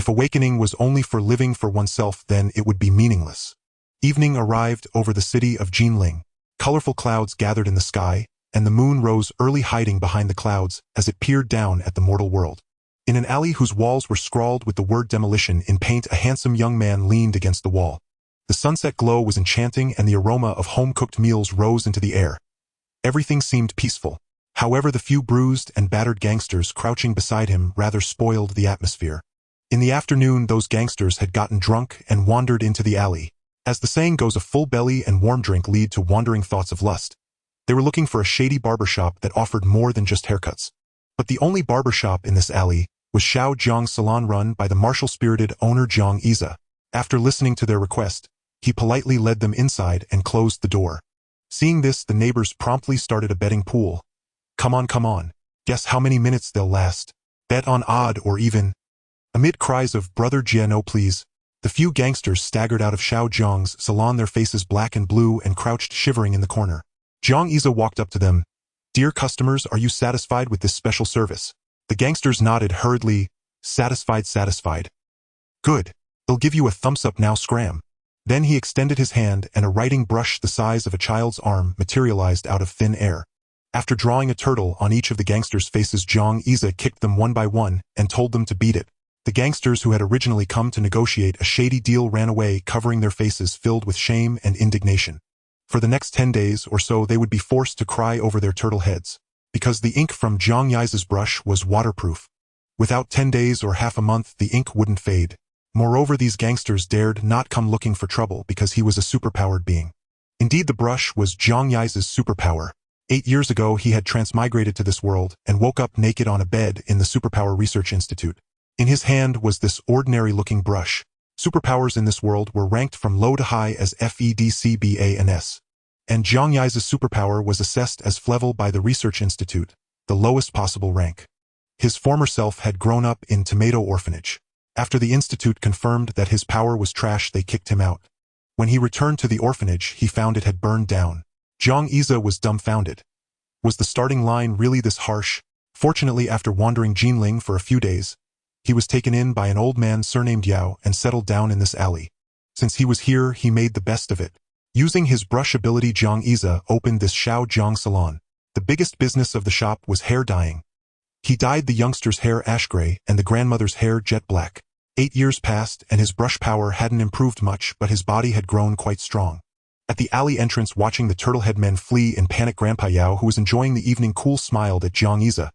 If awakening was only for living for oneself, then it would be meaningless. Evening arrived over the city of Jinling. Colorful clouds gathered in the sky, and the moon rose early, hiding behind the clouds as it peered down at the mortal world. In an alley whose walls were scrawled with the word demolition in paint, a handsome young man leaned against the wall. The sunset glow was enchanting, and the aroma of home-cooked meals rose into the air. Everything seemed peaceful. However, the few bruised and battered gangsters crouching beside him rather spoiled the atmosphere. In the afternoon, those gangsters had gotten drunk and wandered into the alley. As the saying goes, a full belly and warm drink lead to wandering thoughts of lust. They were looking for a shady barbershop that offered more than just haircuts. But the only barbershop in this alley was Xiao Zhang's salon, run by the martial-spirited owner Great Xia. After listening to their request, he politely led them inside and closed the door. Seeing this, the neighbors promptly started a betting pool. Come on. Guess how many minutes they'll last. Bet on odd or even. Amid cries of "Brother Jia, no please," the few gangsters staggered out of Xiao Zhang's salon, their faces black and blue, and crouched shivering in the corner. Great Xia walked up to them. "Dear customers, are you satisfied with this special service?" The gangsters nodded hurriedly. Satisfied. Good. They'll give you a thumbs up now, scram. Then he extended his hand, and a writing brush the size of a child's arm materialized out of thin air. After drawing a turtle on each of the gangsters' faces, Great Xia kicked them one by one and told them to beat it. The gangsters who had originally come to negotiate a shady deal ran away, covering their faces filled with shame and indignation. For the next 10 days or so, they would be forced to cry over their turtle heads, because the ink from Great Xia's brush was waterproof. Without 10 days or half a month, the ink wouldn't fade. Moreover, these gangsters dared not come looking for trouble because he was a superpowered being. Indeed, the brush was Great Xia's superpower. 8 years ago, he had transmigrated to this world and woke up naked on a bed in the Superpower Research Institute. In his hand was this ordinary-looking brush. Superpowers in this world were ranked from low to high as FEDCBANS. And Great Xia's superpower was assessed as Flevel by the Research Institute, the lowest possible rank. His former self had grown up in Tomato Orphanage. After the institute confirmed that his power was trash, they kicked him out. When he returned to the orphanage, he found it had burned down. Great Xia was dumbfounded. Was the starting line really this harsh? Fortunately, after wandering Jinling for a few days, he was taken in by an old man surnamed Yao and settled down in this alley. Since he was here, he made the best of it. Using his brush ability, Great Xia opened this Xiao Zhang salon. The biggest business of the shop was hair dyeing. He dyed the youngster's hair ash gray and the grandmother's hair jet black. 8 years passed, and his brush power hadn't improved much, but his body had grown quite strong. At the alley entrance, watching the turtle-head men flee in panic, Grandpa Yao, who was enjoying the evening cool, smiled at Great Xia.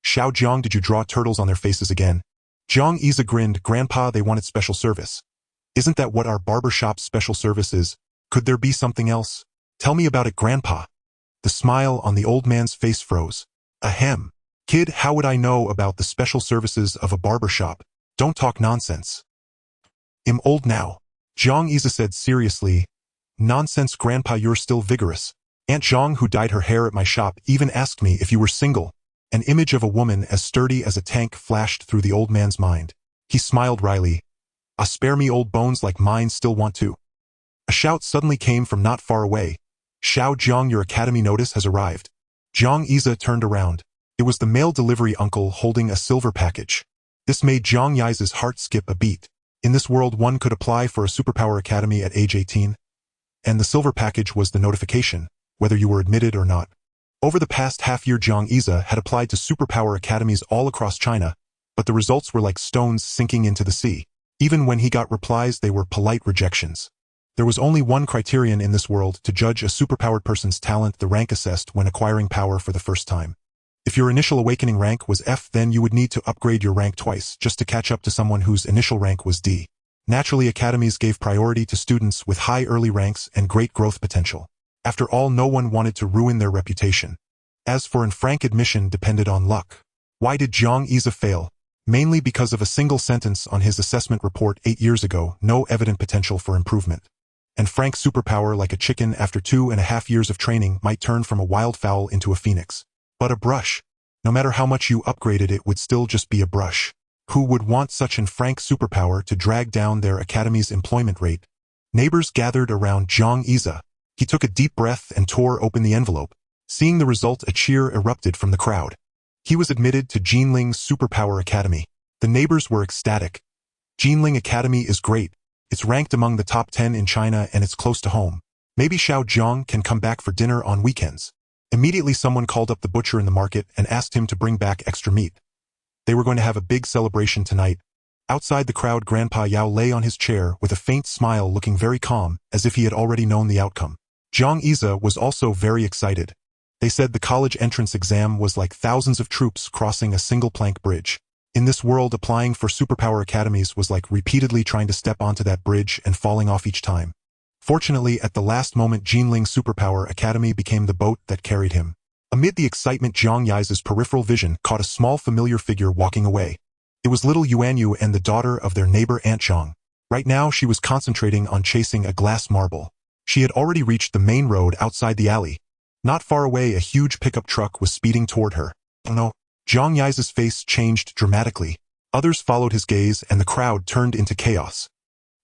"Xiao Zhang, did you draw turtles on their faces again?" Great Xia grinned. "Grandpa, they wanted special service." "Isn't that what our barbershop's special service is? Could there be something else? Tell me about it, Grandpa." The smile on the old man's face froze. "Ahem. Kid, how would I know about the special services of a barbershop? Don't talk nonsense." "I'm old now," Great Xia said seriously. "Nonsense, Grandpa, you're still vigorous. Aunt Zhang, who dyed her hair at my shop, even asked me if you were single." An image of a woman as sturdy as a tank flashed through the old man's mind. He smiled wryly. Spare me, old bones like mine still want to." A shout suddenly came from not far away. "Xiao Zhang, your academy notice has arrived." Great Xia turned around. It was the mail delivery uncle holding a silver package. This made Great Xia's heart skip a beat. In this world, one could apply for a superpower academy at age 18. And the silver package was the notification, whether you were admitted or not. Over the past half-year, Great Xia had applied to superpower academies all across China, but the results were like stones sinking into the sea. Even when he got replies, they were polite rejections. There was only one criterion in this world to judge a superpowered person's talent: the rank assessed when acquiring power for the first time. If your initial awakening rank was F, then you would need to upgrade your rank twice just to catch up to someone whose initial rank was D. Naturally, academies gave priority to students with high early ranks and great growth potential. After all, no one wanted to ruin their reputation. As for frank admission depended on luck. Why did Great Xia fail? Mainly because of a single sentence on his assessment report 8 years ago: no evident potential for improvement. And Frank's superpower, like a chicken, after 2.5 years of training, might turn from a wildfowl into a phoenix. But a brush, no matter how much you upgraded it, would still just be a brush. Who would want such an frank superpower to drag down their academy's employment rate? Neighbors gathered around Great Xia. He took a deep breath and tore open the envelope. Seeing the result, a cheer erupted from the crowd. He was admitted to Jinling's Superpower Academy. The neighbors were ecstatic. Jinling Academy is great. It's ranked among the top 10 in China and it's close to home. Maybe Xiao Zhang can come back for dinner on weekends. Immediately someone called up the butcher in the market and asked him to bring back extra meat. They were going to have a big celebration tonight. Outside the crowd, Grandpa Yao lay on his chair with a faint smile, looking very calm, as if he had already known the outcome. Jiang Yize was also very excited. They said the college entrance exam was like thousands of troops crossing a single plank bridge. In this world, applying for superpower academies was like repeatedly trying to step onto that bridge and falling off each time. Fortunately, at the last moment, Jinling Superpower Academy became the boat that carried him. Amid the excitement, Jiang Yize's peripheral vision caught a small familiar figure walking away. It was little Yuanyu and the daughter of their neighbor Aunt Zhang. Right now, she was concentrating on chasing a glass marble. She had already reached the main road outside the alley. Not far away, a huge pickup truck was speeding toward her. Oh no! Jiang Yize's face changed dramatically. Others followed his gaze and the crowd turned into chaos.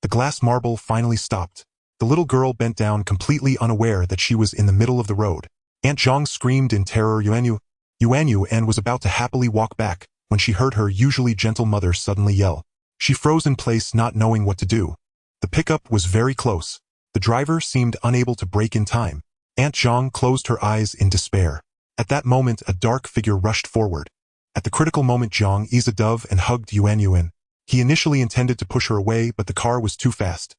The glass marble finally stopped. The little girl bent down, completely unaware that she was in the middle of the road. Aunt Zhang screamed in terror, Yuanyu, Yuanyu, and was about to happily walk back when she heard her usually gentle mother suddenly yell. She froze in place, not knowing what to do. The pickup was very close. The driver seemed unable to brake in time. Aunt Zhang closed her eyes in despair. At that moment, a dark figure rushed forward. At the critical moment, Jiang Yize dove and hugged Yuanyu in. He initially intended to push her away, but the car was too fast.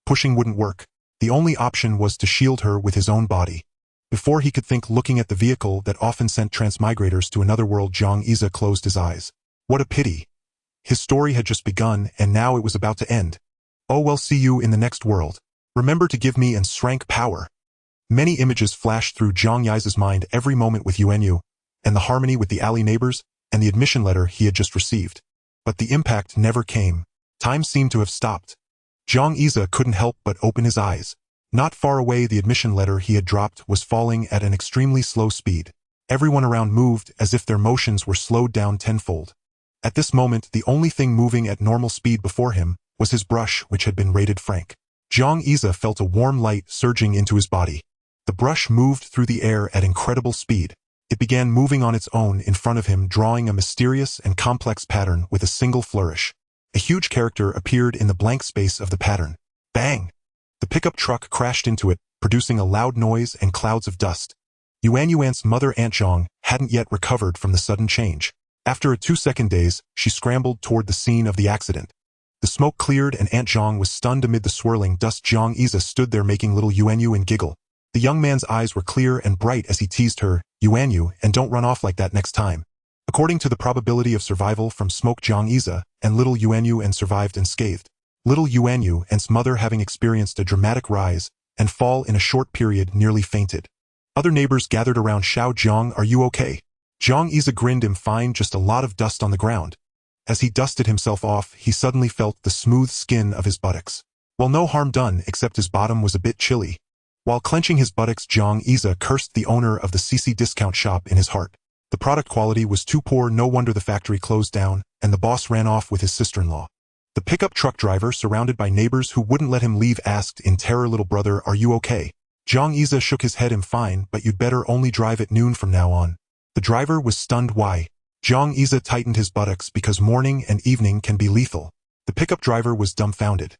Pushing wouldn't work. The only option was to shield her with his own body. Before he could think, looking at the vehicle that often sent transmigrators to another world, Jiang Yize closed his eyes. What a pity. His story had just begun, and now it was about to end. Oh well, see you in the next world. Remember to give me and strength power. Many images flashed through Jiang Yize's mind every moment with Yuanyu, and the harmony with the alley neighbors, and the admission letter he had just received. But the impact never came. Time seemed to have stopped. Jiang Yize couldn't help but open his eyes. Not far away, the admission letter he had dropped was falling at an extremely slow speed. Everyone around moved as if their motions were slowed down tenfold. At this moment, the only thing moving at normal speed before him was his brush, which had been rated frank. Jiang Yize felt a warm light surging into his body. The brush moved through the air at incredible speed. It began moving on its own in front of him, drawing a mysterious and complex pattern with a single flourish. A huge character appeared in the blank space of the pattern. Bang! The pickup truck crashed into it, producing a loud noise and clouds of dust. Yuanyuan's mother, Aunt Zhang, hadn't yet recovered from the sudden change. After a 2-second daze, she scrambled toward the scene of the accident. The smoke cleared and Aunt Zhang was stunned amid the swirling dust. Jiang Yize stood there making little Yuanyu giggle. The young man's eyes were clear and bright as he teased her, Yuanyu, and don't run off like that next time. According to the probability of survival from smoke, Jiang Yize and little Yuanyu survived unscathed. Little Yuanyu's mother, having experienced a dramatic rise and fall in a short period, nearly fainted. Other neighbors gathered around. Xiao Zhang, are you okay? Jiang Yize grinned. I'm fine, just a lot of dust on the ground. As he dusted himself off, he suddenly felt the smooth skin of his buttocks. Well, no harm done, except his bottom was a bit chilly. While clenching his buttocks, Jiang Yize cursed the owner of the CC discount shop in his heart. The product quality was too poor, no wonder the factory closed down, and the boss ran off with his sister-in-law. The pickup truck driver, surrounded by neighbors who wouldn't let him leave, asked in terror, little brother, are you okay? Jiang Yize shook his head. I'm fine, but you'd better only drive at noon from now on. The driver was stunned. Why? Jiang Yize tightened his buttocks. Because morning and evening can be lethal. The pickup driver was dumbfounded.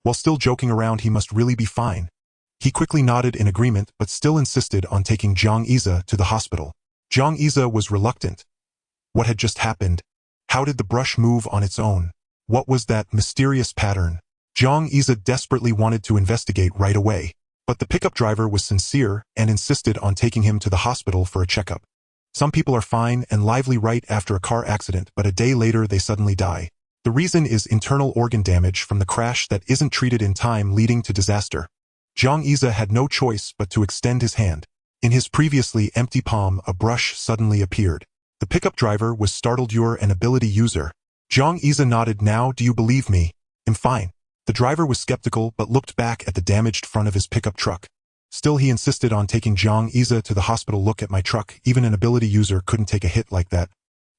While still joking around, he must really be fine. He quickly nodded in agreement, but still insisted on taking Jiang Yize to the hospital. Jiang Yize was reluctant. What had just happened? How did the brush move on its own? What was that mysterious pattern? Jiang Yize desperately wanted to investigate right away, but the pickup driver was sincere and insisted on taking him to the hospital for a checkup. Some people are fine and lively right after a car accident, but a day later they suddenly die. The reason is internal organ damage from the crash that isn't treated in time, leading to disaster. Jiang Yize had no choice but to extend his hand. In his previously empty palm, a brush suddenly appeared. The pickup driver was startled. You're an ability user. Jiang Yize nodded. Now do you believe me? I'm fine. The driver was skeptical but looked back at the damaged front of his pickup truck. Still, he insisted on taking Jiang Yize to the hospital. Look at my truck. Even an ability user couldn't take a hit like that.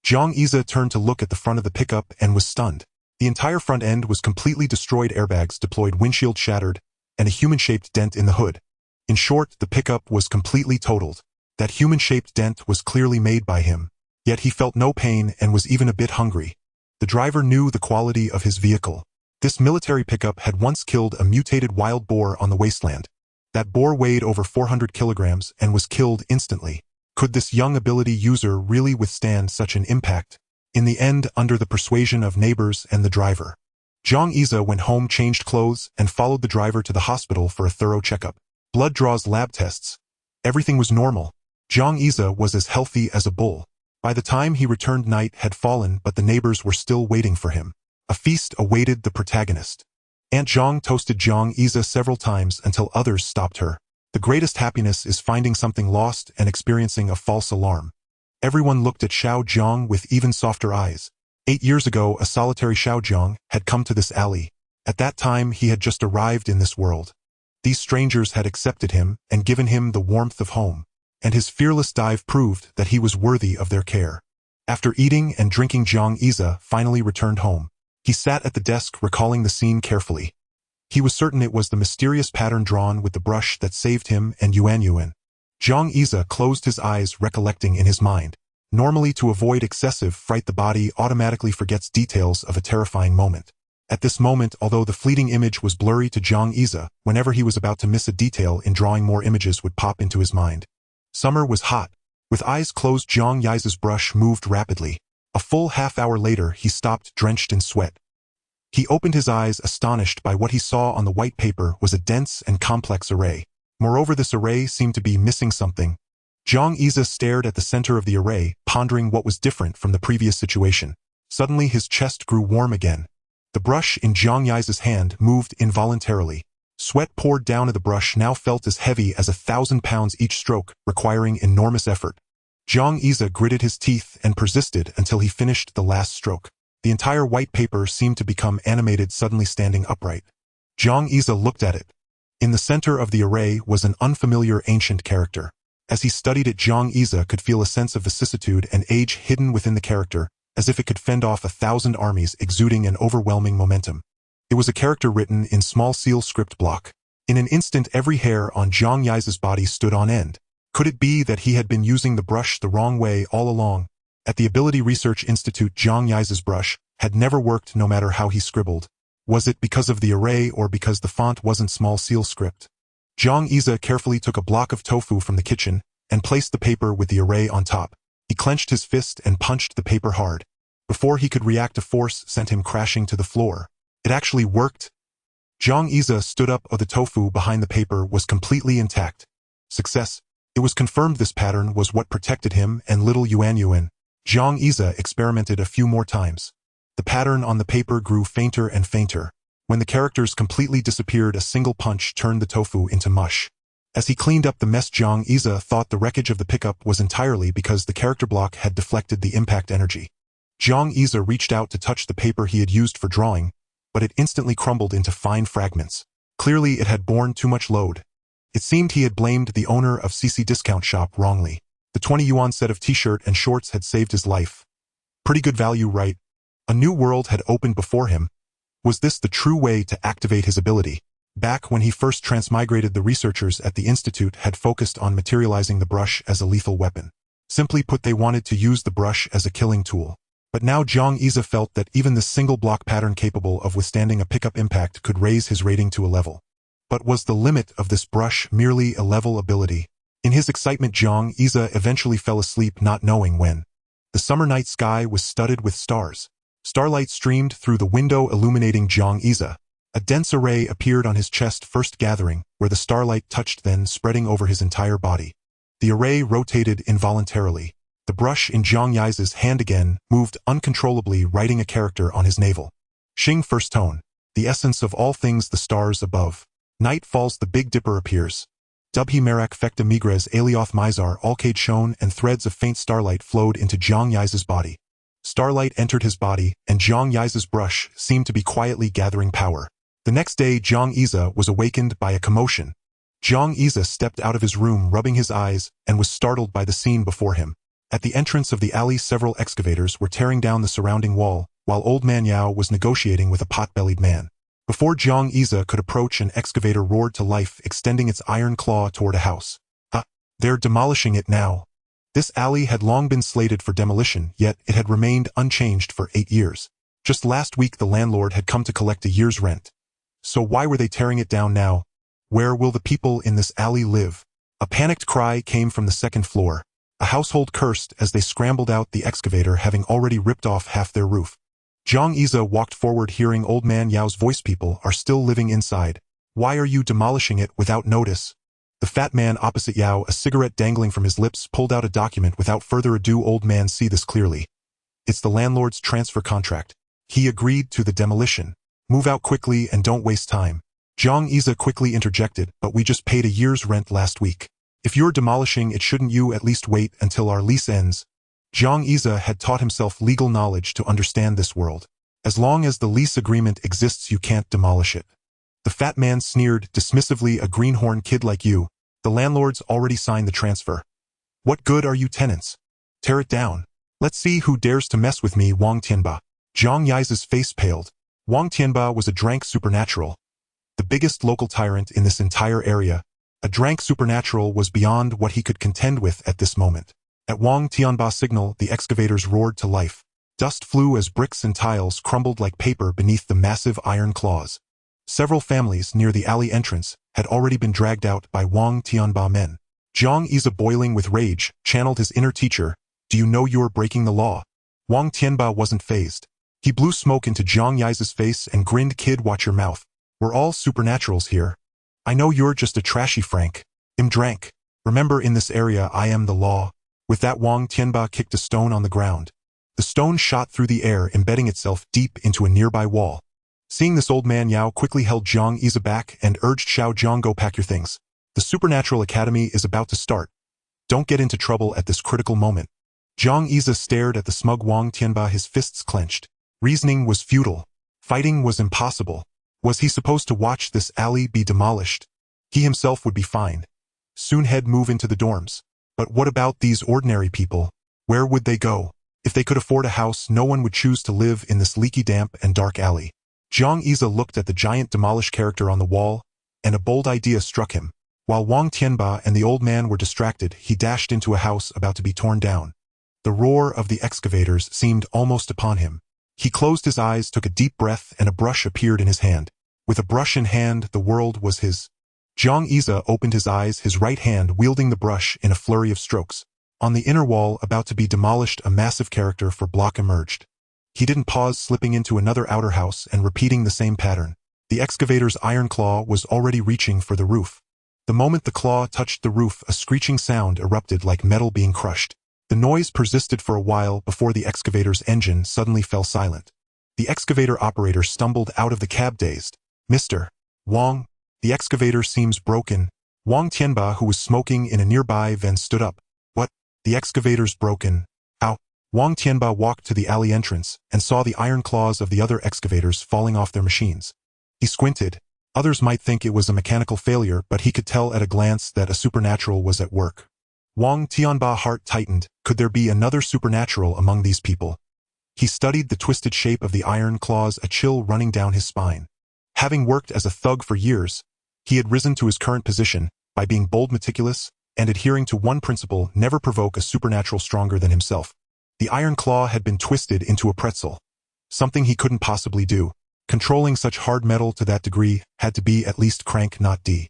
Jiang Yize turned to look at the front of the pickup and was stunned. The entire front end was completely destroyed, airbags deployed, windshield shattered, and a human-shaped dent in the hood. In short, the pickup was completely totaled. That human-shaped dent was clearly made by him. Yet he felt no pain and was even a bit hungry. The driver knew the quality of his vehicle. This military pickup had once killed a mutated wild boar on the wasteland. That boar weighed over 400 kilograms and was killed instantly. Could this young ability user really withstand such an impact? In the end, under the persuasion of neighbors and the driver, Great Xia went home, changed clothes, and followed the driver to the hospital for a thorough checkup. Blood draws, lab tests. Everything was normal. Great Xia was as healthy as a bull. By the time he returned, night had fallen, but the neighbors were still waiting for him. A feast awaited the protagonist. Aunt Zhang toasted Great Xia several times until others stopped her. The greatest happiness is finding something lost and experiencing a false alarm. Everyone looked at Xiao Zhang with even softer eyes. 8 years ago, a solitary Xiao Zhang had come to this alley. At that time, he had just arrived in this world. These strangers had accepted him and given him the warmth of home, and his fearless dive proved that he was worthy of their care. After eating and drinking, Great Xia finally returned home. He sat at the desk, recalling the scene carefully. He was certain it was the mysterious pattern drawn with the brush that saved him and Yuan. Great Xia closed his eyes, recollecting in his mind. Normally, to avoid excessive fright, the body automatically forgets details of a terrifying moment. At this moment, although the fleeting image was blurry to Great Xia, whenever he was about to miss a detail in drawing, more images would pop into his mind. Summer was hot. With eyes closed, Great Xia's brush moved rapidly. A full half-hour later, he stopped, drenched in sweat. He opened his eyes, astonished by what he saw on the white paper was a dense and complex array. Moreover, this array seemed to be missing something. Great Xia stared at the center of the array, pondering what was different from the previous situation. Suddenly, his chest grew warm again. The brush in Great Xia's hand moved involuntarily. Sweat poured down, and the brush now felt as heavy as 1,000 pounds each stroke, requiring enormous effort. Great Xia gritted his teeth and persisted until he finished the last stroke. The entire white paper seemed to become animated, suddenly standing upright. Great Xia looked at it. In the center of the array was an unfamiliar ancient character. As he studied it, Great Xia could feel a sense of vicissitude and age hidden within the character, as if it could fend off 1,000 armies, exuding an overwhelming momentum. It was a character written in small seal script block. In an instant, every hair on Great Xia's body stood on end. Could it be that he had been using the brush the wrong way all along? At the Ability Research Institute, Great Xia's brush had never worked, no matter how he scribbled. Was it because of the array or because the font wasn't small seal script? Great Xia carefully took a block of tofu from the kitchen and placed the paper with the array on top. He clenched his fist and punched the paper hard. Before he could react, a force sent him crashing to the floor. It actually worked. Great Xia stood up. The tofu behind the paper was completely intact. Success. It was confirmed this pattern was what protected him and little Yuan. Great Xia experimented a few more times. The pattern on the paper grew fainter and fainter. When the characters completely disappeared, a single punch turned the tofu into mush. As he cleaned up the mess, Great Xia thought the wreckage of the pickup was entirely because the character block had deflected the impact energy. Great Xia reached out to touch the paper he had used for drawing, but it instantly crumbled into fine fragments. Clearly, it had borne too much load. It seemed he had blamed the owner of CC Discount Shop wrongly. The 20 yuan set of t-shirt and shorts had saved his life. Pretty good value, right? A new world had opened before him. Was this the true way to activate his ability? Back when he first transmigrated, the researchers at the institute had focused on materializing the brush as a lethal weapon. Simply put, they wanted to use the brush as a killing tool. But now Great Xia felt that even this single block pattern capable of withstanding a pickup impact could raise his rating to a level. But was the limit of this brush merely a level ability? In his excitement, Great Xia eventually fell asleep, not knowing when. The summer night sky was studded with stars. Starlight streamed through the window, illuminating Great Xia. A dense array appeared on his chest, first gathering where the starlight touched, then spreading over his entire body. The array rotated involuntarily. The brush in Great Xia's hand again moved uncontrollably, writing a character on his navel. Xing, first tone. The essence of all things, the stars above. Night falls, the Big Dipper appears. Dubhi Merak Fekta Migres Alioth Mizar Alcade shone, and threads of faint starlight flowed into Great Xia's body. Starlight entered his body, and Great Xia's brush seemed to be quietly gathering power. The next day, Great Xia was awakened by a commotion. Great Xia stepped out of his room, rubbing his eyes, and was startled by the scene before him. At the entrance of the alley, several excavators were tearing down the surrounding wall, while Old Man Yao was negotiating with a pot-bellied man. Before Great Xia could approach, an excavator roared to life, extending its iron claw toward a house. They're demolishing it now. This alley had long been slated for demolition, yet it had remained unchanged for 8 years. Just last week the landlord had come to collect a year's rent. So why were they tearing it down now? Where will the people in this alley live? A panicked cry came from the second floor. A household cursed as they scrambled out the excavator, having already ripped off half their roof. Great Xia walked forward, hearing Old Man Yao's voice. People are still living inside. Why are you demolishing it without notice? The fat man opposite Yao, a cigarette dangling from his lips, pulled out a document. Without further ado, old man, see this clearly. It's the landlord's transfer contract. He agreed to the demolition. Move out quickly and don't waste time. Great Xia quickly interjected, but we just paid a year's rent last week. If you're demolishing it, shouldn't you at least wait until our lease ends? Great Xia had taught himself legal knowledge to understand this world. As long as the lease agreement exists, you can't demolish it. The fat man sneered dismissively, a greenhorn kid like you. The landlord's already signed the transfer. What good are you tenants? Tear it down. Let's see who dares to mess with me. Wang Tianba. Great Xia's face paled. Wang Tianba was a drank supernatural. The biggest local tyrant in this entire area. A drank supernatural was beyond what he could contend with at this moment. At Wang Tianba's signal, the excavators roared to life. Dust flew as bricks and tiles crumbled like paper beneath the massive iron claws. Several families near the alley entrance had already been dragged out by Wang Tianba men. Great Xia, boiling with rage, channeled his inner teacher. Do you know you're breaking the law? Wang Tianba wasn't fazed. He blew smoke into Great Xia's face and grinned. Kid, watch your mouth. We're all supernaturals here. I know you're just a trashy Frank. Drank. Remember, in this area I am the law. With that, Wang Tianba kicked a stone on the ground. The stone shot through the air, embedding itself deep into a nearby wall. Seeing this, Old Man Yao quickly held Great Xia back and urged Xiao Zhang, go pack your things. The Supernatural Academy is about to start. Don't get into trouble at this critical moment. Great Xia stared at the smug Wang Tianba, his fists clenched. Reasoning was futile. Fighting was impossible. Was he supposed to watch this alley be demolished? He himself would be fine. Soon he'd move into the dorms. But what about these ordinary people? Where would they go? If they could afford a house, no one would choose to live in this leaky, damp, and dark alley. Great Xia looked at the giant demolished character on the wall, and a bold idea struck him. While Wang Tianba and the old man were distracted, he dashed into a house about to be torn down. The roar of the excavators seemed almost upon him. He closed his eyes, took a deep breath, and a brush appeared in his hand. With a brush in hand, the world was his. Great Xia opened his eyes, his right hand wielding the brush in a flurry of strokes. On the inner wall, about to be demolished, a massive character for block emerged. He didn't pause, slipping into another outer house and repeating the same pattern. The excavator's iron claw was already reaching for the roof. The moment the claw touched the roof, a screeching sound erupted like metal being crushed. The noise persisted for a while before the excavator's engine suddenly fell silent. The excavator operator stumbled out of the cab, dazed. Mr. Wang, the excavator seems broken. Wang Tianba, who was smoking in a nearby vent, stood up. What? The excavator's broken. Ow. Wang Tianba walked to the alley entrance and saw the iron claws of the other excavators falling off their machines. He squinted. Others might think it was a mechanical failure, but he could tell at a glance that a supernatural was at work. Wang Tianba's heart tightened. Could there be another supernatural among these people? He studied the twisted shape of the iron claws, a chill running down his spine. Having worked as a thug for years, he had risen to his current position by being bold, meticulous, and adhering to one principle: never provoke a supernatural stronger than himself. The iron claw had been twisted into a pretzel. Something he couldn't possibly do. Controlling such hard metal to that degree had to be at least crank, not D.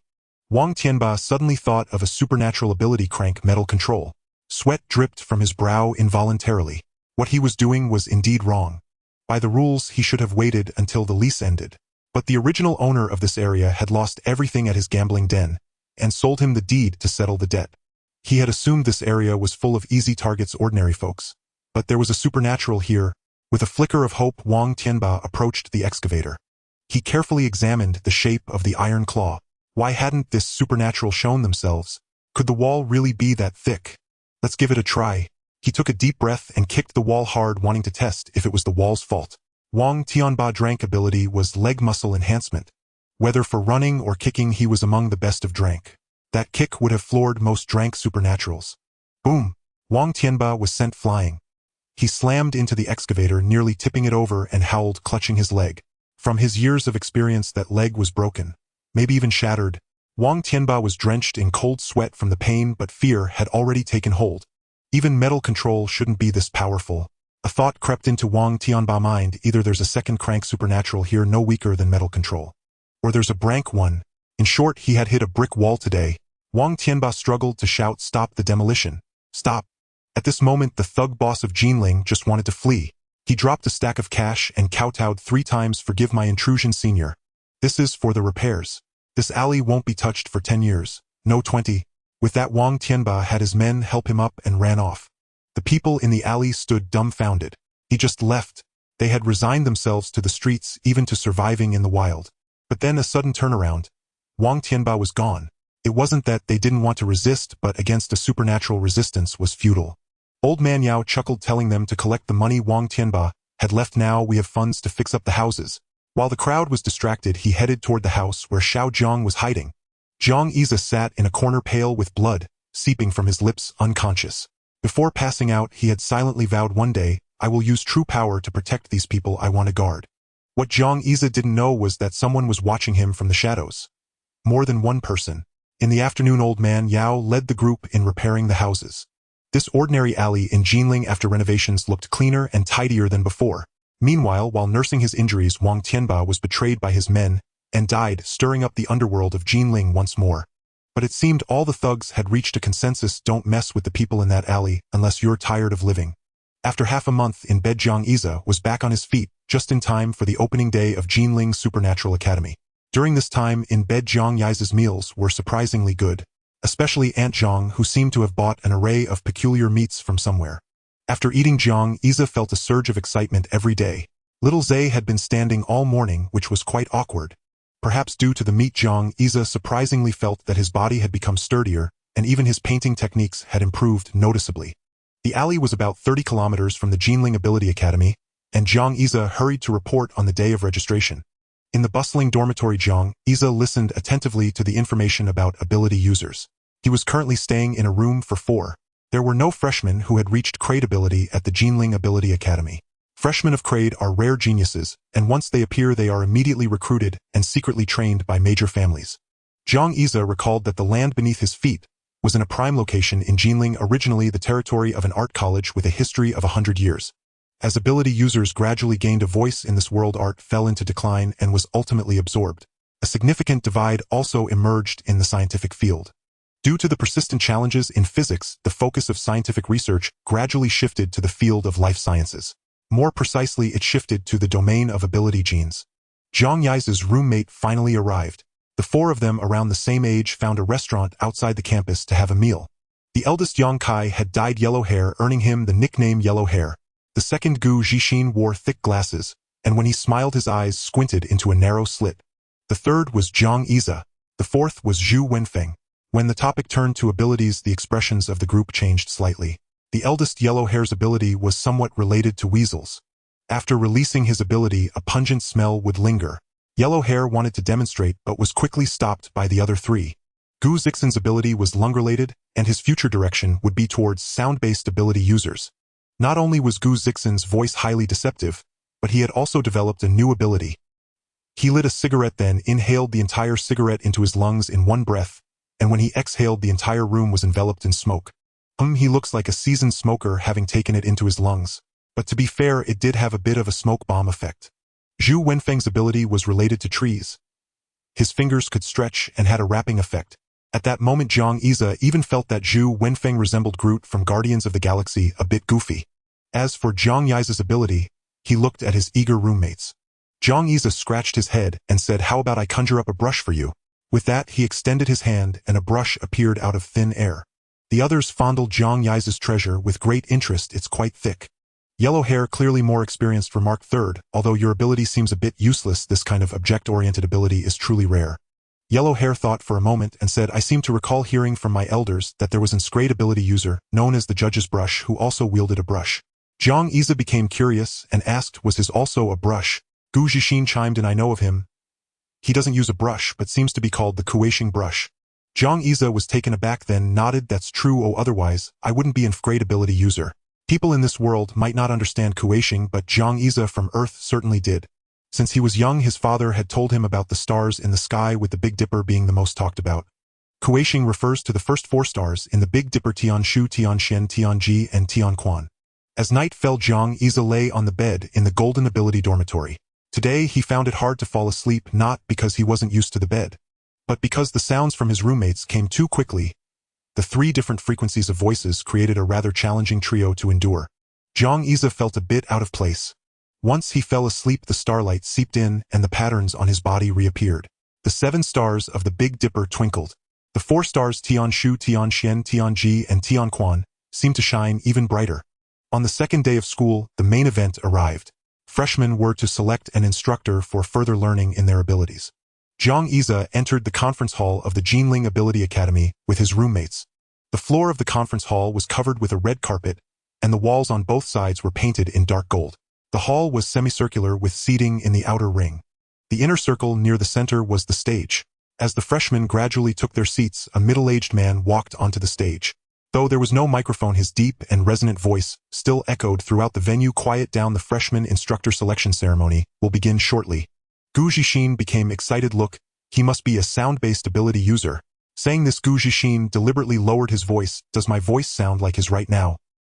Wang Tianba suddenly thought of a supernatural ability: crank metal control. Sweat dripped from his brow involuntarily. What he was doing was indeed wrong. By the rules, he should have waited until the lease ended. But the original owner of this area had lost everything at his gambling den, and sold him the deed to settle the debt. He had assumed this area was full of easy targets, ordinary folks. But there was a supernatural here. With a flicker of hope, Wang Tianba approached the excavator. He carefully examined the shape of the iron claw. Why hadn't this supernatural shown themselves? Could the wall really be that thick? Let's give it a try. He took a deep breath and kicked the wall hard, wanting to test if it was the wall's fault. Wang Tianba's drank ability was leg muscle enhancement. Whether for running or kicking, he was among the best of drank. That kick would have floored most drank supernaturals. Boom! Wang Tianba was sent flying. He slammed into the excavator, nearly tipping it over, and howled, clutching his leg. From his years of experience, that leg was broken, maybe even shattered. Wang Tianba was drenched in cold sweat from the pain, but fear had already taken hold. Even metal control shouldn't be this powerful. A thought crept into Wang Tianba's mind: either there's a second crank supernatural here no weaker than metal control, or there's a brank one. In short, he had hit a brick wall today. Wang Tianba struggled to shout, "Stop the demolition! Stop!" At this moment, the thug boss of Jinling just wanted to flee. He dropped a stack of cash and kowtowed 3 times. "Forgive my intrusion, senior. This is for the repairs. This alley won't be touched for 10 years. No 20. With that, Wang Tianba had his men help him up and ran off. The people in the alley stood dumbfounded. He just left. They had resigned themselves to the streets, even to surviving in the wild. But then a sudden turnaround. Wang Tianba was gone. It wasn't that they didn't want to resist, but against a supernatural resistance was futile. Old Man Yao chuckled, telling them to collect the money Wang Tianba had left. "Now we have funds to fix up the houses." While the crowd was distracted, he headed toward the house where Xiao Zhang was hiding. Zhang Yiza sat in a corner, pale with blood seeping from his lips, unconscious. Before passing out, he had silently vowed, "One day, I will use true power to protect these people I want to guard." What Zhang Yiza didn't know was that someone was watching him from the shadows. More than one person. In the afternoon, Old Man Yao led the group in repairing the houses. This ordinary alley in Jinling after renovations looked cleaner and tidier than before. Meanwhile, while nursing his injuries, Wang Tianba was betrayed by his men and died, stirring up the underworld of Jinling once more. But it seemed all the thugs had reached a consensus: don't mess with the people in that alley unless you're tired of living. After half a month in bed, Zhang Yiza was back on his feet, just in time for the opening day of Jinling's Supernatural Academy. During this time in bed, Zhang Yiza's meals were surprisingly good, especially Aunt Zhang, who seemed to have bought an array of peculiar meats from somewhere. After eating, Zhang Yiza felt a surge of excitement every day. Little Zay had been standing all morning, which was quite awkward. Perhaps due to the meat, Zhang Yiza surprisingly felt that his body had become sturdier, and even his painting techniques had improved noticeably. The alley was about 30 kilometers from the Jinling Ability Academy, and Zhang Yiza hurried to report on the day of registration. In the bustling dormitory, Zhang Yiza listened attentively to the information about ability users. He was currently staying in a room for 4. There were no freshmen who had reached Crade ability at the Jinling Ability Academy. Freshmen of Crade are rare geniuses, and once they appear, they are immediately recruited and secretly trained by major families. Zhang Yiza recalled that the land beneath his feet was in a prime location in Jinling, originally the territory of an art college with a history of 100 years. As ability users gradually gained a voice in this world, art fell into decline and was ultimately absorbed. A significant divide also emerged in the scientific field. Due to the persistent challenges in physics, the focus of scientific research gradually shifted to the field of life sciences. More precisely, it shifted to the domain of ability genes. Zhang Yiza's roommate finally arrived. The 4 of them, around the same age, found a restaurant outside the campus to have a meal. The eldest, Yang Kai, had dyed yellow hair, earning him the nickname Yellow Hair. The second, Gu Zhixin, wore thick glasses, and when he smiled his eyes squinted into a narrow slit. The third was Zhang Yiza. The fourth was Zhu Wenfeng. When the topic turned to abilities, the expressions of the group changed slightly. The eldest, Yellow Hair's ability was somewhat related to weasels. After releasing his ability, a pungent smell would linger. Yellow Hair wanted to demonstrate but was quickly stopped by the other 3. Gu Zixin's ability was lung-related, and his future direction would be towards sound-based ability users. Not only was Gu Zixin's voice highly deceptive, but he had also developed a new ability. He lit a cigarette, then inhaled the entire cigarette into his lungs in one breath, and when he exhaled, the entire room was enveloped in smoke. He looks like a seasoned smoker having taken it into his lungs. But to be fair, it did have a bit of a smoke bomb effect. Zhu Wenfeng's ability was related to trees. His fingers could stretch and had a wrapping effect. At that moment, Zhang Yiza even felt that Zhu Wenfeng resembled Groot from Guardians of the Galaxy, a bit goofy. As for Zhang Yiza's ability, he looked at his eager roommates. Zhang Yiza scratched his head and said, "How about I conjure up a brush for you?" With that, he extended his hand and a brush appeared out of thin air. The others fondled Zhang Yiza's treasure with great interest. "It's quite thick." Yellow Hair, clearly more experienced, remarked, "Third, although your ability seems a bit useless, this kind of object-oriented ability is truly rare." Yellow Hair thought for a moment and said, "I seem to recall hearing from my elders that there was an great ability user, known as the Judge's Brush, who also wielded a brush." Zhang Yiza became curious and asked, "Was his also a brush?" Gu Zhixin chimed in, "I know of him. He doesn't use a brush, but seems to be called the Kueishing brush." Zhang Yiza was taken aback, then nodded, "That's true. Oh, otherwise, I wouldn't be a great ability user." People in this world might not understand Kueishing, but Zhang Yiza from Earth certainly did. Since he was young, his father had told him about the stars in the sky, with the Big Dipper being the most talked about. Kueishing refers to the first 4 stars in the Big Dipper: Tianshu, Tianxian, Tianji, and Tianquan. As night fell, Jiang Yize lay on the bed in the Golden Ability dormitory. Today he found it hard to fall asleep, not because he wasn't used to the bed, but because the sounds from his roommates came too quickly. The 3 different frequencies of voices created a rather challenging trio to endure. Jiang Yize felt a bit out of place. Once he fell asleep, the starlight seeped in and the patterns on his body reappeared. The 7 stars of the Big Dipper twinkled. The 4 stars Tianshu, Tianxian, Tianji, and Tianquan seemed to shine even brighter. On the second day of school, the main event arrived. Freshmen were to select an instructor for further learning in their abilities. Jiang Yize entered the conference hall of the Jinling Ability Academy with his roommates. The floor of the conference hall was covered with a red carpet, and the walls on both sides were painted in dark gold. The hall was semicircular with seating in the outer ring. The inner circle near the center was the stage. As the freshmen gradually took their seats, a middle-aged man walked onto the stage. Though there was no microphone, his deep and resonant voice still echoed throughout the venue. Quiet down, the freshman instructor selection ceremony will begin shortly. Gu Zixin became excited. Look, he must be a sound-based ability user. Saying this, Gu Zixin deliberately lowered his voice. Does my voice sound like his right now?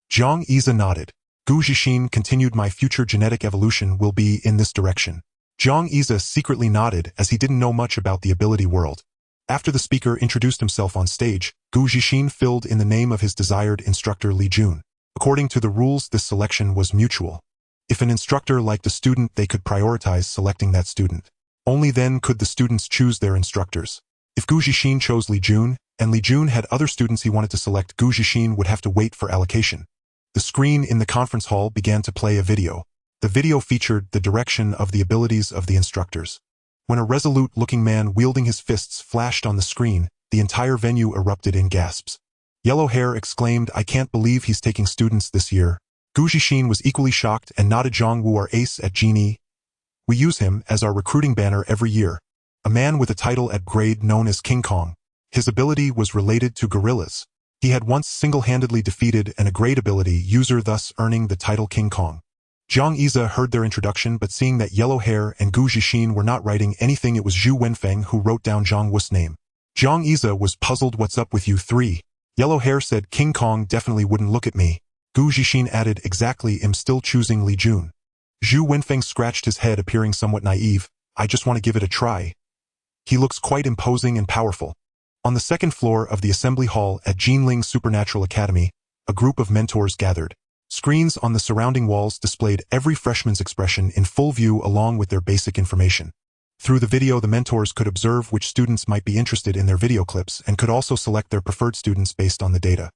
Jiang Yize nodded. Gu Zixin continued, my future genetic evolution will be in this direction. Jiang Yize secretly nodded as he didn't know much about the ability world. After the speaker introduced himself on stage, Gu Zixin filled in the name of his desired instructor, Li Jun. According to the rules, this selection was mutual. If an instructor liked a student, they could prioritize selecting that student. Only then could the students choose their instructors. If Gu Zixin chose Li Jun, and Li Jun had other students he wanted to select, Gu Zixin would have to wait for allocation. The screen in the conference hall began to play a video. The video featured the direction of the abilities of the instructors. When a resolute-looking man wielding his fists flashed on the screen, the entire venue erupted in gasps. Yellow Hair exclaimed, I can't believe he's taking students this year. Gu Zixin was equally shocked and nodded. Zhang Wu, our ace at Genie. We use him as our recruiting banner every year. A man with a title at grade known as King Kong. His ability was related to gorillas. He had once single-handedly defeated a grade ability user, thus earning the title King Kong. Jiang Yize heard their introduction, but seeing that Yellow Hair and Gu Zixin were not writing anything, it was Zhu Wenfeng who wrote down Zhang Wu's name. Jiang Yize was puzzled. What's up with you 3? Yellow Hair said, King Kong definitely wouldn't look at me. Gu Zixin added, exactly, I'm still choosing Li Jun. Zhu Wenfeng scratched his head, appearing somewhat naive. I just want to give it a try. He looks quite imposing and powerful. On the second floor of the assembly hall at Jinling Supernatural Academy, a group of mentors gathered. Screens on the surrounding walls displayed every freshman's expression in full view along with their basic information. Through the video, the mentors could observe which students might be interested in their video clips and could also select their preferred students based on the data.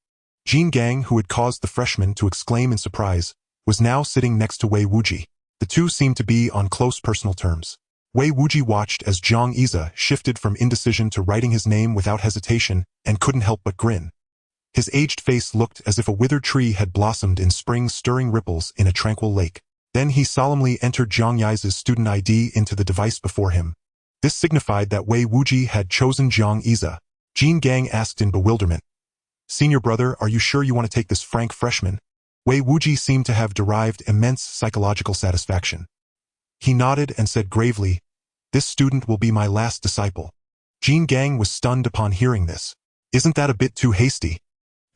Jin Gang, who had caused the freshmen to exclaim in surprise, was now sitting next to Wei Wuji. The two seemed to be on close personal terms. Wei Wuji watched as Jiang Yize shifted from indecision to writing his name without hesitation and couldn't help but grin. His aged face looked as if a withered tree had blossomed in spring, stirring ripples in a tranquil lake. Then he solemnly entered Jiang Yize's student ID into the device before him. This signified that Wei Wuji had chosen Jiang Yize. Jin Gang asked in bewilderment, Senior brother, are you sure you want to take this frank freshman? Wei Wuji seemed to have derived immense psychological satisfaction. He nodded and said gravely, This student will be my last disciple. Jin Gang was stunned upon hearing this. Isn't that a bit too hasty?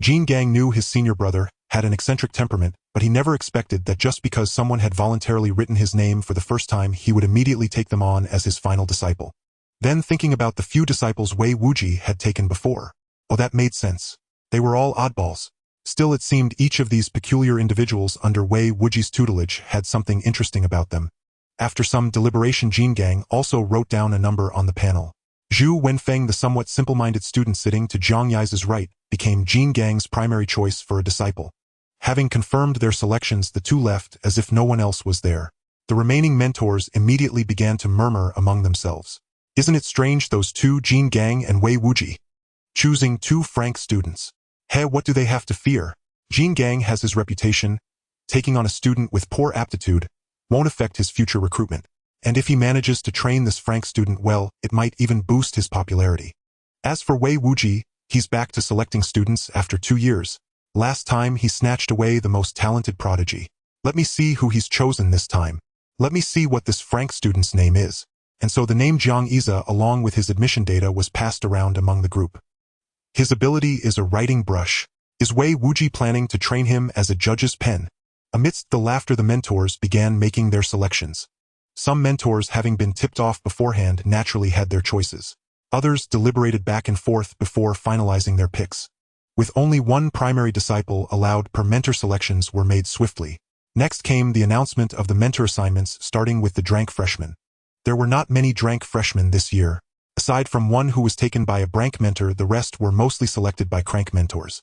Jin Gang knew his senior brother had an eccentric temperament, but he never expected that just because someone had voluntarily written his name for the first time, he would immediately take them on as his final disciple. Then thinking about the few disciples Wei Wuji had taken before. Oh, that made sense. They were all oddballs. Still, it seemed each of these peculiar individuals under Wei Wuji's tutelage had something interesting about them. After some deliberation, Jin Gang also wrote down a number on the panel. Zhu Wenfeng, the somewhat simple-minded student sitting to Jiang Yize's right, became Jin Gang's primary choice for a disciple. Having confirmed their selections, the two left as if no one else was there. The remaining mentors immediately began to murmur among themselves. Isn't it strange, those two, Jin Gang and Wei Wuji, choosing 2 frank students? Hey, what do they have to fear? Jin Gang has his reputation. Taking on a student with poor aptitude won't affect his future recruitment. And if he manages to train this frank student well, it might even boost his popularity. As for Wei Wuji, he's back to selecting students after 2 years. Last time he snatched away the most talented prodigy. Let me see who he's chosen this time. Let me see what this frank student's name is. And so the name Jiang Yize along with his admission data was passed around among the group. His ability is a writing brush. Is Wei Wuji planning to train him as a judge's pen? Amidst the laughter, the mentors began making their selections. Some mentors, having been tipped off beforehand, naturally had their choices. Others deliberated back and forth before finalizing their picks. With only one primary disciple allowed per mentor, selections were made swiftly. Next came the announcement of the mentor assignments, starting with the Drank freshmen. There were not many Drank freshmen this year. Aside from one who was taken by a Brank mentor, the rest were mostly selected by Crank mentors.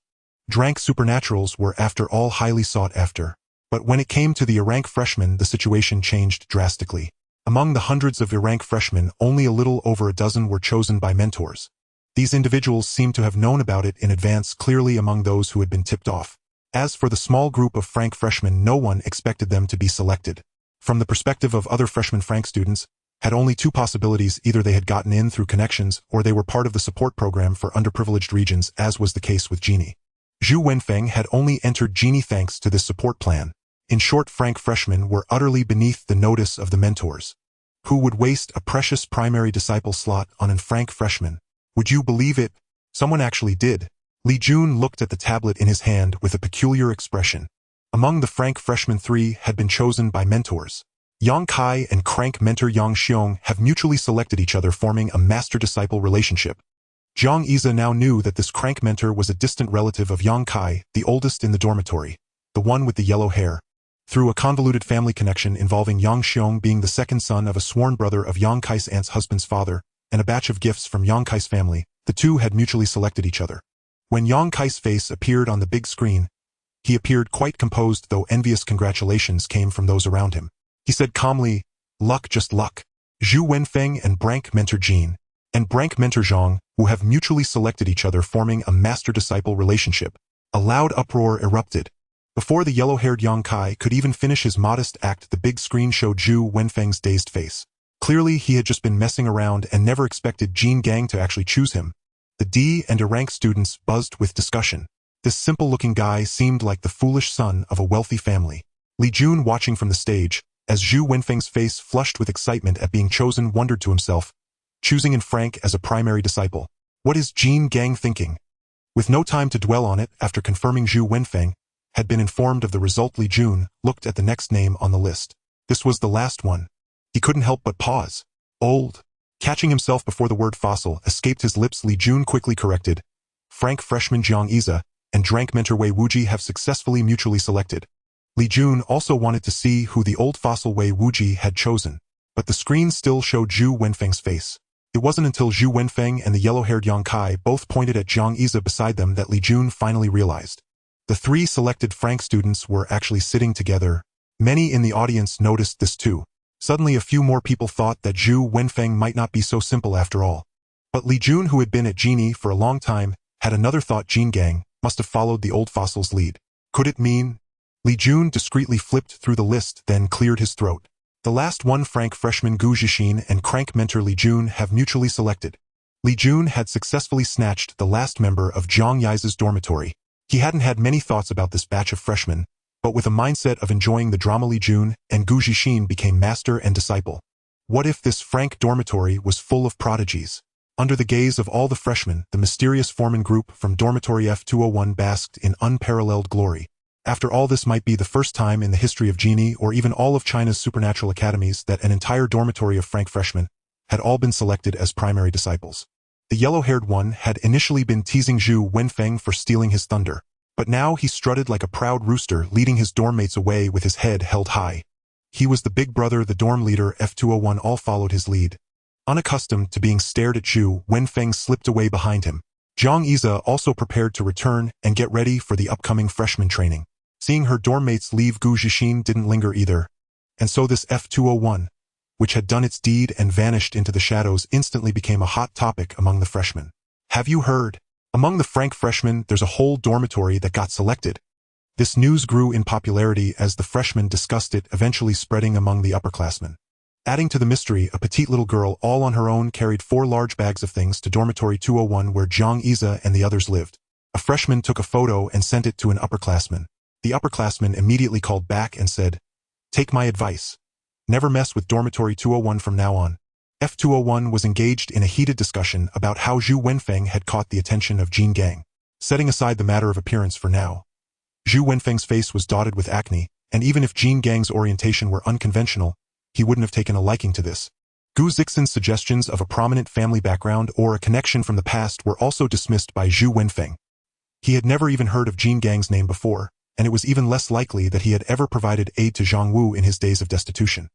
Drank supernaturals were, after all, highly sought after. But when it came to the Irank freshmen, the situation changed drastically. Among the hundreds of Irank freshmen, only a little over a dozen were chosen by mentors. These individuals seemed to have known about it in advance, clearly among those who had been tipped off. As for the small group of Frank freshmen, no one expected them to be selected. From the perspective of other freshman Frank students, had only two possibilities: either they had gotten in through connections, or they were part of the support program for underprivileged regions, as was the case with Genie. Zhu Wenfeng had only entered Genie thanks to this support plan. In short, Frank freshmen were utterly beneath the notice of the mentors. Who would waste a precious primary disciple slot on an Frank freshman? Would you believe it? Someone actually did. Li Jun looked at the tablet in his hand with a peculiar expression. Among the Frank freshmen, 3 had been chosen by mentors. Yang Kai and Crank mentor Yang Xiong have mutually selected each other, forming a master-disciple relationship. Jiang Iza now knew that this Crank mentor was a distant relative of Yang Kai, the oldest in the dormitory, the one with the yellow hair. Through a convoluted family connection involving Yang Xiong being the second son of a sworn brother of Yang Kai's aunt's husband's father, and a batch of gifts from Yang Kai's family, the two had mutually selected each other. When Yang Kai's face appeared on the big screen, he appeared quite composed, though envious congratulations came from those around him. He said calmly, "Luck, just luck." Zhu Wenfeng and Brank mentor Jean, and Brank mentor Zhang, who have mutually selected each other, forming a master-disciple relationship. A loud uproar erupted. Before the yellow-haired Yang Kai could even finish his modest act, the big screen showed Zhu Wenfeng's dazed face. Clearly, he had just been messing around and never expected Jean Gang to actually choose him. The D and Irank students buzzed with discussion. This simple-looking guy seemed like the foolish son of a wealthy family. Li Jun, watching from the stage, as Zhu Wenfeng's face flushed with excitement at being chosen, wondered to himself, choosing in Frank as a primary disciple. What is Jean Gang thinking? With no time to dwell on it, after confirming Zhu Wenfeng had been informed of the result, Li Jun looked at the next name on the list. This was the last one. He couldn't help but pause. Old. Catching himself before the word fossil escaped his lips, Li Jun quickly corrected. Frank freshman Jiang Iza and Drank mentor Wei Wuji have successfully mutually selected. Li Jun also wanted to see who the old fossil Wei Wuji had chosen, but the screen still showed Zhu Wenfeng's face. It wasn't until Zhu Wenfeng and the yellow-haired Yang Kai both pointed at Jiang Iza beside them that Li Jun finally realized. The 3 selected Frank students were actually sitting together. Many in the audience noticed this too. Suddenly a few more people thought that Zhu Wenfeng might not be so simple after all. But Li Jun, who had been at Genie for a long time, had another thought. Jean Gang must have followed the old fossil's lead. Could it mean? Li Jun discreetly flipped through the list, then cleared his throat. The last one, Frank freshman Gu Zhixin and Crank mentor Li Jun have mutually selected. Li Jun had successfully snatched the last member of Jiang Yiza's dormitory. He hadn't had many thoughts about this batch of freshmen, but with a mindset of enjoying the drama, Li Jun and Gu Zhixin became master and disciple. What if this Frank dormitory was full of prodigies? Under the gaze of all the freshmen, the mysterious foreman group from dormitory F201 basked in unparalleled glory. After all, this might be the first time in the history of Genie, or even all of China's supernatural academies, that an entire dormitory of Frank freshmen had all been selected as primary disciples. The yellow-haired one had initially been teasing Zhu Wenfeng for stealing his thunder, but now he strutted like a proud rooster, leading his dorm mates away with his head held high. He was the big brother, the dorm leader. F201 all followed his lead. Unaccustomed to being stared at, Zhu Wenfeng slipped away behind him. Jiang Iza also prepared to return and get ready for the upcoming freshman training. Seeing her dorm mates leave, Gu Zhixin didn't linger either. And so this F201, which had done its deed and vanished into the shadows, instantly became a hot topic among the freshmen. Have you heard? Among the Frank freshmen, there's a whole dormitory that got selected. This news grew in popularity as the freshmen discussed it, eventually spreading among the upperclassmen. Adding to the mystery, a petite little girl all on her own carried 4 large bags of things to dormitory 201 where Jiang Iza and the others lived. A freshman took a photo and sent it to an upperclassman. The upperclassman immediately called back and said, "Take my advice. Never mess with dormitory 201 from now on." F201 was engaged in a heated discussion about how Zhu Wenfeng had caught the attention of Jean Gang. Setting aside the matter of appearance for now, Zhu Wenfeng's face was dotted with acne, and even if Jean Gang's orientation were unconventional, he wouldn't have taken a liking to this. Gu Zixin's suggestions of a prominent family background or a connection from the past were also dismissed by Zhu Wenfeng. He had never even heard of Jean Gang's name before, and it was even less likely that he had ever provided aid to Zhang Wu in his days of destitution.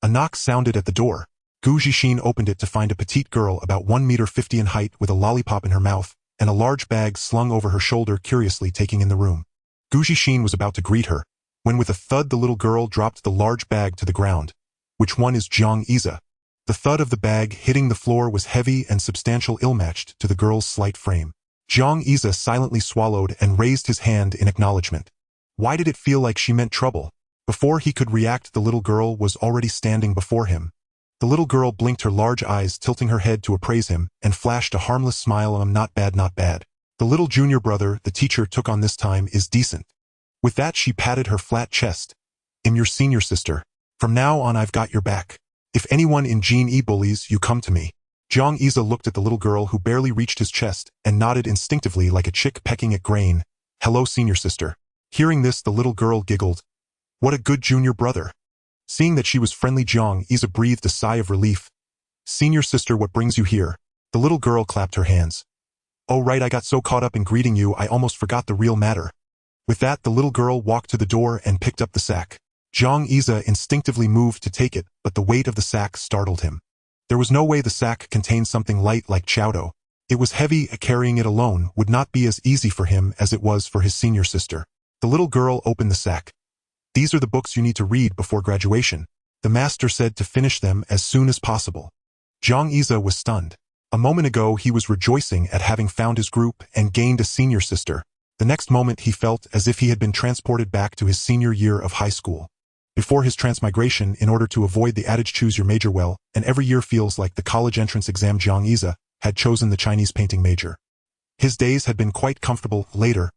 A knock sounded at the door. Gu Zixin opened it to find a petite girl about 1.50 meters in height with a lollipop in her mouth and a large bag slung over her shoulder, curiously taking in the room. Gu Zixin was about to greet her, when with a thud the little girl dropped the large bag to the ground. Which one is Jiang Xia? The thud of the bag hitting the floor was heavy and substantial, ill-matched to the girl's slight frame. Jiang Xia silently swallowed and raised his hand in acknowledgement. Why did it feel like she meant trouble? Before he could react, the little girl was already standing before him. The little girl blinked her large eyes, tilting her head to appraise him, and flashed a harmless smile. Not bad, not bad. The little junior brother the teacher took on this time is decent. With that she patted her flat chest. I'm your senior sister. From now on I've got your back. If anyone in Jean E bullies you, come to me. Jiang Xia looked at the little girl who barely reached his chest and nodded instinctively like a chick pecking at grain. Hello, senior sister. Hearing this, the little girl giggled. What a good junior brother. Seeing that she was friendly, Jiang Xia breathed a sigh of relief. Senior sister, what brings you here? The little girl clapped her hands. Oh right, I got so caught up in greeting you I almost forgot the real matter. With that, the little girl walked to the door and picked up the sack. Jiang Xia instinctively moved to take it, but the weight of the sack startled him. There was no way the sack contained something light like chowdo. It was heavy, carrying it alone would not be as easy for him as it was for his senior sister. The little girl opened the sack. These are the books you need to read before graduation. The master said to finish them as soon as possible. Jiang Xia was stunned. A moment ago he was rejoicing at having found his group and gained a senior sister. The next moment he felt as if he had been transported back to his senior year of high school. Before his transmigration, in order to avoid the adage choose your major well, and every year feels like the college entrance exam, Jiang Xia had chosen the Chinese painting major. His days had been quite comfortable. Later,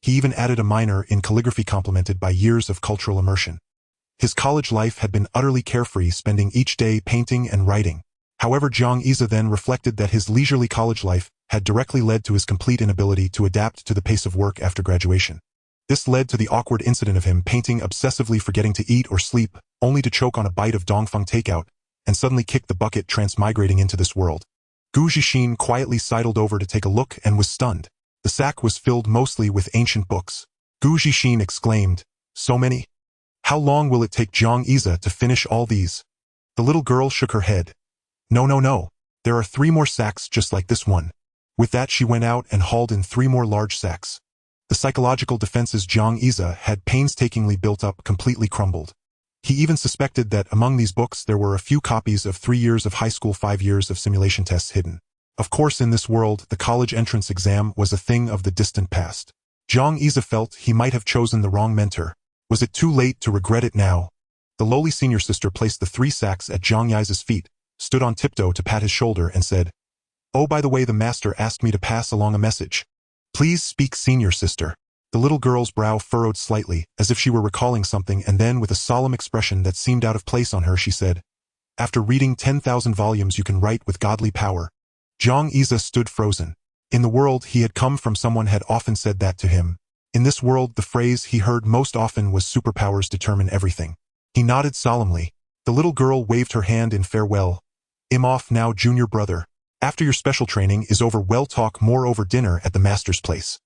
he even added a minor in calligraphy complemented by years of cultural immersion. His college life had been utterly carefree, spending each day painting and writing. However, Jiang Xia then reflected that his leisurely college life had directly led to his complete inability to adapt to the pace of work after graduation. This led to the awkward incident of him painting obsessively, forgetting to eat or sleep, only to choke on a bite of Dongfeng takeout, and suddenly kick the bucket, transmigrating into this world. Gu Zixin quietly sidled over to take a look and was stunned. The sack was filled mostly with ancient books. Gu Zixin exclaimed, so many? How long will it take Jiang Xia to finish all these? The little girl shook her head. No. There are 3 more sacks just like this one. With that she went out and hauled in 3 more large sacks. The psychological defenses Jiang Xia had painstakingly built up completely crumbled. He even suspected that among these books there were a few copies of 3 years of high school, 5 years of simulation tests hidden. Of course, in this world, the college entrance exam was a thing of the distant past. Jiang Xia felt he might have chosen the wrong mentor. Was it too late to regret it now? The lowly senior sister placed the 3 sacks at Jiang Xia's feet, stood on tiptoe to pat his shoulder, and said, Oh, by the way, the master asked me to pass along a message. Please speak, senior sister. The little girl's brow furrowed slightly, as if she were recalling something, and then with a solemn expression that seemed out of place on her, she said, After reading 10,000 volumes you can write with godly power. Jiang Xia stood frozen. In the world he had come from, someone had often said that to him. In this world, the phrase he heard most often was superpowers determine everything. He nodded solemnly. The little girl waved her hand in farewell. I'm off now, junior brother. After your special training is over, we'll talk more over dinner at the master's place.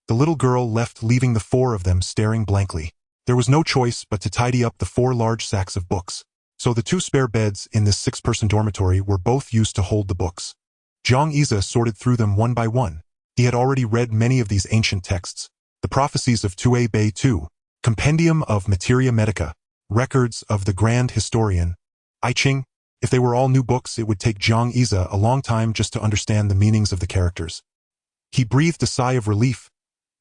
The little girl left, leaving the 4 of them staring blankly. There was no choice but to tidy up the 4 large sacks of books. So the 2 spare beds in this 6-person dormitory were both used to hold the books. Jiang Xia sorted through them one by one. He had already read many of these ancient texts. The prophecies of Tue Bei Tu, Compendium of Materia Medica, records of the Grand Historian, I Ching. If they were all new books, it would take Jiang Xia a long time just to understand the meanings of the characters. He breathed a sigh of relief.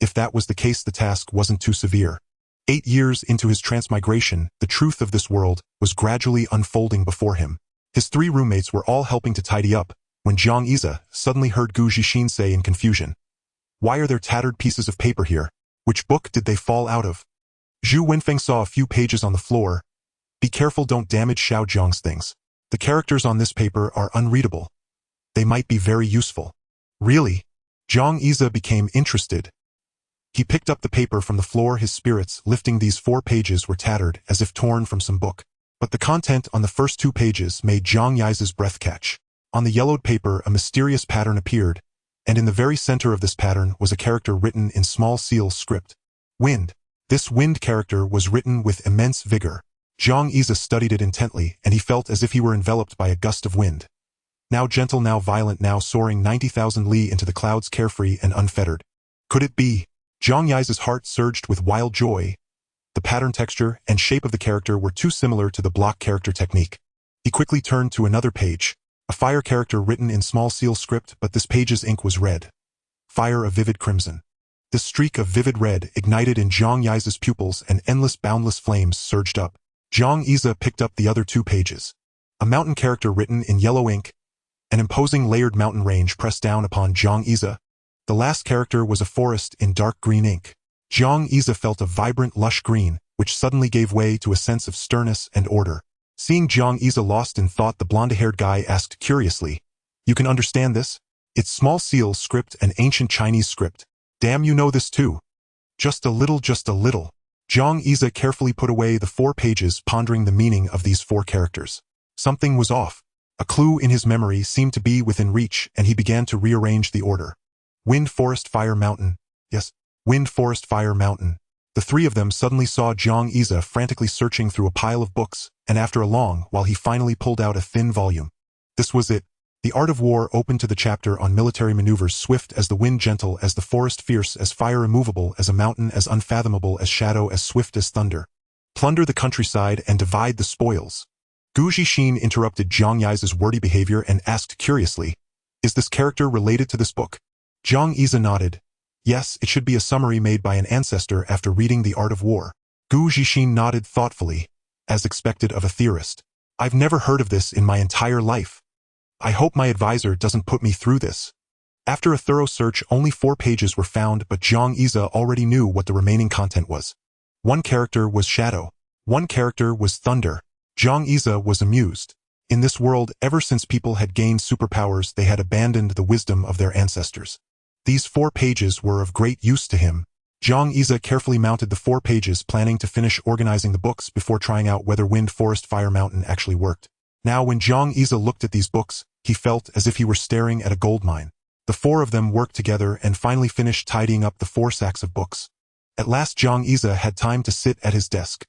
If that was the case, the task wasn't too severe. 8 years into his transmigration, the truth of this world was gradually unfolding before him. His 3 roommates were all helping to tidy up, when Jiang Xia suddenly heard Gu Zixin say in confusion, Why are there tattered pieces of paper here? Which book did they fall out of? Zhu Wenfeng saw a few pages on the floor. Be careful, don't damage Xiao Zhang's things. The characters on this paper are unreadable. They might be very useful. Really? Jiang Xia became interested. He picked up the paper from the floor, his spirits lifting. These 4 pages were tattered, as if torn from some book. But the content on the first 2 pages made Zhang Yi's breath catch. On the yellowed paper, a mysterious pattern appeared, and in the very center of this pattern was a character written in small seal script. Wind. This wind character was written with immense vigor. Zhang Yi studied it intently, and he felt as if he were enveloped by a gust of wind. Now gentle, now violent, now soaring 90,000 li into the clouds, carefree and unfettered. Could it be? Zhang Yi's heart surged with wild joy. The pattern, texture, and shape of the character were too similar to the block character technique. He quickly turned to another page. A fire character written in small seal script, but this page's ink was red. Fire of vivid crimson. This streak of vivid red ignited in Zhang Yi's pupils, and endless boundless flames surged up. Zhang Yi picked up the other 2 pages. A mountain character written in yellow ink. An imposing layered mountain range pressed down upon Zhang Yi. The last character was a forest in dark green ink. Zhang Yi felt a vibrant, lush green, which suddenly gave way to a sense of sternness and order. Seeing Zhang Yi lost in thought, the blonde-haired guy asked curiously, "You can understand this? It's small seal script, an ancient Chinese script. Damn, you know this too." Just a little, just a little. Zhang Yi carefully put away the 4 pages, pondering the meaning of these 4 characters. Something was off. A clue in his memory seemed to be within reach, and he began to rearrange the order. Wind, forest, fire, mountain. Yes, wind, forest, fire, mountain. The 3 of them suddenly saw Zhang Yi frantically searching through a pile of books, and after a long while he finally pulled out a thin volume. This was it. The Art of War opened to the chapter on military maneuvers, swift as the wind, gentle as the forest, fierce as fire, immovable as a mountain, as unfathomable as shadow, as swift as thunder. Plunder the countryside and divide the spoils. Gu Zixin interrupted Zhang Yi's wordy behavior and asked curiously, "Is this character related to this book?" Zhang Yi nodded. Yes, it should be a summary made by an ancestor after reading The Art of War. Gu Zixin nodded thoughtfully, as expected of a theorist. "I've never heard of this in my entire life. I hope my advisor doesn't put me through this." After a thorough search, only 4 pages were found, but Zhang Yi already knew what the remaining content was. 1 character was shadow. 1 character was thunder. Zhang Yi was amused. In this world, ever since people had gained superpowers, they had abandoned the wisdom of their ancestors. These 4 pages were of great use to him. Zhang Yi carefully mounted the 4 pages, planning to finish organizing the books before trying out whether wind, forest, fire, mountain actually worked. Now when Zhang Yi looked at these books, he felt as if he were staring at a gold mine. The 4 of them worked together and finally finished tidying up the 4 sacks of books. At last Zhang Yi had time to sit at his desk.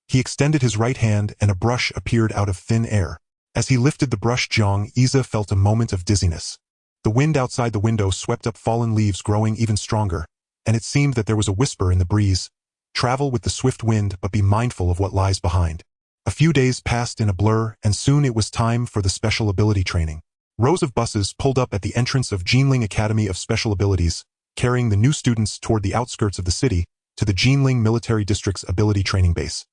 He extended his right hand and a brush appeared out of thin air. As he lifted the brush, Zhang Yi felt a moment of dizziness. The wind outside the window swept up fallen leaves, growing even stronger, and it seemed that there was a whisper in the breeze. Travel with the swift wind, but be mindful of what lies behind. A few days passed in a blur, and soon it was time for the special ability training. Rows of buses pulled up at the entrance of Jinling Academy of Special Abilities, carrying the new students toward the outskirts of the city, to the Jinling Military District's ability training base.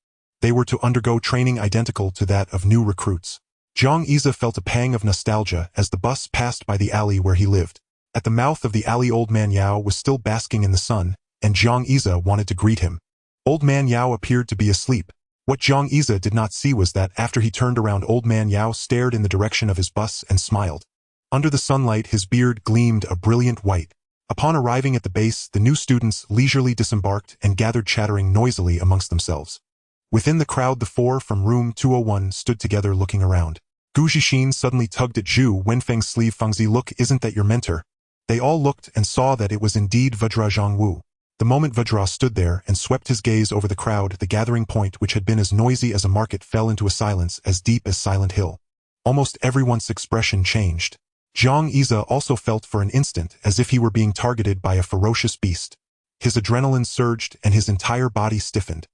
They were to undergo training identical to that of new recruits. Zhang Yi felt a pang of nostalgia as the bus passed by the alley where he lived. At the mouth of the alley, Old Man Yao was still basking in the sun, and Zhang Yi wanted to greet him. Old Man Yao appeared to be asleep. What Zhang Yi did not see was that after he turned around, Old Man Yao stared in the direction of his bus and smiled. Under the sunlight, his beard gleamed a brilliant white. Upon arriving at the base, the new students leisurely disembarked and gathered, chattering noisily amongst themselves. Within the crowd, the 4 from room 201 stood together looking around. Gu Zixin suddenly tugged at Zhu Wenfeng's sleeve. "Fengzi, look, isn't that your mentor?" They all looked and saw that it was indeed Vajra Zhangwu. The moment Vajra stood there and swept his gaze over the crowd, the gathering point, which had been as noisy as a market, fell into a silence as deep as Silent Hill. Almost everyone's expression changed. Zhang Yi also felt for an instant as if he were being targeted by a ferocious beast. His adrenaline surged and his entire body stiffened.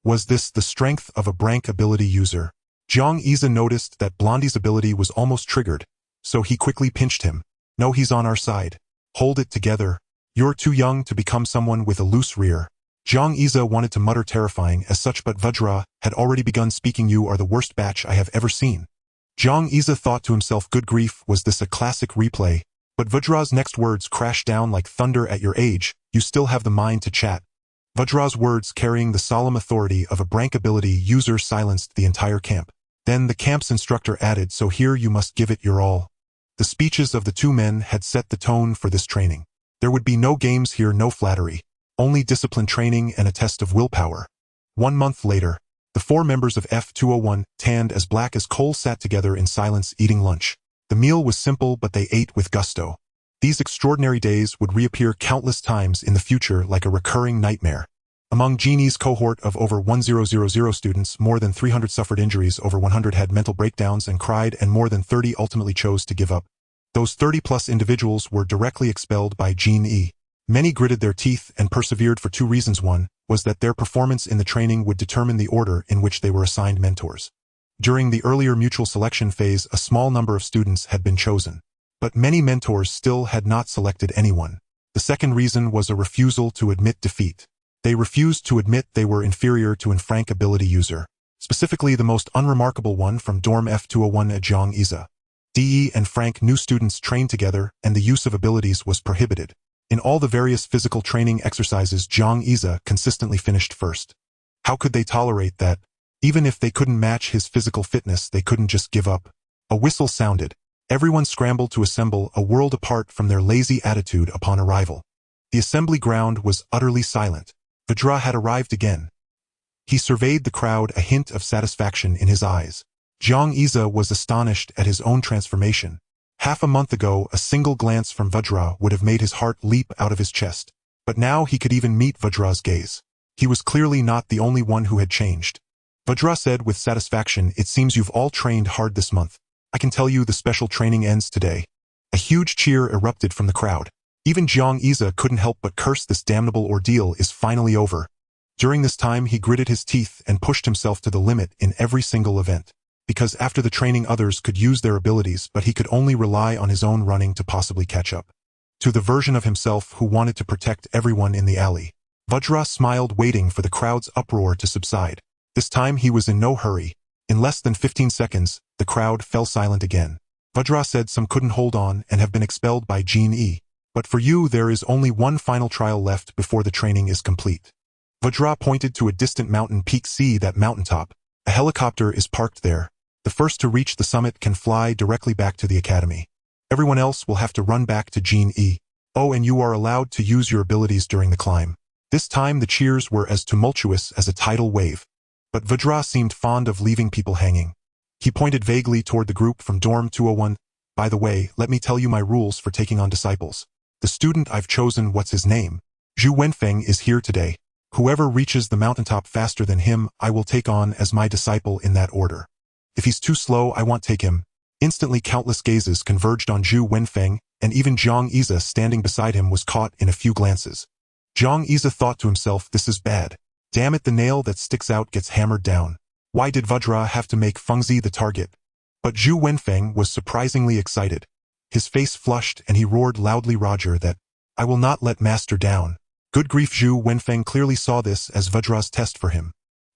Was this the strength of a Brank ability user? Zhang Yi noticed that Blondie's ability was almost triggered, so he quickly pinched him. "No, he's on our side. Hold it together. You're too young to become someone with a loose rear." Zhang Yi wanted to mutter terrifying as such, but Vajra had already begun speaking. "You are the worst batch I have ever seen." Zhang Yi thought to himself, good grief, was this a classic replay? But Vajra's next words crashed down like thunder. "At your age, you still have the mind to chat." Vajra's words, carrying the solemn authority of a Brank ability user, silenced the entire camp. Then the camp's instructor added, "So here you must give it your all." The speeches of the 2 men had set the tone for this training. There would be no games here, no flattery. only discipline training and a test of willpower. 1 month later, the 4 members of F201, tanned as black as coal, sat together in silence eating lunch. The meal was simple, but they ate with gusto. These extraordinary days would reappear countless times in the future like a recurring nightmare. Among Genie's cohort of over 1000 students, more than 300 suffered injuries, over 100 had mental breakdowns and cried, and more than 30 ultimately chose to give up. Those 30-plus individuals were directly expelled by Genie. Many gritted their teeth and persevered for 2 reasons. One was that their performance in the training would determine the order in which they were assigned mentors. During the earlier mutual selection phase, a small number of students had been chosen, but many mentors still had not selected anyone. The second reason was a refusal to admit defeat. They refused to admit they were inferior to an frank ability user, specifically the most unremarkable one from dorm F201 at Great Xia. DE and Frank new students trained together, and the use of abilities was prohibited. In all the various physical training exercises, Great Xia consistently finished first. How could they tolerate that? Even if they couldn't match his physical fitness, they couldn't just give up. A whistle sounded. Everyone scrambled to assemble, a world apart from their lazy attitude upon arrival. The assembly ground was utterly silent. Vajra had arrived again. He surveyed the crowd, a hint of satisfaction in his eyes. Great Xia was astonished at his own transformation. Half a month ago, a single glance from Vajra would have made his heart leap out of his chest. But now he could even meet Vajra's gaze. He was clearly not the only one who had changed. Vajra said with satisfaction, "It seems you've all trained hard this month. I can tell you the special training ends today." A huge cheer erupted from the crowd. Even Great Xia couldn't help but curse. This damnable ordeal is finally over. During this time, he gritted his teeth and pushed himself to the limit in every single event. Because after the training, others could use their abilities, but he could only rely on his own running to possibly catch up to the version of himself who wanted to protect everyone in the alley. Vajra smiled, waiting for the crowd's uproar to subside. This time he was in no hurry. In less than 15 seconds, the crowd fell silent again. Vajra said, "Some couldn't hold on and have been expelled by Genie. But for you, there is only one final trial left before the training is complete." Vajra pointed to a distant mountain peak. "See that mountaintop? A helicopter is parked there. The first to reach the summit can fly directly back to the academy. Everyone else will have to run back to Genie. Oh, and you are allowed to use your abilities during the climb." This time the cheers were as tumultuous as a tidal wave. But Vajra seemed fond of leaving people hanging. He pointed vaguely toward the group from dorm 201. "By the way, let me tell you my rules for taking on disciples. The student I've chosen, what's his name? Zhu Wenfeng, is here today. Whoever reaches the mountaintop faster than him, I will take on as my disciple in that order. If he's too slow, I won't take him." Instantly countless gazes converged on Zhu Wenfeng, and even Great Xia standing beside him was caught in a few glances. Great Xia thought to himself, "This is bad. Damn it, the nail that sticks out gets hammered down. Why did Vajra have to make Fengzi the target?" But Zhu Wenfeng was surprisingly excited. His face flushed and he roared loudly, "Roger that. I will not let Master down." Good grief, Zhu Wenfeng clearly saw this as Vajra's test for him.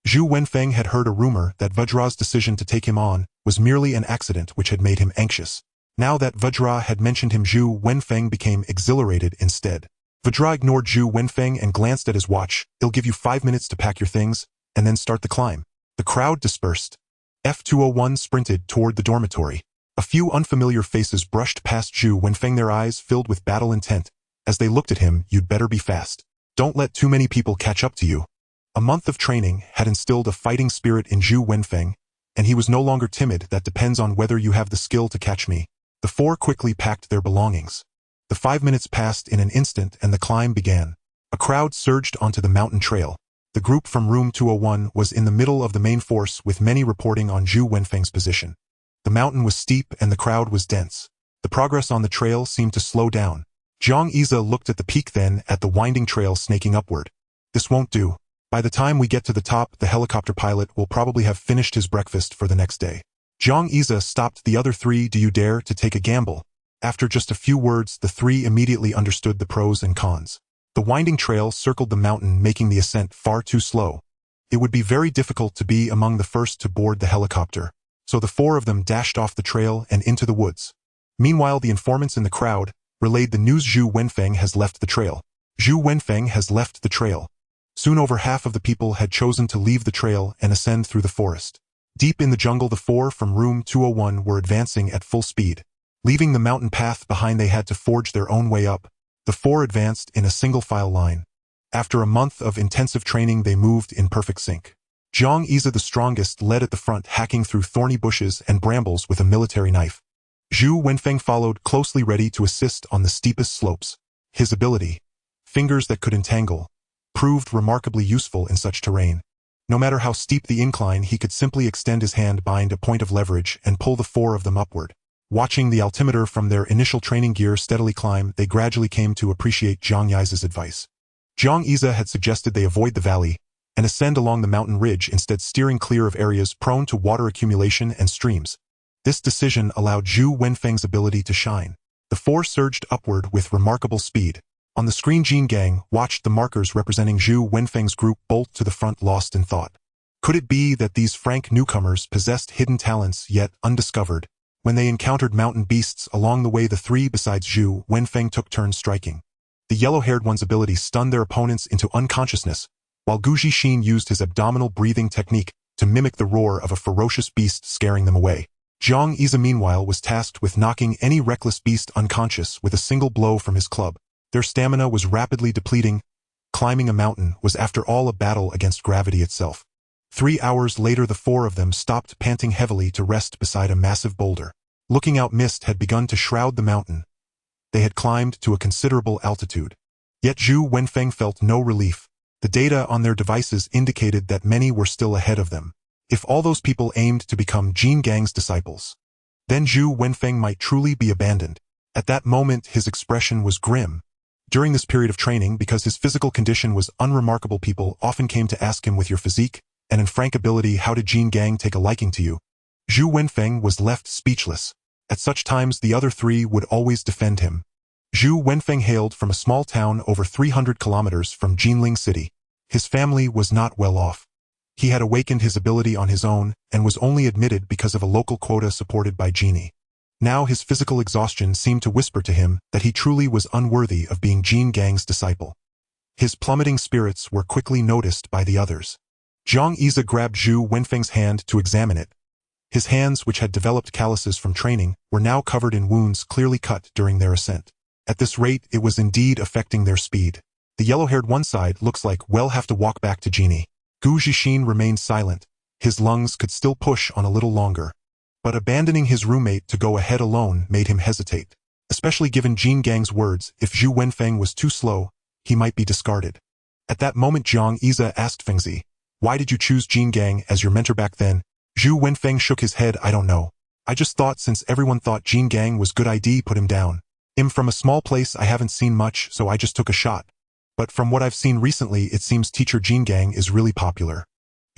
Zhu Wenfeng had heard a rumor that Vajra's decision to take him on was merely an accident, which had made him anxious. Now that Vajra had mentioned him, Zhu Wenfeng became exhilarated instead. Vajra ignored Zhu Wenfeng and glanced at his watch. "It'll give you 5 minutes to pack your things, and then start the climb." The crowd dispersed. F201 sprinted toward the dormitory. A few unfamiliar faces brushed past Zhu Wenfeng, their eyes filled with battle intent. As they looked at him, "You'd better be fast. Don't let too many people catch up to you." A month of training had instilled a fighting spirit in Zhu Wenfeng, and he was no longer timid. "That depends on whether you have the skill to catch me." The 4 quickly packed their belongings. The 5 minutes passed in an instant and the climb began. A crowd surged onto the mountain trail. The group from room 201 was in the middle of the main force, with many reporting on Zhu Wenfeng's position. The mountain was steep and the crowd was dense. The progress on the trail seemed to slow down. Great Xia looked at the peak, then at the winding trail snaking upward. "This won't do. By the time we get to the top, the helicopter pilot will probably have finished his breakfast for the next day." Great Xia stopped the other 3. "Do you dare to take a gamble?" After just a few words, the 3 immediately understood the pros and cons. The winding trail circled the mountain, making the ascent far too slow. It would be very difficult to be among the first to board the helicopter. So the 4 of them dashed off the trail and into the woods. Meanwhile, the informants in the crowd relayed the news: Zhu Wenfeng has left the trail. Zhu Wenfeng has left the trail. Soon over half of the people had chosen to leave the trail and ascend through the forest. Deep in the jungle, the 4 from room 201 were advancing at full speed. Leaving the mountain path behind, they had to forge their own way up. The 4 advanced in a single file line. After a month of intensive training, they moved in perfect sync. Jiang Yize, the strongest, led at the front, hacking through thorny bushes and brambles with a military knife. Zhu Wenfeng followed closely, ready to assist on the steepest slopes. His ability, fingers that could entangle, proved remarkably useful in such terrain. No matter how steep the incline, he could simply extend his hand, bind a point of leverage, and pull the four of them upward. Watching the altimeter from their initial training gear steadily climb, they gradually came to appreciate Jiang Yize's advice. Jiang Yize had suggested they avoid the valley and ascend along the mountain ridge, instead steering clear of areas prone to water accumulation and streams. This decision allowed Zhu Wenfeng's ability to shine. The four surged upward with remarkable speed. On the screen, Jin Gang watched the markers representing Zhu Wenfeng's group bolt to the front, lost in thought. Could it be that these frank newcomers possessed hidden talents yet undiscovered? When they encountered mountain beasts along the way, the three besides Zhu Wenfeng took turns striking. The yellow-haired one's ability stunned their opponents into unconsciousness, while Gu Zixin used his abdominal breathing technique to mimic the roar of a ferocious beast, scaring them away. Jiang Yize, meanwhile, was tasked with knocking any reckless beast unconscious with a single blow from his club. Their stamina was rapidly depleting. Climbing a mountain was, after all, a battle against gravity itself. 3 hours later, the four of them stopped, panting heavily, to rest beside a massive boulder. Looking out, mist had begun to shroud the mountain. They had climbed to a considerable altitude. Yet Zhu Wenfeng felt no relief. The data on their devices indicated that many were still ahead of them. If all those people aimed to become Jin Gang's disciples, then Zhu Wenfeng might truly be abandoned. At that moment, his expression was grim. During this period of training, because his physical condition was unremarkable, people often came to ask him, with your physique and in frank ability, how did Jin Gang take a liking to you? Zhu Wenfeng was left speechless. At such times, the other three would always defend him. Zhu Wenfeng hailed from a small town over 300 kilometers from Jinling City. His family was not well off. He had awakened his ability on his own and was only admitted because of a local quota supported by Genie. Now his physical exhaustion seemed to whisper to him that he truly was unworthy of being Jin Gang's disciple. His plummeting spirits were quickly noticed by the others. Jiang Yize grabbed Zhu Wenfeng's hand to examine it. His hands, which had developed calluses from training, were now covered in wounds clearly cut during their ascent. At this rate, it was indeed affecting their speed. The yellow-haired one side looks like we'll have to walk back to Genie. Gu Zixin remained silent. His lungs could still push on a little longer. But abandoning his roommate to go ahead alone made him hesitate. Especially given Jin Gang's words, if Zhu Wenfeng was too slow, he might be discarded. At that moment, Jiang Yize asked Fengzi, why did you choose Jin Gang as your mentor back then? Zhu Wenfeng shook his head. I don't know. I just thought since everyone thought Jin Gang was good idea, put him down. I'm from a small place, I haven't seen much, so I just took a shot. But from what I've seen recently, it seems teacher Jin Gang is really popular.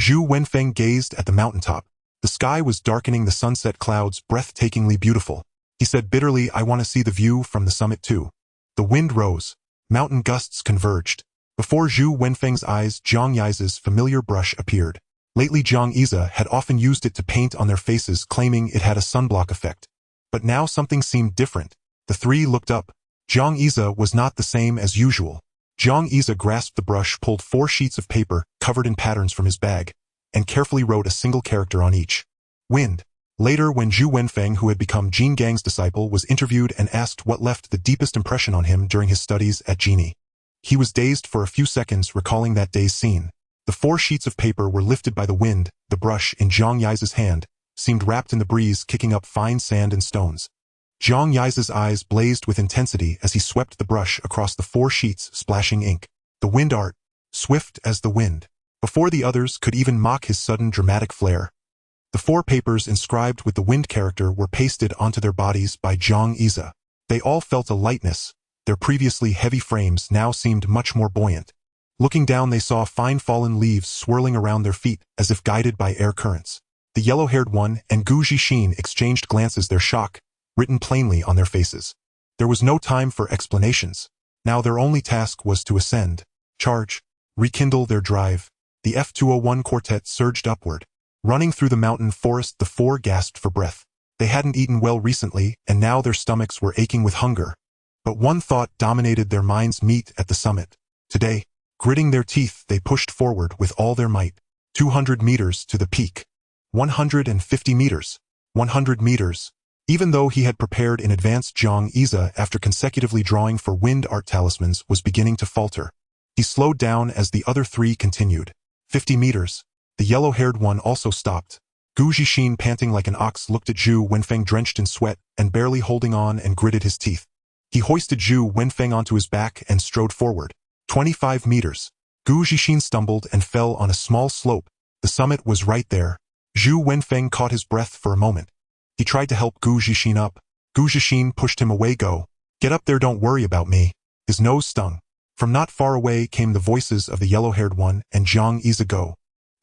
Zhu Wenfeng gazed at the mountaintop. The sky was darkening, the sunset clouds breathtakingly beautiful. He said bitterly, I want to see the view from the summit too. The wind rose. Mountain gusts converged. Before Zhu Wenfeng's eyes, Jiang Yize's familiar brush appeared. Lately, Jiang Yize had often used it to paint on their faces, claiming it had a sunblock effect. But now something seemed different. The three looked up. Jiang Yize was not the same as usual. Jiang Yize grasped the brush, pulled 4 sheets of paper covered in patterns from his bag, and carefully wrote a single character on each. Wind. Later, when Zhu Wenfeng, who had become Jin Gang's disciple, was interviewed and asked what left the deepest impression on him during his studies at Genie, he was dazed for a few seconds, recalling that day's scene. The 4 sheets of paper were lifted by the wind. The brush in Jiang Yize's hand seemed wrapped in the breeze, kicking up fine sand and stones. Jiang Yize's eyes blazed with intensity as he swept the brush across the 4 sheets, splashing ink. The wind art, swift as the wind. Before the others could even mock his sudden dramatic flair, the 4 papers inscribed with the wind character were pasted onto their bodies by Jiang Yize. They all felt a lightness. Their previously heavy frames now seemed much more buoyant. Looking down, they saw fine fallen leaves swirling around their feet as if guided by air currents. The yellow-haired one and Gu Zixin exchanged glances, their shock written plainly on their faces. There was no time for explanations. Now their only task was to ascend, charge, rekindle their drive. The F-201 quartet surged upward. Running through the mountain forest, the 4 gasped for breath. They hadn't eaten well recently, and now their stomachs were aching with hunger. But one thought dominated their minds: meet at the summit. Today, gritting their teeth, they pushed forward with all their might. 200 meters to the peak. 150 meters. 100 meters. Even though he had prepared in advance, Jiang Yize, after consecutively drawing for wind art talismans, was beginning to falter. He slowed down as the other three continued. 50 meters. The yellow-haired one also stopped. Gu Zixin, panting like an ox, looked at Zhu Wenfeng drenched in sweat and barely holding on and gritted his teeth. He hoisted Zhu Wenfeng onto his back and strode forward. 25 meters. Gu Zixin stumbled and fell on a small slope. The summit was right there. Zhu Wenfeng caught his breath for a moment. He tried to help Gu Zixin up. Gu Zixin pushed him away. Go. Get up there, don't worry about me. His nose stung. From not far away came the voices of the yellow-haired one and Jiang Yiza. Go.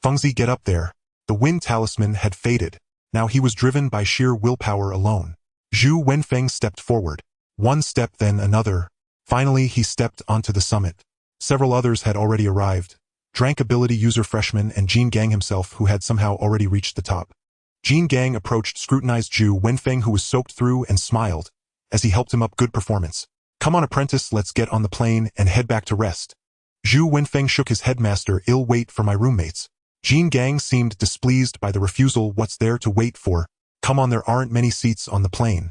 Fengzi, get up there. The wind talisman had faded. Now he was driven by sheer willpower alone. Zhu Wenfeng stepped forward. One step, then another. Finally, he stepped onto the summit. Several others had already arrived. Drank ability user freshman and Jin Gang himself, who had somehow already reached the top. Jin Gang approached, scrutinized Zhu Wenfeng, who was soaked through, and smiled as he helped him up. Good performance. Come on, apprentice, let's get on the plane and head back to rest. Zhu Wenfeng shook his head. Master, I'll wait for my roommates. Jin Gang seemed displeased by the refusal. What's there to wait for? Come on, there aren't many seats on the plane.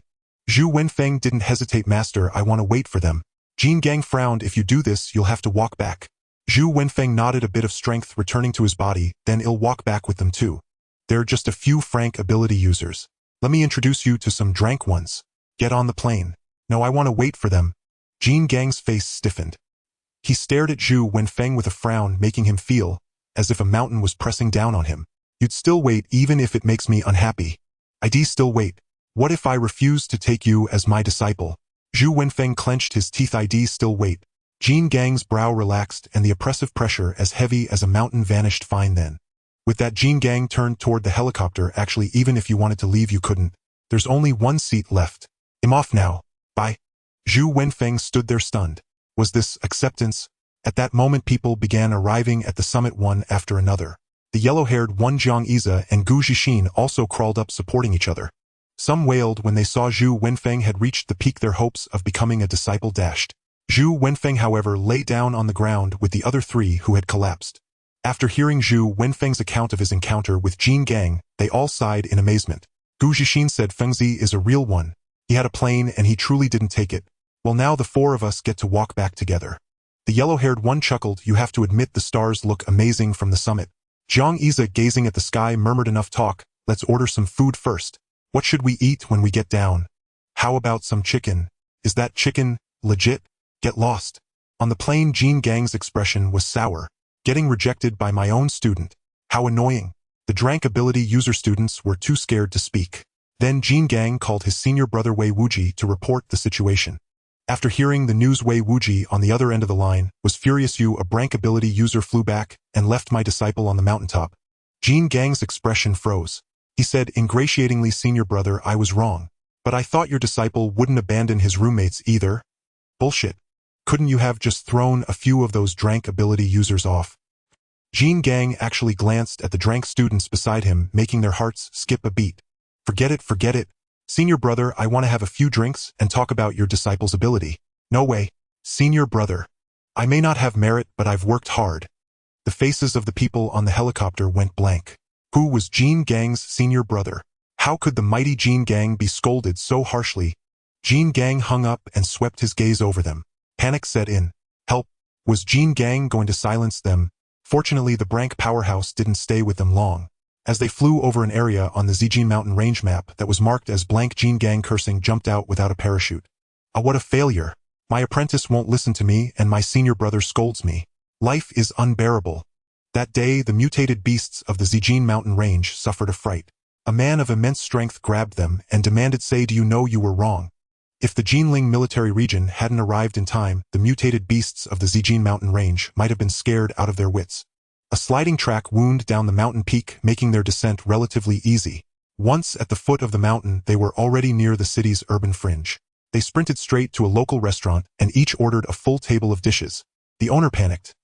Zhu Wenfeng didn't hesitate. Master, I want to wait for them. Jin Gang frowned. If you do this, you'll have to walk back. Zhu Wenfeng nodded, a bit of strength returning to his body. Then I'll walk back with them too. They're just a few frank ability users. Let me introduce you to some drank ones. Get on the plane. No, I want to wait for them. Jin Gang's face stiffened. He stared at Zhu Wenfeng with a frown, making him feel as if a mountain was pressing down on him. You'd still wait even if it makes me unhappy. I'd still wait. What if I refuse to take you as my disciple? Zhu Wenfeng clenched his teeth. I'd still wait. Jin Gang's brow relaxed and the oppressive pressure as heavy as a mountain vanished. Fine then. With that, Jin Gang turned toward the helicopter. Actually, even if you wanted to leave, you couldn't. There's only one seat left. I'm off now. Bye. Zhu Wenfeng stood there stunned. Was this acceptance? At that moment, people began arriving at the summit one after another. The yellow-haired one, Jiang Yiza, and Gu Zixin also crawled up, supporting each other. Some wailed when they saw Zhu Wenfeng had reached the peak. Their hopes of becoming a disciple dashed. Zhu Wenfeng, however, lay down on the ground with the other three who had collapsed. After hearing Zhu Wenfeng's account of his encounter with Jin Gang, they all sighed in amazement. Gu Zixin said, Fengzi is a real one. He had a plane and he truly didn't take it. Well, now the four of us get to walk back together. The yellow-haired one chuckled. You have to admit the stars look amazing from the summit. Jiang Yiza, gazing at the sky, murmured, enough talk. Let's order some food first. What should we eat when we get down? How about some chicken? Is that chicken legit? Get lost. On the plane, Jin Gang's expression was sour. Getting rejected by my own student. How annoying. The drank ability user students were too scared to speak. Then Jin Gang called his senior brother Wei Wuji to report the situation. After hearing the news, Wei Wuji, on the other end of the line, was furious. You, a drank ability user, flew back and left my disciple on the mountaintop. Jin Gang's expression froze. He said ingratiatingly, Senior brother, I was wrong. But I thought your disciple wouldn't abandon his roommates either. Bullshit. Couldn't you have just thrown a few of those drank ability users off? Jin Gang actually glanced at the drank students beside him, making their hearts skip a beat. Forget it, forget it. Senior brother, I want to have a few drinks and talk about your disciple's ability. No way. Senior brother. I may not have merit, but I've worked hard. The faces of the people on the helicopter went blank. Who was Jin Gang's senior brother? How could the mighty Jin Gang be scolded so harshly? Jin Gang hung up and swept his gaze over them. Panic set in. Help. Was Jin Gang going to silence them? Fortunately, the Brank powerhouse didn't stay with them long. As they flew over an area on the Zijin mountain range map that was marked as blank, Jin Gang, cursing, jumped out without a parachute. Ah, what a failure. My apprentice won't listen to me and my senior brother scolds me. Life is unbearable. That day, the mutated beasts of the Zijin mountain range suffered a fright. A man of immense strength grabbed them and demanded, say, do you know you were wrong? If the Jinling military region hadn't arrived in time, the mutated beasts of the Zijin mountain range might have been scared out of their wits. A sliding track wound down the mountain peak, making their descent relatively easy. Once at the foot of the mountain, they were already near the city's urban fringe. They sprinted straight to a local restaurant and each ordered a full table of dishes. The owner panicked.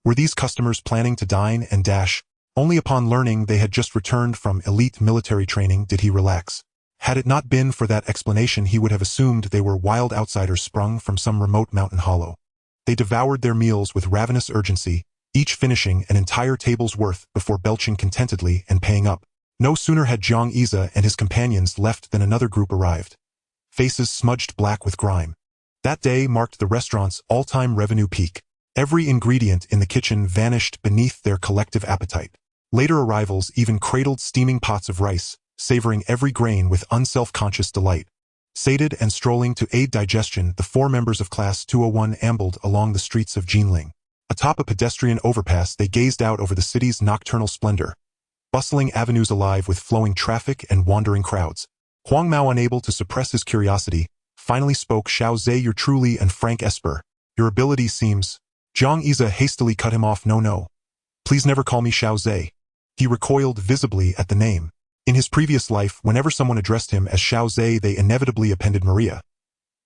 Were these customers planning to dine and dash? Only upon learning they had just returned from elite military training did he relax. Had it not been for that explanation, he would have assumed they were wild outsiders sprung from some remote mountain hollow. They devoured their meals with ravenous urgency, each finishing an entire table's worth before belching contentedly and paying up. No sooner had Jiang Yiza and his companions left than another group arrived. Faces smudged black with grime. That day marked the restaurant's all-time revenue peak. Every ingredient in the kitchen vanished beneath their collective appetite. Later arrivals even cradled steaming pots of rice, savoring every grain with unself-conscious delight. Sated and strolling to aid digestion, the 4 members of Class 201 ambled along the streets of Jinling. Atop a pedestrian overpass, they gazed out over the city's nocturnal splendor, bustling avenues alive with flowing traffic and wandering crowds. Huang Mao, unable to suppress his curiosity, finally spoke. Xiao Zhe, you're truly an frank esper. Your ability seems... Jiang Yize hastily cut him off. No. Please never call me Xiao Zhe. He recoiled visibly at the name. In his previous life, whenever someone addressed him as Xiao Zhe, they inevitably appended Maria.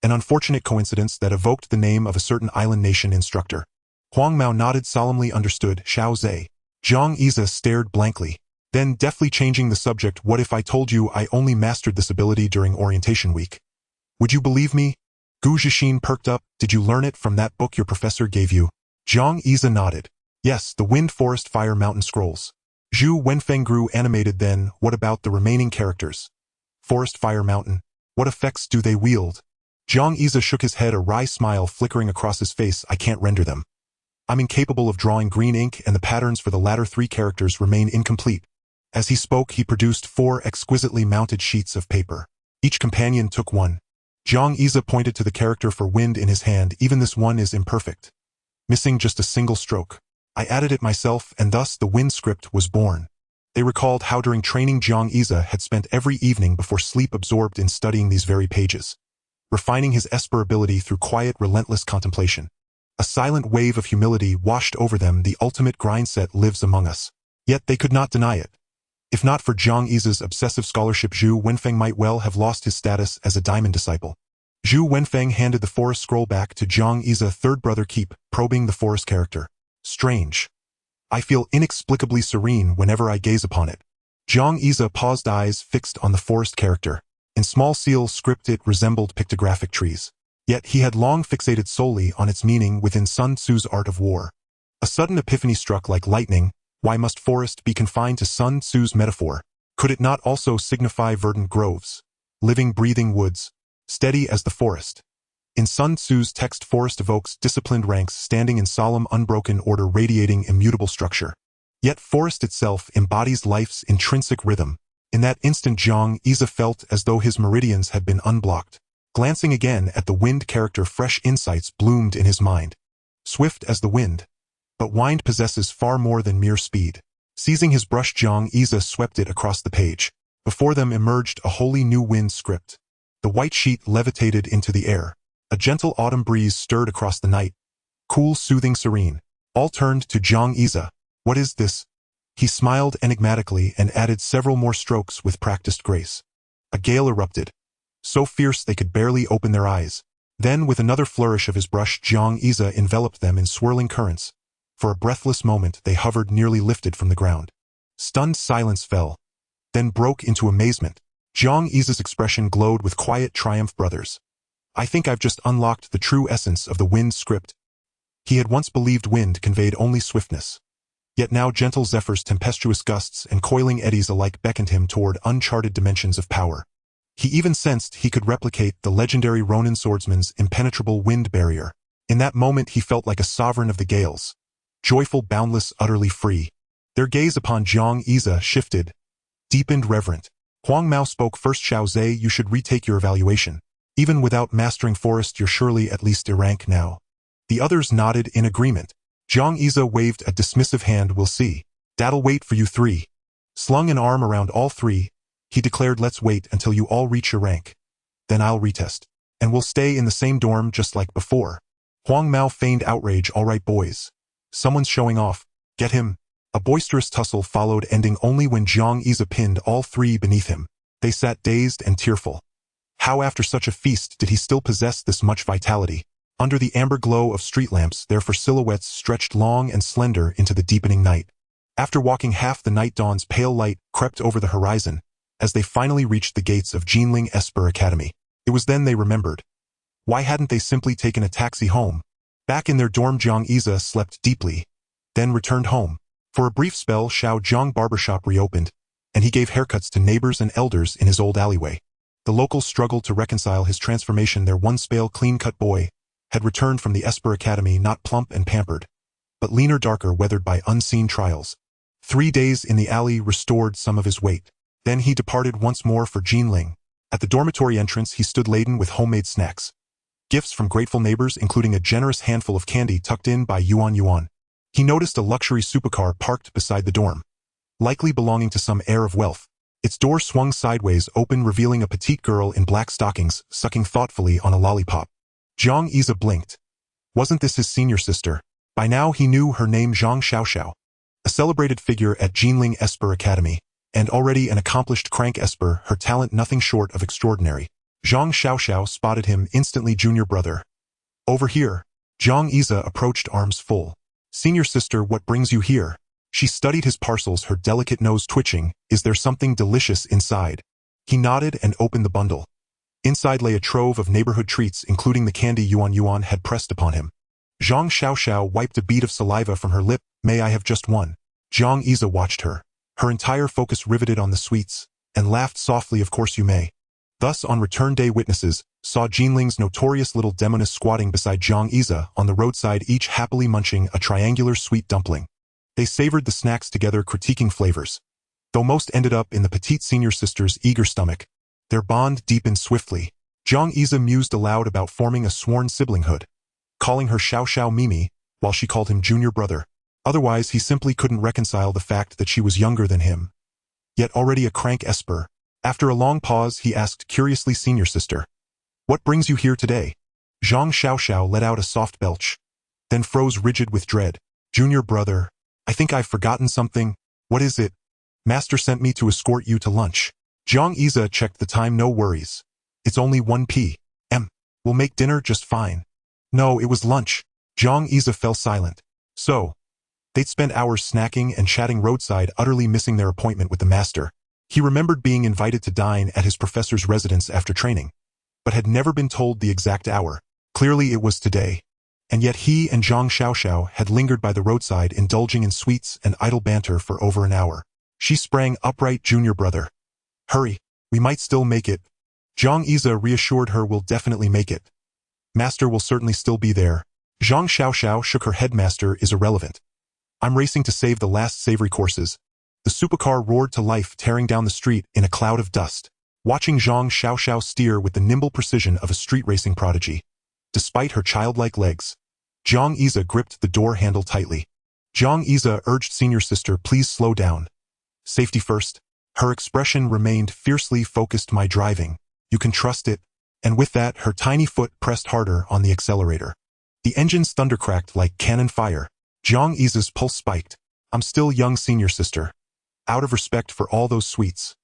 An unfortunate coincidence that evoked the name of a certain island nation instructor. Huang Mao nodded solemnly. Understood, Xiao Zhe. Jiang Yize stared blankly. Then, deftly changing the subject, what if I told you I only mastered this ability during orientation week? Would you believe me? Gu Zhixin perked up. Did you learn it from that book your professor gave you? Jiang Yize nodded. Yes, the Wind, Forest, Fire, Mountain Scrolls. Zhu Wenfeng grew animated. Then, what about the remaining characters? Forest, Fire, Mountain. What effects do they wield? Jiang Yize shook his head, a wry smile flickering across his face. I can't render them. I'm incapable of drawing green ink, and the patterns for the latter 3 characters remain incomplete. As he spoke, he produced 4 exquisitely mounted sheets of paper. Each companion took one. Jiang Yize pointed to the character for Wind in his hand. Even this one is imperfect, missing just a single stroke. I added it myself, and thus the Wind script was born. They recalled how during training Jiang Yize had spent every evening before sleep absorbed in studying these very pages, refining his esper ability through quiet, relentless contemplation. A silent wave of humility washed over them. The ultimate grindset lives among us. Yet they could not deny it. If not for Jiang Yize's obsessive scholarship, Zhu Wenfeng might well have lost his status as a diamond disciple. Zhu Wenfeng handed the forest scroll back to Jiang Yize. Third brother, keep probing the forest character. Strange. I feel inexplicably serene whenever I gaze upon it. Jiang Yize paused, eyes fixed on the forest character. In small seal script it resembled pictographic trees. Yet he had long fixated solely on its meaning within Sun Tzu's Art of War. A sudden epiphany struck like lightning. Why must forest be confined to Sun Tzu's metaphor? Could it not also signify verdant groves, living, breathing woods, steady as the forest? In Sun Tzu's text, forest evokes disciplined ranks standing in solemn, unbroken order, radiating immutable structure. Yet forest itself embodies life's intrinsic rhythm. In that instant, Jiang Yize felt as though his meridians had been unblocked. Glancing again at the wind character, fresh insights bloomed in his mind. Swift as the wind. But wind possesses far more than mere speed. Seizing his brush, Jiang Yize swept it across the page. Before them emerged a wholly new wind script. The white sheet levitated into the air. A gentle autumn breeze stirred across the night. Cool, soothing, serene. All turned to Jiang Yize. What is this? He smiled enigmatically and added several more strokes with practiced grace. A gale erupted, so fierce they could barely open their eyes. Then, with another flourish of his brush, Jiang Yize enveloped them in swirling currents. For a breathless moment, they hovered, nearly lifted from the ground. Stunned silence fell, then broke into amazement. Jiang Yize's expression glowed with quiet triumph. Brothers, I think I've just unlocked the true essence of the wind script. He had once believed wind conveyed only swiftness. Yet now gentle zephyrs, tempestuous gusts, and coiling eddies alike beckoned him toward uncharted dimensions of power. He even sensed he could replicate the legendary Ronin swordsman's impenetrable wind barrier. In that moment he felt like a sovereign of the gales. Joyful, boundless, utterly free. Their gaze upon Jiang Yize shifted, deepened, reverent. Huang Mao spoke first. Xiao Zhe, you should retake your evaluation. Even without mastering forest, you're surely at least a rank now. The others nodded in agreement. Jiang Yize waved a dismissive hand. We'll see. That'll wait for you 3. Slung an arm around all 3, he declared, let's wait until you all reach your rank. Then I'll retest. And we'll stay in the same dorm just like before. Huang Mao feigned outrage. All right, boys. Someone's showing off. Get him. A boisterous tussle followed, ending only when Jiang Yize pinned all 3 beneath him. They sat dazed and tearful. How after such a feast did he still possess this much vitality? Under the amber glow of street lamps, their silhouettes stretched long and slender into the deepening night. After walking half the night, dawn's pale light crept over the horizon as they finally reached the gates of Jinling Esper Academy. It was then they remembered. Why hadn't they simply taken a taxi home? Back in their dorm, Jiang Yize slept deeply, then returned home. For a brief spell, Xiao Zhang barbershop reopened, and he gave haircuts to neighbors and elders in his old alleyway. The locals struggled to reconcile his transformation. Their once pale, clean-cut boy had returned from the Esper Academy not plump and pampered, but leaner, darker, weathered by unseen trials. 3 days in the alley restored some of his weight. Then he departed once more for Jinling. At the dormitory entrance he stood laden with homemade snacks. Gifts from grateful neighbors, including a generous handful of candy tucked in by Yuan Yuan. He noticed a luxury supercar parked beside the dorm, likely belonging to some heir of wealth. Its door swung sideways open, revealing a petite girl in black stockings, sucking thoughtfully on a lollipop. Zhang Yiza blinked. Wasn't this his senior sister? By now he knew her name, Zhang Xiaoxiao, a celebrated figure at Jinling Esper Academy, and already an accomplished crank Esper, her talent nothing short of extraordinary. Zhang Xiaoxiao spotted him instantly. Junior brother. Over here. Zhang Yiza approached, arms full. Senior sister, what brings you here? She studied his parcels, her delicate nose twitching. Is there something delicious inside? He nodded and opened the bundle. Inside lay a trove of neighborhood treats, including the candy Yuan Yuan had pressed upon him. Zhang Xiaoxiao wiped a bead of saliva from her lip. May I have just one? Zhang Yiza watched her, her entire focus riveted on the sweets, and laughed softly. Of course you may. Thus, on return day, witnesses saw Jinling's notorious little demoness squatting beside Zhang Yiza on the roadside, each happily munching a triangular sweet dumpling. They savored the snacks together, critiquing flavors. Though most ended up in the petite senior sister's eager stomach, their bond deepened swiftly. Zhang Yiza mused aloud about forming a sworn siblinghood, calling her Xiao Xiao Mimi, while she called him junior brother. Otherwise, he simply couldn't reconcile the fact that she was younger than him, yet already a crank Esper. After a long pause, he asked curiously, senior sister, what brings you here today? Zhang Xiaoxiao let out a soft belch, then froze rigid with dread. Junior brother, I think I've forgotten something. What is it? Master sent me to escort you to lunch. Zhang Yiza checked the time. No worries. It's only 1 p.m. We'll make dinner just fine. No, it was lunch. Zhang Yiza fell silent. So, they'd spent hours snacking and chatting roadside, utterly missing their appointment with the master. He remembered being invited to dine at his professor's residence after training, but had never been told the exact hour. Clearly it was today. And yet he and Zhang Xiaoxiao had lingered by the roadside, indulging in sweets and idle banter for over an hour. She sprang upright. Junior brother. Hurry, we might still make it. Zhang Yiza reassured her. We'll definitely make it. Master will certainly still be there. Zhang Xiaoxiao shook her head. Master is irrelevant. I'm racing to save the last savory courses. The supercar roared to life, tearing down the street in a cloud of dust. Watching Zhang Xiaoxiao steer with the nimble precision of a street racing prodigy, despite her childlike legs, Zhang Yiza gripped the door handle tightly. Zhang Yiza urged, senior sister, please slow down. Safety first. Her expression remained fiercely focused. My driving. You can trust it. And with that, her tiny foot pressed harder on the accelerator. The engine's thunder cracked like cannon fire. Zhang Yiza's pulse spiked. I'm still young, senior sister. Out of respect for all those sweets,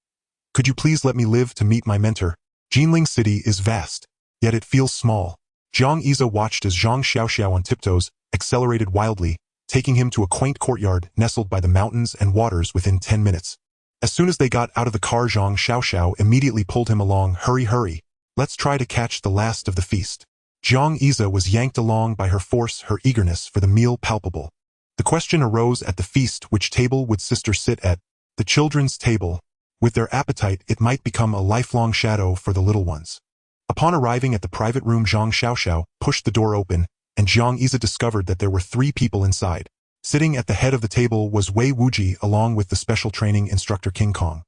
could you please let me live to meet my mentor? Jinling City is vast, yet it feels small. Zhang Yiza watched as Zhang Xiaoxiao on tiptoes accelerated wildly, taking him to a quaint courtyard nestled by the mountains and waters within 10 minutes. As soon as they got out of the car, Zhang Xiaoxiao immediately pulled him along. Hurry, hurry. Let's try to catch the last of the feast. Zhang Yiza was yanked along by her force, her eagerness for the meal palpable. The question arose at the feast, which table would sister sit at? The children's table. With their appetite, it might become a lifelong shadow for the little ones. Upon arriving at the private room, Zhang Xiaoxiao pushed the door open, and Zhang Yiza discovered that there were 3 people inside. Sitting at the head of the table was Wei Wuji, along with the special training instructor King Kong.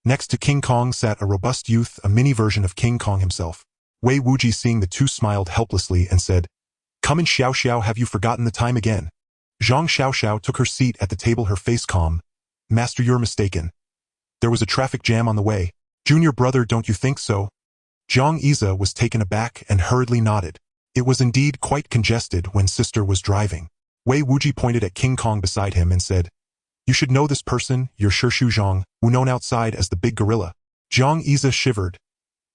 Next to King Kong sat a robust youth, a mini version of King Kong himself. Wei Wuji, seeing the two, smiled helplessly and said, Come in, Xiaoxiao, have you forgotten the time again? Zhang Xiaoxiao took her seat at the table, her face calm. Master, you're mistaken. There was a traffic jam on the way. Junior brother, don't you think so? Zhang Yiza was taken aback and hurriedly nodded. It was indeed quite congested when sister was driving. Wei Wuji pointed at King Kong beside him and said, You should know this person, you're Shishu Zhang, who known outside as the Big Gorilla. Zhang Yiza shivered.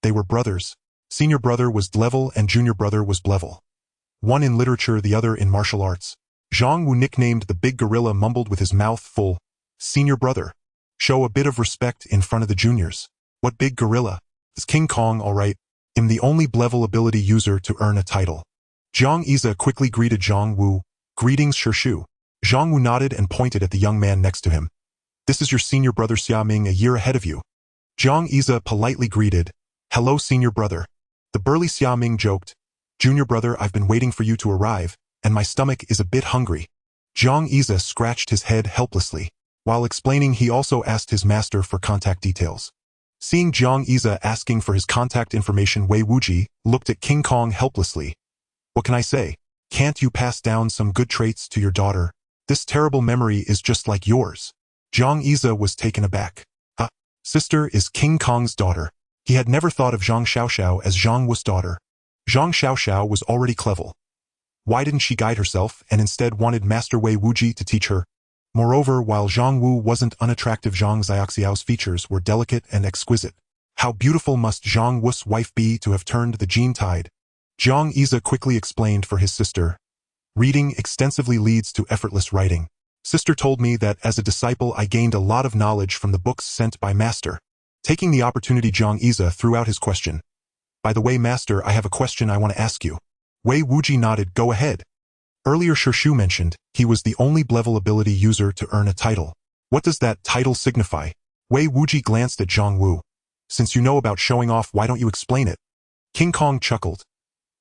They were brothers. Senior brother was Dlevel and junior brother was Blevel. One in literature, the other in martial arts. Zhang Wu, nicknamed the Big Gorilla, mumbled with his mouth full. Senior brother. Show a bit of respect in front of the juniors. What Big Gorilla? Is King Kong all right? I'm the only Blevel ability user to earn a title. Zhang Yiza quickly greeted Zhang Wu. Greetings, Shishu. Zhang Wu nodded and pointed at the young man next to him. This is your senior brother Xia Ming, a year ahead of you. Zhang Yiza politely greeted. Hello, senior brother. The burly Xia Ming joked. Junior brother, I've been waiting for you to arrive, and my stomach is a bit hungry. Jiang Yize scratched his head helplessly. While explaining, he also asked his master for contact details. Seeing Jiang Yize asking for his contact information, Wei Wuji looked at King Kong helplessly. What can I say? Can't you pass down some good traits to your daughter? This terrible memory is just like yours. Jiang Yize was taken aback. Sister is King Kong's daughter. He had never thought of Zhang Xiaoxiao as Zhang Wu's daughter. Zhang Xiaoxiao was already clever. Why didn't she guide herself and instead wanted Master Wei Wuji to teach her? Moreover, while Zhang Wu wasn't unattractive, Zhang Xiaoxiao's features were delicate and exquisite. How beautiful must Zhang Wu's wife be to have turned the gene tide? Jiang Yize quickly explained for his sister. Reading extensively leads to effortless writing. Sister told me that as a disciple I gained a lot of knowledge from the books sent by Master. Taking the opportunity, Jiang Yize threw out his question. By the way, Master, I have a question I want to ask you. Wei Wuji nodded. Go ahead. Earlier Shu mentioned he was the only level ability user to earn a title. What does that title signify? Wei Wuji glanced at Zhang Wu. Since you know about showing off, why don't you explain it? King Kong chuckled.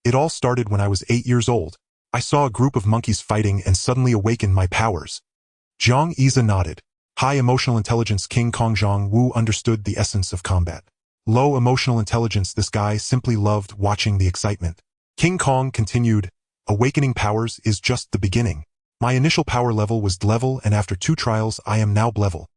It all started when I was 8 years old. I saw a group of monkeys fighting and suddenly awakened my powers. Jiang Yize nodded. High emotional intelligence. King Kong. Zhang Wu understood the essence of combat. Low emotional intelligence. This guy simply loved watching the excitement. King Kong continued. Awakening powers is just the beginning. My initial power level was level, and after 2 trials I am now level.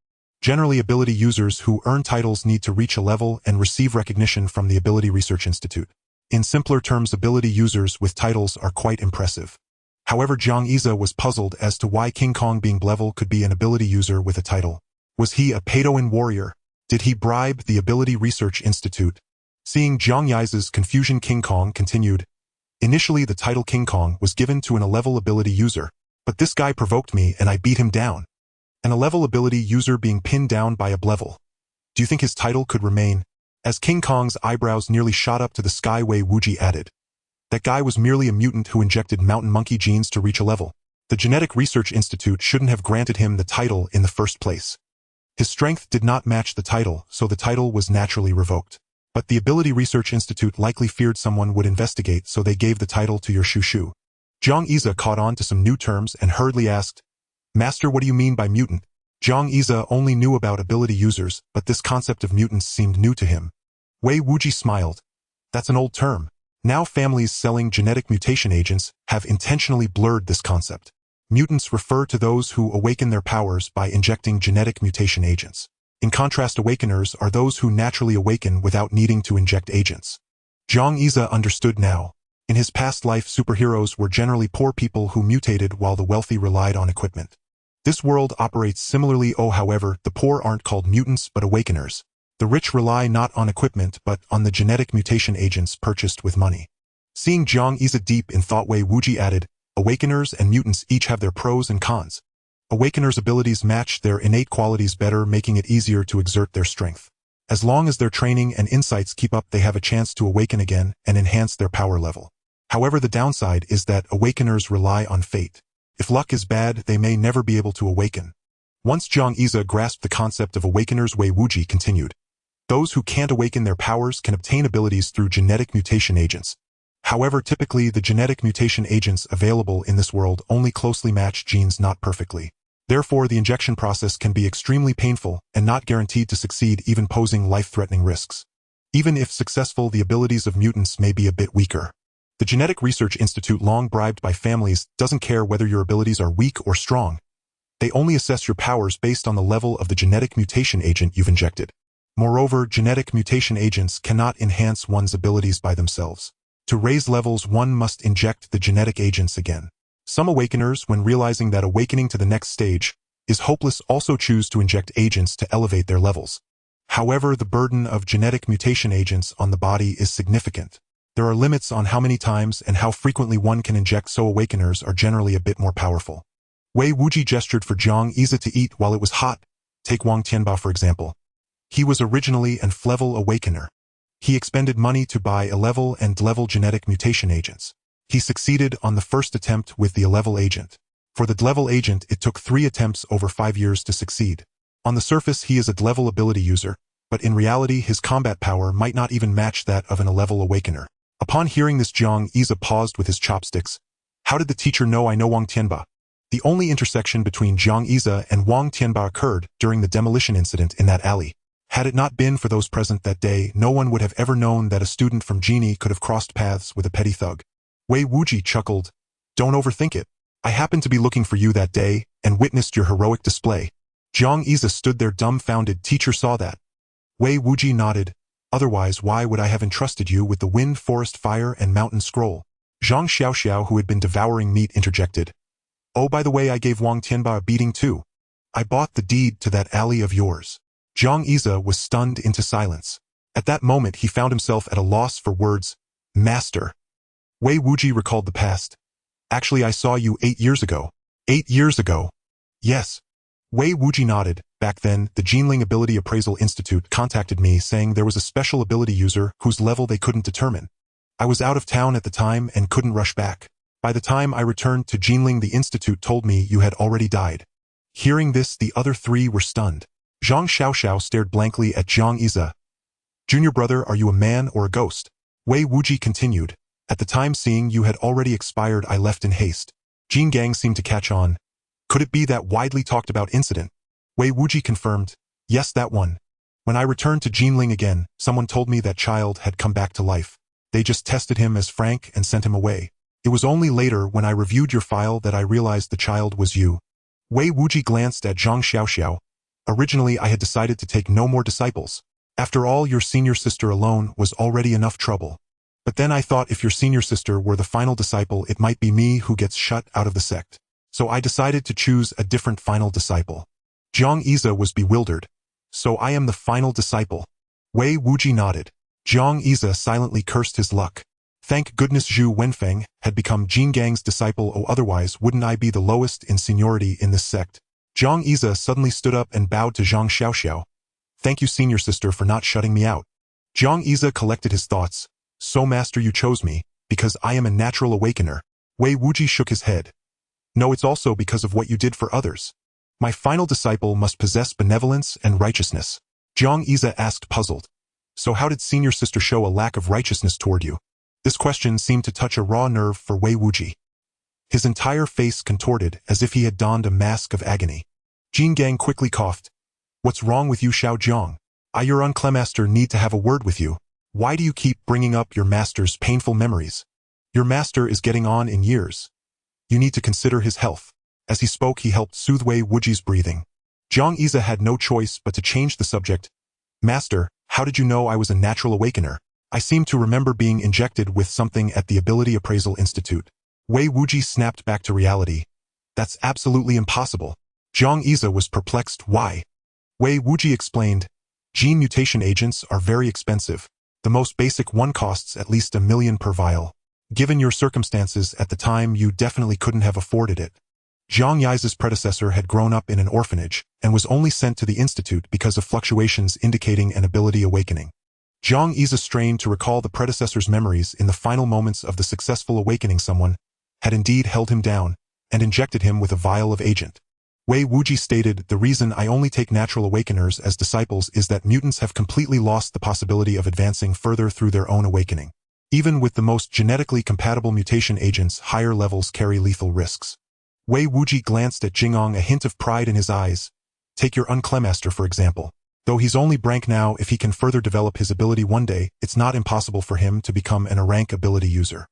Generally, ability users who earn titles need to reach a level and receive recognition from the Ability Research Institute. In simpler terms, ability users with titles are quite impressive. However, Jiang Yize was puzzled as to why King Kong, being level, could be an ability user with a title. Was he a Padoan warrior? Did he bribe the Ability Research Institute? Seeing Jiang Yize's confusion, King Kong continued. Initially, the title King Kong was given to an A-level ability user, but this guy provoked me and I beat him down. An A-level ability user being pinned down by a B-level. Do you think his title could remain? As King Kong's eyebrows nearly shot up to the sky, Wei Wuji added. That guy was merely a mutant who injected mountain monkey genes to reach a level. The Genetic Research Institute shouldn't have granted him the title in the first place. His strength did not match the title, so the title was naturally revoked. But the Ability Research Institute likely feared someone would investigate, so they gave the title to your Shu. Jiang Yize caught on to some new terms and hurriedly asked, Master, what do you mean by mutant? Jiang Yize only knew about ability users, but this concept of mutants seemed new to him. Wei Wuji smiled. That's an old term. Now families selling genetic mutation agents have intentionally blurred this concept. Mutants refer to those who awaken their powers by injecting genetic mutation agents. In contrast, awakeners are those who naturally awaken without needing to inject agents. Jiang Yize understood now. In his past life, superheroes were generally poor people who mutated while the wealthy relied on equipment. This world operates similarly. However, the poor aren't called mutants but awakeners. The rich rely not on equipment but on the genetic mutation agents purchased with money. Seeing Jiang Yize deep in thought, Wei Wuji added, Awakeners and mutants each have their pros and cons. Awakeners' abilities match their innate qualities better, making it easier to exert their strength. As long as their training and insights keep up, they have a chance to awaken again and enhance their power level. However, the downside is that awakeners rely on fate. If luck is bad, they may never be able to awaken. Once Jiang Yize grasped the concept of awakeners, Wei Wuji continued. Those who can't awaken their powers can obtain abilities through genetic mutation agents. However, typically the genetic mutation agents available in this world only closely match genes, not perfectly. Therefore, the injection process can be extremely painful and not guaranteed to succeed, even posing life-threatening risks. Even if successful, the abilities of mutants may be a bit weaker. The Genetic Research Institute, long bribed by families, doesn't care whether your abilities are weak or strong. They only assess your powers based on the level of the genetic mutation agent you've injected. Moreover, genetic mutation agents cannot enhance one's abilities by themselves. To raise levels, one must inject the genetic agents again. Some awakeners, when realizing that awakening to the next stage is hopeless, also choose to inject agents to elevate their levels. However, the burden of genetic mutation agents on the body is significant. There are limits on how many times and how frequently one can inject, so awakeners are generally a bit more powerful. Wei Wuji gestured for Jiang Yize to eat while it was hot. Take Wang Tianba for example. He was originally an F-level awakener. He expended money to buy A-level and D-level genetic mutation agents. He succeeded on the first attempt with the A-level agent. For the D-level agent, it took 3 attempts over 5 years to succeed. On the surface, he is a D-level ability user, but in reality his combat power might not even match that of an A-level awakener. Upon hearing this, Jiang Yize paused with his chopsticks. How did the teacher know I know Wang Tianba? The only intersection between Jiang Yize and Wang Tianba occurred during the demolition incident in that alley. Had it not been for those present that day, no one would have ever known that a student from Genie could have crossed paths with a petty thug. Wei Wuji chuckled. Don't overthink it. I happened to be looking for you that day and witnessed your heroic display. Jiang Yize stood there dumbfounded. Teacher saw that. Wei Wuji nodded. Otherwise, why would I have entrusted you with the wind, forest, fire, and mountain scroll? Zhang Xiaoxiao, who had been devouring meat, interjected. Oh, by the way, I gave Wang Tianba a beating too. I bought the deed to that alley of yours. Jiang Yize was stunned into silence. At that moment, he found himself at a loss for words. Master. Wei Wuji recalled the past. Actually, I saw you 8 years ago. 8 years ago? Yes. Wei Wuji nodded. Back then, the Jinling Ability Appraisal Institute contacted me saying there was a special ability user whose level they couldn't determine. I was out of town at the time and couldn't rush back. By the time I returned to Jinling, the institute told me you had already died. Hearing this, the other three were stunned. Zhang Xiaoxiao stared blankly at Jiang Yize. Junior brother, are you a man or a ghost? Wei Wuji continued. At the time seeing you had already expired, I left in haste. Jin Gang seemed to catch on. Could it be that widely talked about incident? Wei Wuji confirmed. Yes, that one. When I returned to Jinling again, someone told me that child had come back to life. They just tested him as Frank and sent him away. It was only later when I reviewed your file that I realized the child was you. Wei Wuji glanced at Zhang Xiaoxiao. Originally, I had decided to take no more disciples. After all, your senior sister alone was already enough trouble. But then I thought if your senior sister were the final disciple, it might be me who gets shut out of the sect. So I decided to choose a different final disciple. Jiang Yize was bewildered. So I am the final disciple. Wei Wuji nodded. Jiang Yize silently cursed his luck. Thank goodness Zhu Wenfeng had become Jin Gang's disciple, or otherwise wouldn't I be the lowest in seniority in this sect. Jiang Yize suddenly stood up and bowed to Zhang Xiaoxiao. Thank you, senior sister, for not shutting me out. Jiang Yize collected his thoughts. So master, you chose me, because I am a natural awakener. Wei Wuji shook his head. No, it's also because of what you did for others. My final disciple must possess benevolence and righteousness. Jiang Yize asked, puzzled. So how did senior sister show a lack of righteousness toward you? This question seemed to touch a raw nerve for Wei Wuji. His entire face contorted as if he had donned a mask of agony. Jin Gang quickly coughed. What's wrong with you, Xiao Jiang? Your unclemaster need to have a word with you. Why do you keep bringing up your master's painful memories? Your master is getting on in years. You need to consider his health. As he spoke, he helped soothe Wei Wuji's breathing. Jiang Yize had no choice but to change the subject. Master, how did you know I was a natural awakener? I seem to remember being injected with something at the Ability Appraisal Institute. Wei Wuji snapped back to reality. That's absolutely impossible. Jiang Yize was perplexed. Why? Wei Wuji explained. Gene mutation agents are very expensive. The most basic one costs at least 1 million per vial. Given your circumstances at the time, you definitely couldn't have afforded it. Jiang Yize's predecessor had grown up in an orphanage and was only sent to the institute because of fluctuations indicating an ability awakening. Jiang Yize strained to recall the predecessor's memories in the final moments of the successful awakening. Someone had indeed held him down and injected him with a vial of agent. Wei Wuji stated, the reason I only take natural awakeners as disciples is that mutants have completely lost the possibility of advancing further through their own awakening. Even with the most genetically compatible mutation agents, higher levels carry lethal risks. Wei Wuji glanced at Jingong, a hint of pride in his eyes. Take your unclemaster, for example. Though he's only rank now, if he can further develop his ability one day, it's not impossible for him to become an A-rank ability user.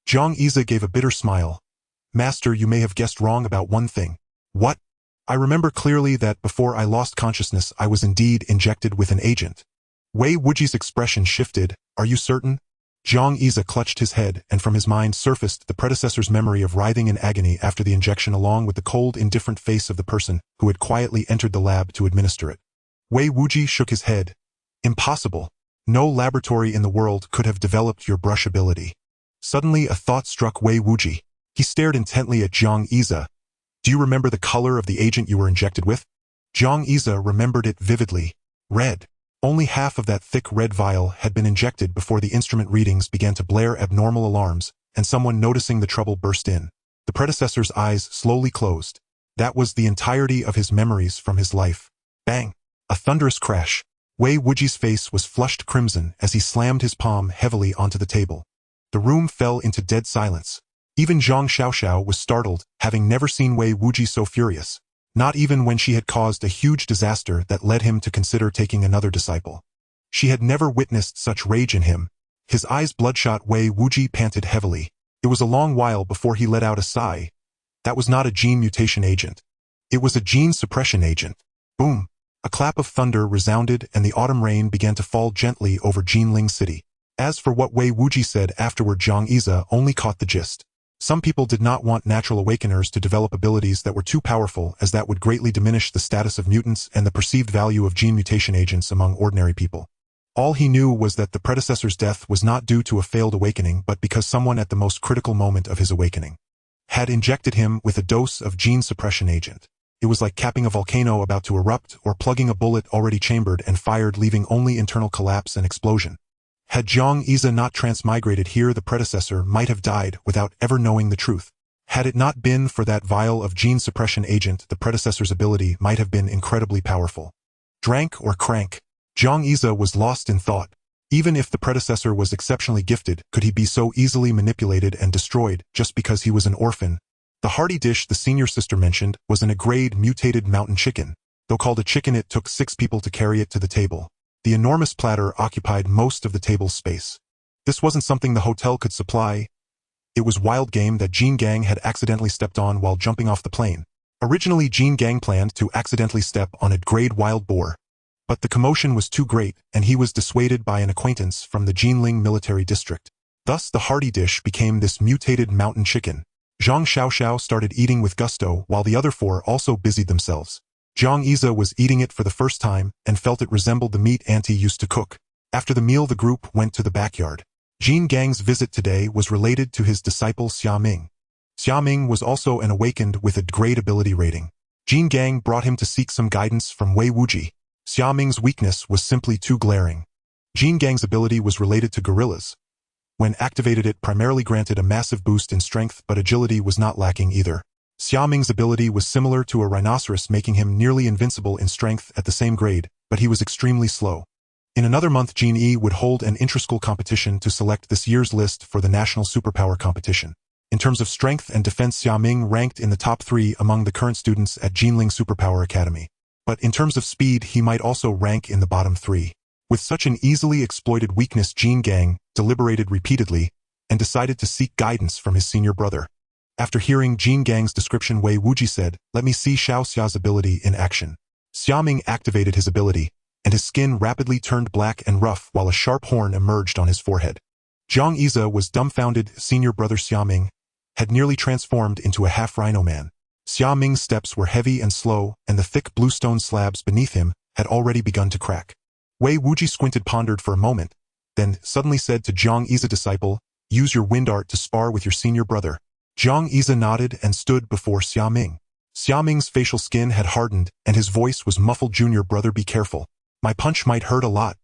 Jiang Yize gave a bitter smile. Master, you may have guessed wrong about one thing. What? I remember clearly that before I lost consciousness, I was indeed injected with an agent. Wei Wuji's expression shifted. Are you certain? Jiang Yize clutched his head, and from his mind surfaced the predecessor's memory of writhing in agony after the injection, along with the cold, indifferent face of the person who had quietly entered the lab to administer it. Wei Wuji shook his head. Impossible. No laboratory in the world could have developed your brush ability. Suddenly, a thought struck Wei Wuji. He stared intently at Jiang Yize. Do you remember the color of the agent you were injected with? Jiang Yize remembered it vividly. Red. Only half of that thick red vial had been injected before the instrument readings began to blare abnormal alarms, and someone noticing the trouble burst in. The predecessor's eyes slowly closed. That was the entirety of his memories from his life. Bang! A thunderous crash. Wei Wuji's face was flushed crimson as he slammed his palm heavily onto the table. The room fell into dead silence. Even Zhang Xiaoxiao was startled, having never seen Wei Wuji so furious. Not even when she had caused a huge disaster that led him to consider taking another disciple. She had never witnessed such rage in him. His eyes bloodshot. Wei Wuji panted heavily. It was a long while before he let out a sigh. That was not a gene mutation agent. It was a gene suppression agent. Boom! A clap of thunder resounded and the autumn rain began to fall gently over Jinling City. As for what Wei Wuji said afterward, Zhang Xia only caught the gist. Some people did not want natural awakeners to develop abilities that were too powerful, as that would greatly diminish the status of mutants and the perceived value of gene mutation agents among ordinary people. All he knew was that the predecessor's death was not due to a failed awakening but because someone at the most critical moment of his awakening had injected him with a dose of gene suppression agent. It was like capping a volcano about to erupt or plugging a bullet already chambered and fired, leaving only internal collapse and explosion. Had Zhang Xia not transmigrated here, the predecessor might have died without ever knowing the truth. Had it not been for that vial of gene suppression agent, the predecessor's ability might have been incredibly powerful. Drank or crank, Zhang Xia was lost in thought. Even if the predecessor was exceptionally gifted, could he be so easily manipulated and destroyed just because he was an orphan? The hearty dish the senior sister mentioned was an grade mutated mountain chicken. Though called a chicken, it took 6 people to carry it to the table. The enormous platter occupied most of the table's space. This wasn't something the hotel could supply. It was wild game that Jean Gang had accidentally stepped on while jumping off the plane. Originally, Jean Gang planned to accidentally step on a grade wild boar. But the commotion was too great, and he was dissuaded by an acquaintance from the Jinling military district. Thus, the hearty dish became this mutated mountain chicken. Zhang Xiaoxiao started eating with gusto while the other 4 also busied themselves. Zhang Xia was eating it for the first time and felt it resembled the meat Auntie used to cook. After the meal, the group went to the backyard. Jean Gang's visit today was related to his disciple Xia Ming. Xia Ming was also an awakened with a grade ability rating. Jean Gang brought him to seek some guidance from Wei Wuji. Xia Ming's weakness was simply too glaring. Jean Gang's ability was related to gorillas. When activated, it primarily granted a massive boost in strength, but agility was not lacking either. Xia Ming's ability was similar to a rhinoceros, making him nearly invincible in strength at the same grade, but he was extremely slow. In another month, Jean Yi would hold an intra-school competition to select this year's list for the national superpower competition. In terms of strength and defense, Xia Ming ranked in the top 3 among the current students at Jinling Superpower Academy. But in terms of speed, he might also rank in the bottom 3. With such an easily exploited weakness, Jean Gang deliberated repeatedly and decided to seek guidance from his senior brother. After hearing Jean Gang's description, Wei Wuji said, "Let me see Xiao Xia's ability in action." Xia Ming activated his ability, and his skin rapidly turned black and rough while a sharp horn emerged on his forehead. Zhang Xia was dumbfounded. Senior brother Xia Ming had nearly transformed into a half-rhino man. Xia Ming's steps were heavy and slow, and the thick bluestone slabs beneath him had already begun to crack. Wei Wuji squinted, pondered for a moment, then suddenly said to Zhang Xia, "Disciple, use your wind art to spar with your senior brother." Zhang Xia nodded and stood before Xia Ming. Xia Ming's facial skin had hardened, and his voice was muffled. "Junior brother, be careful. My punch might hurt a lot."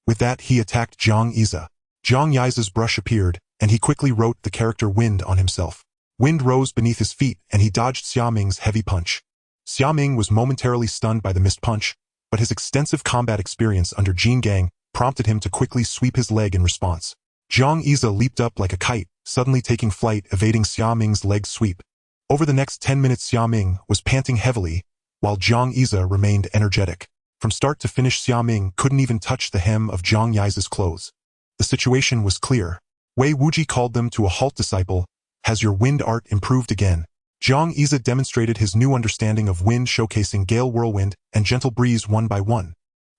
With that, he attacked Zhang Xia. Zhang Yi's brush appeared, and he quickly wrote the character Wind on himself. Wind rose beneath his feet, and he dodged Xia Ming's heavy punch. Xia Ming was momentarily stunned by the missed punch, but his extensive combat experience under Jean Gang prompted him to quickly sweep his leg in response. Zhang Xia leaped up like a kite, suddenly taking flight, evading Xia Ming's leg sweep. Over the next 10 minutes, Xia Ming was panting heavily, while Zhang Xia remained energetic. From start to finish, Xia Ming couldn't even touch the hem of Zhang Yi's clothes. The situation was clear. Wei Wuji called them to a halt. "Disciple, has your wind art improved again?" Zhang Xia demonstrated his new understanding of wind, showcasing gale, whirlwind, and gentle breeze one by one.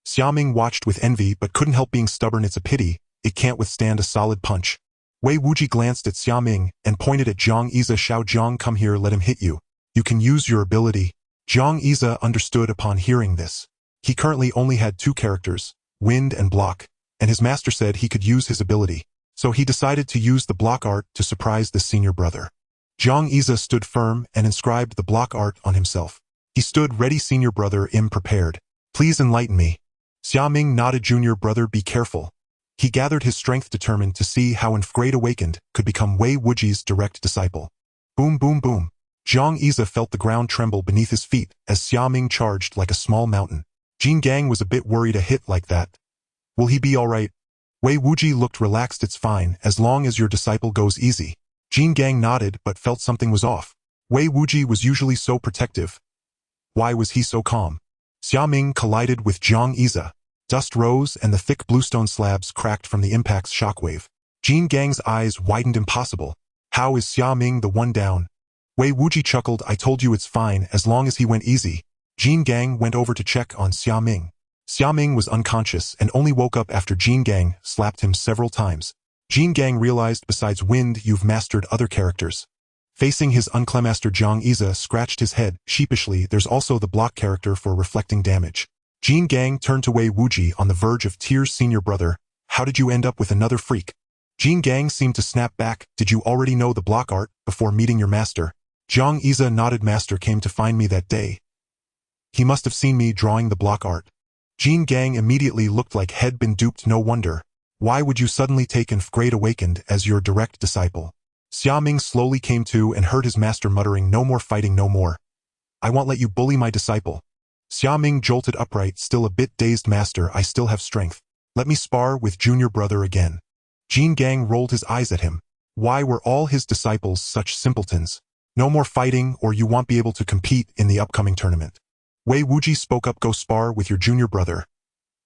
Xia Ming watched with envy but couldn't help being stubborn. "It's a pity, it can't withstand a solid punch." Wei Wuji glanced at Xia Ming and pointed at Zhang Xia. "Xiao Zhang, come here, let him hit you. You can use your ability." Zhang Xia understood upon hearing this. He currently only had 2 characters, Wind and Block, and his master said he could use his ability. So he decided to use the block art to surprise the senior brother. Zhang Xia stood firm and inscribed the block art on himself. He stood ready. "Senior brother, prepared. Please enlighten me." Xia Ming nodded. "Junior brother, be careful." He gathered his strength, determined to see how an Great Awakened could become Wei Wuji's direct disciple. Boom, boom, boom. Zhang Xia felt the ground tremble beneath his feet as Xia Ming charged like a small mountain. Jean Gang was a bit worried. A hit like that. Will he be alright? Wei Wuji looked relaxed. It's fine, as long as your disciple goes easy. Jin Gang nodded but felt something was off. Wei Wuji was usually so protective. Why was he so calm? Xiaming collided with Zhang Yize. Dust rose and the thick bluestone slabs cracked from the impact's shockwave. Jin Gang's eyes widened. Impossible. How is Xiaming the one down? Wei Wuji chuckled. I told you it's fine as long as he went easy. Jin Gang went over to check on Xiaming. Xiaming was unconscious and only woke up after Jin Gang slapped him several times. Jin Gang realized besides wind you've mastered other characters. Facing his unclemaster, Zhang Yize scratched his head sheepishly. There's also the block character for reflecting damage. Jin Gang turned to Wei Wuji on the verge of tears. Senior brother, how did you end up with another freak? Jin Gang seemed to snap back. Did you already know the block art before meeting your master? Zhang Yize nodded. Master came to find me that day. He must have seen me drawing the block art. Jin Gang immediately looked like he'd been duped. No wonder. Why would you suddenly take an Great Awakened as your direct disciple? Xiaming slowly came to and heard his master muttering, no more fighting, no more. I won't let you bully my disciple. Xiaming jolted upright, still a bit dazed. Master, I still have strength. Let me spar with junior brother again. Jin Gang rolled his eyes at him. Why were all his disciples such simpletons? No more fighting or you won't be able to compete in the upcoming tournament. Wei Wuji spoke up. Go spar with your junior brother.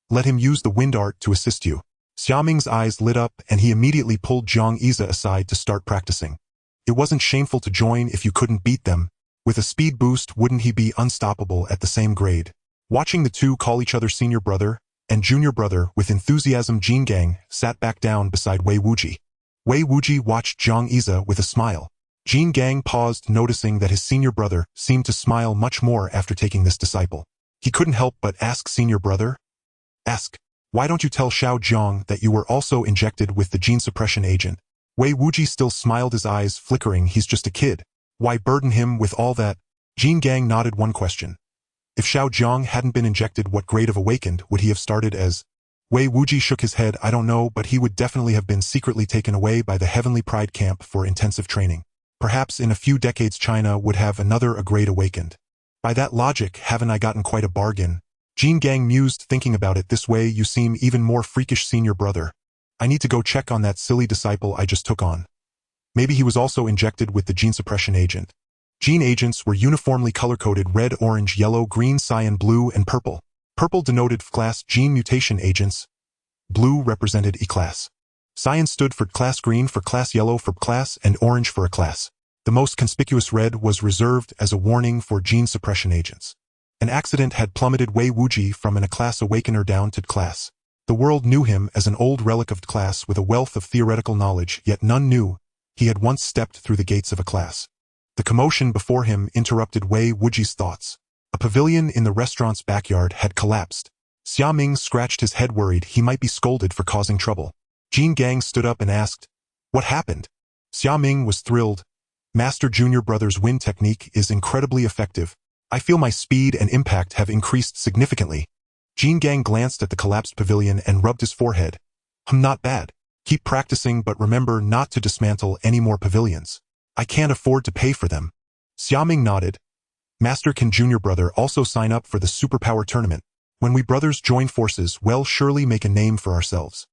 Let him use the wind art to assist you. Xiaming's eyes lit up and he immediately pulled Zhang Yize aside to start practicing. It wasn't shameful to join if you couldn't beat them. With a speed boost, wouldn't he be unstoppable at the same grade? Watching the two call each other senior brother and junior brother with enthusiasm, Jin Gang sat back down beside Wei Wuji. Wei Wuji watched Zhang Yize with a smile. Jin Gang paused, noticing that his senior brother seemed to smile much more after taking this disciple. He couldn't help but ask, senior brother? Ask. Why don't you tell Xiao Zhang that you were also injected with the gene suppression agent? Wei Wuji still smiled, his eyes flickering. He's just a kid. Why burden him with all that? Jin Gang nodded. One question. If Xiao Zhang hadn't been injected, what grade of awakened would he have started as? Wei Wuji shook his head. I don't know, but he would definitely have been secretly taken away by the Heavenly Pride camp for intensive training. Perhaps in a few decades China would have another a Great Awakened. By that logic, haven't I gotten quite a bargain? Jin Gang mused, thinking about it. This way you seem even more freakish, senior brother. I need to go check on that silly disciple I just took on. Maybe he was also injected with the gene suppression agent. Gene agents were uniformly color-coded: red, orange, yellow, green, cyan, blue, and purple. Purple denoted class gene mutation agents. Blue represented E-class. Cyan stood for class, green for class, yellow for class, and orange for a class. The most conspicuous red was reserved as a warning for gene suppression agents. An accident had plummeted Wei Wuji from a class awakener down to class. The world knew him as an old relic of class with a wealth of theoretical knowledge, yet none knew he had once stepped through the gates of a class. The commotion before him interrupted Wei Wuji's thoughts. A pavilion in the restaurant's backyard had collapsed. Xiaming scratched his head, worried he might be scolded for causing trouble. Jin Gang stood up and asked, "What happened?" Xiaming was thrilled. Master Junior Brother's wind technique is incredibly effective. I feel my speed and impact have increased significantly. Jin Gang glanced at the collapsed pavilion and rubbed his forehead. Not bad. Keep practicing, but remember not to dismantle any more pavilions. I can't afford to pay for them. Xiaming nodded. Master, can Junior Brother also sign up for the superpower tournament? When we brothers join forces, we'll surely make a name for ourselves.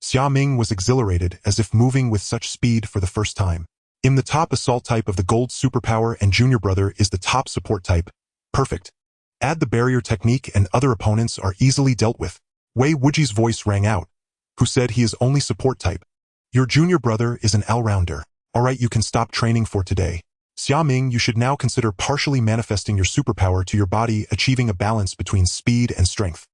Xiaming was exhilarated, as if moving with such speed for the first time. I'm the top assault type of the gold superpower and Junior Brother is the top support type. Perfect. Add the barrier technique and other opponents are easily dealt with. Wei Wuji's voice rang out. Who said he is only support type? Your Junior Brother is an all-rounder. Alright, you can stop training for today. Xiaming, you should now consider partially manifesting your superpower to your body, achieving a balance between speed and strength.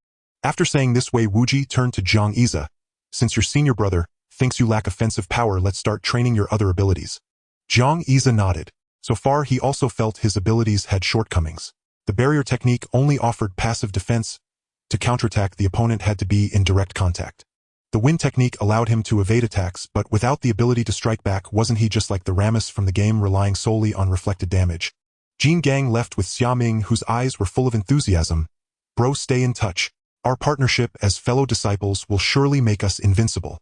After saying this, Wei Wuji turned to Zhang Yize. Since your senior brother thinks you lack offensive power, let's start training your other abilities. Zhang Yize nodded. So far, he also felt his abilities had shortcomings. The barrier technique only offered passive defense. To counterattack, the opponent had to be in direct contact. The wind technique allowed him to evade attacks, but without the ability to strike back, wasn't he just like the Rammus from the game, relying solely on reflected damage? Jin Gang left with Xiaming, whose eyes were full of enthusiasm. Bro, stay in touch. Our partnership as fellow disciples will surely make us invincible.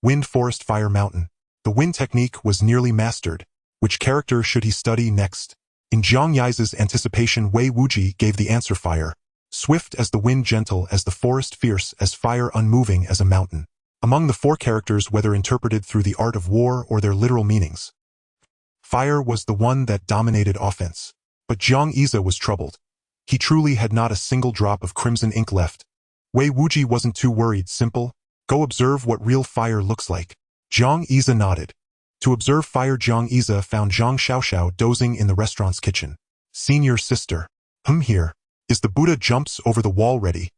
Wind, forest, fire, mountain. The wind technique was nearly mastered. Which character should he study next? In Zhang Yize's anticipation, Wei Wuji gave the answer: fire. Swift as the wind, gentle as the forest, fierce as fire, unmoving as a mountain. among the four characters, whether interpreted through the art of war or their literal meanings. Fire was the one that dominated offense. But Jiang Yize was troubled. He truly had not a single drop of crimson ink left. Wei Wuji wasn't too worried. Simple, go observe what real fire looks like. Jiang Yize nodded. To observe fire, Jiang Yize found Zhang Xiaoxiao dozing in the restaurant's kitchen. Senior sister. Here. Is the Buddha jumps over the wall ready?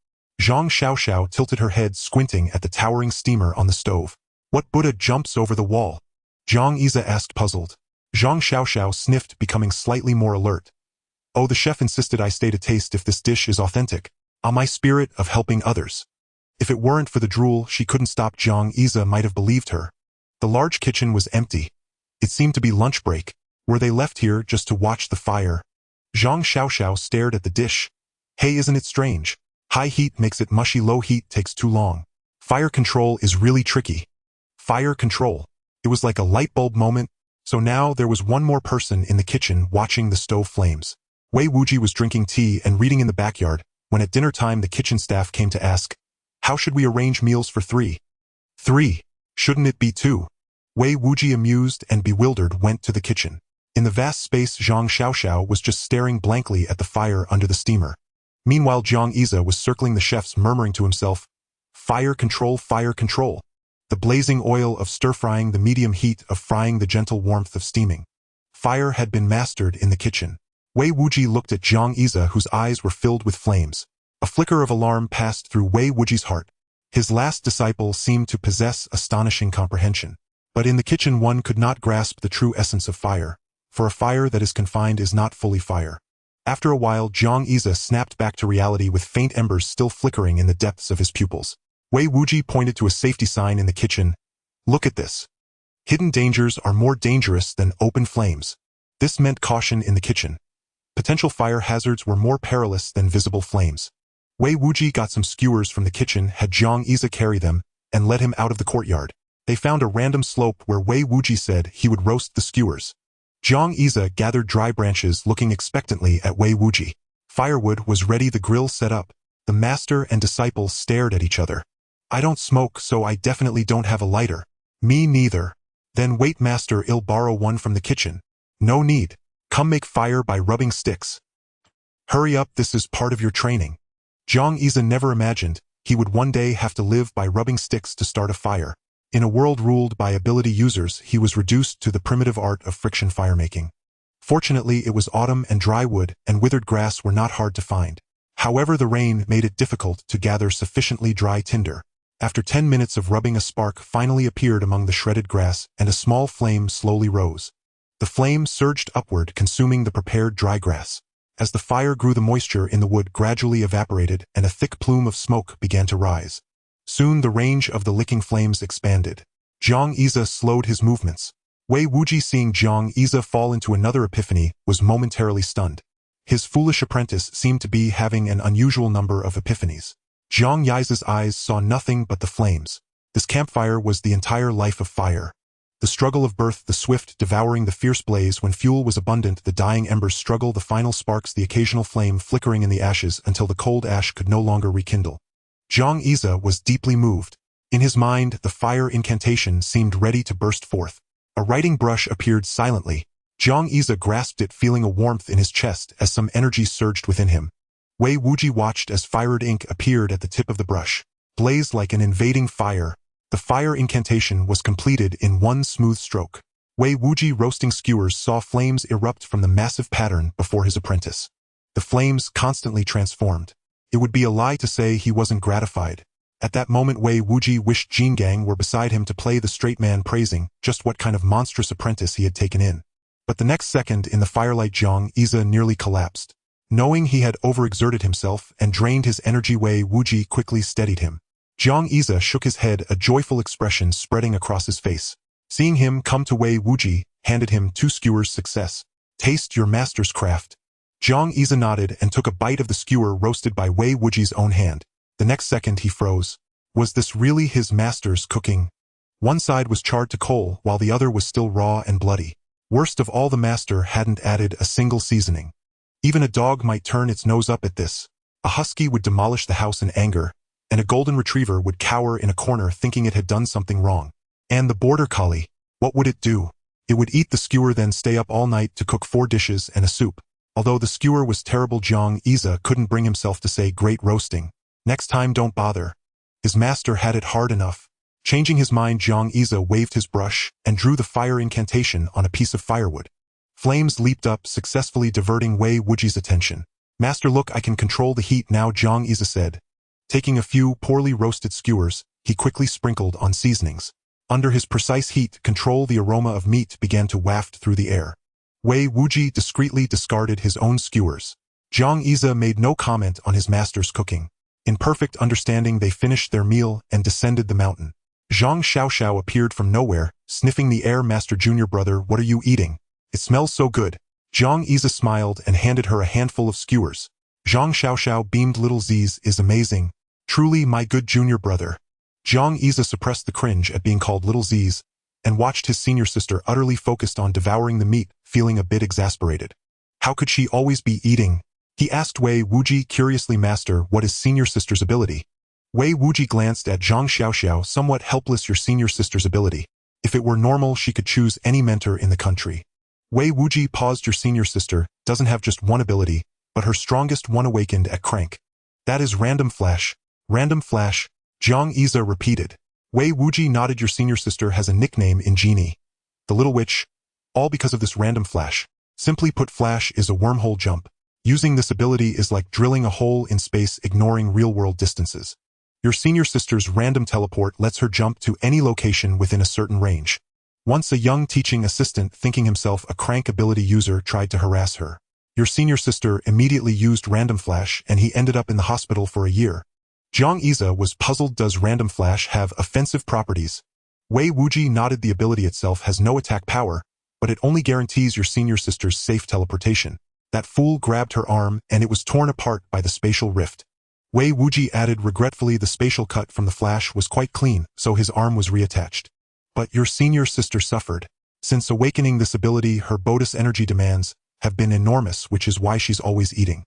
Zhang Xiaoxiao tilted her head, squinting at the towering steamer on the stove. What Buddha jumps over the wall? Jiang Yize asked, puzzled. Zhang Xiaoxiao sniffed, becoming slightly more alert. Oh, the chef insisted I stay to taste if this dish is authentic. On my spirit of helping others. If it weren't for the drool, she couldn't stop. Jiang Yize might have believed her. The large kitchen was empty. It seemed to be lunch break. Were they left here just to watch the fire? Zhang Xiaoxiao stared at the dish. Hey, isn't it strange? High heat makes it mushy, low heat takes too long. Fire control is really tricky. Fire control. It was like a light bulb moment. So now there was one more person in the kitchen watching the stove flames. Wei Wuji was drinking tea and reading in the backyard, when at dinner time the kitchen staff came to ask, how should we arrange meals for 3? 3. Shouldn't it be 2? Wei Wuji, amused and bewildered, went to the kitchen. In the vast space, Zhang Xiaoxiao was just staring blankly at the fire under the steamer. Meanwhile, Jiang Yize was circling the chefs, murmuring to himself, fire control, fire control. The blazing oil of stir-frying, the medium heat of frying, the gentle warmth of steaming. Fire had been mastered in the kitchen. Wei Wuji looked at Jiang Yize, whose eyes were filled with flames. A flicker of alarm passed through Wei Wuji's heart. His last disciple seemed to possess astonishing comprehension. But in the kitchen one could not grasp the true essence of fire, for a fire that is confined is not fully fire. After a while, Jiang Yize snapped back to reality with faint embers still flickering in the depths of his pupils. Wei Wuji pointed to a safety sign in the kitchen. Look at this. Hidden dangers are more dangerous than open flames. This meant caution in the kitchen. Potential fire hazards were more perilous than visible flames. Wei Wuji got some skewers from the kitchen, had Jiang Yize carry them, and led him out of the courtyard. They found a random slope where Wei Wuji said he would roast the skewers. Jiang Yize gathered dry branches, looking expectantly at Wei Wuji. Firewood was ready, the grill set up. The master and disciple stared at each other. I don't smoke, so I definitely don't have a lighter. Me neither. Then wait, master, I'll borrow one from the kitchen. No need. Come make fire by rubbing sticks. Hurry up, this is part of your training. Jiang Yize never imagined he would one day have to live by rubbing sticks to start a fire. In a world ruled by ability users, he was reduced to the primitive art of friction firemaking. Fortunately, it was autumn and dry wood and withered grass were not hard to find. However, the rain made it difficult to gather sufficiently dry tinder. After 10 minutes of rubbing, a spark finally appeared among the shredded grass, and a small flame slowly rose. The flame surged upward, consuming the prepared dry grass. As the fire grew, the moisture in the wood gradually evaporated, and a thick plume of smoke began to rise. Soon the range of the licking flames expanded. Jiang Yize slowed his movements. Wei Wuji, seeing Jiang Yize fall into another epiphany, was momentarily stunned. His foolish apprentice seemed to be having an unusual number of epiphanies. Jiang Yize's eyes saw nothing but the flames. This campfire was the entire life of fire. The struggle of birth, the swift devouring, the fierce blaze when fuel was abundant, the dying embers struggle, the final sparks, the occasional flame flickering in the ashes until the cold ash could no longer rekindle. Jiang Yize was deeply moved. In his mind, the fire incantation seemed ready to burst forth. A writing brush appeared silently. Jiang Yize grasped it, feeling a warmth in his chest as some energy surged within him. Wei Wuji watched as fired ink appeared at the tip of the brush. Blazed like an invading fire. The fire incantation was completed in one smooth stroke. Wei Wuji, roasting skewers, saw flames erupt from the massive pattern before his apprentice. The flames constantly transformed. It would be a lie to say he wasn't gratified. At that moment, Wei Wuji wished Jin Gang were beside him to play the straight man, praising just what kind of monstrous apprentice he had taken in. But the next second, in the firelight, Jiang Yize nearly collapsed. Knowing he had overexerted himself and drained his energy, Wei Wuji quickly steadied him. Jiang Yize shook his head, a joyful expression spreading across his face. Seeing him come to, Wei Wuji handed him 2 skewers. Success. Taste your master's craft. Jiang Yize nodded and took a bite of the skewer roasted by Wei Wuji's own hand. The next second he froze. Was this really his master's cooking? One side was charred to coal while the other was still raw and bloody. Worst of all, the master hadn't added a single seasoning. Even a dog might turn its nose up at this. A husky would demolish the house in anger, and a golden retriever would cower in a corner thinking it had done something wrong. And the border collie, what would it do? It would eat the skewer then stay up all night to cook 4 dishes and a soup. Although the skewer was terrible, Great Xia couldn't bring himself to say great roasting. Next time don't bother. His master had it hard enough. Changing his mind, Great Xia waved his brush and drew the fire incantation on a piece of firewood. Flames leaped up, successfully diverting Wei Wuji's attention. Master, look, I can control the heat now, Great Xia said. Taking a few poorly roasted skewers, he quickly sprinkled on seasonings. Under his precise heat control, the aroma of meat began to waft through the air. Wei Wuji discreetly discarded his own skewers. Great Xia made no comment on his master's cooking. In perfect understanding, they finished their meal and descended the mountain. Zhang Xiaoxiao appeared from nowhere, sniffing the air. Master, junior brother, what are you eating? It smells so good. Great Xia smiled and handed her a handful of skewers. Zhang Xiaoxiao beamed. Little Z's is amazing. Truly, my good junior brother. Great Xia suppressed the cringe at being called Little Z's and watched his senior sister utterly focused on devouring the meat, feeling a bit exasperated. How could she always be eating? He asked Wei Wuji curiously. Master, what is senior sister's ability? Wei Wuji glanced at Zhang Xiaoxiao, somewhat helpless. Your senior sister's ability. If it were normal, she could choose any mentor in the country. Wei Wuji paused. Your senior sister doesn't have just one ability, but her strongest one awakened at crank. That is random flash. Random flash, Great Xia repeated. Wei Wuji nodded. Your senior sister has a nickname in Genie, the Little Witch, all because of this random flash. Simply put, flash is a wormhole jump. Using this ability is like drilling a hole in space, ignoring real-world distances. Your senior sister's random teleport lets her jump to any location within a certain range. Once a young teaching assistant, thinking himself a crank ability user, tried to harass her. Your senior sister immediately used random flash and he ended up in the hospital for a year. Great Xia was puzzled. Does random flash have offensive properties? Wei Wuji nodded. The ability itself has no attack power, but it only guarantees your senior sister's safe teleportation. That fool grabbed her arm and it was torn apart by the spatial rift. Wei Wuji added regretfully, the spatial cut from the flash was quite clean, so his arm was reattached. But your senior sister suffered. Since awakening this ability, her bonus energy demands have been enormous, which is why she's always eating.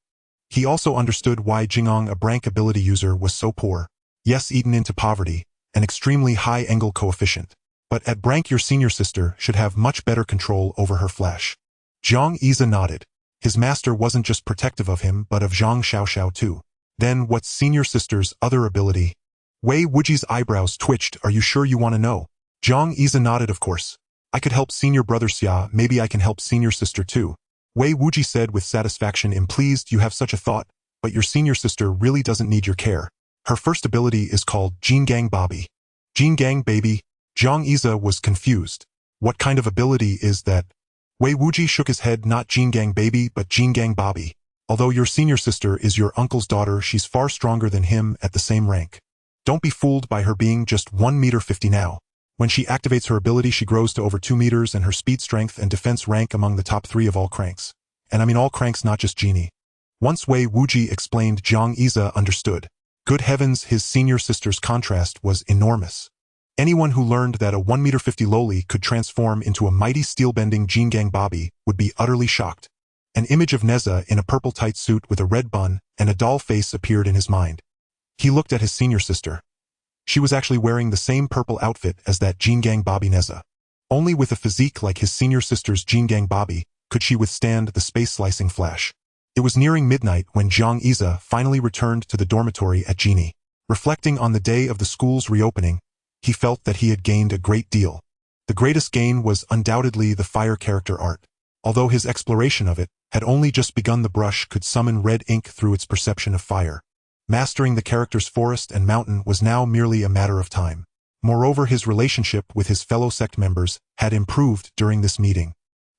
He also understood why Jingong, a brank ability user, was so poor. Yes, eaten into poverty, an extremely high angle coefficient. But at brank, your senior sister should have much better control over her flash. Great Xia nodded. His master wasn't just protective of him, but of Zhang Xiaoxiao too. Then what's senior sister's other ability? Wei Wuji's eyebrows twitched. Are you sure you want to know? Great Xia nodded. Of course. I could help senior brother Xia, maybe I can help senior sister too. Wei Wuji said with satisfaction. I'm pleased you have such a thought, but your senior sister really doesn't need your care. Her first ability is called Jingang Babi. Jingang Baby? Great Xia was confused. What kind of ability is that? Wei Wuji shook his head. Not Jingang Baby, but Jingang Babi. Although your senior sister is your uncle's daughter, she's far stronger than him at the same rank. Don't be fooled by her being just 1.50 m now. When she activates her ability, she grows to over 2 meters and her speed, strength, and defense rank among the top 3 of all cranks. And I mean all cranks, not just Genie. Once Wei Wuji explained, Great Xia understood. Good heavens, his senior sister's contrast was enormous. Anyone who learned that a 1.50 m loli could transform into a mighty steel-bending Jingang Babi would be utterly shocked. An image of Neza in a purple tight suit with a red bun and a doll face appeared in his mind. He looked at his senior sister. She was actually wearing the same purple outfit as that Jingang Babi Neza. Only with a physique like his senior sister's Jingang Babi could she withstand the space-slicing flash. It was nearing midnight when Great Xia finally returned to the dormitory at Genie. Reflecting on the day of the school's reopening, he felt that he had gained a great deal. The greatest gain was undoubtedly the fire character art. Although his exploration of it had only just begun, the brush could summon red ink through its perception of fire. Mastering the character's forest and mountain was now merely a matter of time. Moreover, his relationship with his fellow sect members had improved during this meeting.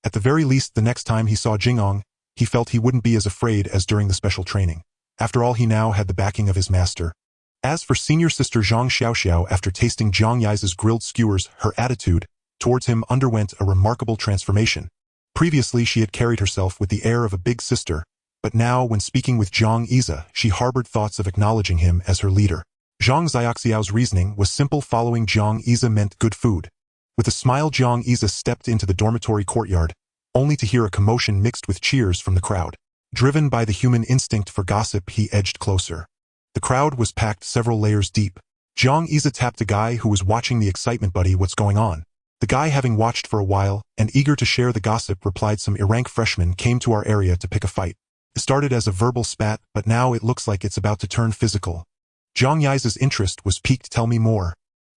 At the very least, the next time he saw Jingong, he felt he wouldn't be as afraid as during the special training. After all, he now had the backing of his master. As for senior sister Zhang Xiaoxiao, after tasting Great Xia's grilled skewers, her attitude towards him underwent a remarkable transformation. Previously, she had carried herself with the air of a big sister, but now, when speaking with Great Xia, she harbored thoughts of acknowledging him as her leader. Zhang Xiaoxiao's reasoning was simple. Following Great Xia meant good food. With a smile, Great Xia stepped into the dormitory courtyard, only to hear a commotion mixed with cheers from the crowd. Driven by the human instinct for gossip, he edged closer. The crowd was packed several layers deep. Jiang Yize tapped the guy who was watching the excitement. Buddy, what's going on? The guy, having watched for a while and eager to share the gossip, replied, some rank freshmen came to our area to pick a fight. It started as a verbal spat, but now it looks like it's about to turn physical. Jiang Yize's interest was piqued. Tell me more.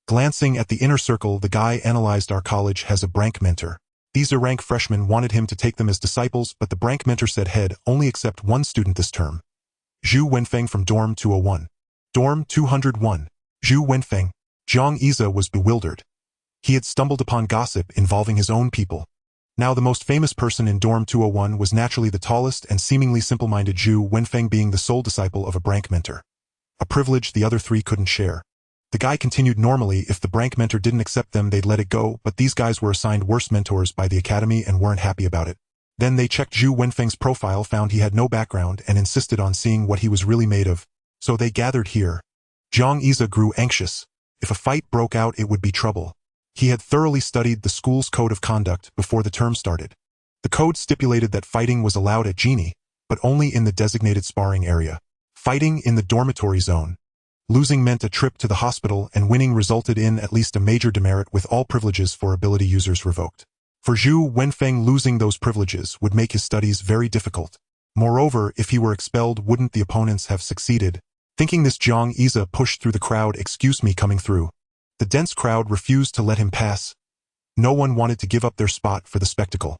Glancing at the inner circle, the guy analyzed. Our college has a brank mentor. These rank freshmen wanted him to take them as disciples, but the brank mentor said he'd only accept one student this term. Zhu Wenfeng from Dorm 201. Dorm 201. Zhu Wenfeng. Jiang Yize was bewildered. He had stumbled upon gossip involving his own people. Now the most famous person in Dorm 201 was naturally the tallest and seemingly simple-minded Zhu Wenfeng, being the sole disciple of a brank mentor. A privilege the other three couldn't share. The guy continued normally. If the brank mentor didn't accept them, they'd let it go, but these guys were assigned worse mentors by the academy and weren't happy about it. Then they checked Zhu Wenfeng's profile, found he had no background, and insisted on seeing what he was really made of. So they gathered here. Jiang Yize grew anxious. If a fight broke out, it would be trouble. He had thoroughly studied the school's code of conduct before the term started. The code stipulated that fighting was allowed at Genie, but only in the designated sparring area. Fighting in the dormitory zone. Losing meant a trip to the hospital, and winning resulted in at least a major demerit, with all privileges for ability users revoked. For Zhu Wenfeng, losing those privileges would make his studies very difficult. Moreover, if he were expelled, wouldn't the opponents have succeeded? Thinking this, Jiang Yize pushed through the crowd. Excuse me, coming through. The dense crowd refused to let him pass. No one wanted to give up their spot for the spectacle.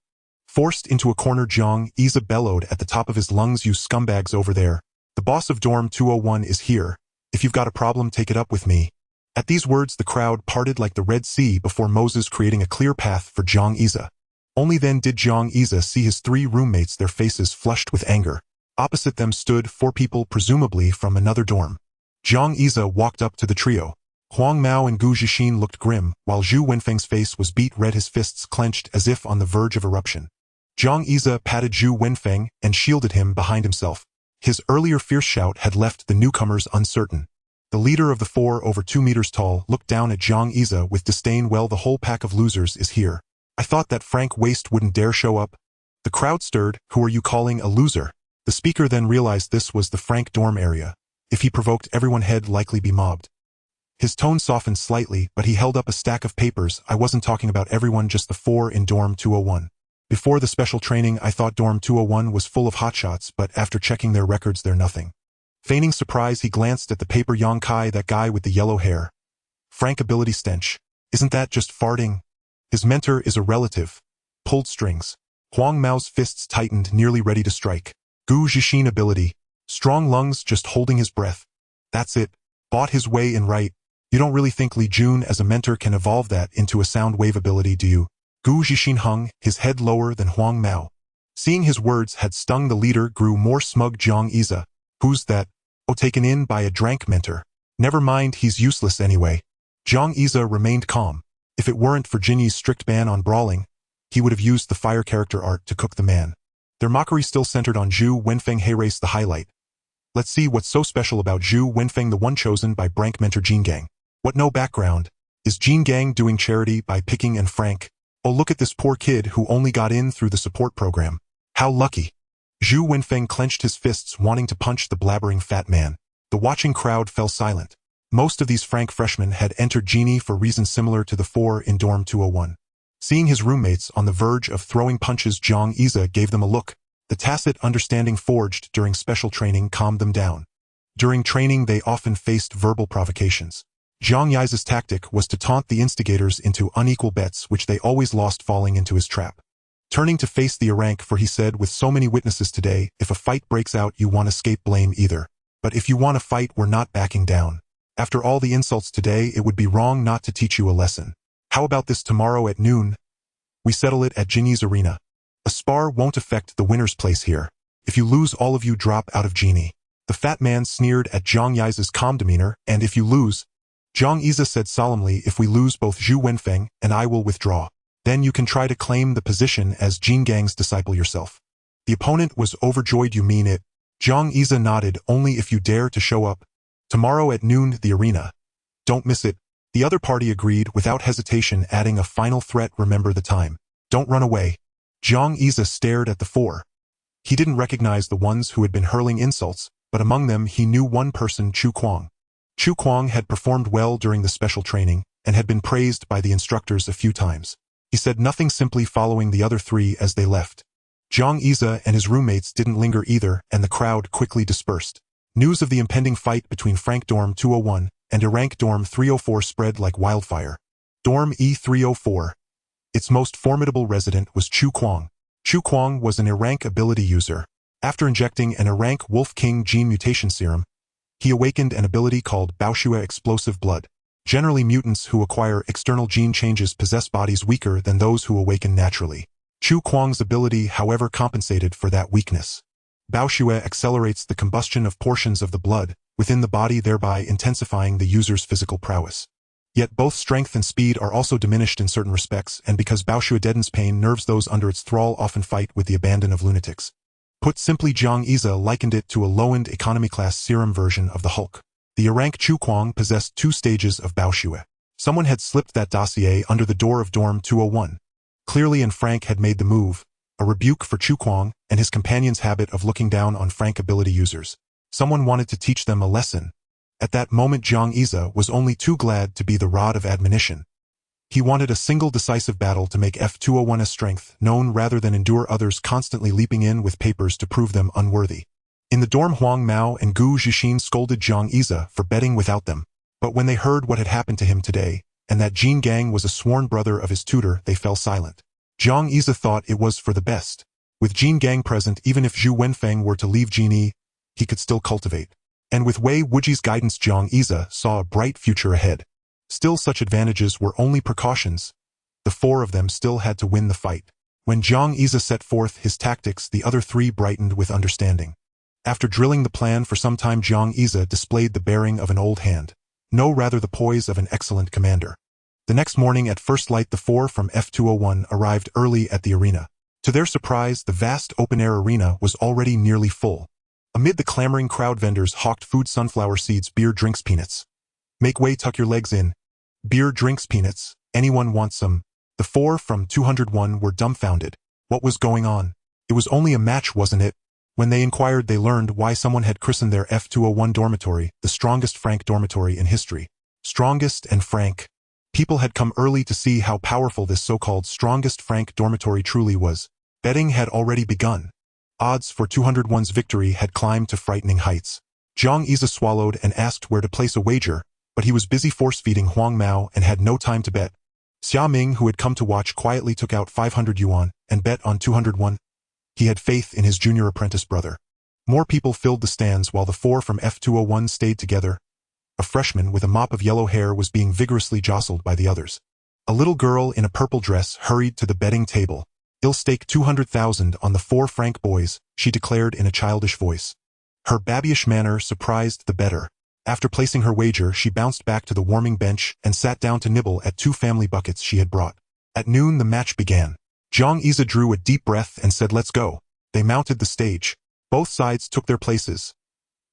Forced into a corner, Jiang Yize bellowed at the top of his lungs, you scumbags over there. The boss of Dorm 201 is here. If you've got a problem, take it up with me. At these words, the crowd parted like the Red Sea before Moses, creating a clear path for Jiang Yize. Only then did Jiang Yize see his three roommates, their faces flushed with anger. Opposite them stood four people, presumably from another dorm. Jiang Yize walked up to the trio. Huang Mao and Gu Zhixin looked grim, while Zhu Wenfeng's face was beet red, his fists clenched as if on the verge of eruption. Jiang Yize patted Zhu Wenfeng and shielded him behind himself. His earlier fierce shout had left the newcomers uncertain. The leader of the four, over 2 meters tall, looked down at Jiang Yize with disdain. Well, the whole pack of losers is here. I thought that Frank Waste wouldn't dare show up. The crowd stirred. Who are you calling a loser? The speaker then realized this was the Frank dorm area. If he provoked everyone, he'd likely be mobbed. His tone softened slightly, but he held up a stack of papers. I wasn't talking about everyone, just the four in Dorm 201. Before the special training, I thought Dorm 201 was full of hotshots, but after checking their records, they're nothing. Feigning surprise, he glanced at the paper. Yang Kai, that guy with the yellow hair. Frank ability stench. Isn't that just farting? His mentor is a relative. Pulled strings. Huang Mao's fists tightened, nearly ready to strike. Gu Zhixin ability. Strong lungs, just holding his breath. That's it. Bought his way in, right? You don't really think Li Jun as a mentor can evolve that into a sound wave ability, do you? Gu Zhixin hung, his head lower than Huang Mao. Seeing his words had stung, the leader grew more smug. Jiang Yize. Who's that? Oh, taken in by a drank mentor. Never mind, he's useless anyway. Jiang Yize remained calm. If it weren't for Jinyi's strict ban on brawling, he would have used the fire character art to cook the man. Their mockery still centered on Zhu Wenfeng. Hey, race the highlight. Let's see what's so special about Zhu Wenfeng, the one chosen by brank mentor Jin Gang. What, no background? Is Jin Gang doing charity by picking and Frank? Oh, look at this poor kid who only got in through the support program. How lucky. Zhu Wenfeng clenched his fists, wanting to punch the blabbering fat man. The watching crowd fell silent. Most of these Frank freshmen had entered Genie for reasons similar to the four in Dorm 201. Seeing his roommates on the verge of throwing punches, Jiang Yize gave them a look. The tacit understanding forged during special training calmed them down. During training, they often faced verbal provocations. Jiang Yize's tactic was to taunt the instigators into unequal bets, which they always lost, falling into his trap. Turning to face the rank, for he said, with so many witnesses today, if a fight breaks out, you won't escape blame either. But if you want to fight, we're not backing down. After all the insults today, it would be wrong not to teach you a lesson. How about this tomorrow at noon? We settle it at Genie's arena. A spar won't affect the winner's place here. If you lose, all of you drop out of Genie. The fat man sneered at Jiang Yize's calm demeanor. And if you lose, Jiang Yize said solemnly, if we lose, both Zhu Wenfeng and I will withdraw. Then you can try to claim the position as Jin Gang's disciple yourself. The opponent was overjoyed. You mean it? Jiang Yize nodded. Only if you dare to show up. Tomorrow at noon, the arena. Don't miss it. The other party agreed without hesitation, adding a final threat. Remember the time. Don't run away. Jiang Yize stared at the four. He didn't recognize the ones who had been hurling insults, but among them he knew one person, Chu Kuang. Chu Kuang had performed well during the special training and had been praised by the instructors a few times. He said nothing, simply following the other three as they left. Great Xia and his roommates didn't linger either, and the crowd quickly dispersed. News of the impending fight between Frank Dorm 201 and Rank Dorm 304 spread like wildfire. Dorm E304. Its most formidable resident was Chu Kuang. Chu Kuang was an rank ability user. After injecting an rank Wolf King gene mutation serum, he awakened an ability called Baoshua Explosive Blood. Generally, mutants who acquire external gene changes possess bodies weaker than those who awaken naturally. Chu Kuang's ability, however, compensated for that weakness. Baoshua accelerates the combustion of portions of the blood within the body, thereby intensifying the user's physical prowess. Yet both strength and speed are also diminished in certain respects, and because Baoshua deadens pain, nerves those under its thrall often fight with the abandon of lunatics. Put simply, Great Xia likened it to a low-end economy-class serum version of the Hulk. The rank Chu Kuang possessed two stages of Baoshua. Someone had slipped that dossier under the door of Dorm 201. Clearly, and Frank had made the move, a rebuke for Chu Kuang and his companion's habit of looking down on Frank ability users. Someone wanted to teach them a lesson. At that moment, Great Xia was only too glad to be the rod of admonition. He wanted a single decisive battle to make F201's strength known rather than endure others constantly leaping in with papers to prove them unworthy. In the dorm, Huang Mao and Gu Zhixin scolded Great Xia for betting without them. But when they heard what had happened to him today, and that Jin Gang was a sworn brother of his tutor, they fell silent. Great Xia thought it was for the best. With Jin Gang present, even if Zhu Wenfeng were to leave Jin, he could still cultivate. And with Wei Wuji's guidance, Great Xia saw a bright future ahead. Still, such advantages were only precautions. The four of them still had to win the fight. When Great Xia set forth his tactics, the other three brightened with understanding. After drilling the plan for some time, Great Xia displayed the bearing of an old hand. No, rather the poise of an excellent commander. The next morning at first light, the four from F201 arrived early at the arena. To their surprise, the vast open-air arena was already nearly full. Amid the clamoring crowd, vendors hawked food: sunflower seeds, beer, drinks, peanuts. Make way, tuck your legs in. Beer, drinks, peanuts. Anyone want some? The four from 201 were dumbfounded. What was going on? It was only a match, wasn't it? When they inquired, they learned why someone had christened their F201 dormitory the strongest Frank dormitory in history. Strongest and Frank. People had come early to see how powerful this so-called strongest Frank dormitory truly was. Betting had already begun. Odds for 201's victory had climbed to frightening heights. Great Xia swallowed and asked where to place a wager, but he was busy force-feeding Huang Mao and had no time to bet. Xia Ming, who had come to watch, quietly took out 500 yuan and bet on 201. He had faith in his junior apprentice brother. More people filled the stands while the four from F201 stayed together. A freshman with a mop of yellow hair was being vigorously jostled by the others. A little girl in a purple dress hurried to the betting table. "I'll stake 200,000 on the 4 Frank boys," she declared in a childish voice. Her babyish manner surprised the bettor. After placing her wager, she bounced back to the warming bench and sat down to nibble at 2 family buckets she had brought. At noon, the match began. Great Xia drew a deep breath and said, "Let's go." They mounted the stage. Both sides took their places.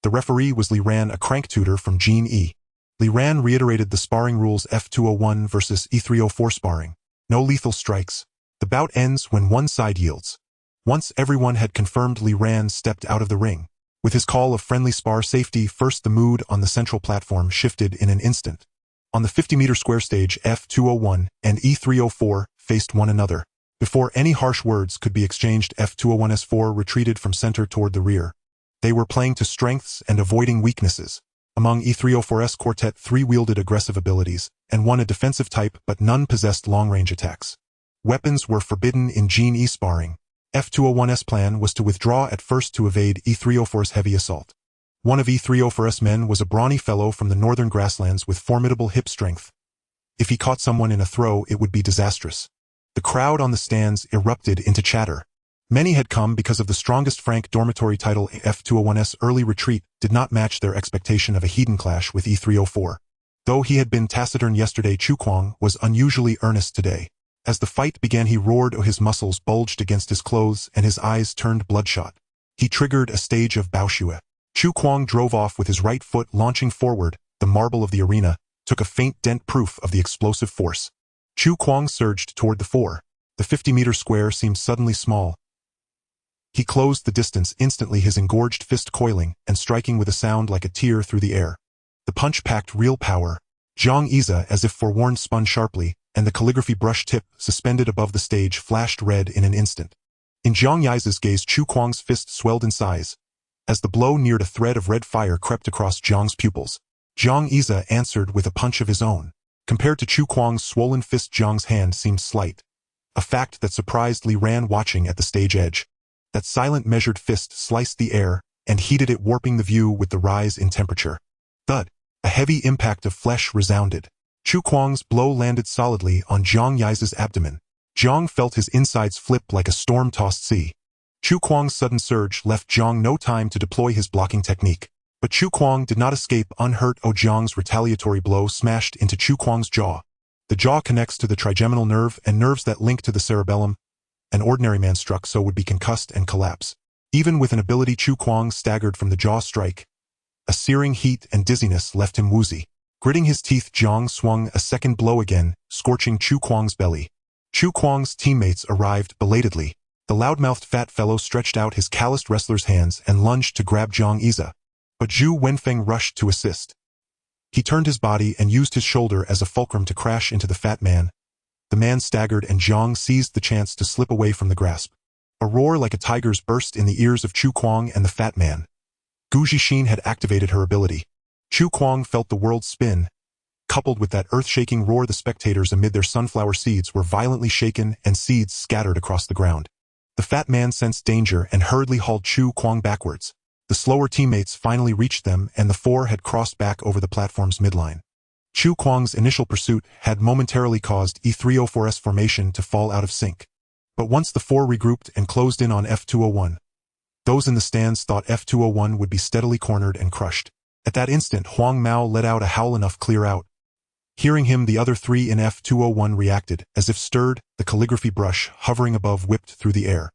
The referee was Li Ran, a crank tutor from Jin E. Li Ran reiterated the sparring rules: F201 versus E304 sparring. No lethal strikes. The bout ends when one side yields. Once everyone had confirmed, Li Ran stepped out of the ring. With his call of friendly spar safety first, the mood on the central platform shifted in an instant. On the 50-meter square stage, F201 and E304 faced one another. Before any harsh words could be exchanged, F201's 4 retreated from center toward the rear. They were playing to strengths and avoiding weaknesses. Among E304's quartet, 3 wielded aggressive abilities, and 1 a defensive type, but none possessed long-range attacks. Weapons were forbidden in Jin E sparring. F201's plan was to withdraw at first to evade E304's heavy assault. One of E304's men was a brawny fellow from the northern grasslands with formidable hip strength. If he caught someone in a throw, it would be disastrous. The crowd on the stands erupted into chatter. Many had come because of the strongest Frank dormitory title. F201's early retreat did not match their expectation of a heathen clash with E304. Though he had been taciturn yesterday, Chu Kuang was unusually earnest today. As the fight began, he roared, his muscles bulged against his clothes and his eyes turned bloodshot. He triggered a stage of Baoshua. Chu Kuang drove off with his right foot, launching forward. The marble of the arena took a faint dent, proof of the explosive force. Chu Kuang surged toward the 4. The 50-meter square seemed suddenly small. He closed the distance, instantly his engorged fist coiling and striking with a sound like a tear through the air. The punch packed real power. Jiang Yiza, as if forewarned, spun sharply, and the calligraphy brush tip, suspended above the stage, flashed red in an instant. In Jiang Yiza's gaze, Chu Kuang's fist swelled in size. As the blow neared, a thread of red fire crept across Jiang's pupils. Jiang Yiza answered with a punch of his own. Compared to Chu Kuang's swollen fist, Jiang's hand seemed slight. A fact that surprised Li Ran watching at the stage edge. That silent, measured fist sliced the air and heated it, warping the view with the rise in temperature. Thud! A heavy impact of flesh resounded. Chu Kuang's blow landed solidly on Jiang Yiza's abdomen. Jiang felt his insides flip like a storm-tossed sea. Chu Kuang's sudden surge left Jiang no time to deploy his blocking technique. But Chu Kuang did not escape unhurt. Jiang's retaliatory blow smashed into Chu Kuang's jaw. The jaw connects to the trigeminal nerve and nerves that link to the cerebellum. An ordinary man struck so would be concussed and collapse. Even with an ability, Chu Kuang staggered from the jaw strike. A searing heat and dizziness left him woozy. Gritting his teeth, Jiang swung a second blow again, scorching Chu Kuang's belly. Chu Kuang's teammates arrived belatedly. The loudmouthed fat fellow stretched out his calloused wrestler's hands and lunged to grab Jiang Yiza. But Zhu Wenfeng rushed to assist. He turned his body and used his shoulder as a fulcrum to crash into the fat man. The man staggered and Jiang seized the chance to slip away from the grasp. A roar like a tiger's burst in the ears of Chu Kuang and the fat man. Gu Zixin had activated her ability. Chu Kuang felt the world spin. Coupled with that earth-shaking roar, the spectators amid their sunflower seeds were violently shaken and seeds scattered across the ground. The fat man sensed danger and hurriedly hauled Chu Kuang backwards. The slower teammates finally reached them and the four had crossed back over the platform's midline. Chu Kuang's initial pursuit had momentarily caused E304's formation to fall out of sync. But once the four regrouped and closed in on F201, those in the stands thought F201 would be steadily cornered and crushed. At that instant, Huang Mao let out a howl enough clear out. Hearing him, the other three in F201 reacted, as if stirred, the calligraphy brush hovering above whipped through the air.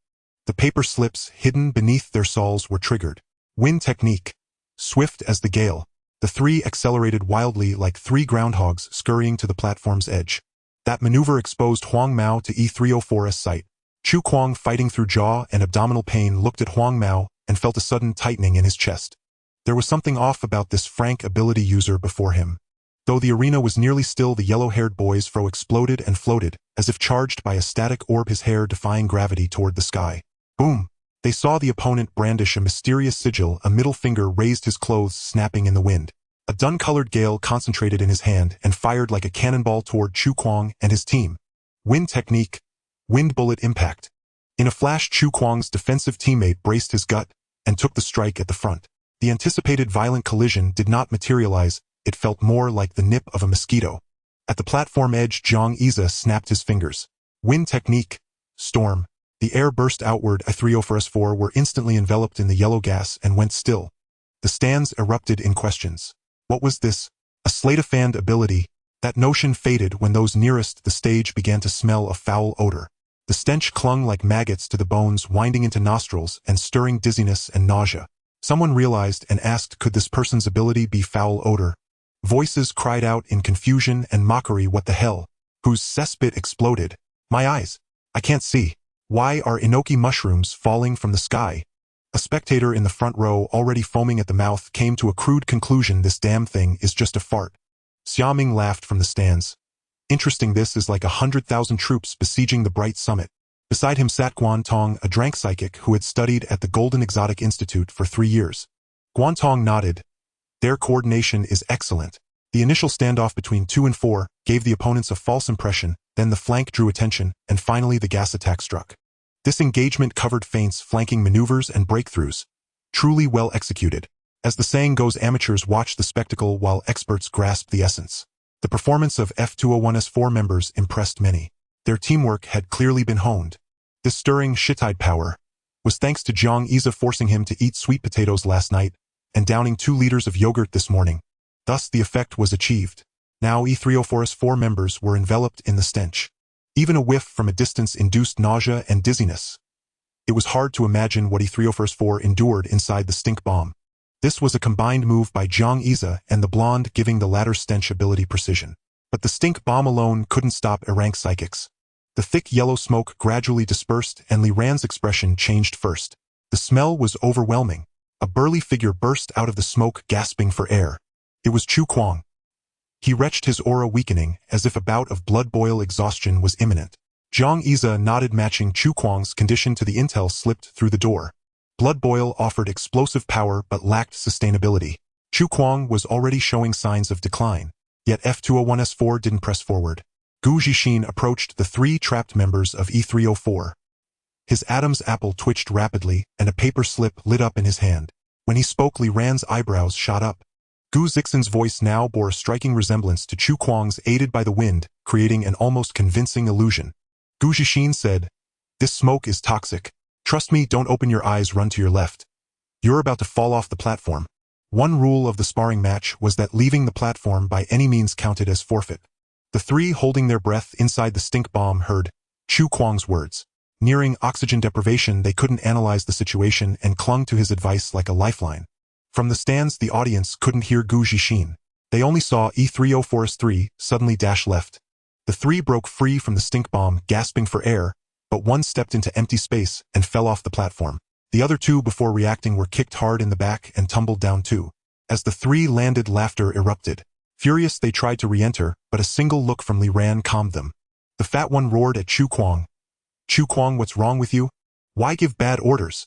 The paper slips hidden beneath their soles were triggered. Wind technique. Swift as the gale, the three accelerated wildly like three groundhogs scurrying to the platform's edge. That maneuver exposed Huang Mao to E304's sight. Chu Kuang, fighting through jaw and abdominal pain, looked at Huang Mao and felt a sudden tightening in his chest. There was something off about this frank ability user before him. Though the arena was nearly still, the yellow-haired boy's fro exploded and floated, as if charged by a static orb, his hair defying gravity toward the sky. Boom! They saw the opponent brandish a mysterious sigil, a middle finger raised, his clothes snapping in the wind. A dun-colored gale concentrated in his hand and fired like a cannonball toward Chu Kuang and his team. Wind technique. Wind bullet impact. In a flash, Chu Kuang's defensive teammate braced his gut and took the strike at the front. The anticipated violent collision did not materialize. It felt more like the nip of a mosquito. At the platform edge, Jiang Yiza snapped his fingers. Wind technique. Storm. The air burst outward. E304 were instantly enveloped in the yellow gas and went still. The stands erupted in questions. What was this? A sleight-of-hand ability? That notion faded when those nearest the stage began to smell a foul odor. The stench clung like maggots to the bones, winding into nostrils and stirring dizziness and nausea. Someone realized and asked, could this person's ability be foul odor? Voices cried out in confusion and mockery, what the hell? Whose cesspit exploded? My eyes! I can't see. Why are enoki mushrooms falling from the sky? A spectator in the front row, already foaming at the mouth, came to a crude conclusion: this damn thing is just a fart. Xiaoming laughed from the stands. Interesting, this is like 100,000 troops besieging the bright summit. Beside him sat Guantong, a drank psychic who had studied at the Golden Exotic Institute for 3 years. Guantong nodded. Their coordination is excellent. The initial standoff between 2 and 4 gave the opponents a false impression, then the flank drew attention, and finally the gas attack struck. This engagement covered feints, flanking maneuvers, and breakthroughs. Truly well executed. As the saying goes, amateurs watch the spectacle while experts grasp the essence. The performance of F201's 4 members impressed many. Their teamwork had clearly been honed. This stirring shittide power was thanks to Jiang Yiza forcing him to eat sweet potatoes last night and downing 2 liters of yogurt this morning. Thus the effect was achieved. Now E304's 4 members were enveloped in the stench. Even a whiff from a distance induced nausea and dizziness. It was hard to imagine what E304's 4 endured inside the stink bomb. This was a combined move by Jiang Yiza and the blonde, giving the latter's stench ability precision. But the stink bomb alone couldn't stop errank psychics. The thick yellow smoke gradually dispersed and Li Ran's expression changed first. The smell was overwhelming. A burly figure burst out of the smoke, gasping for air. It was Chu Kuang. He retched, his aura weakening, as if a bout of blood boil exhaustion was imminent. Jiang Yize nodded, matching Chu Kuang's condition to the intel slipped through the door. Blood boil offered explosive power but lacked sustainability. Chu Kuang was already showing signs of decline, yet F201S4 didn't press forward. Gu Zhixin approached the three trapped members of E304. His Adam's apple twitched rapidly, and a paper slip lit up in his hand. When he spoke, Li Ran's eyebrows shot up. Gu Zixin's voice now bore a striking resemblance to Chu Kuang's, aided by the wind, creating an almost convincing illusion. Gu Zhixin said, "This smoke is toxic. Trust me, don't open your eyes, run to your left. You're about to fall off the platform." One rule of the sparring match was that leaving the platform by any means counted as forfeit. The three, holding their breath inside the stink bomb, heard Chu Kuang's words. Nearing oxygen deprivation, they couldn't analyze the situation and clung to his advice like a lifeline. From the stands, the audience couldn't hear Gu Zhixin. They only saw E304S3 suddenly dash left. The three broke free from the stink bomb, gasping for air, but one stepped into empty space and fell off the platform. The other two, before reacting, were kicked hard in the back and tumbled down too. As the three landed, laughter erupted. Furious, they tried to re-enter, but a single look from Li Ran calmed them. The fat one roared at Chu Kuang. "Chu Kuang, what's wrong with you? Why give bad orders?"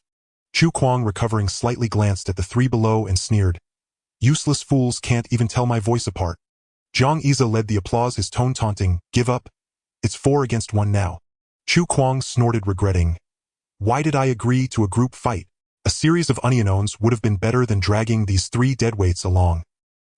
Chu Kuang, recovering slightly, glanced at the three below and sneered. "Useless fools can't even tell my voice apart." Jiang Yize led the applause, his tone taunting. "Give up? It's 4 against 1 now." Chu Kuang snorted, regretting. "Why did I agree to a group fight? A series of unknowns would have been better than dragging these 3 deadweights along."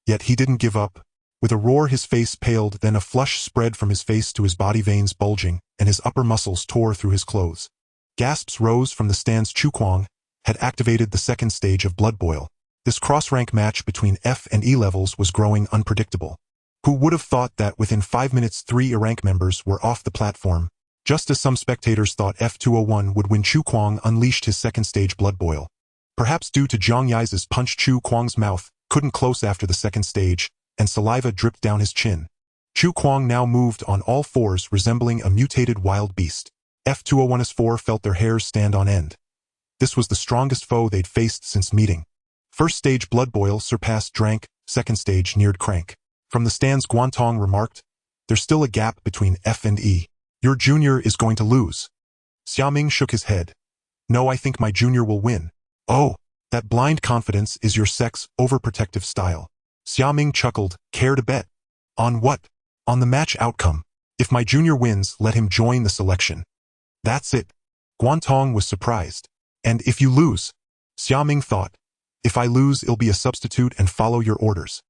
Yet he didn't give up. With a roar, his face paled, then a flush spread from his face to his body, veins bulging, and his upper muscles tore through his clothes. Gasps rose from the stands. Chu Kuang had activated the second stage of blood boil. This cross-rank match between F and E levels was growing unpredictable. Who would have thought that within 5 minutes 3 E-rank members were off the platform? Just as some spectators thought F201 would win, Chu Kuang unleashed his second stage blood boil. Perhaps due to Jiang Yize's punch, Chu Kuang's mouth couldn't close after the second stage, and saliva dripped down his chin. Chu Kuang now moved on all fours, resembling a mutated wild beast. F201S4 felt their hairs stand on end. This was the strongest foe they'd faced since meeting. First stage blood boil surpassed drank, second stage neared crank. From the stands, Guantong remarked, "There's still a gap between F and E. Your junior is going to lose." Xiaming shook his head. "No, I think my junior will win." "Oh, that blind confidence is your sex overprotective style." Xiaming chuckled. "Care to bet?" "On what?" "On the match outcome. If my junior wins, let him join the selection." "That's it." Guantong was surprised. "And if you lose?" Xiaming thought. "If I lose, I'll be a substitute and follow your orders."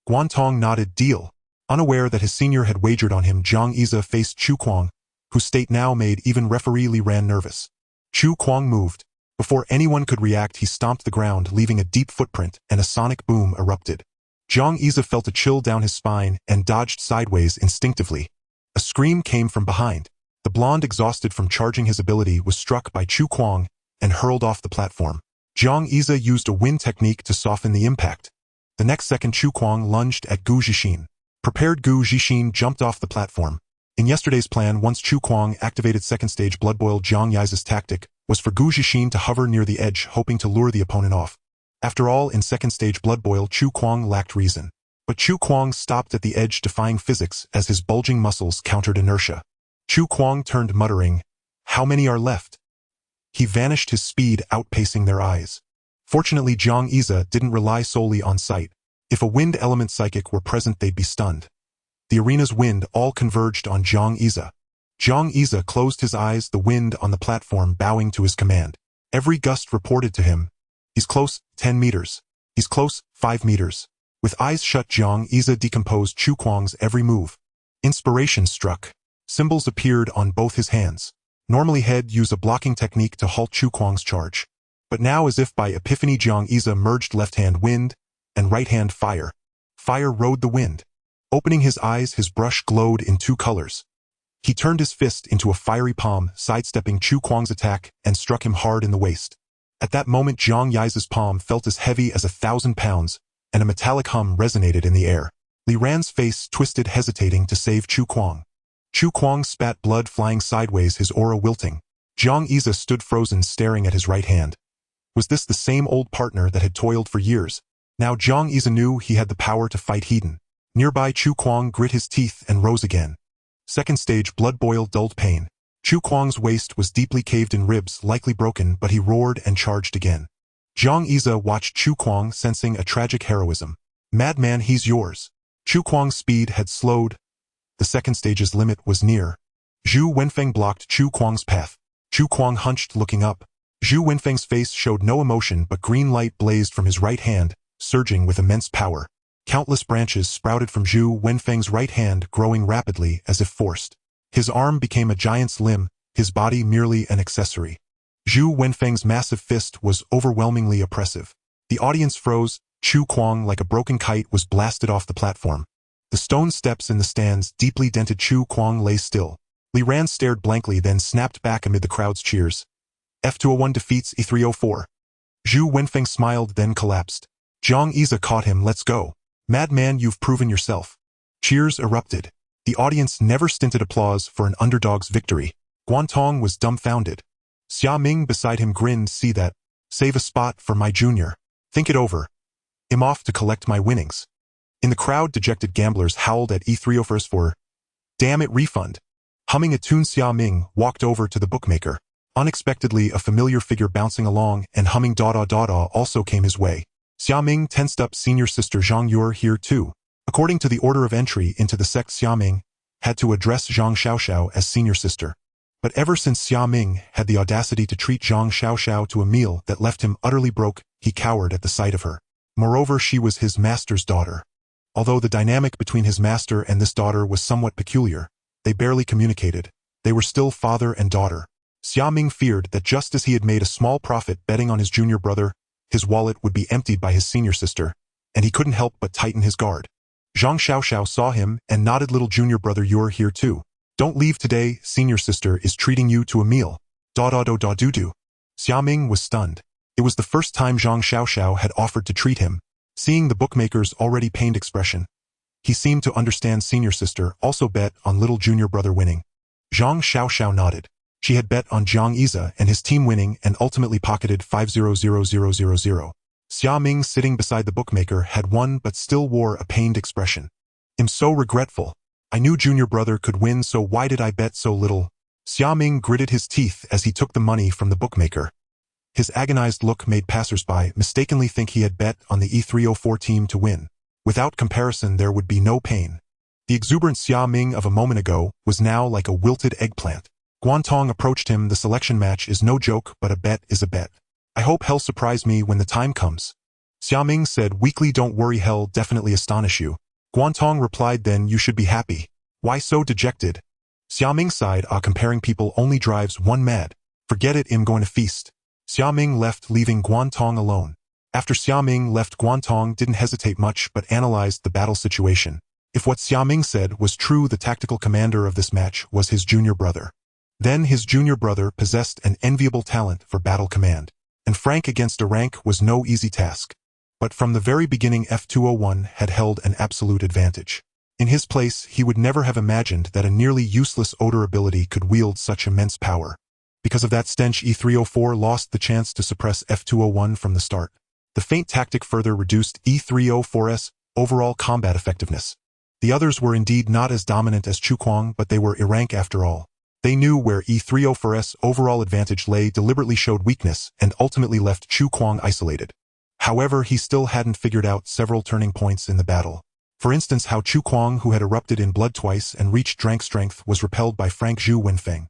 Guantong nodded. "Deal." Unaware that his senior had wagered on him, Jiang Yize faced Chu Kuang, whose state now made even referee Li Ran nervous. Chu Kuang moved. Before anyone could react, he stomped the ground, leaving a deep footprint, and a sonic boom erupted. Jiang Yize felt a chill down his spine and dodged sideways instinctively. A scream came from behind. The blonde, exhausted from charging his ability, was struck by Chu Kuang and hurled off the platform. Jiang Yize used a wind technique to soften the impact. The next second, Chu Kuang lunged at Gu Zhixin. Prepared, Gu Zhixin jumped off the platform. In yesterday's plan, once Chu Kuang activated second stage blood boil, Jiang Yize's tactic was for Gu Zhixin to hover near the edge, hoping to lure the opponent off. After all, in second stage blood boil, Chu Kuang lacked reason. But Chu Kuang stopped at the edge, defying physics as his bulging muscles countered inertia. Chu Kuang turned, muttering, "How many are left?" He vanished, his speed outpacing their eyes. Fortunately, Jiang Yize didn't rely solely on sight. If a wind element psychic were present, they'd be stunned. The arena's wind all converged on Jiang Yize. Jiang Yize closed his eyes, the wind on the platform bowing to his command. Every gust reported to him. "He's close, 10 meters. He's close, 5 meters. With eyes shut, Jiang Yize decomposed Chu Kuang's every move. Inspiration struck. Symbols appeared on both his hands. Normally, he'd use a blocking technique to halt Chu Kuang's charge. But now, as if by epiphany, Jiang Yize merged left hand wind and right hand fire. Fire rode the wind. Opening his eyes, his brush glowed in 2 colors. He turned his fist into a fiery palm, sidestepping Chu Kuang's attack, and struck him hard in the waist. At that moment, Jiang Yize's palm felt as heavy as 1,000 pounds, and a metallic hum resonated in the air. Li Ran's face twisted, hesitating to save Chu Kuang. Chu Kuang spat blood flying sideways, his aura wilting. Jiang Yize stood frozen, staring at his right hand. Was this the same old partner that had toiled for years? Now Jiang Yize knew he had the power to fight Hedon. Nearby Chu Kuang grit his teeth and rose again. Second stage blood boiled dulled pain. Chu Kuang's waist was deeply caved in ribs, likely broken, but he roared and charged again. Jiang Yize watched Chu Kuang, sensing a tragic heroism. Madman, he's yours. Chu Kuang's speed had slowed. The second stage's limit was near. Zhu Wenfeng blocked Chu Kuang's path. Chu Kuang hunched, looking up. Zhu Wenfeng's face showed no emotion, but green light blazed from his right hand, surging with immense power. Countless branches sprouted from Zhu Wenfeng's right hand, growing rapidly as if forced. His arm became a giant's limb, his body merely an accessory. Zhu Wenfeng's massive fist was overwhelmingly oppressive. The audience froze. Chu Kuang, like a broken kite, was blasted off the platform. The stone steps in the stands, deeply dented. Chu Kuang lay still. Li Ran stared blankly, then snapped back amid the crowd's cheers. F201 defeats E304. Zhu Wenfeng smiled, then collapsed. Jiang Yize caught him. Let's go. Madman, you've proven yourself. Cheers erupted. The audience never stinted applause for an underdog's victory. Guantong was dumbfounded. Xia Ming beside him grinned. See that? Save a spot for my junior. Think it over. I'm off to collect my winnings. In the crowd, dejected gamblers howled at E304's for, damn it, refund. Humming a tune, Xia Ming walked over to the bookmaker. Unexpectedly, a familiar figure bouncing along and humming da-da also came his way. Xia Ming tensed up. Senior sister Zhang, you're here too. According to the order of entry into the sect, Xia Ming had to address Zhang Xiaoxiao as senior sister. But ever since Xia Ming had the audacity to treat Zhang Xiaoxiao to a meal that left him utterly broke, he cowered at the sight of her. Moreover, she was his master's daughter. Although the dynamic between his master and this daughter was somewhat peculiar, they barely communicated. They were still father and daughter. Xia Ming feared that just as he had made a small profit betting on his junior brother, his wallet would be emptied by his senior sister, and he couldn't help but tighten his guard. Zhang Xiaoxiao saw him and nodded. Little junior brother, you're here too. Don't leave today, senior sister is treating you to a meal. Da-da-do-da-do-do. Xia Ming was stunned. It was the first time Zhang Xiaoxiao had offered to treat him. Seeing the bookmaker's already pained expression, he seemed to understand. Senior sister also bet on little junior brother winning. Zhang Xiaoxiao nodded. She had bet on Jiang Yize and his team winning and ultimately pocketed 500,000. Xia Ming, sitting beside the bookmaker, had won but still wore a pained expression. I'm so regretful. I knew junior brother could win, so why did I bet so little? Xia Ming gritted his teeth as he took the money from the bookmaker. His agonized look made passersby mistakenly think he had bet on the E304 team to win. Without comparison, there would be no pain. The exuberant Xia Ming of a moment ago was now like a wilted eggplant. Guantong approached him. The selection match is no joke, but a bet is a bet. I hope hell surprise me when the time comes. Xia Ming said weakly. Don't worry, hell definitely astonish you. Guantong replied, then you should be happy. Why so dejected? Xia Ming sighed. Comparing people only drives one mad. Forget it, I'm going to feast. Xia Ming left, leaving Guantong alone. After Xia Ming left, Guantong didn't hesitate much but analyzed the battle situation. If what Xia Ming said was true, the tactical commander of this match was his junior brother. Then his junior brother possessed an enviable talent for battle command. And Frank against a rank was no easy task. But from the very beginning, F201 had held an absolute advantage. In his place, he would never have imagined that a nearly useless odor ability could wield such immense power. Because of that stench, E304 lost the chance to suppress F201 from the start. The feint tactic further reduced E304's overall combat effectiveness. The others were indeed not as dominant as Chu Kuang, but they were E-rank after all. They knew where E304's overall advantage lay, deliberately showed weakness, and ultimately left Chu Kuang isolated. However, he still hadn't figured out several turning points in the battle. For instance, how Chu Kuang, who had erupted in blood twice and reached rank strength, was repelled by Frank Zhu Wenfeng.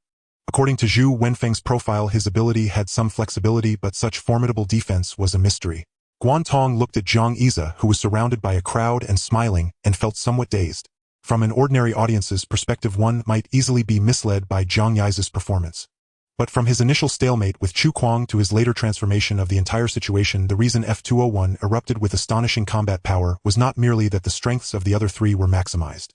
According to Zhu Wenfeng's profile, his ability had some flexibility, but such formidable defense was a mystery. Guantong looked at Jiang Yize, who was surrounded by a crowd and smiling, and felt somewhat dazed. From an ordinary audience's perspective, one might easily be misled by Jiang Yize's performance. But from his initial stalemate with Chu Kuang to his later transformation of the entire situation, the reason F201 erupted with astonishing combat power was not merely that the strengths of the other three were maximized.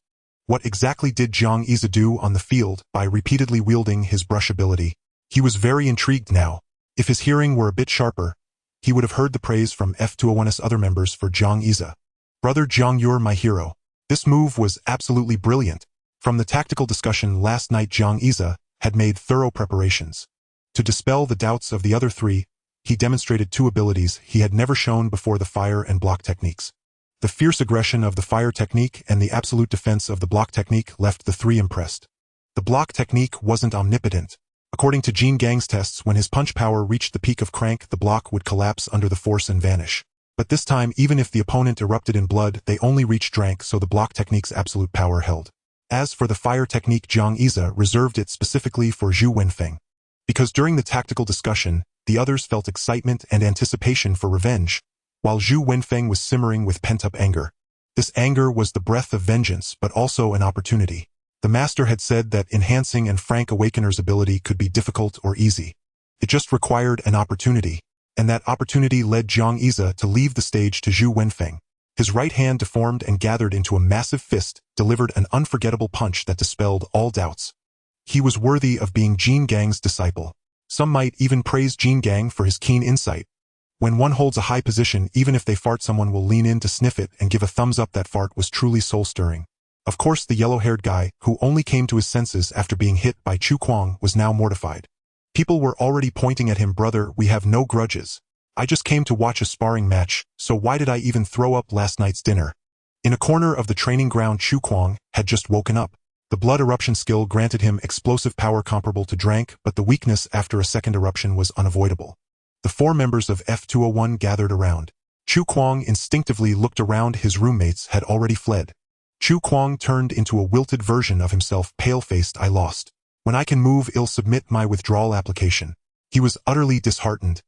What exactly did Jiang Yize do on the field by repeatedly wielding his brush ability? He was very intrigued now. If his hearing were a bit sharper, he would have heard the praise from F201's other members for Jiang Yize. Brother Jiang, you're my hero. This move was absolutely brilliant. From the tactical discussion last night, Jiang Yize had made thorough preparations. To dispel the doubts of the other three, he demonstrated two abilities he had never shown before: the fire and block techniques. The fierce aggression of the fire technique and the absolute defense of the block technique left the three impressed. The block technique wasn't omnipotent. According to Jean Gang's tests, when his punch power reached the peak of crank, the block would collapse under the force and vanish. But this time, even if the opponent erupted in blood, they only reached drank, so the block technique's absolute power held. As for the fire technique, Great Xia reserved it specifically for Zhu Wenfeng. Because during the tactical discussion, the others felt excitement and anticipation for revenge, while Zhu Wenfeng was simmering with pent-up anger. This anger was the breath of vengeance, but also an opportunity. The master had said that enhancing and frank awakener's ability could be difficult or easy. It just required an opportunity, and that opportunity led Great Xia to leave the stage to Zhu Wenfeng. His right hand deformed and gathered into a massive fist, delivered an unforgettable punch that dispelled all doubts. He was worthy of being Jean Gang's disciple. Some might even praise Jean Gang for his keen insight. When one holds a high position, even if they fart, someone will lean in to sniff it and give a thumbs up. That fart was truly soul-stirring. Of course, the yellow-haired guy, who only came to his senses after being hit by Chu Kuang, was now mortified. People were already pointing at him. "Brother, we have no grudges. I just came to watch a sparring match, so why did I even throw up last night's dinner?" In a corner of the training ground, Chu Kuang had just woken up. The blood eruption skill granted him explosive power comparable to drank, but the weakness after a second eruption was unavoidable. The four members of F201 gathered around. Chu Kuang instinctively looked around. His roommates had already fled. Chu Kuang turned into a wilted version of himself, pale-faced. "I lost. When I can move, I'll submit my withdrawal application." He was utterly disheartened.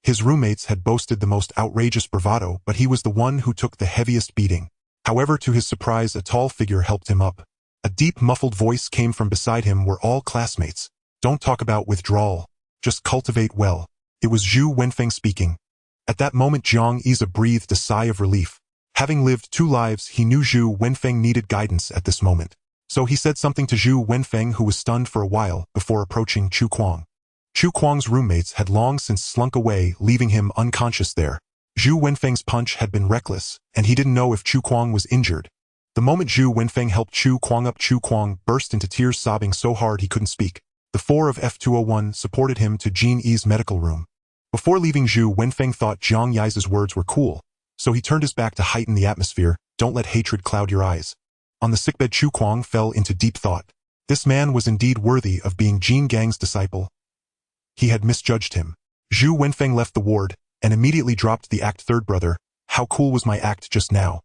His roommates had boasted the most outrageous bravado, but he was the one who took the heaviest beating. However, to his surprise, a tall figure helped him up. A deep, muffled voice came from beside him. "We're all classmates. Don't talk about withdrawal. Just cultivate well." It was Zhu Wenfeng speaking. At that moment, Great Xia breathed a sigh of relief. Having lived two lives, he knew Zhu Wenfeng needed guidance at this moment. So he said something to Zhu Wenfeng, who was stunned for a while before approaching Chu Kuang. Chu Kuang's roommates had long since slunk away, leaving him unconscious there. Zhu Wenfeng's punch had been reckless, and he didn't know if Chu Kuang was injured. The moment Zhu Wenfeng helped Chu Kuang up, Chu Kuang burst into tears, sobbing so hard he couldn't speak. The four of F201 supported him to Great Xia's medical room. Before leaving, Zhu Wenfeng thought Great Xia's words were cool, so he turned his back to heighten the atmosphere. "Don't let hatred cloud your eyes." On the sickbed, Chu Kuang fell into deep thought. This man was indeed worthy of being Jean Gang's disciple. He had misjudged him. Zhu Wenfeng left the ward and immediately dropped the act. "Third brother, how cool was my act just now?"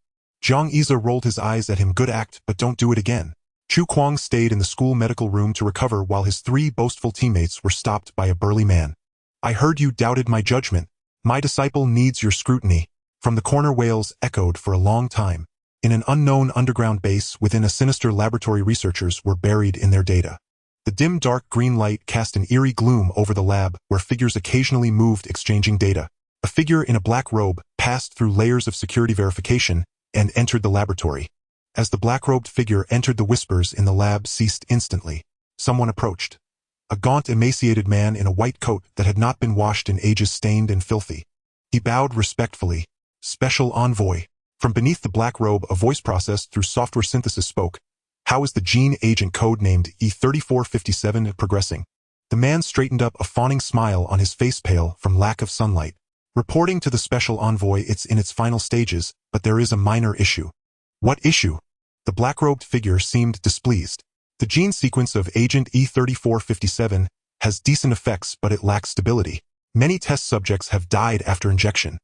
Great Xia rolled his eyes at him. "Good act, but don't do it again." Chu Kuang stayed in the school medical room to recover while his three boastful teammates were stopped by a burly man. "I heard you doubted my judgment. My disciple needs your scrutiny." From the corner, wails echoed for a long time. In an unknown underground base within a sinister laboratory, researchers were buried in their data. The dim dark green light cast an eerie gloom over the lab, where figures occasionally moved, exchanging data. A figure in a black robe passed through layers of security verification and entered the laboratory. As the black-robed figure entered, the whispers in the lab ceased instantly. Someone approached. A gaunt, emaciated man in a white coat that had not been washed in ages, stained and filthy. He bowed respectfully. "Special envoy." From beneath the black robe, a voice processed through software synthesis spoke. "How is the gene agent code named E3457 progressing?" The man straightened up, a fawning smile on his face, pale from lack of sunlight. "Reporting to the special envoy, it's in its final stages, but there is a minor issue." "What issue?" The black-robed figure seemed displeased. "The gene sequence of agent E3457 has decent effects, but it lacks stability. Many test subjects have died after injection."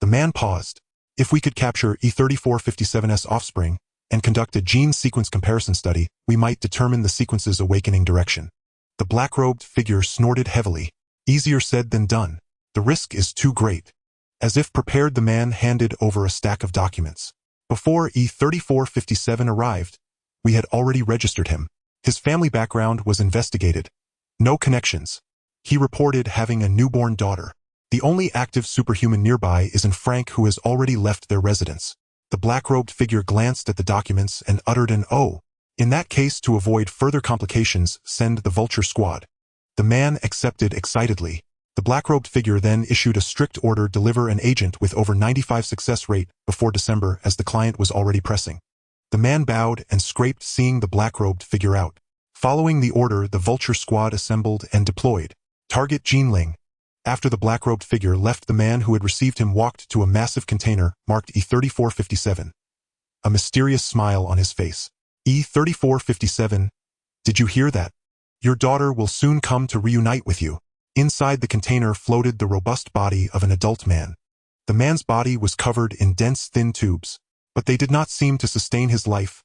The man paused. "If we could capture E3457's offspring and conduct a gene sequence comparison study, we might determine the sequence's awakening direction." The black-robed figure snorted heavily. "Easier said than done. The risk is too great." As if prepared, the man handed over a stack of documents. "Before E3457 arrived, we had already registered him. His family background was investigated. No connections. He reported having a newborn daughter. The only active superhuman nearby is in Frank, who has already left their residence." The black-robed figure glanced at the documents and uttered an "oh." "In that case, to avoid further complications, send the Vulture Squad." The man accepted excitedly. The black-robed figure then issued a strict order: deliver an agent with over 95 success rate before December, as the client was already pressing. The man bowed and scraped, seeing the black-robed figure out. Following the order, the Vulture Squad assembled and deployed. Target: Jinling. After the black-robed figure left, the man who had received him walked to a massive container marked E3457. A mysterious smile on his face. E3457, did you hear that? Your daughter will soon come to reunite with you. Inside the container floated the robust body of an adult man. The man's body was covered in dense, thin tubes, but they did not seem to sustain his life.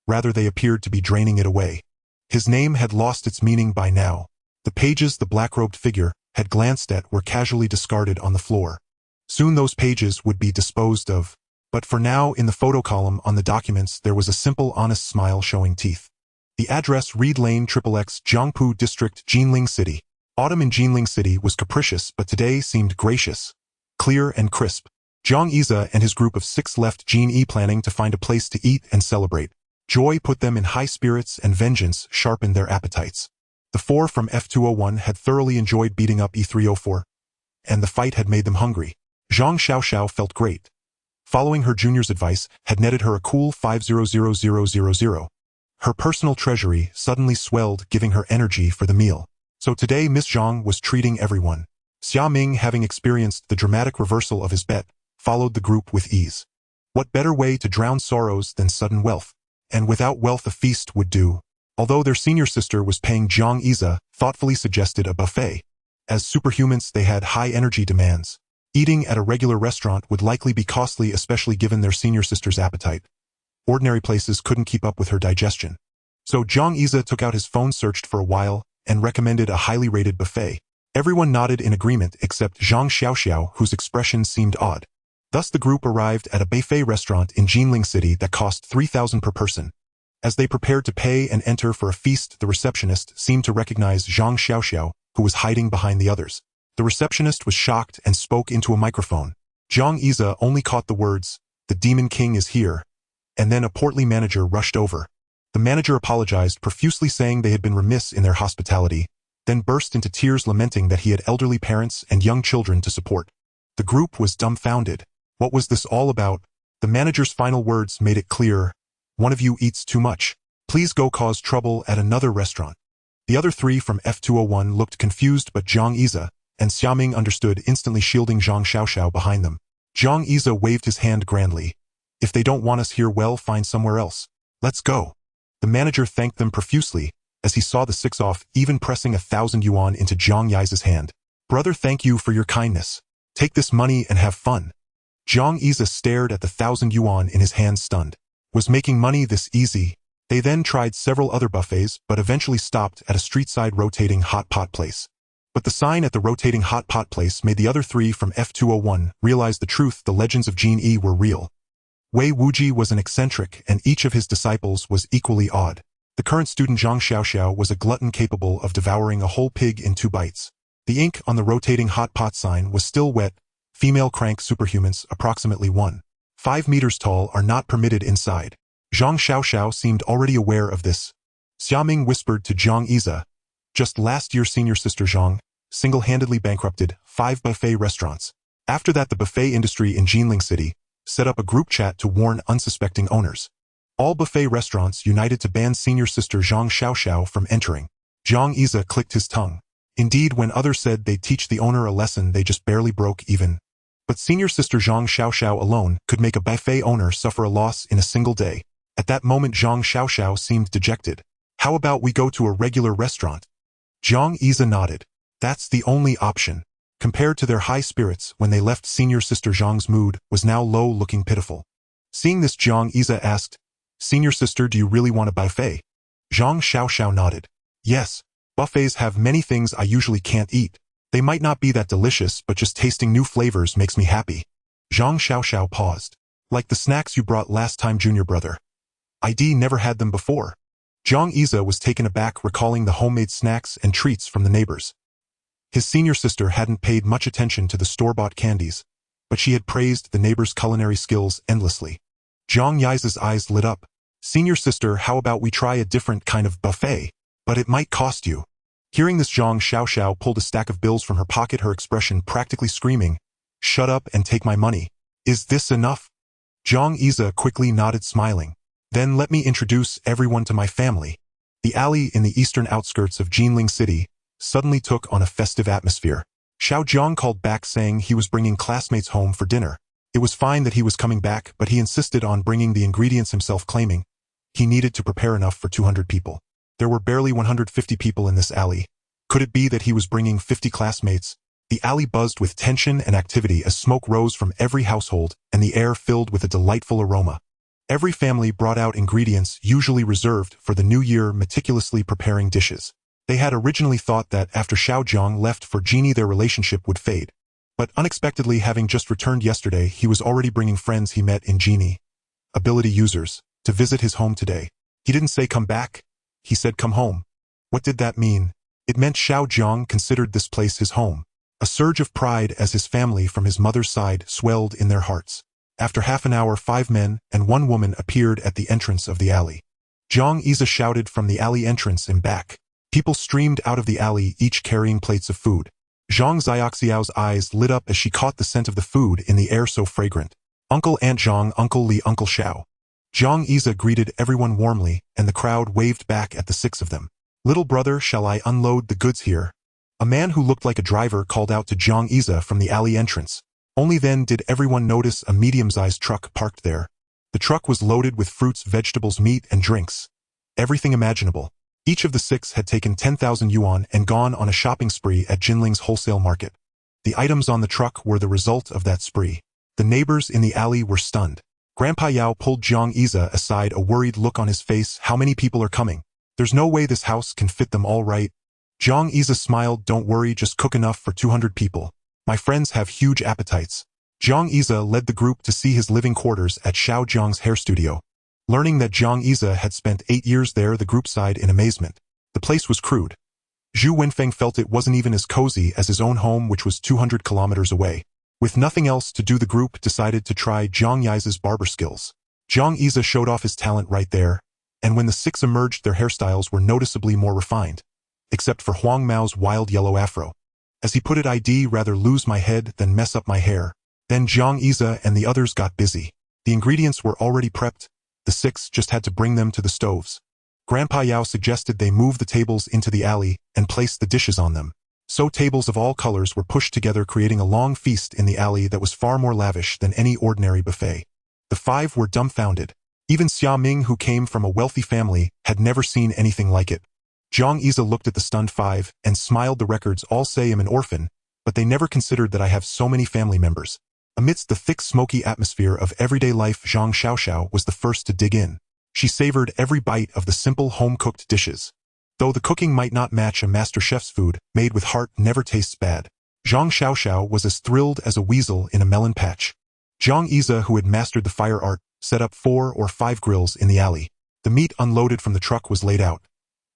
Rather, they appeared to be draining it away. His name had lost its meaning by now. The pages the black-robed figure had glanced at were casually discarded on the floor. Soon those pages would be disposed of. But for now, in the photo column on the documents, there was a simple, honest smile showing teeth. The address: Reed Lane, XXX, Jiangpu District, Jinling City. Autumn in Jinling City was capricious, but today seemed gracious, clear and crisp. Jiang Xia and his group of 6 left Jin planning to find a place to eat and celebrate. Joy put them in high spirits and vengeance sharpened their appetites. The 4 from F201 had thoroughly enjoyed beating up E304, and the fight had made them hungry. Zhang Xiaoxiao felt great. Following her junior's advice had netted her a cool 50,000. Her personal treasury suddenly swelled, giving her energy for the meal. So today Miss Zhang was treating everyone. Xia Ming, having experienced the dramatic reversal of his bet, followed the group with ease. What better way to drown sorrows than sudden wealth? And without wealth a feast would do. Although their senior sister was paying, Jiang Xia thoughtfully suggested a buffet. As superhumans, they had high energy demands. Eating at a regular restaurant would likely be costly, especially given their senior sister's appetite. Ordinary places couldn't keep up with her digestion. So Jiang Xia took out his phone, searched for a while, and recommended a highly rated buffet. Everyone nodded in agreement except Zhang Xiaoxiao, whose expression seemed odd. Thus the group arrived at a buffet restaurant in Jinling City that cost 3,000 per person. As they prepared to pay and enter for a feast, the receptionist seemed to recognize Zhang Xiaoxiao, who was hiding behind the others. The receptionist was shocked and spoke into a microphone. Jiang Xia only caught the words, "The Demon King is here," and then a portly manager rushed over. The manager apologized profusely, saying they had been remiss in their hospitality, then burst into tears, lamenting that he had elderly parents and young children to support. The group was dumbfounded. What was this all about? The manager's final words made it clear. "One of you eats too much. Please go cause trouble at another restaurant." The other 3 from F201 looked confused, but Jiang Xia and Xiaoming understood, instantly shielding Zhang Xiaoxiao behind them. Jiang Xia waved his hand grandly. "If they don't want us here, well, find somewhere else. Let's go." The manager thanked them profusely as he saw the 6 off, even pressing 1,000 yuan into Jiang Yi's hand. "Brother, thank you for your kindness. Take this money and have fun." Jiang Xia stared at the 1,000 yuan in his hand, stunned. Was making money this easy? They then tried several other buffets, but eventually stopped at a street-side rotating hot pot place. But the sign at the rotating hot pot place made the other 3 from F201 realize the truth: the legends of Jin were real. Wei Wuji was an eccentric, and each of his disciples was equally odd. The current student Zhang Xiaoxiao was a glutton capable of devouring a whole pig in 2 bites. The ink on the rotating hot pot sign was still wet. Female crank superhumans, approximately 1.5 meters tall, are not permitted inside. Zhang Xiaoxiao seemed already aware of this. Xiaoming whispered to Jiang Xia, "Just last year senior sister Zhang single-handedly bankrupted 5 buffet restaurants. After that, the buffet industry in Jinling City set up a group chat to warn unsuspecting owners. All buffet restaurants united to ban senior sister Zhang Xiaoxiao from entering." Jiang Xia clicked his tongue. Indeed, when others said they'd teach the owner a lesson, they just barely broke even. But senior sister Zhang Xiaoxiao alone could make a buffet owner suffer a loss in a single day. At that moment, Zhang Xiaoxiao seemed dejected. "How about we go to a regular restaurant?" Jiang Xia nodded. That's the only option. Compared to their high spirits when they left, senior sister Zhang's mood was now low, looking pitiful. Seeing this, Jiang Xia asked, "Senior sister, do you really want a buffet?" Zhang Xiaoxiao nodded. "Yes. Buffets have many things I usually can't eat. They might not be that delicious, but just tasting new flavors makes me happy." Zhang Xiaoxiao paused. "Like the snacks you brought last time, junior brother. I'd never had them before." Jiang Xia was taken aback, recalling the homemade snacks and treats from the neighbors. His senior sister hadn't paid much attention to the store-bought candies, but she had praised the neighbors' culinary skills endlessly. Jiang Yi's eyes lit up. "Senior sister, how about we try a different kind of buffet? But it might cost you." Hearing this, Zhang Xiaoxiao pulled a stack of bills from her pocket, her expression practically screaming, "Shut up and take my money. Is this enough?" Jiang Xia quickly nodded, smiling. "Then let me introduce everyone to my family." The alley in the eastern outskirts of Jinling City suddenly took on a festive atmosphere. Xiao Jiang called back saying he was bringing classmates home for dinner. It was fine that he was coming back, but he insisted on bringing the ingredients himself, claiming he needed to prepare enough for 200 people. There were barely 150 people in this alley. Could it be that he was bringing 50 classmates? The alley buzzed with tension and activity as smoke rose from every household and the air filled with a delightful aroma. Every family brought out ingredients usually reserved for the new year, meticulously preparing dishes. They had originally thought that after Xiao Jiang left for Genie their relationship would fade. But unexpectedly, having just returned yesterday, he was already bringing friends he met in Genie, ability users, to visit his home today. He didn't say come back, he said come home. What did that mean? It meant Xiao Jiang considered this place his home. A surge of pride as his family from his mother's side swelled in their hearts. After half an hour, 5 men and 1 woman appeared at the entrance of the alley. Jiang Xia shouted from the alley entrance and back. People streamed out of the alley, each carrying plates of food. Zhang Xiaoxiao's eyes lit up as she caught the scent of the food in the air so fragrant. Uncle Aunt Zhang, Uncle Li, Uncle Xiao. Jiang Xia greeted everyone warmly, and the crowd waved back at the 6 of them. Little brother, shall I unload the goods here? A man who looked like a driver called out to Jiang Xia from the alley entrance. Only then did everyone notice a medium-sized truck parked there. The truck was loaded with fruits, vegetables, meat, and drinks. Everything imaginable. Each of the 6 had taken 10,000 yuan and gone on a shopping spree at Jinling's wholesale market. The items on the truck were the result of that spree. The neighbors in the alley were stunned. Grandpa Yao pulled Jiang Xia aside, a worried look on his face. How many people are coming? There's no way this house can fit them all, right? Jiang Xia smiled. Don't worry, just cook enough for 200 people. My friends have huge appetites. Jiang Xia led the group to see his living quarters at Xiao Jiang's hair studio. Learning that Jiang Xia had spent 8 years there, the group sighed in amazement. The place was crude. Zhu Wenfeng felt it wasn't even as cozy as his own home, which was 200 kilometers away. With nothing else to do, the group decided to try Jiang Yi's barber skills. Jiang Xia showed off his talent right there, and when the 6 emerged, their hairstyles were noticeably more refined, except for Huang Mao's wild yellow afro. As he put it, I'd rather lose my head than mess up my hair. Then Jiang Xia and the others got busy. The ingredients were already prepped. The 6 just had to bring them to the stoves. Grandpa Yao suggested they move the tables into the alley and place the dishes on them. So tables of all colors were pushed together, creating a long feast in the alley that was far more lavish than any ordinary buffet. The 5 were dumbfounded. Even Xia Ming, who came from a wealthy family, had never seen anything like it. Jiang Xia looked at the stunned 5 and smiled. The records all say I'm an orphan, but they never considered that I have so many family members. Amidst the thick, smoky atmosphere of everyday life, Zhang Xiaoxiao was the first to dig in. She savored every bite of the simple, home-cooked dishes. Though the cooking might not match a master chef's food, made with heart never tastes bad. Zhang Xiaoxiao was as thrilled as a weasel in a melon patch. Jiang Xia, who had mastered the fire art, set up 4 or 5 grills in the alley. The meat unloaded from the truck was laid out.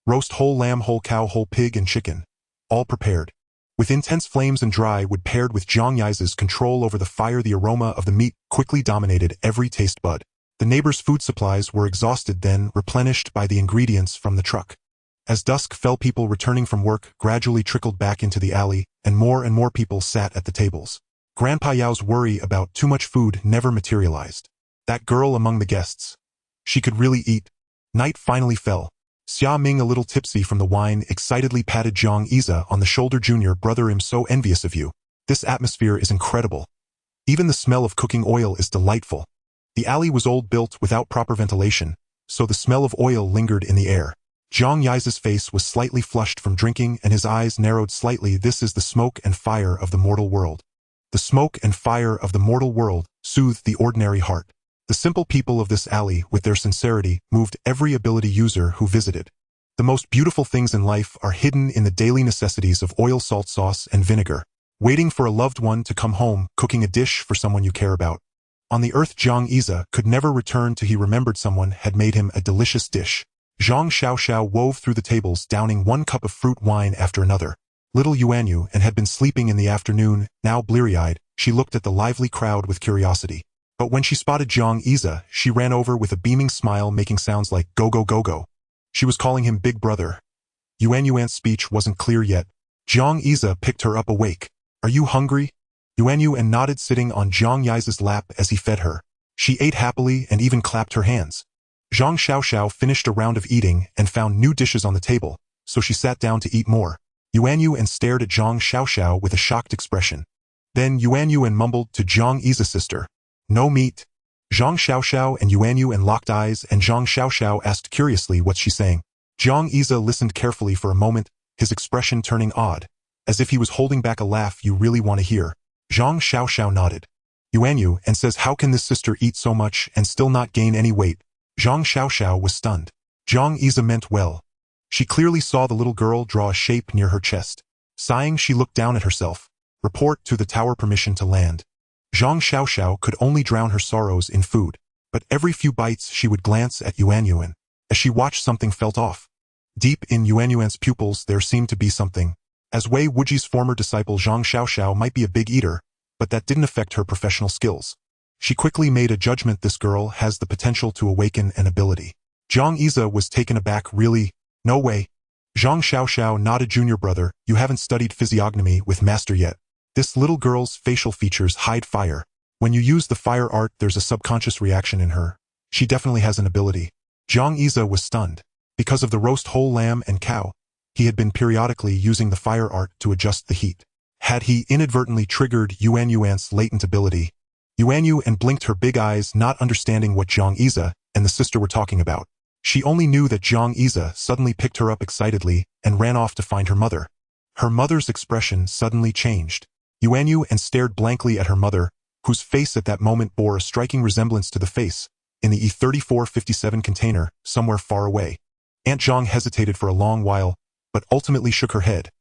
Roast whole lamb, whole cow, whole pig, and chicken. All prepared. With intense flames and dry wood paired with Jiang Yi's control over the fire, the aroma of the meat quickly dominated every taste bud. The neighbors' food supplies were exhausted, then replenished by the ingredients from the truck. As dusk fell, people returning from work gradually trickled back into the alley, and more people sat at the tables. Grandpa Yao's worry about too much food never materialized. That girl among the guests. She could really eat. Night finally fell. Xia Ming, a little tipsy from the wine, excitedly patted Jiang Xia on the shoulder. Junior brother, I'm so envious of you. This atmosphere is incredible. Even the smell of cooking oil is delightful. The alley was old, built without proper ventilation, so the smell of oil lingered in the air. Jiang Yi's face was slightly flushed from drinking and his eyes narrowed slightly. This is the smoke and fire of the mortal world. The smoke and fire of the mortal world soothed the ordinary heart. The simple people of this alley, with their sincerity, moved every ability user who visited. The most beautiful things in life are hidden in the daily necessities of oil, salt, sauce, and vinegar. Waiting for a loved one to come home, cooking a dish for someone you care about. On the earth, Jiang Xia could never return to. He remembered someone had made him a delicious dish. Zhang Xiaoxiao wove through the tables, downing 1 cup of fruit wine after another. Little Yuanyu and had been sleeping in the afternoon. Now bleary-eyed, she looked at the lively crowd with curiosity. But when she spotted Jiang Xia, she ran over with a beaming smile, making sounds like go go go go. She was calling him big brother. Yuanyuan's speech wasn't clear yet. Jiang Xia picked her up awake. Are you hungry? Yuanyuan nodded, sitting on Jiang Yi's lap as he fed her. She ate happily and even clapped her hands. Zhang Xiaoxiao finished a round of eating and found new dishes on the table, so she sat down to eat more. Yuanyuan stared at Zhang Xiaoxiao with a shocked expression. Then Yuanyuan mumbled to Zhang Yi's sister, "No meat." Zhang Xiaoxiao and Yuanyuan locked eyes, and Zhang Xiaoxiao asked curiously what's she saying. Zhang Yiza listened carefully for a moment, his expression turning odd, as if he was holding back a laugh you really want to hear. Zhang Xiaoxiao nodded. Yuanyu and says, "How can this sister eat so much and still not gain any weight?" Zhang Xiaoxiao was stunned. Zhang Yiza meant well. She clearly saw the little girl draw a shape near her chest. Sighing, she looked down at herself. Report to the tower, permission to land. Zhang Xiaoxiao could only drown her sorrows in food, but every few bites she would glance at Yuanyuan. As she watched, something felt off. Deep in Yuanyuan's pupils there seemed to be something. As Wei Wuji's former disciple, Zhang Xiaoxiao might be a big eater, but that didn't affect her professional skills. She quickly made a judgment: this girl has the potential to awaken an ability. Zhang Yiza was taken aback. Really? No way. Zhang Xiaoxiao nodded. Junior brother, you haven't studied physiognomy with master yet. This little girl's facial features hide fire. When you use the fire art, there's a subconscious reaction in her. She definitely has an ability. Zhang Yiza was stunned. Because of the roast whole lamb and cow, he had been periodically using the fire art to adjust the heat. Had he inadvertently triggered Yuanyuan's latent ability? Yuanyuan blinked her big eyes, not understanding what Zhang Yiza and the sister were talking about. She only knew that Zhang Yiza suddenly picked her up excitedly and ran off to find her mother. Her mother's expression suddenly changed. Yuanyuan stared blankly at her mother, whose face at that moment bore a striking resemblance to the face in the E3457 container somewhere far away. Aunt Zhang hesitated for a long while, but ultimately shook her head.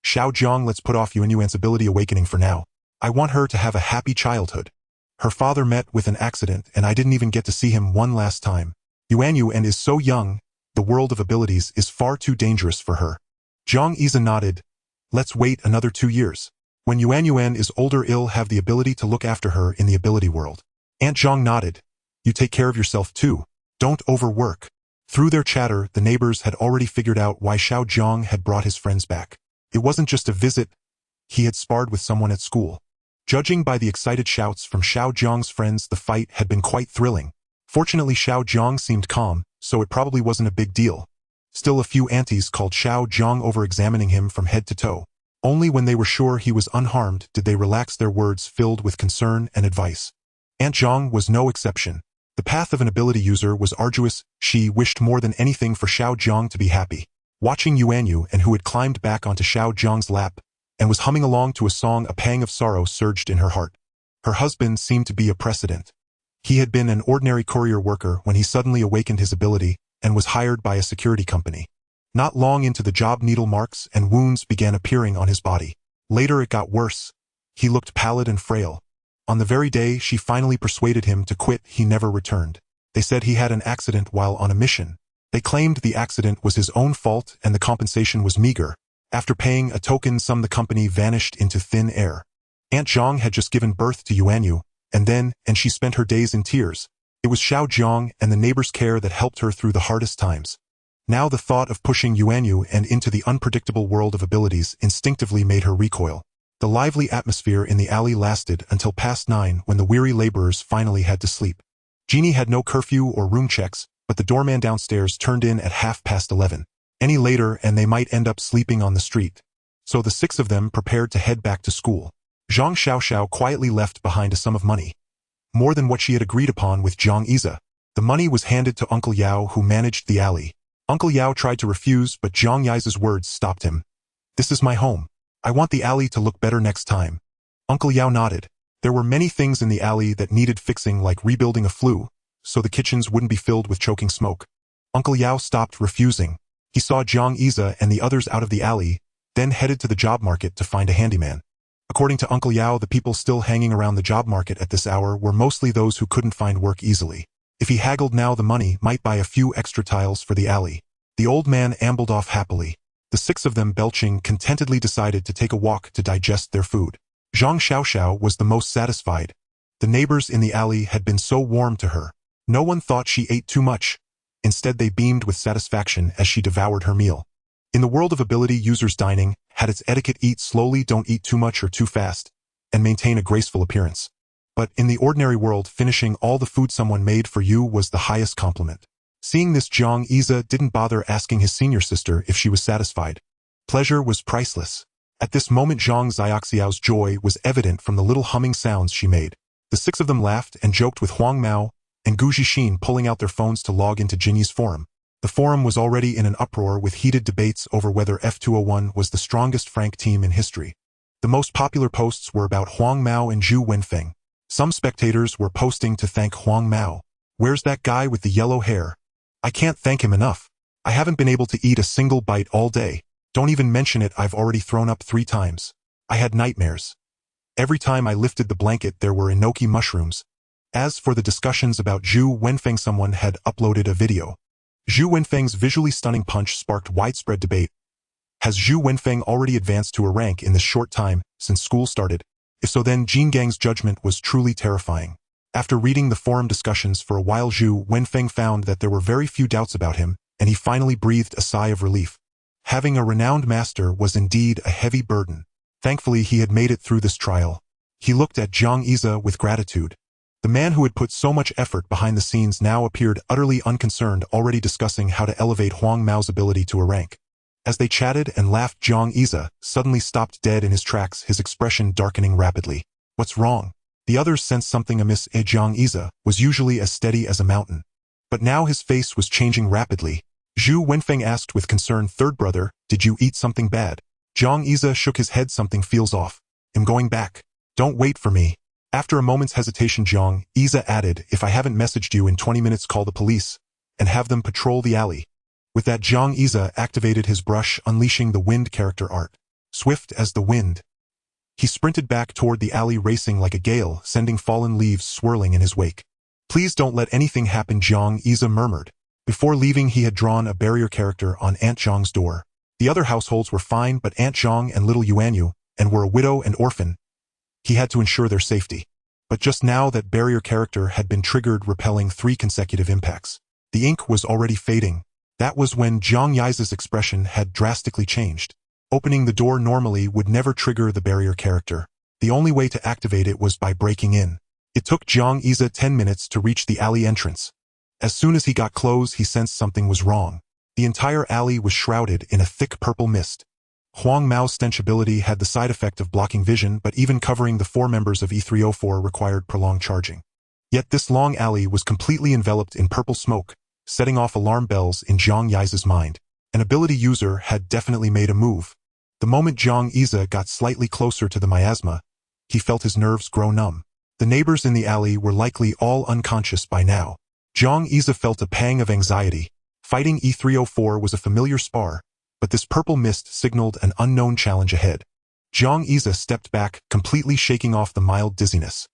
Xiao Zhang, let's put off Yuanyuan's ability awakening for now. I want her to have a happy childhood. Her father met with an accident and I didn't even get to see him one last time. Yuanyuan is so young, the world of abilities is far too dangerous for her. Zhang Yiza nodded. Let's wait another 2 years. When Yuanyuan is older, I'll have the ability to look after her in the ability world. Aunt Zhang nodded. You take care of yourself too. Don't overwork. Through their chatter, the neighbors had already figured out why Xiao Zhang had brought his friends back. It wasn't just a visit. He had sparred with someone at school. Judging by the excited shouts from Xiao Zhang's friends, the fight had been quite thrilling. Fortunately, Xiao Zhang seemed calm, so it probably wasn't a big deal. Still, a few aunties called Xiao Zhang over, examining him from head to toe. Only when they were sure he was unharmed did they relax their words filled with concern and advice. Aunt Zhang was no exception. The path of an ability user was arduous. She wished more than anything for Xiao Zhang to be happy. Watching Yuanyu, and who had climbed back onto Xiao Zhang's lap and was humming along to a song, a pang of sorrow surged in her heart. Her husband seemed to be a precedent. He had been an ordinary courier worker when he suddenly awakened his ability and was hired by a security company. Not long into the job, needle marks and wounds began appearing on his body. Later it got worse. He looked pallid and frail. On the very day she finally persuaded him to quit, he never returned. They said he had an accident while on a mission. They claimed the accident was his own fault and the compensation was meager. After paying a token sum, the company vanished into thin air. Aunt Zhang had just given birth to Yuanyu, and she spent her days in tears. It was Xiao Zhang and the neighbor's care that helped her through the hardest times. Now the thought of pushing Yuanyu and into the unpredictable world of abilities instinctively made her recoil. The lively atmosphere in the alley lasted until past 9, when the weary laborers finally had to sleep. Jeannie had no curfew or room checks, but the doorman downstairs turned in at 11:30. Any later and they might end up sleeping on the street. So the 6 of them prepared to head back to school. Zhang Xiaoxiao quietly left behind a sum of money. More than what she had agreed upon with Zhang Yiza. The money was handed to Uncle Yao, who managed the alley. Uncle Yao tried to refuse, but Zhang Yiza's words stopped him. This is my home. I want the alley to look better next time. Uncle Yao nodded. There were many things in the alley that needed fixing, like rebuilding a flue, so the kitchens wouldn't be filled with choking smoke. Uncle Yao stopped refusing. He saw Zhang Yiza and the others out of the alley, then headed to the job market to find a handyman. According to Uncle Yao, the people still hanging around the job market at this hour were mostly those who couldn't find work easily. If he haggled now, the money might buy a few extra tiles for the alley. The old man ambled off happily. The 6 of them, belching contentedly, decided to take a walk to digest their food. Zhang Xiaoxiao was the most satisfied. The neighbors in the alley had been so warm to her. No one thought she ate too much. Instead, they beamed with satisfaction as she devoured her meal. In the world of ability users, dining had its etiquette: eat slowly, don't eat too much or too fast, and maintain a graceful appearance. But in the ordinary world, finishing all the food someone made for you was the highest compliment. Seeing this, Zhang Yiza didn't bother asking his senior sister if she was satisfied. Pleasure was priceless. At this moment Zhang Xiaoxiao's joy was evident from the little humming sounds she made. The six of them laughed and joked with Huang Mao and Gu Zhixin pulling out their phones to log into Jinyi's forum. The forum was already in an uproar with heated debates over whether F201 was the strongest Frank team in history. The most popular posts were about Huang Mao and Zhu Wenfeng. Some spectators were posting to thank Huang Mao. "Where's that guy with the yellow hair? I can't thank him enough. I haven't been able to eat a single bite all day. Don't even mention it, I've already thrown up 3 times. I had nightmares. Every time I lifted the blanket there were enoki mushrooms." As for the discussions about Zhu Wenfeng, someone had uploaded a video. Zhu Wenfeng's visually stunning punch sparked widespread debate. Has Zhu Wenfeng already advanced to a rank in this short time since school started? If so, then Jin Gang's judgment was truly terrifying. After reading the forum discussions for a while, Zhu Wenfeng found that there were very few doubts about him, and he finally breathed a sigh of relief. Having a renowned master was indeed a heavy burden. Thankfully, he had made it through this trial. He looked at Zhang Yize with gratitude. The man who had put so much effort behind the scenes now appeared utterly unconcerned, already discussing how to elevate Huang Mao's ability to a rank. As they chatted and laughed, Zhang Yize suddenly stopped dead in his tracks, his expression darkening rapidly. "What's wrong?" The others sensed something amiss. Zhang Yize was usually as steady as a mountain. But now his face was changing rapidly. Zhu Wenfeng asked with concern, "Third brother, did you eat something bad?" Zhang Yize shook his head. "Something feels off. I'm going back. Don't wait for me." After a moment's hesitation, Zhang Yize added, "If I haven't messaged you in 20 minutes, call the police and have them patrol the alley." With that, Zhang Yize activated his brush, unleashing the wind character art. Swift as the wind, he sprinted back toward the alley, racing like a gale, sending fallen leaves swirling in his wake. "Please don't let anything happen," Zhang Yize murmured. Before leaving, he had drawn a barrier character on Aunt Zhang's door. The other households were fine, but Aunt Zhang and little Yuanyu, and were a widow and orphan. He had to ensure their safety. But just now that barrier character had been triggered, repelling 3 consecutive impacts. The ink was already fading. That was when Zhang Yize's expression had drastically changed. Opening the door normally would never trigger the barrier character. The only way to activate it was by breaking in. It took Zhang Yize 10 minutes to reach the alley entrance. As soon as he got close, he sensed something was wrong. The entire alley was shrouded in a thick purple mist. Huang Mao's stench ability had the side effect of blocking vision, but even covering the 4 members of E304 required prolonged charging. Yet this long alley was completely enveloped in purple smoke, setting off alarm bells in Zhang Yize's mind. An ability user had definitely made a move. The moment Zhang Yize got slightly closer to the miasma, he felt his nerves grow numb. The neighbors in the alley were likely all unconscious by now. Zhang Yize felt a pang of anxiety. Fighting E304 was a familiar spar, but this purple mist signaled an unknown challenge ahead. Zhang Yize stepped back, completely shaking off the mild dizziness.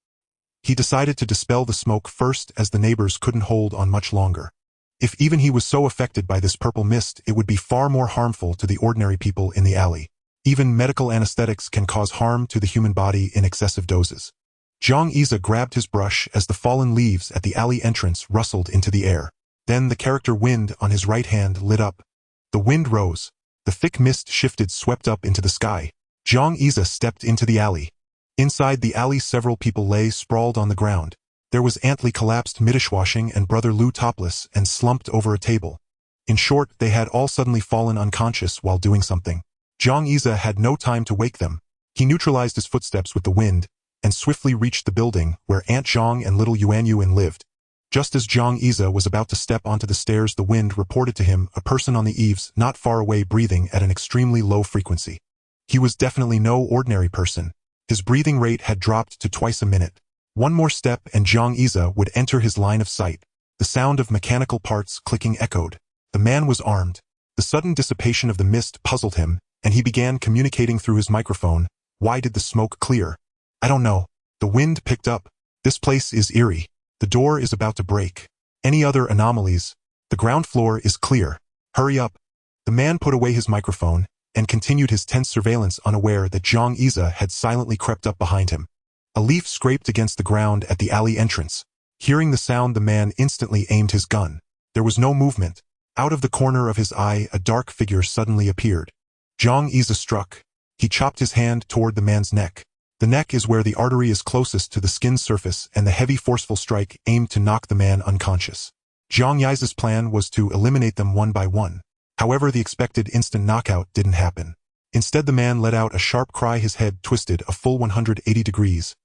He decided to dispel the smoke first, as the neighbors couldn't hold on much longer. If even he was so affected by this purple mist, it would be far more harmful to the ordinary people in the alley. Even medical anesthetics can cause harm to the human body in excessive doses. Zhang Yize grabbed his brush as the fallen leaves at the alley entrance rustled into the air. Then the character wind on his right hand lit up. The wind rose. The thick mist shifted, swept up into the sky. Zhang Yize stepped into the alley. Inside the alley, several people lay sprawled on the ground. There was Aunt Li collapsed mid-dishwashing and Brother Lu topless and slumped over a table. In short, they had all suddenly fallen unconscious while doing something. Zhang Yize had no time to wake them. He neutralized his footsteps with the wind and swiftly reached the building where Aunt Zhang and little Yuanyuan lived. Just as Zhang Yize was about to step onto the stairs, the wind reported to him a person on the eaves not far away breathing at an extremely low frequency. He was definitely no ordinary person. His breathing rate had dropped to twice a minute. One more step and Zhang Yize would enter his line of sight. The sound of mechanical parts clicking echoed. The man was armed. The sudden dissipation of the mist puzzled him, and he began communicating through his microphone. "Why did the smoke clear?" "I don't know. The wind picked up. This place is eerie. The door is about to break. Any other anomalies? The ground floor is clear. Hurry up." The man put away his microphone and continued his tense surveillance, unaware that Zhang Yize had silently crept up behind him. A leaf scraped against the ground at the alley entrance. Hearing the sound, the man instantly aimed his gun. There was no movement. Out of the corner of his eye, a dark figure suddenly appeared. Zhang Yize struck. He chopped his hand toward the man's neck. The neck is where the artery is closest to the skin's surface, and the heavy, forceful strike aimed to knock the man unconscious. Zhang Yize's plan was to eliminate them one by one. However, the expected instant knockout didn't happen. Instead, the man let out a sharp cry, his head twisted a full 180 degrees,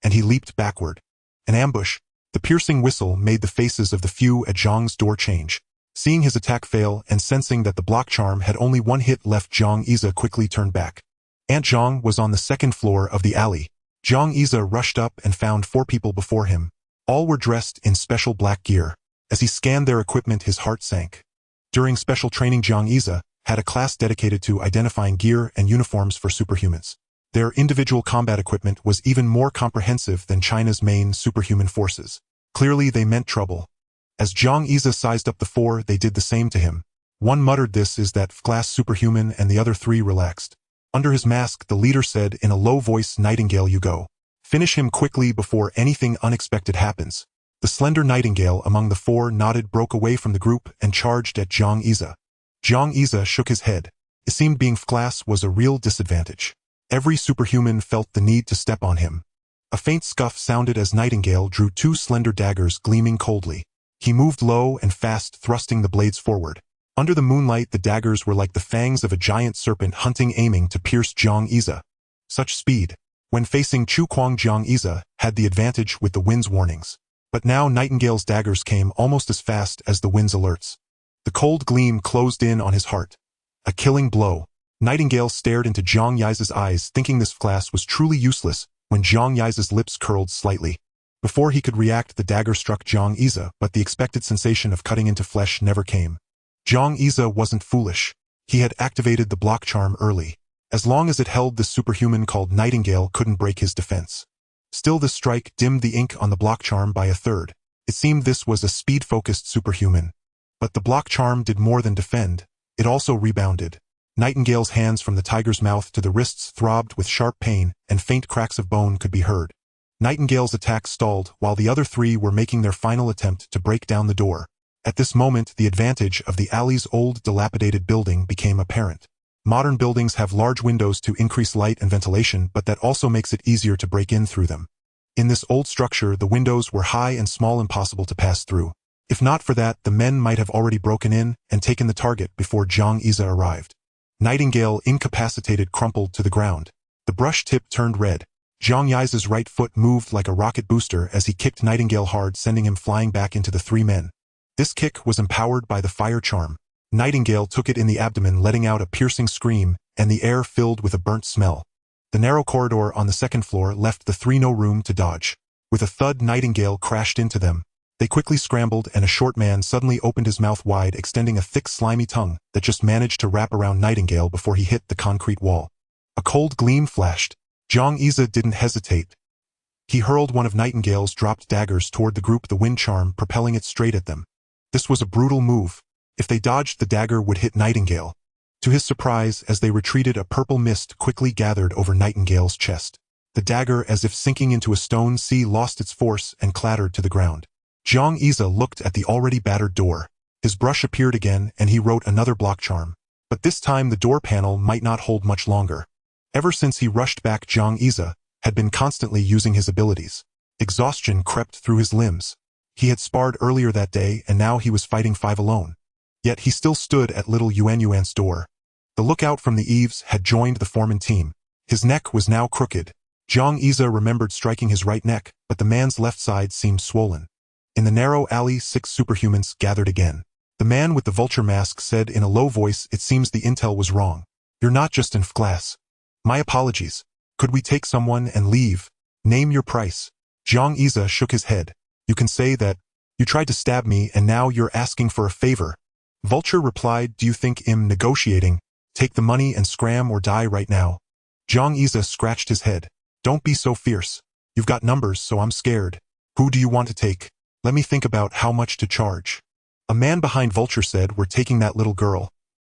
and he leaped backward. An ambush. The piercing whistle made the faces of the few at Zhang's door change. Seeing his attack fail and sensing that the block charm had only one hit left, Zhang Yize quickly turned back. Aunt Zhang was on the second floor of the alley. Zhang Yize rushed up and found 4 people before him. All were dressed in special black gear. As he scanned their equipment, his heart sank. During special training, Zhang Yize had a class dedicated to identifying gear and uniforms for superhumans. Their individual combat equipment was even more comprehensive than China's main superhuman forces. Clearly, they meant trouble. As Zhang Yize sized up the 4, they did the same to him. One muttered, "This is that class superhuman," and the other 3 relaxed. Under his mask, the leader said in a low voice, "Nightingale, you go. Finish him quickly before anything unexpected happens." The slender Nightingale among the 4 nodded, broke away from the group, and charged at Zhang Yize. Zhang Yize shook his head. It seemed being class was a real disadvantage. Every superhuman felt the need to step on him. A faint scuff sounded as Nightingale drew 2 slender daggers gleaming coldly. He moved low and fast, thrusting the blades forward. Under the moonlight, the daggers were like the fangs of a giant serpent hunting, aiming to pierce Zhang Yize. Such speed. When facing Chu Kuang, Zhang Yize had the advantage with the wind's warnings. But now Nightingale's daggers came almost as fast as the wind's alerts. The cold gleam closed in on his heart. A killing blow. Nightingale stared into Zhang Yize's eyes, thinking this class was truly useless, when Zhang Yize's lips curled slightly. Before he could react, the dagger struck Zhang Yize, but the expected sensation of cutting into flesh never came. Zhang Yize wasn't foolish. He had activated the block charm early. As long as it held, the superhuman called Nightingale couldn't break his defense. Still, the strike dimmed the ink on the block charm by a third. It seemed this was a speed-focused superhuman. But the block charm did more than defend. It also rebounded. Nightingale's hands from the tiger's mouth to the wrists throbbed with sharp pain, and faint cracks of bone could be heard. Nightingale's attack stalled while the other 3 were making their final attempt to break down the door. At this moment, the advantage of the alley's old, dilapidated building became apparent. Modern buildings have large windows to increase light and ventilation, but that also makes it easier to break in through them. In this old structure, the windows were high and small, impossible to pass through. If not for that, the men might have already broken in and taken the target before Zhang Yize arrived. Nightingale, incapacitated, crumpled to the ground. The brush tip turned red. Zhang Yize's right foot moved like a rocket booster as he kicked Nightingale hard, sending him flying back into the 3 men. This kick was empowered by the fire charm. Nightingale took it in the abdomen, letting out a piercing scream, and the air filled with a burnt smell. The narrow corridor on the second floor left the 3 no room to dodge. With a thud, Nightingale crashed into them. They quickly scrambled, and a short man suddenly opened his mouth wide, extending a thick, slimy tongue that just managed to wrap around Nightingale before he hit the concrete wall. A cold gleam flashed. Zhang Yize didn't hesitate. He hurled one of Nightingale's dropped daggers toward the group, the wind charm propelling it straight at them. This was a brutal move. If they dodged, the dagger would hit Nightingale. To his surprise, as they retreated, a purple mist quickly gathered over Nightingale's chest. The dagger, as if sinking into a stone sea, lost its force and clattered to the ground. Zhang Yize looked at the already battered door. His brush appeared again, and he wrote another block charm. But this time the door panel might not hold much longer. Ever since he rushed back, Zhang Yize had been constantly using his abilities. Exhaustion crept through his limbs. He had sparred earlier that day, and now he was fighting 5 alone. Yet he still stood at little Yuan's door. The lookout from the eaves had joined the foreman team. His neck was now crooked. Zhang Yize remembered striking his right neck, but the man's left side seemed swollen. In the narrow alley, 6 superhumans gathered again. The man with the vulture mask said in a low voice, "It seems the intel was wrong. You're not just in class. My apologies. Could we take someone and leave? Name your price." Zhang Yize shook his head. "You can say that you tried to stab me and now you're asking for a favor." Vulture replied, "Do you think I'm negotiating? Take the money and scram or die right now." Zhang Yize scratched his head. "Don't be so fierce. You've got numbers, so I'm scared. Who do you want to take? Let me think about how much to charge." A man behind Vulture said, "We're taking that little girl."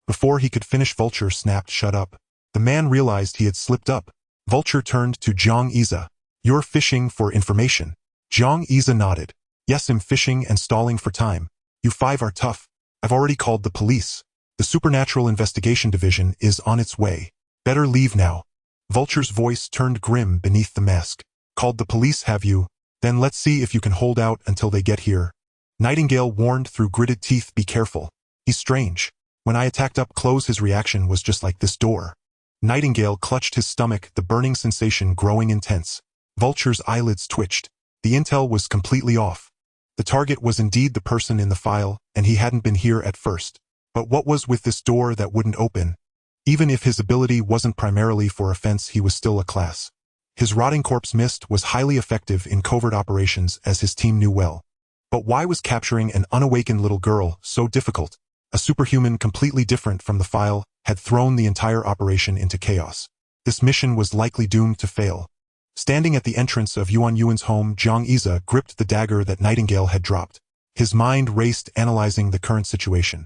Before he could finish, Vulture snapped, "Shut up." The man realized he had slipped up. Vulture turned to Zhang Yize. "You're fishing for information." Zhang Yize nodded. "Yes, I'm fishing and stalling for time. You 5 are tough. I've already called the police. The Supernatural Investigation Division is on its way. Better leave now." Vulture's voice turned grim beneath the mask. "Called the police, have you? Then let's see if you can hold out until they get here." Nightingale warned through gritted teeth, "Be careful. He's strange. When I attacked up close, his reaction was just like this door." Nightingale clutched his stomach, the burning sensation growing intense. Vulture's eyelids twitched. The intel was completely off. The target was indeed the person in the file, and he hadn't been here at first. But what was with this door that wouldn't open? Even if his ability wasn't primarily for offense, he was still a class. His rotting corpse mist was highly effective in covert operations, as his team knew well. But why was capturing an unawakened little girl so difficult? A superhuman completely different from the file had thrown the entire operation into chaos. This mission was likely doomed to fail. Standing at the entrance of Yuan Yuan's home, Great Xia gripped the dagger that Nightingale had dropped. His mind raced, analyzing the current situation.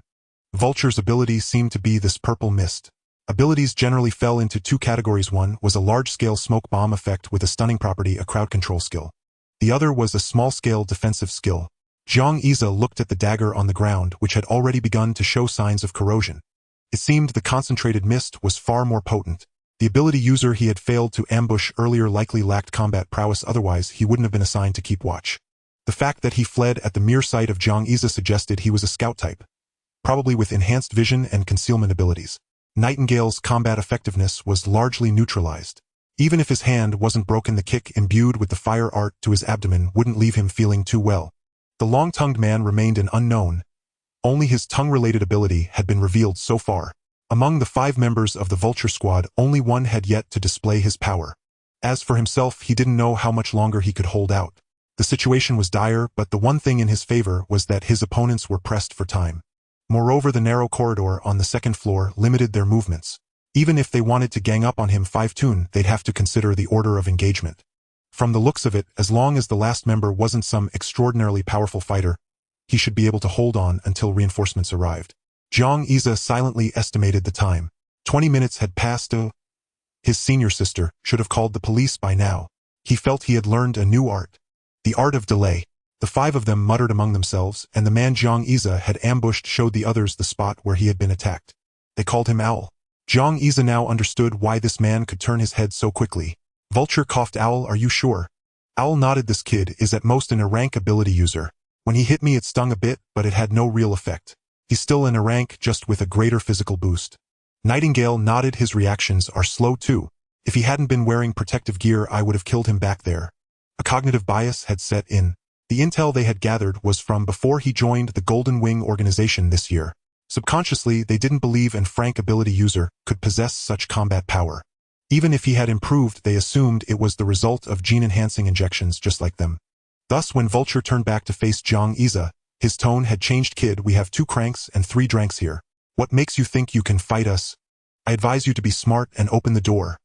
Vulture's ability seemed to be this purple mist. Abilities generally fell into two categories. One was a large-scale smoke bomb effect with a stunning property, a crowd control skill. The other was a small-scale defensive skill. Great Xia looked at the dagger on the ground, which had already begun to show signs of corrosion. It seemed the concentrated mist was far more potent. The ability user he had failed to ambush earlier likely lacked combat prowess, otherwise he wouldn't have been assigned to keep watch. The fact that he fled at the mere sight of Great Xia suggested he was a scout type, probably with enhanced vision and concealment abilities. Nightingale's combat effectiveness was largely neutralized. Even if his hand wasn't broken, the kick imbued with the fire art to his abdomen wouldn't leave him feeling too well. The long-tongued man remained an unknown. Only his tongue-related ability had been revealed so far. Among the 5 members of the Vulture Squad, only one had yet to display his power. As for himself, he didn't know how much longer he could hold out. The situation was dire, but the one thing in his favor was that his opponents were pressed for time. Moreover, the narrow corridor on the second floor limited their movements. Even if they wanted to gang up on him 5-tune, they'd have to consider the order of engagement. From the looks of it, as long as the last member wasn't some extraordinarily powerful fighter, he should be able to hold on until reinforcements arrived. Great Xia silently estimated the time. 20 minutes had passed. His senior sister should have called the police by now. He felt he had learned a new art. The art of delay. The 5 of them muttered among themselves, and the man Great Xia had ambushed showed the others the spot where he had been attacked. They called him Owl. Great Xia now understood why this man could turn his head so quickly. Vulture coughed. Owl, are you sure? Owl nodded. This kid is at most an A-rank ability user. When he hit me it stung a bit, but it had no real effect. He's still an A-rank, just with a greater physical boost. Nightingale nodded. His reactions are slow too. If he hadn't been wearing protective gear, I would have killed him back there. A cognitive bias had set in. The intel they had gathered was from before he joined the Golden Wing organization this year. Subconsciously, they didn't believe an A-rank ability user could possess such combat power. Even if he had improved, they assumed it was the result of gene-enhancing injections just like them. Thus, when Vulture turned back to face Great Xia, his tone had changed. Kid, we have 2 cranks and 3 dranks here. What makes you think you can fight us? I advise you to be smart and open the door.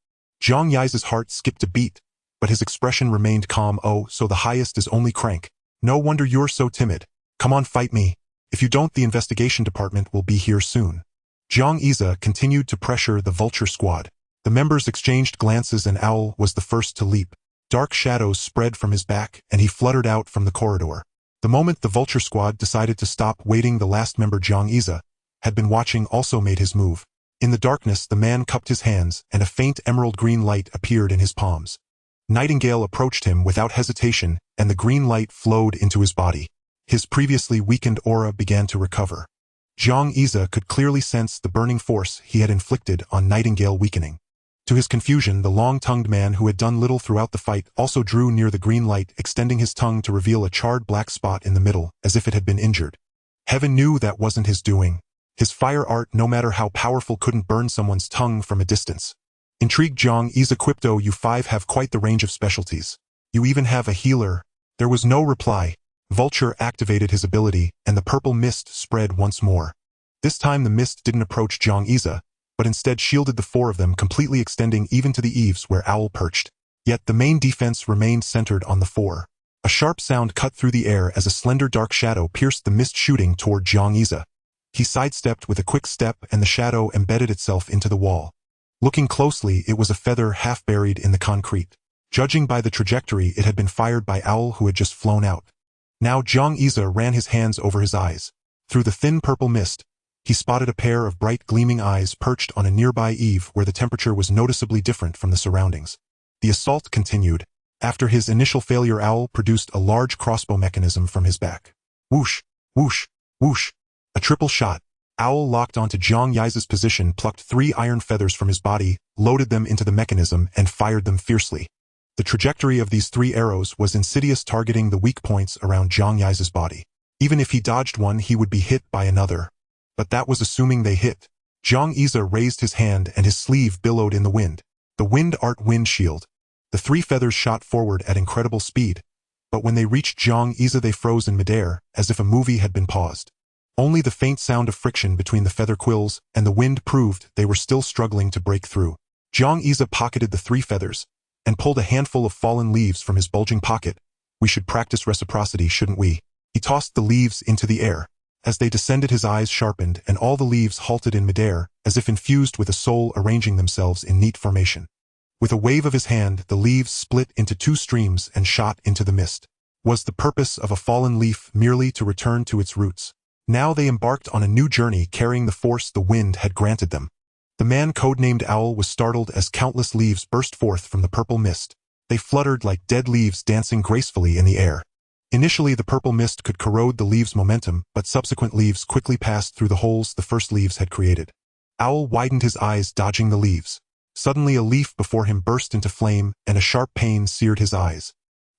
Great Xia's heart skipped a beat, but his expression remained calm. Oh, so the highest is only crank. No wonder you're so timid. Come on, fight me. If you don't, the investigation department will be here soon. Great Xia continued to pressure the Vulture Squad. The members exchanged glances, and Owl was the first to leap. Dark shadows spread from his back, and he fluttered out from the corridor. The moment the Vulture Squad decided to stop waiting, the last member, Great Xia, had been watching, also made his move. In the darkness, the man cupped his hands, and a faint emerald green light appeared in his palms. Nightingale approached him without hesitation, and the green light flowed into his body. His previously weakened aura began to recover. Great Xia could clearly sense the burning force he had inflicted on Nightingale weakening. To his confusion, the long-tongued man who had done little throughout the fight also drew near the green light, extending his tongue to reveal a charred black spot in the middle, as if it had been injured. Heaven knew that wasn't his doing. His fire art, no matter how powerful, couldn't burn someone's tongue from a distance. Intrigued, Great Xia quipped, "Oh, you 5 have quite the range of specialties. You even have a healer." There was no reply. Vulture activated his ability, and the purple mist spread once more. This time the mist didn't approach Great Xia, but instead shielded the 4 of them, completely extending even to the eaves where Owl perched. Yet the main defense remained centered on the 4. A sharp sound cut through the air as a slender dark shadow pierced the mist, shooting toward Great Xia. He sidestepped with a quick step, and the shadow embedded itself into the wall. Looking closely, it was a feather half buried in the concrete. Judging by the trajectory, it had been fired by Owl, who had just flown out. Now Great Xia ran his hands over his eyes. Through the thin purple mist, he spotted a pair of bright gleaming eyes perched on a nearby eave where the temperature was noticeably different from the surroundings. The assault continued. After his initial failure, Owl produced a large crossbow mechanism from his back. Whoosh, whoosh, whoosh. A triple shot. Owl locked onto Zhang Yi's position, plucked 3 iron feathers from his body, loaded them into the mechanism, and fired them fiercely. The trajectory of these 3 arrows was insidious, targeting the weak points around Zhang Yi's body. Even if he dodged one, he would be hit by another. But that was assuming they hit. Zhang Yi raised his hand and his sleeve billowed in the wind. The wind art wind shield. The 3 feathers shot forward at incredible speed. But when they reached Zhang Yi, they froze in midair, as if a movie had been paused. Only the faint sound of friction between the feather quills and the wind proved they were still struggling to break through. Zhang Yi pocketed the 3 feathers and pulled a handful of fallen leaves from his bulging pocket. We should practice reciprocity, shouldn't we? He tossed the leaves into the air. As they descended, his eyes sharpened and all the leaves halted in midair, as if infused with a soul, arranging themselves in neat formation. With a wave of his hand, the leaves split into 2 streams and shot into the mist. Was the purpose of a fallen leaf merely to return to its roots? Now they embarked on a new journey, carrying the force the wind had granted them. The man codenamed Owl was startled as countless leaves burst forth from the purple mist. They fluttered like dead leaves, dancing gracefully in the air. Initially, the purple mist could corrode the leaves' momentum, but subsequent leaves quickly passed through the holes the first leaves had created. Owl widened his eyes, dodging the leaves. Suddenly, a leaf before him burst into flame, and a sharp pain seared his eyes.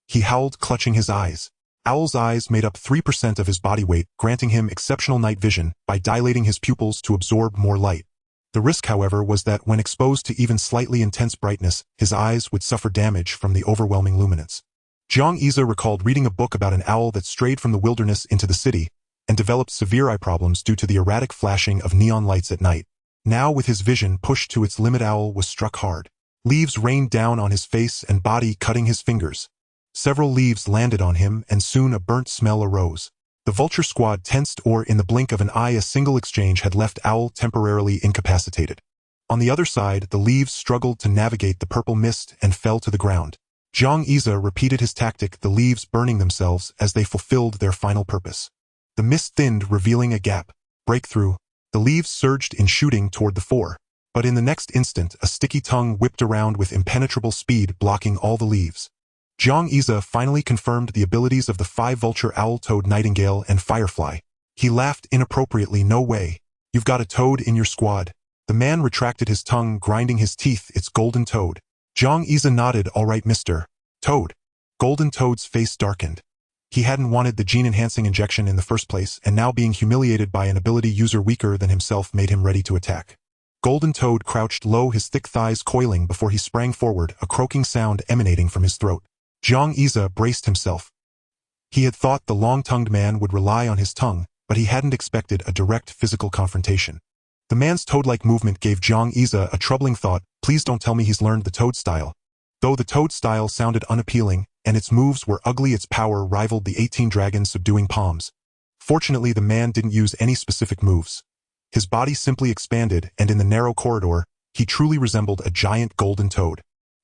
He howled, clutching his eyes. Owl's eyes made up 3% of his body weight, granting him exceptional night vision by dilating his pupils to absorb more light. The risk, however, was that when exposed to even slightly intense brightness, his eyes would suffer damage from the overwhelming luminance. Zhang Yi recalled reading a book about an owl that strayed from the wilderness into the city and developed severe eye problems due to the erratic flashing of neon lights at night. Now, with his vision pushed to its limit, Owl was struck hard. Leaves rained down on his face and body, cutting his fingers. Several leaves landed on him, and soon a burnt smell arose. The vulture squad tensed, or in the blink of an eye a single exchange had left Owl temporarily incapacitated. On the other side, the leaves struggled to navigate the purple mist and fell to the ground. Zhang Yi repeated his tactic, the leaves burning themselves as they fulfilled their final purpose. The mist thinned, revealing a gap. Breakthrough. The leaves surged in, shooting toward the 4. But in the next instant, a sticky tongue whipped around with impenetrable speed, blocking all the leaves. Zhang Yi finally confirmed the abilities of the 5 vulture, owl, toad, nightingale, and firefly. He laughed inappropriately. No way. You've got a toad in your squad. The man retracted his tongue, grinding his teeth. It's Golden Toad. Zhang Yi nodded. All right, Mr. Toad. Golden Toad's face darkened. He hadn't wanted the gene-enhancing injection in the first place, and now being humiliated by an ability user weaker than himself made him ready to attack. Golden Toad crouched low, his thick thighs coiling before he sprang forward, a croaking sound emanating from his throat. Zhang Yi braced himself. He had thought the long-tongued man would rely on his tongue, but he hadn't expected a direct physical confrontation. The man's toad-like movement gave Zhang Yi a troubling thought. Please don't tell me he's learned the toad style. Though the toad style sounded unappealing, and its moves were ugly, its power rivaled the 18 dragons subduing palms. Fortunately, the man didn't use any specific moves. His body simply expanded, and in the narrow corridor, he truly resembled a giant golden toad.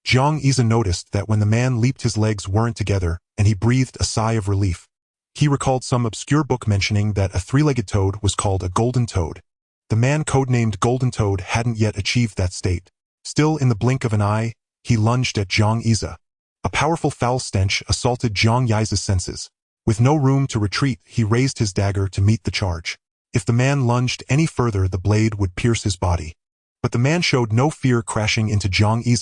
Zhang Yi noticed that when the man leaped, his legs weren't together, and he breathed a sigh of relief. He recalled some obscure book mentioning that a 3-legged toad was called a golden toad. The man codenamed Golden Toad hadn't yet achieved that state. Still, in the blink of an eye, he lunged at Zhang Yi. A powerful foul stench assaulted Zhang Yi's senses. With no room to retreat, he raised his dagger to meet the charge. If the man lunged any further, the blade would pierce his body. But the man showed no fear, crashing into Zhang Yi.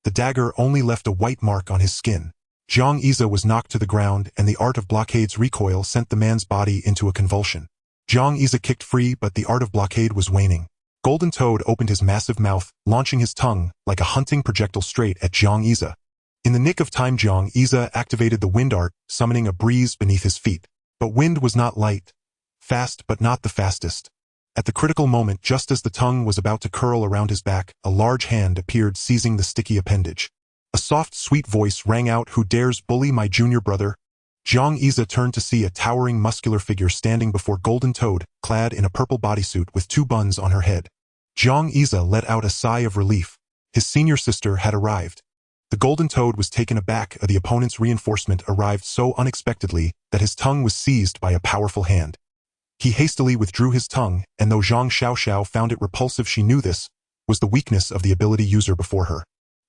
The dagger only left a white mark on his skin. Zhang Yi was knocked to the ground, and the art of blockade's recoil sent the man's body into a convulsion. Zhang Yi kicked free, but the art of blockade was waning. Golden Toad opened his massive mouth, launching his tongue like a hunting projectile straight at Zhang Yi. In the nick of time, Zhang Yi activated the wind art, summoning a breeze beneath his feet. But wind was not light. Fast, but not the fastest. At the critical moment, just as the tongue was about to curl around his back, a large hand appeared, seizing the sticky appendage. A soft, sweet voice rang out, "Who dares bully my junior brother?" Zhang Yi turned to see a towering, muscular figure standing before Golden Toad, clad in a purple bodysuit with 2 buns on her head. Zhang Yi let out a sigh of relief. His senior sister had arrived. The Golden Toad was taken aback. The opponent's reinforcement arrived so unexpectedly that his tongue was seized by a powerful hand. He hastily withdrew his tongue, and though Zhang Xiaoxiao found it repulsive, she knew this was the weakness of the ability user before her.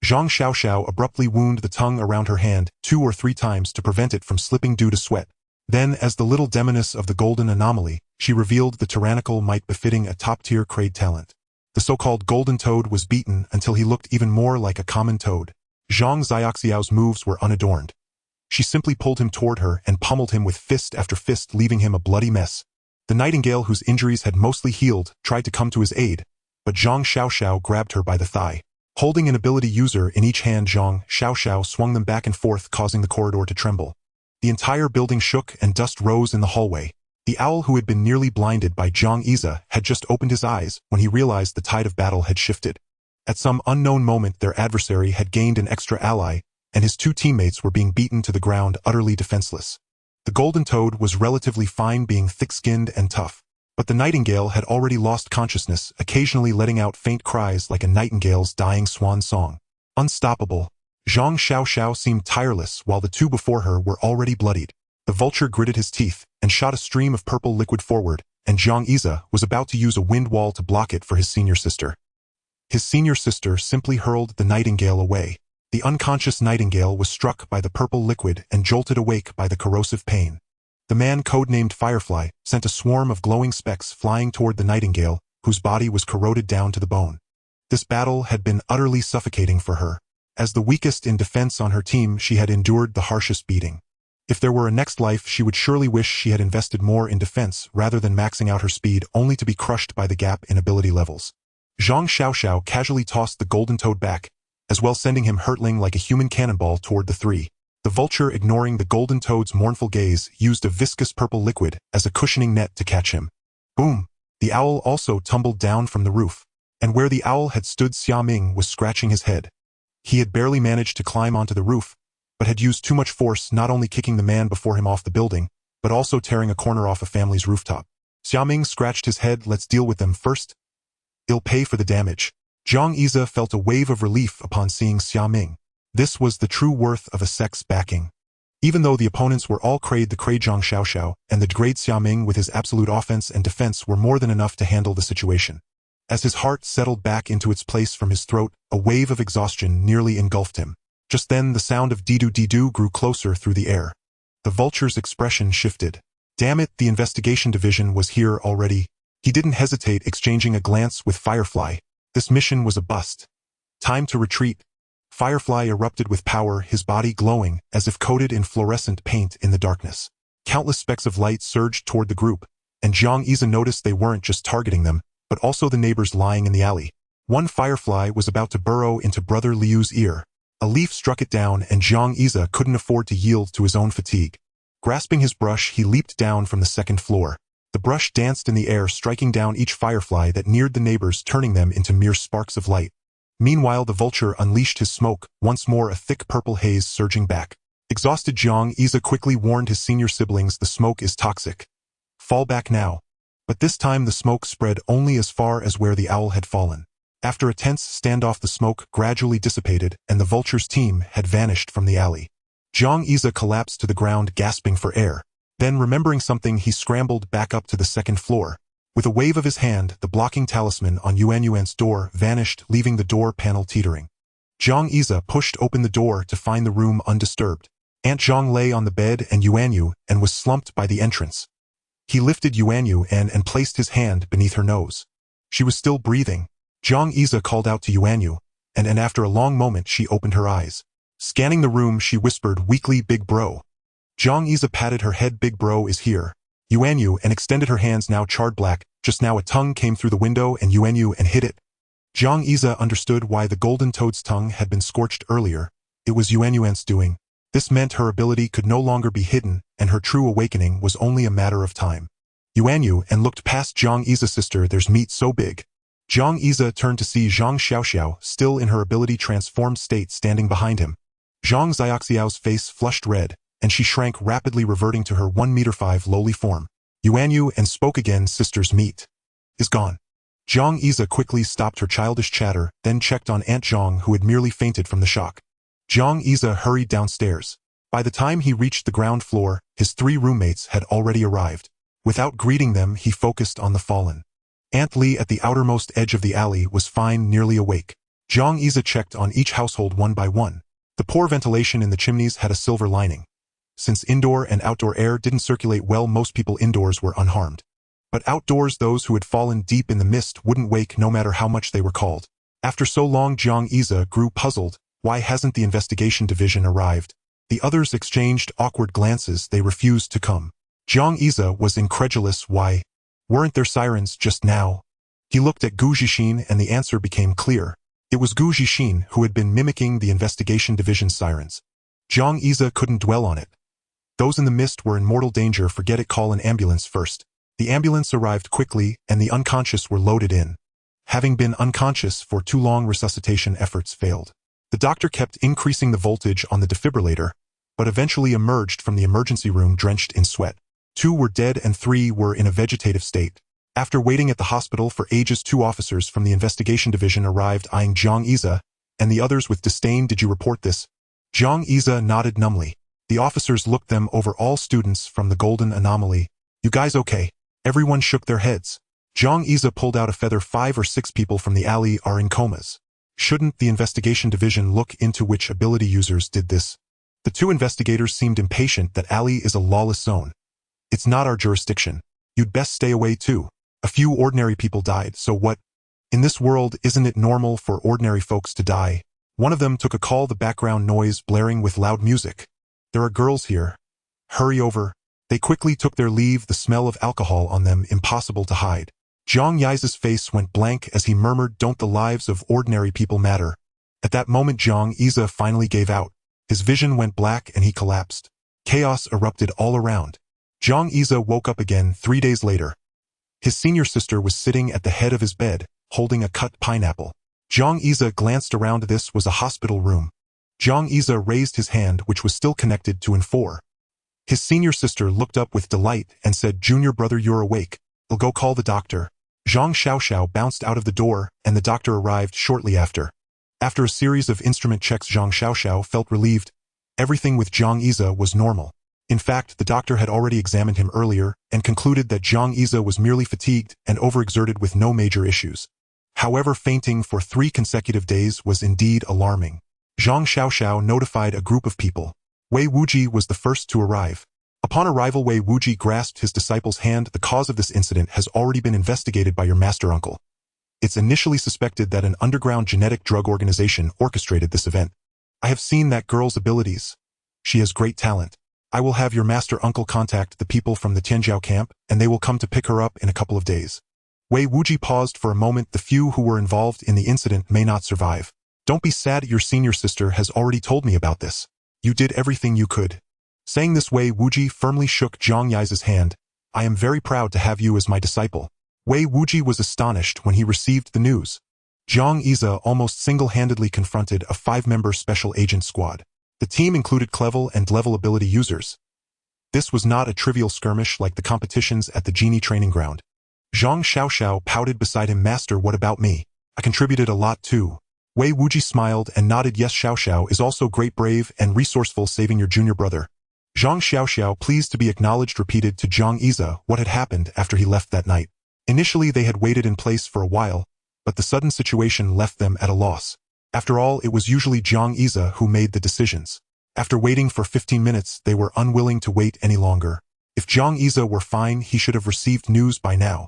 Zhang Xiaoxiao abruptly wound the tongue around her hand 2 or 3 times to prevent it from slipping due to sweat. Then, as the little demoness of the golden anomaly, she revealed the tyrannical might befitting a top-tier Kraid talent. The so-called golden toad was beaten until he looked even more like a common toad. Zhang Xiaoxiao's moves were unadorned. She simply pulled him toward her and pummeled him with fist after fist, leaving him a bloody mess. The nightingale, whose injuries had mostly healed, tried to come to his aid, but Zhang Xiaoxiao grabbed her by the thigh. Holding an ability user in each hand, Zhang Xiaoxiao swung them back and forth, causing the corridor to tremble. The entire building shook and dust rose in the hallway. The owl, who had been nearly blinded by Zhang Xia, had just opened his eyes when he realized the tide of battle had shifted. At some unknown moment, their adversary had gained an extra ally, and his two teammates were being beaten to the ground, utterly defenseless. The golden toad was relatively fine, being thick-skinned and tough, but the nightingale had already lost consciousness, occasionally letting out faint cries like a nightingale's dying swan song. Unstoppable, Zhang Xiaoxiao seemed tireless while the two before her were already bloodied. The vulture gritted his teeth and shot a stream of purple liquid forward, and Zhang Xia was about to use a wind wall to block it for his senior sister. His senior sister simply hurled the nightingale away. The unconscious nightingale was struck by the purple liquid and jolted awake by the corrosive pain. The man, codenamed Firefly, sent a swarm of glowing specks flying toward the nightingale, whose body was corroded down to the bone. This battle had been utterly suffocating for her. As the weakest in defense on her team, she had endured the harshest beating. If there were a next life, she would surely wish she had invested more in defense rather than maxing out her speed only to be crushed by the gap in ability levels. Zhang Xiaoxiao casually tossed the golden toad back, as well sending him hurtling like a human cannonball toward the three. The vulture, ignoring the golden toad's mournful gaze, used a viscous purple liquid as a cushioning net to catch him. Boom! The owl also tumbled down from the roof, and where the owl had stood, Xia Ming was scratching his head. He had barely managed to climb onto the roof, but had used too much force, not only kicking the man before him off the building, but also tearing a corner off a family's rooftop. Xia Ming scratched his head. Let's deal with them first. I'll pay for the damage. Zhang Xia felt a wave of relief upon seeing Xia Ming. This was the true worth of a sect's backing. Even though the opponents were all Kraid, the Kraid Zhang Xiaoxiao and the Great Xia Ming with his absolute offense and defense were more than enough to handle the situation. As his heart settled back into its place from his throat, a wave of exhaustion nearly engulfed him. Just then, the sound of dee-doo grew closer through the air. The vulture's expression shifted. Damn it, the investigation division was here already. He didn't hesitate, exchanging a glance with Firefly. This mission was a bust. Time to retreat. Firefly erupted with power, his body glowing as if coated in fluorescent paint in the darkness. Countless specks of light surged toward the group, and Zhang Xia noticed they weren't just targeting them, but also the neighbors lying in the alley. One Firefly was about to burrow into Brother Liu's ear. A leaf struck it down, and Zhang Xia couldn't afford to yield to his own fatigue. Grasping his brush, he leaped down from the second floor. The brush danced in the air, striking down each firefly that neared the neighbors, turning them into mere sparks of light. Meanwhile, the vulture unleashed his smoke, once more a thick purple haze surging back. Exhausted, Zhang Xia quickly warned his senior siblings, the smoke is toxic. Fall back now. But this time the smoke spread only as far as where the owl had fallen. After a tense standoff, the smoke gradually dissipated, and the vulture's team had vanished from the alley. Zhang Xia collapsed to the ground, gasping for air. Then, remembering something, he scrambled back up to the second floor. With a wave of his hand, the blocking talisman on Yuan's door vanished, leaving the door panel teetering. Zhang Xia pushed open the door to find the room undisturbed. Aunt Zhang lay on the bed and Yuan was slumped by the entrance. He lifted Yuan and placed his hand beneath her nose. She was still breathing. Zhang Xia called out to Yuan, and after a long moment she opened her eyes. Scanning the room, she whispered weakly, "Big bro." Zhang Xia patted her head. "Big bro is here." Yuan and extended her hands, now charred black. Just now a tongue came through the window and Yuan hit it. Zhang Xia understood why the golden toad's tongue had been scorched earlier. It was Yuan's doing. This meant her ability could no longer be hidden, and her true awakening was only a matter of time. Yuan looked past Zhang Xia's sister. "There's meat so big." Zhang Xia turned to see Zhang Xiaoxiao, still in her ability-transformed state, standing behind him. Zhang Xiaoxiao's face flushed red, and she shrank rapidly, reverting to her 1.5 lowly form. Yuan spoke again. "Sister's meat is gone." Zhang Xia quickly stopped her childish chatter, then checked on Aunt Zhang, who had merely fainted from the shock. Zhang Xia hurried downstairs. By the time he reached the ground floor, his 3 roommates had already arrived. Without greeting them, he focused on the fallen. Aunt Li at the outermost edge of the alley was fine, nearly awake. Zhang Xia checked on each household one by one. The poor ventilation in the chimneys had a silver lining. Since indoor and outdoor air didn't circulate well, most people indoors were unharmed. But outdoors, those who had fallen deep in the mist wouldn't wake no matter how much they were called. After so long, Jiang Yize grew puzzled. Why hasn't the investigation division arrived? The others exchanged awkward glances. They refused to come. Jiang Yize was incredulous. Why weren't there sirens just now? He looked at Gu Zhixin and the answer became clear. It was Gu Zhixin who had been mimicking the investigation division's sirens. Jiang Yize couldn't dwell on it. Those in the mist were in mortal danger. Forget it, call an ambulance first. The ambulance arrived quickly and the unconscious were loaded in. Having been unconscious for too long, resuscitation efforts failed. The doctor kept increasing the voltage on the defibrillator, but eventually emerged from the emergency room drenched in sweat. 2 were dead and 3 were in a vegetative state. After waiting at the hospital for ages, 2 officers from the investigation division arrived, eyeing Jiang Yize and the others with disdain. Did you report this? Jiang Yize nodded numbly. The officers looked them over. All students from the Golden Anomaly. You guys okay? Everyone shook their heads. Jiang Yize pulled out a feather. 5 or 6 people from the alley are in comas. Shouldn't the investigation division look into which ability users did this? The 2 investigators seemed impatient. That alley is a lawless zone. It's not our jurisdiction. You'd best stay away too. A few ordinary people died, so what? In this world, isn't it normal for ordinary folks to die? One of them took a call, the background noise blaring with loud music. There are girls here. Hurry over. They quickly took their leave, the smell of alcohol on them impossible to hide. Jiang Yize's face went blank as he murmured, don't the lives of ordinary people matter? At that moment, Jiang Yize finally gave out. His vision went black and he collapsed. Chaos erupted all around. Jiang Yize woke up again 3 days later. His senior sister was sitting at the head of his bed, holding a cut pineapple. Jiang Yize glanced around. This was a hospital room. Jiang Yize raised his hand, which was still connected to N4. His senior sister looked up with delight and said, Junior brother, you're awake. I'll go call the doctor. Zhang Xiaoxiao bounced out of the door, and the doctor arrived shortly after. After a series of instrument checks, Zhang Xiaoxiao felt relieved. Everything with Jiang Yize was normal. In fact, the doctor had already examined him earlier and concluded that Jiang Yize was merely fatigued and overexerted with no major issues. However, fainting for 3 consecutive days was indeed alarming. Zhang Xiaoxiao notified a group of people. Wei Wuji was the first to arrive. Upon arrival, Wei Wuji grasped his disciple's hand. The cause of this incident has already been investigated by your master uncle. It's initially suspected that an underground genetic drug organization orchestrated this event. I have seen that girl's abilities. She has great talent. I will have your master uncle contact the people from the Tianjiao camp, and they will come to pick her up in a couple of days. Wei Wuji paused for a moment. The few who were involved in the incident may not survive. Don't be sad, your senior sister has already told me about this. You did everything you could. Saying this, Wei Wuji firmly shook Jiang Yize's hand. I am very proud to have you as my disciple. Wei Wuji was astonished when he received the news. Jiang Yize almost single-handedly confronted a 5-member special agent squad. The team included level and level ability users. This was not a trivial skirmish like the competitions at the Genie training ground. Zhang Xiaoxiao pouted beside him. Master, what about me? I contributed a lot too. Wei Wuji smiled and nodded. Yes, Xiaoxiao is also great, brave and resourceful, saving your junior brother. Zhang Xiaoxiao, pleased to be acknowledged, repeated to Jiang Yize what had happened after he left that night. Initially they had waited in place for a while, but the sudden situation left them at a loss. After all, it was usually Jiang Yize who made the decisions. After waiting for 15 minutes, they were unwilling to wait any longer. If Jiang Yize were fine, he should have received news by now.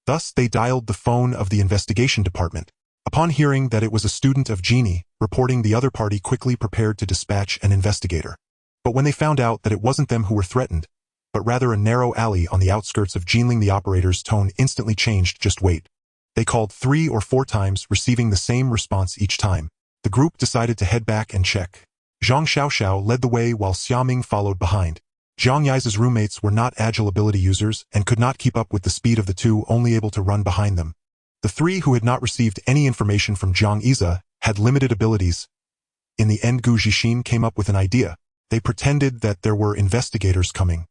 Thus, they dialed the phone of the investigation department. Upon hearing that it was a student of Genie, reporting, the other party quickly prepared to dispatch an investigator. But when they found out that it wasn't them who were threatened, but rather a narrow alley on the outskirts of Jinling, the operator's tone instantly changed. Just wait. They called 3 or 4 times, receiving the same response each time. The group decided to head back and check. Zhang Xiaoxiao led the way while Xiaming followed behind. Jiang Yize's roommates were not agile ability users and could not keep up with the speed of the 2, only able to run behind them. The 3 who had not received any information from Jiang Yize had limited abilities. In the end, Gu Zhixin came up with an idea. They pretended that there were investigators coming.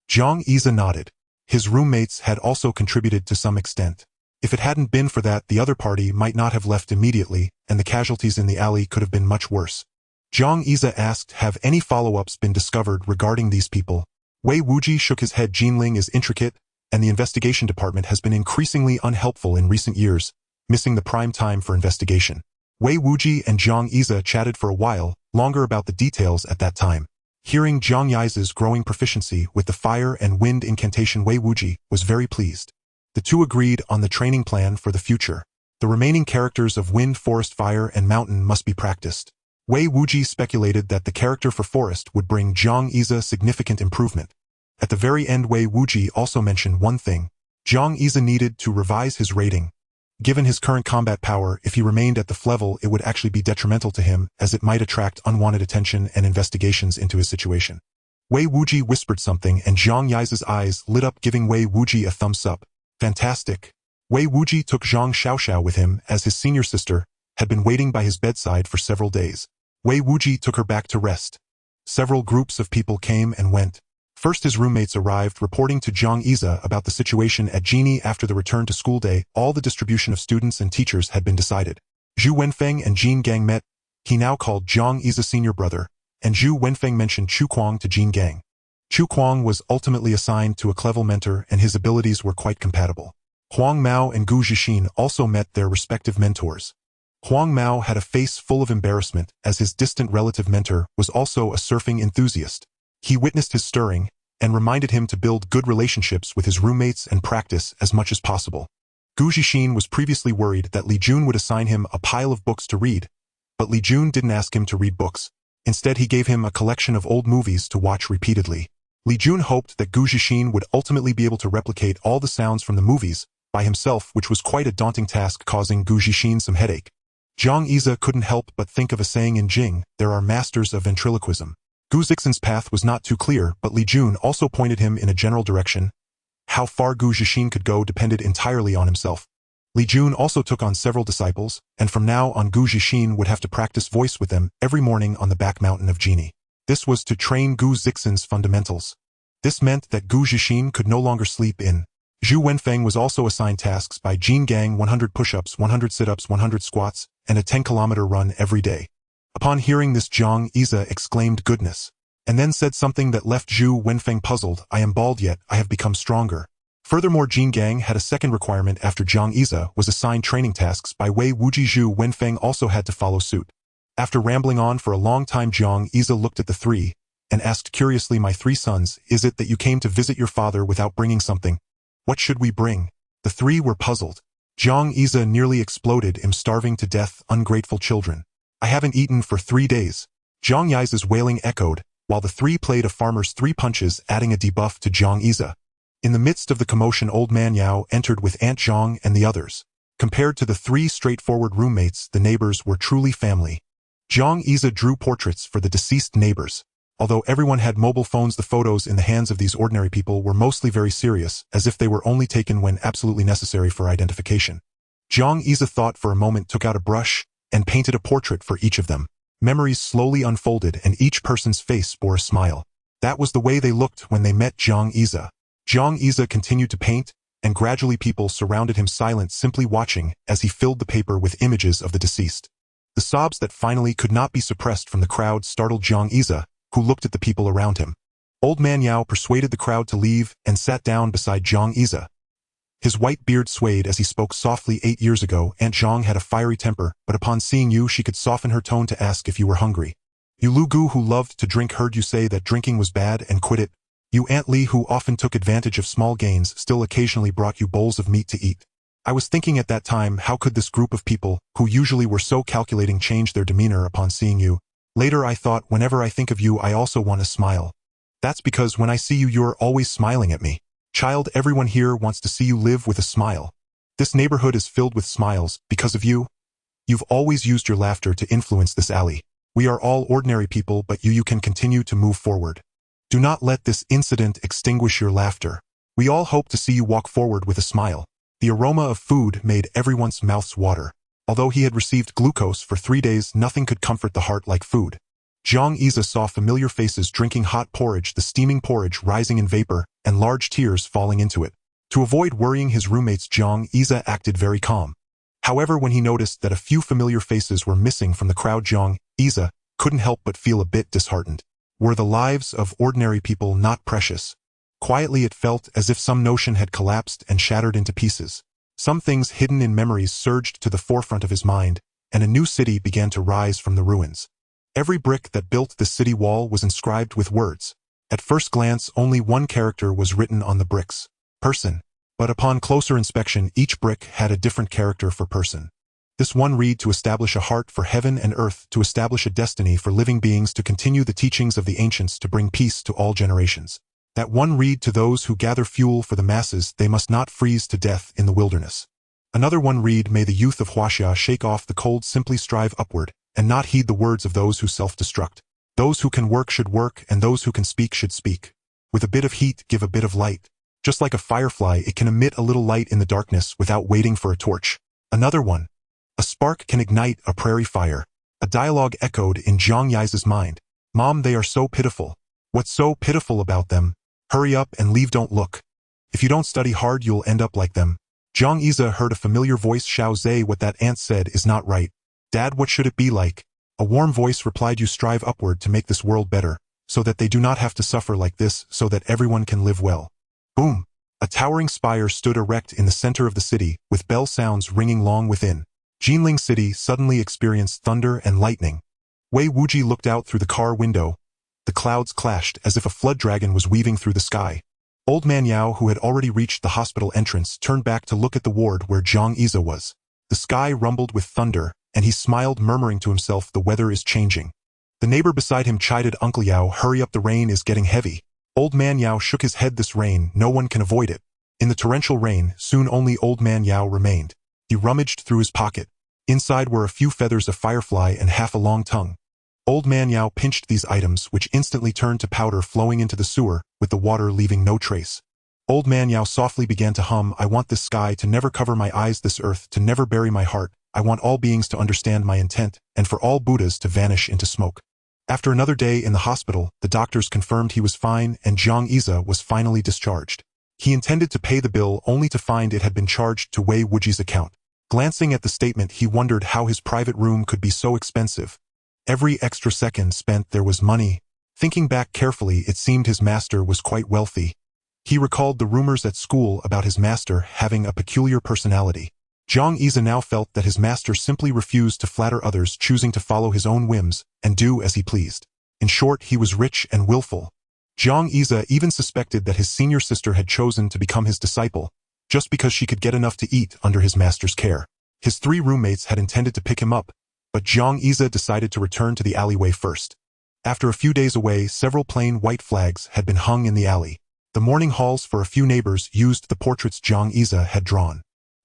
Jiang Yize nodded. His roommates had also contributed to some extent. If it hadn't been for that, the other party might not have left immediately, and the casualties in the alley could have been much worse. Jiang Yize asked, have any follow-ups been discovered regarding these people? Wei Wuji shook his head. Jinling is intricate, and the investigation department has been increasingly unhelpful in recent years, missing the prime time for investigation. Wei Wuji and Jiang Yize chatted for a while, longer about the details at that time. Hearing Zhang Yi's growing proficiency with the fire and wind incantation, Wei Wuji was very pleased. The two agreed on the training plan for the future. The remaining characters of wind, forest, fire, and mountain must be practiced. Wei Wuji speculated that the character for forest would bring Zhang Yi significant improvement. At the very end, Wei Wuji also mentioned one thing. Zhang Yi needed to revise his rating. Given his current combat power, if he remained at the level, it would actually be detrimental to him, as it might attract unwanted attention and investigations into his situation. Wei Wuji whispered something and Zhang Yi's eyes lit up, giving Wei Wuji a thumbs up. Fantastic. Wei Wuji took Zhang Xiaoxiao with him, as his senior sister had been waiting by his bedside for several days. Wei Wuji took her back to rest. Several groups of people came and went. First, his roommates arrived, reporting to Zhang Yi about the situation at Genie. After the return to school day, all the distribution of students and teachers had been decided. Zhu Wenfeng and Jin Gang met. He now called Zhang Yi's senior brother, and Zhu Wenfeng mentioned Chu Kuang to Jin Gang. Chu Kuang was ultimately assigned to a clever mentor, and his abilities were quite compatible. Huang Mao and Gu Zhixin also met their respective mentors. Huang Mao had a face full of embarrassment, as his distant relative mentor was also a surfing enthusiast. He witnessed his stirring and reminded him to build good relationships with his roommates and practice as much as possible. Gu Zhixin was previously worried that Li Jun would assign him a pile of books to read, but Li Jun didn't ask him to read books. Instead, he gave him a collection of old movies to watch repeatedly. Li Jun hoped that Gu Zhixin would ultimately be able to replicate all the sounds from the movies by himself, which was quite a daunting task, causing Gu Zhixin some headache. Zhang Yi couldn't help but think of a saying in Jing: there are masters of ventriloquism. Gu Zixin's path was not too clear, but Li Jun also pointed him in a general direction. How far Gu Zhixin could go depended entirely on himself. Li Jun also took on several disciples, and from now on Gu Zhixin would have to practice voice with them every morning on the back mountain of Genie. This was to train Gu Zixin's fundamentals. This meant that Gu Zhixin could no longer sleep in. Zhu Wenfeng was also assigned tasks by Jin Gang: 100 push-ups, 100 sit-ups, 100 squats, and a 10-kilometer run every day. Upon hearing this, Zhang Yi exclaimed goodness, and then said something that left Zhu Wenfeng puzzled. I am bald, yet I have become stronger. Furthermore, Jin Gang had a second requirement after Zhang Yi was assigned training tasks by Wei Wuji. Zhu Wenfeng also had to follow suit. After rambling on for a long time, Zhang Yi looked at the three and asked curiously, my three sons, is it that you came to visit your father without bringing something? What should we bring? The three were puzzled. Zhang Yi nearly exploded. I'm starving to death, ungrateful children. I haven't eaten for 3 days. Zhang Yi's wailing echoed, while the three played a farmer's 3 punches, adding a debuff to Zhang Yi. In the midst of the commotion, Old Man Yao entered with Aunt Zhang and the others. Compared to the 3 straightforward roommates, the neighbors were truly family. Zhang Yi drew portraits for the deceased neighbors. Although everyone had mobile phones, the photos in the hands of these ordinary people were mostly very serious, as if they were only taken when absolutely necessary for identification. Zhang Yi thought for a moment, took out a brush, and painted a portrait for each of them. Memories slowly unfolded, and each person's face bore a smile. That was the way they looked when they met Zhang Yi. Zhang Yi continued to paint, and gradually people surrounded him, silent, simply watching as he filled the paper with images of the deceased. The sobs that finally could not be suppressed from the crowd startled Zhang Yi, who looked at the people around him. Old Man Yao persuaded the crowd to leave and sat down beside Zhang Yi. His white beard swayed as he spoke softly. 8 years ago, Aunt Zhang had a fiery temper, but upon seeing you, she could soften her tone to ask if you were hungry. You Lu Gu, who loved to drink, heard you say that drinking was bad and quit it. You Aunt Li, who often took advantage of small gains, still occasionally brought you bowls of meat to eat. I was thinking at that time, how could this group of people, who usually were so calculating, change their demeanor upon seeing you? Later I thought, whenever I think of you, I also want to smile. That's because when I see you, you're always smiling at me. Child, everyone here wants to see you live with a smile. This neighborhood is filled with smiles because of you. You've always used your laughter to influence this alley. We are all ordinary people, but you can continue to move forward. Do not let this incident extinguish your laughter. We all hope to see you walk forward with a smile. The aroma of food made everyone's mouths water. Although he had received glucose for 3 days, nothing could comfort the heart like food. Zhang Yi saw familiar faces drinking hot porridge, the steaming porridge rising in vapor, and large tears falling into it. To avoid worrying his roommates, Zhang Yi acted very calm. However, when he noticed that a few familiar faces were missing from the crowd, Zhang Yi couldn't help but feel a bit disheartened. Were the lives of ordinary people not precious? Quietly it felt as if some notion had collapsed and shattered into pieces. Some things hidden in memories surged to the forefront of his mind, and a new city began to rise from the ruins. Every brick that built the city wall was inscribed with words. At first glance, only one character was written on the bricks: person. But upon closer inspection, each brick had a different character for person. This one read: to establish a heart for heaven and earth, to establish a destiny for living beings, to continue the teachings of the ancients, to bring peace to all generations. That one read: to those who gather fuel for the masses, they must not freeze to death in the wilderness. Another one read: may the youth of Huaxia shake off the cold, simply strive upward, and not heed the words of those who self-destruct. Those who can work should work, and those who can speak should speak. With a bit of heat, give a bit of light. Just like a firefly, it can emit a little light in the darkness without waiting for a torch. Another one: a spark can ignite a prairie fire. A dialogue echoed in Zhang Yi's mind. Mom, they are so pitiful. What's so pitiful about them? Hurry up and leave, don't look. If you don't study hard, you'll end up like them. Zhang Yi heard a familiar voice: Xiao Zhe, what that ant said is not right. Dad, what should it be like? A warm voice replied: you strive upward to make this world better, so that they do not have to suffer like this, so that everyone can live well. Boom! A towering spire stood erect in the center of the city, with bell sounds ringing long within. Jinling City suddenly experienced thunder and lightning. Wei Wuji looked out through the car window. The clouds clashed as if a flood dragon was weaving through the sky. Old Man Yao, who had already reached the hospital entrance, turned back to look at the ward where Zhang Yi was. The sky rumbled with thunder, and he smiled, murmuring to himself, the weather is changing. The neighbor beside him chided Uncle Yao: hurry up, the rain is getting heavy. Old Man Yao shook his head: this rain, no one can avoid it. In the torrential rain, soon only Old Man Yao remained. He rummaged through his pocket. Inside were a few feathers of firefly and half a long tongue. Old Man Yao pinched these items, which instantly turned to powder flowing into the sewer, with the water leaving no trace. Old Man Yao softly began to hum: I want this sky to never cover my eyes, this earth to never bury my heart. I want all beings to understand my intent, and for all Buddhas to vanish into smoke. After another day in the hospital, the doctors confirmed he was fine, and Zhang Yi was finally discharged. He intended to pay the bill, only to find it had been charged to Wei Wuji's account. Glancing at the statement, he wondered how his private room could be so expensive. Every extra second spent there was money. Thinking back carefully, it seemed his master was quite wealthy. He recalled the rumors at school about his master having a peculiar personality. Zhang Yi now felt that his master simply refused to flatter others, choosing to follow his own whims and do as he pleased. In short, he was rich and willful. Zhang Yi even suspected that his senior sister had chosen to become his disciple, just because she could get enough to eat under his master's care. His 3 roommates had intended to pick him up, but Zhang Yi decided to return to the alleyway first. After a few days away, several plain white flags had been hung in the alley. The mourning halls for a few neighbors used the portraits Zhang Yi had drawn.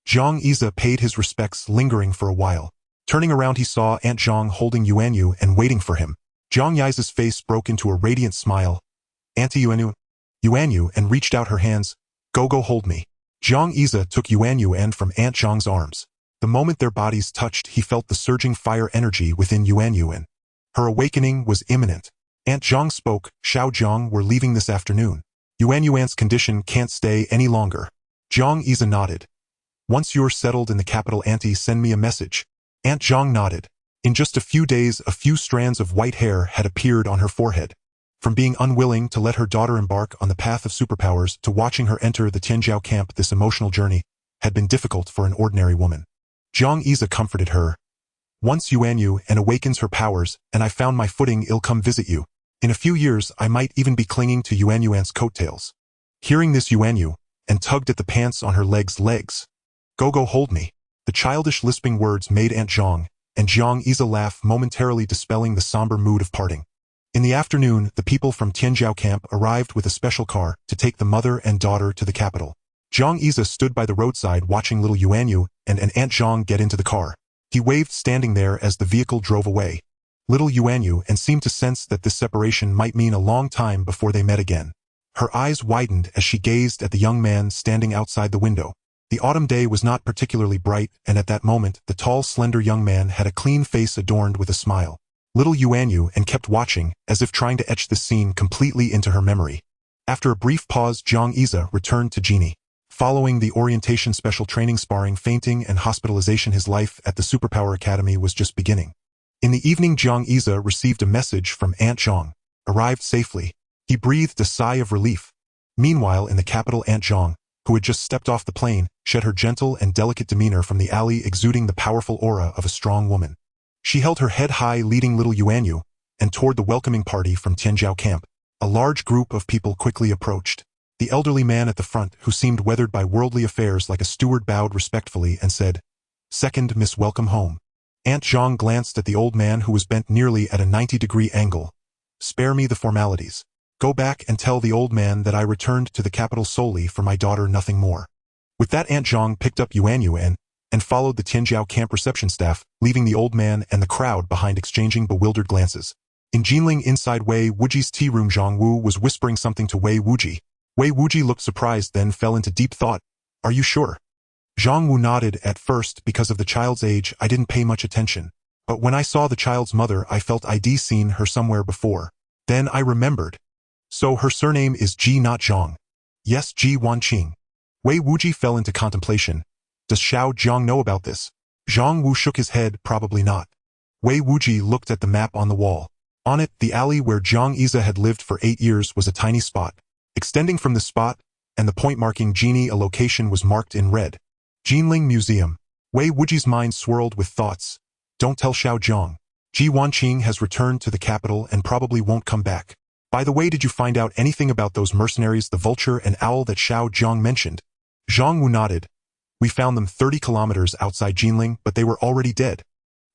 Zhang Yi paid his respects, lingering for a while. Turning around, he saw Aunt Zhang holding Yuanyu and waiting for him. Zhang Yi's face broke into a radiant smile. Auntie Yuanyu, and reached out her hands. Go hold me. Zhang Yi took Yuanyu from Aunt Zhang's arms. The moment their bodies touched, he felt the surging fire energy within Yuanyu. Her awakening was imminent. Aunt Zhang spoke: Xiao Zhang, we're leaving this afternoon. Yuanyu's condition can't stay any longer. Zhang Yi nodded. Once you're settled in the capital, Auntie, send me a message. Aunt Zhang nodded. In just a few days, a few strands of white hair had appeared on her forehead. From being unwilling to let her daughter embark on the path of superpowers to watching her enter the Tianjiao camp, this emotional journey had been difficult for an ordinary woman. Zhang Yi comforted her. Once Yuanyu awakens her powers, and I found my footing, I'll come visit you. In a few years, I might even be clinging to Yuanyu's coattails. Hearing this, Yuanyu tugged at the pants on her legs. Go hold me. The childish lisping words made Aunt Zhang and Zhang Yi laugh, momentarily dispelling the somber mood of parting. In the afternoon, the people from Tianjiao camp arrived with a special car to take the mother and daughter to the capital. Zhang Yi stood by the roadside watching little Yuanyu and Aunt Zhang get into the car. He waved, standing there as the vehicle drove away. Little Yuanyu seemed to sense that this separation might mean a long time before they met again. Her eyes widened as she gazed at the young man standing outside the window. The autumn day was not particularly bright, and at that moment, the tall, slender young man had a clean face adorned with a smile. Little Yuanyu kept watching, as if trying to etch this scene completely into her memory. After a brief pause, Zhang Yi returned to Genie. Following the orientation, special training, sparring, fainting, and hospitalization, his life at the Superpower Academy was just beginning. In the evening, Zhang Yi received a message from Aunt Zhang. Arrived safely. He breathed a sigh of relief. Meanwhile, in the capital, Aunt Zhang, who had just stepped off the plane, shed her gentle and delicate demeanor from the alley, exuding the powerful aura of a strong woman. She held her head high, leading little Yuanyu, and toward the welcoming party from Tianjiao camp. A large group of people quickly approached. The elderly man at the front, who seemed weathered by worldly affairs like a steward, bowed respectfully and said, "Second Miss, welcome home." Aunt Zhang glanced at the old man, who was bent nearly at a 90-degree angle. "Spare me the formalities. Go back and tell the old man that I returned to the capital solely for my daughter, nothing more." With that, Aunt Zhang picked up Yuan and followed the Tianjiao camp reception staff, leaving the old man and the crowd behind, exchanging bewildered glances. In Jinling, inside Wei Wuji's tea room, Zhang Wu was whispering something to Wei Wuji. Wei Wuji looked surprised, then fell into deep thought. "Are you sure?" Zhang Wu nodded. "At first, because of the child's age, I didn't pay much attention. But when I saw the child's mother, I felt I'd seen her somewhere before. Then I remembered. So her surname is Ji, not Zhang." "Yes, Ji Wanqing." Wei Wuji fell into contemplation. "Does Xiao Zhang know about this?" Zhang Wu shook his head. "Probably not." Wei Wuji looked at the map on the wall. On it, the alley where Jiang Iza had lived for 8 years was a tiny spot. Extending from the spot, and the point marking Genie a location was marked in red. Jinling Museum. Wei Wuji's mind swirled with thoughts. "Don't tell Xiao Zhang. Ji Wanqing has returned to the capital and probably won't come back. By the way, did you find out anything about those mercenaries, the vulture and owl that Xiao Zhang mentioned?" Zhang Wu nodded. "We found them 30 kilometers outside Jinling, but they were already dead."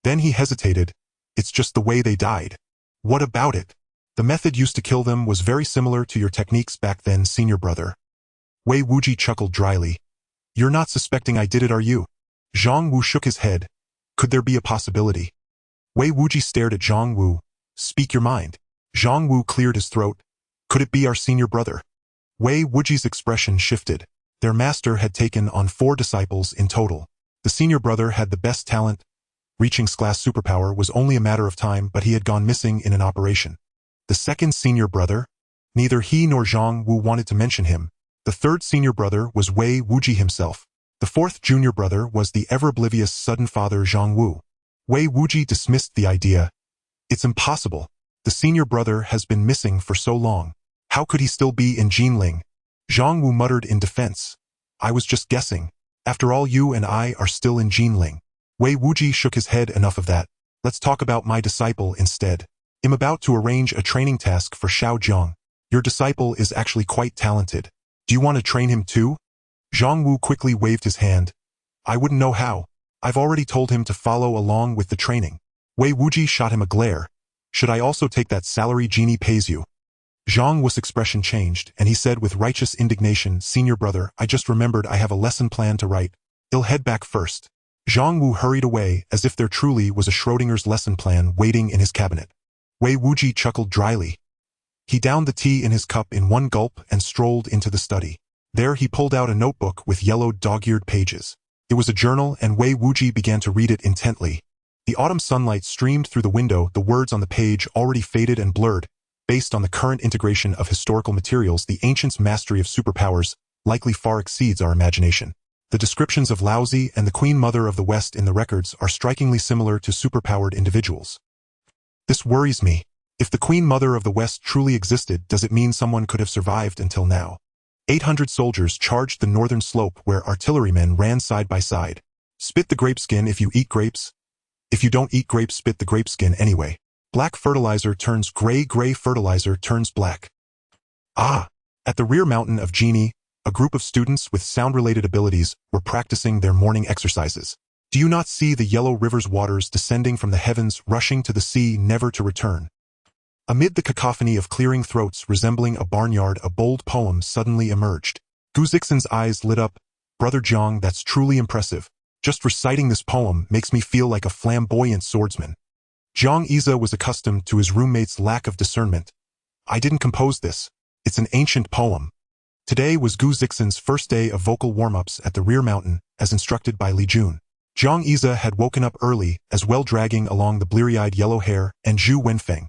Then he hesitated. "It's just the way they died." "What about it? The method used to kill them was very similar to your techniques back then, senior brother." Wei Wuji chuckled dryly. "You're not suspecting I did it, are you?" Zhang Wu shook his head. "Could there be a possibility?" Wei Wuji stared at Zhang Wu. "Speak your mind." Zhang Wu cleared his throat. "Could it be our senior brother?" Wei Wuji's expression shifted. Their master had taken on 4 disciples in total. The senior brother had the best talent. Reaching class superpower was only a matter of time, but he had gone missing in an operation. The second senior brother? Neither he nor Zhang Wu wanted to mention him. The third senior brother was Wei Wuji himself. The fourth junior brother was the ever-oblivious sudden father Zhang Wu. Wei Wuji dismissed the idea. "It's impossible. The senior brother has been missing for so long. How could he still be in Jinling?" Zhang Wu muttered in defense. "I was just guessing. After all, you and I are still in Jinling." Wei Wuji shook his head. "Enough of that. Let's talk about my disciple instead. I'm about to arrange a training task for Xiao Zhang. Your disciple is actually quite talented. Do you want to train him too?" Zhang Wu quickly waved his hand. "I wouldn't know how. I've already told him to follow along with the training." Wei Wuji shot him a glare. "Should I also take that salary Genie pays you?" Zhang Wu's expression changed, and he said with righteous indignation, "Senior brother, I just remembered I have a lesson plan to write. I'll head back first." Zhang Wu hurried away as if there truly was a Schrodinger's lesson plan waiting in his cabinet. Wei Wuji chuckled dryly. He downed the tea in his cup in one gulp and strolled into the study. There he pulled out a notebook with yellowed dog-eared pages. It was a journal, and Wei Wuji began to read it intently. The autumn sunlight streamed through the window, the words on the page already faded and blurred. Based on the current integration of historical materials, the ancients' mastery of superpowers likely far exceeds our imagination. The descriptions of Laozi and the Queen Mother of the West in the records are strikingly similar to superpowered individuals. This worries me. If the Queen Mother of the West truly existed, does it mean someone could have survived until now? 800 soldiers charged the northern slope where artillerymen ran side by side. Spit the grapeskin if you eat grapes. If you don't eat grapes, spit the grapeskin anyway. Black fertilizer turns gray, gray fertilizer turns black. Ah! At the rear mountain of Genie, a group of students with sound-related abilities were practicing their morning exercises. Do you not see the yellow river's waters descending from the heavens, rushing to the sea, never to return? Amid the cacophony of clearing throats resembling a barnyard, a bold poem suddenly emerged. Gu Zixin's eyes lit up. Brother Jiang, that's truly impressive. Just reciting this poem makes me feel like a flamboyant swordsman. Jiang Iza was accustomed to his roommate's lack of discernment. I didn't compose this. It's an ancient poem. Today was Gu Zixin's first day of vocal warm-ups at the rear mountain, as instructed by Li Jun. Jiang Iza had woken up early, as well dragging along the bleary-eyed yellow hair and Zhu Wenfeng.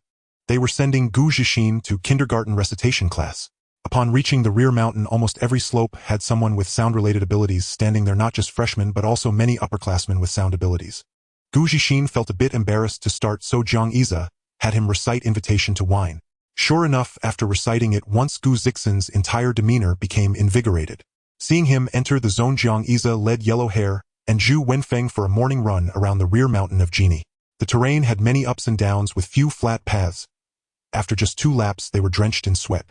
They were sending Gu Zixin to kindergarten recitation class. Upon reaching the rear mountain, almost every slope had someone with sound-related abilities standing there, not just freshmen but also many upperclassmen with sound abilities. Gu Zixin felt a bit embarrassed to start, so Jiang Iza had him recite Invitation to Wine. Sure enough, after reciting it once, Gu Zixin's entire demeanor became invigorated. Seeing him enter the zone, Jiang Iza led Yellow Hair and Zhu Wenfeng for a morning run around the rear mountain of Genie. The terrain had many ups and downs with few flat paths. After just 2 laps, they were drenched in sweat.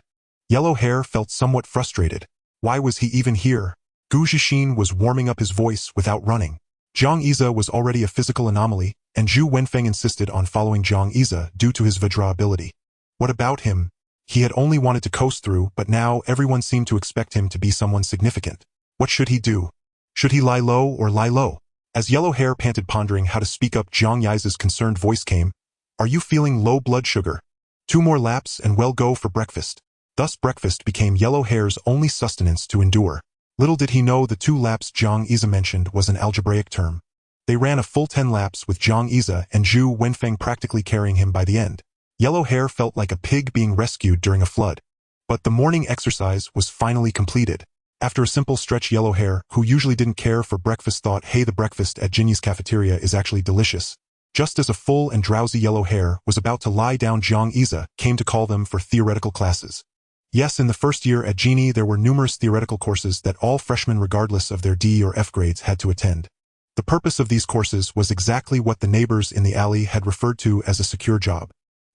Yellow Hair felt somewhat frustrated. Why was he even here? Gu Zhixin was warming up his voice without running. Zhang Yize was already a physical anomaly, and Zhu Wenfeng insisted on following Zhang Yize due to his Vajra ability. What about him? He had only wanted to coast through, but now everyone seemed to expect him to be someone significant. What should he do? Should he lie low or lie low? As Yellow Hair panted, pondering how to speak up, Zhang Yize's concerned voice came. Are you feeling low blood sugar? 2 more laps and we'll go for breakfast. Thus breakfast became Yellow Hair's only sustenance to endure. Little did he know the 2 laps Zhang Yize mentioned was an algebraic term. They ran a full 10 laps with Zhang Yize and Zhu Wenfeng practically carrying him by the end. Yellow Hair felt like a pig being rescued during a flood. But the morning exercise was finally completed. After a simple stretch, Yellow Hair, who usually didn't care for breakfast, thought, hey, the breakfast at Jinyi's cafeteria is actually delicious. Just as a full and drowsy Yellow Hair was about to lie down, Zhang Yize came to call them for theoretical classes. Yes, in the first year at Jinyi there were numerous theoretical courses that all freshmen regardless of their D or F grades had to attend. The purpose of these courses was exactly what the neighbors in the alley had referred to as a secure job.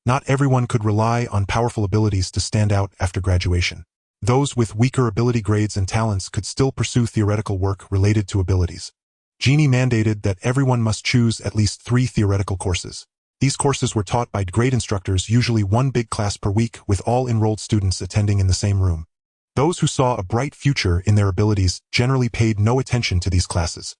Not everyone could rely on powerful abilities to stand out after graduation. Those with weaker ability grades and talents could still pursue theoretical work related to abilities. Jinyi mandated that everyone must choose at least 3 theoretical courses. These courses were taught by grade instructors, usually 1 big class per week, with all enrolled students attending in the same room. Those who saw a bright future in their abilities generally paid no attention to these classes.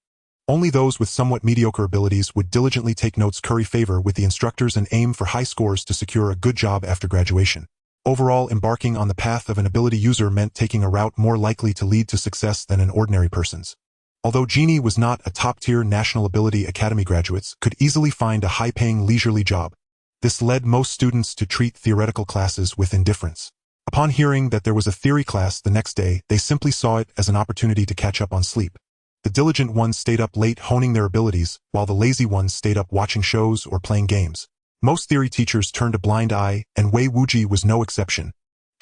Only those with somewhat mediocre abilities would diligently take notes, curry favor with the instructors, and aim for high scores to secure a good job after graduation. Overall, embarking on the path of an ability user meant taking a route more likely to lead to success than an ordinary person's. Although Jinyi was not a top-tier National Ability Academy, graduates could easily find a high-paying leisurely job. This led most students to treat theoretical classes with indifference. Upon hearing that there was a theory class the next day, they simply saw it as an opportunity to catch up on sleep. The diligent ones stayed up late honing their abilities, while the lazy ones stayed up watching shows or playing games. Most theory teachers turned a blind eye, and Wei Wuji was no exception.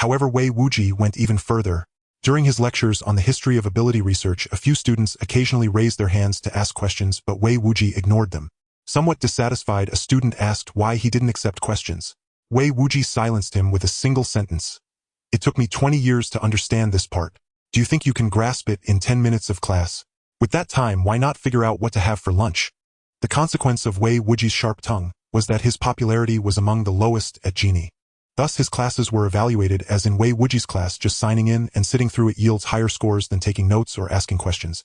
However, Wei Wuji went even further. During his lectures on the history of ability research, a few students occasionally raised their hands to ask questions, but Wei Wuji ignored them. Somewhat dissatisfied, a student asked why he didn't accept questions. Wei Wuji silenced him with a single sentence. It took me 20 years to understand this part. Do you think you can grasp it in 10 minutes of class? With that time, why not figure out what to have for lunch? The consequence of Wei Wuji's sharp tongue was that his popularity was among the lowest at Jinyi. Thus his classes were evaluated as in Wei Wuji's class, just signing in and sitting through it yields higher scores than taking notes or asking questions.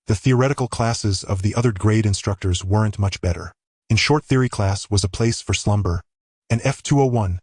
The theoretical classes of the other grade instructors weren't much better. In short, theory class was a place for slumber. And F201,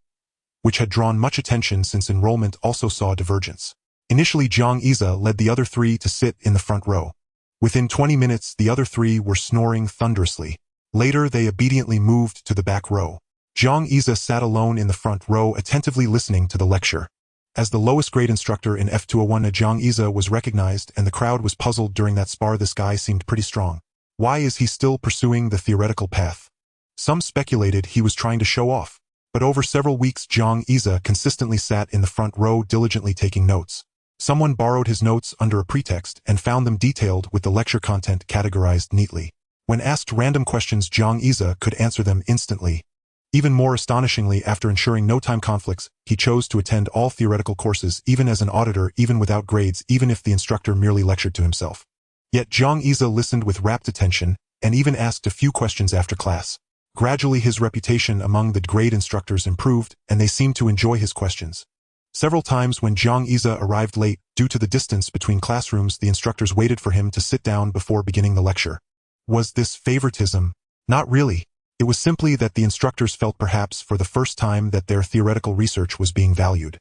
which had drawn much attention since enrollment, also saw divergence. Initially, Zhang Yize led the other 3 to sit in the front row. Within 20 minutes, the other 3 were snoring thunderously. Later, they obediently moved to the back row. Zhang Yize sat alone in the front row, attentively listening to the lecture. As the lowest grade instructor in F201, Zhang Yize was recognized, and the crowd was puzzled during that spar. This guy seemed pretty strong. Why is he still pursuing the theoretical path? Some speculated he was trying to show off. But over several weeks, Zhang Yize consistently sat in the front row, diligently taking notes. Someone borrowed his notes under a pretext and found them detailed with the lecture content categorized neatly. When asked random questions, Zhang Yize could answer them instantly. Even more astonishingly, after ensuring no time conflicts, he chose to attend all theoretical courses, even as an auditor, even without grades, even if the instructor merely lectured to himself. Yet Zhang Yize listened with rapt attention, and even asked a few questions after class. Gradually his reputation among the grade instructors improved, and they seemed to enjoy his questions. Several times when Zhang Yize arrived late, due to the distance between classrooms, the instructors waited for him to sit down before beginning the lecture. Was this favoritism? Not really. It was simply that the instructors felt, perhaps for the first time, that their theoretical research was being valued.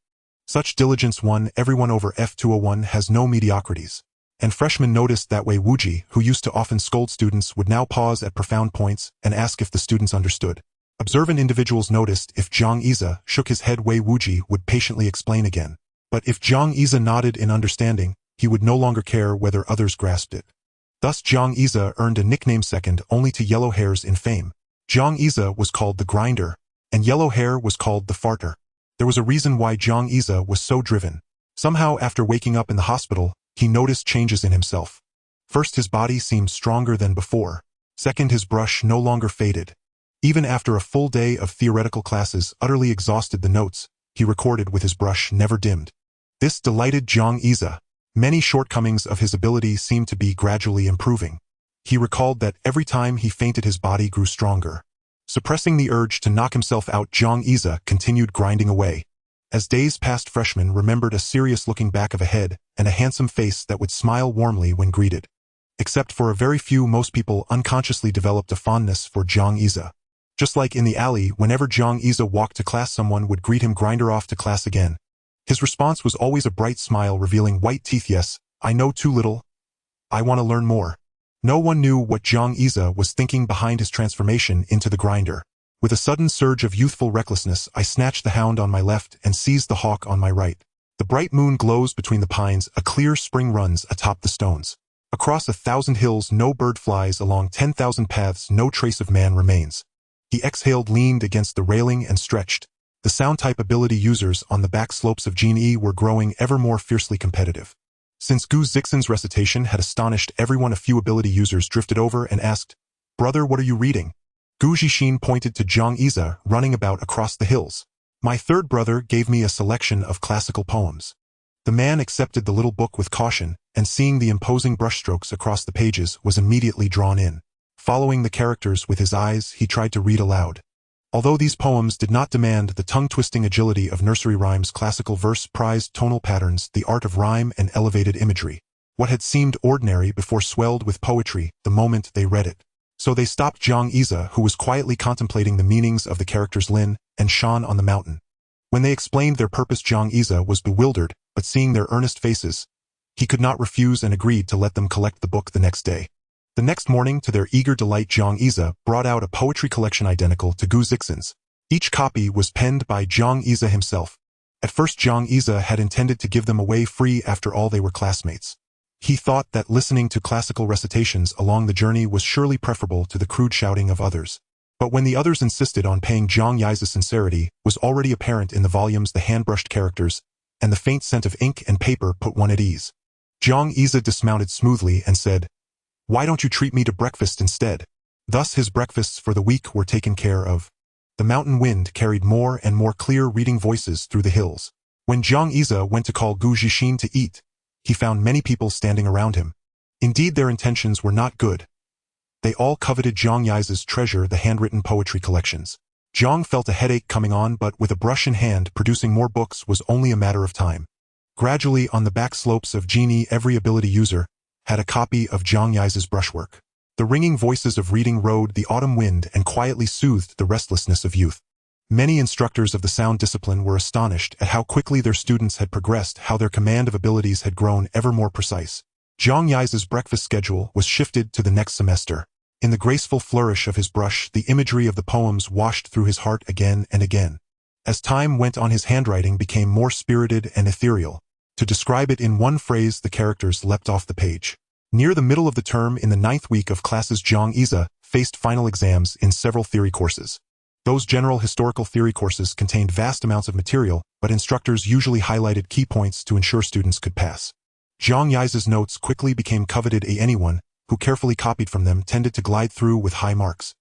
Such diligence won everyone over. F201 has no mediocrities. And freshmen noticed that Wei Wuji, who used to often scold students, would now pause at profound points and ask if the students understood. Observant individuals noticed if Zhang Yize shook his head, Wei Wuji would patiently explain again. But if Zhang Yize nodded in understanding, he would no longer care whether others grasped it. Thus Zhang Yize earned a nickname second only to Yellow Hair's in fame. Zhang Yize was called the Grinder, and Yellow Hair was called the Farter. There was a reason why Zhang Yize was so driven. Somehow, after waking up in the hospital, he noticed changes in himself. First, his body seemed stronger than before. Second, his brush no longer faded. Even after a full day of theoretical classes utterly exhausted, the notes he recorded with his brush never dimmed. This delighted Great Xia. Many shortcomings of his ability seemed to be gradually improving. He recalled that every time he fainted his body grew stronger. Suppressing the urge to knock himself out, Great Xia continued grinding away. As days passed, freshmen remembered a serious-looking back of a head and a handsome face that would smile warmly when greeted. Except for a very few, most people unconsciously developed a fondness for Great Xia. Just like in the alley, whenever Great Xia walked to class, someone would greet him, "Grinder off to class again." His response was always a bright smile revealing white teeth. "Yes, I know too little. I want to learn more." No one knew what Great Xia was thinking behind his transformation into the grinder. With a sudden surge of youthful recklessness, I snatched the hound on my left and seized the hawk on my right. The bright moon glows between the pines, a clear spring runs atop the stones. Across 1,000 hills no bird flies, along 10,000 paths no trace of man remains. He exhaled, leaned against the railing and stretched. The sound-type ability users on the back slopes of Jin were growing ever more fiercely competitive. Since Gu Zixin's recitation had astonished everyone, a few ability users drifted over and asked, "Brother, what are you reading?" Gu Zixin pointed to Great Xia running about across the hills. "My third brother gave me a selection of classical poems." The man accepted the little book with caution, and seeing the imposing brushstrokes across the pages was immediately drawn in. Following the characters with his eyes, he tried to read aloud. Although these poems did not demand the tongue-twisting agility of nursery rhymes, classical verse prized tonal patterns, the art of rhyme, and elevated imagery. What had seemed ordinary before swelled with poetry the moment they read it. So they stopped Great Xia, who was quietly contemplating the meanings of the characters Lin and Shan on the mountain. When they explained their purpose, Great Xia was bewildered, but seeing their earnest faces, he could not refuse and agreed to let them collect the book the next day. The next morning, to their eager delight, Great Xia brought out a poetry collection identical to Gu Zixin's. Each copy was penned by Great Xia himself. At first, Great Xia had intended to give them away free. After all, they were classmates. He thought that listening to classical recitations along the journey was surely preferable to the crude shouting of others. But when the others insisted on paying, Great Xia's sincerity was already apparent in the volumes, the hand-brushed characters, and the faint scent of ink and paper put one at ease. Great Xia dismounted smoothly and said, "Why don't you treat me to breakfast instead?" Thus his breakfasts for the week were taken care of. The mountain wind carried more and more clear reading voices through the hills. When Great Xia went to call Gu Zixin to eat, he found many people standing around him. Indeed, their intentions were not good. They all coveted Great Xia's treasure, the handwritten poetry collections. Zhang felt a headache coming on, but with a brush in hand, producing more books was only a matter of time. Gradually, on the back slopes of Jin, every ability user had a copy of Great Xia's brushwork. The ringing voices of reading rode the autumn wind and quietly soothed the restlessness of youth. Many instructors of the sound discipline were astonished at how quickly their students had progressed, how their command of abilities had grown ever more precise. Great Xia's breakfast schedule was shifted to the next semester. In the graceful flourish of his brush, the imagery of the poems washed through his heart again and again. As time went on, his handwriting became more spirited and ethereal. To describe it in one phrase, the characters leapt off the page. Near the middle of the term, in the 9th week of classes, Great Xia faced final exams in several theory courses. Those general historical theory courses contained vast amounts of material, but instructors usually highlighted key points to ensure students could pass. Great Xia's notes quickly became coveted. Anyone who carefully copied from them tended to glide through with high marks.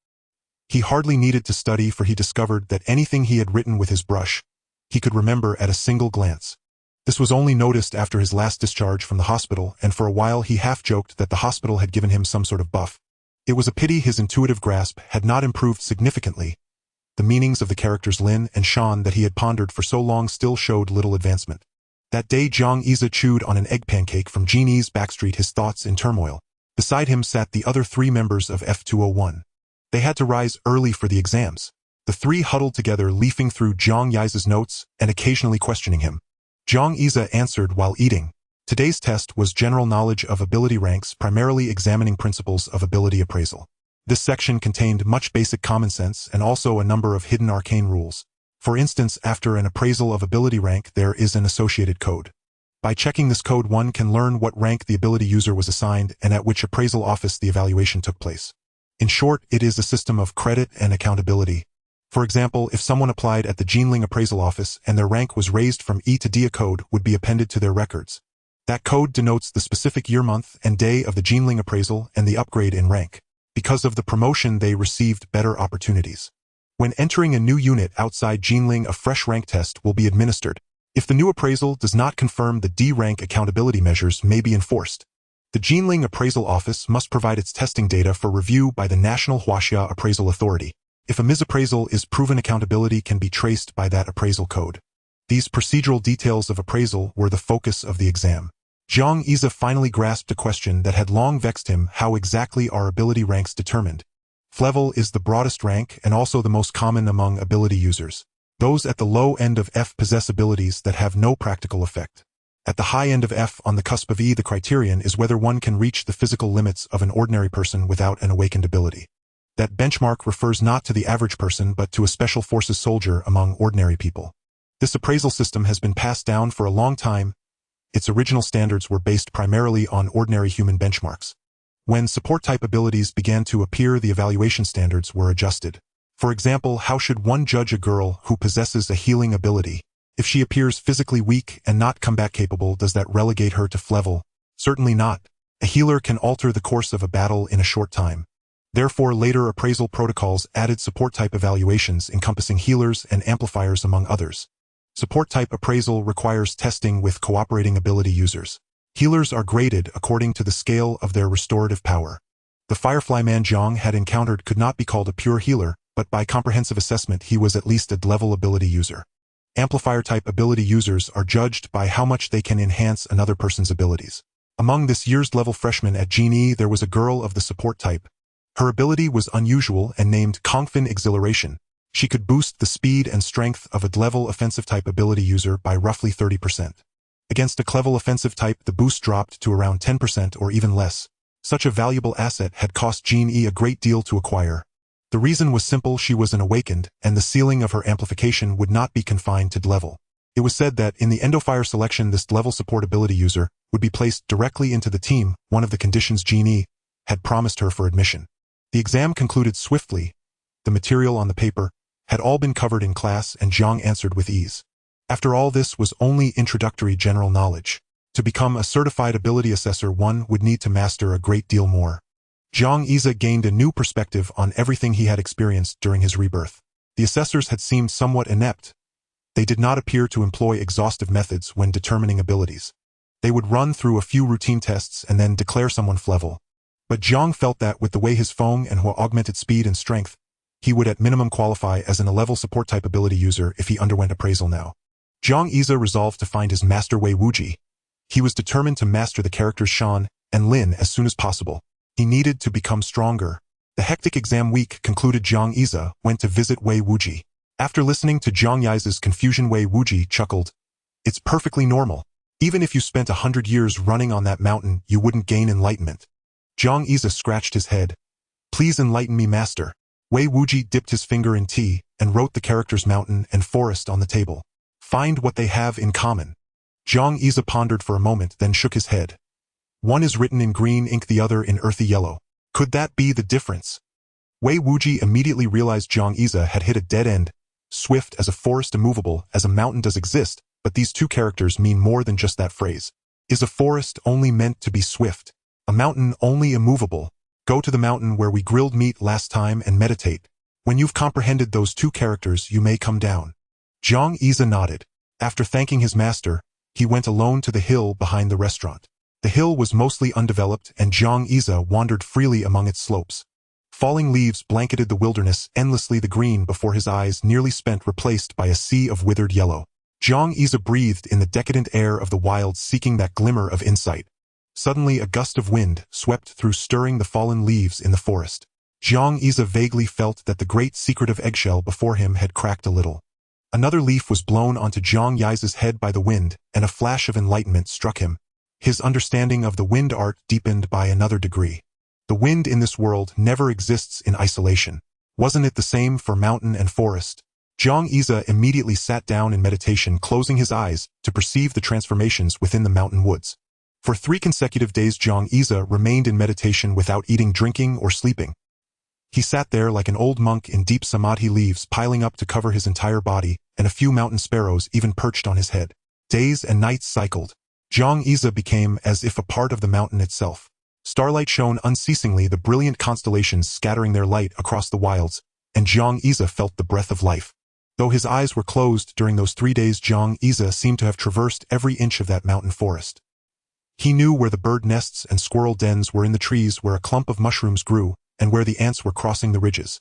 He hardly needed to study, for he discovered that anything he had written with his brush, he could remember at a single glance. This was only noticed after his last discharge from the hospital, and for a while he half-joked that the hospital had given him some sort of buff. It was a pity his intuitive grasp had not improved significantly. The meanings of the characters Lin and Shan that he had pondered for so long still showed little advancement. That day, Great Xia chewed on an egg pancake from Jin's backstreet, his thoughts in turmoil. Beside him sat the other 3 members of F201. They had to rise early for the exams. The 3 huddled together, leafing through Great Xia's notes and occasionally questioning him. Great Xia answered while eating. Today's test was general knowledge of ability ranks, primarily examining principles of ability appraisal. This section contained much basic common sense and also a number of hidden arcane rules. For instance, after an appraisal of ability rank, there is an associated code. By checking this code, one can learn what rank the ability user was assigned and at which appraisal office the evaluation took place. In short, it is a system of credit and accountability. For example, if someone applied at the Jinling appraisal office and their rank was raised from E to D, a code would be appended to their records. That code denotes the specific year, month, and day of the Jinling appraisal and the upgrade in rank. Because of the promotion, they received better opportunities. When entering a new unit outside Jinling, a fresh rank test will be administered. If the new appraisal does not confirm the D rank, accountability measures may be enforced. The Jinling Appraisal Office must provide its testing data for review by the National Huaxia Appraisal Authority. If a misappraisal is proven, accountability can be traced by that appraisal code. These procedural details of appraisal were the focus of the exam. Jiang Yize finally grasped a question that had long vexed him: how exactly are ability ranks determined? Level is the broadest rank and also the most common among ability users. Those at the low end of F possess abilities that have no practical effect. At the high end of F, on the cusp of E, the criterion is whether one can reach the physical limits of an ordinary person without an awakened ability. That benchmark refers not to the average person but to a special forces soldier among ordinary people. This appraisal system has been passed down for a long time. Its original standards were based primarily on ordinary human benchmarks. When support-type abilities began to appear, the evaluation standards were adjusted. For example, how should one judge a girl who possesses a healing ability? If she appears physically weak and not combat capable, does that relegate her to level? Certainly not. A healer can alter the course of a battle in a short time. Therefore, later appraisal protocols added support-type evaluations encompassing healers and amplifiers among others. Support-type appraisal requires testing with cooperating ability users. Healers are graded according to the scale of their restorative power. The Firefly man Jiang had encountered could not be called a pure healer, but by comprehensive assessment he was at least a level ability user. Amplifier-type ability users are judged by how much they can enhance another person's abilities. Among this year's level freshmen at Jinyi, there was a girl of the support type. Her ability was unusual and named Kongfin Exaggeration. She could boost the speed and strength of a level offensive-type ability user by roughly 30%. Against a level offensive type, the boost dropped to around 10% or even less. Such a valuable asset had cost Jinyi a great deal to acquire. The reason was simple: she was an awakened, and the ceiling of her amplification would not be confined to level. It was said that in the Endofire selection, this level support ability user would be placed directly into the team, one of the conditions Jinyi had promised her for admission. The exam concluded swiftly. The material on the paper had all been covered in class, and Jiang answered with ease. After all, this was only introductory general knowledge. To become a certified ability assessor, one would need to master a great deal more. Jiang Yize gained a new perspective on everything he had experienced during his rebirth. The assessors had seemed somewhat inept. They did not appear to employ exhaustive methods when determining abilities. They would run through a few routine tests and then declare someone level. But Jiang felt that with the way his Feng and Hua augmented speed and strength, he would at minimum qualify as an A-level support-type ability user if he underwent appraisal now. Jiang Yize resolved to find his master Wei Wuji. He was determined to master the characters Shan and Lin as soon as possible. He needed to become stronger. The hectic exam week concluded. Jiang Yize went to visit Wei Wuji. After listening to Jiang Yize's confusion, Wei Wuji chuckled. It's perfectly normal. Even if you spent 100 years running on that mountain, you wouldn't gain enlightenment. Jiang Yize scratched his head. Please enlighten me, master. Wei Wuji dipped his finger in tea and wrote the characters mountain and forest on the table. Find what they have in common. Jiang Yize pondered for a moment, then shook his head. One is written in green ink, the other in earthy yellow. Could that be the difference? Wei Wuji immediately realized Jiang Yize had hit a dead end. Swift as a forest, immovable as a mountain does exist, but these two characters mean more than just that phrase. Is a forest only meant to be swift? A mountain only immovable? Go to the mountain where we grilled meat last time and meditate. When you've comprehended those two characters, you may come down. Jiang Yize nodded. After thanking his master, he went alone to the hill behind the restaurant. The hill was mostly undeveloped, and Jiang Yize wandered freely among its slopes. Falling leaves blanketed the wilderness endlessly, the green before his eyes nearly spent, replaced by a sea of withered yellow. Jiang Yize breathed in the decadent air of the wilds, seeking that glimmer of insight. Suddenly a gust of wind swept through, stirring the fallen leaves in the forest. Jiang Yize vaguely felt that the great secretive eggshell before him had cracked a little. Another leaf was blown onto Jiang Yize's head by the wind, and a flash of enlightenment struck him. His understanding of the wind art deepened by another degree. The wind in this world never exists in isolation. Wasn't it the same for mountain and forest? Jiang Yize immediately sat down in meditation, closing his eyes to perceive the transformations within the mountain woods. For 3 consecutive days, Jiang Yize remained in meditation without eating, drinking, or sleeping. He sat there like an old monk in deep samadhi, leaves piling up to cover his entire body, and a few mountain sparrows even perched on his head. Days and nights cycled. Jiang Yize became as if a part of the mountain itself. Starlight shone unceasingly, the brilliant constellations scattering their light across the wilds, and Great Xia felt the breath of life. Though his eyes were closed during those 3 days, Great Xia seemed to have traversed every inch of that mountain forest. He knew where the bird nests and squirrel dens were in the trees, where a clump of mushrooms grew, and where the ants were crossing the ridges.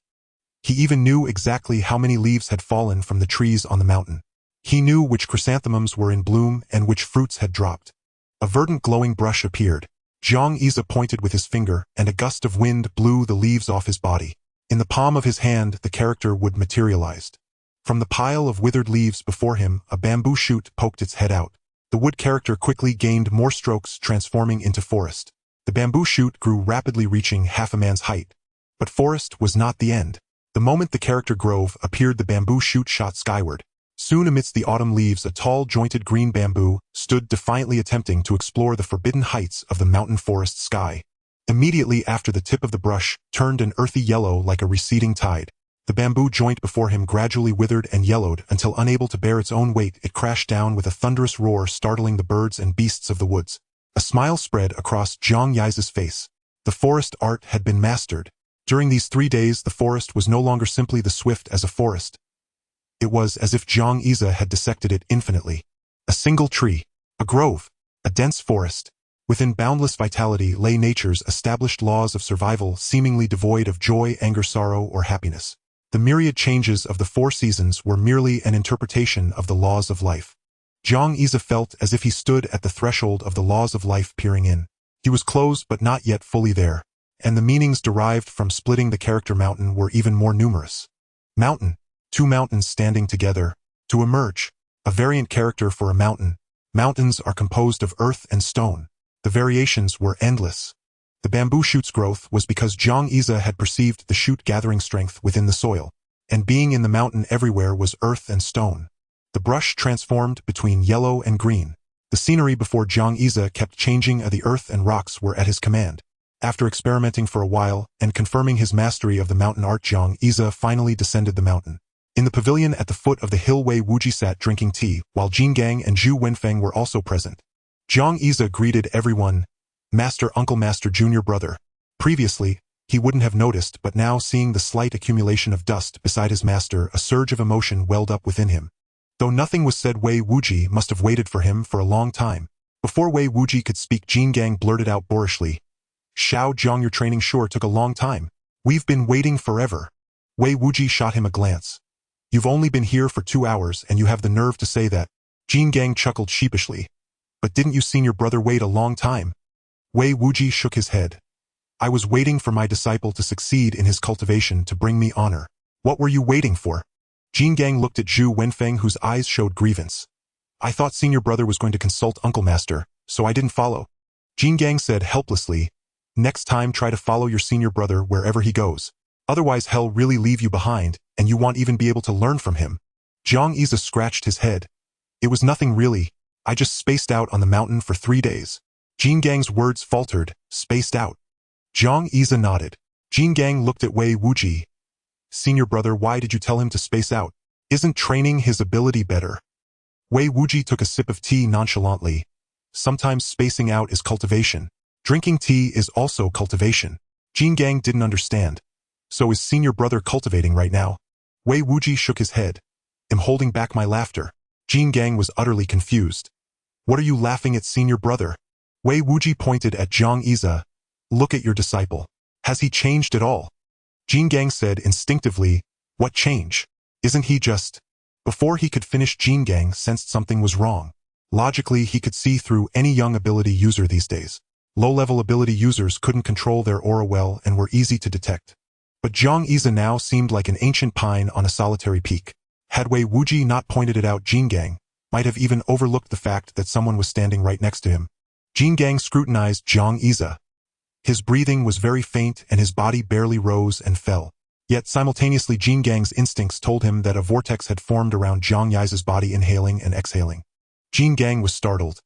He even knew exactly how many leaves had fallen from the trees on the mountain. He knew which chrysanthemums were in bloom and which fruits had dropped. A verdant glowing brush appeared. Great Xia pointed with his finger, and a gust of wind blew the leaves off his body. In the palm of his hand, the character would materialize. From the pile of withered leaves before him, a bamboo shoot poked its head out. The wood character quickly gained more strokes, transforming into forest. The bamboo shoot grew rapidly, reaching half a man's height. But forest was not the end. The moment the character grove appeared, the bamboo shoot shot skyward. Soon amidst the autumn leaves, a tall, jointed green bamboo stood defiantly, attempting to explore the forbidden heights of the mountain forest sky. Immediately after, the tip of the brush turned an earthy yellow like a receding tide. The bamboo joint before him gradually withered and yellowed until, unable to bear its own weight, it crashed down with a thunderous roar, startling the birds and beasts of the woods. A smile spread across Great Xia's face. The forest art had been mastered. During these 3 days, the forest was no longer simply the swift as a forest. It was as if Great Xia had dissected it infinitely. A single tree, a grove, a dense forest. Within boundless vitality lay nature's established laws of survival, seemingly devoid of joy, anger, sorrow, or happiness. The myriad changes of the 4 seasons were merely an interpretation of the laws of life. Great Xia felt as if he stood at the threshold of the laws of life, peering in. He was close but not yet fully there, and the meanings derived from splitting the character mountain were even more numerous. Mountain. 2 mountains standing together. To emerge. A variant character for a mountain. Mountains are composed of earth and stone. The variations were endless. The bamboo shoot's growth was because Great Xia had perceived the shoot gathering strength within the soil, and being in the mountain everywhere was earth and stone. The brush transformed between yellow and green. The scenery before Great Xia kept changing, the earth and rocks were at his command. After experimenting for a while and confirming his mastery of the mountain art, Great Xia finally descended the mountain. In the pavilion at the foot of the hill, Wei Wuji sat drinking tea, while Jin Gang and Zhu Wenfeng were also present. Great Xia greeted everyone. Master, uncle, master, junior brother. Previously, he wouldn't have noticed, but now, seeing the slight accumulation of dust beside his master, a surge of emotion welled up within him. Though nothing was said, Wei Wuji must have waited for him for a long time. Before Wei Wuji could speak, Jin Gang blurted out boorishly, "Xiao Zhang, your training sure took a long time. We've been waiting forever." Wei Wuji shot him a glance. "You've only been here for 2 hours and you have the nerve to say that." Jin Gang chuckled sheepishly. "But didn't you see your brother wait a long time?" Wei Wuji shook his head. "I was waiting for my disciple to succeed in his cultivation to bring me honor." "What were you waiting for?" Jin Gang looked at Zhu Wenfeng, whose eyes showed grievance. "I thought senior brother was going to consult uncle master, so I didn't follow." Jin Gang said helplessly, "Next time try to follow your senior brother wherever he goes. Otherwise he'll really leave you behind, and you won't even be able to learn from him." Great Xia scratched his head. "It was nothing really. I just spaced out on the mountain for 3 days. Jin Gang's words faltered. "Spaced out?" Great Xia nodded. Jin Gang looked at Wei Wuji. "Senior brother, why did you tell him to space out? Isn't training his ability better?" Wei Wuji took a sip of tea nonchalantly. "Sometimes spacing out is cultivation. Drinking tea is also cultivation." Jin Gang didn't understand. "So is senior brother cultivating right now?" Wei Wuji shook his head. "I'm holding back my laughter." Jin Gang was utterly confused. "What are you laughing at, senior brother?" Wei Wuji pointed at Great Xia. "Look at your disciple. Has he changed at all?" Jin Gang said instinctively, "What change? Isn't he just—" Before he could finish, Jin Gang sensed something was wrong. Logically, he could see through any young ability user these days. Low-level ability users couldn't control their aura well and were easy to detect. But Great Xia now seemed like an ancient pine on a solitary peak. Had Wei Wuji not pointed it out, Jin Gang might have even overlooked the fact that someone was standing right next to him. Jin Gang scrutinized Great Xia. His breathing was very faint and his body barely rose and fell. Yet simultaneously, Jin Gang's instincts told him that a vortex had formed around Great Xia's body, inhaling and exhaling. Jin Gang was startled.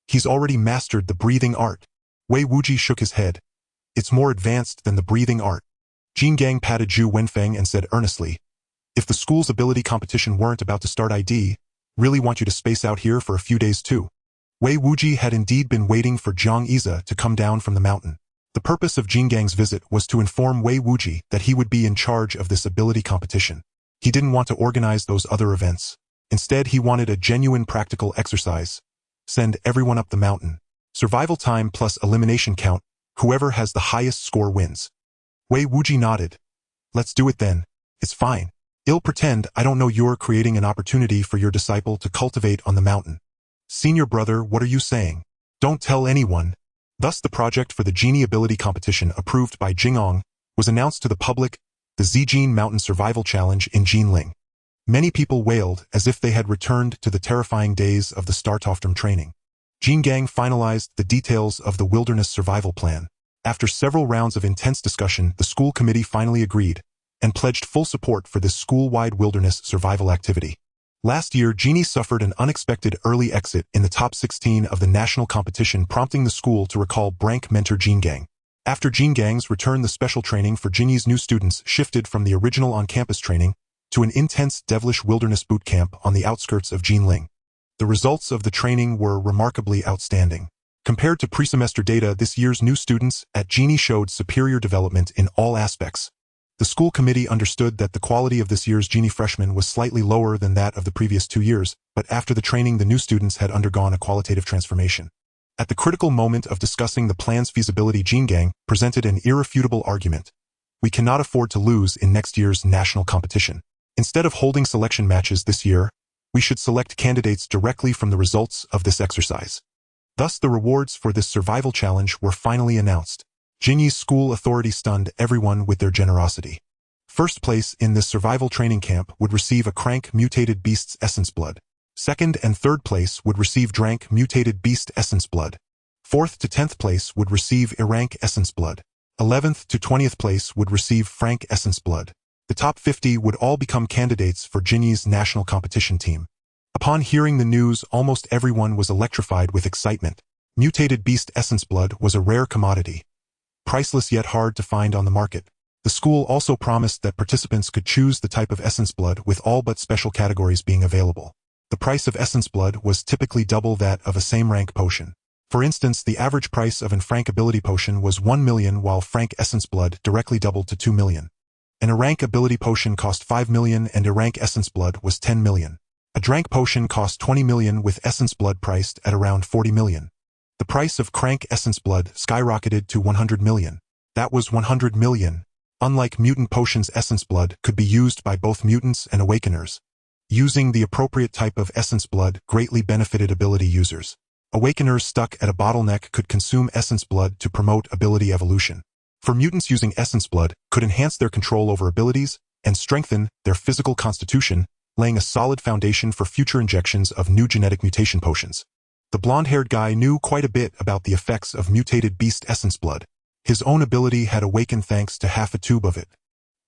"He's already mastered the breathing art." Wei Wuji shook his head. "It's more advanced than the breathing art." Jin Gang patted Zhu Wenfeng and said earnestly, "If the school's ability competition weren't about to start, I'd really want you to space out here for a few days too." Wei Wuji had indeed been waiting for Great Xia to come down from the mountain. The purpose of Jingang's visit was to inform Wei Wuji that he would be in charge of this ability competition. He didn't want to organize those other events. Instead, he wanted a genuine practical exercise. Send everyone up the mountain. Survival time plus elimination count. Whoever has the highest score wins. Wei Wuji nodded. Let's do it then. It's fine. I'll pretend I don't know you're creating an opportunity for your disciple to cultivate on the mountain. Senior brother, what are you saying? Don't tell anyone. Thus, the project for the genie ability competition approved by Jingong was announced to the public, the Zijin Mountain Survival Challenge in Jinling. Many people wailed as if they had returned to the terrifying days of the Startofterm training. Jingang finalized the details of the wilderness survival plan. After several rounds of intense discussion, the school committee finally agreed and pledged full support for this school-wide wilderness survival activity. Last year, Genie suffered an unexpected early exit in the top 16 of the national competition, prompting the school to recall Brank mentor Jingang. After Jingang's return, the special training for Genie's new students shifted from the original on-campus training to an intense devilish wilderness boot camp on the outskirts of Jinling. The results of the training were remarkably outstanding. Compared to pre-semester data, this year's new students at Genie showed superior development in all aspects. The school committee understood that the quality of this year's Genie freshmen was slightly lower than that of the previous 2 years, but after the training, the new students had undergone a qualitative transformation. At the critical moment of discussing the plan's feasibility, Jingang presented an irrefutable argument. We cannot afford to lose in next year's national competition. Instead of holding selection matches this year, we should select candidates directly from the results of this exercise. Thus, the rewards for this survival challenge were finally announced. Genie's school authority stunned everyone with their generosity. First place in this survival training camp would receive a crank mutated beast's essence blood. Second and third place would receive drank mutated beast essence blood. Fourth to 10th place would receive Irank essence blood. 11th to 20th place would receive Frank essence blood. The top 50 would all become candidates for Genie's national competition team. Upon hearing the news, almost everyone was electrified with excitement. Mutated beast essence blood was a rare commodity, priceless yet hard to find on the market. The school also promised that participants could choose the type of essence blood, with all but special categories being available. The price of essence blood was typically double that of a same rank potion. For instance, the average price of an Frank ability potion was 1 million, while Frank essence blood directly doubled to 2 million. An Irank ability potion cost 5 million and Irank essence blood was 10 million. A Drank potion cost 20 million with essence blood priced at around 40 million. The price of Crank essence blood skyrocketed to 100 million. That was 100 million. Unlike mutant potions, essence blood could be used by both mutants and awakeners. Using the appropriate type of essence blood greatly benefited ability users. Awakeners stuck at a bottleneck could consume essence blood to promote ability evolution. For mutants, using essence blood could enhance their control over abilities and strengthen their physical constitution, laying a solid foundation for future injections of new genetic mutation potions. The blonde-haired guy knew quite a bit about the effects of mutated beast essence blood. His own ability had awakened thanks to half a tube of it.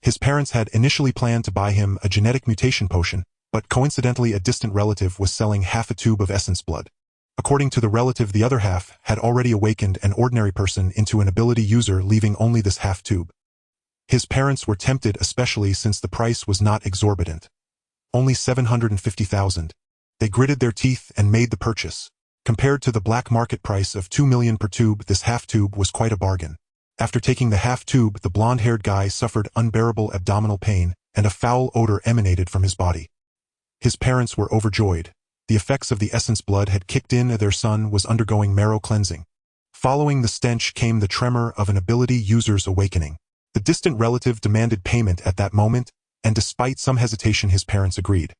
His parents had initially planned to buy him a genetic mutation potion, but coincidentally a distant relative was selling half a tube of essence blood. According to the relative, the other half had already awakened an ordinary person into an ability user, leaving only this half tube. His parents were tempted, especially since the price was not exorbitant. Only 750,000. They gritted their teeth and made the purchase. Compared to the black market price of 2 million per tube, this half tube was quite a bargain. After taking the half tube, the blonde-haired guy suffered unbearable abdominal pain, and a foul odor emanated from his body. His parents were overjoyed. The effects of the essence blood had kicked in. Their son was undergoing marrow cleansing. Following the stench came the tremor of an ability user's awakening. The distant relative demanded payment at that moment, and despite some hesitation, his parents agreed.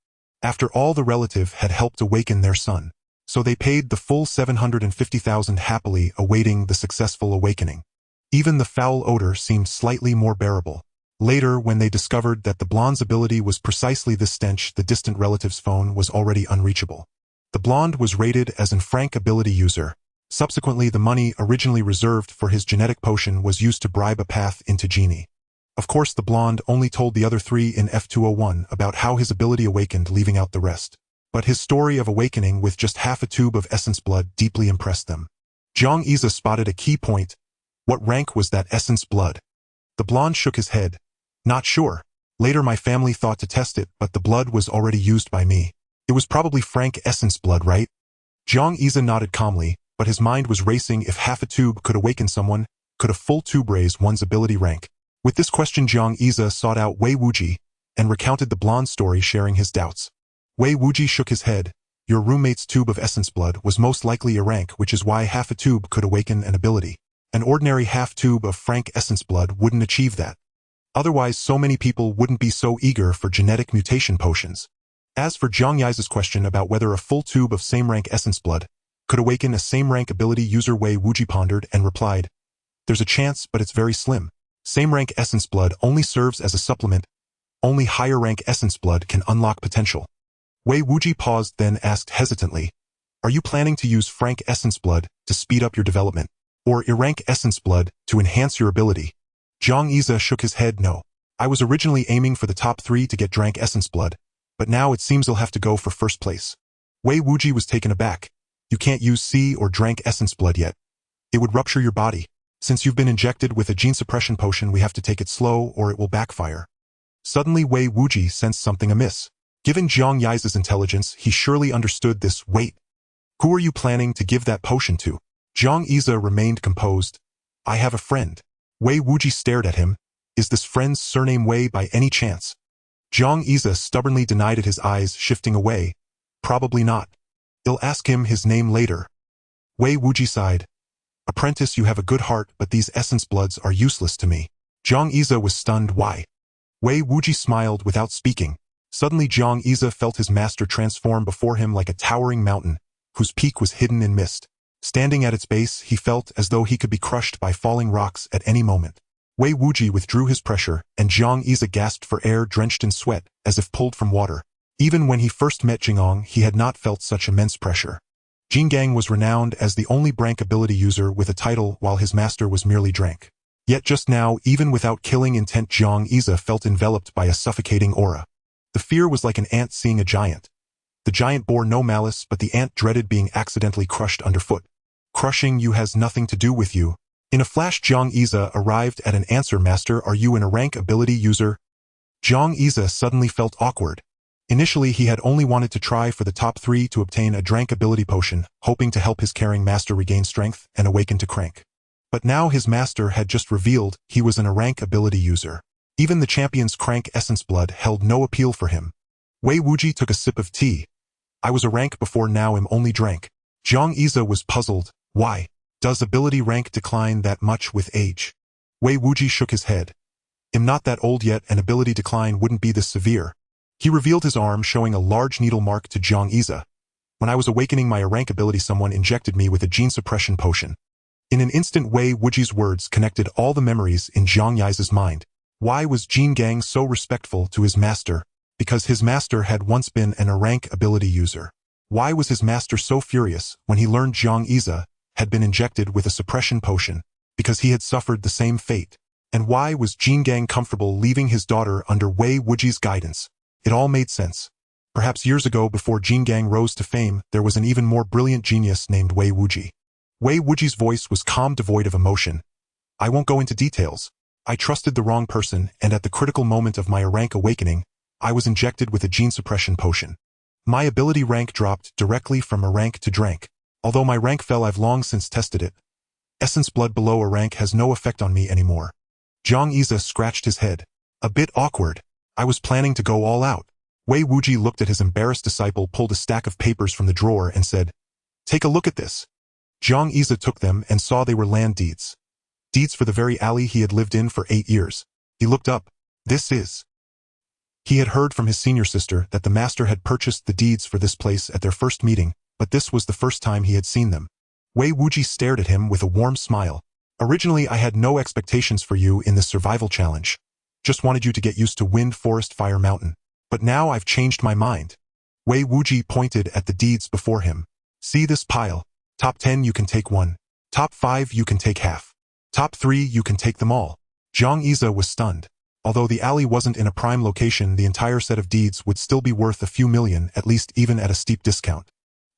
After all, the relative had helped awaken their son, so they paid the full 750,000, happily awaiting the successful awakening. Even the foul odor seemed slightly more bearable. Later, when they discovered that the blonde's ability was precisely this stench, the distant relative's phone was already unreachable. The blonde was rated as an Frank ability user. Subsequently, the money originally reserved for his genetic potion was used to bribe a path into Genie. Of course, the blonde only told the other three in F201 about how his ability awakened, leaving out the rest. But his story of awakening with just half a tube of essence blood deeply impressed them. Jiang Iza spotted a key point. What rank was that essence blood? The blonde shook his head. Not sure. Later my family thought to test it, but the blood was already used by me. It was probably Frank essence blood, right? Jiang Iza nodded calmly, but his mind was racing. If half a tube could awaken someone, Could a full tube raise one's ability rank? With this question, Great Xia sought out Wei Wuji and recounted the blonde story, sharing his doubts. Wei Wuji shook his head. Your roommate's tube of essence blood was most likely a rank, which is why half a tube could awaken an ability. An ordinary half tube of frank essence blood wouldn't achieve that. Otherwise, so many people wouldn't be so eager for genetic mutation potions. As for Great Xia's question about whether a full tube of same rank essence blood could awaken a same rank ability, user Wei Wuji pondered and replied, there's a chance, but it's very slim. Same rank essence blood only serves as a supplement. Only higher rank essence blood can unlock potential. Wei Wuji paused, then asked hesitantly, are you planning to use frank essence blood to speed up your development, or E-rank essence blood to enhance your ability? Great Xia shook his head. No. I was originally aiming for the top 3 to get drank essence blood, but now it seems you'll have to go for first place. Wei Wuji was taken aback. You can't use C or drank essence blood yet. It would rupture your body. Since you've been injected with a gene suppression potion, we have to take it slow or it will backfire. Suddenly Wei Wuji sensed something amiss. Given Great Xia's intelligence, he surely understood this. Wait. Who are you planning to give that potion to? Great Xia remained composed. I have a friend. Wei Wuji stared at him. Is this friend's surname Wei by any chance? Great Xia stubbornly denied it, his eyes shifting away. Probably not. I'll ask him his name later. Wei Wuji sighed. Apprentice, you have a good heart, but these essence bloods are useless to me. Great Xia was stunned. Why? Wei Wuji smiled without speaking. Suddenly Great Xia felt his master transform before him like a towering mountain, whose peak was hidden in mist. Standing at its base, he felt as though he could be crushed by falling rocks at any moment. Wei Wuji withdrew his pressure, and Great Xia gasped for air, drenched in sweat, as if pulled from water. Even when he first met Jingong, he had not felt such immense pressure. Jingang was renowned as the only Brank ability user with a title, while his master was merely Drank. Yet just now, even without killing intent, Great Xia felt enveloped by a suffocating aura. The fear was like an ant seeing a giant. The giant bore no malice, but the ant dreaded being accidentally crushed underfoot. Crushing you has nothing to do with you. In a flash, Great Xia arrived at an answer. Master, are you an A-rank ability user? Great Xia suddenly felt awkward. Initially, he had only wanted to try for the top 3 to obtain a Drank ability potion, hoping to help his caring master regain strength and awaken to crank. But now his master had just revealed he was an A-rank ability user. Even the champion's crank essence blood held no appeal for him. Wei Wuji took a sip of tea. I was a rank before, now am only Drank. Great Xia was puzzled. Why? Does ability rank decline that much with age? Wei Wuji shook his head. I'm not that old yet, and ability decline wouldn't be this severe. He revealed his arm, showing a large needle mark to Great Xia. When I was awakening my A-rank ability, someone injected me with a gene suppression potion. In an instant, Wei Wuji's words connected all the memories in Great Xia's mind. Why was Jingang so respectful to his master? Because his master had once been an A-rank ability user. Why was his master so furious when he learned Great Xia had been injected with a suppression potion? Because he had suffered the same fate. And why was Jingang comfortable leaving his daughter under Wei Wuji's guidance? It all made sense. Perhaps years ago, before Jingang rose to fame, there was an even more brilliant genius named Wei Wuji. Wei Wuji's voice was calm, devoid of emotion. I won't go into details. I trusted the wrong person, and at the critical moment of my A-rank awakening, I was injected with a gene suppression potion. My ability rank dropped directly from A-rank to Drank. Although my rank fell, I've long since tested it. Essence blood below A-rank has no effect on me anymore. Great Xia scratched his head. A bit awkward. I was planning to go all out. Wei Wuji looked at his embarrassed disciple, pulled a stack of papers from the drawer and said, take a look at this. Great Xia took them and saw they were land deeds. Deeds for the very alley he had lived in for 8 years. He looked up. This is... He had heard from his senior sister that the master had purchased the deeds for this place at their first meeting, but this was the first time he had seen them. Wei Wuji stared at him with a warm smile. Originally, I had no expectations for you in this survival challenge. Just wanted you to get used to wind, forest, fire, mountain. But now I've changed my mind. Wei Wuji pointed at the deeds before him. See this pile? Top 10, you can take 1. Top 5, you can take half. Top 3, you can take them all. Great Xia was stunned. Although the alley wasn't in a prime location, the entire set of deeds would still be worth a few million, at least, even at a steep discount.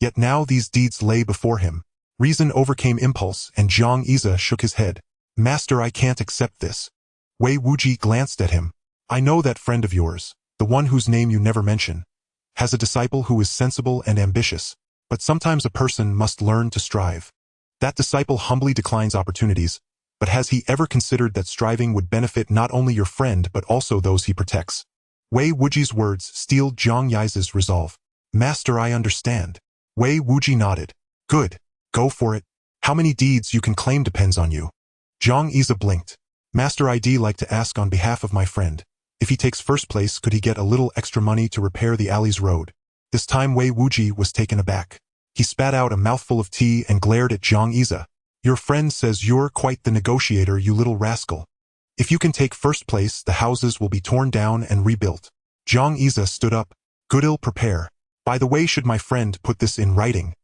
Yet now these deeds lay before him. Reason overcame impulse, and Great Xia shook his head. Master, I can't accept this. Wei Wuji glanced at him. I know that friend of yours, the one whose name you never mention, has a disciple who is sensible and ambitious, but sometimes a person must learn to strive. That disciple humbly declines opportunities, But has he ever considered that striving would benefit not only your friend but also those he protects? Wei Wuji's words steeled Zhang Yi's resolve. Master, I understand. Wei Wuji nodded. Good. Go for it. How many deeds you can claim depends on you. Zhang Yi blinked. Master, I'd like to ask on behalf of my friend. If he takes first place, could he get a little extra money to repair the alley's road? This time Wei Wuji was taken aback. He spat out a mouthful of tea and glared at Zhang Yi. Your friend says you're quite the negotiator, you little rascal. If you can take first place, the houses will be torn down and rebuilt. Zhang Yi stood up. Good, prepare. By the way, should my friend put this in writing?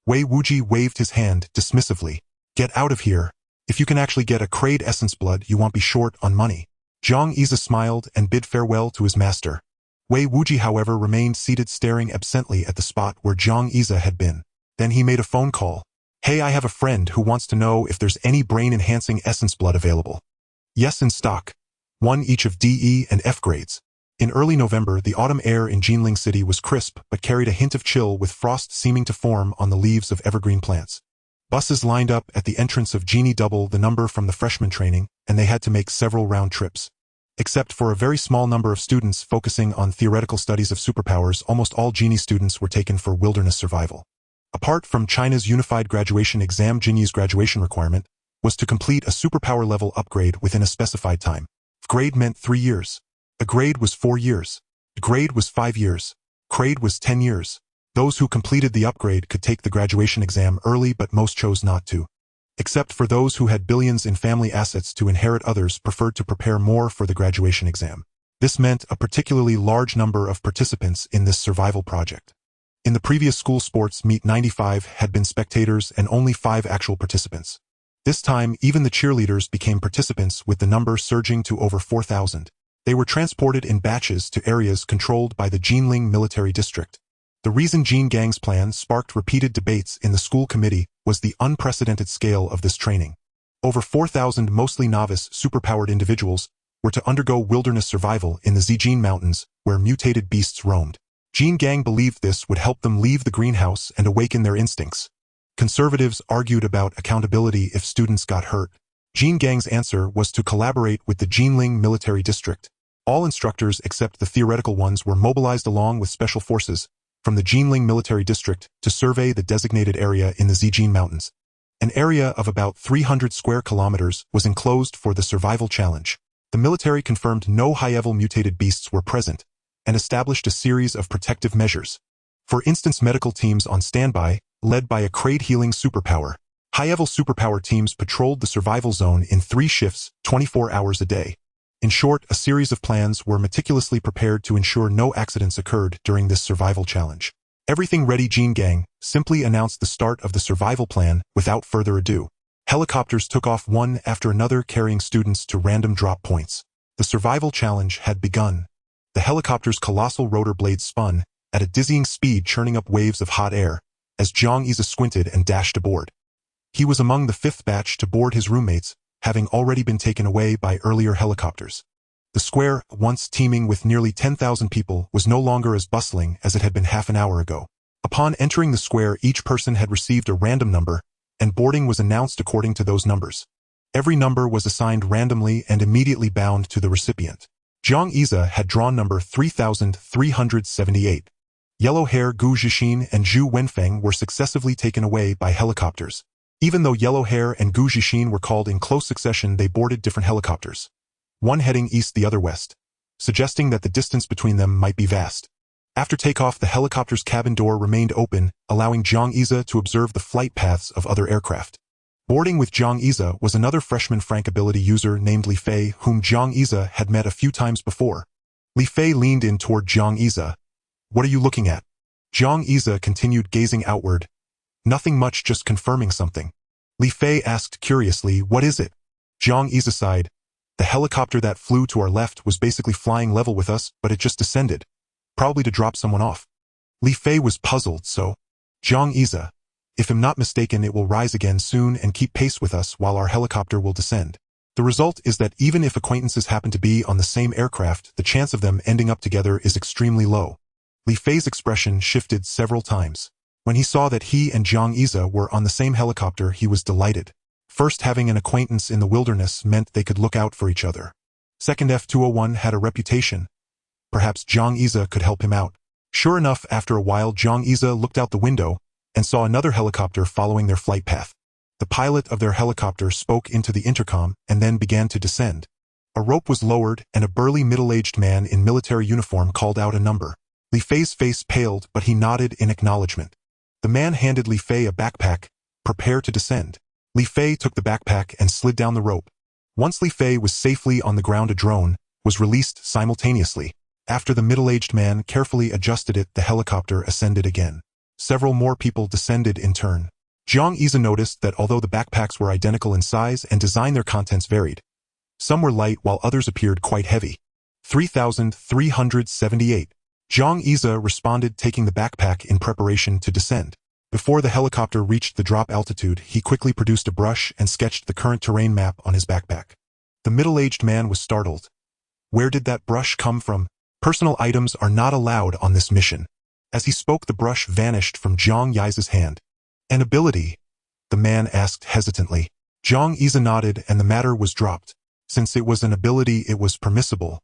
Wei Wuji waved his hand dismissively. Get out of here. If you can actually get a Great Essence blood, you won't be short on money. Zhang Yi smiled and bid farewell to his master. Wei Wuji, however, remained seated staring absently at the spot where Zhang Yi had been. Then he made a phone call. Hey, I have a friend who wants to know if there's any brain-enhancing essence blood available. Yes, in stock. 1 each of D, E, and F grades. In early November, the autumn air in Jinling City was crisp but carried a hint of chill, with frost seeming to form on the leaves of evergreen plants. Buses lined up at the entrance of Genie, double the number from the freshman training, and they had to make several round trips. Except for a very small number of students focusing on theoretical studies of superpowers, almost all Genie students were taken for wilderness survival. Apart from China's unified graduation exam, Genie's graduation requirement was to complete a superpower level upgrade within a specified time. Grade meant 3 years. A grade was 4 years. A grade was 5 years. Grade was 10 years. Those who completed the upgrade could take the graduation exam early, but most chose not to. Except for those who had billions in family assets to inherit, others preferred to prepare more for the graduation exam. This meant a particularly large number of participants in this survival project. In the previous school sports meet, 95 had been spectators and only 5 actual participants. This time, even the cheerleaders became participants, with the number surging to over 4,000. They were transported in batches to areas controlled by the Jinling military district. The reason Jin Gang's plan sparked repeated debates in the school committee was the unprecedented scale of this training. Over 4,000 mostly novice, superpowered individuals were to undergo wilderness survival in the Zijin Mountains, where mutated beasts roamed. Jin Gang believed this would help them leave the greenhouse and awaken their instincts. Conservatives argued about accountability if students got hurt. Jin Gang's answer was to collaborate with the Jinling military district. All instructors except the theoretical ones were mobilized along with special forces from the Jinling military district to survey the designated area in the Zijin Mountains. An area of about 300 square kilometers was enclosed for the survival challenge. The military confirmed no high-level mutated beasts were present and established a series of protective measures. For instance, medical teams on standby, led by a Great healing superpower. High-level superpower teams patrolled the survival zone in 3 shifts, 24 hours a day. In short, a series of plans were meticulously prepared to ensure no accidents occurred during this survival challenge. Everything ready, Jin Gang simply announced the start of the survival plan without further ado. Helicopters took off one after another, carrying students to random drop points. The survival challenge had begun. The helicopter's colossal rotor blades spun at a dizzying speed, churning up waves of hot air, as Zhang Yi squinted and dashed aboard. He was among the 5th batch to board, his roommates having already been taken away by earlier helicopters. The square, once teeming with nearly 10,000 people, was no longer as bustling as it had been half an hour ago. Upon entering the square, each person had received a random number, and boarding was announced according to those numbers. Every number was assigned randomly and immediately bound to the recipient. Zhang Yi had drawn number 3,378. Yellow Hair, Gu Zhixin, and Zhu Wenfeng were successively taken away by helicopters. Even though Yellow Hair and Gu Zhixin were called in close succession, they boarded different helicopters. One heading east, the other west, suggesting that the distance between them might be vast. After takeoff, the helicopter's cabin door remained open, allowing Zhang Yi to observe the flight paths of other aircraft. Boarding with Zhang Yi was another freshman Frank ability user named Li Fei, whom Zhang Yi had met a few times before. Li Fei leaned in toward Zhang Yi. What are you looking at? Zhang Yi continued gazing outward. Nothing much, just confirming something. Li Fei asked curiously, what is it? Zhang Yi sighed. The helicopter that flew to our left was basically flying level with us, but it just descended. Probably to drop someone off. Li Fei was puzzled, so. Zhang Yi, if I'm not mistaken, it will rise again soon and keep pace with us while our helicopter will descend. The result is that even if acquaintances happen to be on the same aircraft, the chance of them ending up together is extremely low. Li Fei's expression shifted several times. When he saw that he and Zhang Yi were on the same helicopter, he was delighted. First, having an acquaintance in the wilderness meant they could look out for each other. Second, F201 had a reputation. Perhaps Jiang Yize could help him out. Sure enough, after a while Jiang Yize looked out the window and saw another helicopter following their flight path. The pilot of their helicopter spoke into the intercom and then began to descend. A rope was lowered and a burly middle-aged man in military uniform called out a number. Li Fei's face paled, but he nodded in acknowledgement. The man handed Li Fei a backpack. Prepare to descend. Li Fei took the backpack and slid down the rope. Once Li Fei was safely on the ground, a drone was released simultaneously. After the middle-aged man carefully adjusted it, the helicopter ascended again. Several more people descended in turn. Jiang Yize noticed that although the backpacks were identical in size and design, their contents varied. Some were light while others appeared quite heavy. 3,378. Jiang Yize responded, taking the backpack in preparation to descend. Before the helicopter reached the drop altitude, he quickly produced a brush and sketched the current terrain map on his backpack. The middle-aged man was startled. Where did that brush come from? Personal items are not allowed on this mission. As he spoke, the brush vanished from Jiang Yize's hand. An ability? The man asked hesitantly. Jiang Yize nodded and the matter was dropped. Since it was an ability, it was permissible.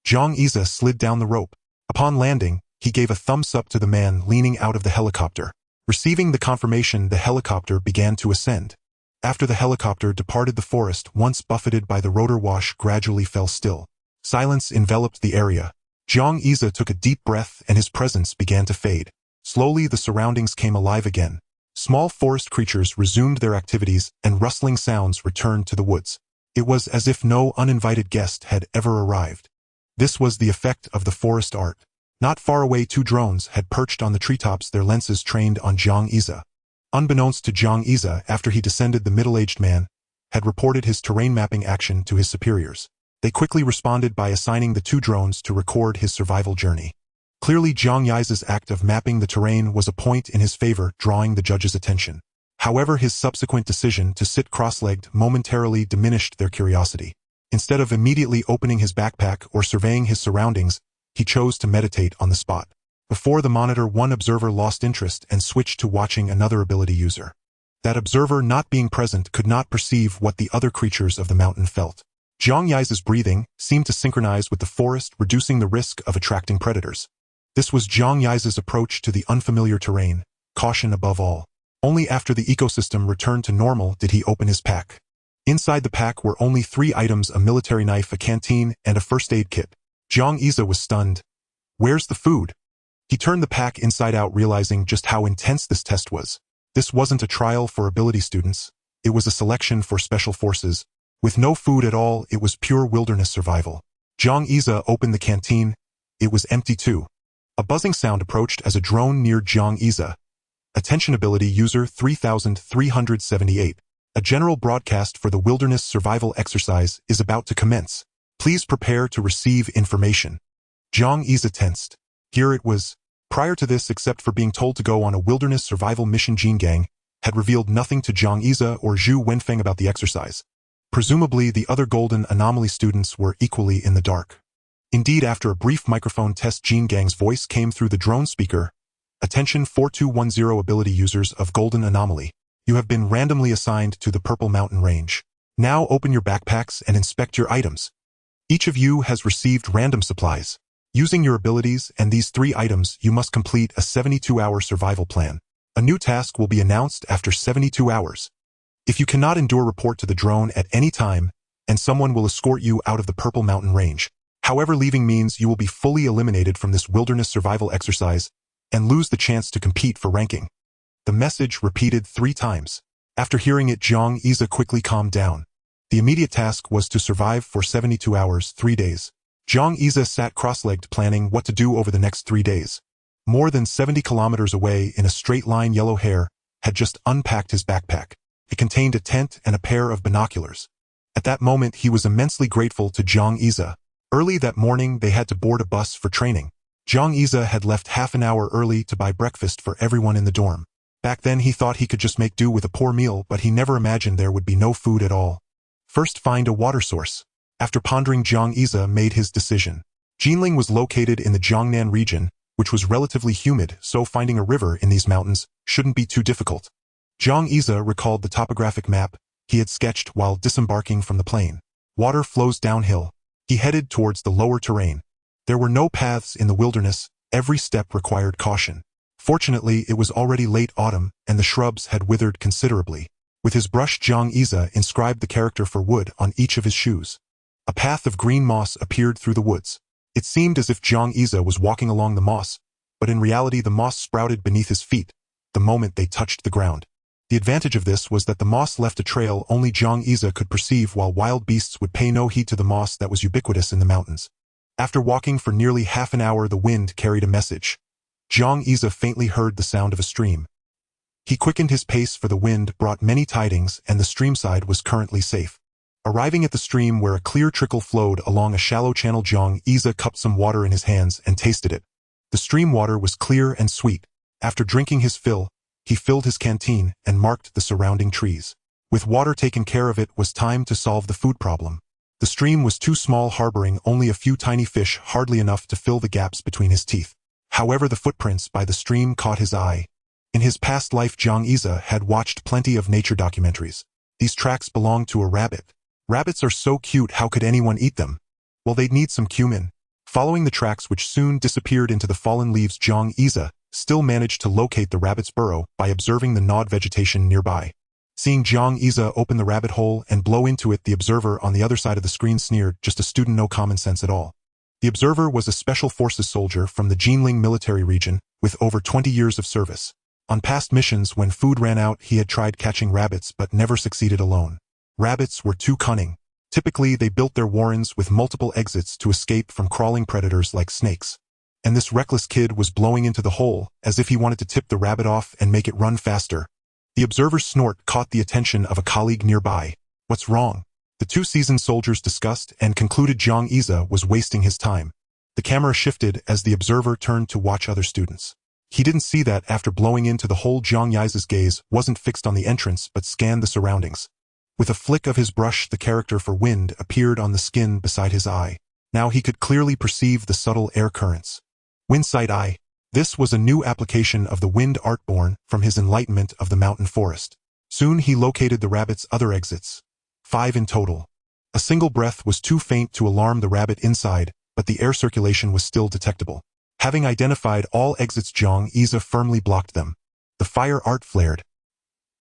Jiang Yize slid down the rope. Upon landing, he gave a thumbs up to the man leaning out of the helicopter. Receiving the confirmation, the helicopter began to ascend. After the helicopter departed, the forest, once buffeted by the rotor wash, gradually fell still. Silence enveloped the area. Jiang Yize took a deep breath and his presence began to fade. Slowly, the surroundings came alive again. Small forest creatures resumed their activities and rustling sounds returned to the woods. It was as if no uninvited guest had ever arrived. This was the effect of the forest art. Not far away, two drones had perched on the treetops, their lenses trained on Jiang Yize. Unbeknownst to Jiang Yize, after he descended, the middle-aged man had reported his terrain mapping action to his superiors. They quickly responded by assigning the two drones to record his survival journey. Clearly, Jiang Yize's act of mapping the terrain was a point in his favor, drawing the judge's attention. However, his subsequent decision to sit cross-legged momentarily diminished their curiosity. Instead of immediately opening his backpack or surveying his surroundings, he chose to meditate on the spot. Before the monitor, one observer lost interest and switched to watching another ability user. That observer, not being present, could not perceive what the other creatures of the mountain felt. Jiang Yize's breathing seemed to synchronize with the forest, reducing the risk of attracting predators. This was Jiang Yize's approach to the unfamiliar terrain, caution above all. Only after the ecosystem returned to normal did he open his pack. Inside the pack were only 3 items: a military knife, a canteen, and a first aid kit. Jiang Yize was stunned. Where's the food? He turned the pack inside out, realizing just how intense this test was. This wasn't a trial for ability students. It was a selection for special forces. With no food at all, it was pure wilderness survival. Jiang Yize opened the canteen. It was empty too. A buzzing sound approached as a drone neared Jiang Yize. Attention, ability user 3378. A general broadcast for the wilderness survival exercise is about to commence. Please prepare to receive information. Jiang Yize tensed. Here it was. Prior to this, except for being told to go on a wilderness survival mission, Jin Gang had revealed nothing to Jiang Yize or Zhu Wenfeng about the exercise. Presumably, the other Golden Anomaly students were equally in the dark. Indeed, after a brief microphone test, Jin Gang's voice came through the drone speaker. Attention 4210 ability users of Golden Anomaly. You have been randomly assigned to the Purple Mountain Range. Now open your backpacks and inspect your items. Each of you has received random supplies. Using your abilities and these 3 items, you must complete a 72-hour survival plan. A new task will be announced after 72 hours. If you cannot endure, report to the drone at any time, and someone will escort you out of the Purple Mountain Range. However, leaving means you will be fully eliminated from this wilderness survival exercise and lose the chance to compete for ranking. The message repeated 3 times. After hearing it, Jiang Yize quickly calmed down. The immediate task was to survive for 72 hours, 3 days. Jiang Yize sat cross-legged, planning what to do over the next 3 days. More than 70 kilometers away, in a straight line, Yellow Hair had just unpacked his backpack. It contained a tent and a pair of binoculars. At that moment, he was immensely grateful to Jiang Yize. Early that morning, they had to board a bus for training. Jiang Yize had left half an hour early to buy breakfast for everyone in the dorm. Back then, he thought he could just make do with a poor meal, but he never imagined there would be no food at all. First, find a water source. After pondering, Jiang Yize made his decision. Jinling was located in the Jiangnan region, which was relatively humid, so finding a river in these mountains shouldn't be too difficult. Jiang Yize recalled the topographic map. he had sketched while disembarking from the plane. Water flows downhill. He headed towards the lower terrain. There were no paths in the wilderness. Every step required caution. Fortunately, it was already late autumn, and the shrubs had withered considerably. With his brush, Great Xia inscribed the character for wood on each of his shoes. A path of green moss appeared through the woods. It seemed as if Great Xia was walking along the moss, but in reality the moss sprouted beneath his feet the moment they touched the ground. The advantage of this was that the moss left a trail only Great Xia could perceive, while wild beasts would pay no heed to the moss that was ubiquitous in the mountains. After walking for nearly half an hour, the wind carried a message. Great Xia faintly heard the sound of a stream. He quickened his pace, for the wind brought many tidings and the streamside was currently safe. Arriving at the stream where a clear trickle flowed along a shallow channel, Great Xia cupped some water in his hands and tasted it. The stream water was clear and sweet. After drinking his fill, he filled his canteen and marked the surrounding trees. With water taken care of, it was time to solve the food problem. The stream was too small, harboring only a few tiny fish, hardly enough to fill the gaps between his teeth. However, the footprints by the stream caught his eye. In his past life, Great Xia had watched plenty of nature documentaries. These tracks belonged to a rabbit. Rabbits are so cute, how could anyone eat them? Well, they'd need some cumin. Following the tracks, which soon disappeared into the fallen leaves, Great Xia still managed to locate the rabbit's burrow by observing the gnawed vegetation nearby. Seeing Great Xia open the rabbit hole and blow into it, the observer on the other side of the screen sneered. Just a student, no common sense at all. The observer was a special forces soldier from the Jinling military region with over 20 years of service. On past missions, when food ran out, he had tried catching rabbits but never succeeded alone. Rabbits were too cunning. Typically, they built their warrens with multiple exits to escape from crawling predators like snakes. And this reckless kid was blowing into the hole as if he wanted to tip the rabbit off and make it run faster. The observer's snort caught the attention of a colleague nearby. What's wrong? The two seasoned soldiers discussed and concluded Great Xia was wasting his time. The camera shifted as the observer turned to watch other students. He didn't see that after blowing into the hole, Great Xia's gaze wasn't fixed on the entrance but scanned the surroundings. With a flick of his brush, the character for wind appeared on the skin beside his eye. Now he could clearly perceive the subtle air currents. Windsight Eye. This was a new application of the wind art born from his enlightenment of the mountain forest. Soon he located the rabbit's other exits. 5 in total. A single breath was too faint to alarm the rabbit inside, but the air circulation was still detectable. Having identified all exits, Great Xia firmly blocked them. The fire art flared.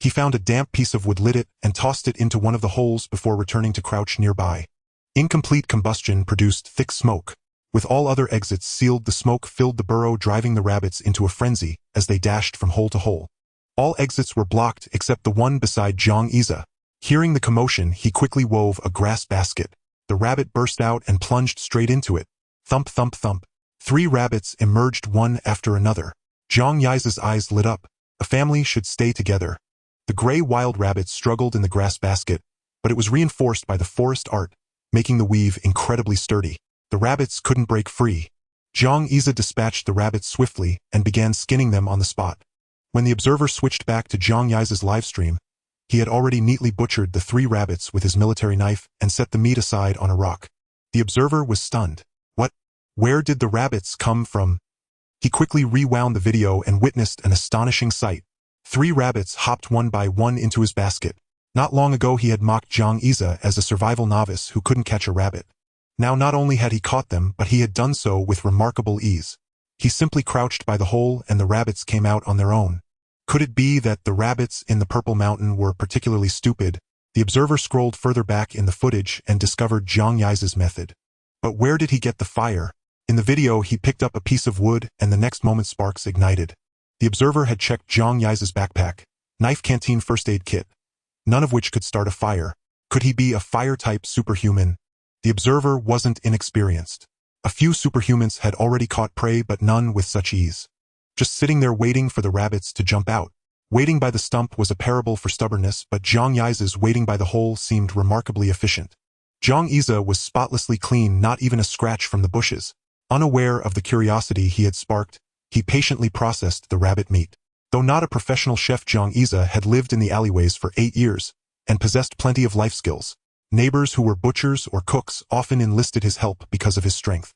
He found a damp piece of wood, lit it, and tossed it into one of the holes before returning to crouch nearby. Incomplete combustion produced thick smoke. With all other exits sealed, the smoke filled the burrow, driving the rabbits into a frenzy as they dashed from hole to hole. All exits were blocked except the one beside Great Xia. Hearing the commotion, he quickly wove a grass basket. The rabbit burst out and plunged straight into it. Thump, thump, thump. 3 rabbits emerged one after another. Great Xia's eyes lit up. A family should stay together. The gray wild rabbit struggled in the grass basket, but it was reinforced by the forest art, making the weave incredibly sturdy. The rabbits couldn't break free. Great Xia dispatched the rabbits swiftly and began skinning them on the spot. When the observer switched back to Great Xia's livestream, he had already neatly butchered the 3 rabbits with his military knife and set the meat aside on a rock. The observer was stunned. What? Where did the rabbits come from? He quickly rewound the video and witnessed an astonishing sight. 3 rabbits hopped one by one into his basket. Not long ago he had mocked Great Xia as a survival novice who couldn't catch a rabbit. Now not only had he caught them, but he had done so with remarkable ease. He simply crouched by the hole and the rabbits came out on their own. Could it be that the rabbits in the Purple Mountain were particularly stupid? The observer scrolled further back in the footage and discovered Great Xia's method. But where did he get the fire? In the video, he picked up a piece of wood and the next moment sparks ignited. The observer had checked Great Xia's backpack, knife, canteen, first aid kit, none of which could start a fire. Could he be a fire-type superhuman? The observer wasn't inexperienced. A few superhumans had already caught prey, but none with such ease. Just sitting there waiting for the rabbits to jump out. Waiting by the stump was a parable for stubbornness, but Great Xia's waiting by the hole seemed remarkably efficient. Great Xia was spotlessly clean, not even a scratch from the bushes. Unaware of the curiosity he had sparked, he patiently processed the rabbit meat. Though not a professional chef, Great Xia had lived in the alleyways for 8 years and possessed plenty of life skills. Neighbors who were butchers or cooks often enlisted his help because of his strength.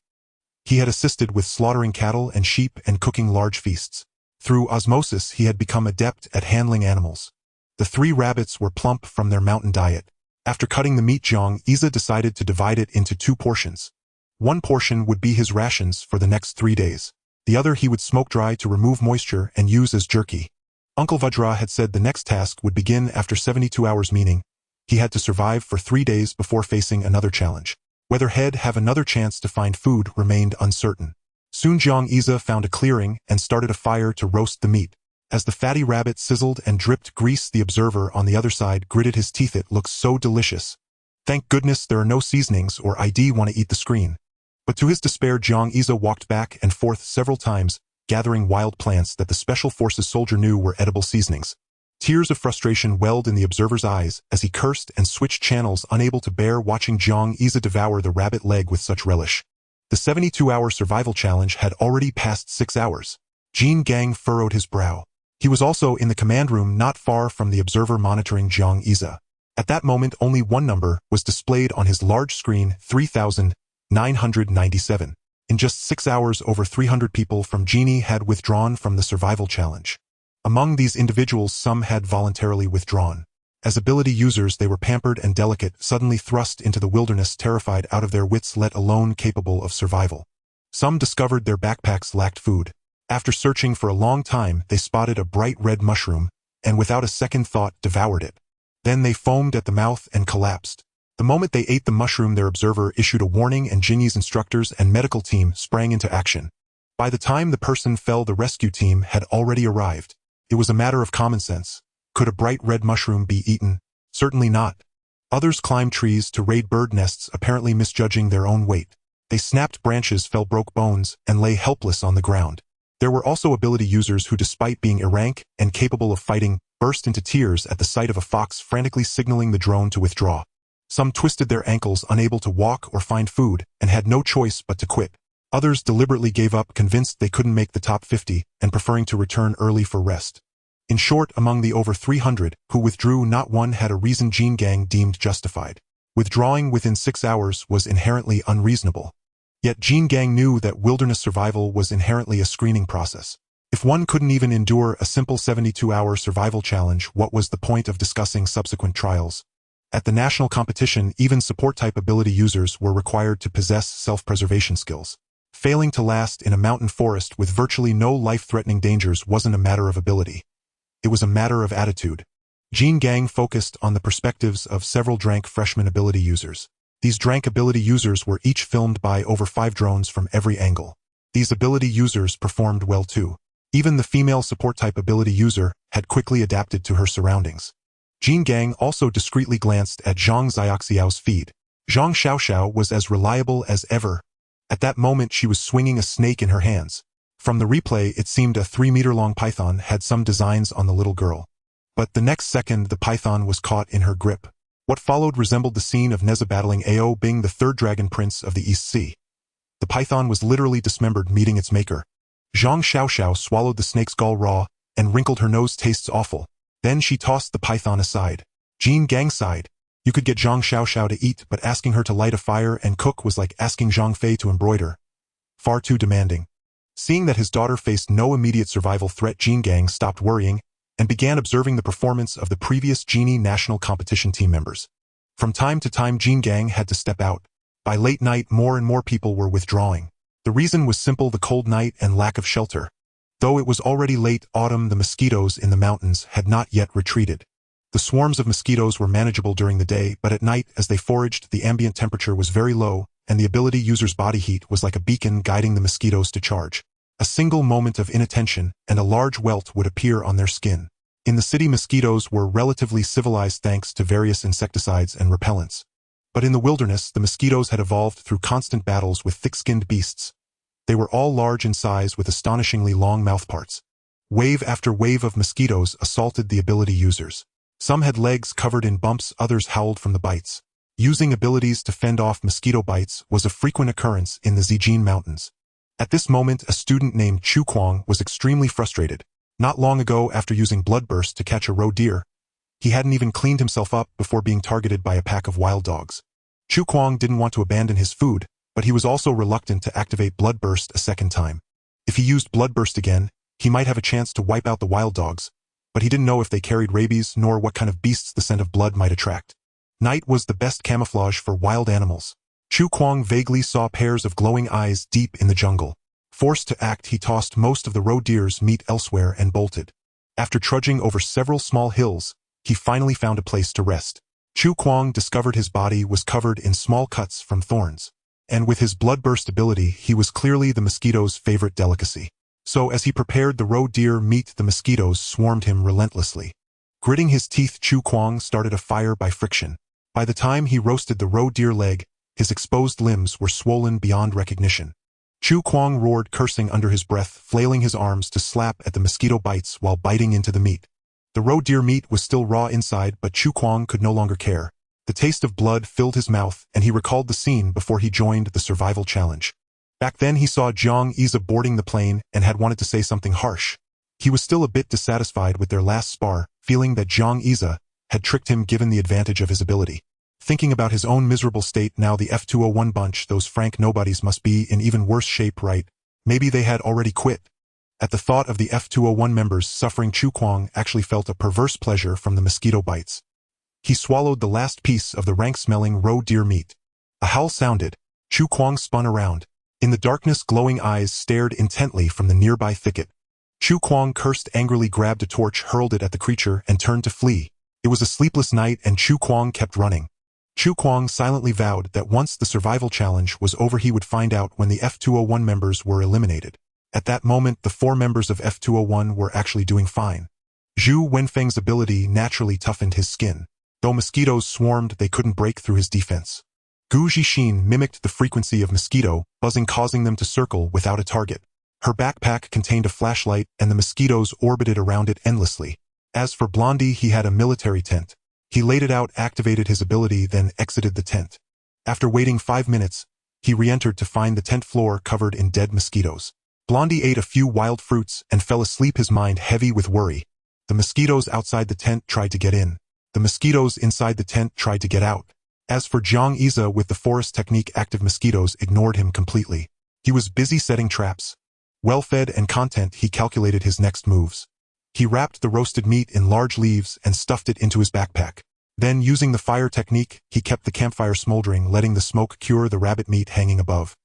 He had assisted with slaughtering cattle and sheep and cooking large feasts. Through osmosis, he had become adept at handling animals. The 3 rabbits were plump from their mountain diet. After cutting the meat, Jiang Xia decided to divide it into 2 portions. One portion would be his rations for the next 3 days. The other he would smoke dry to remove moisture and use as jerky. Uncle Vajra had said the next task would begin after 72 hours, meaning he had to survive for 3 days before facing another challenge. Whether he'd have another chance to find food remained uncertain. Soon Jiang Xia found a clearing and started a fire to roast the meat. As the fatty rabbit sizzled and dripped grease, the observer on the other side gritted his teeth. It looked so delicious. Thank goodness there are no seasonings or I'd want to eat the screen. But to his despair, Jiang Xia walked back and forth several times, gathering wild plants that the Special Forces soldier knew were edible seasonings. Tears of frustration welled in the observer's eyes as he cursed and switched channels, unable to bear watching Jiang Xia devour the rabbit leg with such relish. The 72-hour survival challenge had already passed 6 hours. Jin Gang furrowed his brow. He was also in the command room not far from the observer monitoring Jiang Xia. At that moment, only one number was displayed on his large screen: 3,997. In just 6 hours, over 300 people from Genie had withdrawn from the survival challenge. Among these individuals, some had voluntarily withdrawn. As ability users, they were pampered and delicate, suddenly thrust into the wilderness, terrified out of their wits, let alone capable of survival. Some discovered their backpacks lacked food. After searching for a long time, they spotted a bright red mushroom, and without a second thought, devoured it. Then they foamed at the mouth and collapsed. The moment they ate the mushroom, their observer issued a warning, and Genie's instructors and medical team sprang into action. By the time the person fell, the rescue team had already arrived. It was a matter of common sense. Could a bright red mushroom be eaten? Certainly not. Others climbed trees to raid bird nests, apparently misjudging their own weight. They snapped branches, fell, broke bones, and lay helpless on the ground. There were also ability users who, despite being rank and capable of fighting, burst into tears at the sight of a fox frantically signaling the drone to withdraw. Some twisted their ankles, unable to walk or find food, and had no choice but to quit. Others deliberately gave up, convinced they couldn't make the top 50, and preferring to return early for rest. In short, among the over 300 who withdrew, not one had a reason Jin Gang deemed justified. Withdrawing within 6 hours was inherently unreasonable. Yet Jin Gang knew that wilderness survival was inherently a screening process. If one couldn't even endure a simple 72-hour survival challenge, what was the point of discussing subsequent trials? At the national competition, even support-type ability users were required to possess self-preservation skills. Failing to last in a mountain forest with virtually no life-threatening dangers wasn't a matter of ability. It was a matter of attitude. Jin Gang focused on the perspectives of several Drank freshman ability users. These Drank ability users were each filmed by over 5 drones from every angle. These ability users performed well too. Even the female support-type ability user had quickly adapted to her surroundings. Jin Gang also discreetly glanced at Zhang Xiaoxiao's feed. Zhang Xiaoxiao was as reliable as ever. At that moment, she was swinging a snake in her hands. From the replay, it seemed a 3-meter-long python had some designs on the little girl. But the next second, the python was caught in her grip. What followed resembled the scene of Neza battling Ao Bing, the third dragon prince of the East Sea. The python was literally dismembered, meeting its maker. Zhang Xiaoxiao swallowed the snake's gall raw and wrinkled her nose. Tastes awful. Then she tossed the python aside. Jin Gang sighed. You could get Zhang Xiaoxiao to eat, but asking her to light a fire and cook was like asking Zhang Fei to embroider. Far too demanding. Seeing that his daughter faced no immediate survival threat, Jin Gang stopped worrying and began observing the performance of the previous Genie national competition team members. From time to time, Jin Gang had to step out. By late night, more and more people were withdrawing. The reason was simple: the cold night and lack of shelter. Though it was already late autumn, the mosquitoes in the mountains had not yet retreated. The swarms of mosquitoes were manageable during the day, but at night, as they foraged, the ambient temperature was very low, and the ability user's body heat was like a beacon guiding the mosquitoes to charge. A single moment of inattention, and a large welt would appear on their skin. In the city, mosquitoes were relatively civilized thanks to various insecticides and repellents. But in the wilderness, the mosquitoes had evolved through constant battles with thick-skinned beasts. They were all large in size with astonishingly long mouthparts. Wave after wave of mosquitoes assaulted the ability users. Some had legs covered in bumps, others howled from the bites. Using abilities to fend off mosquito bites was a frequent occurrence in the Zijin Mountains. At this moment, a student named Chu Kuang was extremely frustrated. Not long ago, after using Bloodburst to catch a roe deer, he hadn't even cleaned himself up before being targeted by a pack of wild dogs. Chu Kuang didn't want to abandon his food, but he was also reluctant to activate Bloodburst a second time. If he used Bloodburst again, he might have a chance to wipe out the wild dogs, but he didn't know if they carried rabies nor what kind of beasts the scent of blood might attract. Night was the best camouflage for wild animals. Chu Kuang vaguely saw pairs of glowing eyes deep in the jungle. Forced to act, he tossed most of the roe deer's meat elsewhere and bolted. After trudging over several small hills, he finally found a place to rest. Chu Kuang discovered his body was covered in small cuts from thorns. And with his bloodburst ability, he was clearly the mosquito's favorite delicacy. So as he prepared the roe deer meat, the mosquitoes swarmed him relentlessly. Gritting his teeth, Chu Kuang started a fire by friction. By the time he roasted the roe deer leg, his exposed limbs were swollen beyond recognition. Chu Kuang roared, cursing under his breath, flailing his arms to slap at the mosquito bites while biting into the meat. The roe deer meat was still raw inside, but Chu Kuang could no longer care. The taste of blood filled his mouth, and he recalled the scene before he joined the survival challenge. Back then he saw Jiang Xia boarding the plane and had wanted to say something harsh. He was still a bit dissatisfied with their last spar, feeling that Jiang Xia had tricked him given the advantage of his ability. Thinking about his own miserable state now, the F201 bunch, those frank nobodies, must be in even worse shape, right? Maybe they had already quit. At the thought of the F201 members suffering, Chu Kuang actually felt a perverse pleasure from the mosquito bites. He swallowed the last piece of the rank-smelling roe deer meat. A howl sounded. Chu Kuang spun around. In the darkness, glowing eyes stared intently from the nearby thicket. Chu Kuang cursed angrily, grabbed a torch, hurled it at the creature, and turned to flee. It was a sleepless night, and Chu Kuang kept running. Chu Kuang silently vowed that once the survival challenge was over, he would find out when the F201 members were eliminated. At that moment, the 4 members of F201 were actually doing fine. Zhu Wenfeng's ability naturally toughened his skin. Though mosquitoes swarmed, they couldn't break through his defense. Gu Zixin mimicked the frequency of mosquito, buzzing, causing them to circle without a target. Her backpack contained a flashlight, and the mosquitoes orbited around it endlessly. As for Blondie, he had a military tent. He laid it out, activated his ability, then exited the tent. After waiting 5 minutes, he re-entered to find the tent floor covered in dead mosquitoes. Blondie ate a few wild fruits and fell asleep, his mind heavy with worry. The mosquitoes outside the tent tried to get in. The mosquitoes inside the tent tried to get out. As for Jiang Xia, with the forest technique active, mosquitoes ignored him completely. He was busy setting traps. Well-fed and content, he calculated his next moves. He wrapped the roasted meat in large leaves and stuffed it into his backpack. Then, using the fire technique, he kept the campfire smoldering, letting the smoke cure the rabbit meat hanging above.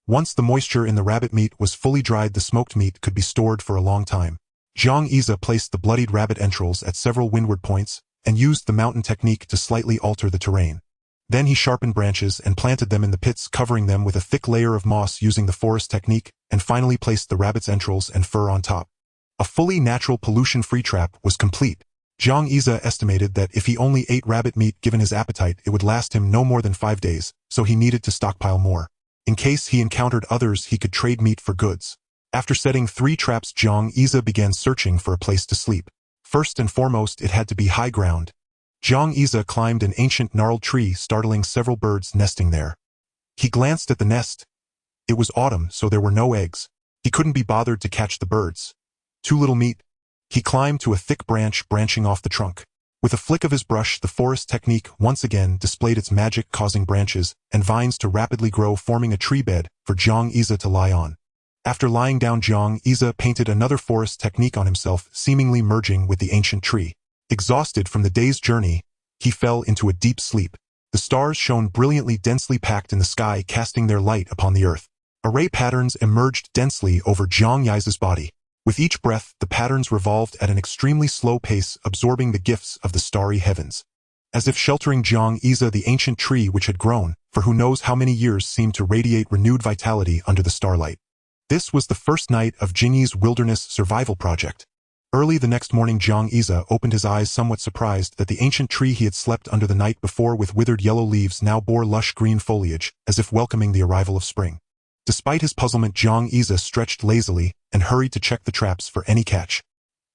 Once the moisture in the rabbit meat was fully dried, the smoked meat could be stored for a long time. Jiang Xia placed the bloodied rabbit entrails at several windward points and used the mountain technique to slightly alter the terrain. Then he sharpened branches and planted them in the pits, covering them with a thick layer of moss using the forest technique, and finally placed the rabbit's entrails and fur on top. A fully natural, pollution-free trap was complete. Jiang Xia estimated that if he only ate rabbit meat given his appetite, it would last him no more than 5 days, so he needed to stockpile more. In case he encountered others, he could trade meat for goods. After setting 3 traps, Jiang Xia began searching for a place to sleep. First and foremost, it had to be high ground. Jiang Xia climbed an ancient gnarled tree, startling several birds nesting there. He glanced at the nest. It was autumn, so there were no eggs. He couldn't be bothered to catch the birds. Too little meat. He climbed to a thick branch branching off the trunk. With a flick of his brush, the forest technique once again displayed its magic, causing branches and vines to rapidly grow, forming a tree bed for Jiang Xia to lie on. After lying down, Jiang Xia painted another forest technique on himself, seemingly merging with the ancient tree. Exhausted from the day's journey, he fell into a deep sleep. The stars shone brilliantly, densely packed in the sky, casting their light upon the earth. Array patterns emerged densely over Jiang Xia's body. With each breath, the patterns revolved at an extremely slow pace, absorbing the gifts of the starry heavens. As if sheltering Jiang Xia, the ancient tree which had grown for who knows how many years seemed to radiate renewed vitality under the starlight. This was the first night of Jinyi's wilderness survival project. Early the next morning, Jiang Xia opened his eyes, somewhat surprised that the ancient tree he had slept under the night before with withered yellow leaves now bore lush green foliage, as if welcoming the arrival of spring. Despite his puzzlement, Jiang Xia stretched lazily and hurried to check the traps for any catch.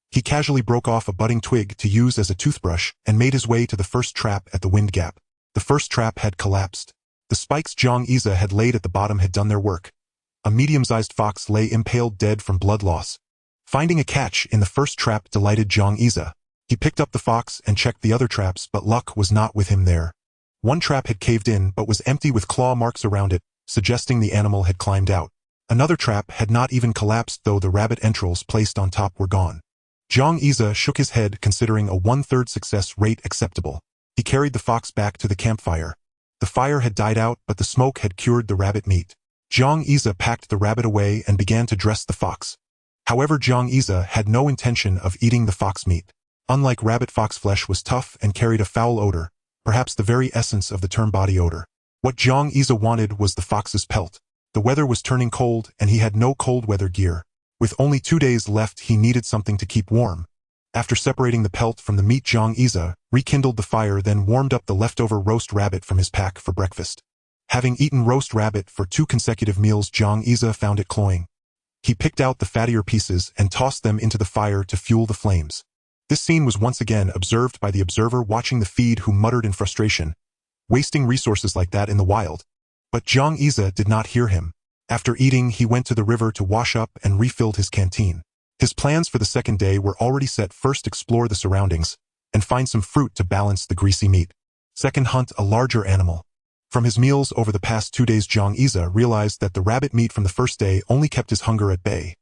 He casually broke off a budding twig to use as a toothbrush and made his way to the first trap at the wind gap. The first trap had collapsed. The spikes Jiang Xia had laid at the bottom had done their work. A medium-sized fox lay impaled dead from blood loss. Finding a catch in the first trap delighted Jiang Xia. He picked up the fox and checked the other traps, but luck was not with him there. One trap had caved in but was empty with claw marks around it, suggesting the animal had climbed out. Another trap had not even collapsed, though the rabbit entrails placed on top were gone. Jiang Yize shook his head, considering a 1/3 success rate acceptable. He carried the fox back to the campfire. The fire had died out, but the smoke had cured the rabbit meat. Jiang Yize packed the rabbit away and began to dress the fox. However, Jiang Yize had no intention of eating the fox meat. Unlike rabbit, fox flesh was tough and carried a foul odor, perhaps the very essence of the term body odor. What Jiang Yize wanted was the fox's pelt. The weather was turning cold, and he had no cold weather gear. With only 2 days left, he needed something to keep warm. After separating the pelt from the meat, Jiang Yize rekindled the fire, then warmed up the leftover roast rabbit from his pack for breakfast. Having eaten roast rabbit for 2 consecutive meals, Jiang Yize found it cloying. He picked out the fattier pieces and tossed them into the fire to fuel the flames. This scene was once again observed by the observer watching the feed, who muttered in frustration, wasting resources like that in the wild. But Jiang Yize did not hear him. After eating, he went to the river to wash up and refilled his canteen. His plans for the second day were already set. First, explore the surroundings and find some fruit to balance the greasy meat. Second, hunt a larger animal. From his meals over the past 2 days, Jiang Yize realized that the rabbit meat from the first day only kept his hunger at bay,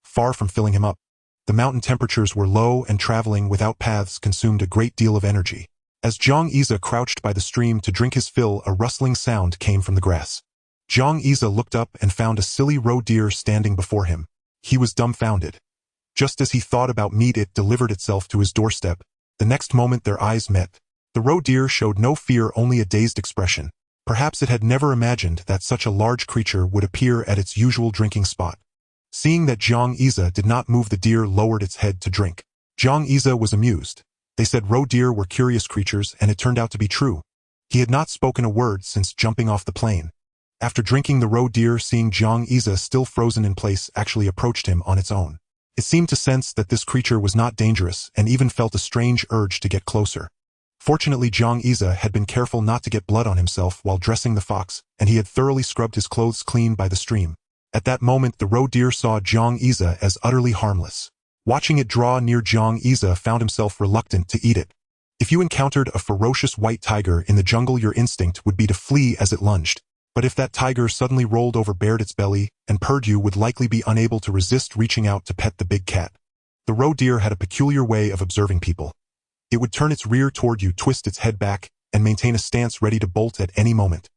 far from filling him up. The mountain temperatures were low, and traveling without paths consumed a great deal of energy. As Jiang Yize crouched by the stream to drink his fill, a rustling sound came from the grass. Jiang Yize looked up and found a silly roe deer standing before him. He was dumbfounded. Just as he thought about meat, it delivered itself to his doorstep. The next moment their eyes met. The roe deer showed no fear, only a dazed expression. Perhaps it had never imagined that such a large creature would appear at its usual drinking spot. Seeing that Jiang Yize did not move, the deer lowered its head to drink. Jiang Yize was amused. They said roe deer were curious creatures, and it turned out to be true. He had not spoken a word since jumping off the plane. After drinking, the roe deer, seeing Jiang Yize still frozen in place, actually approached him on its own. It seemed to sense that this creature was not dangerous, and even felt a strange urge to get closer. Fortunately, Jiang Yize had been careful not to get blood on himself while dressing the fox, and he had thoroughly scrubbed his clothes clean by the stream. At that moment, the roe deer saw Jiang Yize as utterly harmless. Watching it draw near, Jiang Yize found himself reluctant to eat it. If you encountered a ferocious white tiger in the jungle, your instinct would be to flee as it lunged. But if that tiger suddenly rolled over, bared its belly, and purred, you would likely be unable to resist reaching out to pet the big cat. The roe deer had a peculiar way of observing people. It would turn its rear toward you, twist its head back, and maintain a stance ready to bolt at any moment.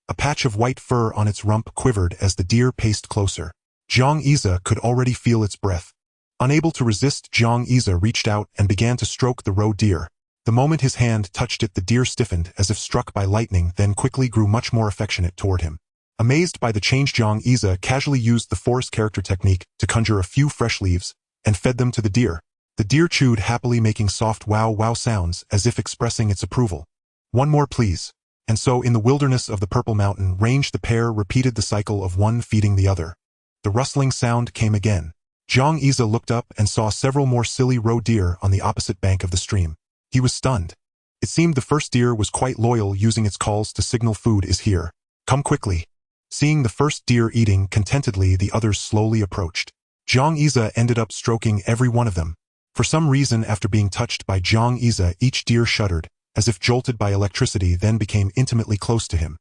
A patch of white fur on its rump quivered as the deer paced closer. Jiang Yize could already feel its breath. Unable to resist, Jiang Yize reached out and began to stroke the roe deer. The moment his hand touched it, the deer stiffened as if struck by lightning, then quickly grew much more affectionate toward him. Amazed by the change, Jiang Yize casually used the forest character technique to conjure a few fresh leaves and fed them to the deer. The deer chewed happily, making soft wow wow sounds as if expressing its approval. "One more, please." And so, in the wilderness of the Purple Mountain range, the pair repeated the cycle of one feeding the other. The rustling sound came again. Jiang Yize looked up and saw several more silly roe deer on the opposite bank of the stream. He was stunned. It seemed the first deer was quite loyal, using its calls to signal food is here. Come quickly. Seeing the first deer eating contentedly, the others slowly approached. Jiang Yize ended up stroking every one of them. For some reason, after being touched by Jiang Yize, each deer shuddered, as if jolted by electricity, then became intimately close to him.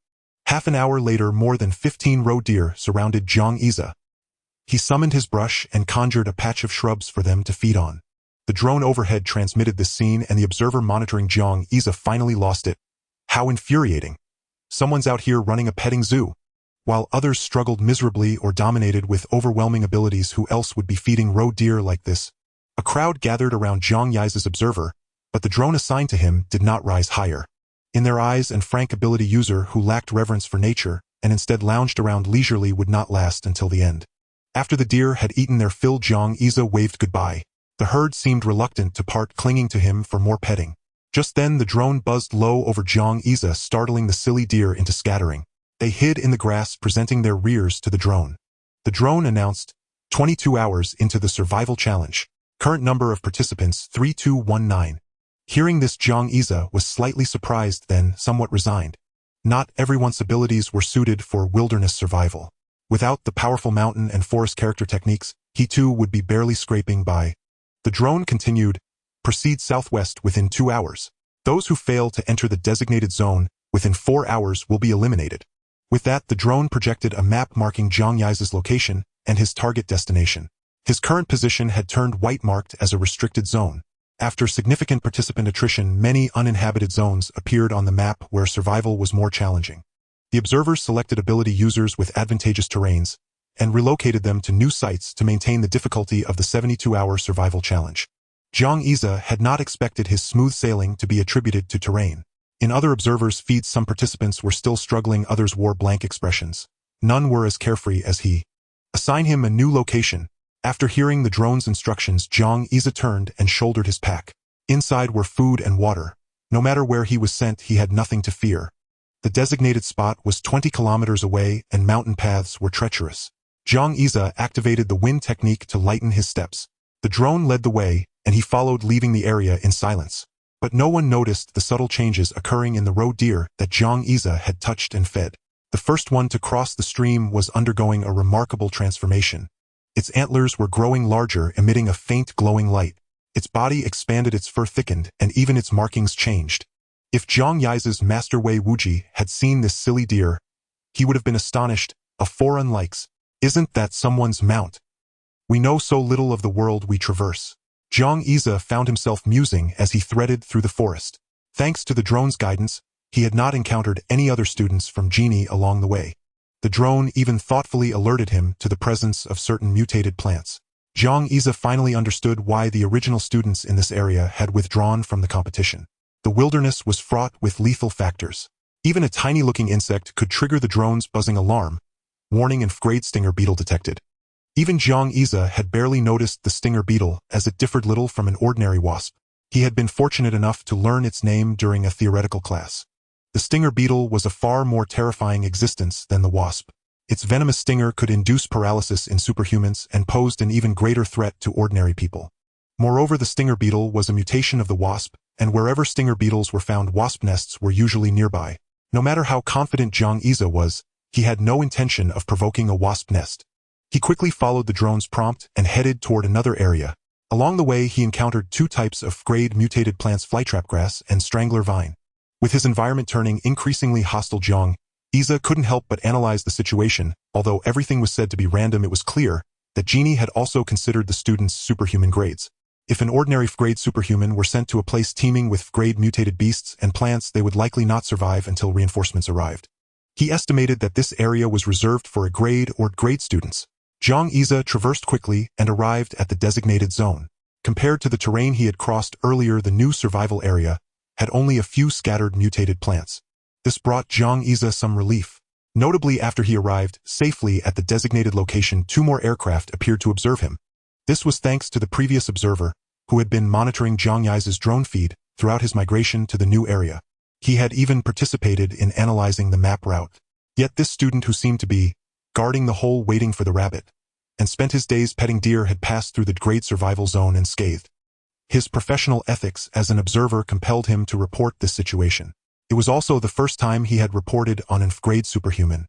Half an hour later, more than 15 roe deer surrounded Jiang Yize. He summoned his brush and conjured a patch of shrubs for them to feed on. The drone overhead transmitted this scene, and the observer monitoring Jiang Yize finally lost it. How infuriating. Someone's out here running a petting zoo. While others struggled miserably or dominated with overwhelming abilities, who else would be feeding roe deer like this? A crowd gathered around Jiang Yize's observer, but the drone assigned to him did not rise higher. In their eyes, and frank ability user who lacked reverence for nature and instead lounged around leisurely would not last until the end. After the deer had eaten their fill, Jiang Yize waved goodbye. The herd seemed reluctant to part, clinging to him for more petting. Just then, the drone buzzed low over Jiang Yize, startling the silly deer into scattering. They hid in the grass, presenting their rears to the drone. The drone announced, 22 hours into the survival challenge. Current number of participants, 3219. Hearing this, Jiang Yize was slightly surprised, then somewhat resigned. Not everyone's abilities were suited for wilderness survival. Without the powerful mountain and forest character techniques, he too would be barely scraping by. The drone continued, proceed southwest within 2 hours. Those who fail to enter the designated zone within 4 hours will be eliminated. With that, the drone projected a map marking Jiang Yize's location and his target destination. His current position had turned white marked as a restricted zone. After significant participant attrition, many uninhabited zones appeared on the map where survival was more challenging. The observers selected ability users with advantageous terrains and relocated them to new sites to maintain the difficulty of the 72-hour survival challenge. Great Xia had not expected his smooth sailing to be attributed to terrain. In other observers' feeds, some participants were still struggling, others wore blank expressions. None were as carefree as he. Assign him a new location. After hearing the drone's instructions, Great Xia turned and shouldered his pack. Inside were food and water. No matter where he was sent, he had nothing to fear. The designated spot was 20 kilometers away and mountain paths were treacherous. Great Xia activated the wind technique to lighten his steps. The drone led the way, and he followed, leaving the area in silence. But no one noticed the subtle changes occurring in the roe deer that Great Xia had touched and fed. The first one to cross the stream was undergoing a remarkable transformation. Its antlers were growing larger, emitting a faint glowing light. Its body expanded, its fur thickened, and even its markings changed. If Great Xia's master Wei Wuji had seen this silly deer, he would have been astonished. A foreign likes. Isn't that someone's mount? We know so little of the world we traverse. Great Xia found himself musing as he threaded through the forest. Thanks to the drone's guidance, he had not encountered any other students from Genie along the way. The drone even thoughtfully alerted him to the presence of certain mutated plants. Great Xia finally understood why the original students in this area had withdrawn from the competition. The wilderness was fraught with lethal factors. Even a tiny-looking insect could trigger the drone's buzzing alarm, warning if grade stinger beetle detected. Even Great Xia had barely noticed the stinger beetle, as it differed little from an ordinary wasp. He had been fortunate enough to learn its name during a theoretical class. The stinger beetle was a far more terrifying existence than the wasp. Its venomous stinger could induce paralysis in superhumans and posed an even greater threat to ordinary people. Moreover, the stinger beetle was a mutation of the wasp, and wherever stinger beetles were found, wasp nests were usually nearby. No matter how confident Great Xia was, he had no intention of provoking a wasp nest. He quickly followed the drone's prompt and headed toward another area. Along the way, he encountered two types of grade mutated plants, flytrap grass and strangler vine. With his environment turning increasingly hostile, Great Xia couldn't help but analyze the situation. Although everything was said to be random, it was clear that Genie had also considered the students' superhuman grades. If an ordinary grade superhuman were sent to a place teeming with grade mutated beasts and plants, they would likely not survive until reinforcements arrived. He estimated that this area was reserved for a grade or grade students. Great Xia traversed quickly and arrived at the designated zone. Compared to the terrain he had crossed earlier, the new survival area had only a few scattered mutated plants. This brought Great Xia some relief. Notably, after he arrived safely at the designated location, 2 more aircraft appeared to observe him. This was thanks to the previous observer, who had been monitoring Great Xia's drone feed throughout his migration to the new area. He had even participated in analyzing the map route. Yet this student, who seemed to be guarding the hole waiting for the rabbit, and spent his days petting deer, had passed through the great survival zone unscathed. His professional ethics as an observer compelled him to report this situation. It was also the first time he had reported on an grade superhuman.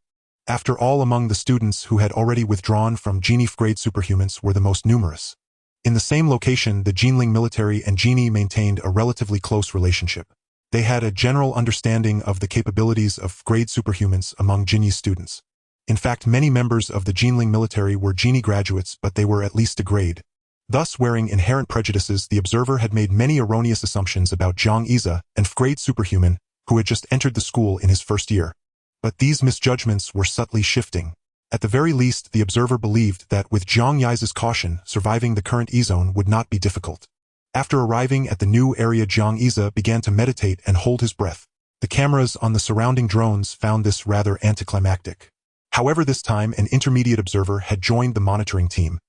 After all, among the students who had already withdrawn from Genie, grade superhumans were the most numerous. In the same location, the Jinling military and Genie maintained a relatively close relationship. They had a general understanding of the capabilities of grade superhumans among Genie's students. In fact, many members of the Jinling military were Genie graduates, but they were at least a grade. Thus, wearing inherent prejudices, the observer had made many erroneous assumptions about Great Xia, an grade superhuman who had just entered the school in his first year. But these misjudgments were subtly shifting. At the very least, the observer believed that with Great Xia's caution, surviving the current E-zone would not be difficult. After arriving at the new area, Great Xia began to meditate and hold his breath. The cameras on the surrounding drones found this rather anticlimactic. However, this time an intermediate observer had joined the monitoring team,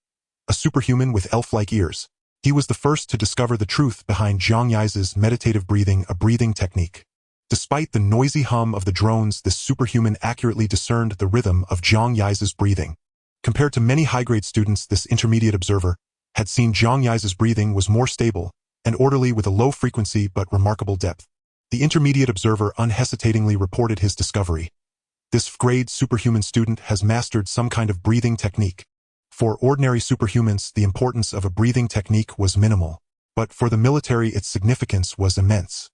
a superhuman with elf-like ears. He was the first to discover the truth behind Great Xia's meditative breathing, a breathing technique. Despite the noisy hum of the drones, this superhuman accurately discerned the rhythm of Great Xia's breathing. Compared to many high-grade students, this intermediate observer had seen Great Xia's breathing was more stable and orderly, with a low frequency but remarkable depth. The intermediate observer unhesitatingly reported his discovery. This grade superhuman student has mastered some kind of breathing technique. For ordinary superhumans, the importance of a breathing technique was minimal, but for the military its significance was immense.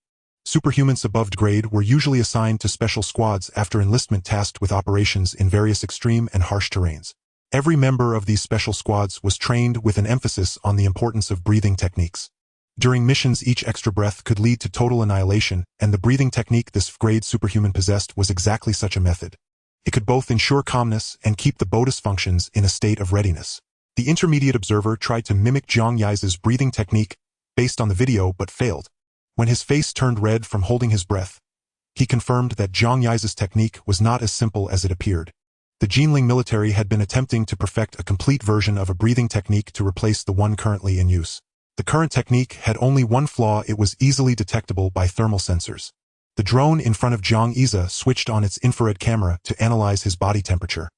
Superhumans above grade were usually assigned to special squads after enlistment, tasked with operations in various extreme and harsh terrains. Every member of these special squads was trained with an emphasis on the importance of breathing techniques. During missions, each extra breath could lead to total annihilation, and the breathing technique this grade superhuman possessed was exactly such a method. It could both ensure calmness and keep the bodhi's functions in a state of readiness. The intermediate observer tried to mimic Zhang Yi's breathing technique based on the video but failed. When his face turned red from holding his breath, he confirmed that Zhang Yi's technique was not as simple as it appeared. The Jinling military had been attempting to perfect a complete version of a breathing technique to replace the one currently in use. The current technique had only one flaw: it was easily detectable by thermal sensors. The drone in front of Zhang Xia switched on its infrared camera to analyze his body temperature.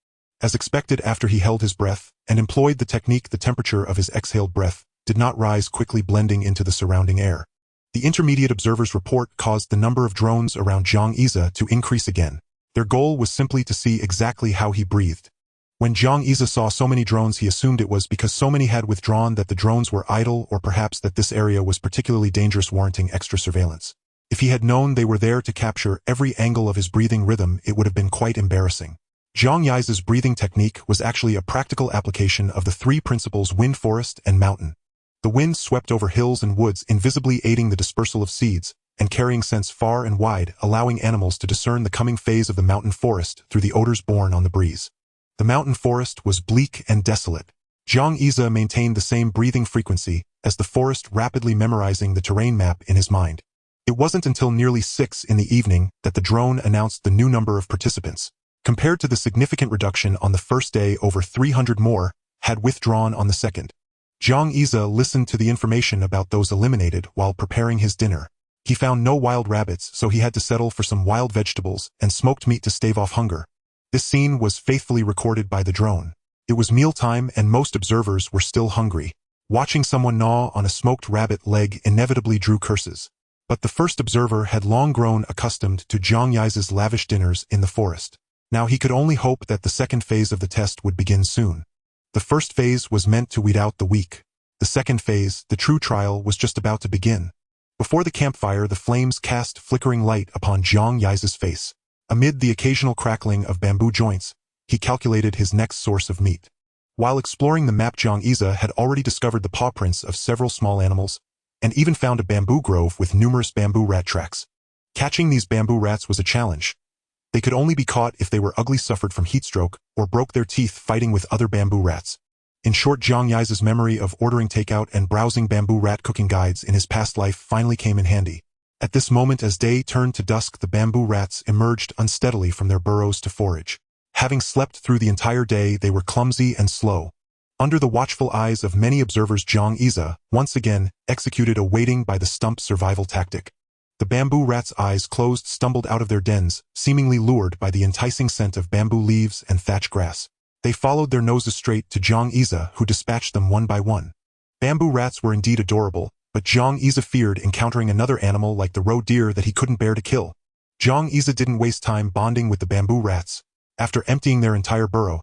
As expected, after he held his breath and employed the technique, the temperature of his exhaled breath did not rise quickly, blending into the surrounding air. The intermediate observer's report caused the number of drones around Zhang Xia to increase again. Their goal was simply to see exactly how he breathed. When Zhang Xia saw so many drones, he assumed it was because so many had withdrawn, that the drones were idle, or perhaps that this area was particularly dangerous, warranting extra surveillance. If he had known they were there to capture every angle of his breathing rhythm, it would have been quite embarrassing. Zhang Yi's breathing technique was actually a practical application of the three principles: wind, forest, and mountain. The wind swept over hills and woods, invisibly aiding the dispersal of seeds and carrying scents far and wide, allowing animals to discern the coming phase of the mountain forest through the odors borne on the breeze. The mountain forest was bleak and desolate. Zhang Xia maintained the same breathing frequency as the forest, rapidly memorizing the terrain map in his mind. It wasn't until nearly 6 in the evening that the drone announced the new number of participants. Compared to the significant reduction on the first day, over 300 more had withdrawn on the second. Zhang Xia listened to the information about those eliminated while preparing his dinner. He found no wild rabbits, so he had to settle for some wild vegetables and smoked meat to stave off hunger. This scene was faithfully recorded by the drone. It was mealtime and most observers were still hungry. Watching someone gnaw on a smoked rabbit leg inevitably drew curses. But the first observer had long grown accustomed to Zhang Yi's lavish dinners in the forest. Now he could only hope that the second phase of the test would begin soon. The first phase was meant to weed out the weak. The second phase, the true trial, was just about to begin. Before the campfire, the flames cast flickering light upon Zhang Yi's face. Amid the occasional crackling of bamboo joints, he calculated his next source of meat. While exploring the map, Zhang Xia had already discovered the paw prints of several small animals, and even found a bamboo grove with numerous bamboo rat tracks. Catching these bamboo rats was a challenge. They could only be caught if they were ugly, suffered from heatstroke, or broke their teeth fighting with other bamboo rats. In short, Zhang Yi's memory of ordering takeout and browsing bamboo rat cooking guides in his past life finally came in handy. At this moment, as day turned to dusk, the bamboo rats emerged unsteadily from their burrows to forage. Having slept through the entire day, they were clumsy and slow. Under the watchful eyes of many observers, Zhang Xia once again executed a waiting by the stump survival tactic. The bamboo rats' eyes closed, stumbled out of their dens, seemingly lured by the enticing scent of bamboo leaves and thatch grass. They followed their noses straight to Zhang Xia, who dispatched them one by one. Bamboo rats were indeed adorable, but Zhang Xia feared encountering another animal like the roe deer that he couldn't bear to kill. Zhang Xia didn't waste time bonding with the bamboo rats. After emptying their entire burrow,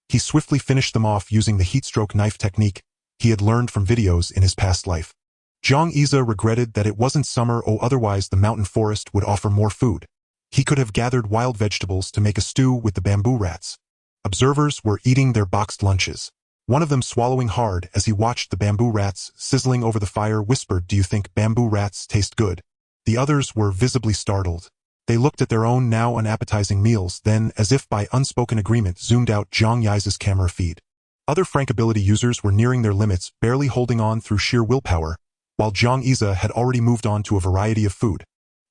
he swiftly finished them off using the heatstroke knife technique he had learned from videos in his past life. Zhang Xia regretted that it wasn't summer, or otherwise the mountain forest would offer more food. He could have gathered wild vegetables to make a stew with the bamboo rats. Observers were eating their boxed lunches. One of them, swallowing hard as he watched the bamboo rats sizzling over the fire, whispered, "Do you think bamboo rats taste good?" The others were visibly startled. They looked at their own now unappetizing meals, then, as if by unspoken agreement, zoomed out Zhang Yi's camera feed. Other frank ability users were nearing their limits, barely holding on through sheer willpower, while Zhang Xia had already moved on to a variety of food.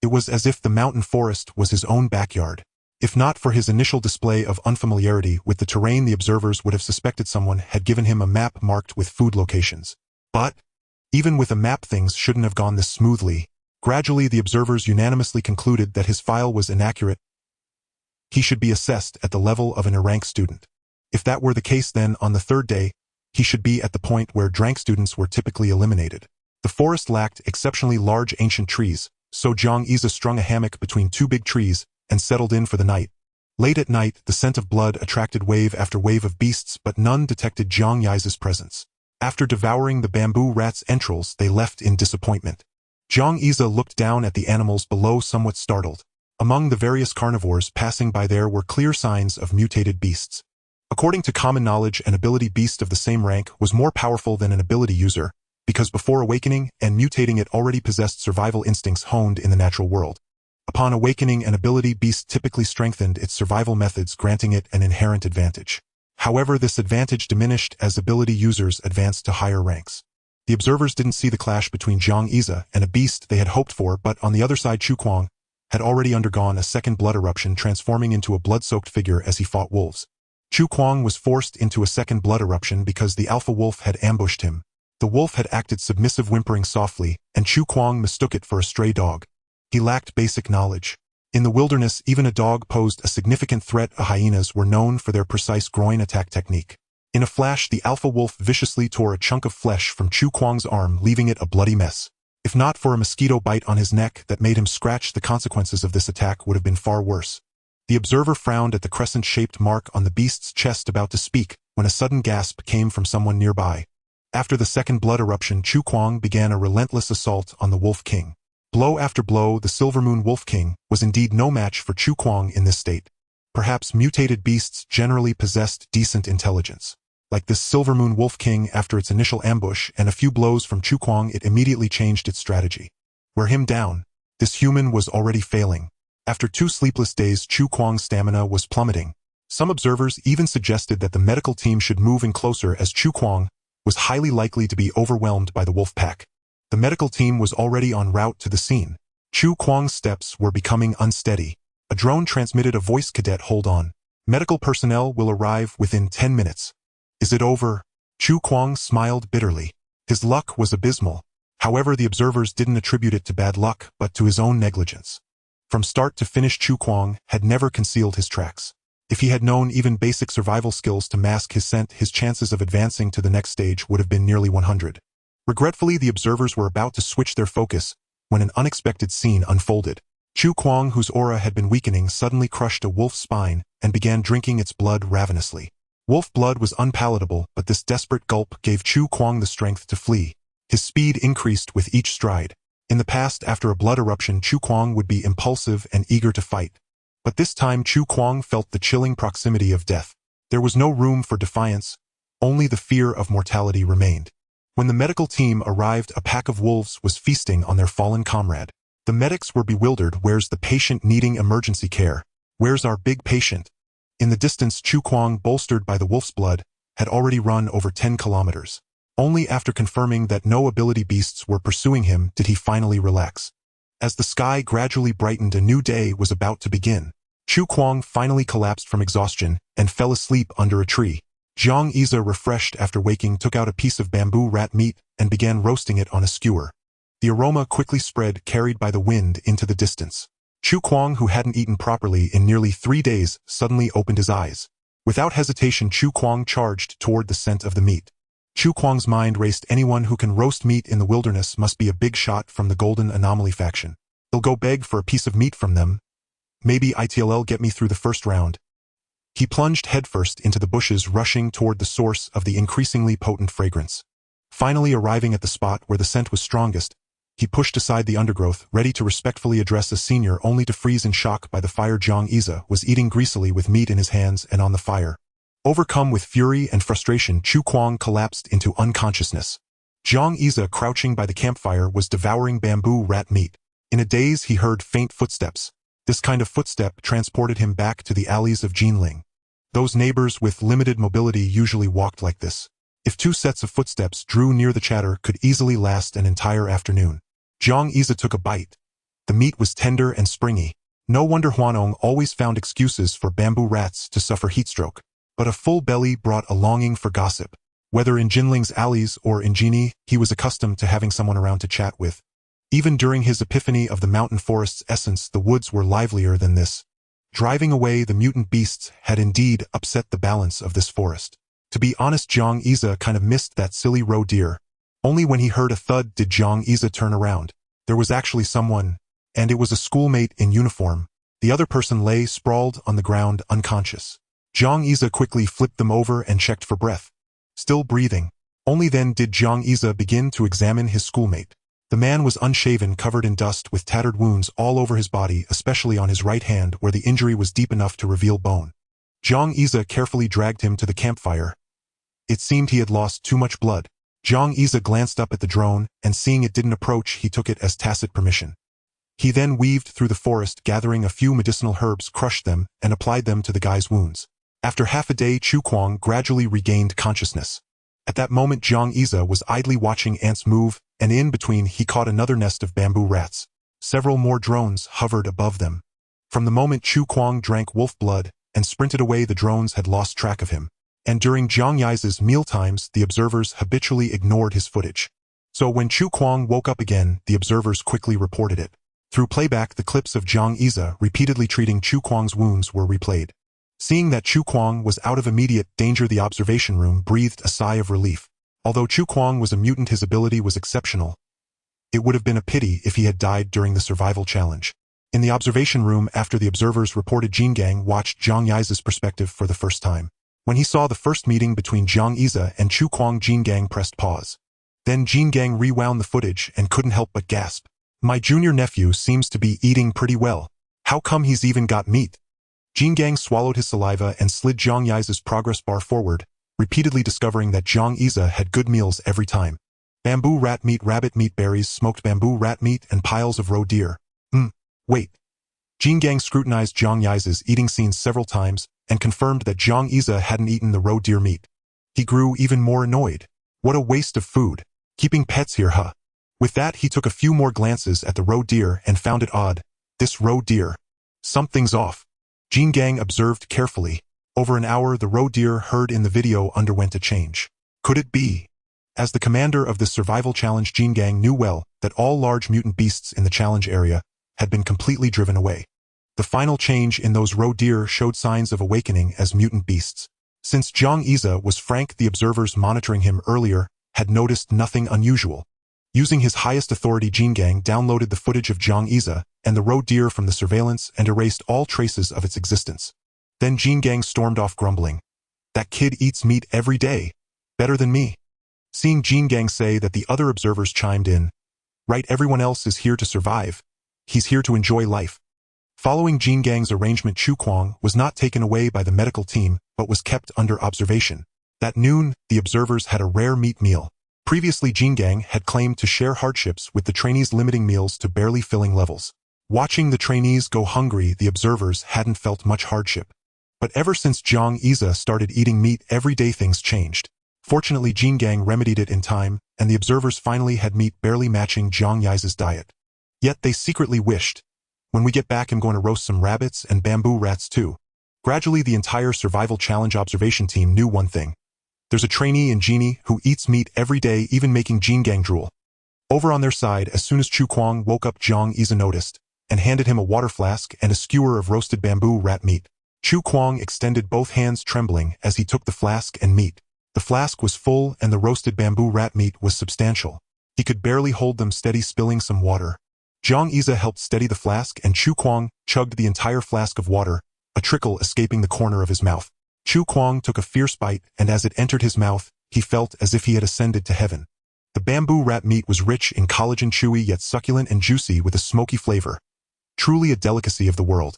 It was as if the mountain forest was his own backyard. If not for his initial display of unfamiliarity with the terrain, the observers would have suspected someone had given him a map marked with food locations. But, even with a map, things shouldn't have gone this smoothly. Gradually, the observers unanimously concluded that his file was inaccurate. He should be assessed at the level of an A-rank student. If that were the case, then, on the third day, he should be at the point where D-rank students were typically eliminated. The forest lacked exceptionally large ancient trees, so Zhang Xia strung a hammock between two big trees and settled in for the night. Late at night, the scent of blood attracted wave after wave of beasts, but none detected Zhang Yi's presence. After devouring the bamboo rats' entrails, they left in disappointment. Zhang Xia looked down at the animals below, somewhat startled. Among the various carnivores passing by, there were clear signs of mutated beasts. According to common knowledge, an ability beast of the same rank was more powerful than an ability user, because before awakening and mutating it already possessed survival instincts honed in the natural world. Upon awakening, an ability beast typically strengthened its survival methods, granting it an inherent advantage. However, this advantage diminished as ability users advanced to higher ranks. The observers didn't see the clash between Great Xia and a beast they had hoped for, but on the other side Chu Kuang had already undergone a second blood eruption, transforming into a blood-soaked figure as he fought wolves. Chu Kuang was forced into a second blood eruption because the alpha wolf had ambushed him. The wolf had acted submissive, whimpering softly, and Chu Kuang mistook it for a stray dog. He lacked basic knowledge. In the wilderness, even a dog posed a significant threat. Hyenas were known for their precise groin attack technique. In a flash, the alpha wolf viciously tore a chunk of flesh from Chu Kuang's arm, leaving it a bloody mess. If not for a mosquito bite on his neck that made him scratch, the consequences of this attack would have been far worse. The observer frowned at the crescent-shaped mark on the beast's chest, about to speak, when a sudden gasp came from someone nearby. After the second blood eruption, Chu Kuang began a relentless assault on the Wolf King. Blow after blow, the Silver Moon Wolf King was indeed no match for Chu Kuang in this state. Perhaps mutated beasts generally possessed decent intelligence. Like this Silver Moon Wolf King, after its initial ambush and a few blows from Chu Kuang, it immediately changed its strategy. Wear him down. This human was already failing. After 2 sleepless days, Chu Kuang's stamina was plummeting. Some observers even suggested that the medical team should move in closer, as Chu Kuang was highly likely to be overwhelmed by the wolf pack. The medical team was already en route to the scene. Chu Kuang's steps were becoming unsteady. A drone transmitted a voice: "Cadet, hold on. Medical personnel will arrive within 10 minutes. Is it over?" Chu Kuang smiled bitterly. His luck was abysmal. However, the observers didn't attribute it to bad luck, but to his own negligence. From start to finish, Chu Kuang had never concealed his tracks. If he had known even basic survival skills to mask his scent, his chances of advancing to the next stage would have been nearly 100. Regretfully, the observers were about to switch their focus when an unexpected scene unfolded. Chu Kuang, whose aura had been weakening, suddenly crushed a wolf's spine and began drinking its blood ravenously. Wolf blood was unpalatable, but this desperate gulp gave Chu Kuang the strength to flee. His speed increased with each stride. In the past, after a blood eruption, Chu Kuang would be impulsive and eager to fight. But this time, Chu Kuang felt the chilling proximity of death. There was no room for defiance, only the fear of mortality remained. When the medical team arrived, a pack of wolves was feasting on their fallen comrade. The medics were bewildered. "Where's the patient needing emergency care? Where's our big patient?" In the distance, Chu Kuang, bolstered by the wolf's blood, had already run over 10 kilometers. Only after confirming that no ability beasts were pursuing him did he finally relax. As the sky gradually brightened, a new day was about to begin. Chu Kuang finally collapsed from exhaustion and fell asleep under a tree. Great Xia, refreshed after waking, took out a piece of bamboo rat meat and began roasting it on a skewer. The aroma quickly spread, carried by the wind into the distance. Chu Kuang, who hadn't eaten properly in nearly 3 days, suddenly opened his eyes. Without hesitation, Chu Kuang charged toward the scent of the meat. Chu Kuang's mind raced. Anyone who can roast meat in the wilderness must be a big shot from the Golden Anomaly faction. He'll go beg for a piece of meat from them. Maybe it'll get me through the first round. He plunged headfirst into the bushes, rushing toward the source of the increasingly potent fragrance. Finally arriving at the spot where the scent was strongest, he pushed aside the undergrowth, ready to respectfully address a senior, only to freeze in shock by the fire. Great Xia was eating greasily with meat in his hands and on the fire. Overcome with fury and frustration, Chu Kuang collapsed into unconsciousness. Great Xia, crouching by the campfire, was devouring bamboo rat meat. In a daze, he heard faint footsteps. This kind of footstep transported him back to the alleys of Jinling. Those neighbors with limited mobility usually walked like this. If 2 sets of footsteps drew near, the chatter could easily last an entire afternoon. Great Xia took a bite. The meat was tender and springy. No wonder Huanong always found excuses for bamboo rats to suffer heatstroke. But a full belly brought a longing for gossip. Whether in Jinling's alleys or in Jini, he was accustomed to having someone around to chat with. Even during his epiphany of the mountain forest's essence, the woods were livelier than this. Driving away the mutant beasts had indeed upset the balance of this forest. To be honest, Great Xia kind of missed that silly roe deer. Only when he heard a thud did Great Xia turn around. There was actually someone, and it was a schoolmate in uniform. The other person lay sprawled on the ground, unconscious. Great Xia quickly flipped them over and checked for breath. Still breathing. Only then did Great Xia begin to examine his schoolmate. The man was unshaven, covered in dust, with tattered wounds all over his body, especially on his right hand where the injury was deep enough to reveal bone. Zhang Yize carefully dragged him to the campfire. It seemed he had lost too much blood. Zhang Yize glanced up at the drone, and seeing it didn't approach, he took it as tacit permission. He then weaved through the forest, gathering a few medicinal herbs, crushed them, and applied them to the guy's wounds. After half a day, Chu Kuang gradually regained consciousness. At that moment, Zhang Yize was idly watching ants move, and in between he caught another nest of bamboo rats. Several more drones hovered above them. From the moment Chu Kuang drank wolf blood and sprinted away, the drones had lost track of him. And during Zhang Yize's mealtimes, the observers habitually ignored his footage. So when Chu Kuang woke up again, the observers quickly reported it. Through playback, the clips of Zhang Yize repeatedly treating Chu Kuang's wounds were replayed. Seeing that Chu Kuang was out of immediate danger, the observation room breathed a sigh of relief. Although Chu Kuang was a mutant, his ability was exceptional. It would have been a pity if he had died during the survival challenge. In the observation room, after the observers reported, Jin Gang watched Zhang Yize's perspective for the first time. When he saw the first meeting between Zhang Yize and Chu Kuang, Jin Gang pressed pause. Then Jin Gang rewound the footage and couldn't help but gasp. My junior nephew seems to be eating pretty well. How come he's even got meat? Jin Gang swallowed his saliva and slid Zhang Yize's progress bar forward, repeatedly discovering that Zhang Yize had good meals every time. Bamboo rat meat, rabbit meat, berries, smoked bamboo rat meat, and piles of roe deer. Wait. Jin Gang scrutinized Zhang Yize's eating scenes several times and confirmed that Zhang Yize hadn't eaten the roe deer meat. He grew even more annoyed. What a waste of food. Keeping pets here, huh? With that, he took a few more glances at the roe deer and found it odd. This roe deer. Something's off. Jin Gang observed carefully. Over an hour, the roe deer herd in the video underwent a change. Could it be? As the commander of the survival challenge, Jin Gang knew well that all large mutant beasts in the challenge area had been completely driven away. The final change in those roe deer showed signs of awakening as mutant beasts. Since Zhang Yize was frank, the observers monitoring him earlier had noticed nothing unusual. Using his highest authority, Jin Gang downloaded the footage of Zhang Yize and the roe deer from the surveillance and erased all traces of its existence. Then Jin Gang stormed off, grumbling. That kid eats meat every day. Better than me. Seeing Jin Gang say that, the other observers chimed in. Right, everyone else is here to survive. He's here to enjoy life. Following Jin Gang's arrangement, Chu Kuang was not taken away by the medical team, but was kept under observation. That noon, the observers had a rare meat meal. Previously, Jin Gang had claimed to share hardships with the trainees, limiting meals to barely filling levels. Watching the trainees go hungry, the observers hadn't felt much hardship. But ever since Zhang Yize started eating meat every day, things changed. Fortunately, Jin Gang remedied it in time, and the observers finally had meat barely matching Zhang Yize's diet. Yet they secretly wished, when we get back, I'm going to roast some rabbits and bamboo rats too. Gradually, the entire survival challenge observation team knew one thing. There's a trainee in Genie who eats meat every day, even making Jin Gang drool. Over on their side, as soon as Chu Kuang woke up, Zhang Yize noticed and handed him a water flask and a skewer of roasted bamboo rat meat. Chu Kuang extended both hands, trembling as he took the flask and meat. The flask was full and the roasted bamboo rat meat was substantial. He could barely hold them steady, spilling some water. Zhang Yize helped steady the flask, and Chu Kuang chugged the entire flask of water, a trickle escaping the corner of his mouth. Chu Kuang took a fierce bite, and as it entered his mouth, he felt as if he had ascended to heaven. The bamboo rat meat was rich in collagen, chewy yet succulent and juicy with a smoky flavor. Truly a delicacy of the world.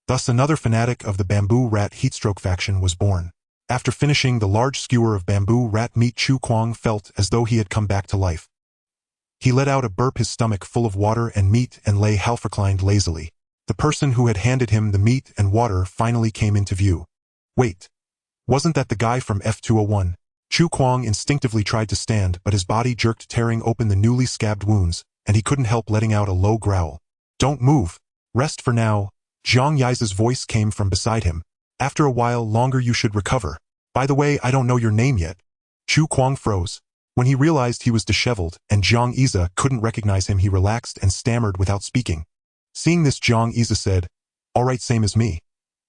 Thus another fanatic of the bamboo rat heatstroke faction was born. After finishing the large skewer of bamboo rat meat, Chu Kuang felt as though he had come back to life. He let out a burp, his stomach full of water and meat, and lay half reclined lazily. The person who had handed him the meat and water finally came into view. Wait. Wasn't that the guy from F201? Chu Kuang instinctively tried to stand, but his body jerked, tearing open the newly scabbed wounds, and he couldn't help letting out a low growl. Don't move. Rest for now. Zhang Yize's voice came from beside him. After a while longer you should recover. By the way, I don't know your name yet. Chu Kuang froze. When he realized he was disheveled and Zhang Yize couldn't recognize him, he relaxed and stammered without speaking. Seeing this, Zhang Yize said, All right, same as me.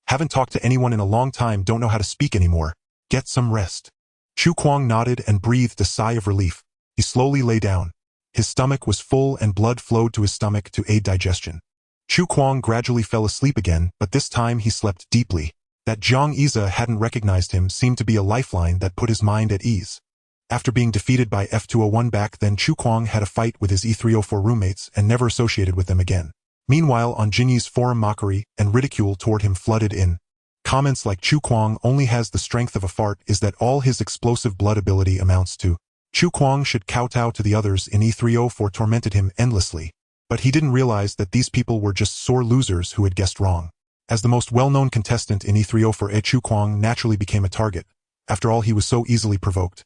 Haven't talked to anyone in a long time, don't know how to speak anymore. Get some rest. Chu Kuang nodded and breathed a sigh of relief. He slowly lay down. His stomach was full and blood flowed to his stomach to aid digestion. Chu Kuang gradually fell asleep again, but this time he slept deeply. That Zhang Yize hadn't recognized him seemed to be a lifeline that put his mind at ease. After being defeated by F201 back then, Chu Kuang had a fight with his E304 roommates and never associated with them again. Meanwhile, on Jinyi's forum, mockery and ridicule toward him flooded in. Comments like Chu Kuang only has the strength of a fart is that all his explosive blood ability amounts to. Chu Kuang should kowtow to the others in E304 tormented him endlessly. But he didn't realize that these people were just sore losers who had guessed wrong. As the most well-known contestant in E304, Chu Kuang naturally became a target. After all, he was so easily provoked.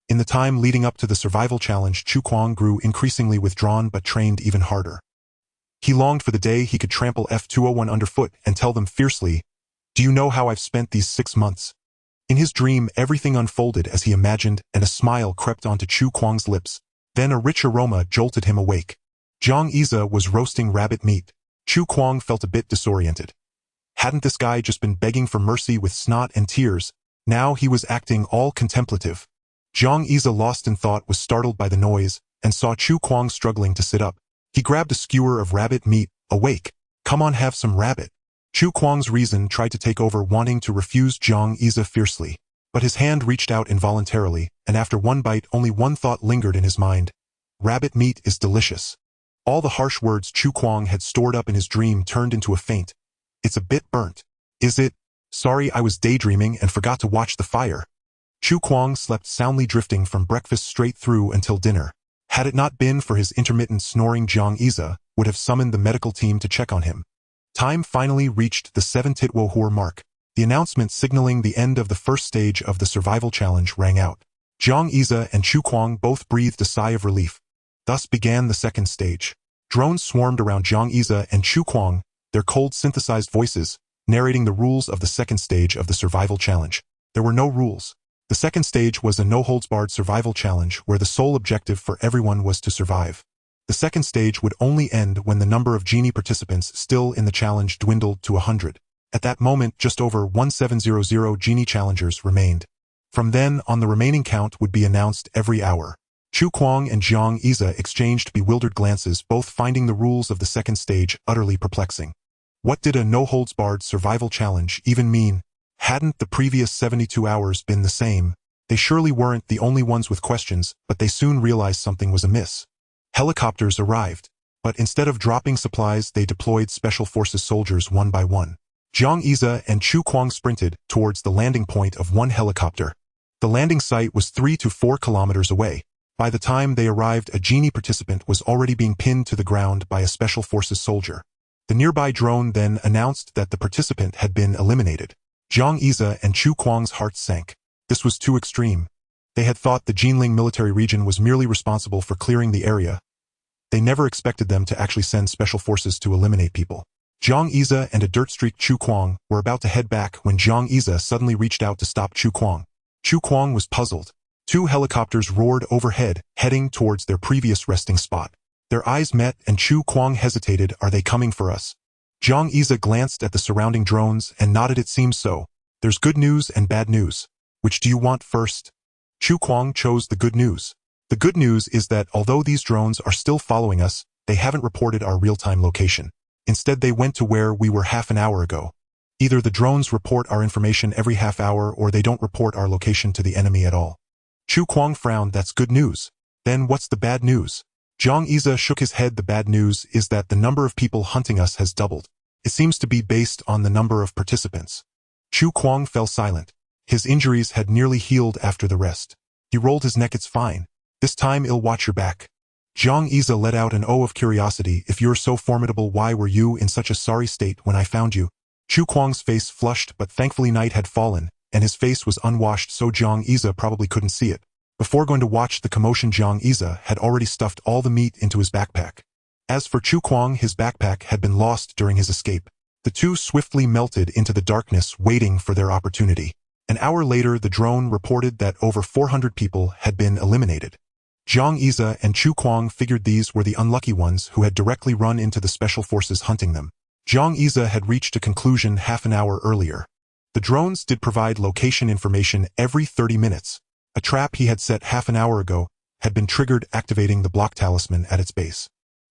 In the time leading up to the survival challenge, Chu Kuang grew increasingly withdrawn but trained even harder. He longed for the day he could trample F201 underfoot and tell them fiercely, "Do you know how I've spent these 6 months?" In his dream, everything unfolded as he imagined, and a smile crept onto Chu Kuang's lips. Then a rich aroma jolted him awake. Jiang Iza was roasting rabbit meat. Chu Kuang felt a bit disoriented. Hadn't this guy just been begging for mercy with snot and tears? Now he was acting all contemplative. Jiang Iza, lost in thought, was startled by the noise and saw Chu Kuang struggling to sit up. He grabbed a skewer of rabbit meat. "Awake. Come on, have some rabbit." Chu Kuang's reason tried to take over, wanting to refuse Jiang Iza fiercely. But his hand reached out involuntarily, and after one bite, only one thought lingered in his mind. Rabbit meat is delicious. All the harsh words Chu Kuang had stored up in his dream turned into a feint. "It's a bit burnt." "Is it? Sorry, I was daydreaming and forgot to watch the fire." Chu Kuang slept soundly, drifting from breakfast straight through until dinner. Had it not been for his intermittent snoring, Jiang Iza would have summoned the medical team to check on him. Time finally reached the 7-tit-wo-hour mark. The announcement signaling the end of the first stage of the survival challenge rang out. Jiang Iza and Chu Kuang both breathed a sigh of relief. Thus began the second stage. Drones swarmed around Jiang Iza and Chu Kuang, their cold synthesized voices narrating the rules of the second stage of the survival challenge. There were no rules. The second stage was a no-holds-barred survival challenge where the sole objective for everyone was to survive. The second stage would only end when the number of genie participants still in the challenge dwindled to 100. At that moment, just over 1700 genie challengers remained. From then on, the remaining count would be announced every hour. Chu Kuang and Jiang Iza exchanged bewildered glances, both finding the rules of the second stage utterly perplexing. What did a no-holds-barred survival challenge even mean? Hadn't the previous 72 hours been the same? They surely weren't the only ones with questions, but they soon realized something was amiss. Helicopters arrived, but instead of dropping supplies, they deployed special forces soldiers one by one. Jiang Iza and Chu Kuang sprinted towards the landing point of one helicopter. The landing site was 3 to 4 kilometers away. By the time they arrived, a genie participant was already being pinned to the ground by a special forces soldier. The nearby drone then announced that the participant had been eliminated. Jiang Iza and Chu Kuang's hearts sank. This was too extreme. They had thought the Jinling military region was merely responsible for clearing the area. They never expected them to actually send special forces to eliminate people. Jiang Iza and a dirt-streaked Chu Kuang were about to head back when Jiang Iza suddenly reached out to stop Chu Kuang. Chu Kuang was puzzled. 2 helicopters roared overhead, heading towards their previous resting spot. Their eyes met and Chu Kuang hesitated. "Are they coming for us?" Jiang Iza glanced at the surrounding drones and nodded. "It seems so. There's good news and bad news. Which do you want first?" Chu Kuang chose the good news. "The good news is that although these drones are still following us, they haven't reported our real-time location. Instead, they went to where we were half an hour ago. Either the drones report our information every half hour or they don't report our location to the enemy at all." Chu Kuang frowned. "That's good news. Then what's the bad news?" Jiang Iza shook his head. "The bad news is that the number of people hunting us has doubled. It seems to be based on the number of participants." Chu Kuang fell silent. His injuries had nearly healed after the rest. He rolled his neck. "It's fine. This time I'll watch your back." Jiang Iza let out an "oh" of curiosity. "If you're so formidable, why were you in such a sorry state when I found you?" Chu Kuang's face flushed, but thankfully night had fallen, and his face was unwashed, so Jiang Iza probably couldn't see it. Before going to watch the commotion, Jiang Iza had already stuffed all the meat into his backpack. As for Chu Kuang, his backpack had been lost during his escape. The two swiftly melted into the darkness, waiting for their opportunity. An hour later, the drone reported that over 400 people had been eliminated. Jiang Iza and Chu Kuang figured these were the unlucky ones who had directly run into the special forces hunting them. Jiang Iza had reached a conclusion half an hour earlier. The drones did provide location information every 30 minutes. A trap he had set half an hour ago had been triggered, activating the block talisman at its base.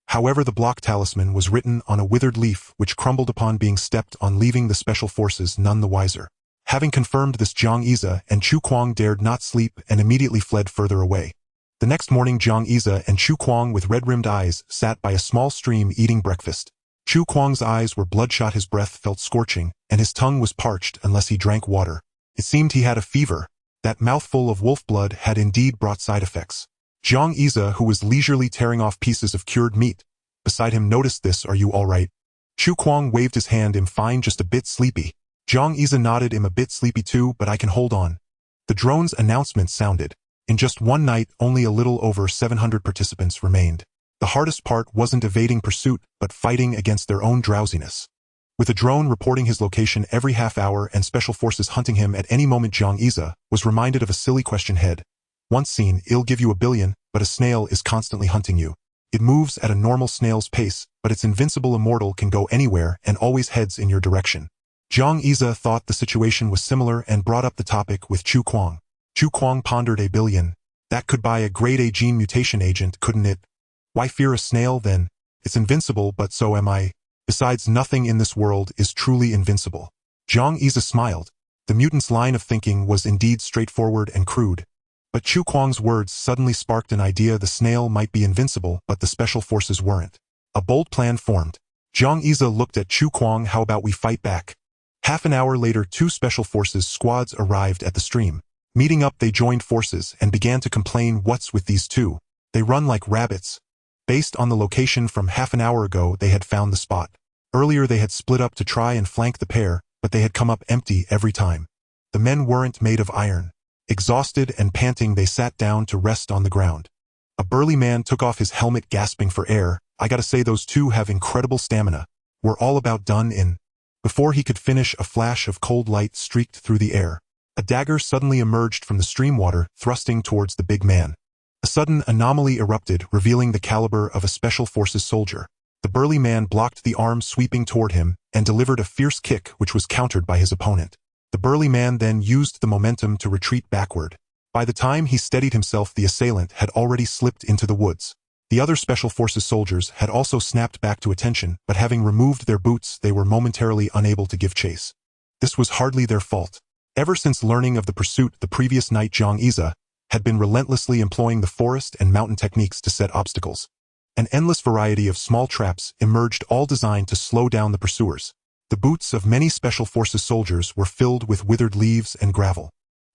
However, the block talisman was written on a withered leaf which crumbled upon being stepped on, leaving the special forces none the wiser. Having confirmed this, Jiang Iza and Chu Kuang dared not sleep and immediately fled further away. The next morning, Jiang Iza and Chu Kuang, with red-rimmed eyes, sat by a small stream eating breakfast. Chu Kuang's eyes were bloodshot, his breath felt scorching, and his tongue was parched unless he drank water. It seemed he had a fever. That mouthful of wolf blood had indeed brought side effects. Great Xia, who was leisurely tearing off pieces of cured meat beside him, noticed this. "Are you all right?" Chu Kuang waved his hand. "I'm fine, just a bit sleepy." Great Xia nodded. "I'm a bit sleepy too, but I can hold on." The drone's announcement sounded. In just one night, only a little over 700 participants remained. The hardest part wasn't evading pursuit, but fighting against their own drowsiness. With a drone reporting his location every half hour and special forces hunting him at any moment, Great Xia was reminded of a silly question he'd once seen. "It'll give you $1 billion, but a snail is constantly hunting you. It moves at a normal snail's pace, but it's invincible, immortal, can go anywhere and always heads in your direction." Great Xia thought the situation was similar and brought up the topic with Chu Kuang. Chu Kuang pondered. $1 billion. That could buy a grade A gene mutation agent, couldn't it? Why fear a snail then? It's invincible, but so am I. Besides, nothing in this world is truly invincible. Great Xia smiled. The mutant's line of thinking was indeed straightforward and crude. But Chu Kuang's words suddenly sparked an idea. The snail might be invincible, but the special forces weren't. A bold plan formed. Great Xia looked at Chu Kuang. "How about we fight back?" Half an hour later, 2 special forces squads arrived at the stream. Meeting up, they joined forces and began to complain. "What's with these two? They run like rabbits." Based on the location from half an hour ago, they had found the spot. Earlier they had split up to try and flank the pair, but they had come up empty every time. The men weren't made of iron. Exhausted and panting, they sat down to rest on the ground. A burly man took off his helmet, gasping for air. "I gotta say, those two have incredible stamina. We're all about done in." Before he could finish, a flash of cold light streaked through the air. A dagger suddenly emerged from the stream water, thrusting towards the big man. A sudden anomaly erupted, revealing the caliber of a special forces soldier. The burly man blocked the arm sweeping toward him and delivered a fierce kick which was countered by his opponent. The burly man then used the momentum to retreat backward. By the time he steadied himself, the assailant had already slipped into the woods. The other special forces soldiers had also snapped back to attention, but having removed their boots, they were momentarily unable to give chase. This was hardly their fault. Ever since learning of the pursuit the previous night, Great Xia had been relentlessly employing the forest and mountain techniques to set obstacles. An endless variety of small traps emerged, all designed to slow down the pursuers. The boots of many special forces soldiers were filled with withered leaves and gravel.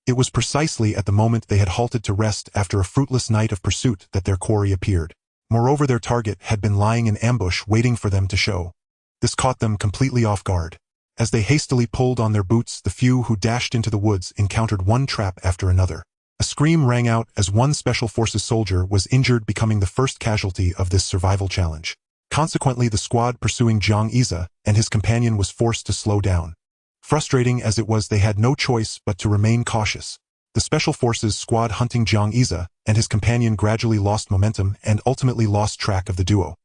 It was precisely at the moment they had halted to rest after a fruitless night of pursuit that their quarry appeared. Moreover, their target had been lying in ambush waiting for them to show. This caught them completely off guard. As they hastily pulled on their boots, the few who dashed into the woods encountered one trap after another. A scream rang out as one special forces soldier was injured, becoming the first casualty of this survival challenge. Consequently, the squad pursuing Great Xia and his companion was forced to slow down. Frustrating as it was, they had no choice but to remain cautious. The special forces squad hunting Great Xia and his companion gradually lost momentum and ultimately lost track of the duo.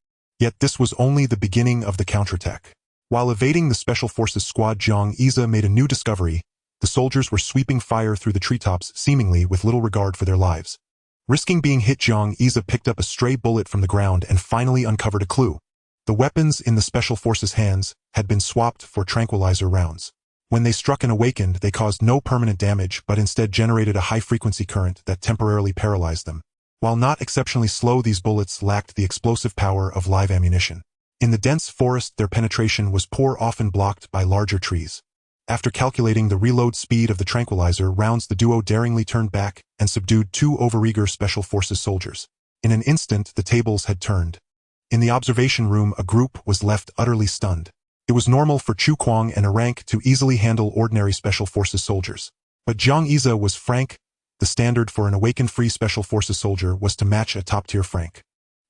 Yet this was only the beginning of the counterattack. While evading the special forces squad, Great Xia made a new discovery. The soldiers were sweeping fire through the treetops, seemingly with little regard for their lives. Risking being hit, Great Xia picked up a stray bullet from the ground and finally uncovered a clue. The weapons in the special forces' hands had been swapped for tranquilizer rounds. When they struck and awakened, they caused no permanent damage but instead generated a high-frequency current that temporarily paralyzed them. While not exceptionally slow, these bullets lacked the explosive power of live ammunition. In the dense forest, their penetration was poor, often blocked by larger trees. After calculating the reload speed of the tranquilizer rounds, the duo daringly turned back and subdued 2 overeager special forces soldiers. In an instant, the tables had turned. In the observation room, a group was left utterly stunned. It was normal for Chu Kuang and a rank to easily handle ordinary special forces soldiers. But Great Xia was frank. The standard for an awakened free special forces soldier was to match a top-tier frank.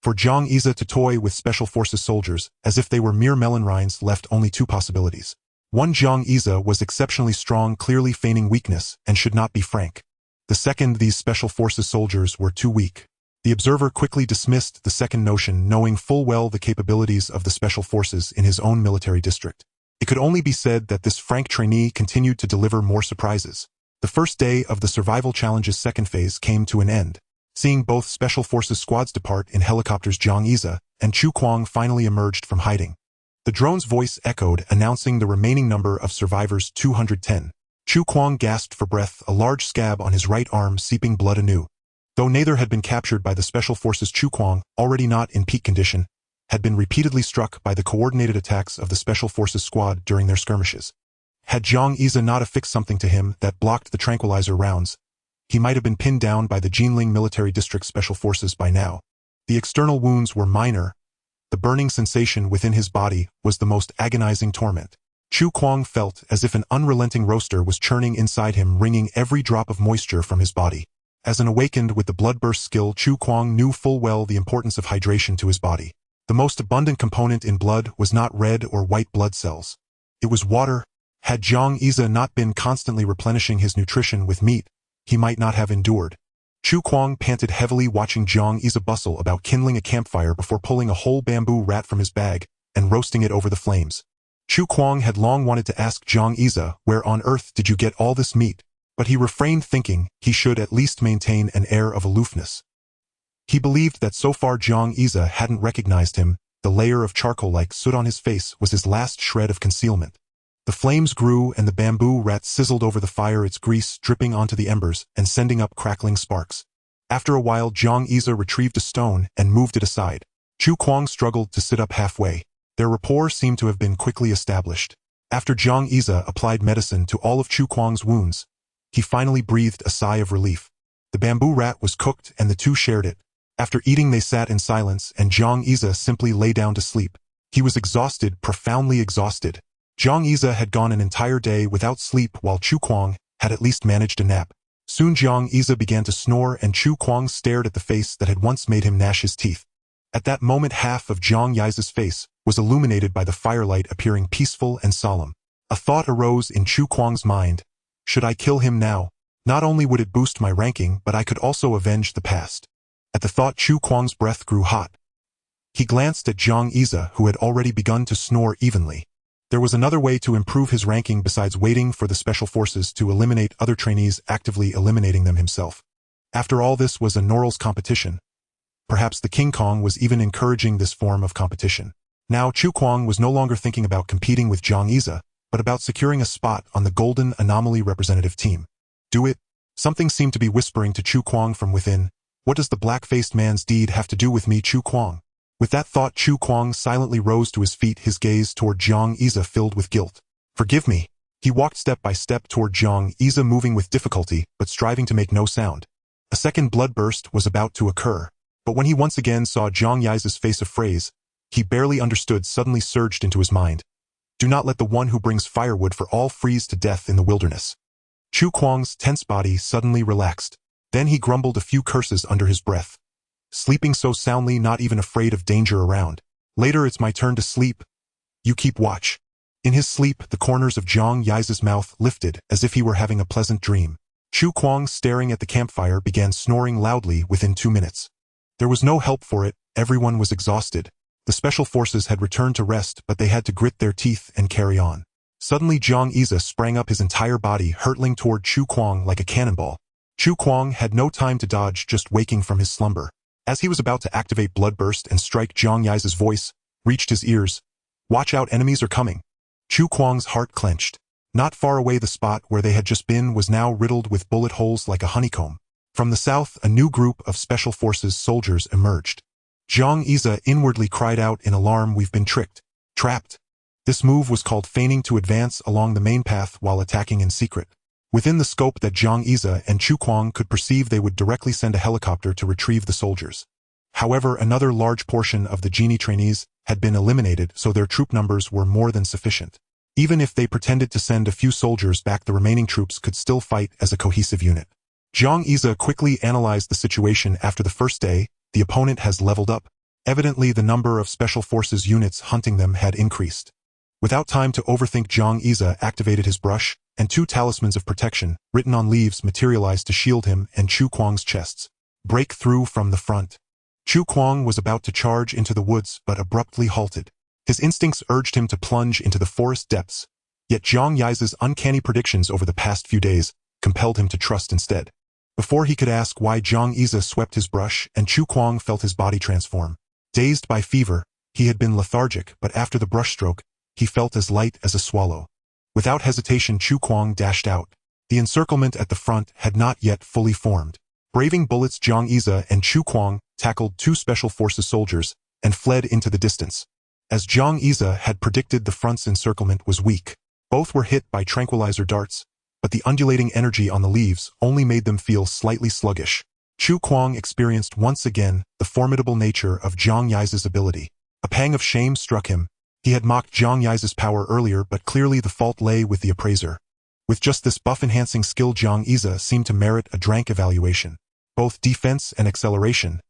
For Great Xia to toy with special forces soldiers as if they were mere melon rinds left only 2 possibilities. One, Great Xia was exceptionally strong, clearly feigning weakness, and should not be frank. The second, these special forces soldiers were too weak. The observer quickly dismissed the second notion, knowing full well the capabilities of the special forces in his own military district. It could only be said that this frank trainee continued to deliver more surprises. The first day of the survival challenge's second phase came to an end. Seeing both special forces squads depart in helicopters, Great Xia and Chu Kuang finally emerged from hiding. The drone's voice echoed, announcing the remaining number of survivors: 210. Chu Kuang gasped for breath, a large scab on his right arm seeping blood anew. Though neither had been captured by the special forces, Chu Kuang, already not in peak condition, had been repeatedly struck by the coordinated attacks of the Special Forces squad during their skirmishes. Had Jiang Yize not affixed something to him that blocked the tranquilizer rounds, he might have been pinned down by the Jinling Military District Special Forces by now. The external wounds were minor. The burning sensation within his body was the most agonizing torment. Chu Kuang felt as if an unrelenting roaster was churning inside him, wringing every drop of moisture from his body. As an awakened with the bloodburst skill, Chu Kuang knew full well the importance of hydration to his body. The most abundant component in blood was not red or white blood cells. It was water. Had Jiang Yize not been constantly replenishing his nutrition with meat, he might not have endured. Chu Kuang panted heavily, watching Jiang Yize bustle about kindling a campfire before pulling a whole bamboo rat from his bag and roasting it over the flames. Chu Kuang had long wanted to ask Jiang Yize, "Where on earth did you get all this meat?" But he refrained, thinking he should at least maintain an air of aloofness. He believed that so far Jiang Yize hadn't recognized him. The layer of charcoal-like soot on his face was his last shred of concealment. The flames grew and the bamboo rat sizzled over the fire, its grease dripping onto the embers and sending up crackling sparks. After a while, Jiang Yize retrieved a stone and moved it aside. Chu Kuang struggled to sit up halfway. Their rapport seemed to have been quickly established. After Jiang Yize applied medicine to all of Chu Kuang's wounds, he finally breathed a sigh of relief. The bamboo rat was cooked and the two shared it. After eating, they sat in silence and Jiang Yize simply lay down to sleep. He was exhausted, profoundly exhausted. Jiang Yize had gone an entire day without sleep, while Chu Kuang had at least managed a nap. Soon Jiang Yize began to snore and Chu Kuang stared at the face that had once made him gnash his teeth. At that moment, half of Jiang Yize's face was illuminated by the firelight, appearing peaceful and solemn. A thought arose in Chu Kuang's mind. Should I kill him now? Not only would it boost my ranking, but I could also avenge the past. At the thought, Chu Kuang's breath grew hot. He glanced at Jiang Yize, who had already begun to snore evenly. There was another way to improve his ranking besides waiting for the Special Forces to eliminate other trainees, actively eliminating them himself. After all, this was a Norrell's competition. Perhaps the King Kong was even encouraging this form of competition. Now Chu Kuang was no longer thinking about competing with Jiang Yize, but about securing a spot on the Golden Anomaly representative team. Do it? Something seemed to be whispering to Chu Kuang from within. What does the black-faced man's deed have to do with me, Chu Kuang? With that thought, Chu Kuang silently rose to his feet, his gaze toward Jiang Yize filled with guilt. Forgive me. He walked step by step toward Jiang Yize, moving with difficulty, but striving to make no sound. A second bloodburst was about to occur, but when he once again saw Jiang Yize's face, a phrase he barely understood suddenly surged into his mind. Do not let the one who brings firewood for all freeze to death in the wilderness. Chu Kuang's tense body suddenly relaxed. Then he grumbled a few curses under his breath. Sleeping so soundly, not even afraid of danger around. Later, it's my turn to sleep. You keep watch. In his sleep, the corners of Jiang Yize's mouth lifted as if he were having a pleasant dream. Chu Kuang, staring at the campfire, began snoring loudly within 2 minutes. There was no help for it. Everyone was exhausted. The Special Forces had returned to rest, but they had to grit their teeth and carry on. Suddenly, Jiang Yize sprang up, his entire body hurtling toward Chu Kuang like a cannonball. Chu Kuang had no time to dodge, just waking from his slumber. As he was about to activate Bloodburst and strike, Jiang Yize's voice reached his ears. Watch out, enemies are coming. Chu Kuang's heart clenched. Not far away, the spot where they had just been was now riddled with bullet holes like a honeycomb. From the south, a new group of Special Forces soldiers emerged. Jiang Yize inwardly cried out in alarm. We've been tricked. Trapped. This move was called feigning to advance along the main path while attacking in secret. Within the scope that Jiang Yize and Chu Kuang could perceive, they would directly send a helicopter to retrieve the soldiers. However, another large portion of the genie trainees had been eliminated, so their troop numbers were more than sufficient. Even if they pretended to send a few soldiers back, the remaining troops could still fight as a cohesive unit. Jiang Yize quickly analyzed the situation. After the first day, the opponent has leveled up. Evidently, the number of Special Forces units hunting them had increased. Without time to overthink, Jiang Yize activated his brush, and 2 talismans of protection, written on leaves, materialized to shield him and Chu Kuang's chests. Break through from the front. Chu Kuang was about to charge into the woods, but abruptly halted. His instincts urged him to plunge into the forest depths, yet Jiang Yize's uncanny predictions over the past few days compelled him to trust instead. Before he could ask why, Jiang Yize swept his brush, and Chu Kuang felt his body transform. Dazed by fever, he had been lethargic, but after the brushstroke, he felt as light as a swallow. Without hesitation, Chu Kuang dashed out. The encirclement at the front had not yet fully formed. Braving bullets, Jiang Yize and Chu Kuang tackled 2 Special Forces soldiers, and fled into the distance. As Jiang Yize had predicted, the front's encirclement was weak. Both were hit by tranquilizer darts, but the undulating energy on the leaves only made them feel slightly sluggish. Chu Kuang experienced once again the formidable nature of Jiang Yize's ability. A pang of shame struck him. He had mocked Jiang Yize's power earlier, but clearly the fault lay with the appraiser. With just this buff-enhancing skill, Jiang Yize seemed to merit a rank evaluation. Both defense and acceleration,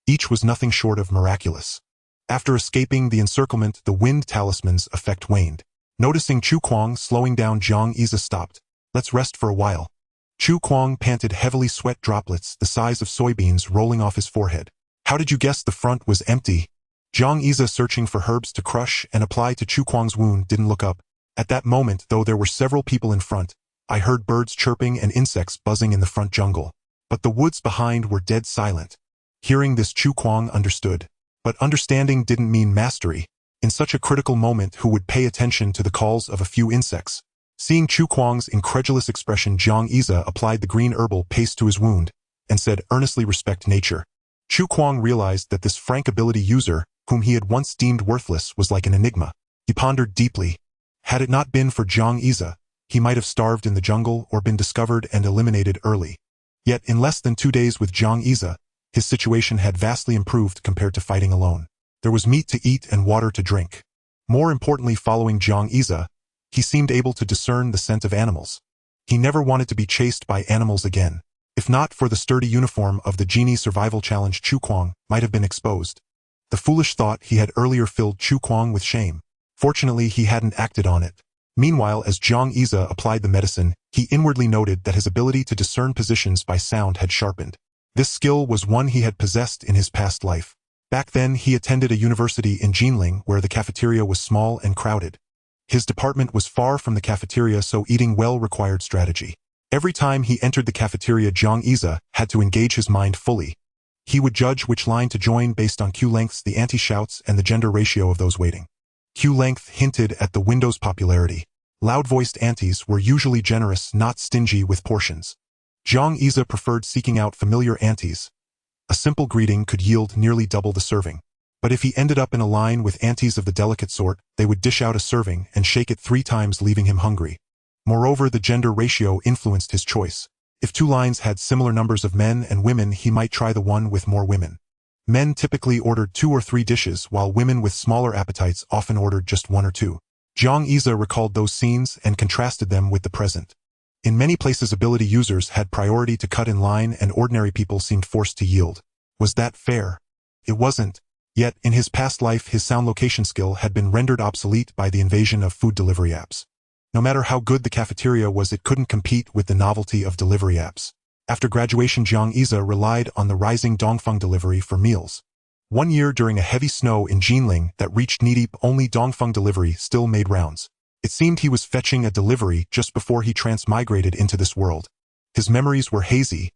each was nothing short of miraculous. After escaping the encirclement, the wind talisman's effect waned. Noticing Chu Kuang slowing down, Jiang Yize stopped. "Let's rest for a while." Chu Kuang panted heavily, sweat droplets the size of soybeans rolling off his forehead. "How did you guess the front was empty?" Jiang Yize, searching for herbs to crush and apply to Chu Kuang's wound, didn't look up. At that moment, though there were several people in front, I heard birds chirping and insects buzzing in the front jungle. But the woods behind were dead silent. Hearing this, Chu Kuang understood. But understanding didn't mean mastery. In such a critical moment, who would pay attention to the calls of a few insects? Seeing Chu Kuang's incredulous expression, Jiang Yize applied the green herbal paste to his wound and said, "Earnestly respect nature." Chu Kuang realized that this frank ability user, whom he had once deemed worthless, was like an enigma. He pondered deeply. Had it not been for Jiang Yize, he might have starved in the jungle or been discovered and eliminated early. Yet in less than 2 days with Jiang Yize, his situation had vastly improved compared to fighting alone. There was meat to eat and water to drink. More importantly, following Jiang Yize, he seemed able to discern the scent of animals. He never wanted to be chased by animals again. If not for the sturdy uniform of the Genie Survival Challenge, Chu Kuang might have been exposed. The foolish thought he had earlier filled Chu Kuang with shame. Fortunately, he hadn't acted on it. Meanwhile, as Jiang Yize applied the medicine, he inwardly noted that his ability to discern positions by sound had sharpened. This skill was one he had possessed in his past life. Back then, he attended a university in Jinling where the cafeteria was small and crowded. His department was far from the cafeteria, so eating well required strategy. Every time he entered the cafeteria, Jiang Yize had to engage his mind fully. He would judge which line to join based on queue lengths, the anti-shouts, and the gender ratio of those waiting. Queue length hinted at the window's popularity. Loud-voiced aunties were usually generous, not stingy with portions. Jiang Yize preferred seeking out familiar aunties. A simple greeting could yield nearly double the serving. But if he ended up in a line with aunties of the delicate sort, they would dish out a serving and shake it 3 times, leaving him hungry. Moreover, the gender ratio influenced his choice. If 2 lines had similar numbers of men and women, he might try the one with more women. Men typically ordered 2 or 3 dishes, while women with smaller appetites often ordered just 1 or 2. Jiang Yize recalled those scenes and contrasted them with the present. In many places, ability users had priority to cut in line and ordinary people seemed forced to yield. Was that fair? It wasn't. Yet, in his past life, his sound location skill had been rendered obsolete by the invasion of food delivery apps. No matter how good the cafeteria was, it couldn't compete with the novelty of delivery apps. After graduation, Jiang Yize relied on the rising Dongfeng delivery for meals. One year, during a heavy snow in Jinling that reached knee-deep, only Dongfeng delivery still made rounds. It seemed he was fetching a delivery just before he transmigrated into this world. His memories were hazy.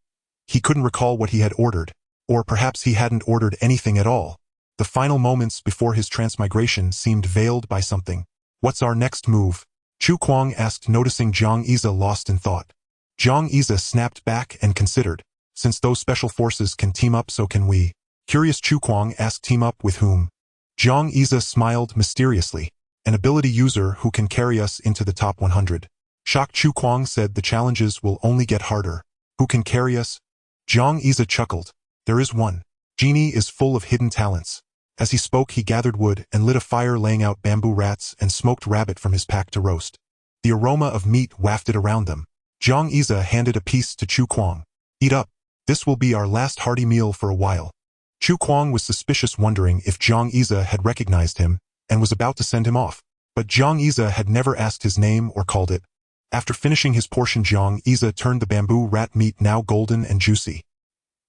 He couldn't recall what he had ordered. Or perhaps he hadn't ordered anything at all. The final moments before his transmigration seemed veiled by something. "What's our next move?" Chu Kuang asked, noticing Jiang Yize lost in thought. Jiang Yize snapped back and considered. "Since those special forces can team up, so can we." Curious, Chu Kuang asked, "Team up with whom?" Jiang Yize smiled mysteriously. "An ability user who can carry us into the top 100. Shocked, Chu Kuang said, "The challenges will only get harder." "Who can carry us?" Jiang Yize chuckled. "There is one. Genie is full of hidden talents." As he spoke, he gathered wood and lit a fire, laying out bamboo rats and smoked rabbit from his pack to roast. The aroma of meat wafted around them. Jiang Yize handed a piece to Chu Kuang. "Eat up. This will be our last hearty meal for a while." Chu Kuang was suspicious, wondering if Jiang Yize had recognized him and was about to send him off. But Jiang Yize had never asked his name or called it. After finishing his portion, Jiang Yize turned the bamboo rat meat, now golden and juicy.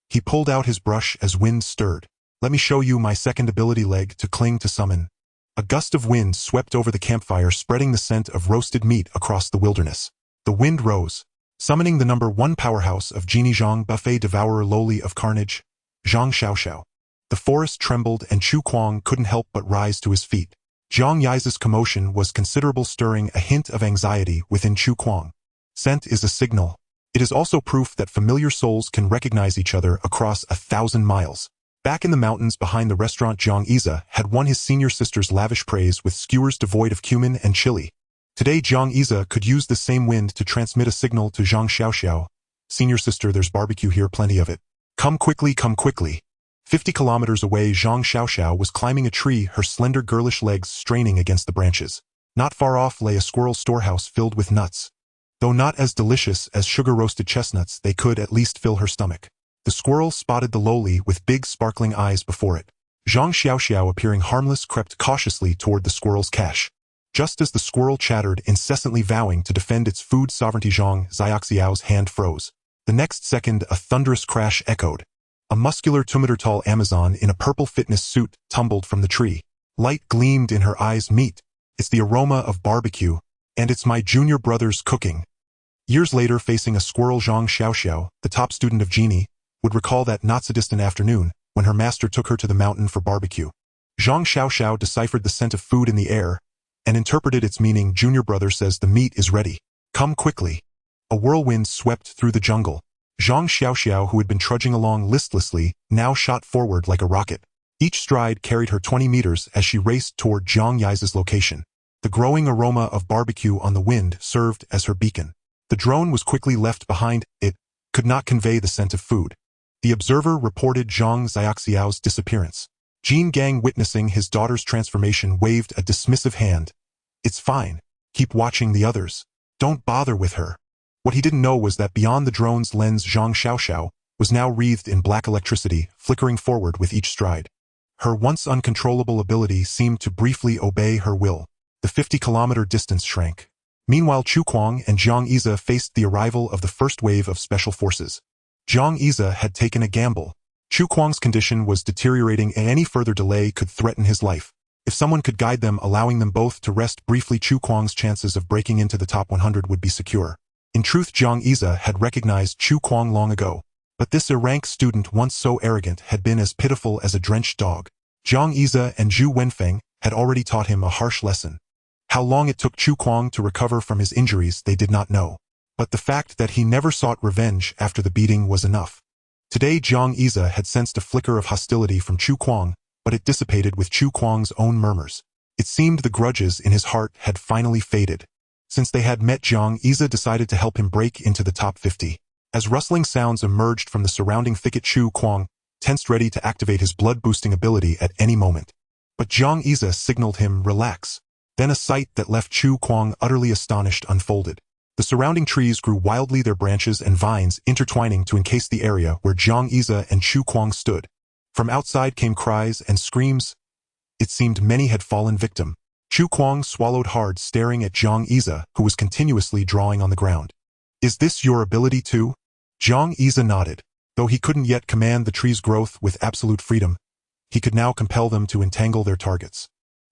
He pulled out his brush as wind stirred. "Let me show you my second ability, leg to cling to summon." A gust of wind swept over the campfire, spreading the scent of roasted meat across the wilderness. The wind rose, summoning the number 1 powerhouse of Genie Zhang, buffet devourer lowly of carnage, Zhang Xiaoxiao. The forest trembled and Chu Kuang couldn't help but rise to his feet. Jiang Yize's commotion was considerable, stirring a hint of anxiety within Chu Kuang. Scent is a signal. It is also proof that familiar souls can recognize each other across 1,000 miles. Back in the mountains behind the restaurant, Great Xia had won his senior sister's lavish praise with skewers devoid of cumin and chili. Today, Great Xia could use the same wind to transmit a signal to Zhang Xiaoxiao. Senior sister, there's barbecue here, plenty of it. Come quickly, come quickly. 50 kilometers away, Zhang Xiaoxiao was climbing a tree, her slender girlish legs straining against the branches. Not far off lay a squirrel storehouse filled with nuts. Though not as delicious as sugar-roasted chestnuts, they could at least fill her stomach. The squirrel spotted the lowly with big sparkling eyes before it. Zhang Xiaoxiao, appearing harmless, crept cautiously toward the squirrel's cache. Just as the squirrel chattered, incessantly vowing to defend its food sovereignty, Zhang Xiaoxiao's hand froze. The next second, a thunderous crash echoed. A muscular 2-meter-tall Amazon in a purple fitness suit tumbled from the tree. Light gleamed in her eyes. Meat. It's the aroma of barbecue, and it's my junior brother's cooking. Years later, facing a squirrel, Zhang Xiaoxiao, the top student of Genie, would recall that not-so-distant afternoon when her master took her to the mountain for barbecue. Zhang Xiaoxiao deciphered the scent of food in the air and interpreted its meaning. Junior brother says the meat is ready. Come quickly. A whirlwind swept through the jungle. Zhang Xiaoxiao, who had been trudging along listlessly, now shot forward like a rocket. Each stride carried her 20 meters as she raced toward Zhang Yi's location. The growing aroma of barbecue on the wind served as her beacon. The drone was quickly left behind. It could not convey the scent of food. The observer reported Zhang Xiaoxiao's disappearance. Jin Gang, witnessing his daughter's transformation, waved a dismissive hand. It's fine. Keep watching the others. Don't bother with her. What he didn't know was that beyond the drone's lens, Zhang Xiaoxiao was now wreathed in black electricity, flickering forward with each stride. Her once uncontrollable ability seemed to briefly obey her will. The 50-kilometer distance shrank. Meanwhile, Chu Kuang and Great Xia faced the arrival of the first wave of special forces. Great Xia had taken a gamble. Chu Kuang's condition was deteriorating, and any further delay could threaten his life. If someone could guide them, allowing them both to rest briefly, Chu Kuang's chances of breaking into the top 100 would be secure. In truth, Great Xia had recognized Chu Kuang long ago, but this rank student, once so arrogant, had been as pitiful as a drenched dog. Great Xia and Zhu Wenfeng had already taught him a harsh lesson. How long it took Chu Kuang to recover from his injuries they did not know, but the fact that he never sought revenge after the beating was enough. Today, Great Xia had sensed a flicker of hostility from Chu Kuang, but it dissipated with Chu Kuang's own murmurs. It seemed the grudges in his heart had finally faded. Since they had met, Great Xia decided to help him break into the top 50. As rustling sounds emerged from the surrounding thicket, Chu Kuang tensed, ready to activate his blood-boosting ability at any moment. But Great Xia signaled him, relax. Then a sight that left Chu Kuang utterly astonished unfolded. The surrounding trees grew wildly, their branches and vines intertwining to encase the area where Great Xia and Chu Kuang stood. From outside came cries and screams. It seemed many had fallen victim. Chu Kuang swallowed hard, staring at Great Xia, who was continuously drawing on the ground. Is this your ability too? Great Xia nodded. Though he couldn't yet command the tree's growth with absolute freedom, he could now compel them to entangle their targets.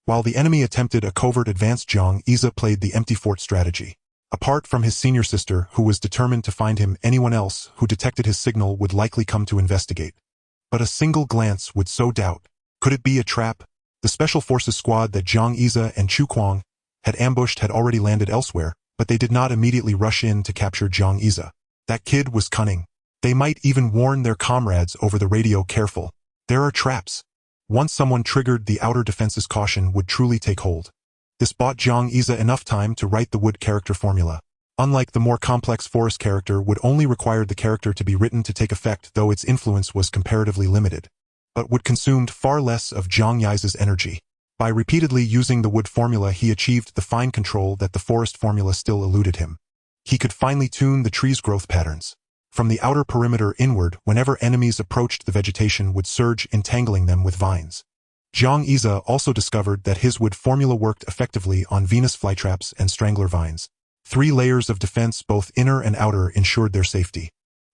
While the enemy attempted a covert advance, Great Xia played the empty fort strategy. Apart from his senior sister, who was determined to find him, anyone else who detected his signal would likely come to investigate. But a single glance would sow doubt. Could it be a trap? The Special Forces squad that Great Xia and Chu Kuang had ambushed had already landed elsewhere, but they did not immediately rush in to capture Great Xia. That kid was cunning. They might even warn their comrades over the radio, careful. There are traps. Once someone triggered the outer defenses, caution would truly take hold. This bought Great Xia enough time to write the wood character formula. Unlike the more complex forest character, would only required the character to be written to take effect, though its influence was comparatively limited, but would consumed far less of Great Xia's energy. By repeatedly using the wood formula, he achieved the fine control that the forest formula still eluded him. He could finely tune the tree's growth patterns. From the outer perimeter inward, whenever enemies approached, the vegetation would surge, entangling them with vines. Great Xia also discovered that his wood formula worked effectively on Venus flytraps and strangler vines. 3 layers of defense, both inner and outer, ensured their safety.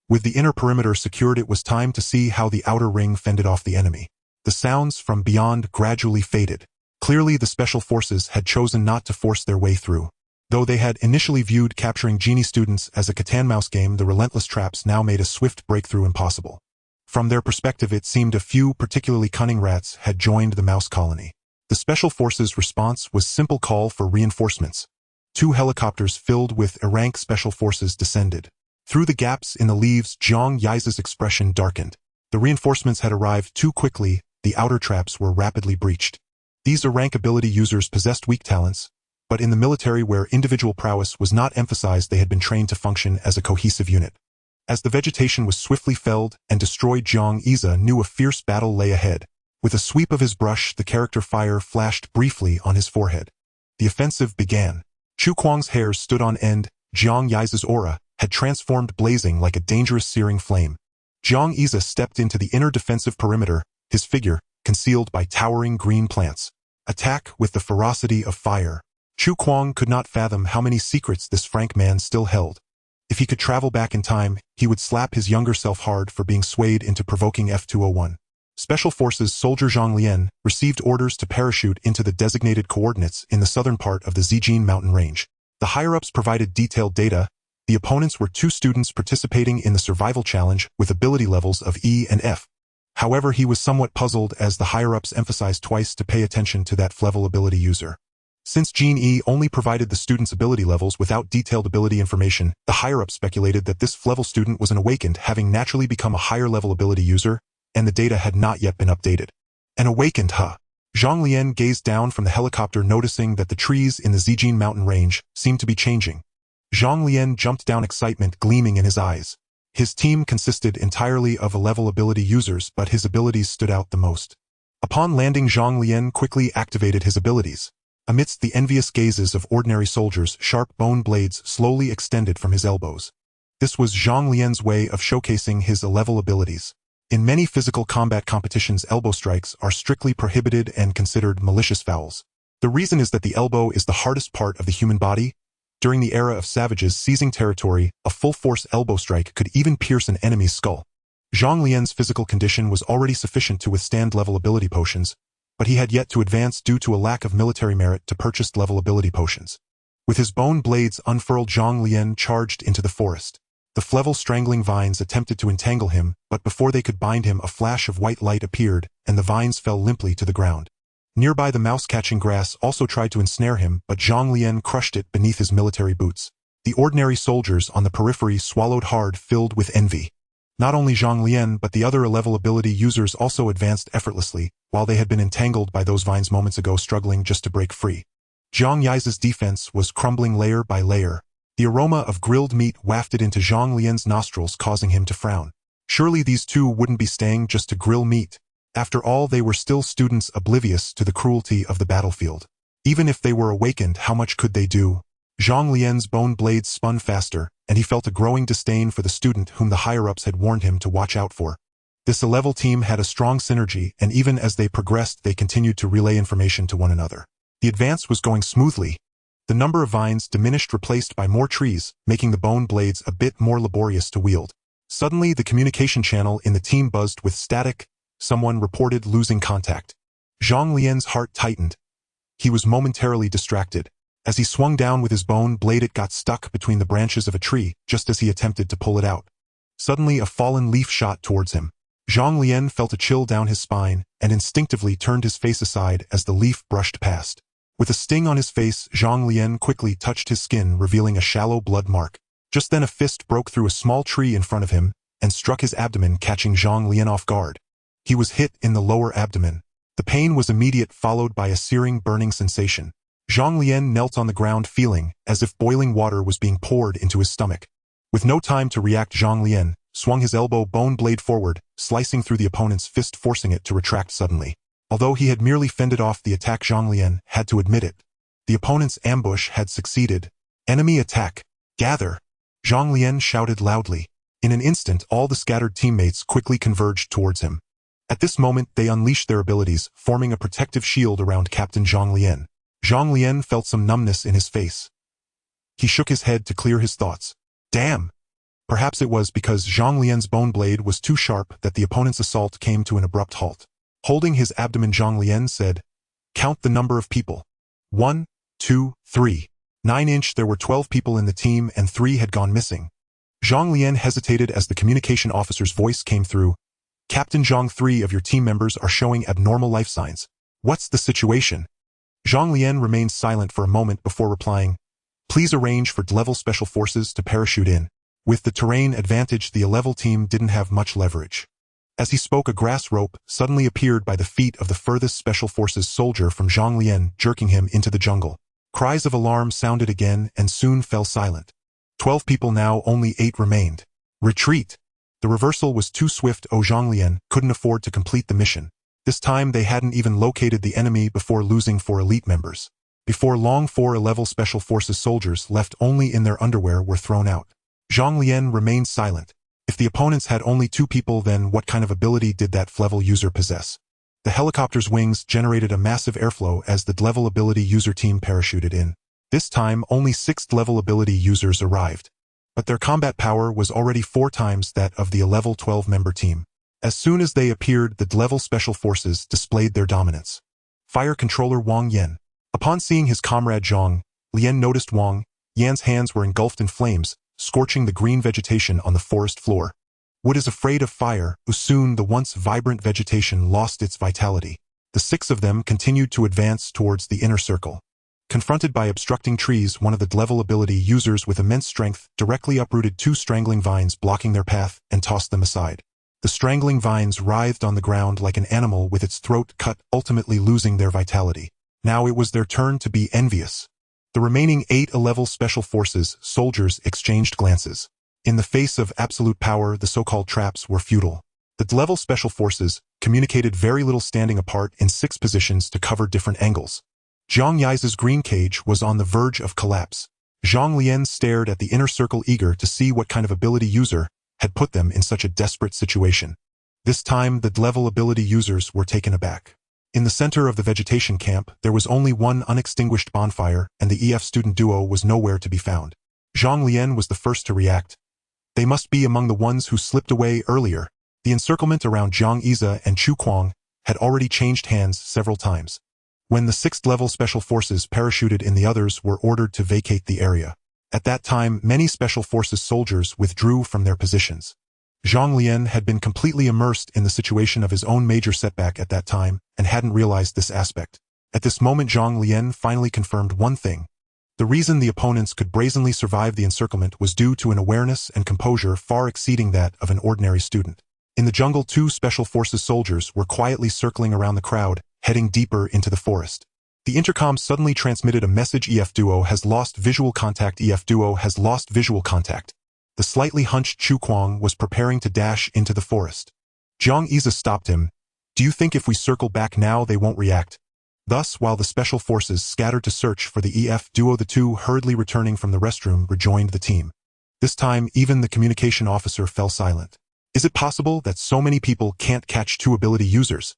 With the inner perimeter secured, it was time to see how the outer ring fended off the enemy. The sounds from beyond gradually faded. Clearly, the special forces had chosen not to force their way through. Though they had initially viewed capturing Genie students as a cat-and-mouse game, the relentless traps now made a swift breakthrough impossible. From their perspective, it seemed a few particularly cunning rats had joined the mouse colony. The special forces' response was simple: call for reinforcements. 2 helicopters filled with rank special forces descended. Through the gaps in the leaves, Great Xia's expression darkened. The reinforcements had arrived too quickly, the outer traps were rapidly breached. These rank ability users possessed weak talents, but in the military where individual prowess was not emphasized, they had been trained to function as a cohesive unit. As the vegetation was swiftly felled and destroyed, Great Xia knew a fierce battle lay ahead. With a sweep of his brush, the character fire flashed briefly on his forehead. The offensive began. Chu Kuang's hairs stood on end. Great Xia's aura had transformed, blazing like a dangerous searing flame. Great Xia stepped into the inner defensive perimeter, his figure concealed by towering green plants. Attack with the ferocity of fire. Chu Kuang could not fathom how many secrets this frank man still held. If he could travel back in time, he would slap his younger self hard for being swayed into provoking F-201. Special Forces soldier Zhang Lian received orders to parachute into the designated coordinates in the southern part of the Zijin mountain range. The higher-ups provided detailed data. The opponents were 2 students participating in the survival challenge with ability levels of E and F. However, he was somewhat puzzled as the higher-ups emphasized twice to pay attention to that level ability user. Since Gene E only provided the student's ability levels without detailed ability information, the higher-ups speculated that this level student was an awakened, having naturally become a higher-level ability user, and the data had not yet been updated. An awakened, huh? Zhang Lian gazed down from the helicopter, noticing that the trees in the Zijin mountain range seemed to be changing. Zhang Lian jumped down, excitement gleaming in his eyes. His team consisted entirely of level ability users, but his abilities stood out the most. Upon landing, Zhang Lian quickly activated his abilities. Amidst the envious gazes of ordinary soldiers, sharp bone blades slowly extended from his elbows. This was Zhang Lian's way of showcasing his level abilities. In many physical combat competitions, elbow strikes are strictly prohibited and considered malicious fouls. The reason is that the elbow is the hardest part of the human body. During the era of savages seizing territory, a full-force elbow strike could even pierce an enemy's skull. Zhang Lian's physical condition was already sufficient to withstand level ability potions, but he had yet to advance due to a lack of military merit to purchase level ability potions. With his bone blades unfurled, Zhang Lian charged into the forest. The flevel strangling vines attempted to entangle him, but before they could bind him, a flash of white light appeared, and the vines fell limply to the ground. Nearby, the mouse-catching grass also tried to ensnare him, but Zhang Lian crushed it beneath his military boots. The ordinary soldiers on the periphery swallowed hard, filled with envy. Not only Zhang Lian but the other level ability users also advanced effortlessly, while they had been entangled by those vines moments ago, struggling just to break free. Zhang Yi's defense was crumbling layer by layer. The aroma of grilled meat wafted into Zhang Lian's nostrils, causing him to frown. Surely these two wouldn't be staying just to grill meat. After all, they were still students oblivious to the cruelty of the battlefield. Even if they were awakened, how much could they do? Zhang Lian's bone blades spun faster, and he felt a growing disdain for the student whom the higher-ups had warned him to watch out for. This level team had a strong synergy, and even as they progressed, they continued to relay information to one another. The advance was going smoothly. The number of vines diminished, replaced by more trees, making the bone blades a bit more laborious to wield. Suddenly, the communication channel in the team buzzed with static. Someone reported losing contact. Zhang Lian's heart tightened. He was momentarily distracted. As he swung down with his bone blade, it got stuck between the branches of a tree, just as he attempted to pull it out. Suddenly, a fallen leaf shot towards him. Zhang Lian felt a chill down his spine, and instinctively turned his face aside as the leaf brushed past. With a sting on his face, Zhang Lian quickly touched his skin, revealing a shallow blood mark. Just then, a fist broke through a small tree in front of him, and struck his abdomen, catching Zhang Lian off guard. He was hit in the lower abdomen. The pain was immediate, followed by a searing, burning sensation. Zhang Lian knelt on the ground, feeling as if boiling water was being poured into his stomach. With no time to react, Zhang Lian swung his elbow bone blade forward, slicing through the opponent's fist, forcing it to retract suddenly. Although he had merely fended off the attack, Zhang Lian had to admit it. The opponent's ambush had succeeded. Enemy attack! Gather! Zhang Lian shouted loudly. In an instant, all the scattered teammates quickly converged towards him. At this moment, they unleashed their abilities, forming a protective shield around Captain Zhang Lian. Zhang Lian felt some numbness in his face. He shook his head to clear his thoughts. Damn! Perhaps it was because Zhang Lian's bone blade was too sharp that the opponent's assault came to an abrupt halt. Holding his abdomen, Zhang Lian said, "Count the number of people. 1, 2, 3. 9". There were 12 people in the team and 3 had gone missing. Zhang Lian hesitated as the communication officer's voice came through. Captain Zhang, 3 of your team members are showing abnormal life signs. What's the situation? Zhang Lian remained silent for a moment before replying, please arrange for level special forces to parachute in. With the terrain advantage, the level team didn't have much leverage. As he spoke, a grass rope suddenly appeared by the feet of the furthest Special Forces soldier from Zhang Lian, jerking him into the jungle. Cries of alarm sounded again and soon fell silent. 12 people now, only 8 remained. Retreat! The reversal was too swift. Zhang Lian couldn't afford to complete the mission. This time they hadn't even located the enemy before losing 4 elite members. Before long, 4 level Special Forces soldiers left only in their underwear were thrown out. Zhang Lian remained silent. If the opponents had only 2 people, then what kind of ability did that level user possess? The helicopter's wings generated a massive airflow as the level ability user team parachuted in. This time, only 6th level ability users arrived. But their combat power was already 4 times that of the level 12 member team. As soon as they appeared, the level Special Forces displayed their dominance. Fire Controller Wang Yan. Upon seeing his comrade Zhang Lian, noticed Wang Yan's hands were engulfed in flames, scorching the green vegetation on the forest floor. Wood is afraid of fire. Soon the once vibrant vegetation lost its vitality. The 6 of them continued to advance towards the inner circle. Confronted by obstructing trees, one of the level ability users with immense strength directly uprooted 2 strangling vines blocking their path and tossed them aside. The strangling vines writhed on the ground like an animal with its throat cut, ultimately losing their vitality. Now it was their turn to be envious. The remaining 8 level Special Forces soldiers exchanged glances. In the face of absolute power, the so-called traps were futile. The level Special Forces communicated very little, standing apart in 6 positions to cover different angles. Zhang Yi's green cage was on the verge of collapse. Zhang Lian stared at the inner circle, eager to see what kind of ability user had put them in such a desperate situation. This time, the level ability users were taken aback. In the center of the vegetation camp, there was only one unextinguished bonfire, and the EF student duo was nowhere to be found. Zhang Lian was the first to react. They must be among the ones who slipped away earlier. The encirclement around Great Xia and Chu Kuang had already changed hands several times. When the 6th level Special Forces parachuted in, the others were ordered to vacate the area. At that time, many Special Forces soldiers withdrew from their positions. Zhang Lian had been completely immersed in the situation of his own major setback at that time and hadn't realized this aspect. At this moment, Zhang Lian finally confirmed one thing. The reason the opponents could brazenly survive the encirclement was due to an awareness and composure far exceeding that of an ordinary student. In the jungle, 2 Special Forces soldiers were quietly circling around the crowd, heading deeper into the forest. The intercom suddenly transmitted a message: EF Duo has lost visual contact. EF Duo has lost visual contact. The slightly hunched Chu Kuang was preparing to dash into the forest. Great Xia stopped him. Do you think if we circle back now they won't react? Thus, while the Special Forces scattered to search for the EF Duo, the 2 hurriedly returning from the restroom rejoined the team. This time, even the communication officer fell silent. Is it possible that so many people can't catch 2 ability users?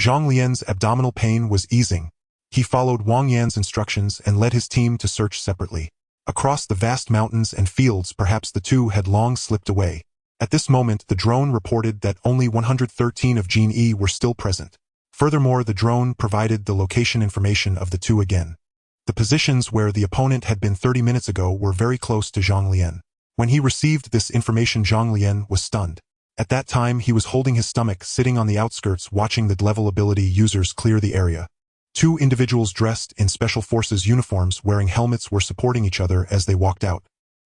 Zhang Lian's abdominal pain was easing. He followed Wang Yan's instructions and led his team to search separately. Across the vast mountains and fields, perhaps the 2 had long slipped away. At this moment, the drone reported that only 113 of Great Xia were still present. Furthermore, the drone provided the location information of the 2 again. The positions where the opponent had been 30 minutes ago were very close to Zhang Lian. When he received this information, Zhang Lian was stunned. At that time, he was holding his stomach, sitting on the outskirts, watching the level ability users clear the area. 2 individuals dressed in Special Forces uniforms wearing helmets were supporting each other as they walked out.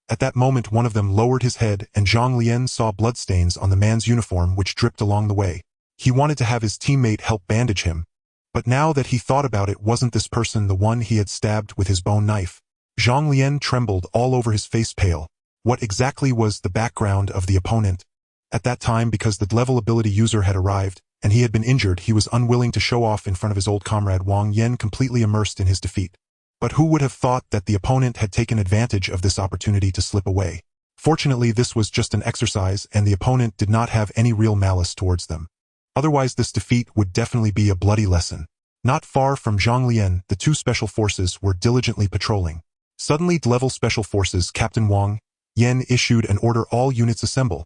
At that moment, one of them lowered his head and Zhang Lian saw bloodstains on the man's uniform which dripped along the way. He wanted to have his teammate help bandage him. But now that he thought about it, wasn't this person the one he had stabbed with his bone knife? Zhang Lian trembled all over, his face pale. What exactly was the background of the opponent? At that time, because the level ability user had arrived, and he had been injured, he was unwilling to show off in front of his old comrade Wang Yan, completely immersed in his defeat. But who would have thought that the opponent had taken advantage of this opportunity to slip away? Fortunately, this was just an exercise, and the opponent did not have any real malice towards them. Otherwise, this defeat would definitely be a bloody lesson. Not far from Zhang Lian, the 2 Special Forces were diligently patrolling. Suddenly, level Special Forces Captain Wang Yan issued an order: all units assemble.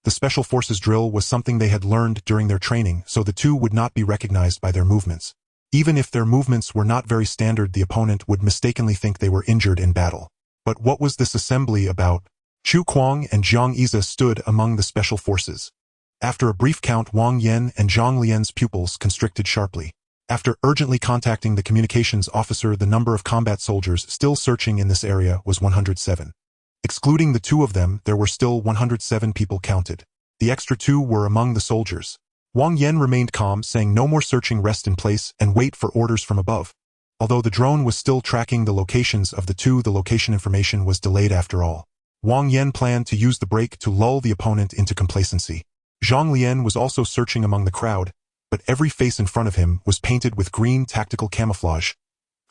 The Special Forces drill was something they had learned during their training, so the 2 would not be recognized by their movements. Even if their movements were not very standard, the opponent would mistakenly think they were injured in battle. But what was this assembly about? Chu Kuang and Great Xia stood among the Special Forces. After a brief count, Wang Yan and Zhang Lian's pupils constricted sharply. After urgently contacting the communications officer, the number of combat soldiers still searching in this area was 107. Excluding the 2 of them, there were still 107 people counted. The extra 2 were among the soldiers. Wang Yan remained calm, saying no more searching, rest in place and wait for orders from above. Although the drone was still tracking the locations of the 2, the location information was delayed after all. Wang Yan planned to use the break to lull the opponent into complacency. Zhang Lian was also searching among the crowd, but every face in front of him was painted with green tactical camouflage.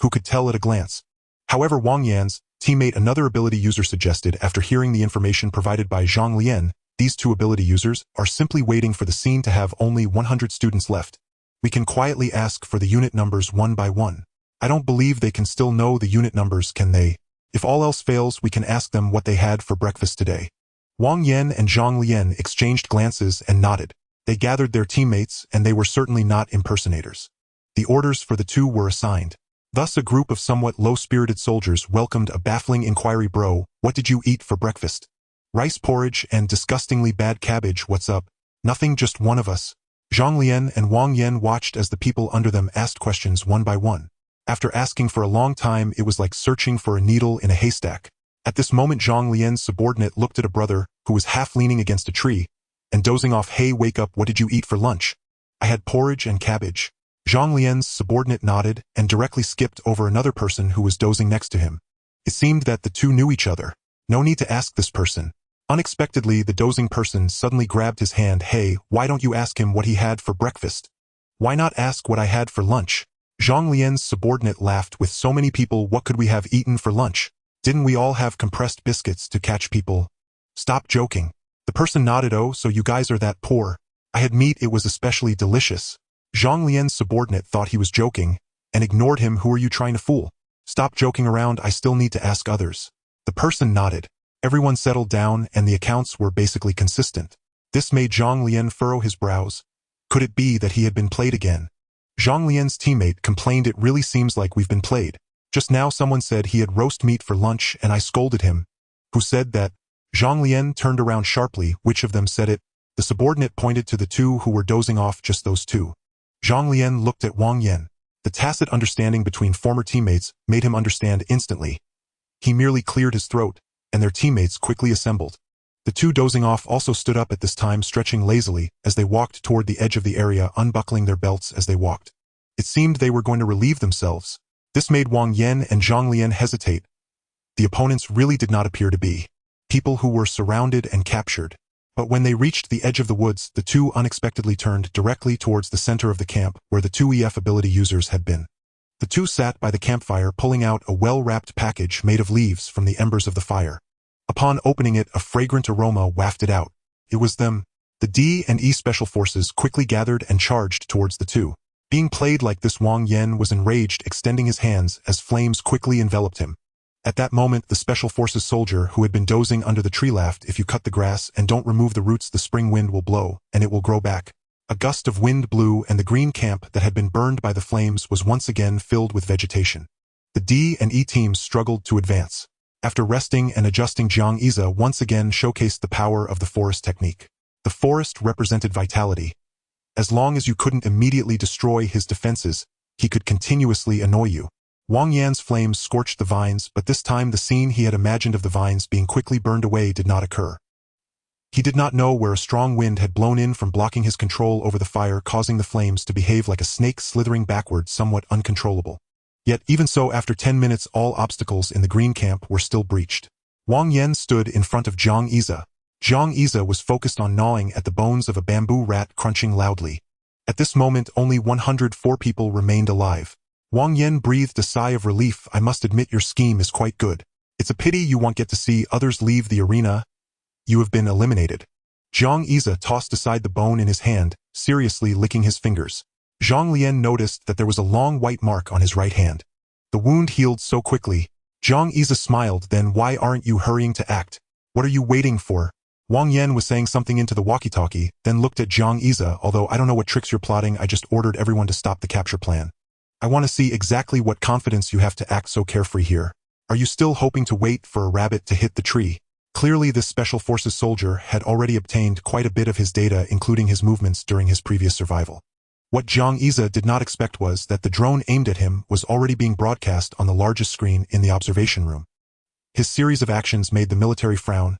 Who could tell at a glance? However, Wang Yan's teammate, another ability user, suggested after hearing the information provided by Zhang Lian, these 2 ability users are simply waiting for the scene to have only 100 students left. We can quietly ask for the unit numbers one by one. I don't believe they can still know the unit numbers, can they? If all else fails, we can ask them what they had for breakfast today. Wang Yan and Zhang Lian exchanged glances and nodded. They gathered their teammates, and they were certainly not impersonators. The orders for the 2 were assigned. Thus a group of somewhat low-spirited soldiers welcomed a baffling inquiry. Bro, what did you eat for breakfast? Rice porridge and disgustingly bad cabbage. What's up? Nothing, just one of us. Zhang Lian and Wang Yan watched as the people under them asked questions one by one. After asking for a long time, it was like searching for a needle in a haystack. At this moment, Zhang Lian's subordinate looked at a brother who was half leaning against a tree and dozing off. Hey, wake up, what did you eat for lunch? I had porridge and cabbage. Zhang Lian's subordinate nodded and directly skipped over another person who was dozing next to him. It seemed that the 2 knew each other. No need to ask this person. Unexpectedly, the dozing person suddenly grabbed his hand. Hey, why don't you ask him what he had for breakfast? Why not ask what I had for lunch? Zhang Lian's subordinate laughed. With so many people, what could we have eaten for lunch? Didn't we all have compressed biscuits to catch people? Stop joking. The person nodded. Oh, so you guys are that poor. I had meat, it was especially delicious. Zhang Lian's subordinate thought he was joking and ignored him. Who are you trying to fool? Stop joking around, I still need to ask others. The person nodded. Everyone settled down and the accounts were basically consistent. This made Zhang Lian furrow his brows. Could it be that he had been played again? Zhang Lian's teammate complained. It really seems like we've been played. Just now someone said he had roast meat for lunch and I scolded him. Who said that? Zhang Lian turned around sharply. Which of them said it? The subordinate pointed to the 2 who were dozing off. Just those 2. Zhang Lian looked at Wang Yan. The tacit understanding between former teammates made him understand instantly. He merely cleared his throat, and their teammates quickly assembled. The 2 dozing off also stood up at this time, stretching lazily as they walked toward the edge of the area, unbuckling their belts as they walked. It seemed they were going to relieve themselves. This made Wang Yan and Zhang Lian hesitate. The opponents really did not appear to be people who were surrounded and captured. But when they reached the edge of the woods, the 2 unexpectedly turned directly towards the center of the camp where the 2 EF ability users had been. The 2 sat by the campfire, pulling out a well-wrapped package made of leaves from the embers of the fire. Upon opening it, a fragrant aroma wafted out. It was them. The D and E special forces quickly gathered and charged towards the 2. Being played like this, Wang Yan was enraged, extending his hands as flames quickly enveloped him. At that moment, the special forces soldier who had been dozing under the tree laughed. If you cut the grass and don't remove the roots, the spring wind will blow, and it will grow back. A gust of wind blew, and the green camp that had been burned by the flames was once again filled with vegetation. The D and E teams struggled to advance. After resting and adjusting, Jiang Iza once again showcased the power of the forest technique. The forest represented vitality. As long as you couldn't immediately destroy his defenses, he could continuously annoy you. Wang Yan's flames scorched the vines, but this time the scene he had imagined of the vines being quickly burned away did not occur. He did not know where a strong wind had blown in from, blocking his control over the fire, causing the flames to behave like a snake slithering backwards, somewhat uncontrollable. Yet even so, after 10 minutes, all obstacles in the green camp were still breached. Wang Yan stood in front of Jiang Iza. Jiang Iza was focused on gnawing at the bones of a bamboo rat, crunching loudly. At this moment, only 104 people remained alive. Wang Yan breathed a sigh of relief. I must admit, your scheme is quite good. It's a pity you won't get to see others leave the arena. You have been eliminated. Jiang Iza tossed aside the bone in his hand, seriously licking his fingers. Zhang Lian noticed that there was a long white mark on his right hand. The wound healed so quickly. Jiang Iza smiled. Then why aren't you hurrying to act? What are you waiting for? Wang Yan was saying something into the walkie-talkie, then looked at Jiang Iza. Although I don't know what tricks you're plotting, I just ordered everyone to stop the capture plan. I want to see exactly what confidence you have to act so carefree here. Are you still hoping to wait for a rabbit to hit the tree? Clearly, this Special Forces soldier had already obtained quite a bit of his data, including his movements during his previous survival. What Jiang Iza did not expect was that the drone aimed at him was already being broadcast on the largest screen in the observation room. His series of actions made the military frown.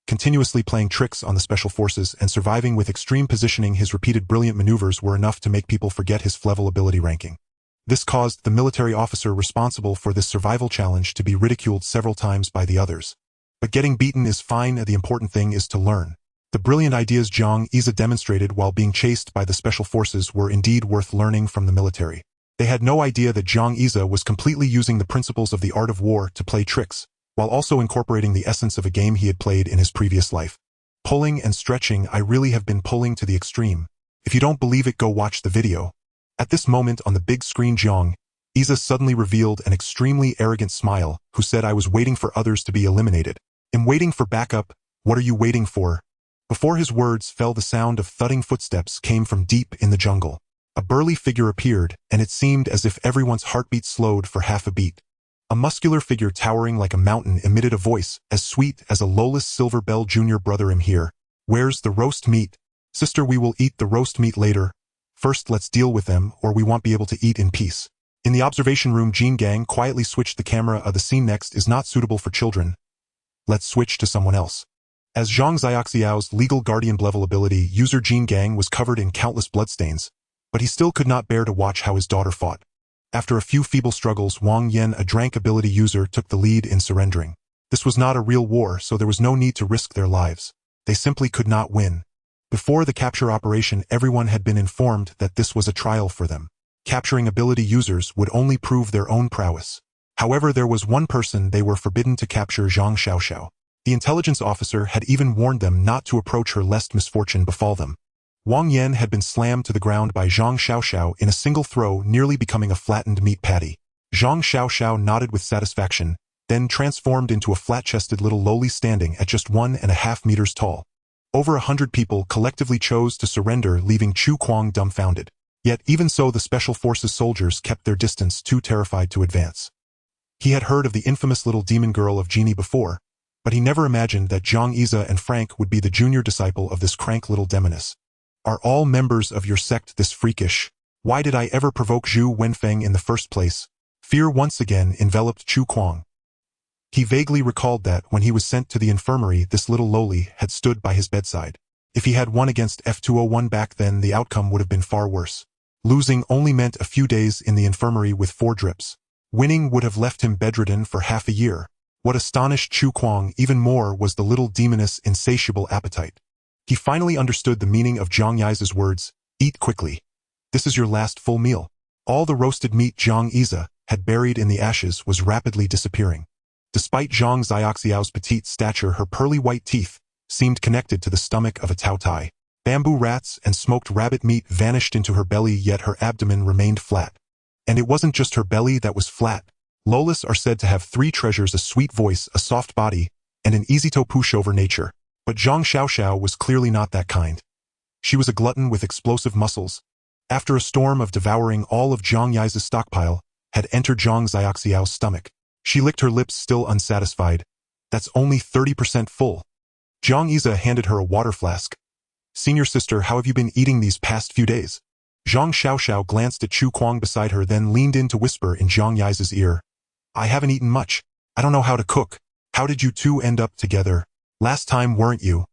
continuously playing tricks on the special forces and surviving with extreme positioning. His repeated brilliant maneuvers were enough to make people forget his level ability ranking. This caused the military officer responsible for this survival challenge to be ridiculed several times by the others. But getting beaten is fine, the important thing is to learn. The brilliant ideas Great Xia demonstrated while being chased by the special forces were indeed worth learning from the military. They had no idea that Great Xia was completely using the principles of the art of war to play tricks, while also incorporating the essence of a game he had played in his previous life. Pulling and stretching. I really have been pulling to the extreme. If you don't believe it, go watch the video. At this moment on the big screen, Great Xia suddenly revealed an extremely arrogant smile, who said, "I was waiting for others to be eliminated. I'm waiting for backup. What are you waiting for?" Before his words fell, the sound of thudding footsteps came from deep in the jungle. A burly figure appeared, and it seemed as if everyone's heartbeat slowed for half a beat. A muscular figure towering like a mountain emitted a voice as sweet as a lowless silver bell. "Junior brother, I'm here. Where's the roast meat? Sister, we will eat the roast meat later. First let's deal with them, or we won't be able to eat in peace." In the observation room, Jin Gang quietly switched the camera. The scene next is not suitable for children. Let's switch to someone else. As Zhang Xiaoxiao's legal guardian level ability user, Jin Gang was covered in countless bloodstains, but he still could not bear to watch how his daughter fought. After a few feeble struggles, Wang Yan, a drank ability user, took the lead in surrendering. This was not a real war, so there was no need to risk their lives. They simply could not win. Before the capture operation, everyone had been informed that this was a trial for them. Capturing ability users would only prove their own prowess. However, there was one person they were forbidden to capture: Zhang Xiaoxiao. The intelligence officer had even warned them not to approach her lest misfortune befall them. Wang Yan had been slammed to the ground by Zhang Xiaoxiao in a single throw, nearly becoming a flattened meat patty. Zhang Xiaoxiao nodded with satisfaction, then transformed into a flat-chested little lowly standing at just 1.5 meters tall. Over 100 people collectively chose to surrender, leaving Chu Kuang dumbfounded. Yet even so, the Special Forces soldiers kept their distance, too terrified to advance. He had heard of the infamous little demon girl of Genie before, but he never imagined that Great Xia and Frank would be the junior disciple of this crank little demoness. "Are all members of your sect this freakish? Why did I ever provoke Zhu Wenfeng in the first place?" Fear once again enveloped Chu Kuang. He vaguely recalled that, when he was sent to the infirmary, this little lowly had stood by his bedside. If he had won against F201 back then, the outcome would have been far worse. Losing only meant a few days in the infirmary with 4 drips. Winning would have left him bedridden for half a year. What astonished Chu Kuang even more was the little demoness' insatiable appetite. He finally understood the meaning of Zhang Yi's words, "Eat quickly. This is your last full meal." All the roasted meat Great Xia had buried in the ashes was rapidly disappearing. Despite Zhang Xiaoxiao's petite stature, her pearly white teeth seemed connected to the stomach of a Tao-Tai. Bamboo rats and smoked rabbit meat vanished into her belly, yet her abdomen remained flat. And it wasn't just her belly that was flat. Lolas are said to have 3 treasures: a sweet voice, a soft body, and an easy-to pushover nature. But Zhang Xiaoxiao was clearly not that kind. She was a glutton with explosive muscles. After a storm of devouring all of Zhang Yi's stockpile had entered Zhang Xiaoxiao's stomach, she licked her lips, still unsatisfied. "That's only 30% full." Great Xia handed her a water flask. "Senior sister, how have you been eating these past few days?" Zhang Xiaoxiao glanced at Chu Kuang beside her, then leaned in to whisper in Zhang Yi's ear, "I haven't eaten much. I don't know how to cook. How did you two end up together? Last time, weren't you?"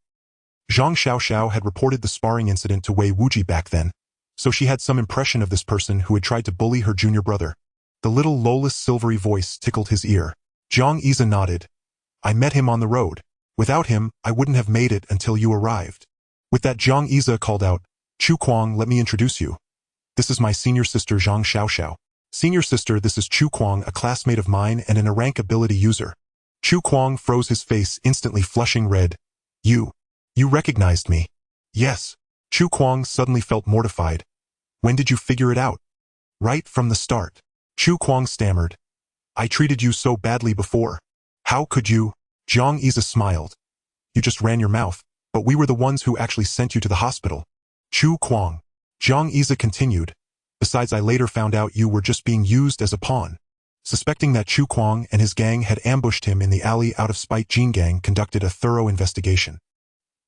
Zhang Xiaoxiao had reported the sparring incident to Wei Wuji back then, so she had some impression of this person who had tried to bully her junior brother. The little lowless silvery voice tickled his ear. Great Xia nodded. "I met him on the road. Without him, I wouldn't have made it until you arrived." With that, Great Xia called out, "Chu Kuang, let me introduce you. This is my senior sister, Zhang Xiaoxiao." "Senior sister, this is Chu Kuang, a classmate of mine and an rank ability user." Chu Kuang froze, his face instantly flushing red. You recognized me?" "Yes." Chu Kuang suddenly felt mortified. "When did you figure it out?" "Right from the start." Chu Kuang stammered. "I treated you so badly before. How could you?" Great Xia smiled. "You just ran your mouth, but we were the ones who actually sent you to the hospital." Chu Kuang. Great Xia continued. "Besides, I later found out you were just being used as a pawn." Suspecting that Chu Kuang and his gang had ambushed him in the alley out of spite, Jin Gang conducted a thorough investigation.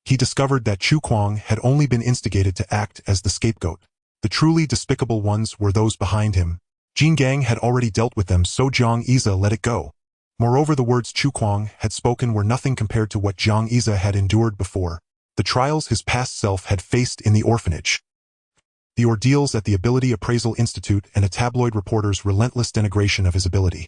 He discovered that Chu Kuang had only been instigated to act as the scapegoat. The truly despicable ones were those behind him. Jin Gang had already dealt with them, so Great Xia let it go. Moreover, the words Chu Kuang had spoken were nothing compared to what Jiang Yize had endured before, the trials his past self had faced in the orphanage, the ordeals at the Ability Appraisal Institute, and a tabloid reporter's relentless denigration of his ability.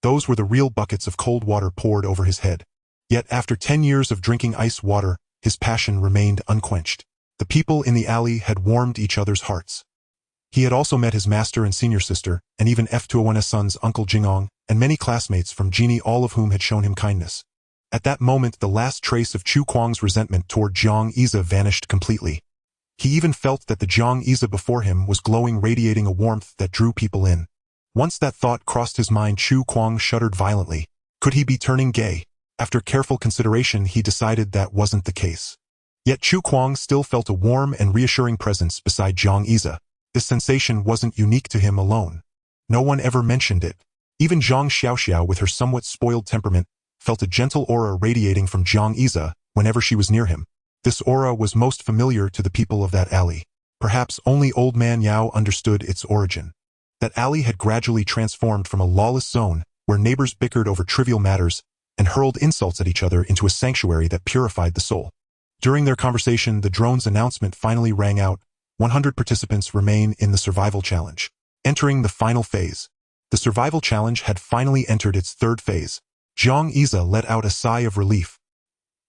Those were the real buckets of cold water poured over his head. Yet after 10 years of drinking ice water, his passion remained unquenched. The people in the alley had warmed each other's hearts. He had also met his master and senior sister, and even F201's son's uncle Jingong, and many classmates from Genie, all of whom had shown him kindness. At that moment, the last trace of Chu Kuang's resentment toward Jiang Yize vanished completely. He even felt that the Jiang Yize before him was glowing, radiating a warmth that drew people in. Once that thought crossed his mind, Chu Kuang shuddered violently. Could he be turning gay? After careful consideration, he decided that wasn't the case. Yet Chu Kuang still felt a warm and reassuring presence beside Jiang Yize. This sensation wasn't unique to him alone. No one ever mentioned it. Even Zhang Xiaoxiao, with her somewhat spoiled temperament, felt a gentle aura radiating from Jiang Yize whenever she was near him. This aura was most familiar to the people of that alley. Perhaps only Old Man Yao understood its origin. That alley had gradually transformed from a lawless zone where neighbors bickered over trivial matters and hurled insults at each other into a sanctuary that purified the soul. During their conversation, the drone's announcement finally rang out. 100 participants remain in the survival challenge. Entering the final phase. The survival challenge had finally entered its third phase. Jiang Yize let out a sigh of relief.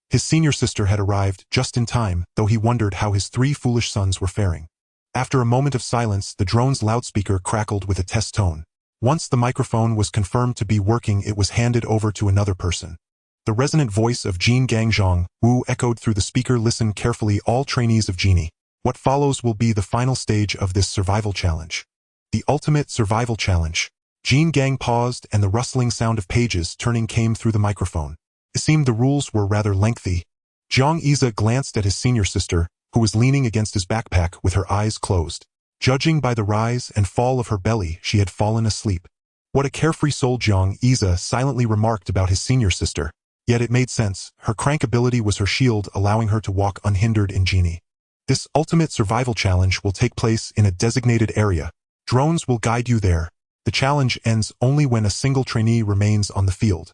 His senior sister had arrived just in time, though he wondered how his 3 foolish sons were faring. After a moment of silence, the drone's loudspeaker crackled with a test tone. Once the microphone was confirmed to be working, it was handed over to another person. The resonant voice of Jin Gangzhong Wu echoed through the speaker. Listen carefully, all trainees of Genie. What follows will be the final stage of this survival challenge. The ultimate survival challenge. Jin Gang paused, and the rustling sound of pages turning came through the microphone. It seemed the rules were rather lengthy. Jiang Yize glanced at his senior sister, who was leaning against his backpack with her eyes closed. Judging by the rise and fall of her belly, she had fallen asleep. What a carefree soul, Jiang Yize silently remarked about his senior sister. Yet it made sense. Her crank ability was her shield, allowing her to walk unhindered in Genie. This ultimate survival challenge will take place in a designated area. Drones will guide you there. The challenge ends only when a single trainee remains on the field.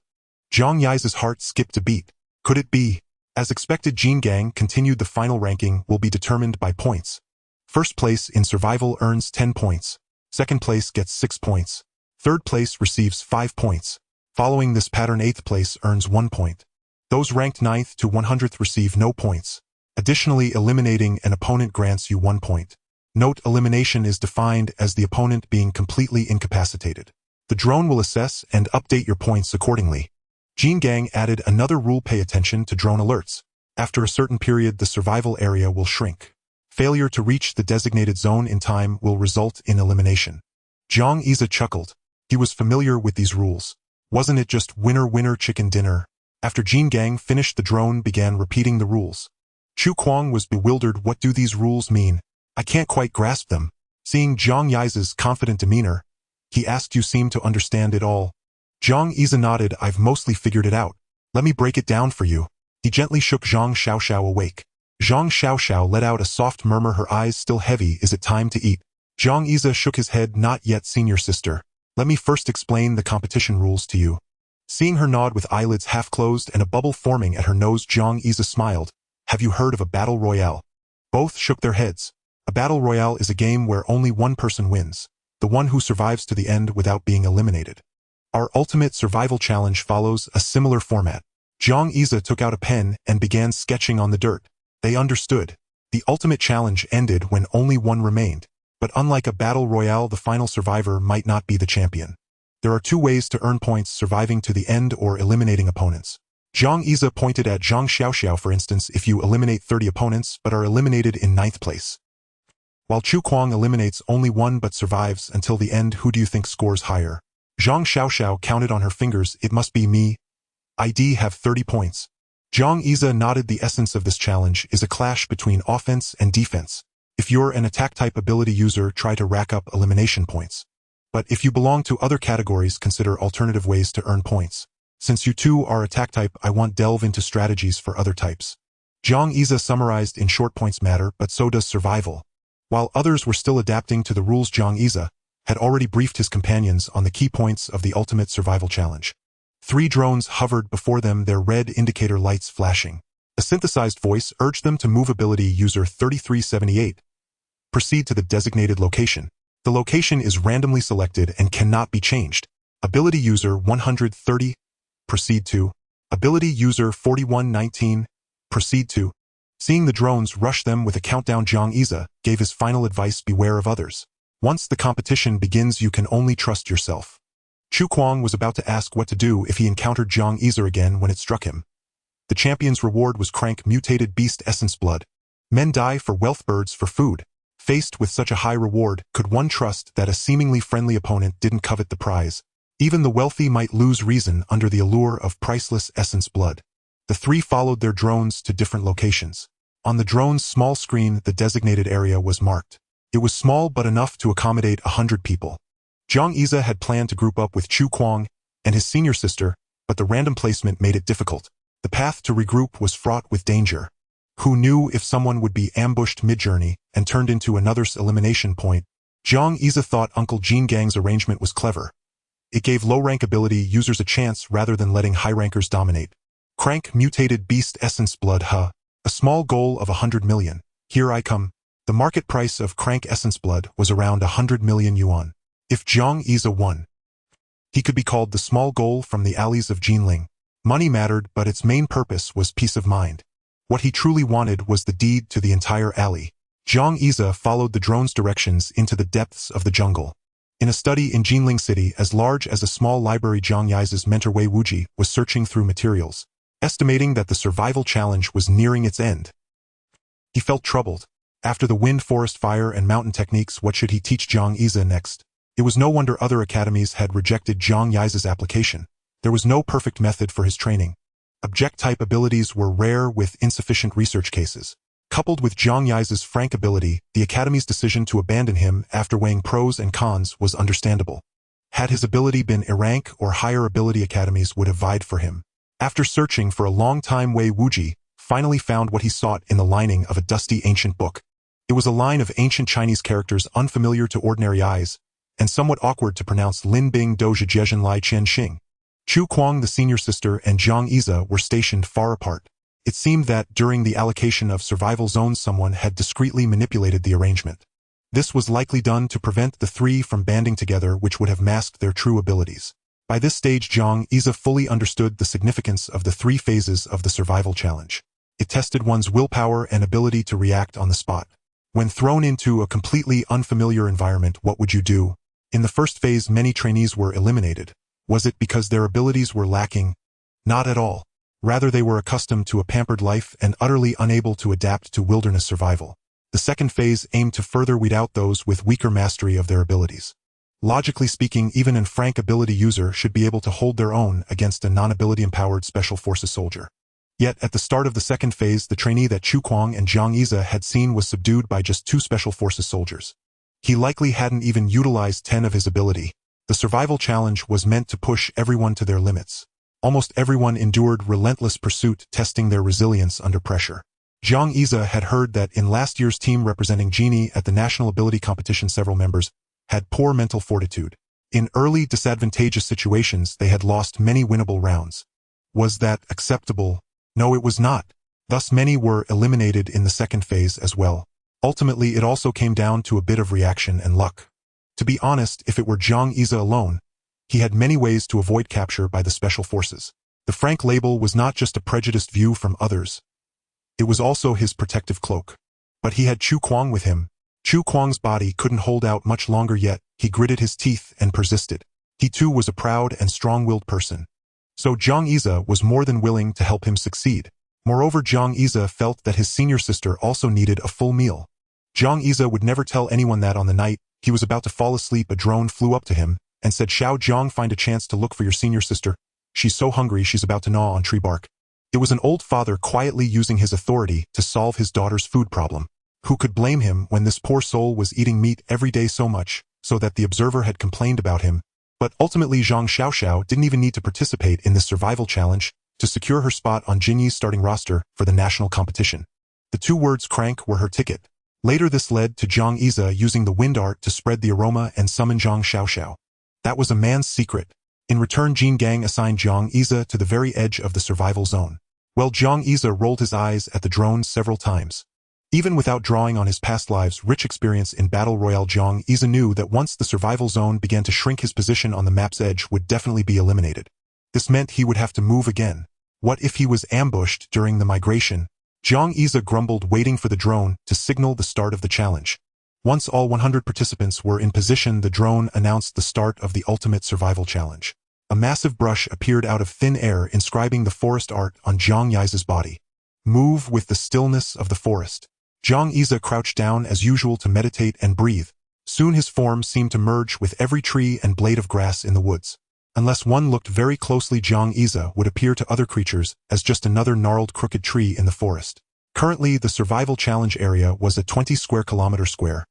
Jiang Yize's heart skipped a beat. Could it be? As expected, Jin Gang continued. The final ranking will be determined by points. First place in survival earns 10 points. Second place gets 6 points. Third place receives 5 points. Following this pattern, 8th place earns 1 point. Those ranked 9th to 100th receive no points. Additionally, eliminating an opponent grants you 1 point. Note: elimination is defined as the opponent being completely incapacitated. The drone will assess and update your points accordingly. Jin Gang added another rule: pay attention to drone alerts. After a certain period, the survival area will shrink. Failure to reach the designated zone in time will result in elimination. Jiang Yize chuckled. He was familiar with these rules. Wasn't it just winner winner chicken dinner? After Jin Gang finished, the drone began repeating the rules. Chu Kuang was bewildered. What do these rules mean? I can't quite grasp them. Seeing Jiang Yize's confident demeanor, he asked, you seem to understand it all. Jiang Yize nodded. I've mostly figured it out. Let me break it down for you. He gently shook Zhang Xiaoxiao awake. Zhang Xiaoxiao let out a soft murmur, her eyes still heavy. Is it time to eat? Jiang Yize shook his head. Not yet, senior sister. Let me first explain the competition rules to you. Seeing her nod with eyelids half closed and a bubble forming at her nose, Jiang Yize smiled. Have you heard of a battle royale? Both shook their heads. A battle royale is a game where only one person wins, the one who survives to the end without being eliminated. Our ultimate survival challenge follows a similar format. Jiang Yize took out a pen and began sketching on the dirt. They understood. The ultimate challenge ended when only one remained. But unlike a battle royale, the final survivor might not be the champion. There are 2 ways to earn points: surviving to the end or eliminating opponents. Jiang Yize pointed at Zhang Xiaoxiao. For instance, if you eliminate 30 opponents but are eliminated in 9th place, while Chu Kuang eliminates only 1 but survives until the end, who do you think scores higher? Zhang Xiaoxiao counted on her fingers. It must be me. I'd have 30 points. Jiang Yize nodded. The essence of this challenge is a clash between offense and defense. If you're an attack-type ability user, try to rack up elimination points. But if you belong to other categories, consider alternative ways to earn points. Since you two are attack-type, I want delve into strategies for other types. Jiang Yize summarized. In short, points matter, but so does survival. While others were still adapting to the rules, Jiang Yize had already briefed his companions on the key points of the ultimate survival challenge. 3 drones hovered before them, their red indicator lights flashing. A synthesized voice urged them to move. Ability user 3378. Proceed to the designated location. The location is randomly selected and cannot be changed. Ability user 130. Proceed to. Ability user 4119. Proceed to. Seeing the drones rush them with a countdown, Great Xia gave his final advice: beware of others. Once the competition begins, you can only trust yourself. Chu Kuang was about to ask what to do if he encountered Great Xia again when it struck him. The champion's reward was crank mutated beast essence blood. Men die for wealth, birds for food. Faced with such a high reward, could one trust that a seemingly friendly opponent didn't covet the prize? Even the wealthy might lose reason under the allure of priceless essence blood. The 3 followed their drones to different locations. On the drone's small screen, the designated area was marked. It was small but enough to accommodate 100 people. Great Xia had planned to group up with Chu Kuang and his senior sister, but the random placement made it difficult. The path to regroup was fraught with danger. Who knew if someone would be ambushed mid-journey and turned into another's elimination point? Great Xia thought Uncle Jean Gang's arrangement was clever. It gave low-rank ability users a chance rather than letting high-rankers dominate. Crank mutated beast essence blood. A small goal of 100 million. Here I come. The market price of crank essence blood was around 100 million yuan. If Great Xia won, he could be called the small goal from the alleys of Jinling. Money mattered, but its main purpose was peace of mind. What he truly wanted was the deed to the entire alley. Great Xia followed the drone's directions into the depths of the jungle. In a study in Jinling City as large as a small library, Great Xia's mentor Wei Wuji was searching through materials, estimating that the survival challenge was nearing its end. He felt troubled. After the wind, forest, fire, and mountain techniques, what should he teach Great Xia next? It was no wonder other academies had rejected Great Xia's application. There was no perfect method for his training. Object-type abilities were rare with insufficient research cases. Coupled with Great Xia's frank ability, the Academy's decision to abandon him after weighing pros and cons was understandable. Had his ability been A-rank or higher ability, academies would have vied for him. After searching for a long time, Wei Wuji finally found what he sought in the lining of a dusty ancient book. It was a line of ancient Chinese characters unfamiliar to ordinary eyes, and somewhat awkward to pronounce: Lin Bing Doja Jezhen Lai Qian Xing. Chu Kuang, the senior sister, and Great Xia were stationed far apart. It seemed that during the allocation of survival zones, someone had discreetly manipulated the arrangement. This was likely done to prevent the 3 from banding together, which would have masked their true abilities. By this stage, Great Xia fully understood the significance of the 3 phases of the survival challenge. It tested one's willpower and ability to react on the spot. When thrown into a completely unfamiliar environment, what would you do? In the first phase, many trainees were eliminated. Was it because their abilities were lacking? Not at all. Rather, they were accustomed to a pampered life and utterly unable to adapt to wilderness survival. The second phase aimed to further weed out those with weaker mastery of their abilities. Logically speaking, even an frank ability user should be able to hold their own against a non-ability empowered special forces soldier. Yet, at the start of the second phase, the trainee that Chu Kuang and Great Xia had seen was subdued by just 2 special forces soldiers. He likely hadn't even utilized 10 of his ability. The survival challenge was meant to push everyone to their limits. Almost everyone endured relentless pursuit, testing their resilience under pressure. Great Xia had heard that in last year's team representing Genie at the national ability competition, several members had poor mental fortitude. In early disadvantageous situations, they had lost many winnable rounds. Was that acceptable? No, it was not. Thus, many were eliminated in the second phase as well. Ultimately, it also came down to a bit of reaction and luck. To be honest, if it were Great Xia alone, he had many ways to avoid capture by the special forces. The frank label was not just a prejudiced view from others. It was also his protective cloak. But he had Chu Kuang with him. Chu Kuang's body couldn't hold out much longer, yet he gritted his teeth and persisted. He too was a proud and strong-willed person. So Great Xia was more than willing to help him succeed. Moreover, Great Xia felt that his senior sister also needed a full meal. Great Xia would never tell anyone that on the night he was about to fall asleep, a drone flew up to him and said, "Xiao Zhang, find a chance to look for your senior sister. She's so hungry she's about to gnaw on tree bark." It was an old father quietly using his authority to solve his daughter's food problem. Who could blame him when this poor soul was eating meat every day, so much so that the observer had complained about him? But ultimately, Zhang Xiaoxiao didn't even need to participate in this survival challenge to secure her spot on Jinyi's starting roster for the national competition. The 2 words crank were her ticket. Later, this led to Great Xia using the wind art to spread the aroma and summon Zhang Xiaoxiao. That was a man's secret. In return, Jin Gang assigned Jiang Yize to the very edge of the survival zone. Well, Jiang Yize rolled his eyes at the drone several times. Even without drawing on his past lives' rich experience in Battle Royale, Jiang Yize knew that once the survival zone began to shrink, his position on the map's edge would definitely be eliminated. This meant he would have to move again. What if he was ambushed during the migration? Jiang Yize grumbled, waiting for the drone to signal the start of the challenge. Once all 100 participants were in position, the drone announced the start of the ultimate survival challenge. A massive brush appeared out of thin air, inscribing the forest art on Jiang Yize's body. Move with the stillness of the forest. Jiang Yize crouched down as usual to meditate and breathe. Soon his form seemed to merge with every tree and blade of grass in the woods. Unless one looked very closely, Jiang Yize would appear to other creatures as just another gnarled, crooked tree in the forest. Currently, the survival challenge area was a 20 square kilometer square.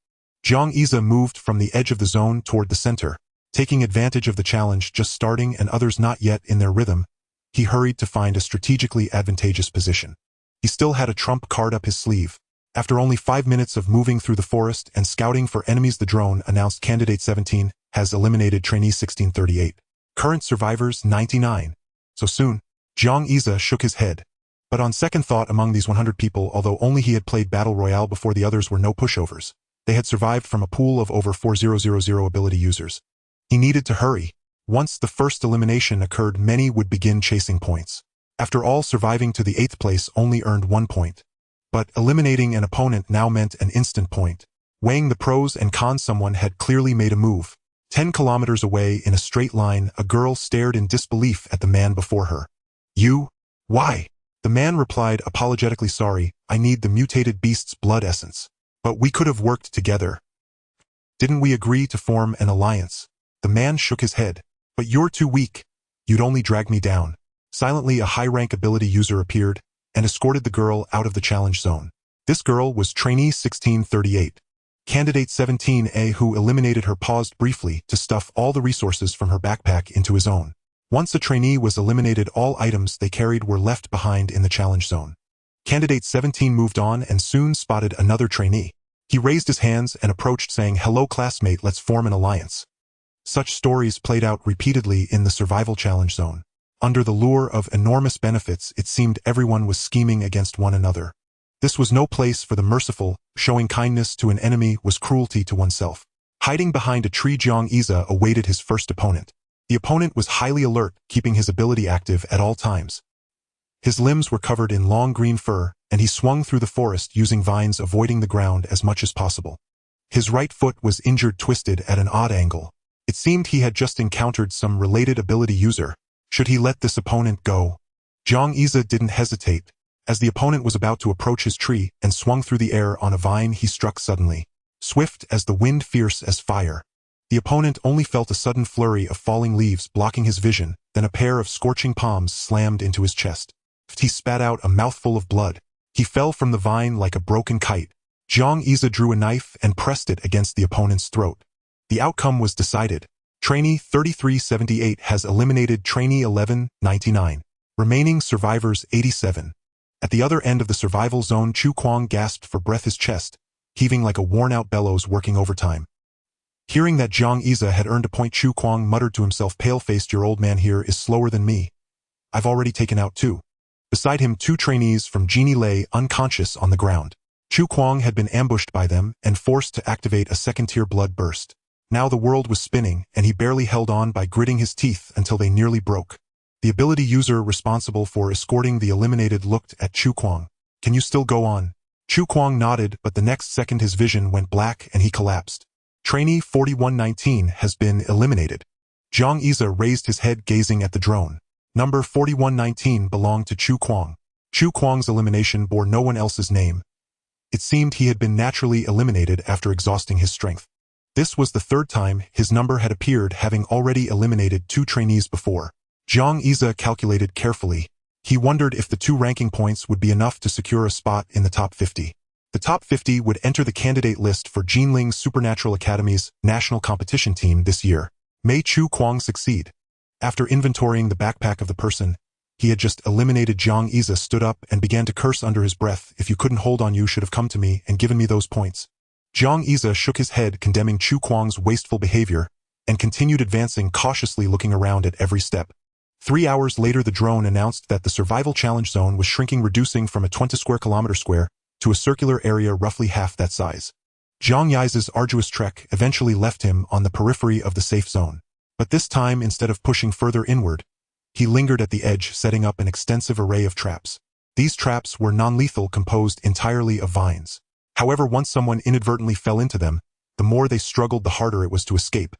Jiang Yize moved from the edge of the zone toward the center. Taking advantage of the challenge just starting and others not yet in their rhythm, he hurried to find a strategically advantageous position. He still had a trump card up his sleeve. After only 5 minutes of moving through the forest and scouting for enemies, the drone announced Candidate 17 has eliminated Trainee 1638. Current survivors 99. So soon? Jiang Yize shook his head. But on second thought, among these 100 people, although only he had played Battle Royale before, the others were no pushovers. They had survived from a pool of over 4000 ability users. He needed to hurry. Once the first elimination occurred, many would begin chasing points. After all, surviving to the 8th place only earned 1 point. But eliminating an opponent now meant an instant point. Weighing the pros and cons, someone had clearly made a move. 10 kilometers away, in a straight line, a girl stared in disbelief at the man before her. You? Why? The man replied apologetically, sorry, I need the mutated beast's blood essence. But we could have worked together. Didn't we agree to form an alliance? The man shook his head. But you're too weak. You'd only drag me down. Silently, a high-rank ability user appeared and escorted the girl out of the challenge zone. This girl was Trainee 1638. Candidate 17A, who eliminated her, paused briefly to stuff all the resources from her backpack into his own. Once a trainee was eliminated, all items they carried were left behind in the challenge zone. Candidate 17 moved on and soon spotted another trainee. He raised his hands and approached, saying, "Hello classmate, let's form an alliance." Such stories played out repeatedly in the survival challenge zone. Under the lure of enormous benefits, it seemed everyone was scheming against one another. This was no place for the merciful. Showing kindness to an enemy was cruelty to oneself. Hiding behind a tree, Jiang Yize awaited his first opponent. The opponent was highly alert, keeping his ability active at all times. His limbs were covered in long green fur, and he swung through the forest using vines, avoiding the ground as much as possible. His right foot was injured, twisted at an odd angle. It seemed he had just encountered some related ability user. Should he let this opponent go? Jiang Yize didn't hesitate. As the opponent was about to approach his tree and swung through the air on a vine, he struck suddenly. Swift as the wind, fierce as fire. The opponent only felt a sudden flurry of falling leaves blocking his vision, then a pair of scorching palms slammed into his chest. He spat out a mouthful of blood. He fell from the vine like a broken kite. Jiang Yize drew a knife and pressed it against the opponent's throat. The outcome was decided. Trainee 3378 has eliminated Trainee 1199. Remaining survivors 87. At the other end of the survival zone, Chu Kuang gasped for breath, his chest heaving like a worn-out bellows working overtime. Hearing that Jiang Yize had earned a point, Chu Kuang muttered to himself, "Pale-faced, your old man here is slower than me. I've already taken out 2. Beside him, 2 trainees from Genie lay unconscious on the ground. Chu Kuang had been ambushed by them and forced to activate a second-tier blood burst. Now the world was spinning, and he barely held on by gritting his teeth until they nearly broke. The ability user responsible for escorting the eliminated looked at Chu Kuang. "Can you still go on?" Chu Kuang nodded, but the next second his vision went black and he collapsed. Trainee 4119 has been eliminated. Jiang Yize raised his head, gazing at the drone. Number 4119 belonged to Chu Kuang. Chu Kuang's elimination bore no one else's name. It seemed he had been naturally eliminated after exhausting his strength. This was the 3rd time his number had appeared, having already eliminated 2 trainees before. Jiang Yize calculated carefully. He wondered if the 2 ranking points would be enough to secure a spot in the top 50. The top 50 would enter the candidate list for Jinling's Supernatural Academy's national competition team this year. May Chu Kuang succeed? After inventorying the backpack of the person he had just eliminated, Jiang Yize stood up and began to curse under his breath. "If you couldn't hold on, you should have come to me and given me those points." Jiang Yize shook his head, condemning Chu Kuang's wasteful behavior. and continued advancing cautiously, looking around at every step. 3 hours later, the drone announced that the survival challenge zone was shrinking, reducing from a 20 square kilometer square to a circular area roughly half that size. Zhang Yi's arduous trek eventually left him on the periphery of the safe zone. But this time, instead of pushing further inward, he lingered at the edge, setting up an extensive array of traps. These traps were non-lethal, composed entirely of vines. However, once someone inadvertently fell into them, the more they struggled, the harder it was to escape,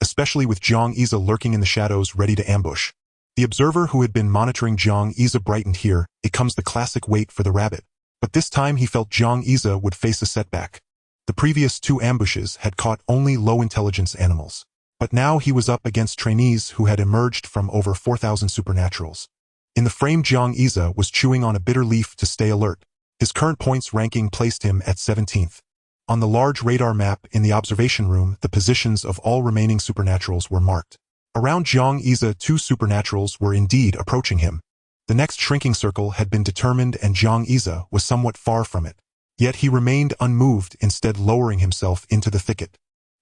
especially with Zhang Yi lurking in the shadows ready to ambush. The observer who had been monitoring Zhang Yi brightened. Here it comes the classic wait for the rabbit. But this time he felt Zhang Yi would face a setback. The previous 2 ambushes had caught only low-intelligence animals. But now he was up against trainees who had emerged from over 4,000 supernaturals. In the frame, Zhang Yi was chewing on a bitter leaf to stay alert. His current points ranking placed him at 17th. On the large radar map in the observation room, the positions of all remaining supernaturals were marked. Around Zhang Yi, 2 supernaturals were indeed approaching him. The next shrinking circle had been determined, and Zhang Yi was somewhat far from it. Yet he remained unmoved, instead lowering himself into the thicket.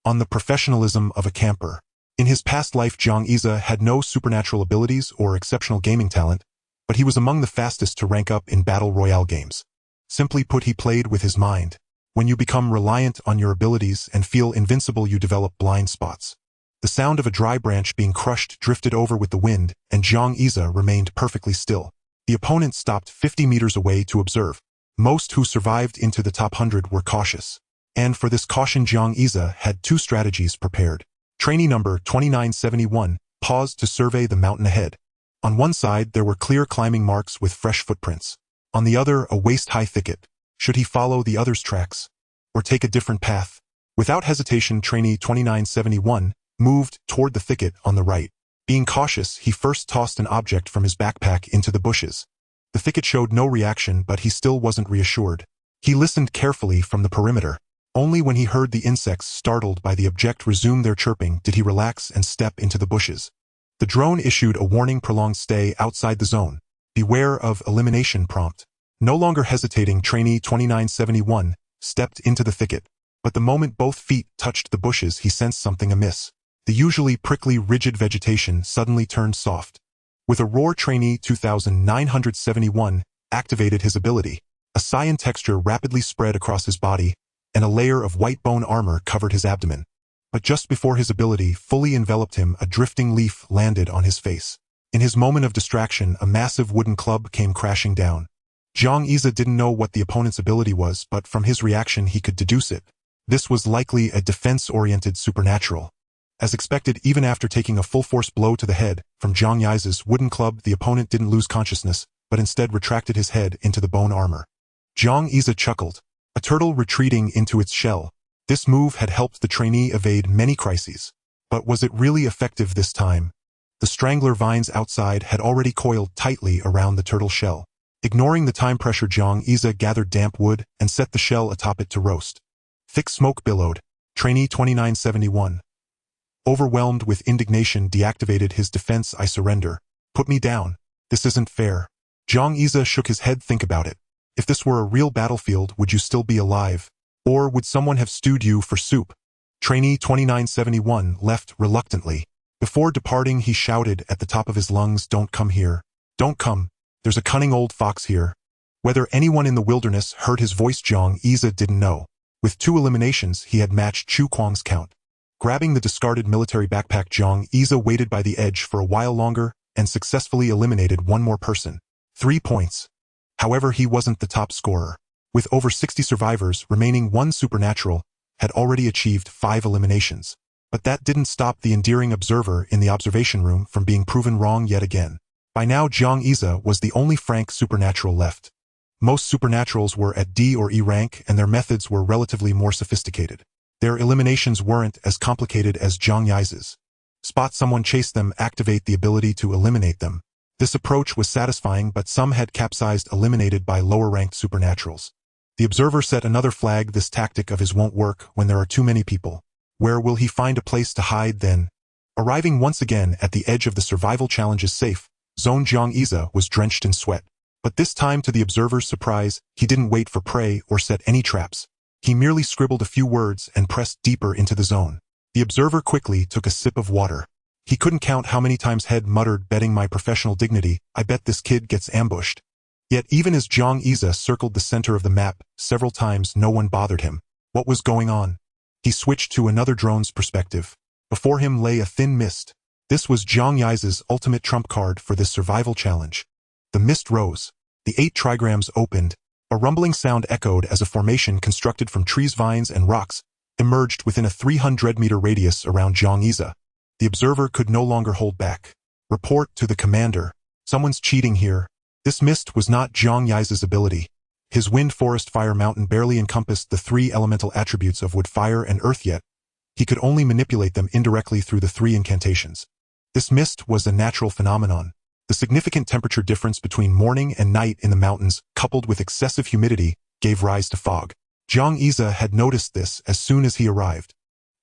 On the professionalism of a camper. In his past life, Zhang Yi had no supernatural abilities or exceptional gaming talent, but he was among the fastest to rank up in battle royale games. Simply put, he played with his mind. When you become reliant on your abilities and feel invincible, you develop blind spots. The sound of a dry branch being crushed drifted over with the wind, and Zhang Yi remained perfectly still. The opponent stopped 50 meters away to observe. Most who survived into the top 100 were cautious. And for this caution, Zhang Yi had 2 strategies prepared. Trainee number 2971 paused to survey the mountain ahead. On one side, there were clear climbing marks with fresh footprints. On the other, a waist-high thicket. Should he follow the other's tracks? Or take a different path? Without hesitation, trainee 2971 moved toward the thicket on the right. Being cautious, he first tossed an object from his backpack into the bushes. The thicket showed no reaction, but he still wasn't reassured. He listened carefully from the perimeter. Only when he heard the insects, startled by the object, resume their chirping did he relax and step into the bushes. The drone issued a warning: prolonged stay outside the zone. Beware of elimination prompt. No longer hesitating, trainee 2971 stepped into the thicket. But the moment both feet touched the bushes, he sensed something amiss. The usually prickly, rigid vegetation suddenly turned soft. With a roar, trainee 2971 activated his ability. A cyan texture rapidly spread across his body, and a layer of white bone armor covered his abdomen. But just before his ability fully enveloped him, a drifting leaf landed on his face. In his moment of distraction, a massive wooden club came crashing down. Zhang Yi didn't know what the opponent's ability was, but from his reaction he could deduce it. This was likely a defense-oriented supernatural. As expected, even after taking a full-force blow to the head from Zhang Yi's wooden club, the opponent didn't lose consciousness, but instead retracted his head into the bone armor. Zhang Yi chuckled. A turtle retreating into its shell. This move had helped the trainee evade many crises. But was it really effective this time? The strangler vines outside had already coiled tightly around the turtle shell. Ignoring the time pressure, Zhang Yi gathered damp wood and set the shell atop it to roast. Thick smoke billowed. Trainee 2971. Overwhelmed with indignation, deactivated his defense. I surrender. Put me down. This isn't fair. Zhang Yi shook his head. Think about it. If this were a real battlefield, would you still be alive? Or would someone have stewed you for soup? Trainee 2971 left reluctantly. Before departing, he shouted at the top of his lungs, don't come here. Don't come. There's a cunning old fox here. Whether anyone in the wilderness heard his voice, Zhang Yi didn't know. With 2 eliminations, he had matched Chu Kuang's count. Grabbing the discarded military backpack, Zhang Yi waited by the edge for a while longer and successfully eliminated 1 more person. 3 points. However, he wasn't the top scorer. With over 60 survivors remaining, 1 supernatural had already achieved 5 eliminations. But that didn't stop the endearing observer in the observation room from being proven wrong yet again. By now, Zhang Yi was the only frank supernatural left. Most supernaturals were at D or E rank, and their methods were relatively more sophisticated. Their eliminations weren't as complicated as Zhang Yi's. Spot someone, chase them, activate the ability to eliminate them. This approach was satisfying, but some had capsized, eliminated by lower-ranked supernaturals. The observer set another flag. This tactic of his won't work when there are too many people. Where will he find a place to hide then? Arriving once again at the edge of the survival challenge's safe zone, Zhang Yi was drenched in sweat. But this time, to the observer's surprise, he didn't wait for prey or set any traps. He merely scribbled a few words and pressed deeper into the zone. The observer quickly took a sip of water. He couldn't count how many times Head muttered, betting my professional dignity, I bet this kid gets ambushed. Yet even as Great Xia circled the center of the map several times, no one bothered him. What was going on? He switched to another drone's perspective. Before him lay a thin mist. This was Great Xia's ultimate trump card for this survival challenge. The mist rose. The 8 trigrams opened. A rumbling sound echoed as a formation constructed from trees, vines, and rocks emerged within a 300-meter radius around Great Xia. The observer could no longer hold back. Report to the commander. Someone's cheating here. This mist was not Great Xia's ability. His wind, forest, fire, mountain barely encompassed the 3 elemental attributes of wood, fire, and earth, yet he could only manipulate them indirectly through the 3 incantations. This mist was a natural phenomenon. The significant temperature difference between morning and night in the mountains, coupled with excessive humidity, gave rise to fog. Great Xia had noticed this as soon as he arrived.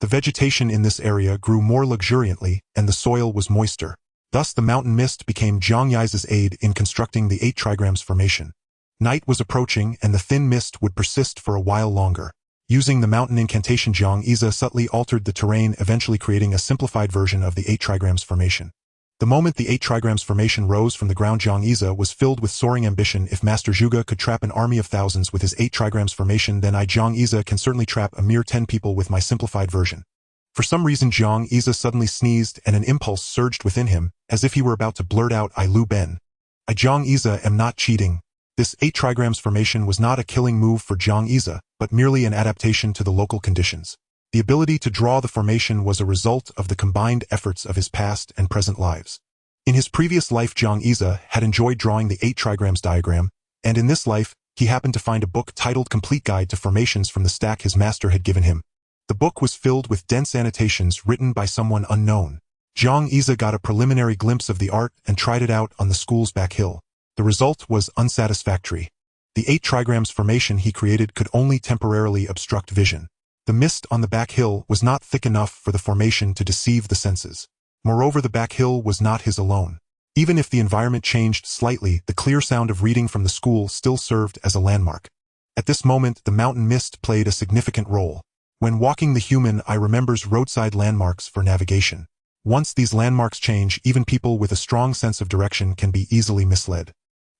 The vegetation in this area grew more luxuriantly, and the soil was moister. Thus the mountain mist became Great Xia's aid in constructing the 8 trigrams formation. Night was approaching, and the thin mist would persist for a while longer. Using the mountain incantation, Great Xia subtly altered the terrain, eventually creating a simplified version of the 8 trigrams formation. The moment the 8 trigrams formation rose from the ground, Great Xia was filled with soaring ambition. If Master Zhuge could trap an army of thousands with his 8 trigrams formation, then I, Great Xia, can certainly trap a mere 10 people with my simplified version. For some reason, Great Xia suddenly sneezed, and an impulse surged within him, as if he were about to blurt out, I, Lu Ben. I, Great Xia, am not cheating. This 8 trigrams formation was not a killing move for Great Xia, but merely an adaptation to the local conditions. The ability to draw the formation was a result of the combined efforts of his past and present lives. In his previous life, Great Xia had enjoyed drawing the 8 trigrams diagram, and in this life, he happened to find a book titled Complete Guide to Formations from the stack his master had given him. The book was filled with dense annotations written by someone unknown. Great Xia got a preliminary glimpse of the art and tried it out on the school's back hill. The result was unsatisfactory. The 8 trigrams formation he created could only temporarily obstruct vision. The mist on the back hill was not thick enough for the formation to deceive the senses. Moreover, the back hill was not his alone. Even if the environment changed slightly, the clear sound of reading from the school still served as a landmark. At this moment, the mountain mist played a significant role. When walking, the human eye remembers roadside landmarks for navigation. Once these landmarks change, even people with a strong sense of direction can be easily misled.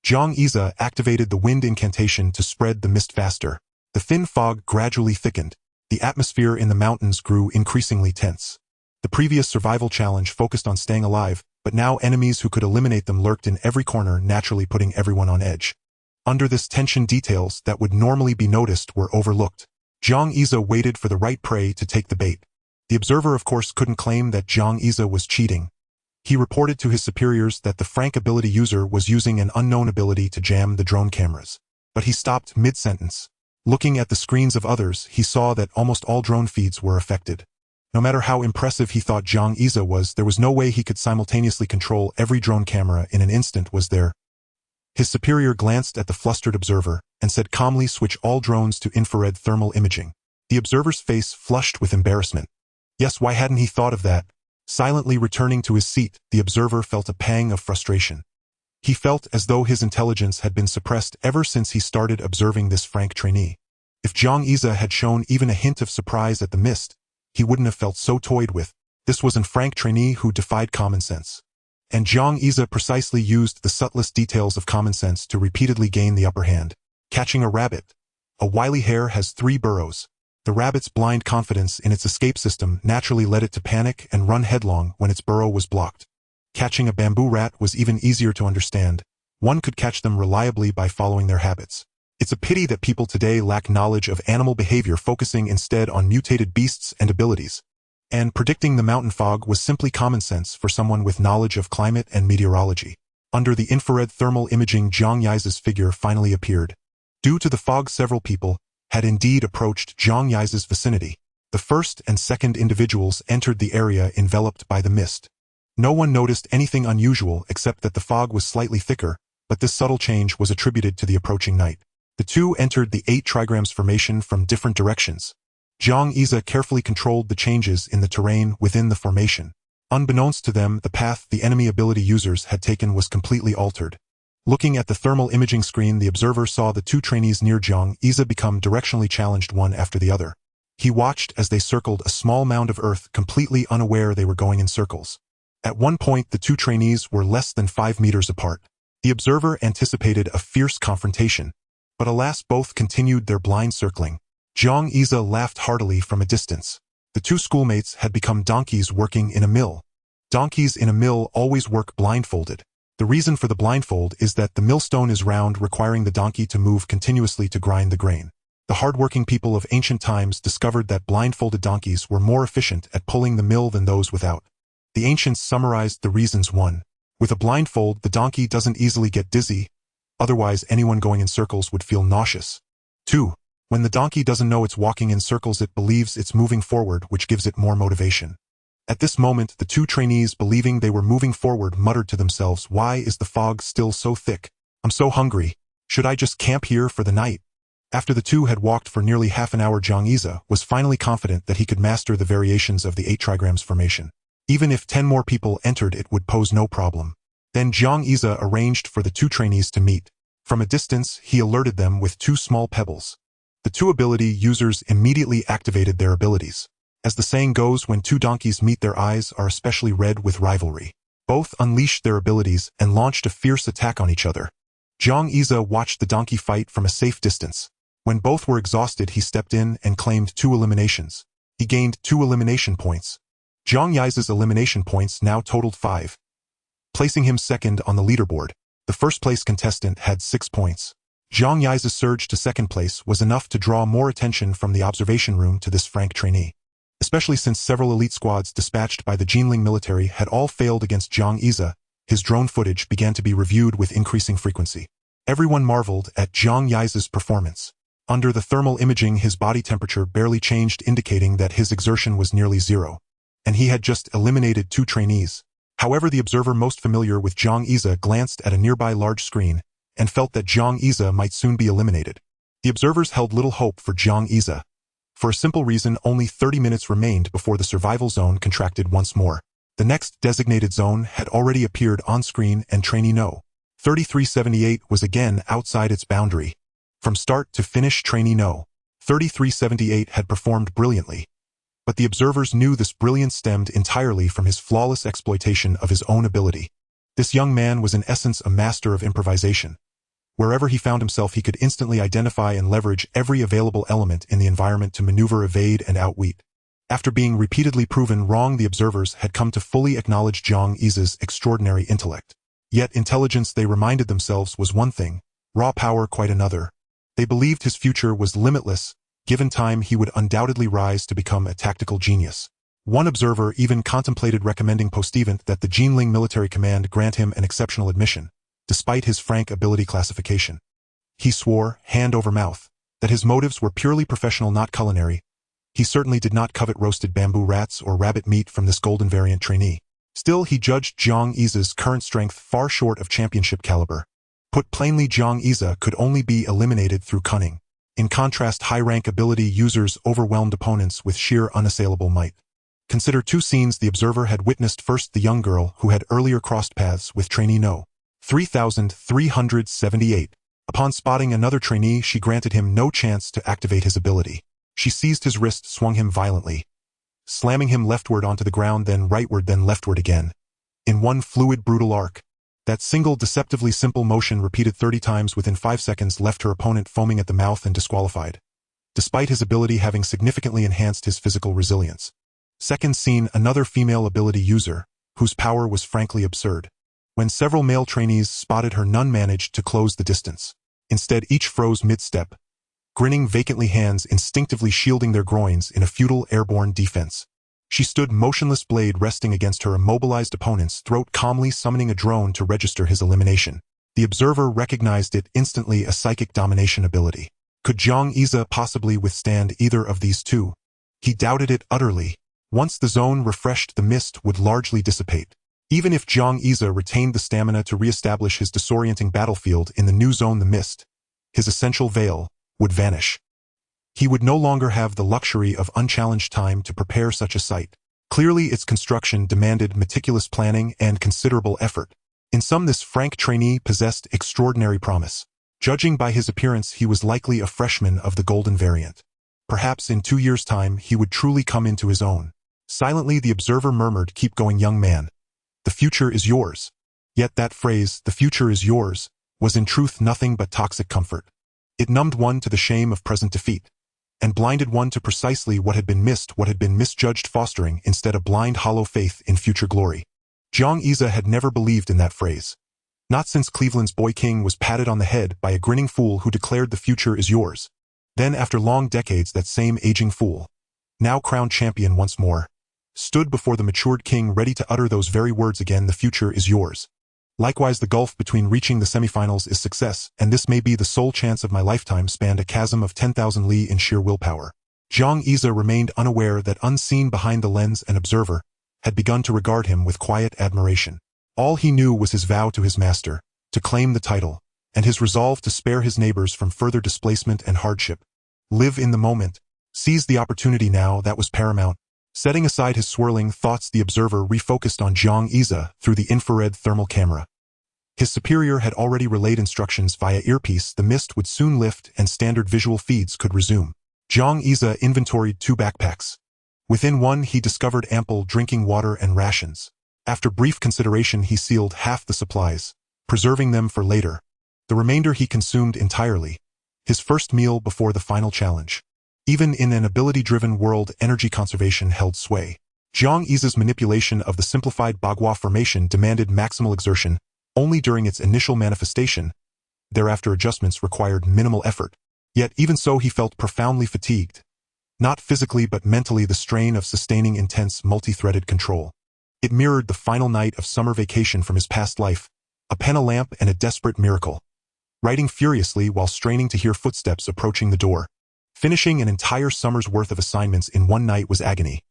Great Xia activated the wind incantation to spread the mist faster. The thin fog gradually thickened. The atmosphere in the mountains grew increasingly tense. The previous survival challenge focused on staying alive, but now enemies who could eliminate them lurked in every corner, naturally putting everyone on edge. Under this tension, details that would normally be noticed were overlooked. Great Xia waited for the right prey to take the bait. The observer, of course, couldn't claim that Great Xia was cheating. He reported to his superiors that the Frank ability user was using an unknown ability to jam the drone cameras. But he stopped mid-sentence. Looking at the screens of others, he saw that almost all drone feeds were affected. No matter how impressive he thought Great Xia was, there was no way he could simultaneously control every drone camera in an instant, was there? His superior glanced at the flustered observer and said calmly, switch all drones to infrared thermal imaging. The observer's face flushed with embarrassment. Yes, why hadn't he thought of that? Silently returning to his seat, the observer felt a pang of frustration. He felt as though his intelligence had been suppressed ever since he started observing this Frank trainee. If Great Xia had shown even a hint of surprise at the mist, he wouldn't have felt so toyed with. This was an Frank trainee who defied common sense. And Great Xia precisely used the subtlest details of common sense to repeatedly gain the upper hand. Catching a rabbit. A wily hare has 3 burrows. The rabbit's blind confidence in its escape system naturally led it to panic and run headlong when its burrow was blocked. Catching a bamboo rat was even easier to understand. One could catch them reliably by following their habits. It's a pity that people today lack knowledge of animal behavior, focusing instead on mutated beasts and abilities. And predicting the mountain fog was simply common sense for someone with knowledge of climate and meteorology. Under the infrared thermal imaging, Great Xia's figure finally appeared. Due to the fog, several people had indeed approached Great Xia's vicinity. The first and second individuals entered the area enveloped by the mist. No one noticed anything unusual except that the fog was slightly thicker, but this subtle change was attributed to the approaching night. The 2 entered the 8 trigrams formation from different directions. Great Xia carefully controlled the changes in the terrain within the formation. Unbeknownst to them, the path the enemy ability users had taken was completely altered. Looking at the thermal imaging screen, the observer saw the 2 trainees near Great Xia become directionally challenged one after the other. He watched as they circled a small mound of earth, completely unaware they were going in circles. At one point, the two trainees were less than 5 meters apart. The observer anticipated a fierce confrontation, but alas, both continued their blind circling. Great Xia laughed heartily from a distance. The two schoolmates had become donkeys working in a mill. Donkeys in a mill always work blindfolded. The reason for the blindfold is that the millstone is round, requiring the donkey to move continuously to grind the grain. The hard-working people of ancient times discovered that blindfolded donkeys were more efficient at pulling the mill than those without. The ancients summarized the reasons: 1. With a blindfold, the donkey doesn't easily get dizzy, otherwise anyone going in circles would feel nauseous. 2. When the donkey doesn't know it's walking in circles, it believes it's moving forward, which gives it more motivation. At this moment, the two trainees, believing they were moving forward, muttered to themselves, "Why is the fog still so thick? I'm so hungry. Should I just camp here for the night?" After the two had walked for nearly half an hour, Great Xia was finally confident that he could master the variations of the 8 trigrams formation. Even if 10 more people entered, it would pose no problem. Then Great Xia arranged for the two trainees to meet. From a distance, he alerted them with 2 small pebbles. The 2 ability users immediately activated their abilities. As the saying goes, when 2 donkeys meet, their eyes are especially red with rivalry. Both unleashed their abilities and launched a fierce attack on each other. Great Xia watched the donkey fight from a safe distance. When both were exhausted, he stepped in and claimed 2 eliminations. He gained 2 elimination points. Great Xia's elimination points now totaled 5, placing him second on the leaderboard. The first-place contestant had 6 points. Great Xia's surge to second place was enough to draw more attention from the observation room to this frank trainee, especially since several elite squads dispatched by the Jinling military had all failed against Great Xia. His drone footage began to be reviewed with increasing frequency. Everyone marveled at Great Xia's performance. Under the thermal imaging, his body temperature barely changed, indicating that his exertion was nearly 0. And he had just eliminated 2 trainees. However, the observer most familiar with Great Xia glanced at a nearby large screen and felt that Great Xia might soon be eliminated. The observers held little hope for Great Xia. For a simple reason, only 30 minutes remained before the survival zone contracted once more. The next designated zone had already appeared on screen, and trainee No. 3378 was again outside its boundary. From start to finish, trainee No. 3378 had performed brilliantly. But the observers knew this brilliance stemmed entirely from his flawless exploitation of his own ability. This young man was in essence a master of improvisation. Wherever he found himself, he could instantly identify and leverage every available element in the environment to maneuver, evade, and outwit. After being repeatedly proven wrong, the observers had come to fully acknowledge Great Xia's extraordinary intellect. Yet intelligence, they reminded themselves, was one thing, raw power quite another. They believed his future was limitless. Given time, he would undoubtedly rise to become a tactical genius. One observer even contemplated recommending post-event that the Jinling military command grant him an exceptional admission, despite his frank ability classification. He swore, hand over mouth, that his motives were purely professional, not culinary. He certainly did not covet roasted bamboo rats or rabbit meat from this golden variant trainee. Still, he judged Great Xia's current strength far short of championship caliber. Put plainly, Great Xia could only be eliminated through cunning. In contrast, high-rank ability users overwhelmed opponents with sheer unassailable might. Consider 2 scenes the observer had witnessed. First, the young girl who had earlier crossed paths with trainee No. 3378. Upon spotting another trainee, she granted him no chance to activate his ability. She seized his wrist, swung him violently, slamming him leftward onto the ground, then rightward, then leftward again, in one fluid, brutal arc. That single deceptively simple motion, repeated 30 times within 5 seconds, left her opponent foaming at the mouth and disqualified, despite his ability having significantly enhanced his physical resilience. Second scene, another female ability user, whose power was frankly absurd. When several male trainees spotted her, none managed to close the distance. Instead, each froze mid-step, grinning vacantly, hands instinctively shielding their groins in a futile airborne defense. She stood motionless, blade resting against her immobilized opponent's throat, calmly summoning a drone to register his elimination. The observer recognized it instantly, a psychic domination ability. Could Great Xia possibly withstand either of these 2? He doubted it utterly. Once the zone refreshed, the mist would largely dissipate. Even if Great Xia retained the stamina to re-establish his disorienting battlefield in the new zone, the mist, his essential veil, would vanish. He would no longer have the luxury of unchallenged time to prepare such a site. Clearly, its construction demanded meticulous planning and considerable effort. In sum, this frank trainee possessed extraordinary promise. Judging by his appearance, he was likely a freshman of the golden variant. Perhaps in 2 years' time he would truly come into his own. Silently the observer murmured, "Keep going, young man. The future is yours." Yet that phrase, "the future is yours," was in truth nothing but toxic comfort. It numbed one to the shame of present defeat, and blinded one to precisely what had been missed, what had been misjudged, fostering instead a blind hollow faith in future glory. Jiang Iza had never believed in that phrase. Not since Cleveland's boy king was patted on the head by a grinning fool who declared the future is yours. Then after long decades that same aging fool, now crowned champion once more, stood before the matured king ready to utter those very words again, "The future is yours." Likewise, the gulf between reaching the semifinals is success, and this may be the sole chance of my lifetime, spanned a chasm of 10,000 li in sheer willpower. Jiang Iza remained unaware that unseen behind the lens an observer had begun to regard him with quiet admiration. All he knew was his vow to his master, to claim the title, and his resolve to spare his neighbors from further displacement and hardship. Live in the moment. Seize the opportunity now, that was paramount. Setting aside his swirling thoughts, the observer refocused on Jiang Iza through the infrared thermal camera. His superior had already relayed instructions via earpiece. The mist would soon lift and standard visual feeds could resume. Jiang Iza inventoried 2 backpacks. Within one he discovered ample drinking water and rations. After brief consideration he sealed half the supplies, preserving them for later. The remainder he consumed entirely, his first meal before the final challenge. Even in an ability-driven world, energy conservation held sway. Jiang Iza's manipulation of the simplified Bagua formation demanded maximal exertion only during its initial manifestation. Thereafter adjustments required minimal effort. Yet even so he felt profoundly fatigued. Not physically but mentally, the strain of sustaining intense multi-threaded control. It mirrored the final night of summer vacation from his past life, a pen, a lamp, and a desperate miracle. Writing furiously while straining to hear footsteps approaching the door. Finishing an entire summer's worth of assignments in one night was agony.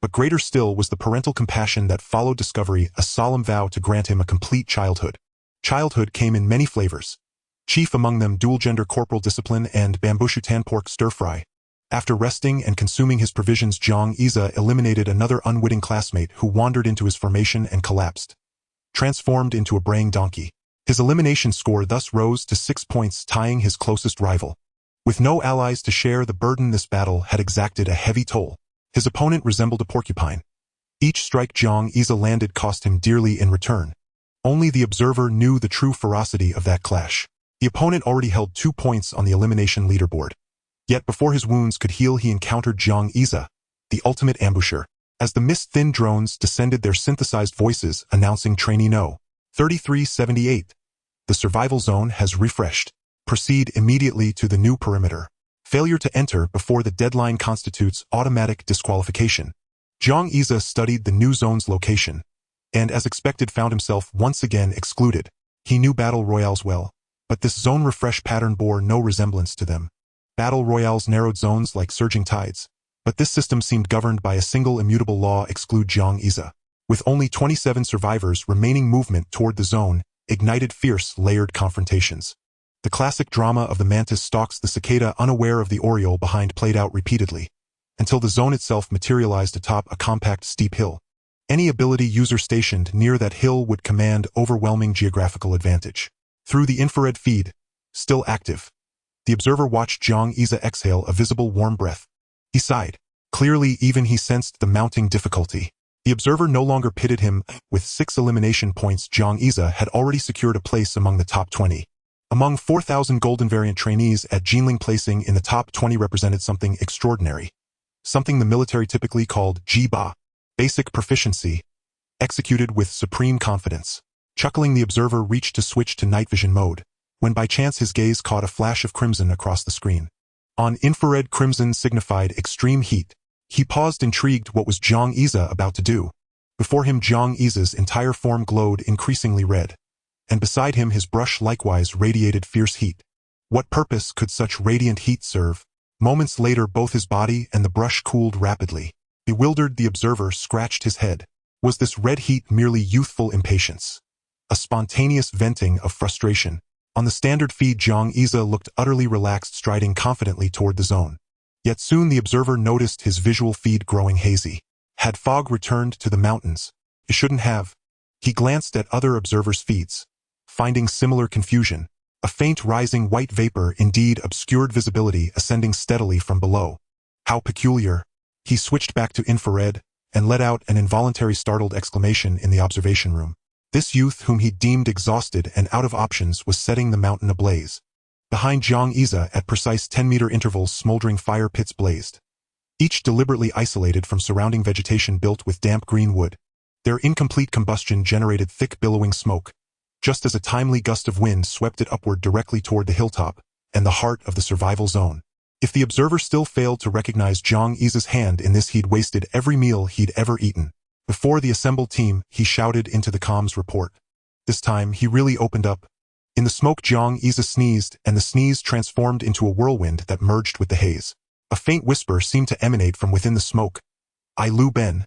But greater still was the parental compassion that followed discovery, a solemn vow to grant him a complete childhood. Childhood came in many flavors. Chief among them dual-gender corporal discipline and bambushutan pork stir-fry. After resting and consuming his provisions, Jiang Iza eliminated another unwitting classmate who wandered into his formation and collapsed, transformed into a braying donkey. His elimination score thus rose to 6 points, tying his closest rival. With no allies to share the burden, this battle had exacted a heavy toll. His opponent resembled a porcupine. Each strike Jiang Iza landed cost him dearly in return. Only the observer knew the true ferocity of that clash. The opponent already held 2 points on the elimination leaderboard. Yet before his wounds could heal he encountered Jiang Iza, the ultimate ambusher. As the mist-thin drones descended, their synthesized voices announcing Trainee No. 3378. The survival zone has refreshed. Proceed immediately to the new perimeter. Failure to enter before the deadline constitutes automatic disqualification. Jiang Iza studied the new zone's location, and as expected found himself once again excluded. He knew battle royales well, but this zone refresh pattern bore no resemblance to them. Battle royales narrowed zones like surging tides, but this system seemed governed by a single immutable law: exclude. Jiang Iza, with only 27 survivors remaining, movement toward the zone ignited fierce, layered confrontations. The classic drama of the mantis stalks the cicada, unaware of the oriole behind, played out repeatedly, until the zone itself materialized atop a compact, steep hill. Any ability user stationed near that hill would command overwhelming geographical advantage. Through the infrared feed, still active, the observer watched Jiang Iza exhale a visible warm breath. He sighed. Clearly, even he sensed the mounting difficulty. The observer no longer pitted him. With 6 elimination points, Jiang Iza had already secured a place among the top 20. Among 4,000 golden variant trainees at Jinling, placing in the top 20 represented something extraordinary. Something the military typically called Jiba, basic proficiency, executed with supreme confidence. Chuckling, the observer reached to switch to night vision mode, when by chance his gaze caught a flash of crimson across the screen. On infrared, crimson signified extreme heat. He paused, intrigued. What was Jiang Iza about to do? Before him, Jiang Iza's entire form glowed increasingly red, and beside him his brush likewise radiated fierce heat. What purpose could such radiant heat serve? Moments later, both his body and the brush cooled rapidly. Bewildered, the observer scratched his head. Was this red heat merely youthful impatience? A spontaneous venting of frustration? On the standard feed, Jiang Iza looked utterly relaxed, striding confidently toward the zone. Yet soon the observer noticed his visual feed growing hazy. Had fog returned to the mountains? It shouldn't have. He glanced at other observers' feeds, finding similar confusion. A faint rising white vapor indeed obscured visibility, ascending steadily from below. How peculiar. He switched back to infrared and let out an involuntary startled exclamation in the observation room. This youth, whom he deemed exhausted and out of options, was setting the mountain ablaze. Behind Great Xia, at precise 10-meter intervals, smoldering fire pits blazed, each deliberately isolated from surrounding vegetation built with damp green wood. Their incomplete combustion generated thick billowing smoke, just as a timely gust of wind swept it upward directly toward the hilltop and the heart of the survival zone. If the observer still failed to recognize Great Xia's hand in this, he'd wasted every meal he'd ever eaten. Before the assembled team, he shouted into the comms report. This time, he really opened up. In the smoke, Great Xia sneezed, and the sneeze transformed into a whirlwind that merged with the haze. A faint whisper seemed to emanate from within the smoke. "I Lu Ben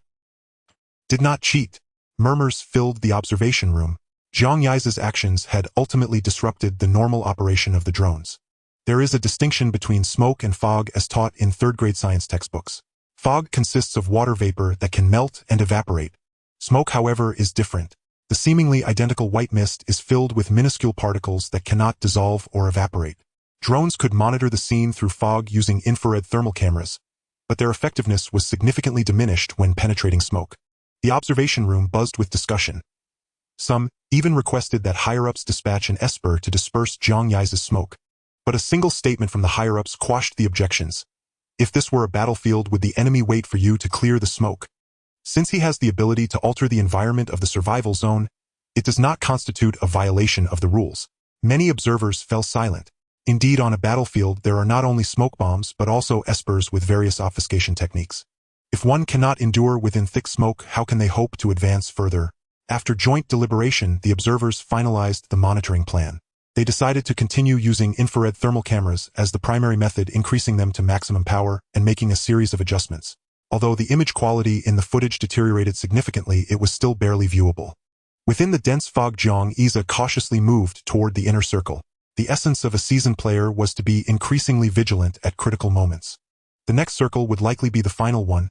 did not cheat." Murmurs filled the observation room. Great Xia's actions had ultimately disrupted the normal operation of the drones. There is a distinction between smoke and fog as taught in third-grade science textbooks. Fog consists of water vapor that can melt and evaporate. Smoke, however, is different. The seemingly identical white mist is filled with minuscule particles that cannot dissolve or evaporate. Drones could monitor the scene through fog using infrared thermal cameras, but their effectiveness was significantly diminished when penetrating smoke. The observation room buzzed with discussion. Some even requested that higher-ups dispatch an esper to disperse Great Xia's smoke. But a single statement from the higher-ups quashed the objections. If this were a battlefield, would the enemy wait for you to clear the smoke? Since he has the ability to alter the environment of the survival zone, it does not constitute a violation of the rules. Many observers fell silent. Indeed, on a battlefield, there are not only smoke bombs but also espers with various obfuscation techniques. If one cannot endure within thick smoke, how can they hope to advance further? After joint deliberation, the observers finalized the monitoring plan. They decided to continue using infrared thermal cameras as the primary method, increasing them to maximum power and making a series of adjustments. Although the image quality in the footage deteriorated significantly, it was still barely viewable. Within the dense fog, Great Xia cautiously moved toward the inner circle. The essence of a seasoned player was to be increasingly vigilant at critical moments. The next circle would likely be the final one.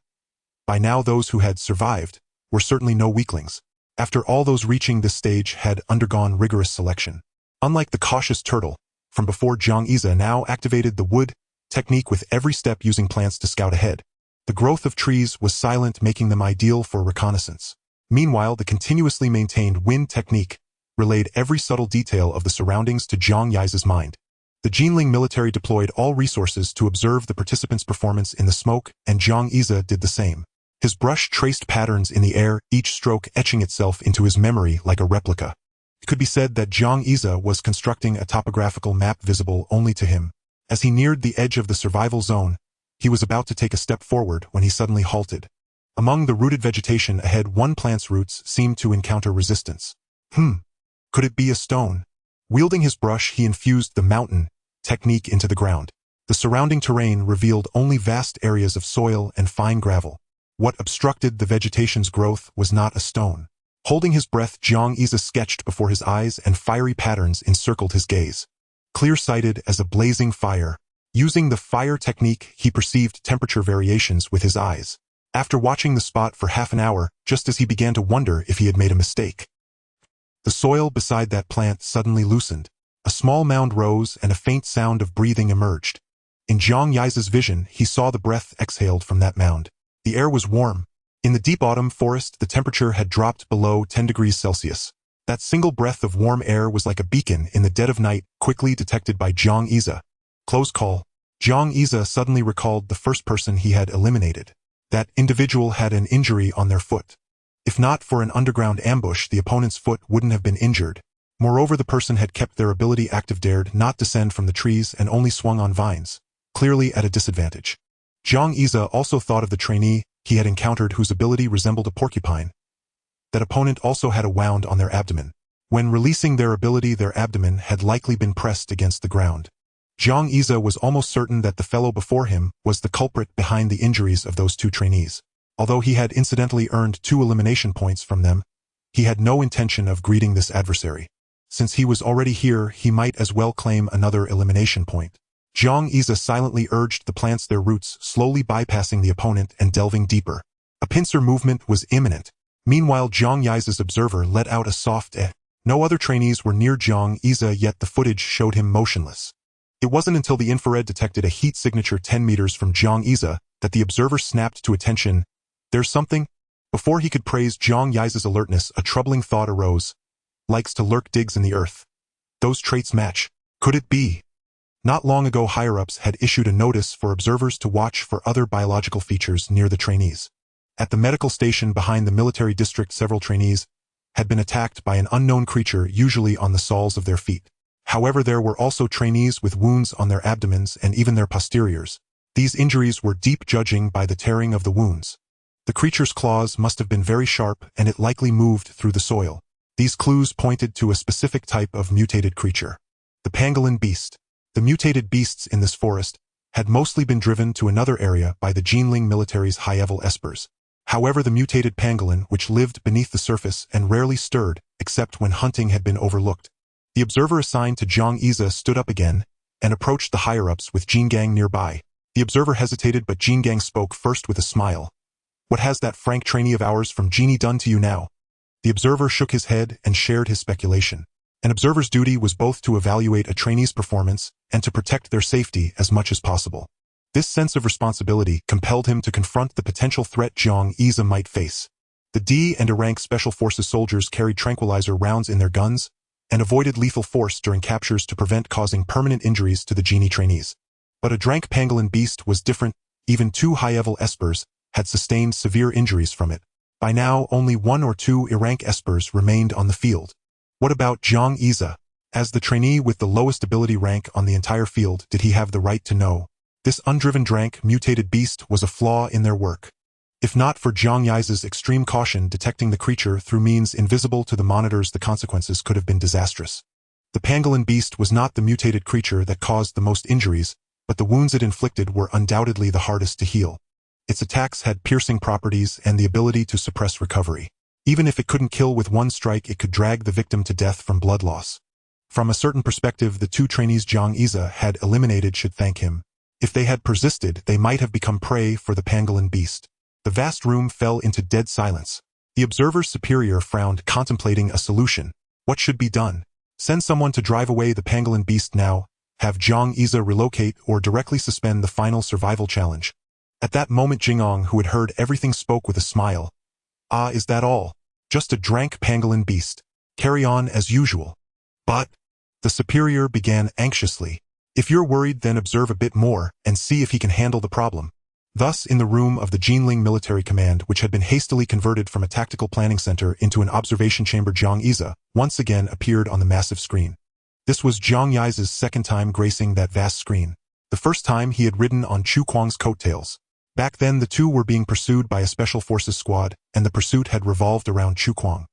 By now, those who had survived were certainly no weaklings. After all, those reaching this stage had undergone rigorous selection. Unlike the cautious turtle from before, Great Xia now activated the wood technique with every step, using plants to scout ahead. The growth of trees was silent, making them ideal for reconnaissance. Meanwhile, the continuously maintained wind technique relayed every subtle detail of the surroundings to Great Xia's mind. The Jinling military deployed all resources to observe the participants' performance in the smoke, and Great Xia did the same. His brush traced patterns in the air, each stroke etching itself into his memory like a replica. It could be said that Great Xia was constructing a topographical map visible only to him. As he neared the edge of the survival zone, he was about to take a step forward when he suddenly halted. Among the rooted vegetation ahead, one plant's roots seemed to encounter resistance. Could it be a stone? Wielding his brush, he infused the mountain technique into the ground. The surrounding terrain revealed only vast areas of soil and fine gravel. What obstructed the vegetation's growth was not a stone. Holding his breath, Great Xia sketched before his eyes, and fiery patterns encircled his gaze. Clear-sighted as a blazing fire, using the fire technique, he perceived temperature variations with his eyes. After watching the spot for half an hour, just as he began to wonder if he had made a mistake, the soil beside that plant suddenly loosened. A small mound rose, and a faint sound of breathing emerged. In Great Xia's vision, he saw the breath exhaled from that mound. The air was warm. In the deep autumn forest, the temperature had dropped below 10 degrees Celsius. That single breath of warm air was like a beacon in the dead of night, quickly detected by Great Xia. Close call. Great Xia suddenly recalled the first person he had eliminated. That individual had an injury on their foot. If not for an underground ambush, the opponent's foot wouldn't have been injured. Moreover, the person had kept their ability active, dared not descend from the trees, and only swung on vines, clearly at a disadvantage. Great Xia also thought of the trainee he had encountered, whose ability resembled a porcupine. That opponent also had a wound on their abdomen. When releasing their ability, their abdomen had likely been pressed against the ground. Great Xia was almost certain that the fellow before him was the culprit behind the injuries of those two trainees. Although he had incidentally earned 2 elimination points from them, he had no intention of greeting this adversary. Since he was already here, he might as well claim another elimination point. Great Xia silently urged the plants their roots, slowly bypassing the opponent and delving deeper. A pincer movement was imminent. Meanwhile, Great Xia's observer let out a soft eh. No other trainees were near Great Xia, yet the footage showed him motionless. It wasn't until the infrared detected a heat signature 10 meters from Great Xia that the observer snapped to attention. There's something? Before he could praise Zhang Yi's alertness, a troubling thought arose. Likes to lurk digs in the earth. Those traits match. Could it be? Not long ago, higher-ups had issued a notice for observers to watch for other biological features near the trainees. At the medical station behind the military district, several trainees had been attacked by an unknown creature, usually on the soles of their feet. However, there were also trainees with wounds on their abdomens and even their posteriors. These injuries were deep, judging by the tearing of the wounds. The creature's claws must have been very sharp, and it likely moved through the soil. These clues pointed to a specific type of mutated creature. The pangolin beast. The mutated beasts in this forest had mostly been driven to another area by the Jinling military's high-level espers. However, the mutated pangolin, which lived beneath the surface and rarely stirred, except when hunting had been overlooked. The observer assigned to Zhang Yiza stood up again and approached the higher-ups with Jingang nearby. The observer hesitated, but Jingang spoke first with a smile. What has that frank trainee of ours from Genie done to you now? The observer shook his head and shared his speculation. An observer's duty was both to evaluate a trainee's performance and to protect their safety as much as possible. This sense of responsibility compelled him to confront the potential threat Zhang Yiza might face. The D and A-rank Special Forces soldiers carried tranquilizer rounds in their guns and avoided lethal force during captures to prevent causing permanent injuries to the Genie trainees. But a drank pangolin beast was different. Even 2 high-level espers had sustained severe injuries from it. By now, only 1 or 2 A-rank espers remained on the field. What about Zhang Yiza? As the trainee with the lowest ability rank on the entire field, did he have the right to know? This undriven drank mutated beast was a flaw in their work. If not for Zhang Yiza's extreme caution detecting the creature through means invisible to the monitors, the consequences could have been disastrous. The pangolin beast was not the mutated creature that caused the most injuries, but the wounds it inflicted were undoubtedly the hardest to heal. Its attacks had piercing properties and the ability to suppress recovery. Even if it couldn't kill with one strike, it could drag the victim to death from blood loss. From a certain perspective, the 2 trainees Zhang Yiza had eliminated should thank him. If they had persisted, they might have become prey for the pangolin beast. The vast room fell into dead silence. The observer's superior frowned, contemplating a solution. What should be done? Send someone to drive away the pangolin beast now, have Zhang Yiza relocate, or directly suspend the final survival challenge. At that moment, Jingong, who had heard everything, spoke with a smile. Ah, is that all? Just a drank pangolin beast. Carry on as usual. But the superior began anxiously. If you're worried, then observe a bit more and see if he can handle the problem. Thus, in the room of the Jinling military command, which had been hastily converted from a tactical planning center into an observation chamber, Zhang Yiza once again appeared on the massive screen. This was Zhang Yiza's second time gracing that vast screen. The first time he had ridden on Chu Kuang's coattails. Back then, the 2 were being pursued by a special forces squad, and the pursuit had revolved around Chu Kuang.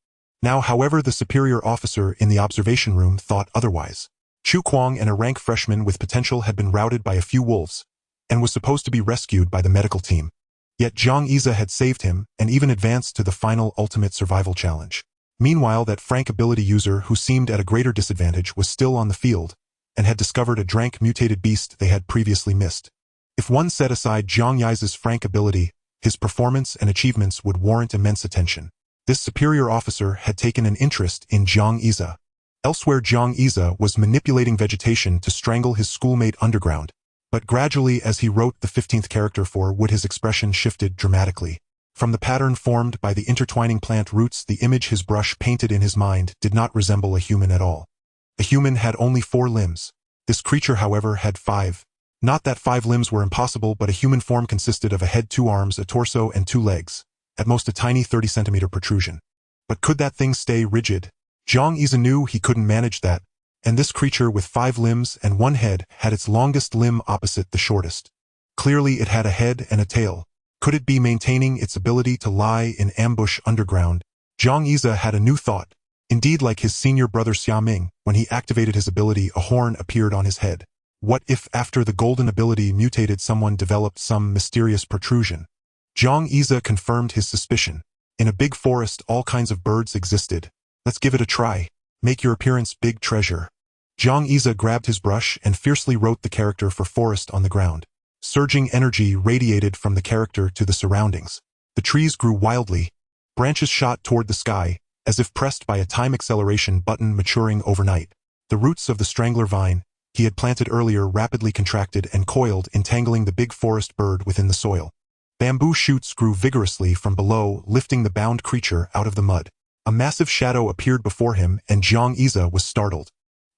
Now, however, the superior officer in the observation room thought otherwise. Chu Kuang, and a rank freshman with potential, had been routed by a few wolves, and was supposed to be rescued by the medical team. Yet Zhang Yiza had saved him, and even advanced to the final ultimate survival challenge. Meanwhile, that frank ability user who seemed at a greater disadvantage was still on the field, and had discovered a drank mutated beast they had previously missed. If one set aside Zhang Yiza's frank ability, his performance and achievements would warrant immense attention. This superior officer had taken an interest in Zhang Yiza. Elsewhere, Zhang Yiza was manipulating vegetation to strangle his schoolmate underground, but gradually, as he wrote the 15th character for wood, his expression shifted dramatically. From the pattern formed by the intertwining plant roots, the image his brush painted in his mind did not resemble a human at all. A human had only 4 limbs. This creature, however, had 5. Not that 5 limbs were impossible, but a human form consisted of a head, 2 arms, a torso, and 2 legs. At most a tiny 30-centimeter protrusion. But could that thing stay rigid? Zhang Yiza knew he couldn't manage that, and this creature with 5 limbs and 1 head had its longest limb opposite the shortest. Clearly it had a head and a tail. Could it be maintaining its ability to lie in ambush underground? Zhang Yiza had a new thought. Indeed, like his senior brother Xiaming, when he activated his ability, a horn appeared on his head. What if, after the golden ability mutated, someone developed some mysterious protrusion? Zhang Yiza confirmed his suspicion. In a big forest, all kinds of birds existed. Let's give it a try. Make your appearance, big treasure. Zhang Yiza grabbed his brush and fiercely wrote the character for forest on the ground. Surging energy radiated from the character to the surroundings. The trees grew wildly. Branches shot toward the sky, as if pressed by a time acceleration button, maturing overnight. The roots of the strangler vine he had planted earlier rapidly contracted and coiled, entangling the big forest bird within the soil. Bamboo shoots grew vigorously from below, lifting the bound creature out of the mud. A massive shadow appeared before him, and Jiang Yize was startled.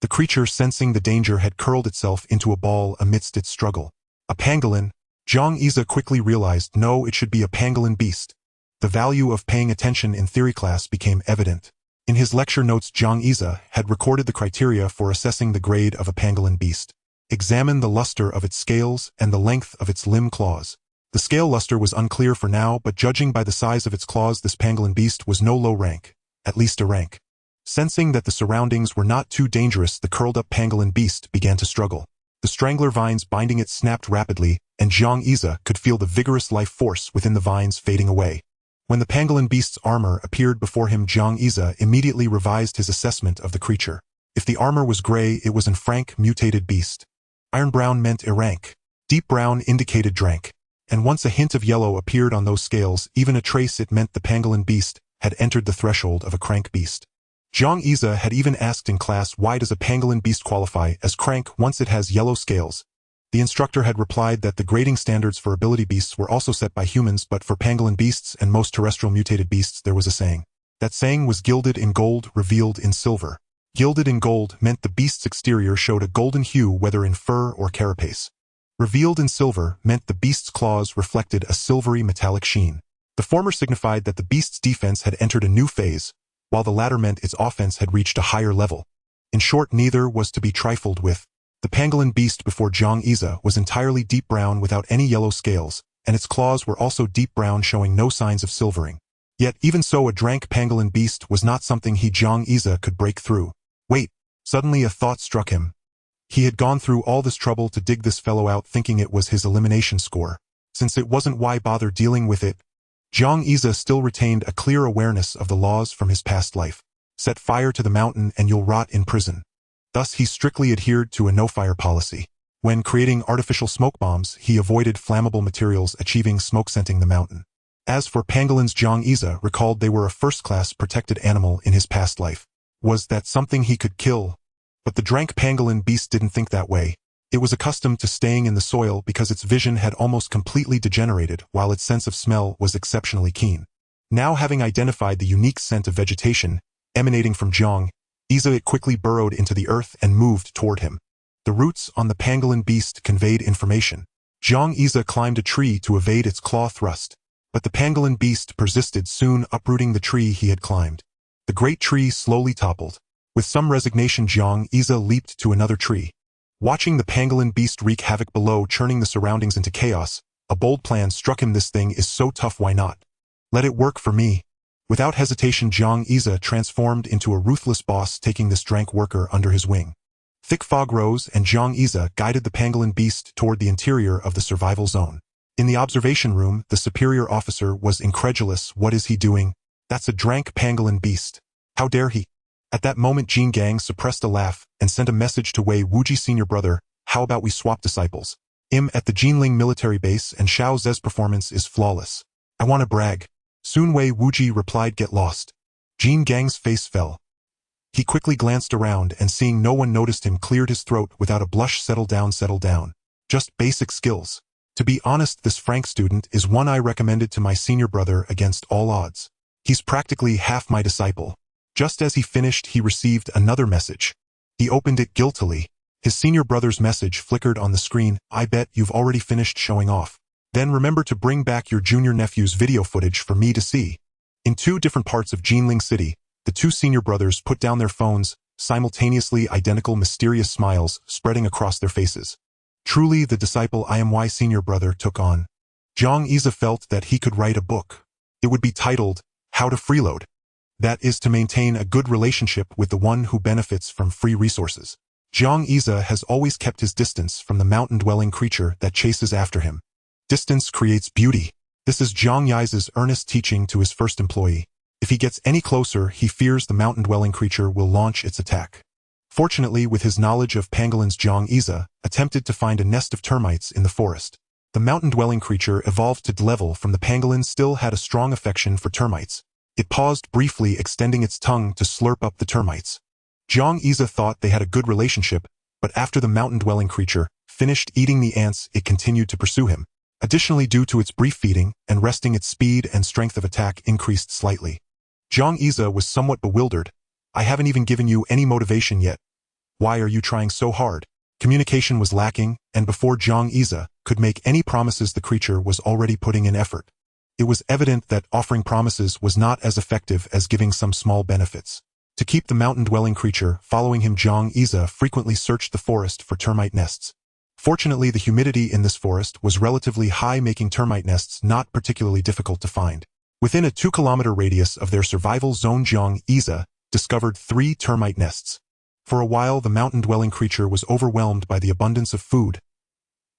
The creature, sensing the danger, had curled itself into a ball amidst its struggle. A pangolin? Jiang Yize quickly realized, no, it should be a pangolin beast. The value of paying attention in theory class became evident. In his lecture notes, Jiang Yize had recorded the criteria for assessing the grade of a pangolin beast. Examine the luster of its scales and the length of its limb claws. The scale luster was unclear for now, but judging by the size of its claws, this pangolin beast was no low rank, at least a rank. Sensing that the surroundings were not too dangerous, the curled-up pangolin beast began to struggle. The strangler vines binding it snapped rapidly, and Jiang Yize could feel the vigorous life force within the vines fading away. When the pangolin beast's armor appeared before him, Jiang Yize immediately revised his assessment of the creature. If the armor was gray, it was an frank, mutated beast. Iron brown meant irank. Deep brown indicated drank. And once a hint of yellow appeared on those scales, even a trace, it meant the pangolin beast had entered the threshold of a crank beast. Jiang Yize had even asked in class, why does a pangolin beast qualify as crank once it has yellow scales? The instructor had replied that the grading standards for ability beasts were also set by humans, but for pangolin beasts and most terrestrial mutated beasts there was a saying. That saying was gilded in gold, revealed in silver. Gilded in gold meant the beast's exterior showed a golden hue, whether in fur or carapace. Revealed in silver meant the beast's claws reflected a silvery metallic sheen. The former signified that the beast's defense had entered a new phase, while the latter meant its offense had reached a higher level. In short, neither was to be trifled with. The pangolin beast before Jiang Yize was entirely deep brown without any yellow scales, and its claws were also deep brown, showing no signs of silvering. Yet even so, a drank pangolin beast was not something Jiang Yize could break through. Wait! Suddenly a thought struck him. He had gone through all this trouble to dig this fellow out, thinking it was his elimination score. Since it wasn't, why bother dealing with it? Jiang Yize still retained a clear awareness of the laws from his past life. Set fire to the mountain and you'll rot in prison. Thus he strictly adhered to a no-fire policy. When creating artificial smoke bombs, he avoided flammable materials, achieving smoke-scenting the mountain. As for pangolins, Jiang Yize recalled they were a first-class protected animal in his past life. Was that something he could kill? But the drank pangolin beast didn't think that way. It was accustomed to staying in the soil because its vision had almost completely degenerated, while its sense of smell was exceptionally keen. Now, having identified the unique scent of vegetation emanating from Jiang Yize, it quickly burrowed into the earth and moved toward him. The roots on the pangolin beast conveyed information. Jiang Yize climbed a tree to evade its claw thrust, but the pangolin beast persisted, soon uprooting the tree he had climbed. The great tree slowly toppled. With some resignation, Jiang Yize leaped to another tree. Watching the pangolin beast wreak havoc below, churning the surroundings into chaos, a bold plan struck him. This thing is so tough, why not? Let it work for me. Without hesitation, Jiang Yize transformed into a ruthless boss, taking this drank worker under his wing. Thick fog rose, and Jiang Yize guided the pangolin beast toward the interior of the survival zone. In the observation room, the superior officer was incredulous. What is he doing? That's a drank pangolin beast. How dare he? At that moment, Jin Gang suppressed a laugh and sent a message to Wei Wuji, senior brother. How about we swap disciples? I'm at the Jinling military base and Xiao Ze's performance is flawless. I want to brag. Soon Wei Wuji replied, get lost. Jin Gang's face fell. He quickly glanced around and, seeing no one noticed him, cleared his throat without a blush. Settle down, settle down. Just basic skills. To be honest, this Frank student is one I recommended to my senior brother against all odds. He's practically half my disciple. Just as he finished, he received another message. He opened it guiltily. His senior brother's message flickered on the screen. I bet you've already finished showing off. Then remember to bring back your junior nephew's video footage for me to see. In two different parts of Jinling City, the two senior brothers put down their phones, simultaneously, identical mysterious smiles spreading across their faces. Truly the disciple IMY senior brother took on. Jiang Yize felt that he could write a book. It would be titled, How to Freeload. That is, to maintain a good relationship with the one who benefits from free resources. Jiang Yize has always kept his distance from the mountain-dwelling creature that chases after him. Distance creates beauty. This is Jiang Yize's earnest teaching to his first employee. If he gets any closer, he fears the mountain-dwelling creature will launch its attack. Fortunately, with his knowledge of pangolins, Jiang Yize attempted to find a nest of termites in the forest. The mountain-dwelling creature evolved to level from the pangolin still had a strong affection for termites. It paused briefly, extending its tongue to slurp up the termites. Jiang Yize thought they had a good relationship, but after the mountain-dwelling creature finished eating the ants, it continued to pursue him. Additionally, due to its brief feeding and resting, its speed and strength of attack increased slightly. Jiang Yize was somewhat bewildered. I haven't even given you any motivation yet. Why are you trying so hard? Communication was lacking, and before Jiang Yize could make any promises, the creature was already putting in effort. It was evident that offering promises was not as effective as giving some small benefits. To keep the mountain-dwelling creature following him, Jiang Yize frequently searched the forest for termite nests. Fortunately, the humidity in this forest was relatively high, making termite nests not particularly difficult to find. Within a 2-kilometer radius of their survival zone, Jiang Yize discovered 3 termite nests. For a while, the mountain-dwelling creature was overwhelmed by the abundance of food.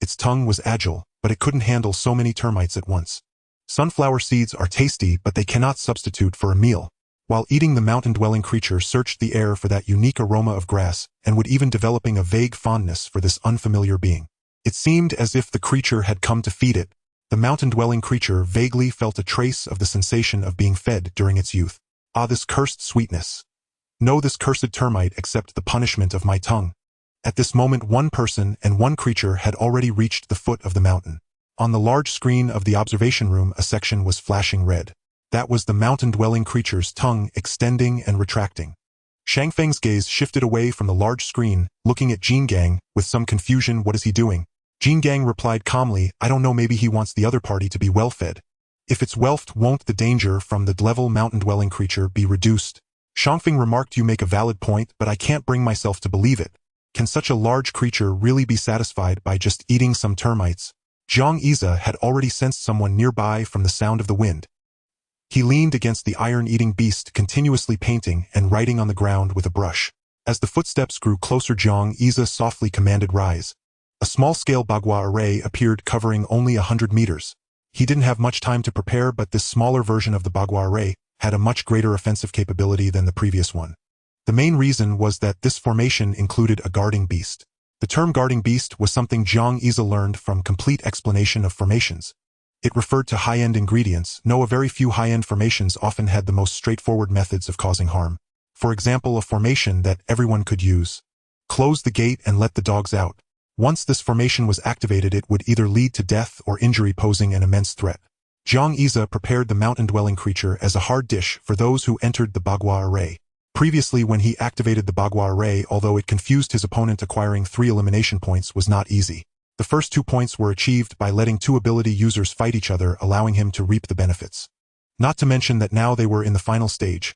Its tongue was agile, but it couldn't handle so many termites at once. Sunflower seeds are tasty, but they cannot substitute for a meal. While eating, the mountain-dwelling creature searched the air for that unique aroma of grass, and would even developing a vague fondness for this unfamiliar being. It seemed as if the creature had come to feed it. The mountain-dwelling creature vaguely felt a trace of the sensation of being fed during its youth. Ah, this cursed sweetness. No, this cursed termite accept the punishment of my tongue. At this moment, one person and one creature had already reached the foot of the mountain. On the large screen of the observation room, a section was flashing red. That was the mountain-dwelling creature's tongue extending and retracting. Shangfeng's gaze shifted away from the large screen, looking at Jin Gang with some confusion. What is he doing? Jin Gang replied calmly, I don't know, maybe he wants the other party to be well-fed. If it's well-fed, won't the danger from the level mountain-dwelling creature be reduced? Shangfeng remarked, you make a valid point, but I can't bring myself to believe it. Can such a large creature really be satisfied by just eating some termites? Jiang Yize had already sensed someone nearby from the sound of the wind. He leaned against the iron-eating beast, continuously painting and writing on the ground with a brush. As the footsteps grew closer, Jiang Yize softly commanded, rise. A small-scale bagua array appeared, covering only 100 meters. He didn't have much time to prepare, but this smaller version of the bagua array had a much greater offensive capability than the previous one. The main reason was that this formation included a guarding beast. The term guarding beast was something Jiang Yize learned from complete explanation of formations. It referred to high-end ingredients. A very few high-end formations often had the most straightforward methods of causing harm. For example, a formation that everyone could use. Close the gate and let the dogs out. Once this formation was activated, it would either lead to death or injury, posing an immense threat. Jiang Yize prepared the mountain-dwelling creature as a hard dish for those who entered the bagua array. Previously, when he activated the bagua array, although it confused his opponent, acquiring 3 elimination points was not easy. The first 2 points were achieved by letting 2 ability users fight each other, allowing him to reap the benefits. Not to mention that now they were in the final stage.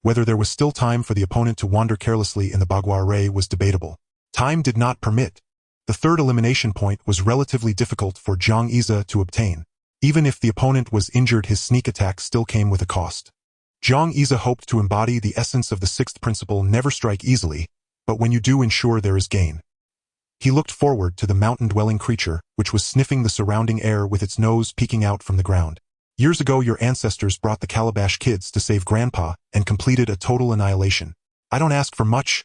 Whether there was still time for the opponent to wander carelessly in the bagua array was debatable. Time did not permit. The 3rd elimination point was relatively difficult for Jiang Yize to obtain. Even if the opponent was injured, his sneak attack still came with a cost. Jiang Yize hoped to embody the essence of the 6th principle, never strike easily, but when you do, ensure there is gain. He looked forward to the mountain-dwelling creature, which was sniffing the surrounding air with its nose peeking out from the ground. Years ago, your ancestors brought the Calabash kids to save Grandpa and completed a total annihilation. I don't ask for much.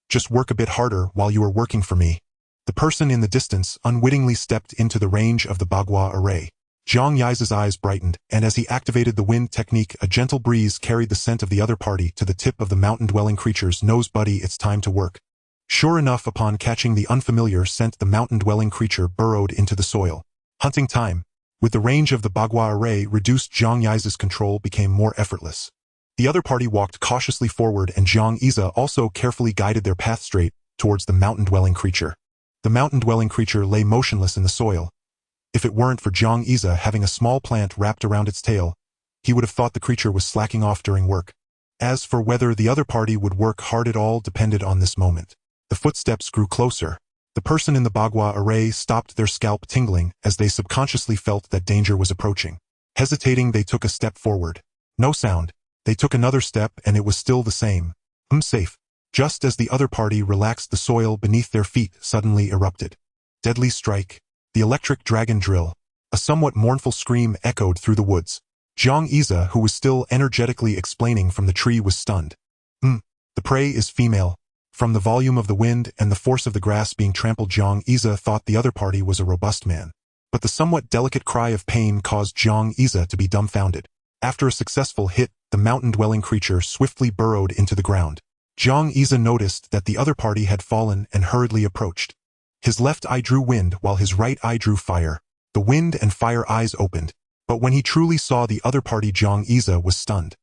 Just work a bit harder while you are working for me. The person in the distance unwittingly stepped into the range of the bagua array. Jiang Yize's eyes brightened, and as he activated the wind technique, a gentle breeze carried the scent of the other party to the tip of the mountain-dwelling creature's nose. Buddy, it's time to work. Sure enough, upon catching the unfamiliar scent, the mountain-dwelling creature burrowed into the soil. Hunting time. With the range of the bagua array reduced, Jiang Yize's control became more effortless. The other party walked cautiously forward, and Jiang Yize also carefully guided their path straight towards the mountain-dwelling creature. The mountain-dwelling creature lay motionless in the soil. If it weren't for Jiang Yize having a small plant wrapped around its tail, he would have thought the creature was slacking off during work. As for whether the other party would work hard, it all depended on this moment. The footsteps grew closer. The person in the bagua array stopped, their scalp tingling as they subconsciously felt that danger was approaching. Hesitating, they took a step forward. No sound. They took another step, and it was still the same. Safe. Just as the other party relaxed, the soil beneath their feet suddenly erupted. Deadly strike. The electric dragon drill. A somewhat mournful scream echoed through the woods. Jiang Yize, who was still energetically explaining from the tree, was stunned. The prey is female. From the volume of the wind and the force of the grass being trampled, Jiang Yize thought the other party was a robust man. But the somewhat delicate cry of pain caused Jiang Yize to be dumbfounded. After a successful hit, the mountain-dwelling creature swiftly burrowed into the ground. Jiang Yize noticed that the other party had fallen and hurriedly approached. His left eye drew wind while his right eye drew fire. The wind and fire eyes opened, but when he truly saw the other party, Great Xia was stunned.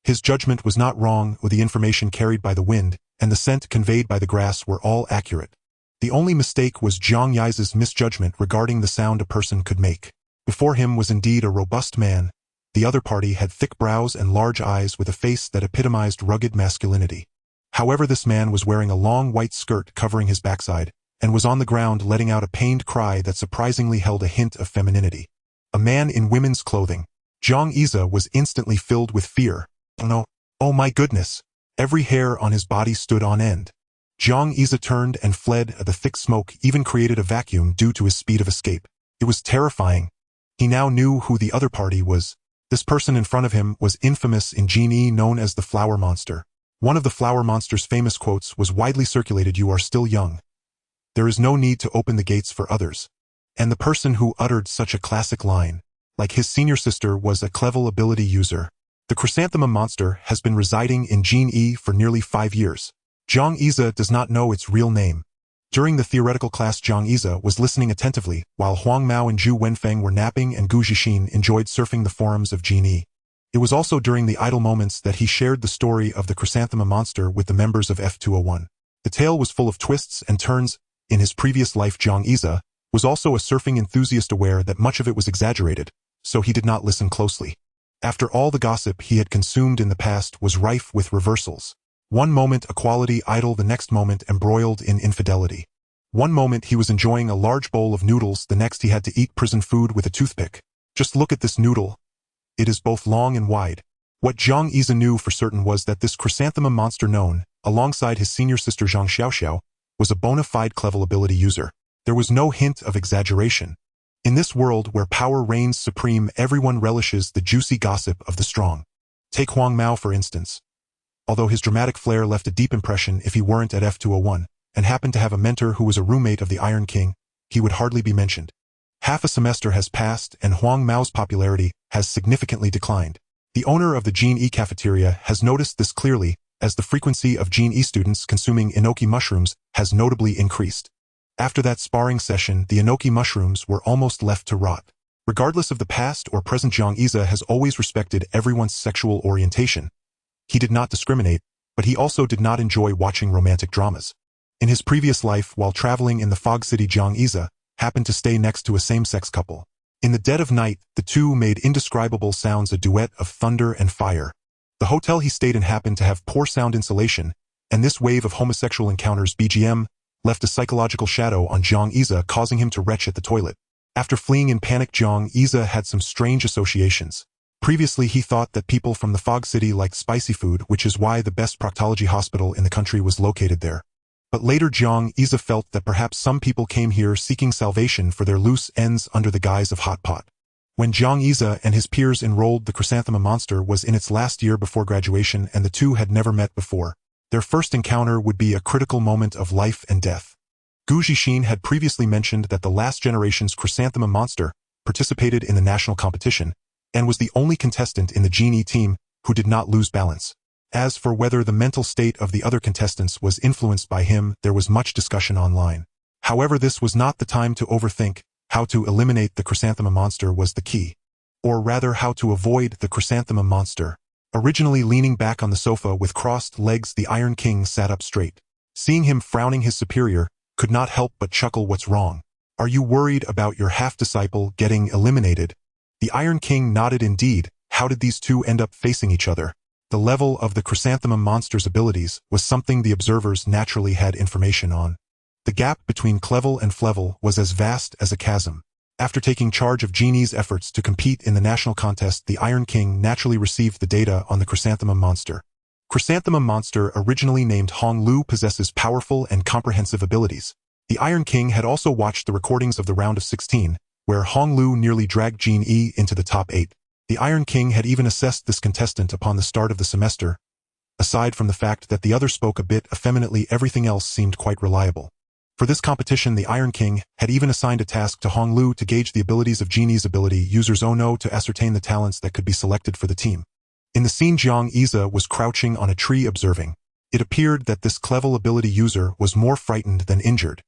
His judgment was not wrong, with the information carried by the wind and the scent conveyed by the grass were all accurate. The only mistake was Great Xia's misjudgment regarding the sound a person could make. Before him was indeed a robust man. The other party had thick brows and large eyes with a face that epitomized rugged masculinity. However, this man was wearing a long white skirt covering his backside, and was on the ground letting out a pained cry that surprisingly held a hint of femininity. A man in women's clothing. Great Xia was instantly filled with fear. Oh no, oh my goodness. Every hair on his body stood on end. Great Xia turned and fled. The thick smoke even created a vacuum due to his speed of escape. It was terrifying. He now knew who the other party was. This person in front of him was infamous in Genie, known as the Flower Monster. One of the Flower Monster's famous quotes was widely circulated: "You are still young. There is no need to open the gates for others." And the person who uttered such a classic line, like his senior sister, was a clever ability user. The chrysanthemum monster has been residing in Genie for nearly 5 years. Great Xia does not know its real name. During the theoretical class, Great Xia was listening attentively, while Huang Mao and Zhu Wenfeng were napping and Gu Zhixin enjoyed surfing the forums of Genie. It was also during the idle moments that he shared the story of the chrysanthemum monster with the members of F201. The tale was full of twists and turns. In his previous life, Great Xia was also a surfing enthusiast, aware that much of it was exaggerated, so he did not listen closely. After all, the gossip he had consumed in the past was rife with reversals. One moment equality idle, the next moment embroiled in infidelity. One moment he was enjoying a large bowl of noodles, the next he had to eat prison food with a toothpick. Just look at this noodle. It is both long and wide. What Great Xia knew for certain was that this chrysanthemum monster, known, alongside his senior sister Zhang Xiaoxiao, was a bona fide clever ability user. There was no hint of exaggeration. In this world where power reigns supreme, everyone relishes the juicy gossip of the strong. Take Huang Mao, for instance. Although his dramatic flair left a deep impression, if he weren't at F201, and happened to have a mentor who was a roommate of the Iron King, he would hardly be mentioned. Half a semester has passed, and Huang Mao's popularity has significantly declined. The owner of the Genie cafeteria has noticed this clearly, as the frequency of Genie students consuming enoki mushrooms has notably increased. After that sparring session, the enoki mushrooms were almost left to rot. Regardless of the past or present, Great Xia has always respected everyone's sexual orientation. He did not discriminate, but he also did not enjoy watching romantic dramas. In his previous life, while traveling in the Fog City, Great Xia happened to stay next to a same-sex couple. In the dead of night, the two made indescribable sounds, a duet of thunder and fire. The hotel he stayed in happened to have poor sound insulation, and this wave of homosexual encounters BGM left a psychological shadow on Great Xia, causing him to retch at the toilet. After fleeing in panic, Great Xia had some strange associations. Previously, he thought that people from the Fog City liked spicy food, which is why the best proctology hospital in the country was located there. But later, Great Xia felt that perhaps some people came here seeking salvation for their loose ends under the guise of hot pot. When Great Xia and his peers enrolled, the chrysanthemum monster was in its last year before graduation, and the two had never met before. Their first encounter would be a critical moment of life and death. Gu Zhixin had previously mentioned that the last generation's chrysanthemum monster participated in the national competition, and was the only contestant in the Genie team who did not lose balance. As for whether the mental state of the other contestants was influenced by him, there was much discussion online. However, this was not the time to overthink. How to eliminate the chrysanthemum monster was the key. Or rather, how to avoid the chrysanthemum monster. Originally leaning back on the sofa with crossed legs, the Iron King sat up straight. Seeing him frowning, his superior could not help but chuckle. "What's wrong? Are you worried about your half-disciple getting eliminated?" The Iron King nodded. Indeed. How did these two end up facing each other? The level of the chrysanthemum monster's abilities was something the observers naturally had information on. The gap between Clevel and Flevel was as vast as a chasm. After taking charge of Genie's efforts to compete in the national contest, the Iron King naturally received the data on the chrysanthemum monster. Chrysanthemum monster, originally named Hong Lu, possesses powerful and comprehensive abilities. The Iron King had also watched the recordings of the round of 16, where Hong Lu nearly dragged Genie into the top 8. The Iron King had even assessed this contestant upon the start of the semester. Aside from the fact that the other spoke a bit effeminately, everything else seemed quite reliable. For this competition, the Iron King had even assigned a task to Hong Lu to gauge the abilities of Genie's ability users Ono to ascertain the talents that could be selected for the team. In the scene, Great Xia was crouching on a tree observing. It appeared that this clever ability user was more frightened than injured.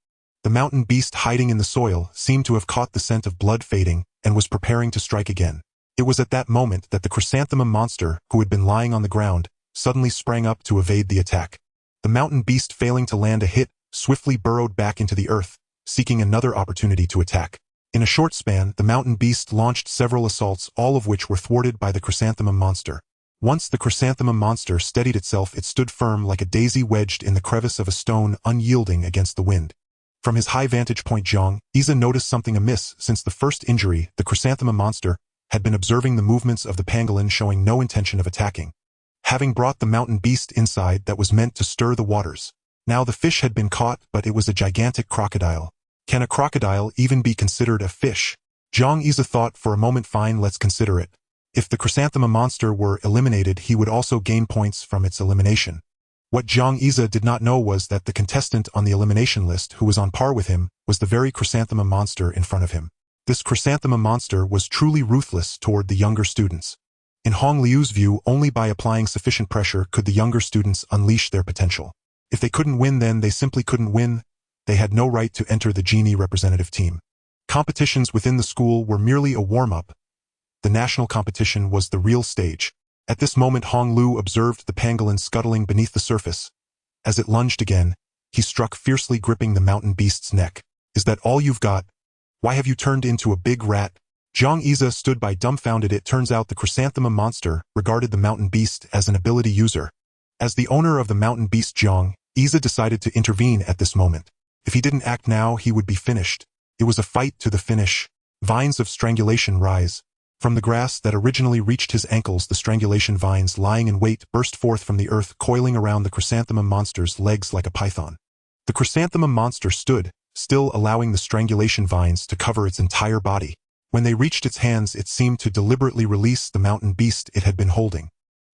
The mountain beast hiding in the soil seemed to have caught the scent of blood fading and was preparing to strike again. It was at that moment that the chrysanthemum monster, who had been lying on the ground, suddenly sprang up to evade the attack. The mountain beast, failing to land a hit, swiftly burrowed back into the earth, seeking another opportunity to attack. In a short span, the mountain beast launched several assaults, all of which were thwarted by the chrysanthemum monster. Once the chrysanthemum monster steadied itself, it stood firm like a daisy wedged in the crevice of a stone, unyielding against the wind. From his high vantage point, Jiang Xia noticed something amiss. Since the first injury, the chrysanthemum monster had been observing the movements of the pangolin, showing no intention of attacking. Having brought the mountain beast inside that was meant to stir the waters. Now the fish had been caught, but it was a gigantic crocodile. Can a crocodile even be considered a fish? Jiang Xia thought for a moment. Fine, let's consider it. If the chrysanthemum monster were eliminated, he would also gain points from its elimination. What Jiang Xia did not know was that the contestant on the elimination list who was on par with him was the very chrysanthemum monster in front of him. This chrysanthemum monster was truly ruthless toward the younger students. In Hong Liu's view, only by applying sufficient pressure could the younger students unleash their potential. If they couldn't win, then they simply couldn't win. They had no right to enter the genie representative team. Competitions within the school were merely a warm-up. The national competition was the real stage. At this moment, Hong Liu observed the pangolin scuttling beneath the surface. As it lunged again, he struck fiercely, gripping the mountain beast's neck. Is that all you've got? Why have you turned into a big rat? Jiang Xia stood by dumbfounded. It turns out the chrysanthemum monster regarded the mountain beast as an ability user. As the owner of the mountain beast, Jiang Xia decided to intervene at this moment. If he didn't act now, he would be finished. It was a fight to the finish. Vines of strangulation rise. From the grass that originally reached his ankles, the strangulation vines lying in wait burst forth from the earth, coiling around the chrysanthemum monster's legs like a python. The chrysanthemum monster stood, still, allowing the strangulation vines to cover its entire body. When they reached its hands, it seemed to deliberately release the mountain beast it had been holding.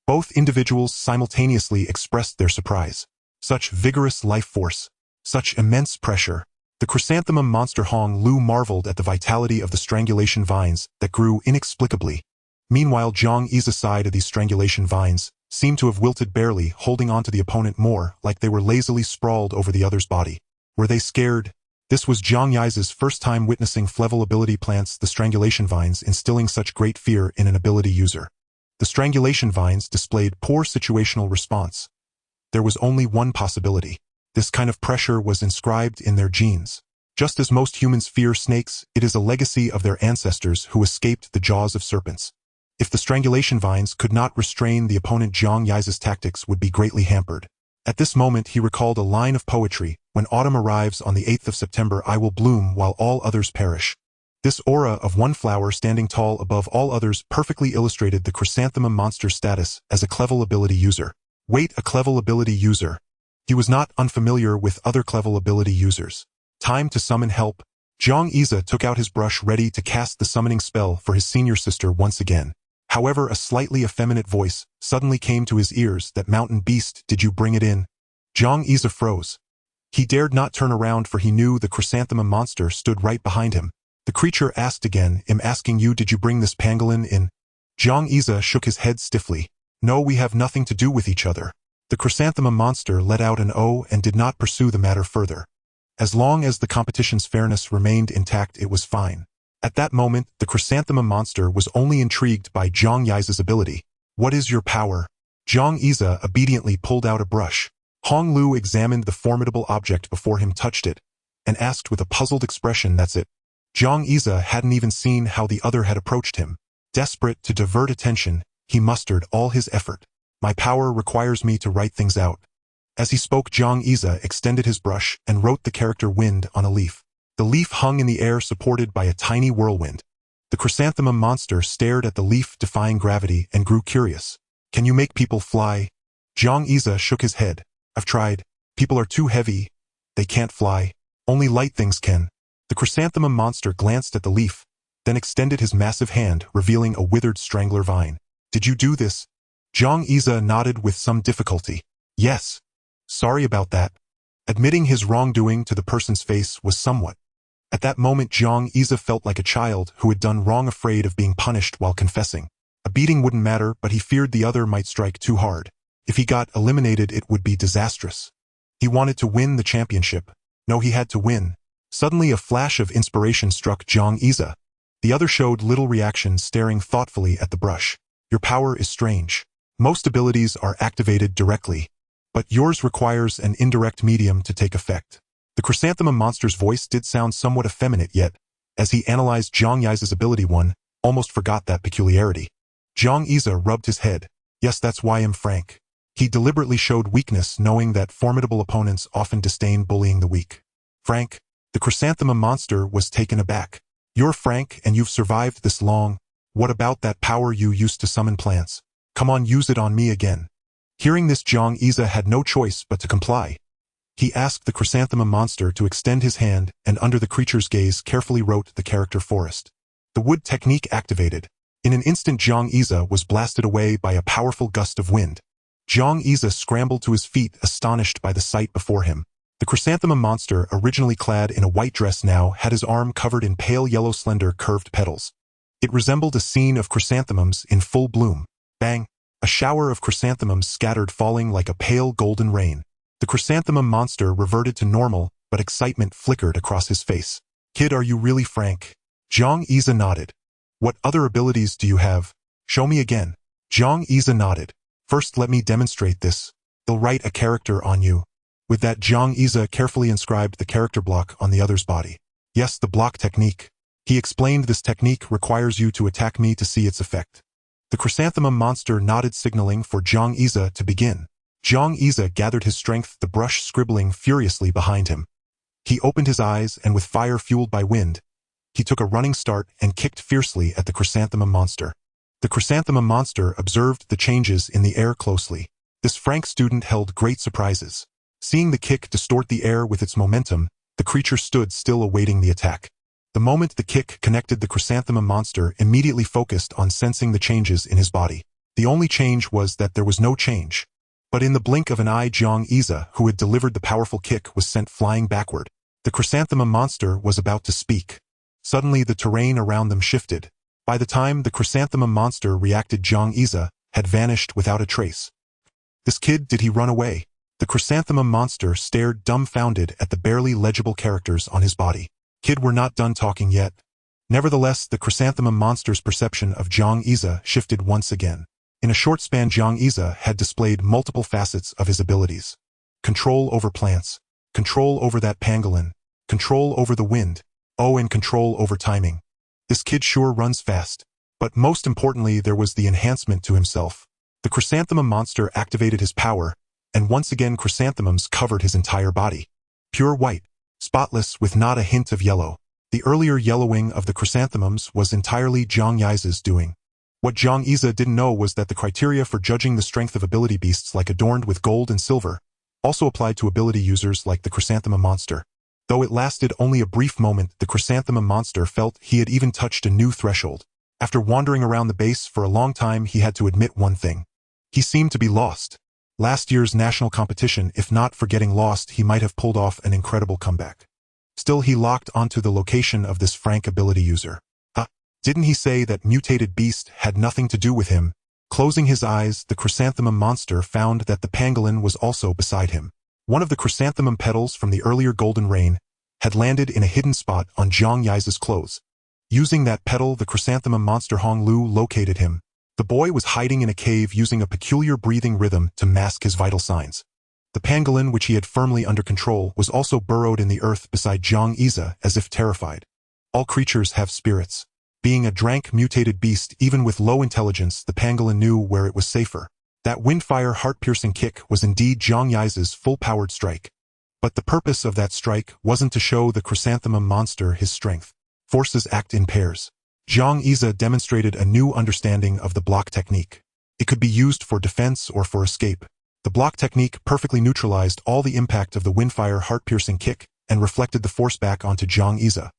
Both individuals simultaneously expressed their surprise. Such vigorous life force. Such immense pressure. The chrysanthemum monster Hong Liu marveled at the vitality of the strangulation vines that grew inexplicably. Meanwhile, Jiang Xia's side of these strangulation vines seemed to have wilted, barely holding on to the opponent, more like they were lazily sprawled over the other's body. Were they scared? This was Jiang Xia's first time witnessing Flevel ability plants, the strangulation vines, instilling such great fear in an ability user. The strangulation vines displayed poor situational response. There was only one possibility. This kind of pressure was inscribed in their genes. Just as most humans fear snakes, it is a legacy of their ancestors who escaped the jaws of serpents. If the strangulation vines could not restrain the opponent, Jiang Xia's tactics would be greatly hampered. At this moment, he recalled a line of poetry: "When autumn arrives on the 8th of September, I will bloom while all others perish." This aura of one flower standing tall above all others perfectly illustrated the chrysanthemum monster's status as a Clevel ability user. Wait, a Clevel ability user? He was not unfamiliar with other Clevel ability users. Time to summon help. Jiang Xia took out his brush, ready to cast the summoning spell for his senior sister once again. However, a slightly effeminate voice suddenly came to his ears. "That mountain beast, did you bring it in?" Jiang Xia froze. He dared not turn around, for he knew the chrysanthemum monster stood right behind him. The creature asked again, "I'm asking you, did you bring this pangolin in?" Jiang Xia shook his head stiffly. "No, we have nothing to do with each other." The chrysanthemum monster let out an "oh" and did not pursue the matter further. As long as the competition's fairness remained intact, it was fine. At that moment, the chrysanthemum monster was only intrigued by Jiang Xia's ability. "What is your power?" Jiang Xia obediently pulled out a brush. Hong Liu examined the formidable object before him, touched it, and asked with a puzzled expression, "That's it?" Jiang Xia hadn't even seen how the other had approached him. Desperate to divert attention, he mustered all his effort. "My power requires me to write things out." As he spoke, Jiang Xia extended his brush and wrote the character "wind" on a leaf. The leaf hung in the air, supported by a tiny whirlwind. The chrysanthemum monster stared at the leaf, defying gravity, and grew curious. "Can you make people fly?" Jiang Xia shook his head. "I've tried. People are too heavy. They can't fly. Only light things can." The chrysanthemum monster glanced at the leaf, then extended his massive hand, revealing a withered strangler vine. "Did you do this?" Jiang Xia nodded with some difficulty. "Yes. Sorry about that." Admitting his wrongdoing to the person's face was somewhat. At that moment, Jiang Xia felt like a child who had done wrong, afraid of being punished while confessing. A beating wouldn't matter, but he feared the other might strike too hard. If he got eliminated, it would be disastrous. He wanted to win the championship. No, he had to win. Suddenly a flash of inspiration struck Jiang Yize. The other showed little reaction, staring thoughtfully at the brush. Your power is strange. Most abilities are activated directly, but yours requires an indirect medium to take effect. The chrysanthemum monster's voice did sound somewhat effeminate, yet, as he analyzed Jiang Yize's ability, one almost forgot that peculiarity. Jiang Yize rubbed his head. Yes, that's why I'm frank. He deliberately showed weakness, knowing that formidable opponents often disdain bullying the weak. Frank, the chrysanthemum monster was taken aback. You're frank and you've survived this long. What about that power you used to summon plants? Come on, use it on me again. Hearing this, Jiang Yize had no choice but to comply. He asked the chrysanthemum monster to extend his hand, and under the creature's gaze carefully wrote the character forest. The wood technique activated. In an instant, Jiang Yize was blasted away by a powerful gust of wind. Jiang Yize scrambled to his feet, astonished by the sight before him. The chrysanthemum monster, originally clad in a white dress, now had his arm covered in pale yellow slender curved petals. It resembled a scene of chrysanthemums in full bloom. Bang! A shower of chrysanthemums scattered, falling like a pale golden rain. The chrysanthemum monster reverted to normal, but excitement flickered across his face. Kid, are you really frank? Jiang Yize nodded. What other abilities do you have? Show me again. Jiang Yize nodded. First, let me demonstrate this. They'll write a character on you. With that, Jiang Yize carefully inscribed the character block on the other's body. Yes, the block technique. He explained, this technique requires you to attack me to see its effect. The chrysanthemum monster nodded, signaling for Jiang Yize to begin. Jiang Yize gathered his strength, the brush scribbling furiously behind him. He opened his eyes, and with fire fueled by wind, he took a running start and kicked fiercely at the chrysanthemum monster. The chrysanthemum monster observed the changes in the air closely. This frank student held great surprises. Seeing the kick distort the air with its momentum, the creature stood still, awaiting the attack. The moment the kick connected, the chrysanthemum monster immediately focused on sensing the changes in his body. The only change was that there was no change. But in the blink of an eye, Jiang Yize, who had delivered the powerful kick, was sent flying backward. The chrysanthemum monster was about to speak. Suddenly the terrain around them shifted. By the time the chrysanthemum monster reacted, Jiang Yize had vanished without a trace. This kid, did he run away? The chrysanthemum monster stared dumbfounded at the barely legible characters on his body. Kid, we're not done talking yet. Nevertheless, the chrysanthemum monster's perception of Jiang Yize shifted once again. In a short span, Jiang Yize had displayed multiple facets of his abilities. Control over plants, control over that pangolin, control over the wind, and control over timing. This kid sure runs fast. But most importantly, there was the enhancement to himself. The chrysanthemum monster activated his power, and once again chrysanthemums covered his entire body. Pure white, spotless, with not a hint of yellow. The earlier yellowing of the chrysanthemums was entirely Jiang Yize's doing. What Jiang Yize didn't know was that the criteria for judging the strength of ability beasts like adorned with gold and silver also applied to ability users like the chrysanthemum monster. Though it lasted only a brief moment, the chrysanthemum monster felt he had even touched a new threshold. After wandering around the base for a long time, he had to admit one thing. He seemed to be lost. Last year's national competition, if not for getting lost, he might have pulled off an incredible comeback. Still, he locked onto the location of this frank ability user. Didn't he say that mutated beast had nothing to do with him? Closing his eyes, the chrysanthemum monster found that the pangolin was also beside him. One of the chrysanthemum petals from the earlier golden rain had landed in a hidden spot on Jiang Yize's clothes. Using that petal, the chrysanthemum monster Hong Lu located him. The boy was hiding in a cave, using a peculiar breathing rhythm to mask his vital signs. The pangolin, which he had firmly under control, was also burrowed in the earth beside Jiang Yize, as if terrified. All creatures have spirits. Being a drank mutated beast, even with low intelligence, the pangolin knew where it was safer. That windfire heart-piercing kick was indeed Jiang Yize's full-powered strike. But the purpose of that strike wasn't to show the chrysanthemum monster his strength. Forces act in pairs. Jiang Yize demonstrated a new understanding of the block technique. It could be used for defense or for escape. The block technique perfectly neutralized all the impact of the windfire heart-piercing kick and reflected the force back onto Jiang Yize.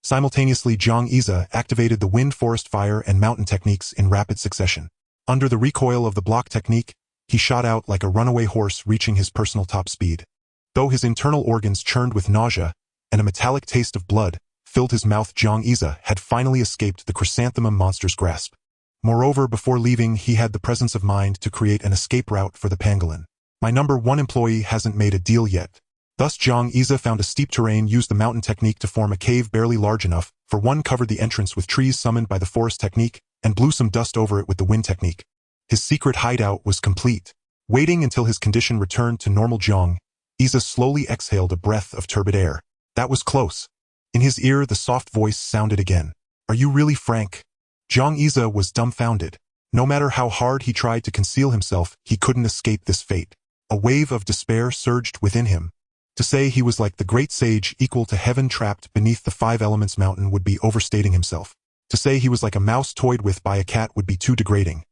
Simultaneously, Jiang Yize activated the wind, forest, fire, and mountain techniques in rapid succession. Under the recoil of the block technique, he shot out like a runaway horse, reaching his personal top speed. Though his internal organs churned with nausea and a metallic taste of blood filled his mouth, Jiang Yize had finally escaped the chrysanthemum monster's grasp. Moreover, before leaving, he had the presence of mind to create an escape route for the pangolin. My number 1 employee hasn't made a deal yet. Thus Jiang Yize found a steep terrain, used the mountain technique to form a cave barely large enough for one, covered the entrance with trees summoned by the forest technique, and blew some dust over it with the wind technique. His secret hideout was complete. Waiting until his condition returned to normal, Jiang Yize slowly exhaled a breath of turbid air. That was close. In his ear the soft voice sounded again. Are you really Frank? Jiang Yize was dumbfounded. No matter how hard he tried to conceal himself, he couldn't escape this fate. A wave of despair surged within him. To say he was like the great sage, equal to heaven trapped beneath the five elements mountain, would be overstating himself. To say he was like a mouse toyed with by a cat would be too degrading.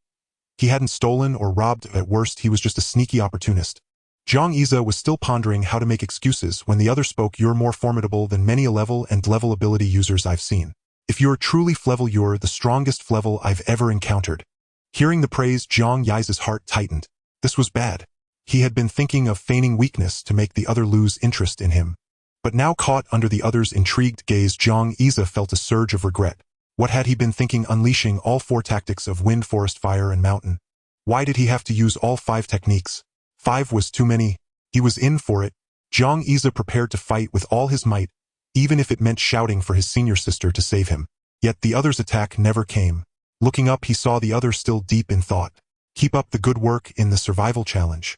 He hadn't stolen or robbed. At worst, he was just a sneaky opportunist. Jiang Yize was still pondering how to make excuses when the other spoke. You're more formidable than many a level and level ability users I've seen. If you're truly Flevel, you're the strongest Flevel I've ever encountered. Hearing the praise, Jiang Yize's heart tightened. This was bad. He had been thinking of feigning weakness to make the other lose interest in him. But now, caught under the other's intrigued gaze, Jiang Yize felt a surge of regret. What had he been thinking, unleashing all four tactics of wind, forest, fire, and mountain? Why did he have to use all five techniques? 5 was too many. He was in for it. Jiang Yize prepared to fight with all his might, even if it meant shouting for his senior sister to save him. Yet the other's attack never came. Looking up, he saw the other still deep in thought. Keep up the good work in the survival challenge.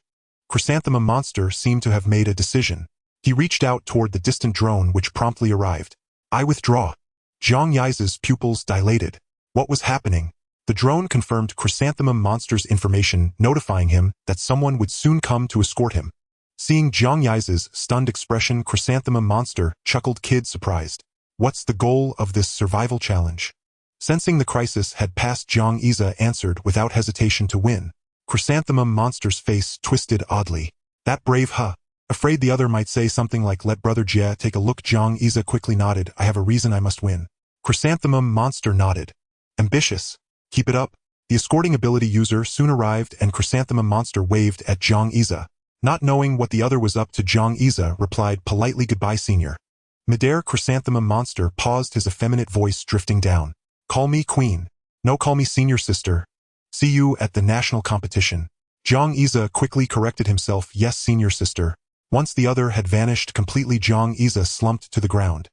Chrysanthemum Monster seemed to have made a decision. He reached out toward the distant drone, which promptly arrived. I withdraw. Jiang Yize's pupils dilated. What was happening? The drone confirmed Chrysanthemum Monster's information, notifying him that someone would soon come to escort him. Seeing Jiang Yize's stunned expression, Chrysanthemum Monster chuckled, kid surprised. What's the goal of this survival challenge? Sensing the crisis had passed, Jiang Yize answered without hesitation, to win. Chrysanthemum Monster's face twisted oddly. That brave, huh? Afraid the other might say something like, let Brother Xia take a look. Jiang Yize quickly nodded. I have a reason I must win. Chrysanthemum Monster nodded. Ambitious. Keep it up. The escorting ability user soon arrived, and Chrysanthemum Monster waved at Jiang Yize. Not knowing what the other was up to, Jiang Yize replied politely, goodbye, senior. Midair, Chrysanthemum Monster paused, his effeminate voice drifting down. Call me queen. No, call me senior sister. See you at the national competition. Jiang Yize quickly corrected himself. Yes, senior sister. Once the other had vanished completely, Jiang Yize slumped to the ground.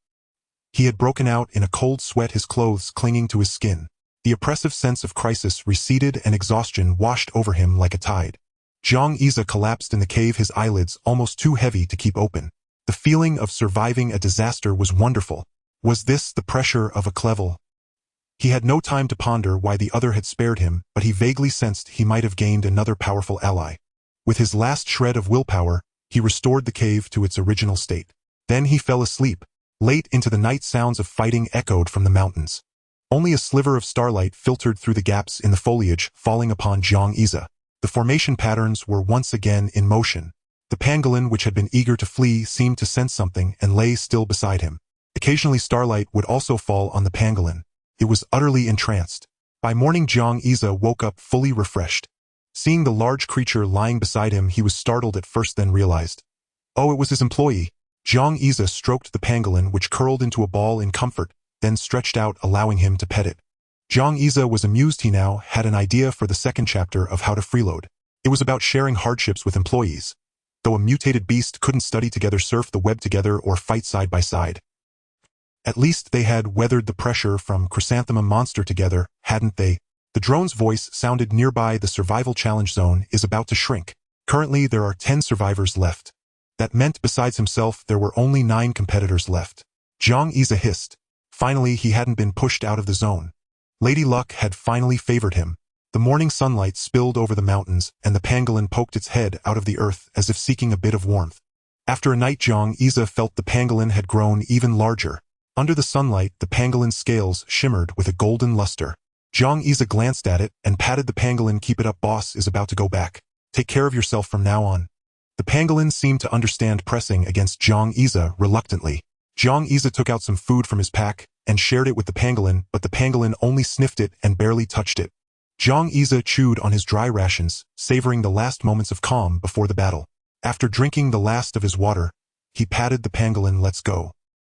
He had broken out in a cold sweat, his clothes clinging to his skin. The oppressive sense of crisis receded and exhaustion washed over him like a tide. Jiang Yize collapsed in the cave, his eyelids almost too heavy to keep open. The feeling of surviving a disaster was wonderful. Was this the pressure of a Clevel? He had no time to ponder why the other had spared him, but he vaguely sensed he might have gained another powerful ally. With his last shred of willpower, he restored the cave to its original state. Then he fell asleep. Late into the night, sounds of fighting echoed from the mountains. Only a sliver of starlight filtered through the gaps in the foliage, falling upon Jiang Yize. The formation patterns were once again in motion. The pangolin, which had been eager to flee, seemed to sense something and lay still beside him. Occasionally starlight would also fall on the pangolin. It was utterly entranced. By morning, Jiang Yize woke up fully refreshed. Seeing the large creature lying beside him, he was startled at first, then realized. Oh, it was his employee. Jiang Yize stroked the pangolin, which curled into a ball in comfort, then stretched out, allowing him to pet it. Jiang Yize was amused. He now had an idea for the second chapter of how to freeload. It was about sharing hardships with employees. Though a mutated beast couldn't study together, surf the web together, or fight side by side. At least they had weathered the pressure from Chrysanthemum Monster together, hadn't they? The drone's voice sounded nearby. The survival challenge zone is about to shrink. Currently, there are 10 survivors left. That meant besides himself, there were only 9 competitors left. Jiang Yize hissed. Finally, he hadn't been pushed out of the zone. Lady Luck had finally favored him. The morning sunlight spilled over the mountains, and the pangolin poked its head out of the earth as if seeking a bit of warmth. After a night, Jiang Yize felt the pangolin had grown even larger. Under the sunlight, the pangolin's scales shimmered with a golden luster. Jiang Yize glanced at it and patted the pangolin. Keep it up, boss is about to go back. Take care of yourself from now on. The pangolin seemed to understand, pressing against Jiang Yize reluctantly. Jiang Yize took out some food from his pack and shared it with the pangolin, but the pangolin only sniffed it and barely touched it. Jiang Yize chewed on his dry rations, savoring the last moments of calm before the battle. After drinking the last of his water, he patted the pangolin. Let's go.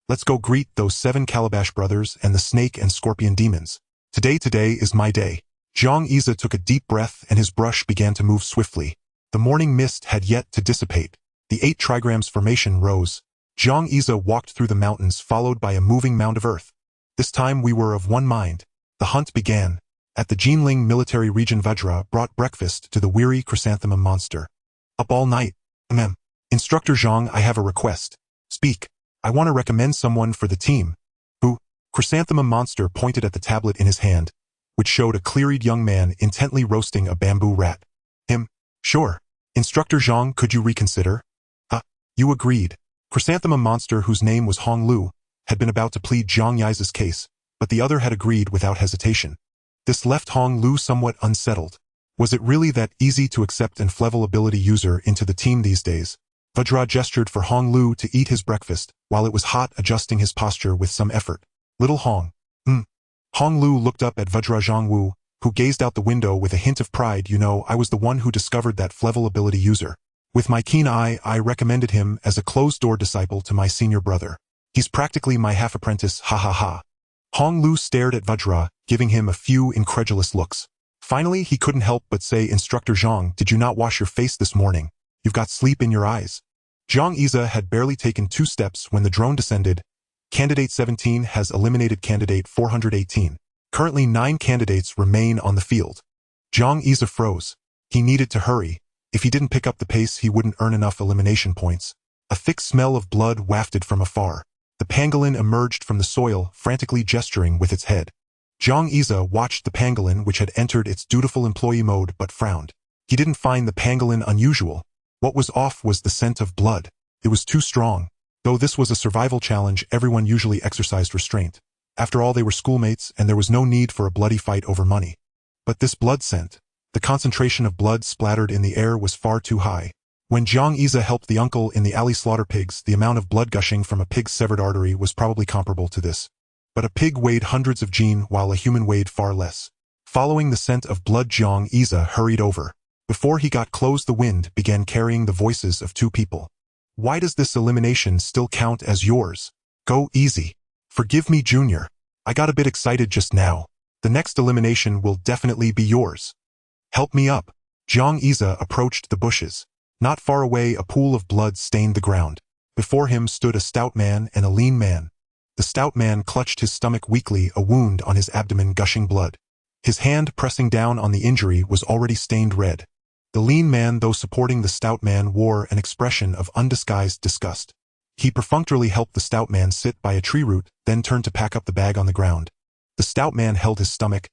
Let's go greet those 7 Calabash brothers and the snake and scorpion demons. Today is my day. Jiang Yize took a deep breath and his brush began to move swiftly. The morning mist had yet to dissipate. The 8 trigrams formation rose. Great Xia walked through the mountains followed by a moving mound of earth. This time we were of one mind. The hunt began. At the Jinling military region, Vajra brought breakfast to the weary chrysanthemum monster. Up all night. Instructor Zhang, I have a request. Speak. I want to recommend someone for the team. Who? Chrysanthemum monster pointed at the tablet in his hand, which showed a clear-eyed young man intently roasting a bamboo rat. Him? Sure. Instructor Zhang, could you reconsider? You agreed. Chrysanthemum monster, whose name was Hong Lu, had been about to plead Zhang Yi's case, but the other had agreed without hesitation. This left Hong Lu somewhat unsettled. Was it really that easy to accept an level ability user into the team these days? Vajra gestured for Hong Lu to eat his breakfast, while it was hot, adjusting his posture with some effort. Little Hong. Hong Lu looked up at Vajra Zhangwu, who gazed out the window with a hint of pride. You know, I was the one who discovered that level ability user. With my keen eye, I recommended him as a closed-door disciple to my senior brother. He's practically my half-apprentice, ha ha ha. Hong Lu stared at Vajra, giving him a few incredulous looks. Finally, he couldn't help but say, Instructor Zhang, did you not wash your face this morning? You've got sleep in your eyes. Great Xia had barely taken 2 steps when the drone descended. Candidate 17 has eliminated candidate 418. Currently 9 candidates remain on the field. Great Xia froze. He needed to hurry. If he didn't pick up the pace, he wouldn't earn enough elimination points. A thick smell of blood wafted from afar. The pangolin emerged from the soil, frantically gesturing with its head. Great Xia watched the pangolin, which had entered its dutiful employee mode, but frowned. He didn't find the pangolin unusual. What was off was the scent of blood. It was too strong. Though this was a survival challenge, everyone usually exercised restraint. After all, they were schoolmates, and there was no need for a bloody fight over money. But this blood scent, the concentration of blood splattered in the air, was far too high. When Great Xia helped the uncle in the alley slaughter pigs, the amount of blood gushing from a pig's severed artery was probably comparable to this. But a pig weighed hundreds of gene, while a human weighed far less. Following the scent of blood, Great Xia hurried over. Before he got close, the wind began carrying the voices of 2 people. Why does this elimination still count as yours? Go easy. Forgive me, Junior. I got a bit excited just now. The next elimination will definitely be yours. Help me up. Great Xia approached the bushes. Not far away, a pool of blood stained the ground. Before him stood a stout man and a lean man. The stout man clutched his stomach weakly, a wound on his abdomen gushing blood. His hand pressing down on the injury was already stained red. The lean man, though supporting the stout man, wore an expression of undisguised disgust. He perfunctorily helped the stout man sit by a tree root, then turned to pack up the bag on the ground. The stout man held his stomach.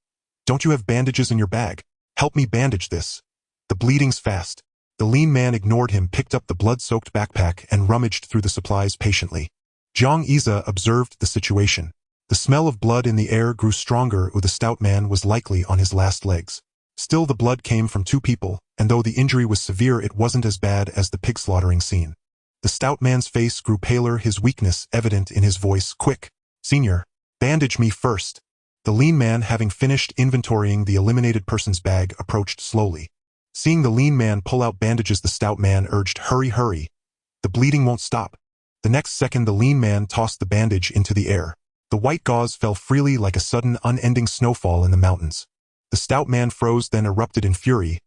Don't you have bandages in your bag? Help me bandage this. The bleeding's fast. The lean man ignored him, picked up the blood-soaked backpack, and rummaged through the supplies patiently. Great Xia observed the situation. The smell of blood in the air grew stronger. The stout man was likely on his last legs. Still, the blood came from 2 people, and though the injury was severe, it wasn't as bad as the pig slaughtering scene. The stout man's face grew paler, his weakness evident in his voice. Quick, Senior, bandage me first. The lean man, having finished inventorying the eliminated person's bag, approached slowly. Seeing the lean man pull out bandages, the stout man urged, Hurry, hurry. The bleeding won't stop. The next second, the lean man tossed the bandage into the air. The white gauze fell freely like a sudden, unending snowfall in the mountains. The stout man froze, then erupted in fury.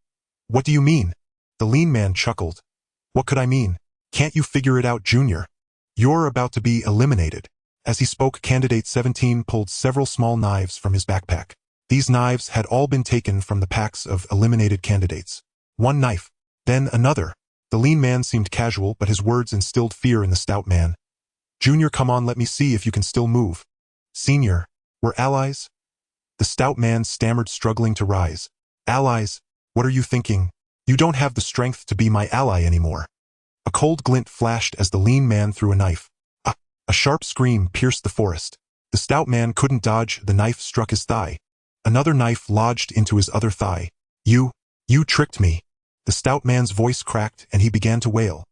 What do you mean? The lean man chuckled. What could I mean? Can't you figure it out, Junior? You're about to be eliminated. As he spoke, Candidate 17 pulled several small knives from his backpack. These knives had all been taken from the packs of eliminated candidates. One knife, then another. The lean man seemed casual, but his words instilled fear in the stout man. Junior, come on, let me see if you can still move. Senior, we're allies? The stout man stammered, struggling to rise. Allies? What are you thinking? You don't have the strength to be my ally anymore. A cold glint flashed as the lean man threw a knife. A sharp scream pierced the forest. The stout man couldn't dodge, the knife struck his thigh. Another knife lodged into his other thigh. You tricked me. The stout man's voice cracked and he began to wail.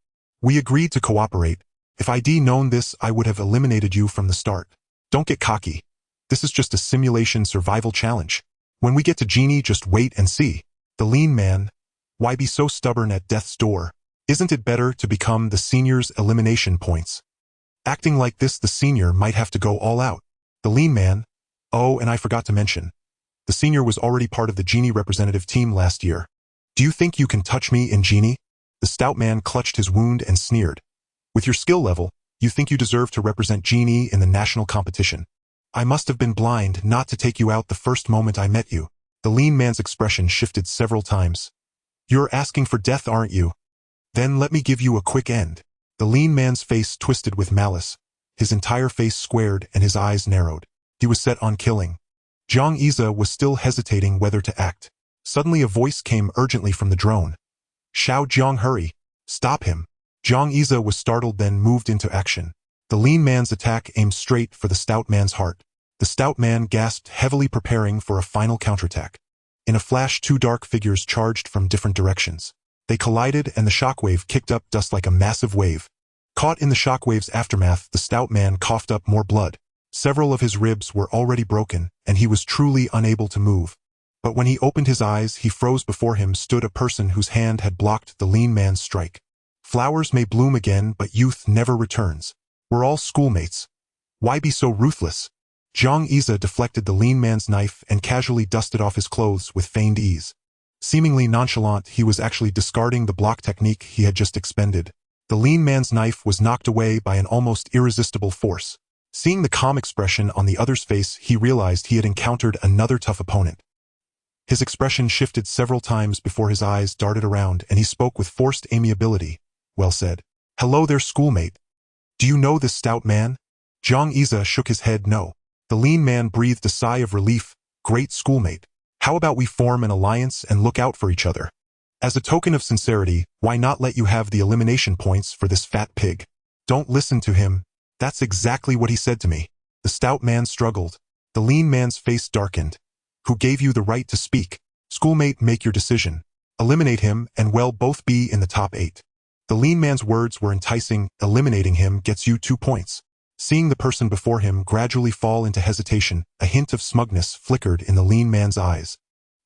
We agreed to cooperate. If I'd known this, I would have eliminated you from the start. Don't get cocky. This is just a simulation survival challenge. When we get to Genie, just wait and see. The lean man. Why be so stubborn at death's door? Isn't it better to become the senior's elimination points? Acting like this, the senior might have to go all out. The lean man. Oh, and I forgot to mention. The senior was already part of the Genie representative team last year. Do you think you can touch me in Genie? The stout man clutched his wound and sneered. With your skill level, you think you deserve to represent Genie in the national competition. I must have been blind not to take you out the first moment I met you. The lean man's expression shifted several times. You're asking for death, aren't you? Then let me give you a quick end. The lean man's face twisted with malice. His entire face squared and his eyes narrowed. He was set on killing. Great Xia was still hesitating whether to act. Suddenly a voice came urgently from the drone. Xiao Jiang, hurry! Stop him! Great Xia was startled, then moved into action. The lean man's attack aimed straight for the stout man's heart. The stout man gasped, heavily preparing for a final counterattack. In a flash, two dark figures charged from different directions. They collided and the shockwave kicked up dust like a massive wave. Caught in the shockwave's aftermath, the stout man coughed up more blood. Several of his ribs were already broken, and he was truly unable to move. But when he opened his eyes, he froze. Before him stood a person whose hand had blocked the lean man's strike. Flowers may bloom again, but youth never returns. We're all schoolmates. Why be so ruthless? Great Xia deflected the lean man's knife and casually dusted off his clothes with feigned ease. Seemingly nonchalant, he was actually discarding the block technique he had just expended. The lean man's knife was knocked away by an almost irresistible force. Seeing the calm expression on the other's face, he realized he had encountered another tough opponent. His expression shifted several times before his eyes darted around, and he spoke with forced amiability. Well said. Hello there, schoolmate. Do you know this stout man? Great Xia shook his head no. The lean man breathed a sigh of relief. Great schoolmate. How about we form an alliance and look out for each other? As a token of sincerity, why not let you have the elimination points for this fat pig? Don't listen to him. That's exactly what he said to me. The stout man struggled. The lean man's face darkened. Who gave you the right to speak? Schoolmate, make your decision. Eliminate him and we'll both be in the top 8. The lean man's words were enticing. Eliminating him gets you 2 points. Seeing the person before him gradually fall into hesitation, a hint of smugness flickered in the lean man's eyes.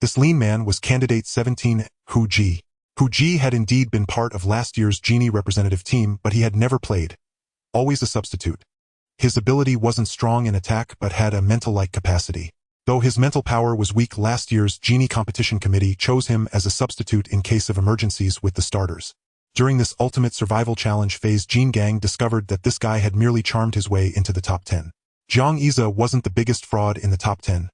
This lean man was candidate 17, Hu Ji. Hu Ji had indeed been part of last year's Genie representative team, but he had never played. Always a substitute. His ability wasn't strong in attack but had a mental-like capacity. Though his mental power was weak, last year's Genie competition committee chose him as a substitute in case of emergencies with the starters. During this ultimate survival challenge phase, Gene Gang discovered that this guy had merely charmed his way into the top 10. Great Xia wasn't the biggest fraud in the top 10.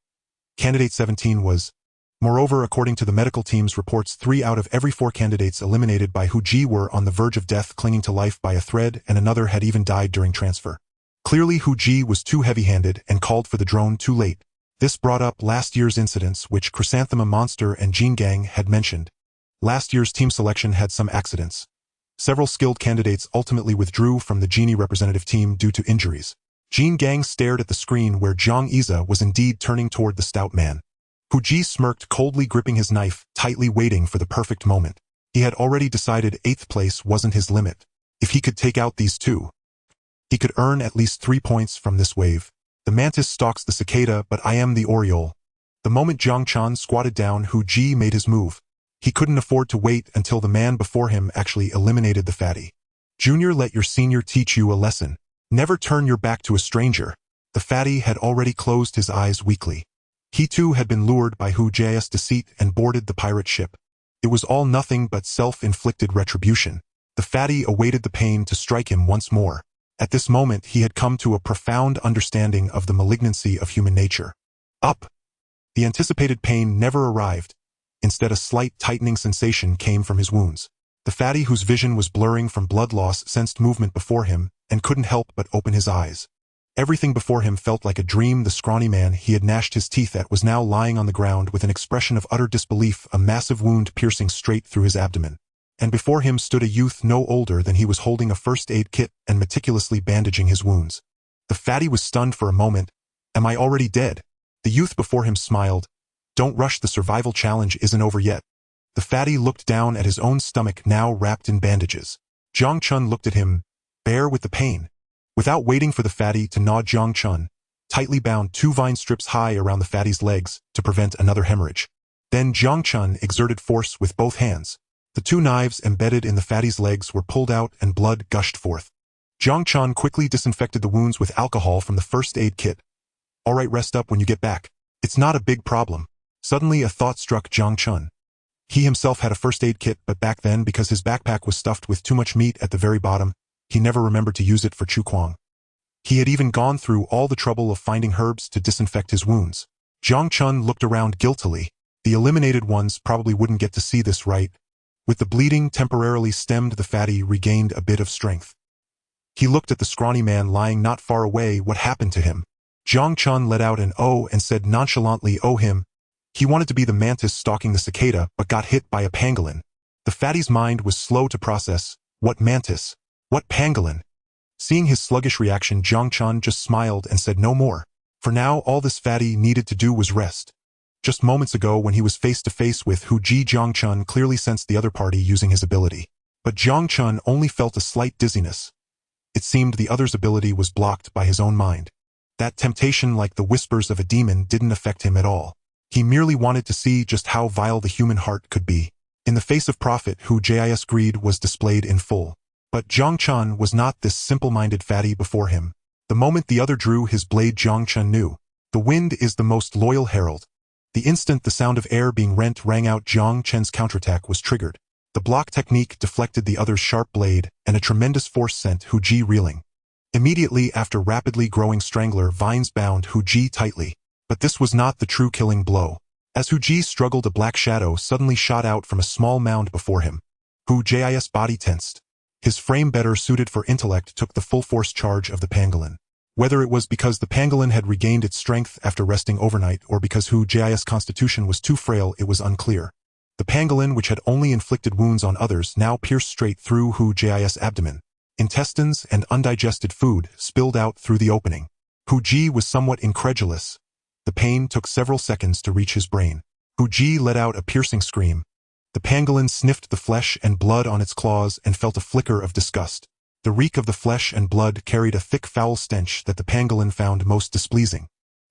Candidate 17 was. Moreover, according to the medical team's reports, 3 out of every 4 candidates eliminated by Hu Ji were on the verge of death, clinging to life by a thread, and another had even died during transfer. Clearly, Hu Ji was too heavy-handed and called for the drone too late. This brought up last year's incidents, which Chrysanthemum Monster and Gene Gang had mentioned. Last year's team selection had some accidents. Several skilled candidates ultimately withdrew from the Genie representative team due to injuries. Gene Gang stared at the screen where Great Xia was indeed turning toward the stout man. Hu Ji smirked, coldly gripping his knife, tightly waiting for the perfect moment. He had already decided 8th place wasn't his limit. If he could take out these 2, he could earn at least 3 points from this wave. The mantis stalks the cicada, but I am the oriole. The moment Jiang Chan squatted down, Hu Ji made his move. He couldn't afford to wait until the man before him actually eliminated the fatty. Junior, let your senior teach you a lesson. Never turn your back to a stranger. The fatty had already closed his eyes weakly. He too had been lured by Hu Jia's deceit and boarded the pirate ship. It was all nothing but self-inflicted retribution. The fatty awaited the pain to strike him once more. At this moment he had come to a profound understanding of the malignancy of human nature. Up! The anticipated pain never arrived. Instead, a slight tightening sensation came from his wounds. The fatty, whose vision was blurring from blood loss, sensed movement before him and couldn't help but open his eyes. Everything before him felt like a dream. The scrawny man he had gnashed his teeth at was now lying on the ground with an expression of utter disbelief, a massive wound piercing straight through his abdomen. And before him stood a youth no older than he was, holding a first aid kit and meticulously bandaging his wounds. The fatty was stunned for a moment. Am I already dead? The youth before him smiled. Don't rush, the survival challenge isn't over yet. The fatty looked down at his own stomach, now wrapped in bandages. Jiang Chun looked at him. Bear with the pain. Without waiting for the fatty to nod, Jiang Chun tightly bound 2 vine strips high around the fatty's legs to prevent another hemorrhage. Then Jiang Chun exerted force with both hands. The 2 knives embedded in the fatty's legs were pulled out and blood gushed forth. Jiang Chun quickly disinfected the wounds with alcohol from the first aid kit. All right, rest up when you get back. It's not a big problem. Suddenly a thought struck Jiang Chun. He himself had a first aid kit, but back then, because his backpack was stuffed with too much meat at the very bottom, he never remembered to use it for Chu Kuang. He had even gone through all the trouble of finding herbs to disinfect his wounds. Jiang Chun looked around guiltily. The eliminated ones probably wouldn't get to see this, right? With the bleeding temporarily stemmed, the fatty regained a bit of strength. He looked at the scrawny man lying not far away. What happened to him? Jiang Chun let out an "oh" and said nonchalantly, "Oh, him. He wanted to be the mantis stalking the cicada, but got hit by a pangolin." The fatty's mind was slow to process. What mantis? What pangolin? Seeing his sluggish reaction, Jiang Chun just smiled and said no more. For now, all this fatty needed to do was rest. Just moments ago, when he was face to face with Hu Ji, Jiang Chun clearly sensed the other party using his ability. But Jiang Chun only felt a slight dizziness. It seemed the other's ability was blocked by his own mind. That temptation, like the whispers of a demon, didn't affect him at all. He merely wanted to see just how vile the human heart could be. In the face of profit, Hu Ji's greed was displayed in full. But Jiang Chun was not this simple-minded fatty before him. The moment the other drew his blade, Jiang Chun knew. The wind is the most loyal herald. The instant the sound of air being rent rang out, Jiang Chun's counterattack was triggered. The block technique deflected the other's sharp blade, and a tremendous force sent Hu Ji reeling. Immediately after, rapidly growing strangler vines bound Hu Ji tightly. But this was not the true killing blow. As Hu Ji struggled, a black shadow suddenly shot out from a small mound before him. Hu Ji's body tensed. His frame, better suited for intellect, took the full force charge of the pangolin. Whether it was because the pangolin had regained its strength after resting overnight or because Hu Ji's constitution was too frail, it was unclear. The pangolin, which had only inflicted wounds on others, now pierced straight through Hu Ji's abdomen. Intestines and undigested food spilled out through the opening. Hu Ji was somewhat incredulous. The pain took several seconds to reach his brain. Hu Ji let out a piercing scream. The pangolin sniffed the flesh and blood on its claws and felt a flicker of disgust. The reek of the flesh and blood carried a thick, foul stench that the pangolin found most displeasing.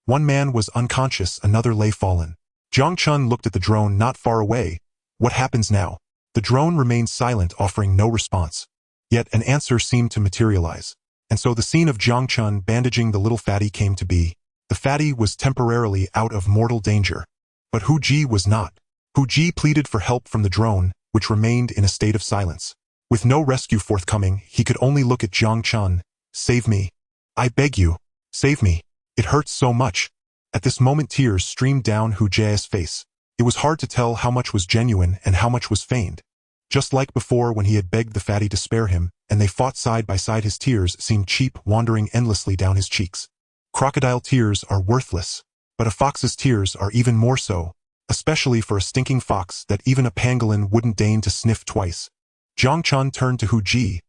One man was unconscious, another lay fallen. Jiang Chun looked at the drone not far away. What happens now? The drone remained silent, offering no response. Yet an answer seemed to materialize. And so the scene of Jiang Chun bandaging the little fatty came to be. The fatty was temporarily out of mortal danger. But Hu Ji was not. Hu Ji pleaded for help from the drone, which remained in a state of silence. With no rescue forthcoming, he could only look at Jiang Chun. "Save me. I beg you. Save me. It hurts so much." At this moment, tears streamed down Hu Ji's face. It was hard to tell how much was genuine and how much was feigned. Just like before when he had begged the fatty to spare him, and they fought side by side, his tears seemed cheap, wandering endlessly down his cheeks. Crocodile tears are worthless, but a fox's tears are even more so, especially for a stinking fox that even a pangolin wouldn't deign to sniff twice. Jiang Chun turned to Hu Ji.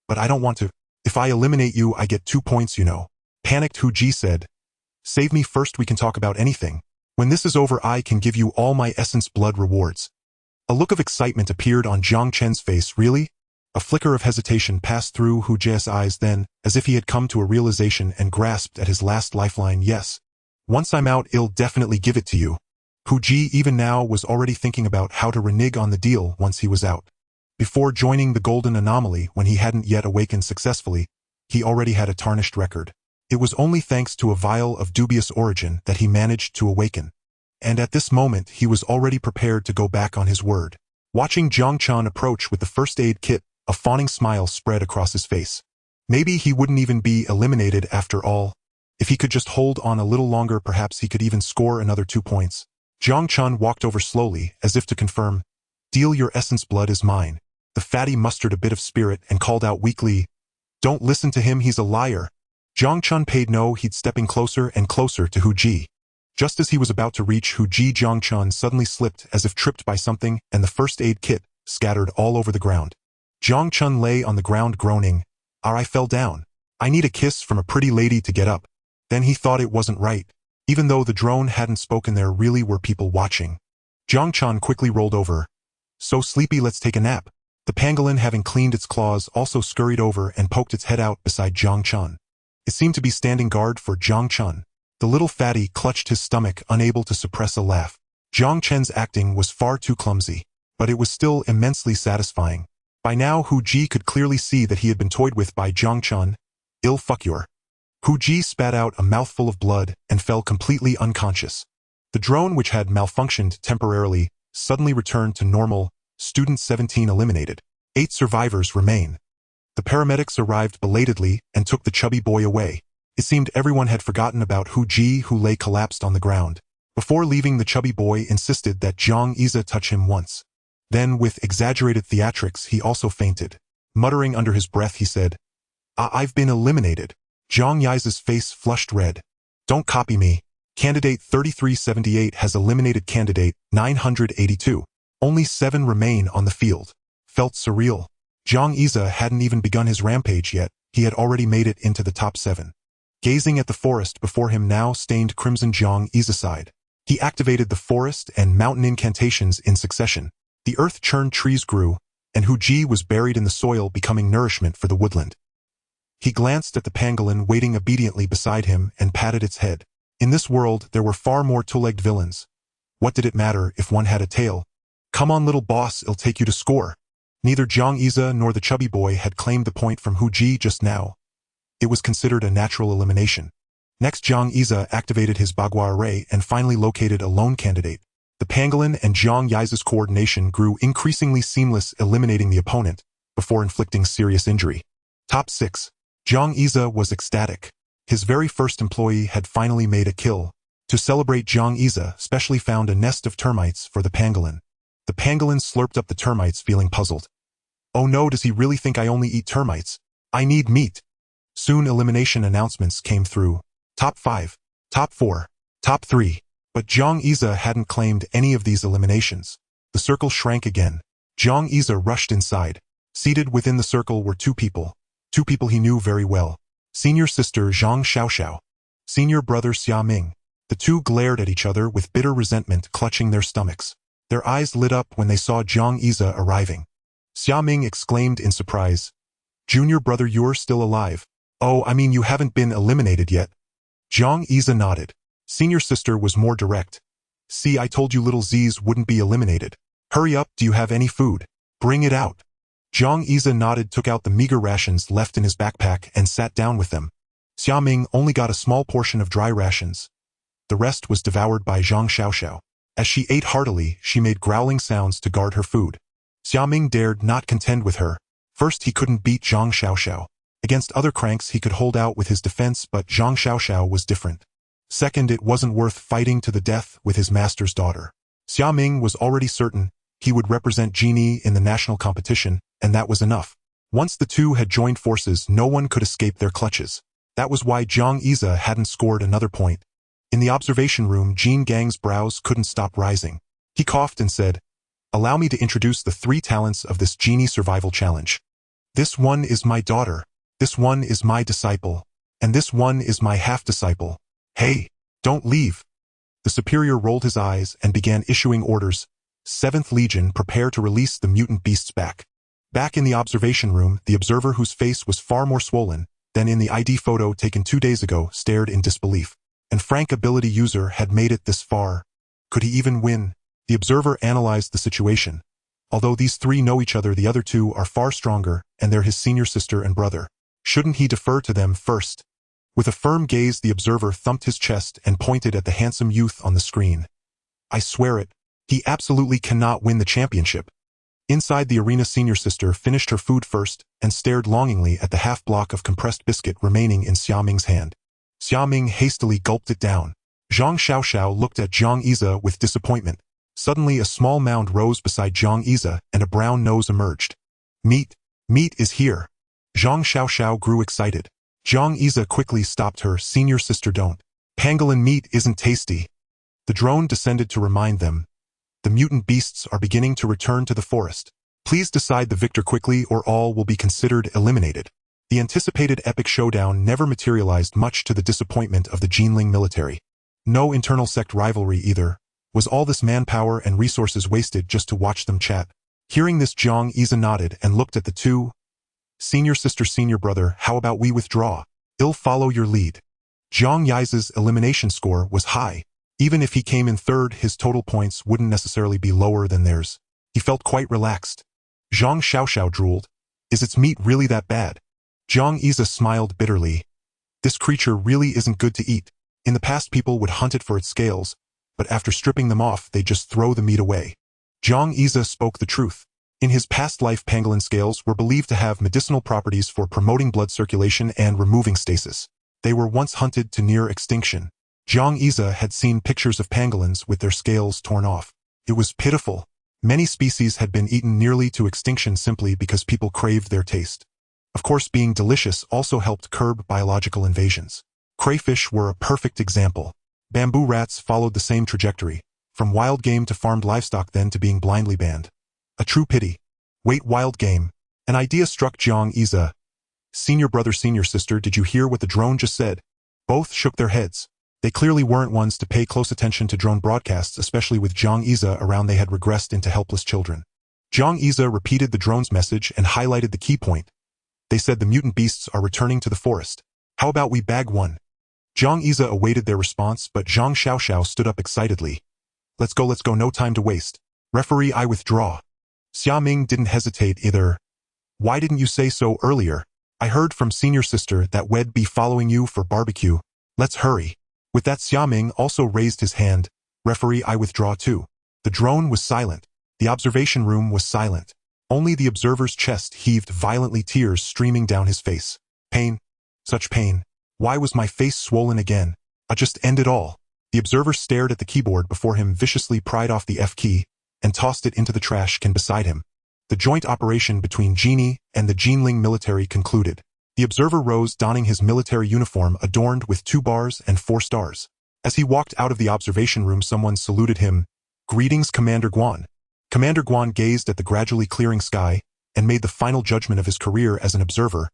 "But I don't want to. If I eliminate you, I get 2 points, you know." Panicked Hu Ji said, "Save me first, we can talk about anything. When this is over, I can give you all my essence blood rewards." A look of excitement appeared on Jiang Chun's face. "Really?" A flicker of hesitation passed through Hu Ji's eyes, then, as if he had come to a realization and grasped at his last lifeline, "Yes. Once I'm out, I'll definitely give it to you." Hu Ji even now was already thinking about how to renege on the deal once he was out. Before joining the Golden Anomaly, when he hadn't yet awakened successfully, he already had a tarnished record. It was only thanks to a vial of dubious origin that he managed to awaken. And at this moment, he was already prepared to go back on his word. Watching Jiang Chun approach with the first aid kit, a fawning smile spread across his face. Maybe he wouldn't even be eliminated after all. If he could just hold on a little longer, perhaps he could even score another 2 points. Jiang Chun walked over slowly, as if to confirm, "Deal, your essence blood is mine." The fatty mustered a bit of spirit and called out weakly, "Don't listen to him, he's a liar." Jiang Chun paid no heed, stepping closer and closer to Hu Ji. Just as he was about to reach Hu Ji, Jiang Chun suddenly slipped as if tripped by something, and the first aid kit scattered all over the ground. Jiang Chun lay on the ground groaning, I fell down. I need a kiss from a pretty lady to get up." Then he thought it wasn't right. Even though the drone hadn't spoken, there really were people watching. Jiang Chun quickly rolled over. "So sleepy, let's take a nap." The pangolin, having cleaned its claws, also scurried over and poked its head out beside Jiang Chun. It seemed to be standing guard for Jiang Chun. The little fatty clutched his stomach, unable to suppress a laugh. Jiang Chun's acting was far too clumsy, but it was still immensely satisfying. By now, Hu Ji could clearly see that he had been toyed with by Jiang Chun. "Ill fuck your." Hu Ji spat out a mouthful of blood and fell completely unconscious. The drone, which had malfunctioned temporarily, suddenly returned to normal. Student 17 eliminated. 8 survivors remain. The paramedics arrived belatedly and took the chubby boy away. It seemed everyone had forgotten about Hu Ji, who lay collapsed on the ground. Before leaving, the chubby boy insisted that Jiang Yize touch him once. Then, with exaggerated theatrics, he also fainted. Muttering under his breath, he said, I've been eliminated. Jiang Yize's face flushed red. Don't copy me. Candidate 3378 has eliminated candidate 982. Only 7 remain on the field. Felt surreal. Jiang Yize hadn't even begun his rampage yet. He had already made it into the top 7. Gazing at the forest before him now stained crimson, Jiang Yize sighed. He activated the forest and mountain incantations in succession. The earth-churned trees grew, and Hu Ji was buried in the soil, becoming nourishment for the woodland. He glanced at the pangolin waiting obediently beside him and patted its head. In this world, there were far more two-legged villains. What did it matter if one had a tail? Come on, little boss, it'll take you to score. Neither Jiang Yize nor the chubby boy had claimed the point from Hu Ji just now. It was considered a natural elimination. Next, Jiang Yize activated his Bagua array and finally located a lone candidate. The pangolin and Jiang Yize's coordination grew increasingly seamless, eliminating the opponent before inflicting serious injury. Top 6. Jiang Yize was ecstatic. His very first employee had finally made a kill. To celebrate, Jiang Yize specially found a nest of termites for the pangolin. The pangolin slurped up the termites, feeling puzzled. Oh no, does he really think I only eat termites? I need meat. Soon elimination announcements came through. Top 5, Top 4, Top 3. But Jiang Yize hadn't claimed any of these eliminations. The circle shrank again. Jiang Yize rushed inside. Seated within the circle were 2 people. 2 people he knew very well. Senior sister Zhang Xiaoxiao. Senior brother Xia Ming. The 2 glared at each other with bitter resentment, clutching their stomachs. Their eyes lit up when they saw Jiang Yize arriving. Xia Ming exclaimed in surprise. Junior brother, you're still alive. Oh, I mean you haven't been eliminated yet. Jiang Yize nodded. Senior sister was more direct. See, I told you little Z's wouldn't be eliminated. Hurry up, do you have any food? Bring it out. Jiang Yize nodded, took out the meager rations left in his backpack and sat down with them. Xia Ming only got a small portion of dry rations. The rest was devoured by Zhang Xiaoxiao. As she ate heartily, she made growling sounds to guard her food. Xia Ming dared not contend with her. First, he couldn't beat Zhang Xiaoxiao. Against other cranks he could hold out with his defense, but Zhang Xiaoxiao was different. Second, it wasn't worth fighting to the death with his master's daughter. Xia Ming was already certain he would represent Genie in the national competition, and that was enough. Once the 2 had joined forces, no one could escape their clutches. That was why Jiang Yize hadn't scored another point. In the observation room, Jin Gang's brows couldn't stop rising. He coughed and said, Allow me to introduce the 3 talents of this Genie survival challenge. This one is my daughter. This one is my disciple. And this one is my half-disciple. Hey, don't leave. The superior rolled his eyes and began issuing orders. 7th Legion, prepare to release the mutant beasts back. Back in the observation room, the observer, whose face was far more swollen than in the ID photo taken 2 days ago, stared in disbelief. And Frank ability user had made it this far. Could he even win? The observer analyzed the situation. Although these 3 know each other, the other 2 are far stronger, and they're his senior sister and brother. Shouldn't he defer to them first? With a firm gaze, the observer thumped his chest and pointed at the handsome youth on the screen. I swear it. He absolutely cannot win the championship. Inside the arena, senior sister finished her food first and stared longingly at the half-block of compressed biscuit remaining in Xia Ming's hand. Xia Ming hastily gulped it down. Zhang Xiaoxiao looked at Jiang Yize with disappointment. Suddenly, a small mound rose beside Jiang Yize and a brown nose emerged. Meat. Meat is here. Zhang Xiaoxiao grew excited. Jiang Yize quickly stopped her. Senior sister, don't. Pangolin meat isn't tasty. The drone descended to remind them. The mutant beasts are beginning to return to the forest. Please decide the victor quickly or all will be considered eliminated. The anticipated epic showdown never materialized, much to the disappointment of the Jinling military. No internal sect rivalry either. Was all this manpower and resources wasted just to watch them chat? Hearing this, Jiang Yize nodded and looked at the 2. Senior sister, senior brother, how about we withdraw? I'll follow your lead. Jiang Yize's elimination score was high. Even if he came in 3rd, his total points wouldn't necessarily be lower than theirs. He felt quite relaxed. Zhang Xiaoxiao drooled. Is its meat really that bad? Jiang Yize smiled bitterly. This creature really isn't good to eat. In the past, people would hunt it for its scales, but after stripping them off, they'd just throw the meat away. Great Xia spoke the truth. In his past life, pangolin scales were believed to have medicinal properties for promoting blood circulation and removing stasis. They were once hunted to near extinction. Great Xia had seen pictures of pangolins with their scales torn off. It was pitiful. Many species had been eaten nearly to extinction simply because people craved their taste. Of course, being delicious also helped curb biological invasions. Crayfish were a perfect example. Bamboo rats followed the same trajectory, from wild game to farmed livestock then to being blindly banned. A true pity. Wait, wild game. An idea struck Great Xia. Senior brother, senior sister, did you hear what the drone just said? Both shook their heads. They clearly weren't ones to pay close attention to drone broadcasts, especially with Great Xia around. They had regressed into helpless children. Great Xia repeated the drone's message and highlighted the key point. They said the mutant beasts are returning to the forest. How about we bag one? Great Xia awaited their response, but Zhang Xiaoxiao stood up excitedly. Let's go, no time to waste. Referee, I withdraw. Xia Ming didn't hesitate either. Why didn't you say so earlier? I heard from senior sister that we'd be following you for barbecue. Let's hurry. With that, Xia Ming also raised his hand. Referee, I withdraw too. The drone was silent. The observation room was silent. Only the observer's chest heaved violently, tears streaming down his face. Pain. Such pain. Why was my face swollen again? I just end it all. The observer stared at the keyboard before him, viciously pried off the F key and tossed it into the trash can beside him. The joint operation between Genie and the Jinling military concluded. The observer rose, donning his military uniform adorned with 2 bars and 4 stars. As he walked out of the observation room, someone saluted him. Greetings, Commander Guan. Commander Guan gazed at the gradually clearing sky and made the final judgment of his career as an observer.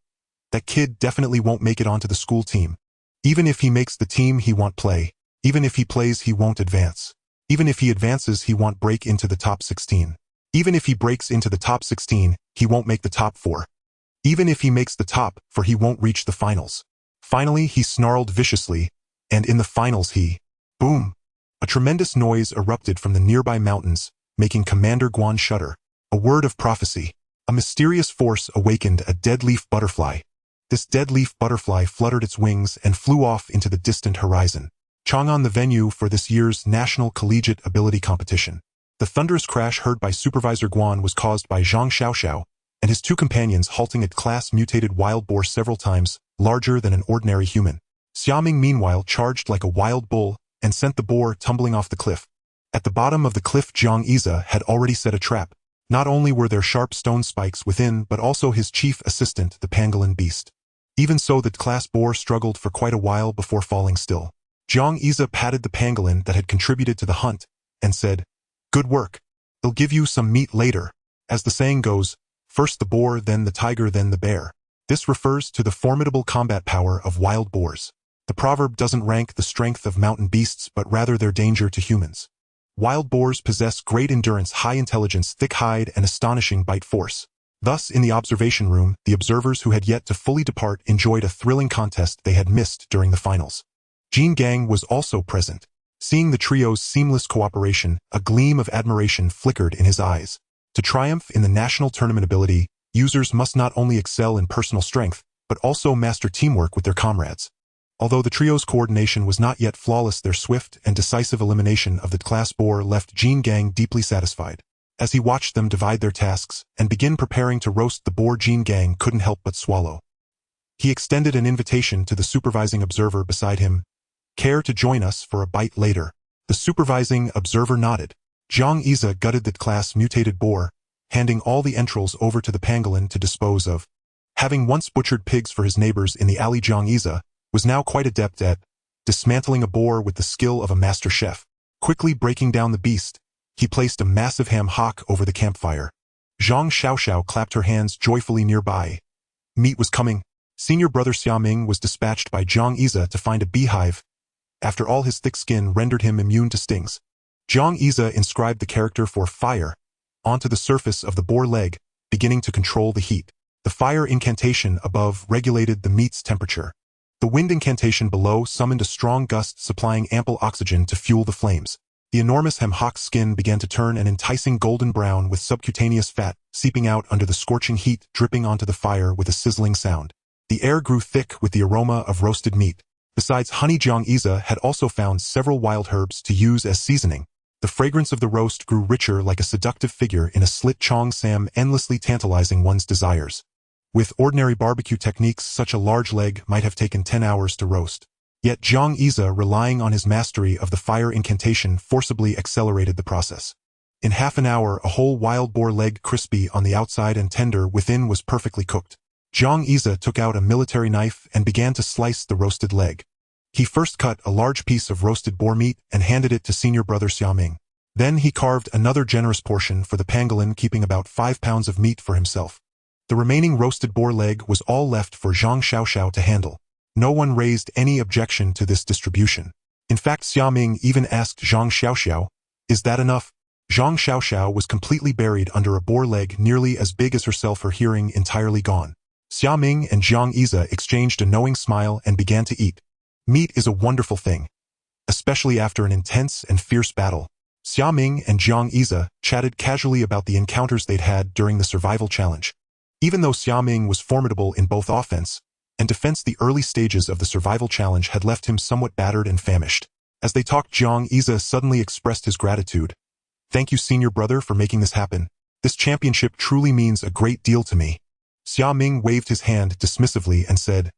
That kid definitely won't make it onto the school team. Even if he makes the team, he won't play. Even if he plays, he won't advance. Even if he advances, he won't break into the top 16. Even if he breaks into the top 16, he won't make the top 4. Even if he makes the top 4, he won't reach the finals. Finally, he snarled viciously, and in the finals boom! A tremendous noise erupted from the nearby mountains, making Commander Guan shudder. A word of prophecy. A mysterious force awakened a dead leaf butterfly. This dead leaf butterfly fluttered its wings and flew off into the distant horizon. Chang'an, the venue for this year's National Collegiate Ability Competition. The thunderous crash heard by Supervisor Guan was caused by Zhang Xiaoxiao and his 2 companions halting a class-mutated wild boar several times larger than an ordinary human. Xia Ming, meanwhile, charged like a wild bull and sent the boar tumbling off the cliff. At the bottom of the cliff, Great Xia had already set a trap. Not only were there sharp stone spikes within, but also his chief assistant, the pangolin beast. Even so, the class boar struggled for quite a while before falling still. Great Xia patted the pangolin that had contributed to the hunt and said, Good work. They'll give you some meat later. As the saying goes, first the boar, then the tiger, then the bear. This refers to the formidable combat power of wild boars. The proverb doesn't rank the strength of mountain beasts, but rather their danger to humans. Wild boars possess great endurance, high intelligence, thick hide, and astonishing bite force. Thus, in the observation room, the observers who had yet to fully depart enjoyed a thrilling contest they had missed during the finals. Jin Gang was also present. Seeing the trio's seamless cooperation, a gleam of admiration flickered in his eyes. To triumph in the national tournament ability, users must not only excel in personal strength, but also master teamwork with their comrades. Although the trio's coordination was not yet flawless, their swift and decisive elimination of the class boar left Jin Gang deeply satisfied. As he watched them divide their tasks and begin preparing to roast the boar, Jin Gang couldn't help but swallow. He extended an invitation to the supervising observer beside him. Care to join us for a bite later? The supervising observer nodded. Great Xia gutted the class-mutated boar, handing all the entrails over to the pangolin to dispose of. Having once butchered pigs for his neighbors in the alley, Great Xia was now quite adept at dismantling a boar with the skill of a master chef. Quickly breaking down the beast, he placed a massive ham hock over the campfire. Zhang Xiaoxiao clapped her hands joyfully nearby. Meat was coming. Senior brother Xia Ming was dispatched by Great Xia to find a beehive. After all, his thick skin rendered him immune to stings. Great Xia inscribed the character for fire onto the surface of the boar leg, beginning to control the heat. The fire incantation above regulated the meat's temperature. The wind incantation below summoned a strong gust, supplying ample oxygen to fuel the flames. The enormous hemhock's skin began to turn an enticing golden brown, with subcutaneous fat seeping out under the scorching heat, dripping onto the fire with a sizzling sound. The air grew thick with the aroma of roasted meat. Besides honey, Great Xia had also found several wild herbs to use as seasoning. The fragrance of the roast grew richer like a seductive figure in a slit chong sam, endlessly tantalizing one's desires. With ordinary barbecue techniques, such a large leg might have taken 10 hours to roast. Yet Jiang Yize, relying on his mastery of the fire incantation, forcibly accelerated the process. In half an hour, a whole wild boar leg, crispy on the outside and tender within, was perfectly cooked. Jiang Yize took out a military knife and began to slice the roasted leg. He first cut a large piece of roasted boar meat and handed it to senior brother Xiaming. Then he carved another generous portion for the pangolin, keeping about 5 pounds of meat for himself. The remaining roasted boar leg was all left for Zhang Xiaoxiao to handle. No one raised any objection to this distribution. In fact, Xiaming even asked Zhang Xiaoxiao, "Is that enough?" Zhang Xiaoxiao was completely buried under a boar leg nearly as big as herself, her hearing entirely gone. Xiaming and Jiang Yize exchanged a knowing smile and began to eat. Meat is a wonderful thing, especially after an intense and fierce battle. Xiaming and Jiang Yize chatted casually about the encounters they'd had during the survival challenge. Even though Xiaming was formidable in both offense and defense, the early stages of the survival challenge had left him somewhat battered and famished. As they talked, Jiang Yize suddenly expressed his gratitude. "Thank you, senior brother, for making this happen. This championship truly means a great deal to me." Xiaming waved his hand dismissively and said,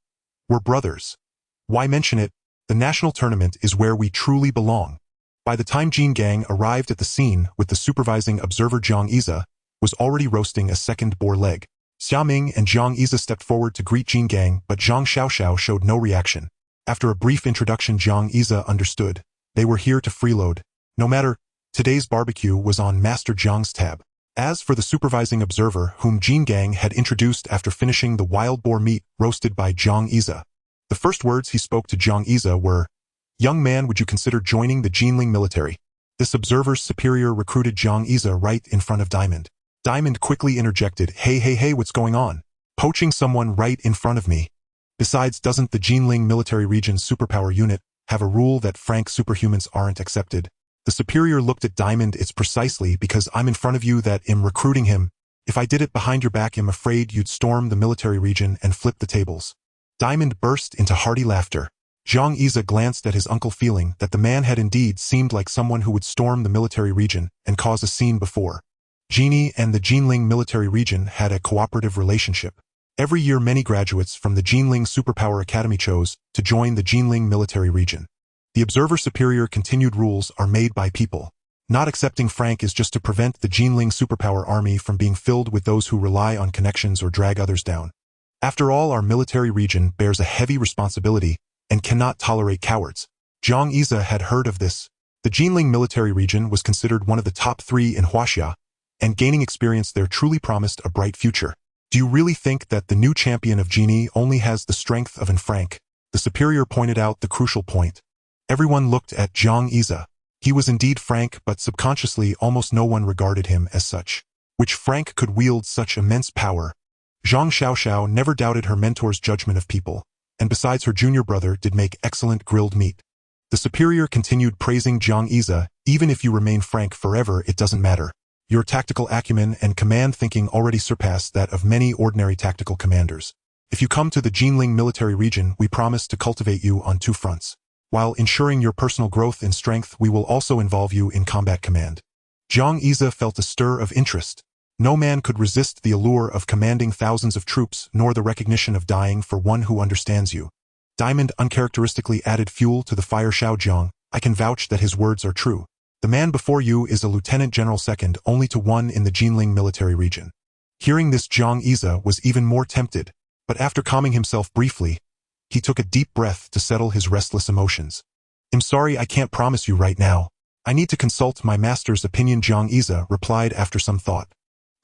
"We're brothers. Why mention it? The national tournament is where we truly belong." By the time Jin Gang arrived at the scene with the supervising observer, Jiang Yize was already roasting a second boar leg. Xiaming and Jiang Yize stepped forward to greet Jin Gang, but Zhang Xiaoxiao showed no reaction. After a brief introduction, Jiang Yize understood. They were here to freeload. No matter, today's barbecue was on Master Jiang's tab. As for the supervising observer, whom Jin Gang had introduced after finishing the wild boar meat roasted by Jiang Yize, the first words he spoke to Jiang Yize were, "Young man, would you consider joining the Jinling military?" This observer's superior recruited Jiang Yize right in front of Diamond. Diamond quickly interjected, Hey, what's going on? Poaching someone right in front of me. Besides, doesn't the Jinling military region's superpower unit have a rule that frank superhumans aren't accepted?" The superior looked at Diamond. "It's precisely because I'm in front of you that I'm recruiting him. If I did it behind your back, I'm afraid you'd storm the military region and flip the tables." Diamond burst into hearty laughter. Jiang Yize glanced at his uncle, feeling that the man had indeed seemed like someone who would storm the military region and cause a scene before. Genie and the Jinling military region had a cooperative relationship. Every year, many graduates from the Jinling Superpower Academy chose to join the Jinling military region. The observer superior continued, "Rules are made by people. Not accepting frank is just to prevent the Jinling Superpower army from being filled with those who rely on connections or drag others down. After all, our military region bears a heavy responsibility and cannot tolerate cowards." Jiang Yize had heard of this. The Jinling military region was considered one of the top 3 in Huaxia, and gaining experience there truly promised a bright future. "Do you really think that the new champion of Genie only has the strength of an frank?" The superior pointed out the crucial point. Everyone looked at Jiang Yize. He was indeed frank, but subconsciously almost no one regarded him as such. Which frank could wield such immense power? Zhang Xiaoxiao never doubted her mentor's judgment of people, and besides, her junior brother did make excellent grilled meat. The superior continued, praising Jiang Yize, "Even if you remain frank forever, it doesn't matter. Your tactical acumen and command thinking already surpass that of many ordinary tactical commanders. If you come to the Jinling military region, we promise to cultivate you on 2 fronts. While ensuring your personal growth in strength, we will also involve you in combat command." Jiang Yize felt a stir of interest. No man could resist the allure of commanding thousands of troops, nor the recognition of dying for one who understands you. Diamond uncharacteristically added fuel to the fire. "Xiao Jiang, I can vouch that his words are true. The man before you is a lieutenant general, second only to one in the Jinling military region." Hearing this, Jiang Yize was even more tempted, but after calming himself briefly, he took a deep breath to settle his restless emotions. "I'm sorry, I can't promise you right now. I need to consult my master's opinion," Jiang Yize replied after some thought.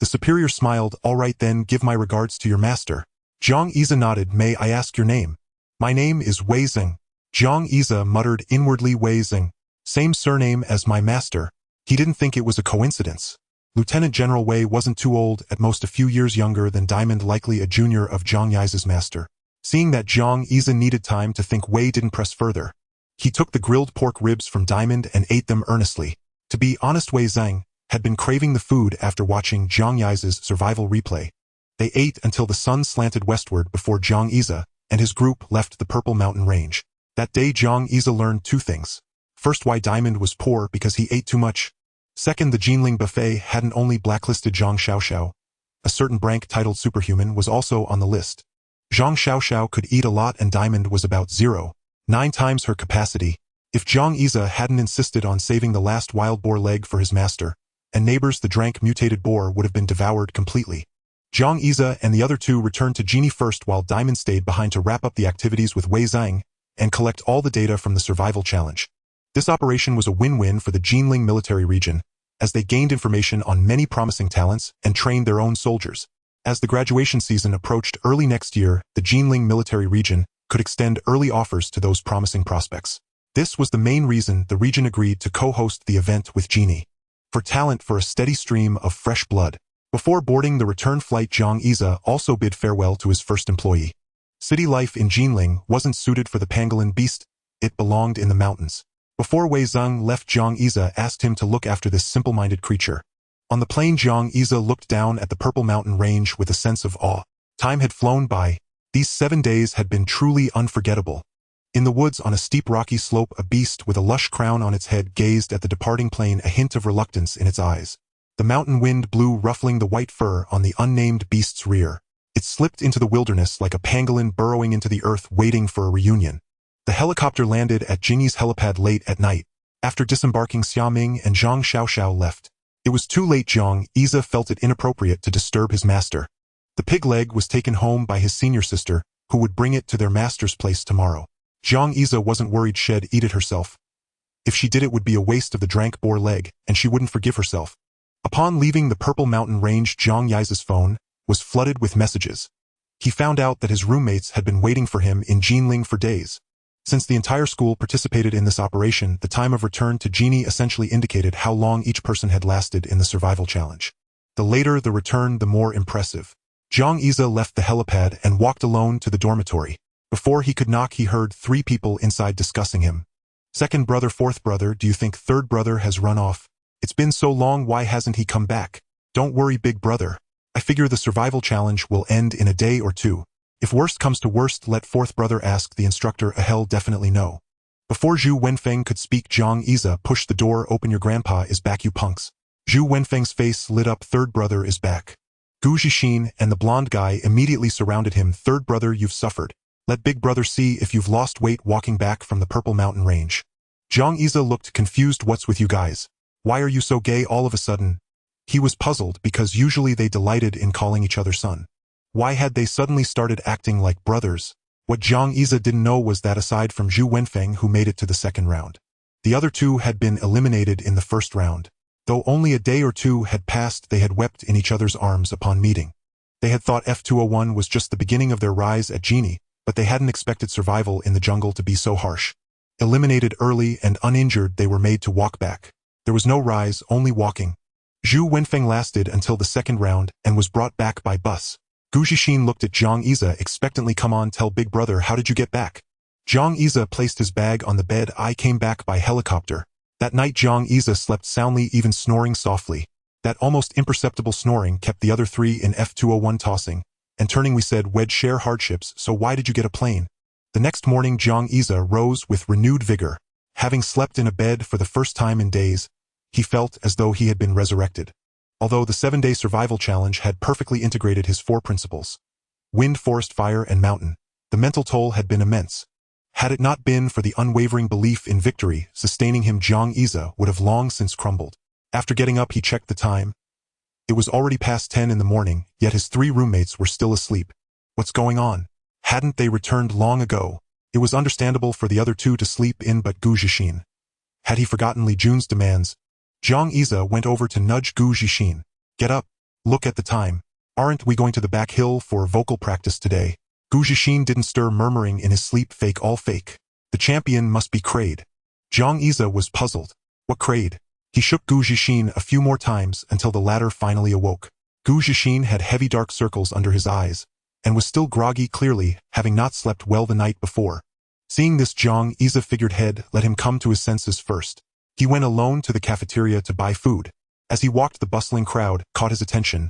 The superior smiled. "All right then, give my regards to your master." Jiang Yize nodded. "May I ask your name?" "My name is Wei Xing." Jiang Yize muttered inwardly. Wei Xing. Same surname as my master. He didn't think it was a coincidence. Lieutenant General Wei wasn't too old, at most a few years younger than Diamond, likely a junior of Jiang Yize's master. Seeing that Jiang Yize needed time to think, Wei didn't press further. He took the grilled pork ribs from Diamond and ate them earnestly. To be honest, Wei Xing had been craving the food after watching Jiang Yize's survival replay. They ate until the sun slanted westward before Jiang Yize and his group left the Purple Mountain Range. That day, Jiang Yize learned 2 things. First, why Diamond was poor because he ate too much. Second, the Jinling buffet hadn't only blacklisted Zhang Xiaoxiao. A certain brank titled superhuman was also on the list. Zhang Xiaoxiao could eat a lot and Diamond was about 0.9 times her capacity. If Zhang Xia hadn't insisted on saving the last wild boar leg for his master, and neighbors the drank mutated boar would have been devoured completely. Zhang Xia and the other two returned to Genie first while Diamond stayed behind to wrap up the activities with Wei Zhang and collect all the data from the survival challenge. This operation was a win-win for the Jinling military region, as they gained information on many promising talents and trained their own soldiers. As the graduation season approached early next year, the Jinling military region could extend early offers to those promising prospects. This was the main reason the region agreed to co-host the event with Genie. For talent for a steady stream of fresh blood. Before boarding the return flight, Zhang Xia also bid farewell to his first employee. City life in Jinling wasn't suited for the pangolin beast, it belonged in the mountains. Before Wei Zhang left, Zhang Xia asked him to look after this simple-minded creature. On the plane, Zhang Xia looked down at the purple mountain range with a sense of awe. Time had flown by. These 7 days had been truly unforgettable. In the woods on a steep rocky slope, a beast with a lush crown on its head gazed at the departing plane, a hint of reluctance in its eyes. The mountain wind blew, ruffling the white fur on the unnamed beast's rear. It slipped into the wilderness like a pangolin burrowing into the earth waiting for a reunion. The helicopter landed at Jinnie's helipad late at night. After disembarking, Xiaming and Zhang Xiaoxiao left. It was too late. Zhang Xia felt it inappropriate to disturb his master. The pig leg was taken home by his senior sister, who would bring it to their master's place tomorrow. Zhang Xia wasn't worried she'd eat it herself. If she did, it would be a waste of the drank boar leg, and she wouldn't forgive herself. Upon leaving the purple mountain range, Zhang Yi's phone was flooded with messages. He found out that his roommates had been waiting for him in Jinling for days. Since the entire school participated in this operation, the time of return to Genie essentially indicated how long each person had lasted in the survival challenge. The later the return, the more impressive. Zhang Xia left the helipad and walked alone to the dormitory. Before he could knock, he heard 3 people inside discussing him. Second brother, fourth brother, do you think third brother has run off? It's been so long, why hasn't he come back? Don't worry, big brother. I figure the survival challenge will end in a day or 2. If worst comes to worst, let fourth brother ask the instructor. Hell, definitely no. Before Zhu Wenfeng could speak, Zhang Xia pushed the door open. Your grandpa is back, you punks. Zhu Wenfeng's face lit up. Third brother is back. Gu Zixin and the blonde guy immediately surrounded him. Third brother, you've suffered. Let big brother see if you've lost weight walking back from the purple mountain range. Zhang Xia looked confused. What's with you guys? Why are you so gay all of a sudden? He was puzzled because usually they delighted in calling each other son. Why had they suddenly started acting like brothers? What Zhang Xia didn't know was that aside from Zhu Wenfeng, who made it to the second round, the other 2 had been eliminated in the first round. Though only a day or 2 had passed, they had wept in each other's arms upon meeting. They had thought F201 was just the beginning of their rise at Genie, but they hadn't expected survival in the jungle to be so harsh. Eliminated early and uninjured, they were made to walk back. There was no rise, only walking. Zhu Wenfeng lasted until the second round and was brought back by bus. Gu Zixin looked at Zhang Xia expectantly. Come on, tell big brother, how did you get back? Zhang Xia placed his bag on the bed. I came back by helicopter. That night Zhang Xia slept soundly, even snoring softly. That almost imperceptible snoring kept the other 3 in F201 tossing and turning. We said we'd share hardships, so why did you get a plane? The next morning Zhang Xia rose with renewed vigor. Having slept in a bed for the first time in days, he felt as though he had been resurrected. Although the 7-day survival challenge had perfectly integrated his 4 principles, wind, forest, fire, and mountain, the mental toll had been immense. Had it not been for the unwavering belief in victory sustaining him, Zhang Xia would have long since crumbled. After getting up, he checked the time. It was already past 10 in the morning, yet his 3 roommates were still asleep. What's going on? Hadn't they returned long ago? It was understandable for the other 2 to sleep in, but Gu Zixin. Had he forgotten Li Jun's demands? Zhang Xia went over to nudge Gu Zixin. Get up. Look at the time. Aren't we going to the back hill for vocal practice today? Gu Zixin didn't stir, murmuring in his sleep, fake, all fake. The champion must be Kraid. Zhang Xia was puzzled. What Kraid? He shook Gu Zixin a few more times until the latter finally awoke. Gu Zixin had heavy dark circles under his eyes and was still groggy, clearly having not slept well the night before. Seeing this, Zhang Xia figured he'd let him come to his senses first. He went alone to the cafeteria to buy food. As he walked, the bustling crowd caught his attention.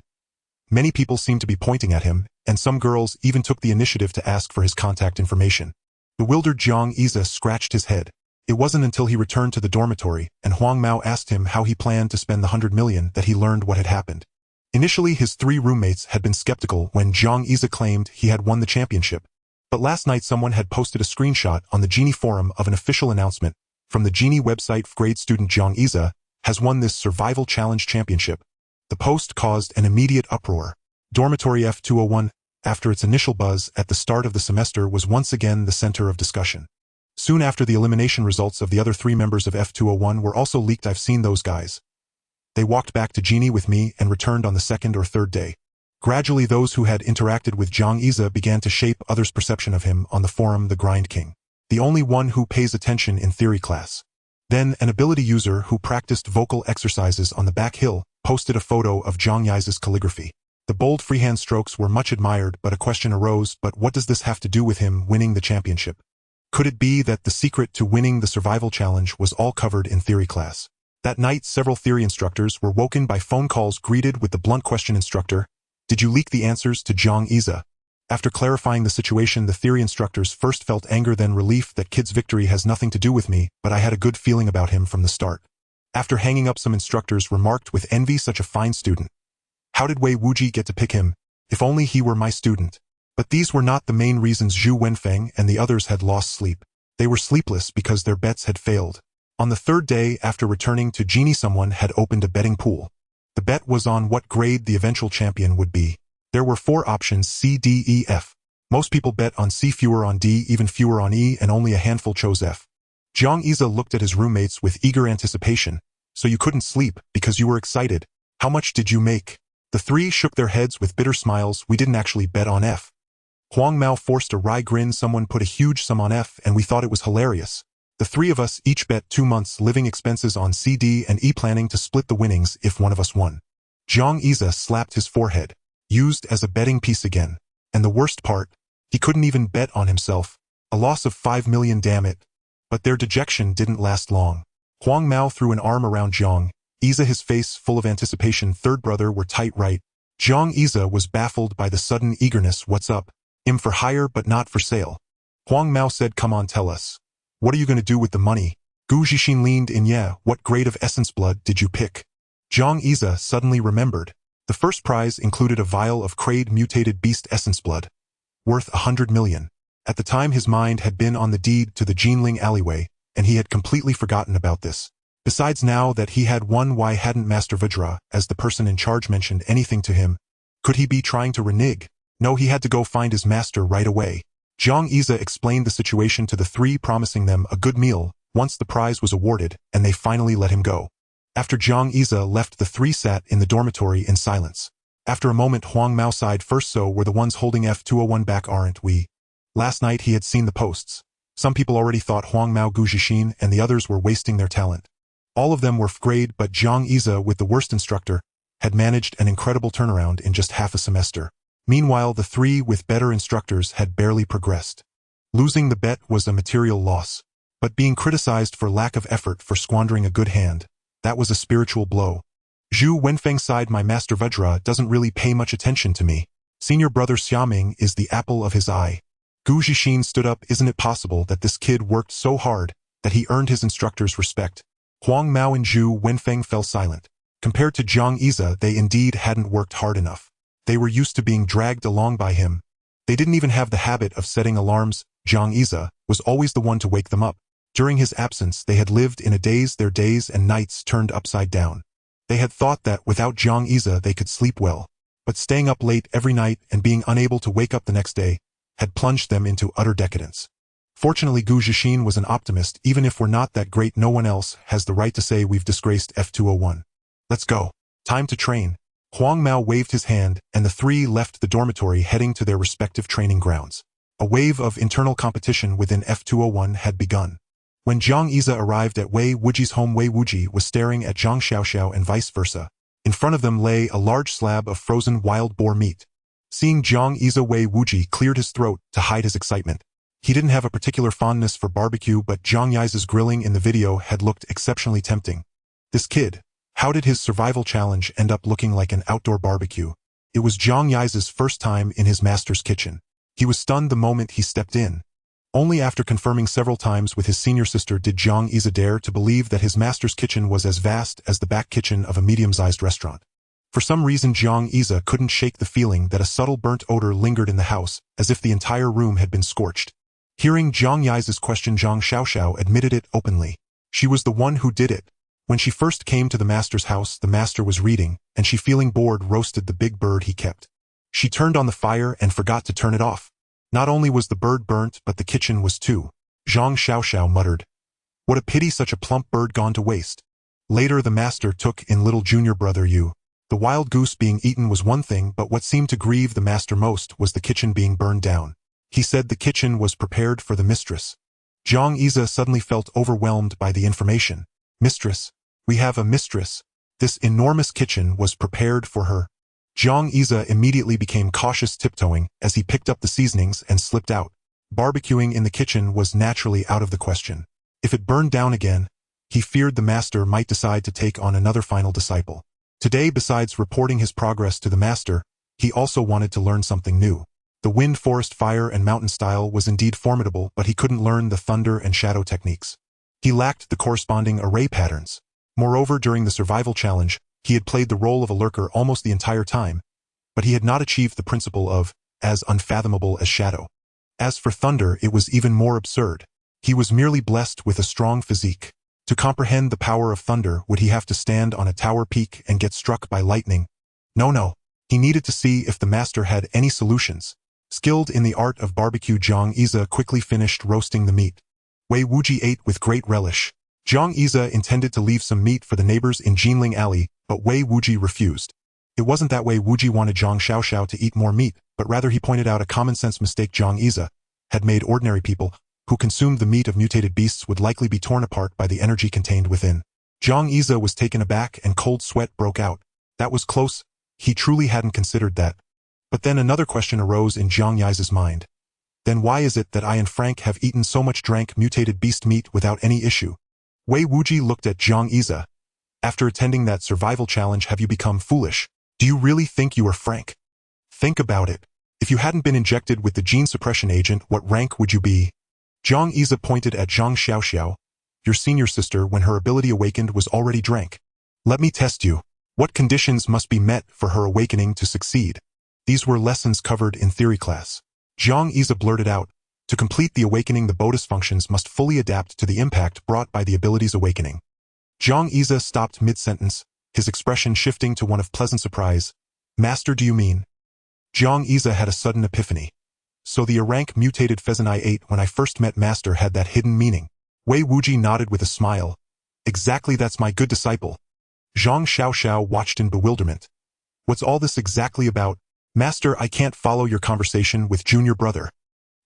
Many people seemed to be pointing at him, and some girls even took the initiative to ask for his contact information. Bewildered, Zhang Xia scratched his head. It wasn't until he returned to the dormitory and Huang Mao asked him how he planned to spend the 100 million that he learned what had happened. Initially, his 3 roommates had been skeptical when Jiang Iza claimed he had won the championship. But last night someone had posted a screenshot on the Genie forum of an official announcement from the Genie website. Grade student Jiang Iza has won this survival challenge championship. The post caused an immediate uproar. Dormitory F201, after its initial buzz at the start of the semester, was once again the center of discussion. Soon after, the elimination results of the other 3 members of F201 were also leaked. I've seen those guys. They walked back to Genie with me and returned on the 2nd or 3rd day. Gradually, those who had interacted with Jiang Iza began to shape others' perception of him on the forum The Grind King, the only one who pays attention in theory class. Then, an ability user who practiced vocal exercises on the back hill posted a photo of Jiang Iza's calligraphy. The bold freehand strokes were much admired, but a question arose: but what does this have to do with him winning the championship? Could it be that the secret to winning the survival challenge was all covered in theory class? That night, several theory instructors were woken by phone calls greeted with the blunt question: instructor, did you leak the answers to Jiang Iza? After clarifying the situation, the theory instructors first felt anger, then relief. That kid's victory has nothing to do with me, but I had a good feeling about him from the start. After hanging up, some instructors remarked with envy: such a fine student. How did Wei Wuji get to pick him? If only he were my student. But these were not the main reasons. Zhu Wenfeng and the others had lost sleep. They were sleepless because their bets had failed. On the 3rd day after returning to Genie, someone had opened a betting pool. The bet was on what grade the eventual champion would be. There were 4 options: C, D, E, F. Most people bet on C, fewer on D, even fewer on E, and only a handful chose F. Jiang Iza looked at his roommates with eager anticipation. So you couldn't sleep because you were excited. How much did you make? The 3 shook their heads with bitter smiles. We didn't actually bet on F. Huang Mao forced a wry grin. Someone put a huge sum on F and we thought it was hilarious. The 3 of us each bet 2 months' living expenses on C, D, and E, planning to split the winnings if one of us won. Jiang Iza slapped his forehead. Used as a betting piece again. And the worst part, he couldn't even bet on himself. A loss of 5 million, damn it. But their dejection didn't last long. Huang Mao threw an arm around Jiang Iza, his face full of anticipation. Third brother were tight, right? Jiang Iza was baffled by the sudden eagerness. What's up? I'm for hire but not for sale. Huang Mao said, come on, tell us. What are you going to do with the money? Gu Zhixin leaned in. Yeah, what grade of essence blood did you pick? Jiang Iza suddenly remembered. The first prize included a vial of Kraid mutated beast essence blood, worth 100 million. At the time, his mind had been on the deed to the Jinling alleyway, and he had completely forgotten about this. Besides, now that he had won, why hadn't Master Vajra, as the person in charge, mentioned anything to him? Could he be trying to renege? No, he had to go find his master right away. Jiang Iza explained the situation to the 3, promising them a good meal once the prize was awarded, and they finally let him go. After Jiang Iza left, the 3 sat in the dormitory in silence. After a moment, Huang Mao sighed. First, so we're the ones holding F201 back, aren't we? Last night he had seen the posts. Some people already thought Huang Mao, Gu Zhixin, and the others were wasting their talent. All of them were F-grade, but Jiang Iza, with the worst instructor, had managed an incredible turnaround in just half a semester. Meanwhile, the 3 with better instructors had barely progressed. Losing the bet was a material loss, but being criticized for lack of effort for squandering a good hand, that was a spiritual blow. Zhu Wenfeng sighed. My Master Vajra doesn't really pay much attention to me. Senior brother Xiaming is the apple of his eye. Gu Zhixin stood up. Isn't it possible that this kid worked so hard that he earned his instructor's respect? Huang Mao and Zhu Wenfeng fell silent. Compared to Jiang Iza, they indeed hadn't worked hard enough. They were used to being dragged along by him. They didn't even have the habit of setting alarms. Jiang Iza was always the one to wake them up. During his absence, they had lived in a daze, their days and nights turned upside down. They had thought that without Jiang Iza they could sleep well, but staying up late every night and being unable to wake up the next day had plunged them into utter decadence. Fortunately, Gu Zhixin was an optimist. Even if we're not that great, no one else has the right to say we've disgraced F201. Let's go. Time to train. Huang Mao waved his hand, and the 3 left the dormitory, heading to their respective training grounds. A wave of internal competition within F201 had begun. When Jiang Iza arrived at Wei Wuji's home, Wei Wuji was staring at Zhang Xiaoxiao and vice versa. In front of them lay a large slab of frozen wild boar meat. Seeing Jiang Iza, Wei Wuji cleared his throat to hide his excitement. He didn't have a particular fondness for barbecue, but Jiang Iza's grilling in the video had looked exceptionally tempting. This kid, how did his survival challenge end up looking like an outdoor barbecue? It was Jiang Iza's first time in his master's kitchen. He was stunned the moment he stepped in. Only after confirming several times with his senior sister did Jiang Yize dare to believe that his master's kitchen was as vast as the back kitchen of a medium-sized restaurant. For some reason Jiang Yize couldn't shake the feeling that a subtle burnt odor lingered in the house, as if the entire room had been scorched. Hearing Jiang Yize's question, Zhang Xiaoxiao admitted it openly. She was the one who did it. When she first came to the master's house, the master was reading, and she, feeling bored, roasted the big bird he kept. She turned on the fire and forgot to turn it off. Not only was the bird burnt, but the kitchen was too. Zhang Xiaoxiao muttered, "What a pity, such a plump bird gone to waste." Later the master took in little junior brother Yu. The wild goose being eaten was one thing, but what seemed to grieve the master most was the kitchen being burned down. He said the kitchen was prepared for the mistress. Jiang Yize suddenly felt overwhelmed by the information. Mistress? We have a mistress? This enormous kitchen was prepared for her. Jiang Yize immediately became cautious, tiptoeing as he picked up the seasonings and slipped out. Barbecuing in the kitchen was naturally out of the question. If it burned down again, he feared the master might decide to take on another final disciple. Today, besides reporting his progress to the master, he also wanted to learn something new. The wind, forest, fire, and mountain style was indeed formidable, but he couldn't learn the thunder and shadow techniques. He lacked the corresponding array patterns. Moreover, during the survival challenge, he had played the role of a lurker almost the entire time, but he had not achieved the principle of as unfathomable as shadow. As for thunder, it was even more absurd. He was merely blessed with a strong physique. To comprehend the power of thunder, would he have to stand on a tower peak and get struck by lightning? No. He needed to see if the master had any solutions. Skilled in the art of barbecue, Jiang Yize quickly finished roasting the meat. Wei Wuji ate with great relish. Jiang Yize intended to leave some meat for the neighbors in Jinling Alley, but Wei Wuji refused. It wasn't that Wei Wuji wanted Zhang Xiaoxiao to eat more meat, but rather he pointed out a common-sense mistake Jiang Yize had made. Ordinary people who consumed the meat of mutated beasts would likely be torn apart by the energy contained within. Jiang Yize was taken aback and cold sweat broke out. That was close. He truly hadn't considered that. But then another question arose in Jiang Yize's mind. Then why is it that I and Frank have eaten so much drank mutated beast meat without any issue? Wei Wuji looked at Jiang Yize. After attending that survival challenge, have you become foolish? Do you really think you are Frank? Think about it. If you hadn't been injected with the gene suppression agent, what rank would you be? Jiang Yize pointed at Zhang Xiaoxiao. Your senior sister, when her ability awakened, was already drank. Let me test you. What conditions must be met for her awakening to succeed? These were lessons covered in theory class. Jiang Yize blurted out. To complete the awakening, the bodhi's functions must fully adapt to the impact brought by the ability's awakening. Jiang Yize stopped mid-sentence, his expression shifting to one of pleasant surprise. Master, do you mean? Jiang Yize had a sudden epiphany. So the rank mutated pheasant I ate when I first met Master had that hidden meaning. Wei Wuji nodded with a smile. Exactly, that's my good disciple. Zhang Xiaoxiao watched in bewilderment. What's all this exactly about? Master, I can't follow your conversation with junior brother.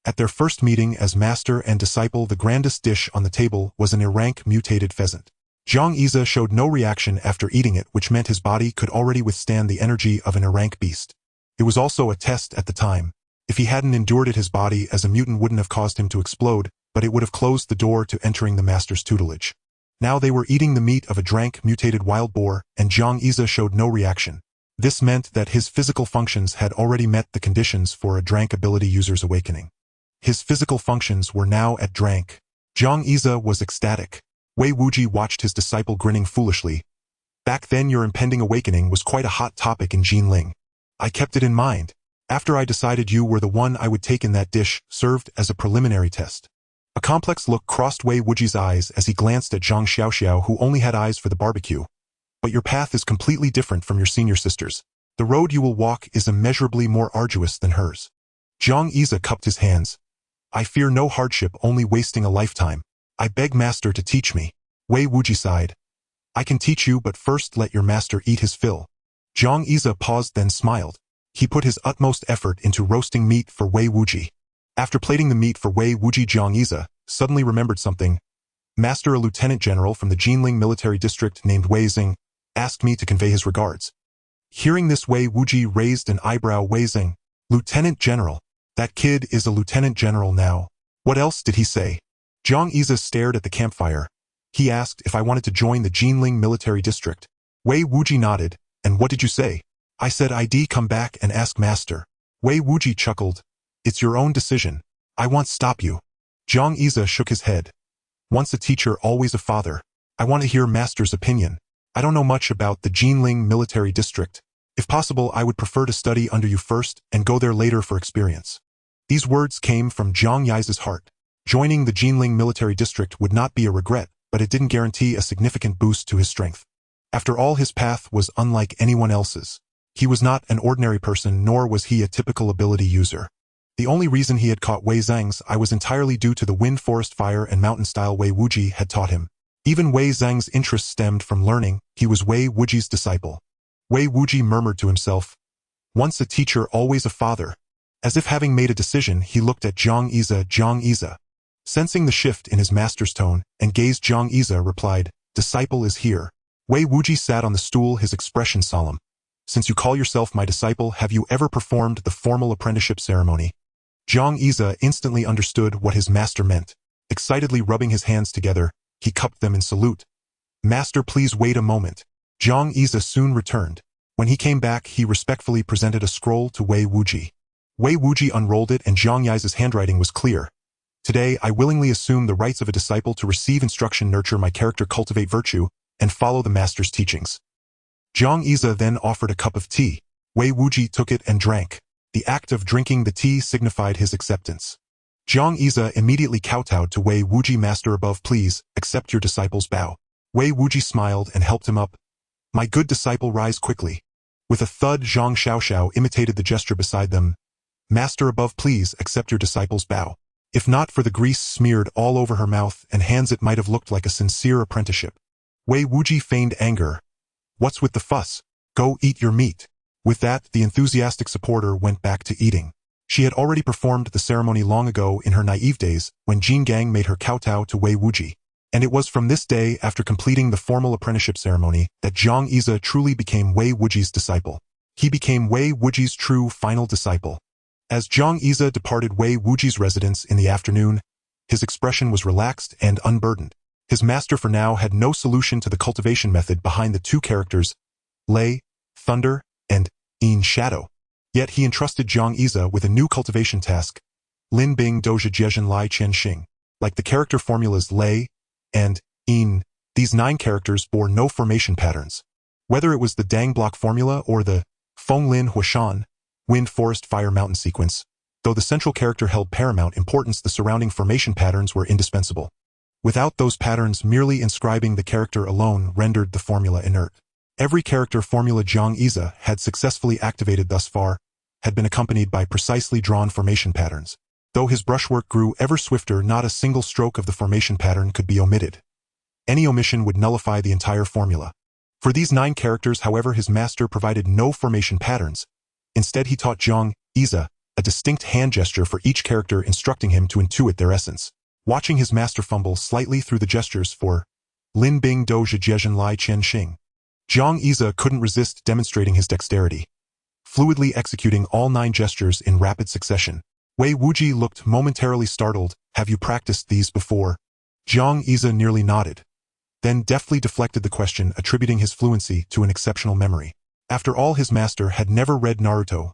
At their first meeting as master and disciple, the grandest dish on the table was an rank mutated pheasant. Jiang Yize showed no reaction after eating it, which meant his body could already withstand the energy of an rank beast. It was also a test at the time. If he hadn't endured it, his body as a mutant wouldn't have caused him to explode, but it would have closed the door to entering the master's tutelage. Now they were eating the meat of a drank mutated wild boar, and Jiang Yize showed no reaction. This meant that his physical functions had already met the conditions for a drank ability user's awakening. His physical functions were now at drank. Jiang Yize was ecstatic. Wei Wuji watched his disciple grinning foolishly. Back then your impending awakening was quite a hot topic in Jinling. I kept it in mind. After I decided you were the one I would take in, that dish served as a preliminary test. A complex look crossed Wei Wuji's eyes as he glanced at Zhang Xiaoxiao, who only had eyes for the barbecue. But your path is completely different from your senior sister's. The road you will walk is immeasurably more arduous than hers. Jiang Yize cupped his hands. I fear no hardship, only wasting a lifetime. I beg master to teach me. Wei Wuji sighed. I can teach you, but first let your master eat his fill. Jiang Yize paused, then smiled. He put his utmost effort into roasting meat for Wei Wuji. After plating the meat for Wei Wuji, Jiang Yize suddenly remembered something. Master, a lieutenant general from the Jinling military district named Wei Xing, asked me to convey his regards. Hearing this, Wei Wuji raised an eyebrow. Wei Xing, lieutenant general. That kid is a lieutenant general now. What else did he say? Jiang Yize stared at the campfire. He asked if I wanted to join the Jinling military district. Wei Wuji nodded. And what did you say? I said I'd come back and ask master. Wei Wuji chuckled. It's your own decision. I won't stop you. Jiang Yize shook his head. Once a teacher, always a father. I want to hear master's opinion. I don't know much about the Jinling military district. If possible, I would prefer to study under you first and go there later for experience. These words came from Jiang Yize's heart. Joining the Jinling military district would not be a regret, but it didn't guarantee a significant boost to his strength. After all, his path was unlike anyone else's. He was not an ordinary person, nor was he a typical ability user. The only reason he had caught Wei Zhang's eye was entirely due to the wind, forest, fire, and mountain-style Wei Wuji had taught him. Even Wei Zhang's interest stemmed from learning. He was Wei Wuji's disciple. Wei Wuji murmured to himself, "Once a teacher, always a father." As if having made a decision, he looked at Jiang Yize. Jiang Yize, sensing the shift in his master's tone and gaze, Jiang Yize replied, "Disciple is here." Wei Wuji sat on the stool, his expression solemn. "Since you call yourself my disciple, have you ever performed the formal apprenticeship ceremony?" Jiang Yize instantly understood what his master meant. Excitedly rubbing his hands together, he cupped them in salute. "Master, please wait a moment." Jiang Yize soon returned. When he came back, he respectfully presented a scroll to Wei Wuji. Wei Wuji unrolled it, and Jiang Yize's handwriting was clear. "Today, I willingly assume the rights of a disciple to receive instruction, nurture my character, cultivate virtue, and follow the master's teachings." Jiang Yize then offered a cup of tea. Wei Wuji took it and drank. The act of drinking the tea signified his acceptance. Jiang Yize immediately kowtowed to Wei Wuji. "Master above, please accept your disciple's bow." Wei Wuji smiled and helped him up. "My good disciple, rise quickly." With a thud, Zhang Xiaoxiao imitated the gesture beside them. "Master above, please accept your disciple's bow." If not for the grease smeared all over her mouth and hands, it might have looked like a sincere apprenticeship. Wei Wuji feigned anger. "What's with the fuss? Go eat your meat." With that, the enthusiastic supporter went back to eating. She had already performed the ceremony long ago in her naive days when Jin Gang made her kowtow to Wei Wuji. And it was from this day, after completing the formal apprenticeship ceremony, that Jiang Yize truly became Wei Wuji's disciple. He became Wei Wuji's true final disciple. As Jiang Yize departed Wei Wuji's residence in the afternoon, his expression was relaxed and unburdened. His master for now had no solution to the cultivation method behind the two characters, Lei, Thunder, and Yin, Shadow. Yet he entrusted Jiang Yize with a new cultivation task, Lin Bing Doja Jiezhen Lai Qian Xing. Like the character formulas Lei and Yin, these 9 characters bore no formation patterns. Whether it was the Dang block formula or the Feng Lin Huashan, Wind, Forest, Fire, Mountain sequence, though the central character held paramount importance, the surrounding formation patterns were indispensable. Without those patterns, merely inscribing the character alone rendered the formula inert. Every character formula Jiang Yize had successfully activated thus far had been accompanied by precisely drawn formation patterns. Though his brushwork grew ever swifter, not a single stroke of the formation pattern could be omitted. Any omission would nullify the entire formula. For these 9 characters, however, his master provided no formation patterns. Instead, he taught Jiang Yize a distinct hand gesture for each character, instructing him to intuit their essence. Watching his master fumble slightly through the gestures for Lin Bing Doja Jiezhen Lai Qian Xing, Jiang Yize couldn't resist demonstrating his dexterity, fluidly executing all 9 gestures in rapid succession. Wei Wuji looked momentarily startled. "Have you practiced these before?" Jiang Yize nearly nodded, then deftly deflected the question, attributing his fluency to an exceptional memory. After all, his master had never read Naruto.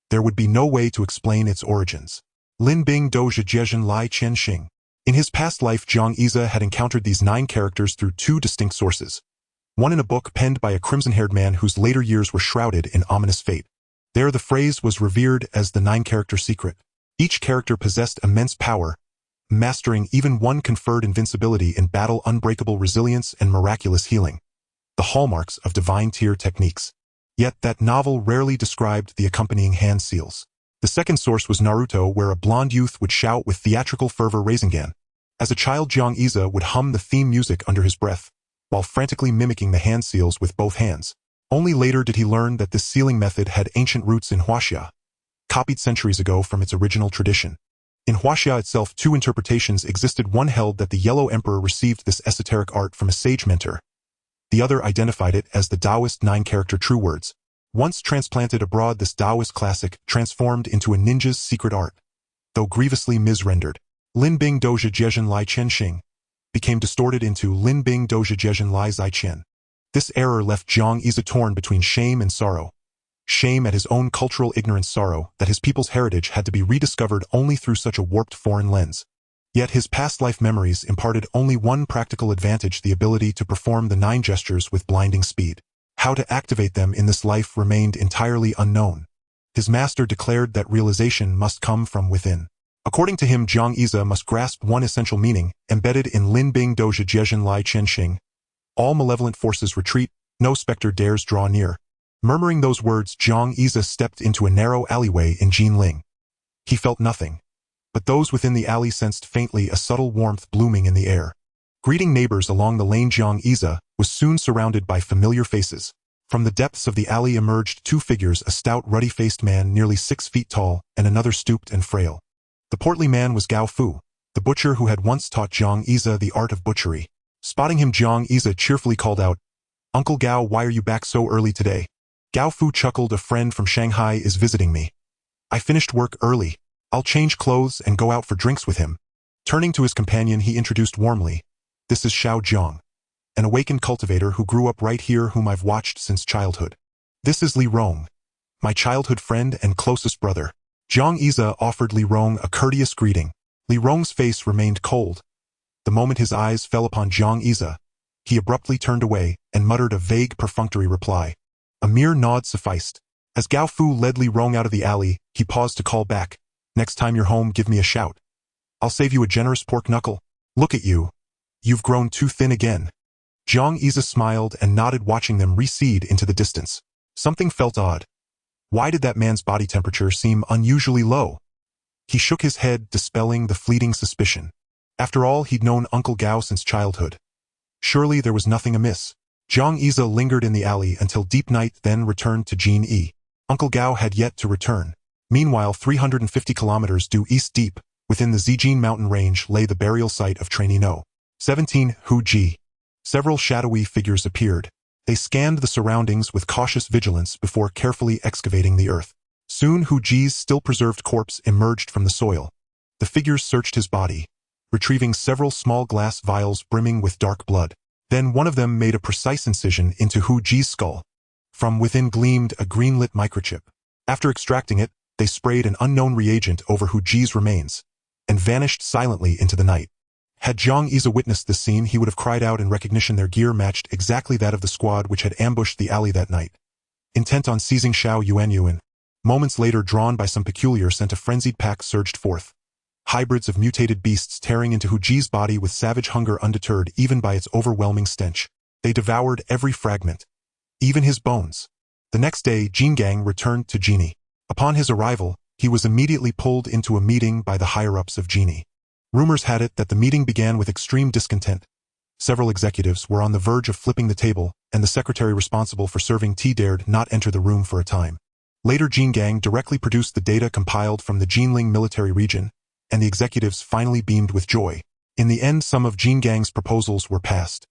There would be no way to explain its origins. Lin Bing Doja Jiezhen Lai Qian Xing. In his past life, Jiang Yize had encountered these 9 characters through 2 distinct sources. One in a book penned by a crimson-haired man whose later years were shrouded in ominous fate. There the phrase was revered as the 9-character secret. Each character possessed immense power, mastering even one conferred invincibility in battle, unbreakable resilience, and miraculous healing. The hallmarks of divine tier techniques. Yet that novel rarely described the accompanying hand seals. The second source was Naruto, where a blonde youth would shout with theatrical fervor Rasengan. As a child, Jiang Yize would hum the theme music under his breath, while frantically mimicking the hand seals with both hands. Only later did he learn that this sealing method had ancient roots in Huaxia, copied centuries ago from its original tradition. In Huaxia itself, 2 interpretations existed. One held that the Yellow Emperor received this esoteric art from a sage mentor. The other identified it as the Taoist 9-character true words. Once transplanted abroad, this Taoist classic transformed into a ninja's secret art. Though grievously misrendered, Lin Bing Doja Jiezhen Lai Qian Xing became distorted into Lin Bing Doja Jiezhen Lai Zai Qian. This error left Jiang Yize torn between shame and sorrow. Shame at his own cultural ignorance, sorrow that his people's heritage had to be rediscovered only through such a warped foreign lens. Yet his past life memories imparted only one practical advantage: the ability to perform the 9 gestures with blinding speed. How to activate them in this life remained entirely unknown. His master declared that realization must come from within. According to him, Jiang Yize must grasp one essential meaning, embedded in Lin Bing Doja Jiezhen Lai Chen Xing. All malevolent forces retreat, no specter dares draw near. Murmuring those words, Jiang Yize stepped into a narrow alleyway in Jinling. He felt nothing, but those within the alley sensed faintly a subtle warmth blooming in the air. Greeting neighbors along the lane, Jiang Yize was soon surrounded by familiar faces. From the depths of the alley emerged 2 figures: a stout, ruddy-faced man nearly 6 feet tall, and another stooped and frail. The portly man was Gao Fu, the butcher who had once taught Jiang Yize the art of butchery. Spotting him, Jiang Yize cheerfully called out, "Uncle Gao, why are you back so early today?" Gao Fu chuckled, "A friend from Shanghai is visiting me. I finished work early. I'll change clothes and go out for drinks with him." Turning to his companion, he introduced warmly, "This is Xiao Zhang, an awakened cultivator who grew up right here, whom I've watched since childhood. This is Li Rong, my childhood friend and closest brother." Jiang Yize offered Li Rong a courteous greeting. Li Rong's face remained cold. The moment his eyes fell upon Jiang Yize, he abruptly turned away and muttered a vague, perfunctory reply. A mere nod sufficed. As Gao Fu led Li Rong out of the alley, he paused to call back, "Next time you're home, give me a shout. I'll save you a generous pork knuckle. Look at you. You've grown too thin again." Jiang Yize smiled and nodded, watching them recede into the distance. Something felt odd. Why did that man's body temperature seem unusually low? He shook his head, dispelling the fleeting suspicion. After all, he'd known Uncle Gao since childhood. Surely there was nothing amiss. Jiang Yize lingered in the alley until deep night, then returned to Jin Yi. Uncle Gao had yet to return. Meanwhile, 350 kilometers due east deep, within the Zijin mountain range, lay the burial site of trainee No. 17, Hu Ji. Several shadowy figures appeared. They scanned the surroundings with cautious vigilance before carefully excavating the earth. Soon Hu Ji's still-preserved corpse emerged from the soil. The figures searched his body, retrieving several small glass vials brimming with dark blood. Then one of them made a precise incision into Hu Ji's skull. From within gleamed a green-lit microchip. After extracting it, they sprayed an unknown reagent over Hu Ji's remains, and vanished silently into the night. Had Jiang Yize witnessed this scene, he would have cried out in recognition. Their gear matched exactly that of the squad which had ambushed the alley that night, intent on seizing Xiao Yuanyuan. Moments later, drawn by some peculiar scent, a frenzied pack surged forth. Hybrids of mutated beasts tearing into Hu Ji's body with savage hunger, undeterred even by its overwhelming stench. They devoured every fragment, even his bones. The next day, Jingang returned to Jini. Upon his arrival, he was immediately pulled into a meeting by the higher-ups of Jini. Rumors had it that the meeting began with extreme discontent. Several executives were on the verge of flipping the table, and the secretary responsible for serving tea dared not enter the room for a time. Later, Jingang directly produced the data compiled from the Jinling military region, and the executives finally beamed with joy. In the end, some of Jingang's proposals were passed.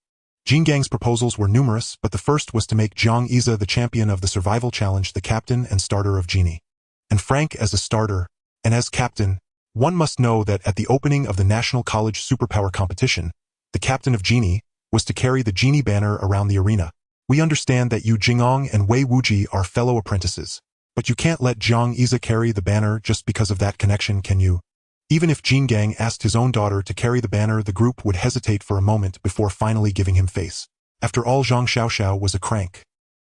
Jingang's proposals were numerous, but the first was to make Jiang Yize the champion of the survival challenge, the captain and starter of Jini. And Frank as a starter, and as captain. One must know that at the opening of the National College Superpower competition, the captain of Jini was to carry the Jini banner around the arena. We understand that Yu Jingong and Wei Wuji are fellow apprentices, but you can't let Jiang Yize carry the banner just because of that connection, can you? Even if Jingang asked his own daughter to carry the banner, the group would hesitate for a moment before finally giving him face. After all, Zhang Xiaoxiao was a crank.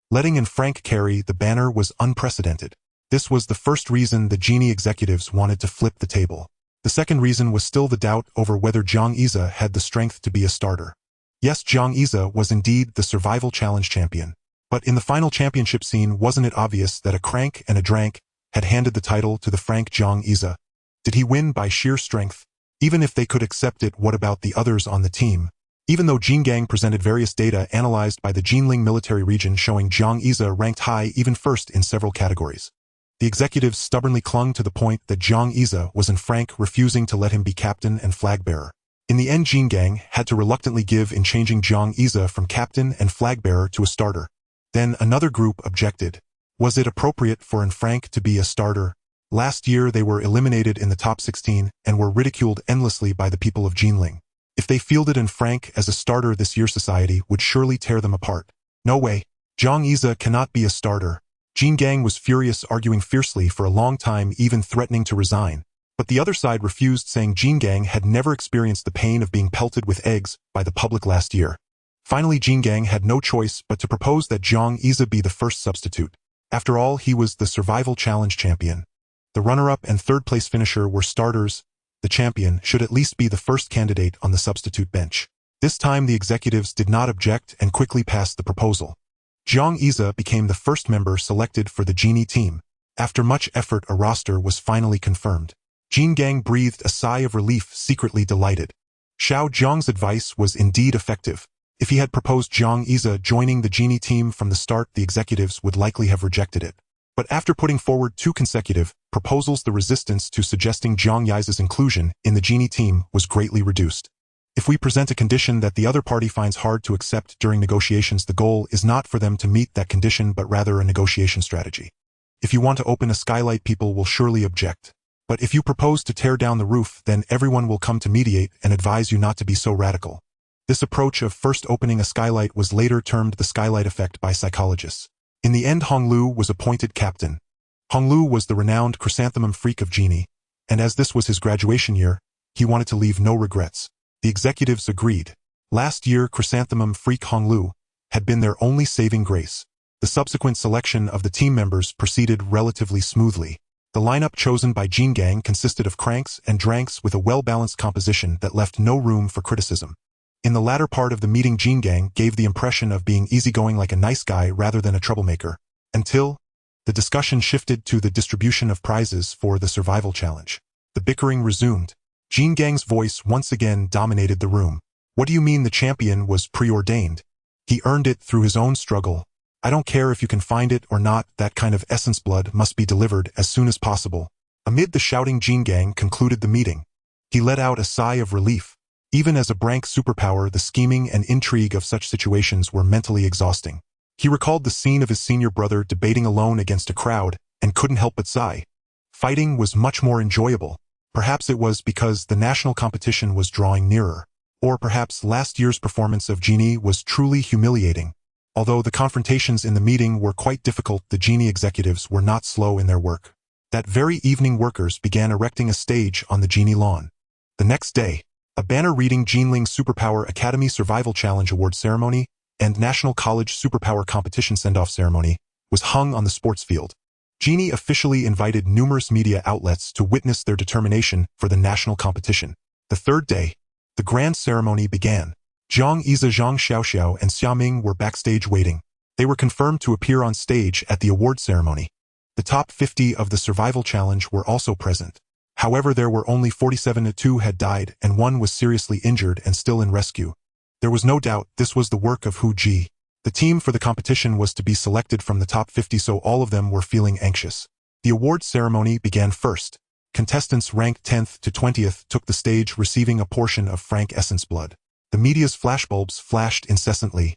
Letting in Frank carry the banner was unprecedented. This was the first reason the Jini executives wanted to flip the table. The second reason was still the doubt over whether Jiang Yize had the strength to be a starter. Yes, Jiang Yize was indeed the survival challenge champion. But in the final championship scene, wasn't it obvious that a crank and a drank had handed the title to the Frank Jiang Yize? Did he win by sheer strength? Even if they could accept it, what about the others on the team? Even though Jingang presented various data analyzed by the Jinling military region showing Jiang Yize ranked high, even first in several categories, the executives stubbornly clung to the point that Jiang Yize was in Frank, refusing to let him be captain and flag-bearer. In the end, Jingang had to reluctantly give in, changing Jiang Yize from captain and flag-bearer to a starter. Then another group objected. Was it appropriate for Frank to be a starter? Last year they were eliminated in the top 16 and were ridiculed endlessly by the people of Jinling. If they fielded Frank as a starter this year, society would surely tear them apart. No way. Jiang Yize cannot be a starter. Jingang was furious, arguing fiercely for a long time, even threatening to resign. But the other side refused, saying Jingang had never experienced the pain of being pelted with eggs by the public last year. Finally, Jingang had no choice but to propose that Jiang Yize be the first substitute. After all, he was the survival challenge champion. The runner-up and third-place finisher were starters. The champion should at least be the first candidate on the substitute bench. This time the executives did not object and quickly passed the proposal. Jiang Yize became the first member selected for the genie team. After much effort, a roster was finally confirmed. Jingang breathed a sigh of relief, secretly delighted. Xiao Zhang's advice was indeed effective. If he had proposed Jiang Yize joining the genie team from the start, the executives would likely have rejected it. But after putting forward 2 consecutive proposals, the resistance to suggesting Jiang Yize's inclusion in the genie team was greatly reduced. If we present a condition that the other party finds hard to accept during negotiations, the goal is not for them to meet that condition but rather a negotiation strategy. If you want to open a skylight, people will surely object. But if you propose to tear down the roof, then everyone will come to mediate and advise you not to be so radical. This approach of first opening a skylight was later termed the skylight effect by psychologists. In the end, Honglu was appointed captain. Honglu was the renowned chrysanthemum freak of genie, and as this was his graduation year, he wanted to leave no regrets. The executives agreed. Last year, chrysanthemum freak Honglu had been their only saving grace. The subsequent selection of the team members proceeded relatively smoothly. The lineup chosen by Jingang consisted of cranks and dranks with a well-balanced composition that left no room for criticism. In the latter part of the meeting, Jingang gave the impression of being easygoing, like a nice guy rather than a troublemaker, until the discussion shifted to the distribution of prizes for the survival challenge. The bickering resumed. Jingang's voice once again dominated the room. What do you mean the champion was preordained? He earned it through his own struggle. I don't care if you can find it or not, that kind of essence blood must be delivered as soon as possible. Amid the shouting, Jingang concluded the meeting. He let out a sigh of relief. Even as a brank superpower, the scheming and intrigue of such situations were mentally exhausting. He recalled the scene of his senior brother debating alone against a crowd and couldn't help but sigh. Fighting was much more enjoyable. Perhaps it was because the national competition was drawing nearer. Or perhaps last year's performance of Genie was truly humiliating. Although the confrontations in the meeting were quite difficult, the Genie executives were not slow in their work. That very evening, workers began erecting a stage on the Genie lawn. The next day, a banner reading Jinling Superpower Academy Survival Challenge Award Ceremony and National College Superpower Competition Send-Off Ceremony was hung on the sports field. Genie officially invited numerous media outlets to witness their determination for the national competition. The third day, the grand ceremony began. Jiang Yize, Zhang Xiaoxiao, and Xiaming were backstage waiting. They were confirmed to appear on stage at the award ceremony. The top 50 of the survival challenge were also present. However, there were only 47. 2 had died, and 1 was seriously injured and still in rescue. There was no doubt this was the work of Hu Ji. The team for the competition was to be selected from the top 50, so all of them were feeling anxious. The award ceremony began first. Contestants ranked 10th to 20th took the stage, receiving a portion of Frank Essence blood. The media's flashbulbs flashed incessantly.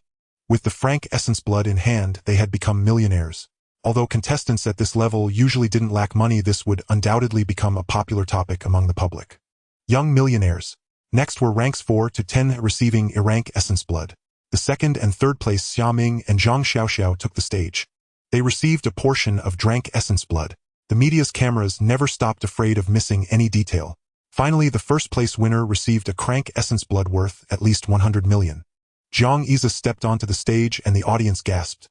With the Frank Essence blood in hand, they had become millionaires. Although contestants at this level usually didn't lack money, this would undoubtedly become a popular topic among the public. Young millionaires. Next were ranks 4 to 10 receiving Irank Essence blood. The second and third place, Xiaming and Zhang Xiaoxiao, took the stage. They received a portion of Drank Essence blood. The media's cameras never stopped, afraid of missing any detail. Finally, the first place winner received a Crank Essence blood worth at least 100 million. Jiang Yize stepped onto the stage and the audience gasped.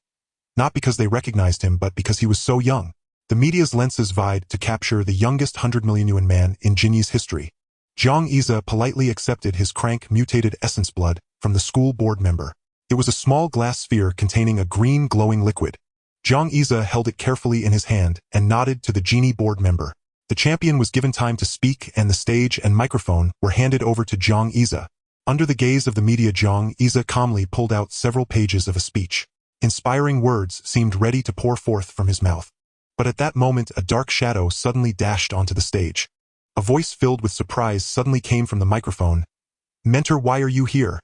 Not because they recognized him, but because he was so young. The media's lenses vied to capture the youngest 100 million yuan man in Jinyi's history. Jiang Yize politely accepted his Crank mutated essence blood from the school board member. It was a small glass sphere containing a green glowing liquid. Jiang Yize held it carefully in his hand and nodded to the Genie board member. The champion was given time to speak, and the stage and microphone were handed over to Jiang Yize. Under the gaze of the media, Jiang Yize calmly pulled out several pages of a speech. Inspiring words seemed ready to pour forth from his mouth. But at that moment, a dark shadow suddenly dashed onto the stage. A voice filled with surprise suddenly came from the microphone. "Mentor, why are you here?"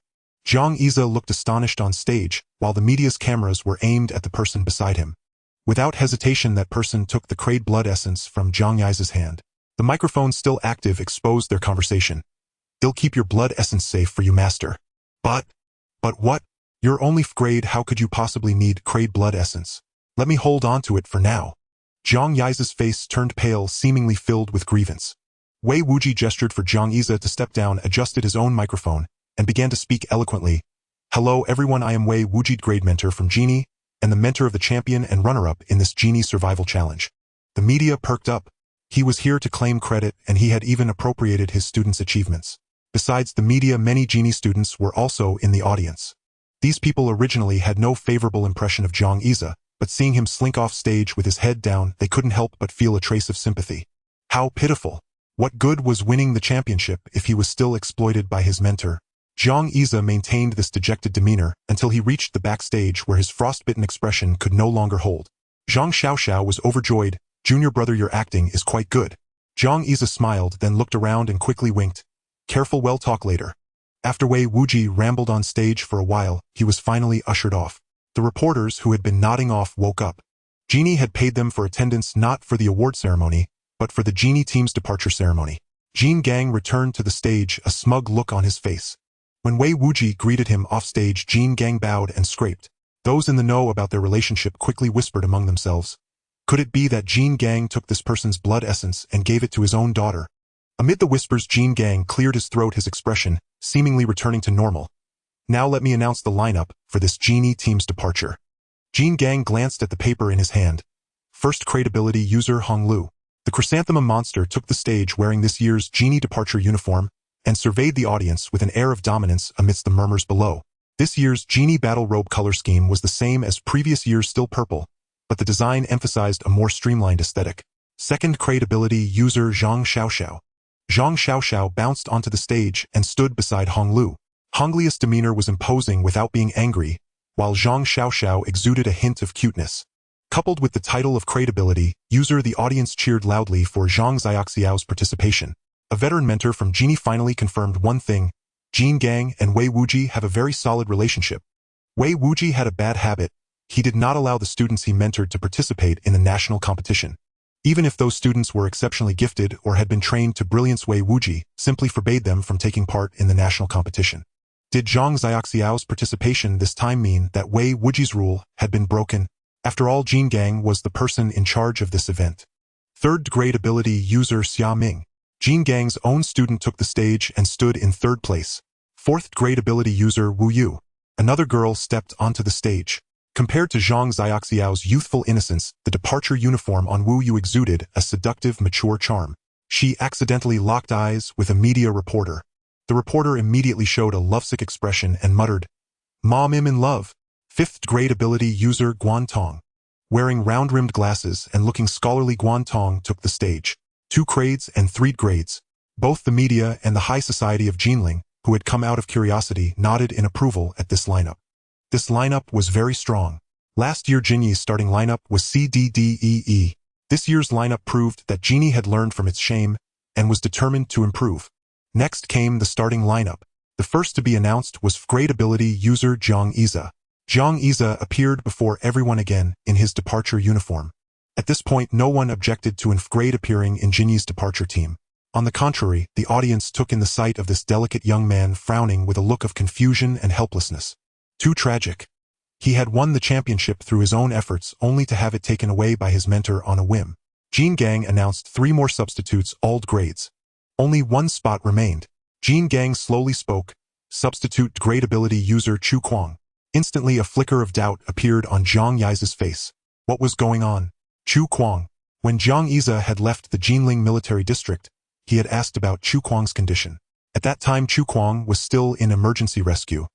Jiang Yize looked astonished on stage, while the media's cameras were aimed at the person beside him. Without hesitation, that person took the Crade blood essence from Jiang Yize's hand. The microphone, still active, exposed their conversation. "They'll keep your blood essence safe for you, master." But what? You're only grade, how could you possibly need Crade blood essence? Let me hold on to it for now." Jiang Yize's face turned pale, seemingly filled with grievance. Wei Wuji gestured for Jiang Yize to step down, adjusted his own microphone, and began to speak eloquently. Hello everyone, I am Wei Wuji, grade mentor from Genie, and the mentor of the champion and runner-up in this Genie survival challenge. The media perked up. He was here to claim credit, and he had even appropriated his students' achievements. Besides the media, many Genie students were also in the audience. These people originally had no favorable impression of Jiang Yize, but seeing him slink off stage with his head down, they couldn't help but feel a trace of sympathy. How pitiful! What good was winning the championship if he was still exploited by his mentor? Jiang Yize maintained this dejected demeanor until he reached the backstage where his frostbitten expression could no longer hold. Zhang Xiaoxiao was overjoyed. Junior brother, your acting is quite good. Jiang Yize smiled, then looked around and quickly winked. Careful, we'll talk later. After Wei Wuji rambled on stage for a while, he was finally ushered off. The reporters who had been nodding off woke up. Genie had paid them for attendance not for the award ceremony, but for the Genie team's departure ceremony. Jin Gang returned to the stage, a smug look on his face. When Wei Wuji greeted him offstage, Jin Gang bowed and scraped. Those in the know about their relationship quickly whispered among themselves. Could it be that Jin Gang took this person's blood essence and gave it to his own daughter? Amid the whispers, Jin Gang cleared his throat, his expression seemingly returning to normal. Now let me announce the lineup for this Genie team's departure. Jin Gang glanced at the paper in his hand. First, credibility user Hong Lu. The chrysanthemum monster took the stage wearing this year's Genie departure uniform and surveyed the audience with an air of dominance amidst the murmurs below. This year's Genie battle robe color scheme was the same as previous year's, still purple, but the design emphasized a more streamlined aesthetic. Second, credibility user Zhang Xiaoxiao. Zhang Xiaoxiao bounced onto the stage and stood beside Hong Lu. Hong Li's demeanor was imposing without being angry, while Zhang Xiaoxiao exuded a hint of cuteness. Coupled with the title of credibility user, the audience cheered loudly for Zhang Xiaoxiao's participation. A veteran mentor from Genie finally confirmed one thing: Jin Gang and Wei Wuji have a very solid relationship. Wei Wuji had a bad habit. He did not allow the students he mentored to participate in the national competition. Even if those students were exceptionally gifted or had been trained to brilliance, Wei Wuji simply forbade them from taking part in the national competition. Did Zhang Xiaoxiao's participation this time mean that Wei Wuji's rule had been broken? After all, Jin Gang was the person in charge of this event. Third, grade ability user Xia Ming. Jin Gang's own student took the stage and stood in third place. Fourth, grade ability user Wu Yu. Another girl stepped onto the stage. Compared to Zhang Xiaoxiao's youthful innocence, the departure uniform on Wu Yu exuded a seductive, mature charm. She accidentally locked eyes with a media reporter. The reporter immediately showed a lovesick expression and muttered, "Mom, I'm in love." Fifth, grade ability user Guan Tong. Wearing round-rimmed glasses and looking scholarly, Guan Tong took the stage. 2 grades and 3 grades. Both the media and the high society of Jinling, who had come out of curiosity, nodded in approval at this lineup. This lineup was very strong. Last year Genie's starting lineup was CDDEE. This year's lineup proved that Genie had learned from its shame and was determined to improve. Next came the starting lineup. The first to be announced was grade ability user Jiang Yize. Jiang Yize appeared before everyone again in his departure uniform. At this point, no one objected to grade appearing in Genie's departure team. On the contrary, the audience took in the sight of this delicate young man frowning with a look of confusion and helplessness. Too tragic. He had won the championship through his own efforts only to have it taken away by his mentor on a whim. Jin Gang announced 3 more substitutes, all grades. Only 1 spot remained. Jin Gang slowly spoke. Substitute grade ability user Chu Kuang. Instantly a flicker of doubt appeared on Jiang Yize's face. What was going on? Chu Kuang. When Jiang Yize had left the Jinling military district, he had asked about Chu Kuang's condition. At that time, Chu Kuang was still in emergency rescue.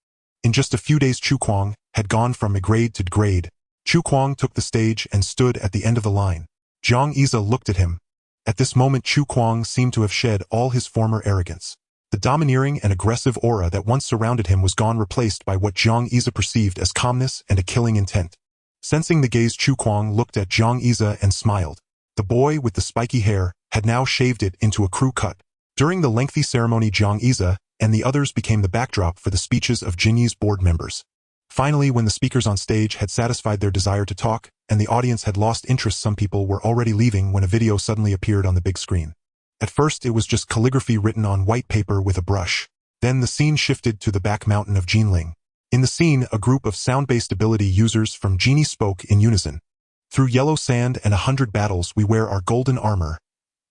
In just a few days, Chu Kuang had gone from a grade to grade. Chu Kuang took the stage and stood at the end of the line. Jiang Yize looked at him. At this moment, Chu Kuang seemed to have shed all his former arrogance. The domineering and aggressive aura that once surrounded him was gone, replaced by what Jiang Yize perceived as calmness and a killing intent. Sensing the gaze, Chu Kuang looked at Jiang Yize and smiled. The boy with the spiky hair had now shaved it into a crew cut. During the lengthy ceremony, Jiang Yize and the others became the backdrop for the speeches of Genie's board members. Finally, when the speakers on stage had satisfied their desire to talk, and the audience had lost interest, some people were already leaving when a video suddenly appeared on the big screen. At first, it was just calligraphy written on white paper with a brush. Then the scene shifted to the back mountain of Jinling. In the scene, a group of sound-based ability users from Genie spoke in unison. Through yellow sand and 100 battles we wear our golden armor.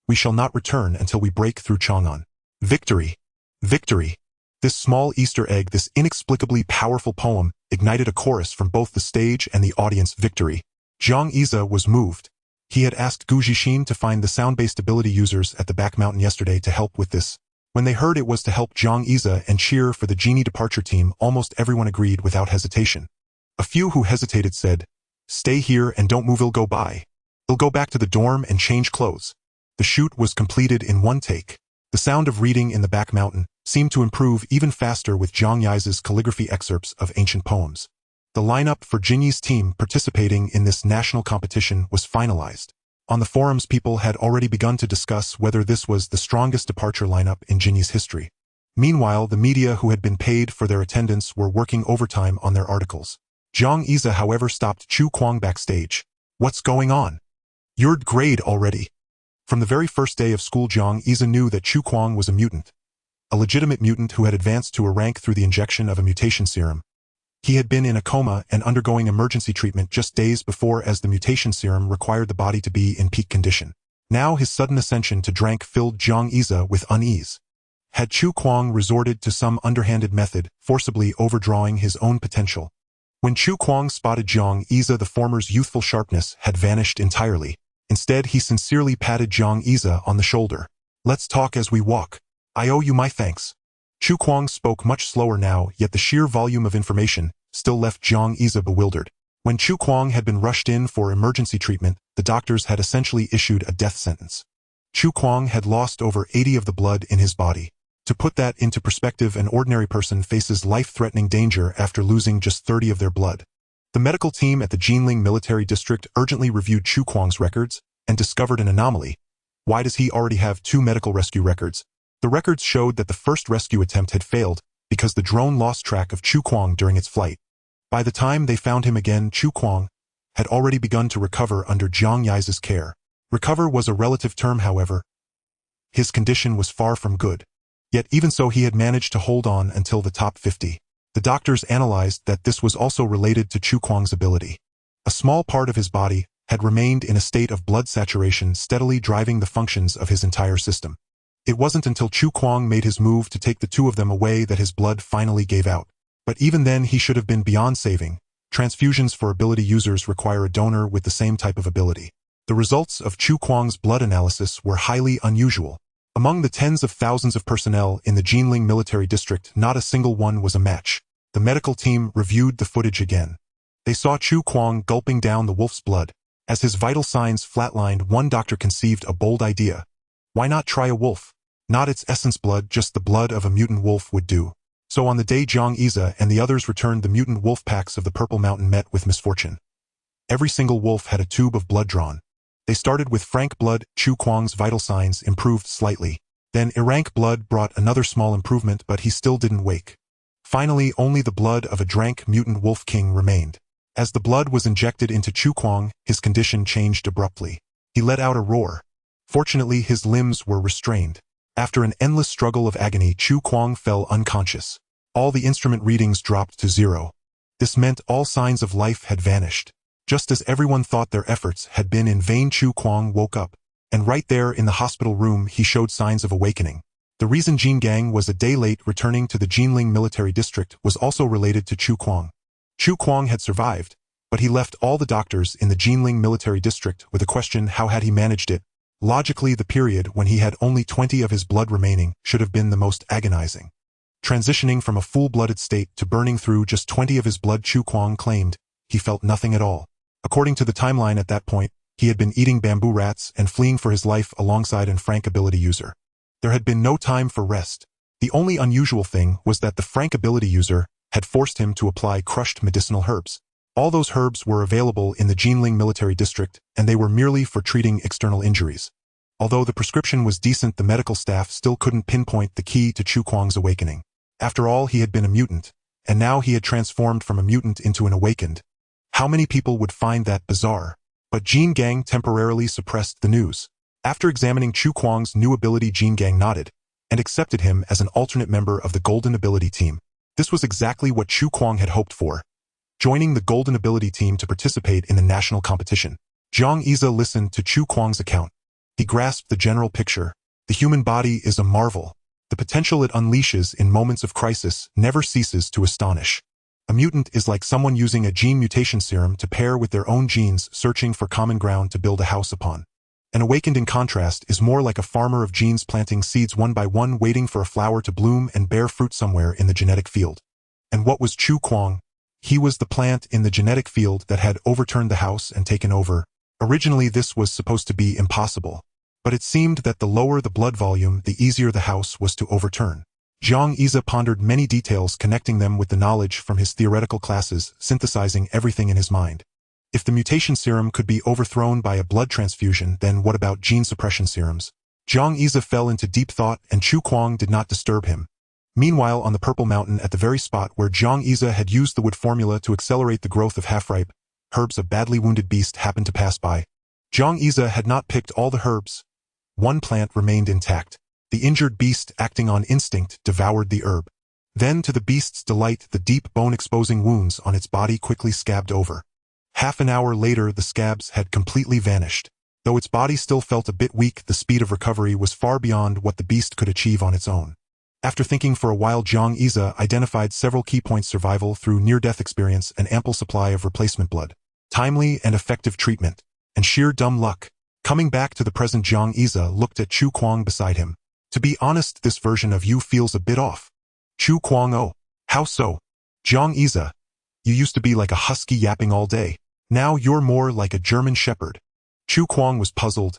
We shall not return until we break through Chang'an. Victory! Victory! This small Easter egg, this inexplicably powerful poem, ignited a chorus from both the stage and the audience. Victory! Jiang Yize was moved. He had asked Gu Zixin to find the sound-based ability users at the back mountain yesterday to help with this. When they heard it was to help Jiang Yize and cheer for the genie departure team, almost everyone agreed without hesitation. A few who hesitated said, "Stay here and don't move, he'll go by. He'll go back to the dorm and change clothes." The shoot was completed in one take. The sound of reading in the back mountain seemed to improve even faster with Jiang Yize's calligraphy excerpts of ancient poems. The lineup for Jinyi's team participating in this national competition was finalized. On the forums, people had already begun to discuss whether this was the strongest departure lineup in Jinyi's history. Meanwhile, the media who had been paid for their attendance were working overtime on their articles. Jiang Yize, however, stopped Chu Kuang backstage. "What's going on? You're grade already." From the very first day of school, Jiang Yize knew that Chu Kuang was a mutant. A legitimate mutant who had advanced to a rank through the injection of a mutation serum. He had been in a coma and undergoing emergency treatment just days before, as the mutation serum required the body to be in peak condition. Now his sudden ascension to rank filled Jiang Yize with unease. Had Chu Kuang resorted to some underhanded method, forcibly overdrawing his own potential? When Chu Kuang spotted Jiang Yize, the former's youthful sharpness had vanished entirely. Instead, he sincerely patted Jiang Yize on the shoulder. "Let's talk as we walk. I owe you my thanks." Chu Kuang spoke much slower now, yet the sheer volume of information still left Jiang Yize bewildered. When Chu Kuang had been rushed in for emergency treatment, the doctors had essentially issued a death sentence. Chu Kuang had lost over 80 of the blood in his body. To put that into perspective, an ordinary person faces life-threatening danger after losing just 30 of their blood. The medical team at the Jinling Military District urgently reviewed Chu Kuang's records and discovered an anomaly. Why does he already have 2 medical rescue records? The records showed that the first rescue attempt had failed because the drone lost track of Chu Kuang during its flight. By the time they found him again, Chu Kuang had already begun to recover under Jiang Yize's care. Recover was a relative term, however. His condition was far from good. Yet even so, he had managed to hold on until the top 50. The doctors analyzed that this was also related to Chu Kuang's ability. A small part of his body had remained in a state of blood saturation, steadily driving the functions of his entire system. It wasn't until Chu Kuang made his move to take the 2 of them away that his blood finally gave out. But even then, he should have been beyond saving. Transfusions for ability users require a donor with the same type of ability. The results of Chu Kuang's blood analysis were highly unusual. Among the tens of thousands of personnel in the Jinling Military District, not a single one was a match. The medical team reviewed the footage again. They saw Chu Kuang gulping down the wolf's blood. As his vital signs flatlined, one doctor conceived a bold idea. Why not try a wolf? Not its essence blood, just the blood of a mutant wolf would do. So on the day Jiang Yize and the others returned, the mutant wolf packs of the Purple Mountain met with misfortune. Every single wolf had a tube of blood drawn. They started with frank blood. Chu Kuang's vital signs improved slightly. Then Irank blood brought another small improvement, but he still didn't wake. Finally, only the blood of a drank mutant wolf king remained. As the blood was injected into Chu Kuang, his condition changed abruptly. He let out a roar. Fortunately, his limbs were restrained. After an endless struggle of agony, Chu Kuang fell unconscious. All the instrument readings dropped to 0. This meant all signs of life had vanished. Just as everyone thought their efforts had been in vain, Chu Kuang woke up. And right there in the hospital room, he showed signs of awakening. The reason Jin Gang was a day late returning to the Jinling Military District was also related to Chu Kuang. Chu Kuang had survived, but he left all the doctors in the Jinling Military District with a question: how had he managed it? Logically, the period when he had only 20 of his blood remaining should have been the most agonizing. Transitioning from a full-blooded state to burning through just 20 of his blood, Chu Kuang claimed he felt nothing at all. According to the timeline at that point, he had been eating bamboo rats and fleeing for his life alongside an frank ability user. There had been no time for rest. The only unusual thing was that the frank ability user had forced him to apply crushed medicinal herbs. All those herbs were available in the Jinling Military District, and they were merely for treating external injuries. Although the prescription was decent, the medical staff still couldn't pinpoint the key to Chu Kuang's awakening. After all, he had been a mutant, and now he had transformed from a mutant into an awakened. How many people would find that bizarre? But Jin Gang temporarily suppressed the news. After examining Chu Kuang's new ability, Jin Gang nodded and accepted him as an alternate member of the Golden Ability Team. This was exactly what Chu Kuang had hoped for, joining the Golden Ability Team to participate in the national competition. Jiang Yize listened to Chu Kuang's account. He grasped the general picture. The human body is a marvel. The potential it unleashes in moments of crisis never ceases to astonish. A mutant is like someone using a gene mutation serum to pair with their own genes, searching for common ground to build a house upon. An awakened, in contrast, is more like a farmer of genes planting seeds one by one, waiting for a flower to bloom and bear fruit somewhere in the genetic field. And what was Chu Kuang? He was the plant in the genetic field that had overturned the house and taken over. Originally, this was supposed to be impossible. But it seemed that the lower the blood volume, the easier the house was to overturn. Jiang Yize pondered many details, connecting them with the knowledge from his theoretical classes, synthesizing everything in his mind. If the mutation serum could be overthrown by a blood transfusion, then what about gene suppression serums? Jiang Yize fell into deep thought, and Chu Kuang did not disturb him. Meanwhile, on the Purple Mountain, at the very spot where Jiang Yize had used the wood formula to accelerate the growth of half-ripe herbs, a badly wounded beast happened to pass by. Jiang Yize had not picked all the herbs. One plant remained intact. The injured beast, acting on instinct, devoured the herb. Then, to the beast's delight, the deep bone-exposing wounds on its body quickly scabbed over. Half an hour later, the scabs had completely vanished. Though its body still felt a bit weak, the speed of recovery was far beyond what the beast could achieve on its own. After thinking for a while, Jiang Yize identified several key points: survival through near-death experience, an ample supply of replacement blood, timely and effective treatment, and sheer dumb luck. Coming back to the present, Jiang Yize looked at Chu Kuang beside him. To be honest, this version of you feels a bit off. Chu Kuang: oh, how so? Jiang Yize: you used to be like a husky yapping all day. Now you're more like a German shepherd. Chu Kuang was puzzled.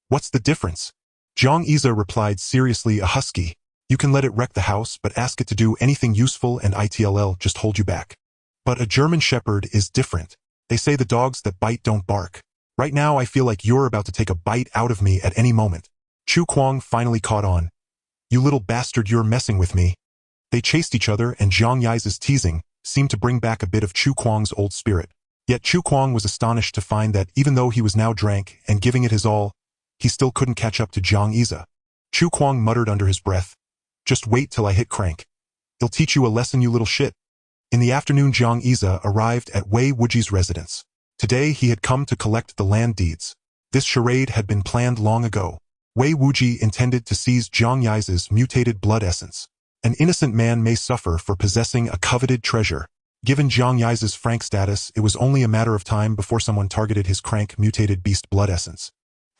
What's the difference? Jiang Yize replied seriously: a husky. You can let it wreck the house, but ask it to do anything useful and it'll just hold you back. But a German shepherd is different. They say the dogs that bite don't bark. Right now I feel like you're about to take a bite out of me at any moment. Chu Kuang finally caught on. You little bastard, you're messing with me. They chased each other, and Jiang Yize's teasing seemed to bring back a bit of Chu Kuang's old spirit. Yet Chu Kuang was astonished to find that even though he was now drank and giving it his all, he still couldn't catch up to Jiang Yize. Chu Kuang muttered under his breath, just wait till I hit crank. He'll teach you a lesson, you little shit. In the afternoon, Jiang Yize arrived at Wei Wuji's residence. Today he had come to collect the land deeds. This charade had been planned long ago. Wei Wuji intended to seize Jiang Yize's mutated blood essence. An innocent man may suffer for possessing a coveted treasure. Given Jiang Yize's frank status, it was only a matter of time before someone targeted his crank mutated beast blood essence.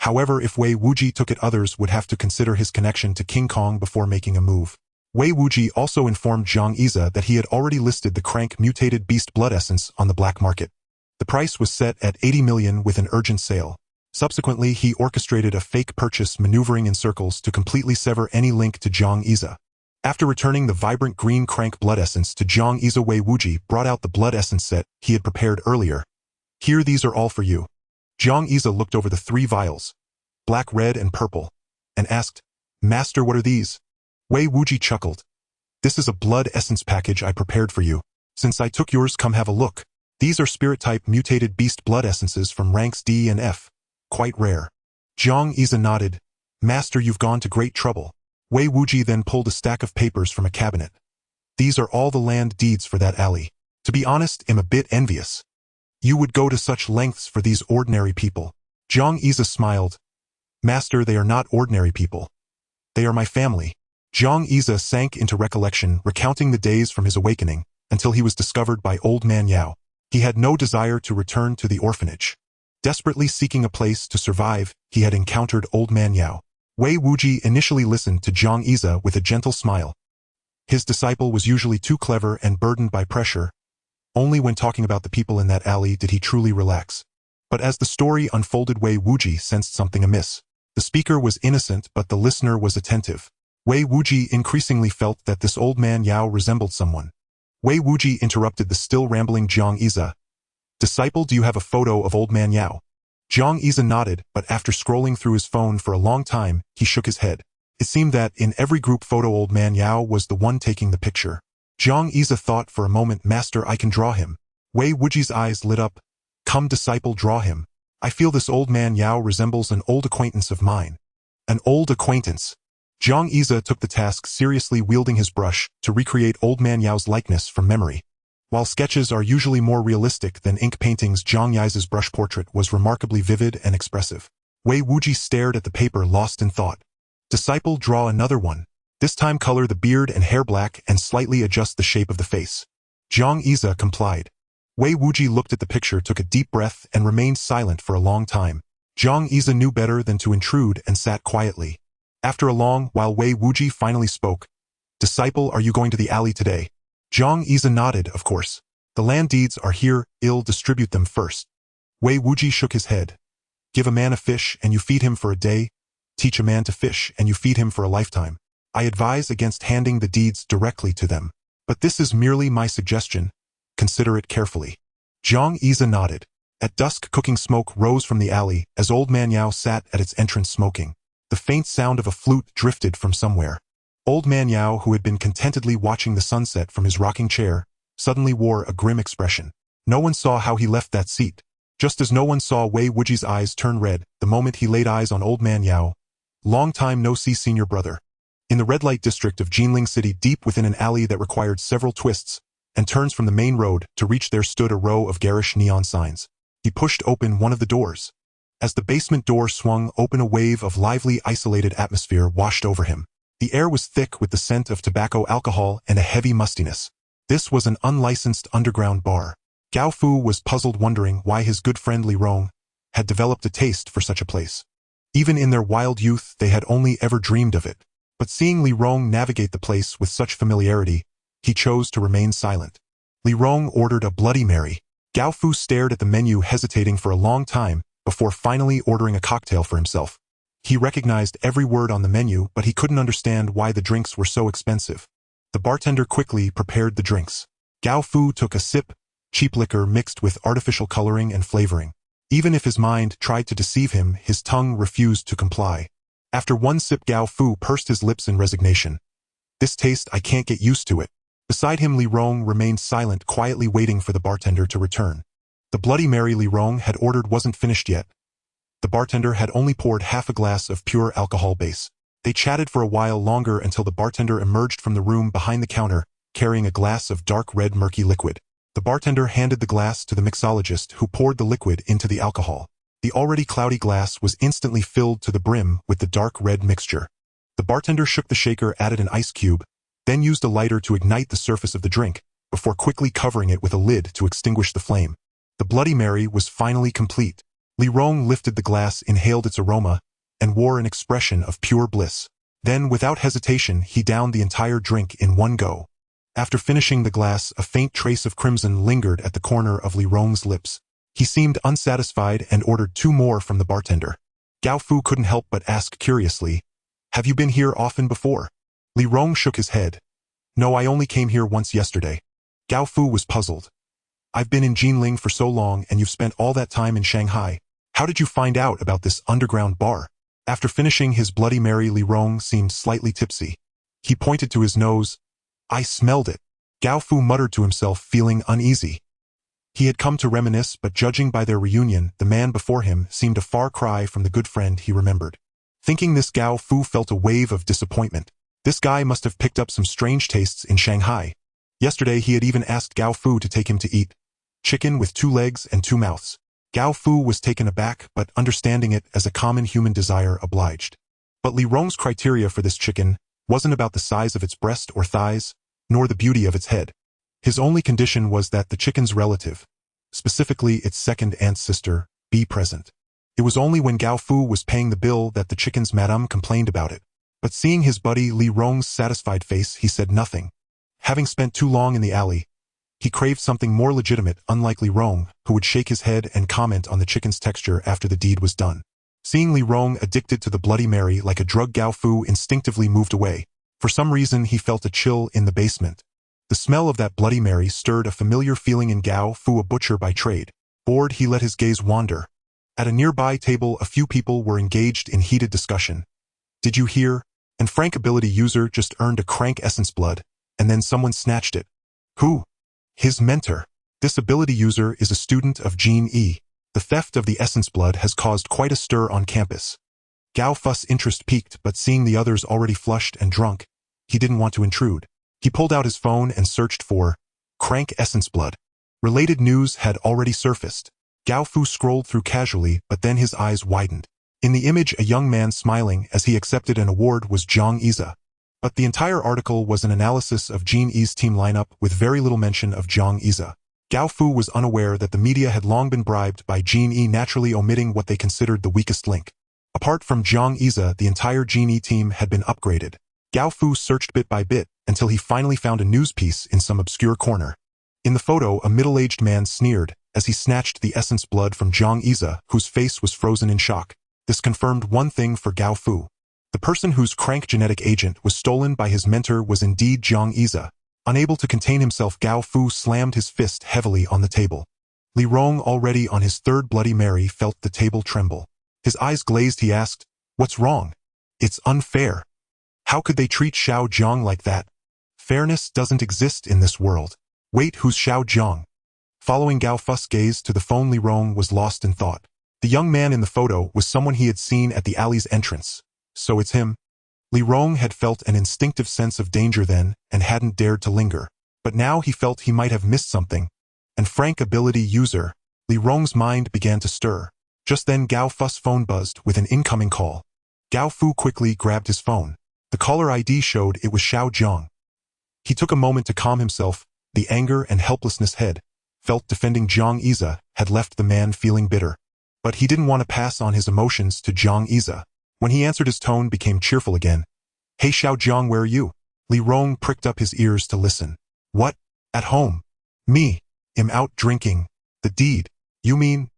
However, if Wei Wuji took it, others would have to consider his connection to King Kong before making a move. Wei Wuji also informed Jiang Yize that he had already listed the crank mutated beast blood essence on the black market. The price was set at 80 million with an urgent sale. Subsequently, he orchestrated a fake purchase, maneuvering in circles to completely sever any link to Jiang Yize. After returning the vibrant green crank blood essence to Jiang Yize, Wei Wuji brought out the blood essence set he had prepared earlier. Here, these are all for you. Jiang Yize looked over the 3 vials, black, red, and purple, and asked, Master, what are these? Wei Wuji chuckled. This is a blood essence package I prepared for you. Since I took yours, come have a look. These are spirit-type mutated beast blood essences from ranks D and F. Quite rare. Jiang Yize nodded. Master, you've gone to great trouble. Wei Wuji then pulled a stack of papers from a cabinet. These are all the land deeds for that alley. To be honest, I'm a bit envious. You would go to such lengths for these ordinary people. Jiang Yize smiled. Master, they are not ordinary people. They are my family. Jiang Yize sank into recollection, recounting the days from his awakening, until he was discovered by Old Man Yao. He had no desire to return to the orphanage. Desperately seeking a place to survive, he had encountered Old Man Yao. Wei Wuji initially listened to Jiang Yize with a gentle smile. His disciple was usually too clever and burdened by pressure. Only when talking about the people in that alley did he truly relax. But as the story unfolded, Wei Wuji sensed something amiss. The speaker was innocent, but the listener was attentive. Wei Wuji increasingly felt that this Old Man Yao resembled someone. Wei Wuji interrupted the still rambling Jiang Yize. Disciple, do you have a photo of Old Man Yao? Jiang Yize nodded, but after scrolling through his phone for a long time, he shook his head. It seemed that in every group photo, Old Man Yao was the one taking the picture. Jiang Yize thought for a moment. Master, I can draw him. Wei Wuji's eyes lit up. Come, disciple, draw him. I feel this Old Man Yao resembles an old acquaintance of mine. An old acquaintance. Jiang Yize took the task seriously, wielding his brush to recreate Old Man Yao's likeness from memory. While sketches are usually more realistic than ink paintings, Jiang Yize's brush portrait was remarkably vivid and expressive. Wei Wuji stared at the paper, lost in thought. Disciple, draw another one. This time color the beard and hair black and slightly adjust the shape of the face. Jiang Iza complied. Wei Wuji looked at the picture, took a deep breath, and remained silent for a long time. Jiang Iza knew better than to intrude and sat quietly. After a long while, Wei Wuji finally spoke. Disciple, are you going to the alley today? Jiang Iza nodded, of course. The land deeds are here, I'll distribute them first. Wei Wuji shook his head. Give a man a fish and you feed him for a day. Teach a man to fish and you feed him for a lifetime. I advise against handing the deeds directly to them. But this is merely my suggestion. Consider it carefully. Jiang Iza nodded. At dusk, cooking smoke rose from the alley as Old Man Yao sat at its entrance smoking. The faint sound of a flute drifted from somewhere. Old Man Yao, who had been contentedly watching the sunset from his rocking chair, suddenly wore a grim expression. No one saw how he left that seat. Just as no one saw Wei Wuji's eyes turn red the moment he laid eyes on Old Man Yao. Long time no see, senior brother. In the red light district of Jinling City, deep within an alley that required several twists and turns from the main road to reach, there stood a row of garish neon signs. He pushed open one of the doors. As the basement door swung open, a wave of lively, isolated atmosphere washed over him. The air was thick with the scent of tobacco, alcohol, and a heavy mustiness. This was an unlicensed underground bar. Gao Fu was puzzled, wondering why his good friend Li Rong had developed a taste for such a place. Even in their wild youth, they had only ever dreamed of it. But seeing Li Rong navigate the place with such familiarity, he chose to remain silent. Li Rong ordered a Bloody Mary. Gao Fu stared at the menu, hesitating for a long time before finally ordering a cocktail for himself. He recognized every word on the menu, but he couldn't understand why the drinks were so expensive. The bartender quickly prepared the drinks. Gao Fu took a sip, cheap liquor mixed with artificial coloring and flavoring. Even if his mind tried to deceive him, his tongue refused to comply. After one sip, Gao Fu pursed his lips in resignation. This taste, I can't get used to it. Beside him, Li Rong remained silent, quietly waiting for the bartender to return. The Bloody Mary Li Rong had ordered wasn't finished yet. The bartender had only poured half a glass of pure alcohol base. They chatted for a while longer until the bartender emerged from the room behind the counter, carrying a glass of dark red murky liquid. The bartender handed the glass to the mixologist, who poured the liquid into the alcohol. The already cloudy glass was instantly filled to the brim with the dark red mixture. The bartender shook the shaker, added an ice cube, then used a lighter to ignite the surface of the drink, before quickly covering it with a lid to extinguish the flame. The Bloody Mary was finally complete. Li Rong lifted the glass, inhaled its aroma, and wore an expression of pure bliss. Then, without hesitation, he downed the entire drink in one go. After finishing the glass, a faint trace of crimson lingered at the corner of Li Rong's lips. He seemed unsatisfied and ordered 2 more from the bartender. Gao Fu couldn't help but ask curiously, "Have you been here often before?" Li Rong shook his head. "No, I only came here once yesterday." Gao Fu was puzzled. "I've been in Jinling for so long, and you've spent all that time in Shanghai. How did you find out about this underground bar?" After finishing his Bloody Mary, Li Rong seemed slightly tipsy. He pointed to his nose. "I smelled it." Gao Fu muttered to himself, feeling uneasy. He had come to reminisce, but judging by their reunion, the man before him seemed a far cry from the good friend he remembered. Thinking this, Gao Fu felt a wave of disappointment. This guy must have picked up some strange tastes in Shanghai. Yesterday he had even asked Gao Fu to take him to eat chicken with 2 legs and 2 mouths. Gao Fu was taken aback, but understanding it as a common human desire, obliged. But Li Rong's criteria for this chicken wasn't about the size of its breast or thighs, nor the beauty of its head. His only condition was that the chicken's relative, specifically its second aunt's sister, be present. It was only when Gao Fu was paying the bill that the chicken's madame complained about it. But seeing his buddy Li Rong's satisfied face, he said nothing. Having spent too long in the alley, he craved something more legitimate, unlike Li Rong, who would shake his head and comment on the chicken's texture after the deed was done. Seeing Li Rong addicted to the Bloody Mary like a drug, Gao Fu instinctively moved away. For some reason, he felt a chill in the basement. The smell of that Bloody Mary stirred a familiar feeling in Gao Fu, a butcher by trade. Bored, he let his gaze wander. At a nearby table, a few people were engaged in heated discussion. "Did you hear? And Frank ability user just earned a crank essence blood, and then someone snatched it." "Who?" "His mentor. This ability user is a student of Gene E. The theft of the essence blood has caused quite a stir on campus." Gao Fu's interest peaked, but seeing the others already flushed and drunk, he didn't want to intrude. He pulled out his phone and searched for crank essence blood. Related news had already surfaced. Gao Fu scrolled through casually, but then his eyes widened. In the image, a young man smiling as he accepted an award was Great Xia. But the entire article was an analysis of Great Xia's team lineup with very little mention of Great Xia. Gao Fu was unaware that the media had long been bribed by Great Xia, naturally omitting what they considered the weakest link. Apart from Great Xia, the entire Great Xia team had been upgraded. Gao Fu searched bit by bit until he finally found a news piece in some obscure corner. In the photo, a middle-aged man sneered as he snatched the essence blood from Great Xia, whose face was frozen in shock. This confirmed one thing for Gao Fu. The person whose crank genetic agent was stolen by his mentor was indeed Great Xia. Unable to contain himself, Gao Fu slammed his fist heavily on the table. Li Rong, already on his third Bloody Mary, felt the table tremble. His eyes glazed. He asked, "What's wrong? It's unfair. How could they treat Xiao Zhang like that? Fairness doesn't exist in this world. Wait, who's Xiao Zhang?" Following Gao Fu's gaze to the phone, Li Rong was lost in thought. The young man in the photo was someone he had seen at the alley's entrance. So it's him. Li Rong had felt an instinctive sense of danger then and hadn't dared to linger. But now he felt he might have missed something. And frank ability user, Li Rong's mind began to stir. Just then Gao Fu's phone buzzed with an incoming call. Gao Fu quickly grabbed his phone. The caller ID showed it was Xiao Zhang. He took a moment to calm himself. The anger and helplessness had felt defending Great Xia had left the man feeling bitter. But he didn't want to pass on his emotions to Great Xia. When he answered, his tone became cheerful again. "Hey Xiao Zhang, where are you?" Li Rong pricked up his ears to listen. "What? At home? Me? Am out drinking. The deed. You mean?"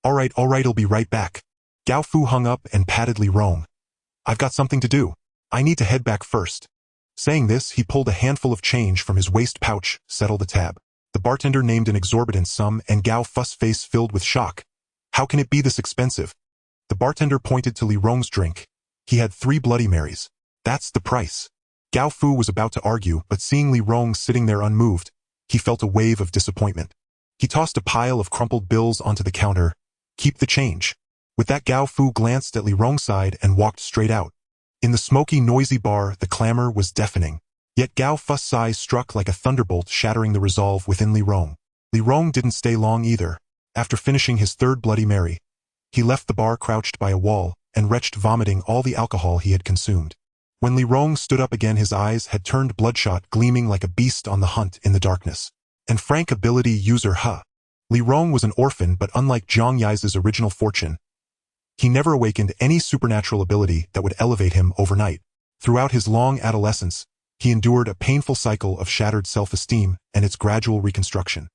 All right, I'll be right back." Gao Fu hung up and patted Li Rong. "I've got something to do. I need to head back first." Saying this, he pulled a handful of change from his waist pouch, settled the tab. The bartender named an exorbitant sum, and Gao Fu's face filled with shock. "How can it be this expensive?" The bartender pointed to Li Rong's drink. He had 3 Bloody Marys. "That's the price." Gao Fu was about to argue, but seeing Li Rong sitting there unmoved, he felt a wave of disappointment. He tossed a pile of crumpled bills onto the counter. "Keep the change." With that, Gao Fu glanced at Li Rong's side and walked straight out. In the smoky, noisy bar, the clamor was deafening. Yet Gao Fu's sigh struck like a thunderbolt, shattering the resolve within Li Rong. Li Rong didn't stay long either. After finishing his 3rd Bloody Mary, he left the bar crouched by a wall and retched, vomiting all the alcohol he had consumed. When Li Rong stood up again, his eyes had turned bloodshot, gleaming like a beast on the hunt in the darkness. And frank ability user Li Rong was an orphan, but unlike Great Xia's original fortune, he never awakened any supernatural ability that would elevate him overnight. Throughout his long adolescence, he endured a painful cycle of shattered self-esteem and its gradual reconstruction.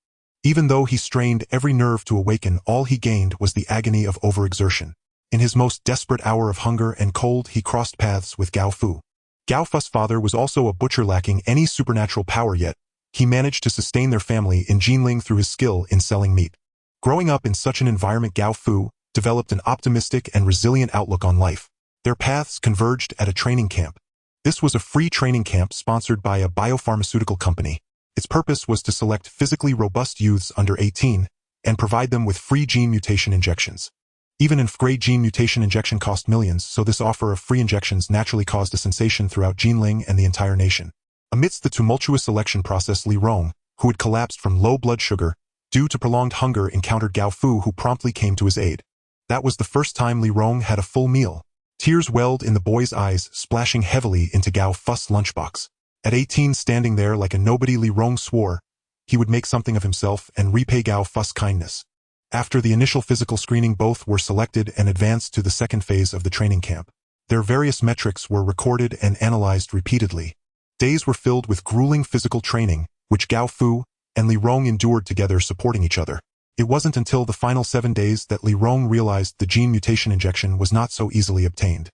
Even though he strained every nerve to awaken, all he gained was the agony of overexertion. In his most desperate hour of hunger and cold, he crossed paths with Gao Fu. Gao Fu's father was also a butcher, lacking any supernatural power, yet he managed to sustain their family in Jinling through his skill in selling meat. Growing up in such an environment, Gao Fu developed an optimistic and resilient outlook on life. Their paths converged at a training camp. This was a free training camp sponsored by a biopharmaceutical company. Its purpose was to select physically robust youths under 18 and provide them with free gene mutation injections. Even if great gene mutation injection cost millions, so this offer of free injections naturally caused a sensation throughout Jinling and the entire nation. Amidst the tumultuous selection process, Li Rong, who had collapsed from low blood sugar due to prolonged hunger, encountered Gao Fu, who promptly came to his aid. That was the first time Li Rong had a full meal. Tears welled in the boy's eyes, splashing heavily into Gao Fu's lunchbox. At 18, standing there like a nobody, Li Rong swore he would make something of himself and repay Gao Fu's kindness. After the initial physical screening, both were selected and advanced to the second phase of the training camp. Their various metrics were recorded and analyzed repeatedly. Days were filled with grueling physical training, which Gao Fu and Li Rong endured together, supporting each other. It wasn't until the final 7 days that Li Rong realized the gene mutation injection was not so easily obtained.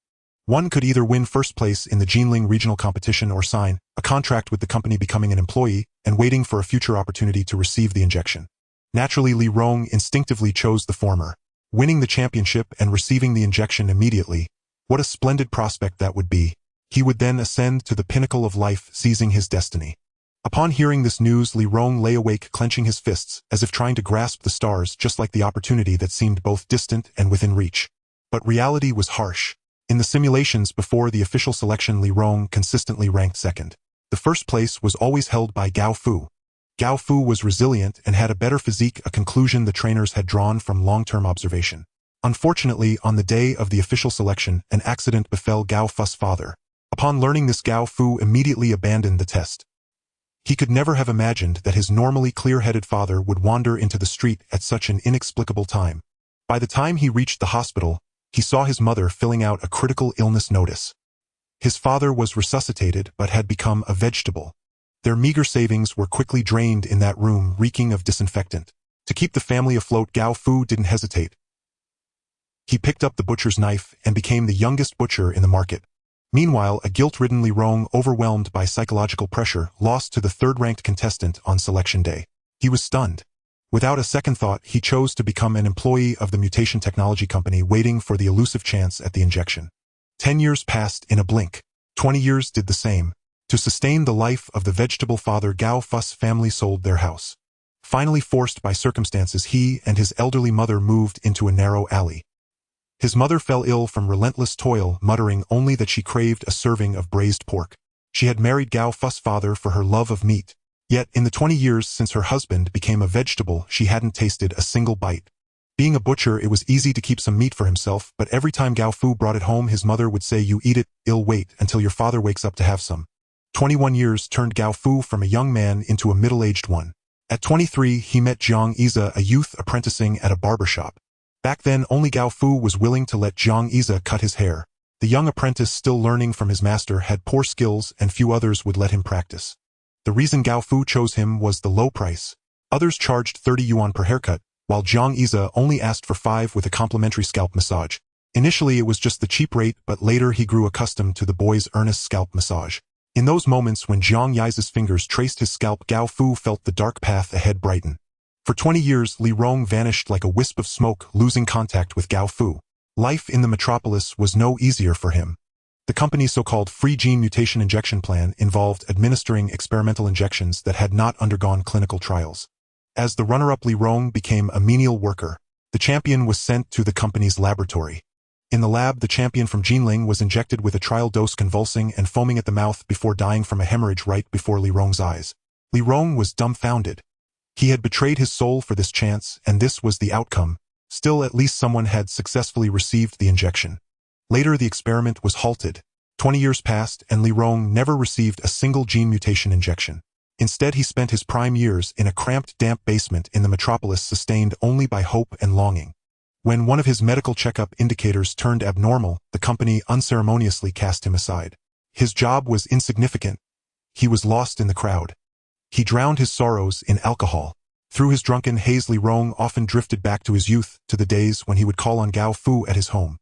One could either win first place in the Jinling regional competition or sign a contract with the company, becoming an employee and waiting for a future opportunity to receive the injection. Naturally, Li Rong instinctively chose the former. Winning the championship and receiving the injection immediately, what a splendid prospect that would be. He would then ascend to the pinnacle of life, seizing his destiny. Upon hearing this news, Li Rong lay awake, clenching his fists, as if trying to grasp the stars, just like the opportunity that seemed both distant and within reach. But reality was harsh. In the simulations before the official selection, Li Rong consistently ranked second. The first place was always held by Gao Fu. Gao Fu was resilient and had a better physique, a conclusion the trainers had drawn from long-term observation. Unfortunately, on the day of the official selection, an accident befell Gao Fu's father. Upon learning this, Gao Fu immediately abandoned the test. He could never have imagined that his normally clear-headed father would wander into the street at such an inexplicable time. By the time he reached the hospital, he saw his mother filling out a critical illness notice. His father was resuscitated but had become a vegetable. Their meager savings were quickly drained in that room reeking of disinfectant. To keep the family afloat, Gao Fu didn't hesitate. He picked up the butcher's knife and became the youngest butcher in the market. Meanwhile, a guilt-ridden Li Rong, overwhelmed by psychological pressure, lost to the third-ranked contestant on selection day. He was stunned. Without a second thought, he chose to become an employee of the mutation technology company, waiting for the elusive chance at the injection. 10 years passed in a blink. 20 years did the same. To sustain the life of the vegetable father, Gao Fu's family sold their house. Finally, forced by circumstances, he and his elderly mother moved into a narrow alley. His mother fell ill from relentless toil, muttering only that she craved a serving of braised pork. She had married Gao Fu's father for her love of meat. Yet, in the 20 years since her husband became a vegetable, she hadn't tasted a single bite. Being a butcher, it was easy to keep some meat for himself, but every time Gao Fu brought it home, his mother would say, "You eat it, it'll wait until your father wakes up to have some." 21 years turned Gao Fu from a young man into a middle-aged one. At 23, he met Great Xia, a youth apprenticing at a barbershop. Back then, only Gao Fu was willing to let Great Xia cut his hair. The young apprentice, still learning from his master, had poor skills and few others would let him practice. The reason Gao Fu chose him was the low price. Others charged 30 yuan per haircut, while Great Xia only asked for 5 with a complimentary scalp massage. Initially, it was just the cheap rate, but later he grew accustomed to the boy's earnest scalp massage. In those moments when Great Xia's fingers traced his scalp, Gao Fu felt the dark path ahead brighten. For 20 years, Li Rong vanished like a wisp of smoke, losing contact with Gao Fu. Life in the metropolis was no easier for him. The company's so-called free gene mutation injection plan involved administering experimental injections that had not undergone clinical trials. As the runner-up, Li Rong became a menial worker. The champion was sent to the company's laboratory. In the lab, the champion from Jinling was injected with a trial dose, convulsing and foaming at the mouth before dying from a hemorrhage right before Li Rong's eyes. Li Rong was dumbfounded. He had betrayed his soul for this chance, and this was the outcome. Still, at least someone had successfully received the injection. Later, the experiment was halted. 20 years passed, and Li Rong never received a single gene mutation injection. Instead, he spent his prime years in a cramped, damp basement in the metropolis, sustained only by hope and longing. When one of his medical checkup indicators turned abnormal, the company unceremoniously cast him aside. His job was insignificant. He was lost in the crowd. He drowned his sorrows in alcohol. Through his drunken haze, Li Rong often drifted back to his youth, to the days when he would call on Gao Fu at his home.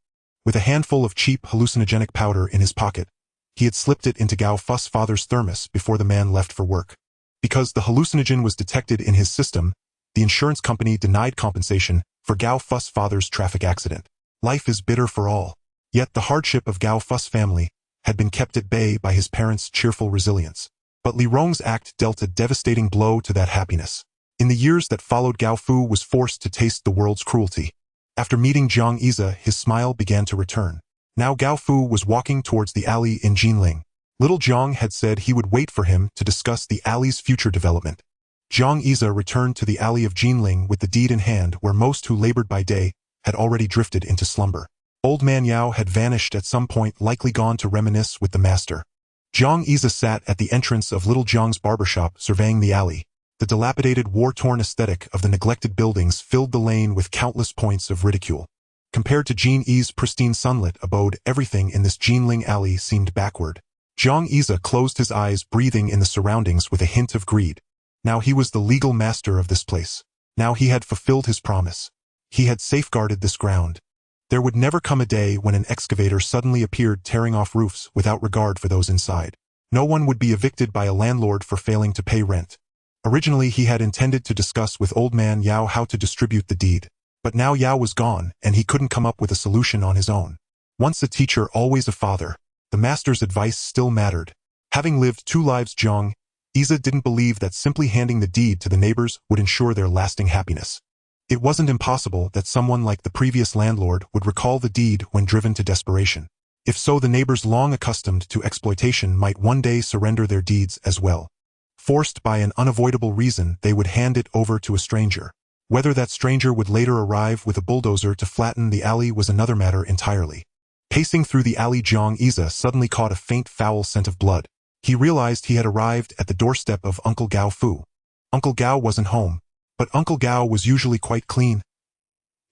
With a handful of cheap hallucinogenic powder in his pocket, he had slipped it into Gao Fu's father's thermos before the man left for work. Because the hallucinogen was detected in his system, the insurance company denied compensation for Gao Fu's father's traffic accident. Life is bitter for all. Yet the hardship of Gao Fu's family had been kept at bay by his parents' cheerful resilience. But Li Rong's act dealt a devastating blow to that happiness. In the years that followed, Gao Fu was forced to taste the world's cruelty. After meeting Great Xia, his smile began to return. Now Gao Fu was walking towards the alley in Jinling. Little Jiang had said he would wait for him to discuss the alley's future development. Great Xia returned to the alley of Jinling with the deed in hand, where most who labored by day had already drifted into slumber. Old Man Yao had vanished at some point, likely gone to reminisce with the master. Great Xia sat at the entrance of Little Jiang's barbershop, surveying the alley. The dilapidated, war-torn aesthetic of the neglected buildings filled the lane with countless points of ridicule. Compared to Great Xia's pristine sunlit abode, everything in this Jinling alley seemed backward. Great Xia closed his eyes, breathing in the surroundings with a hint of greed. Now he was the legal master of this place. Now he had fulfilled his promise. He had safeguarded this ground. There would never come a day when an excavator suddenly appeared, tearing off roofs without regard for those inside. No one would be evicted by a landlord for failing to pay rent. Originally, he had intended to discuss with Old Man Yao how to distribute the deed. But now Yao was gone, and he couldn't come up with a solution on his own. Once a teacher, always a father. The master's advice still mattered. Having lived 2 lives, Great Xia didn't believe that simply handing the deed to the neighbors would ensure their lasting happiness. It wasn't impossible that someone like the previous landlord would recall the deed when driven to desperation. If so, the neighbors, long accustomed to exploitation, might one day surrender their deeds as well. Forced by an unavoidable reason, they would hand it over to a stranger. Whether that stranger would later arrive with a bulldozer to flatten the alley was another matter entirely. Pacing through the alley, Jiang Yize suddenly caught a faint foul scent of blood. He realized he had arrived at the doorstep of Uncle Gao Fu. Uncle Gao wasn't home, but Uncle Gao was usually quite clean.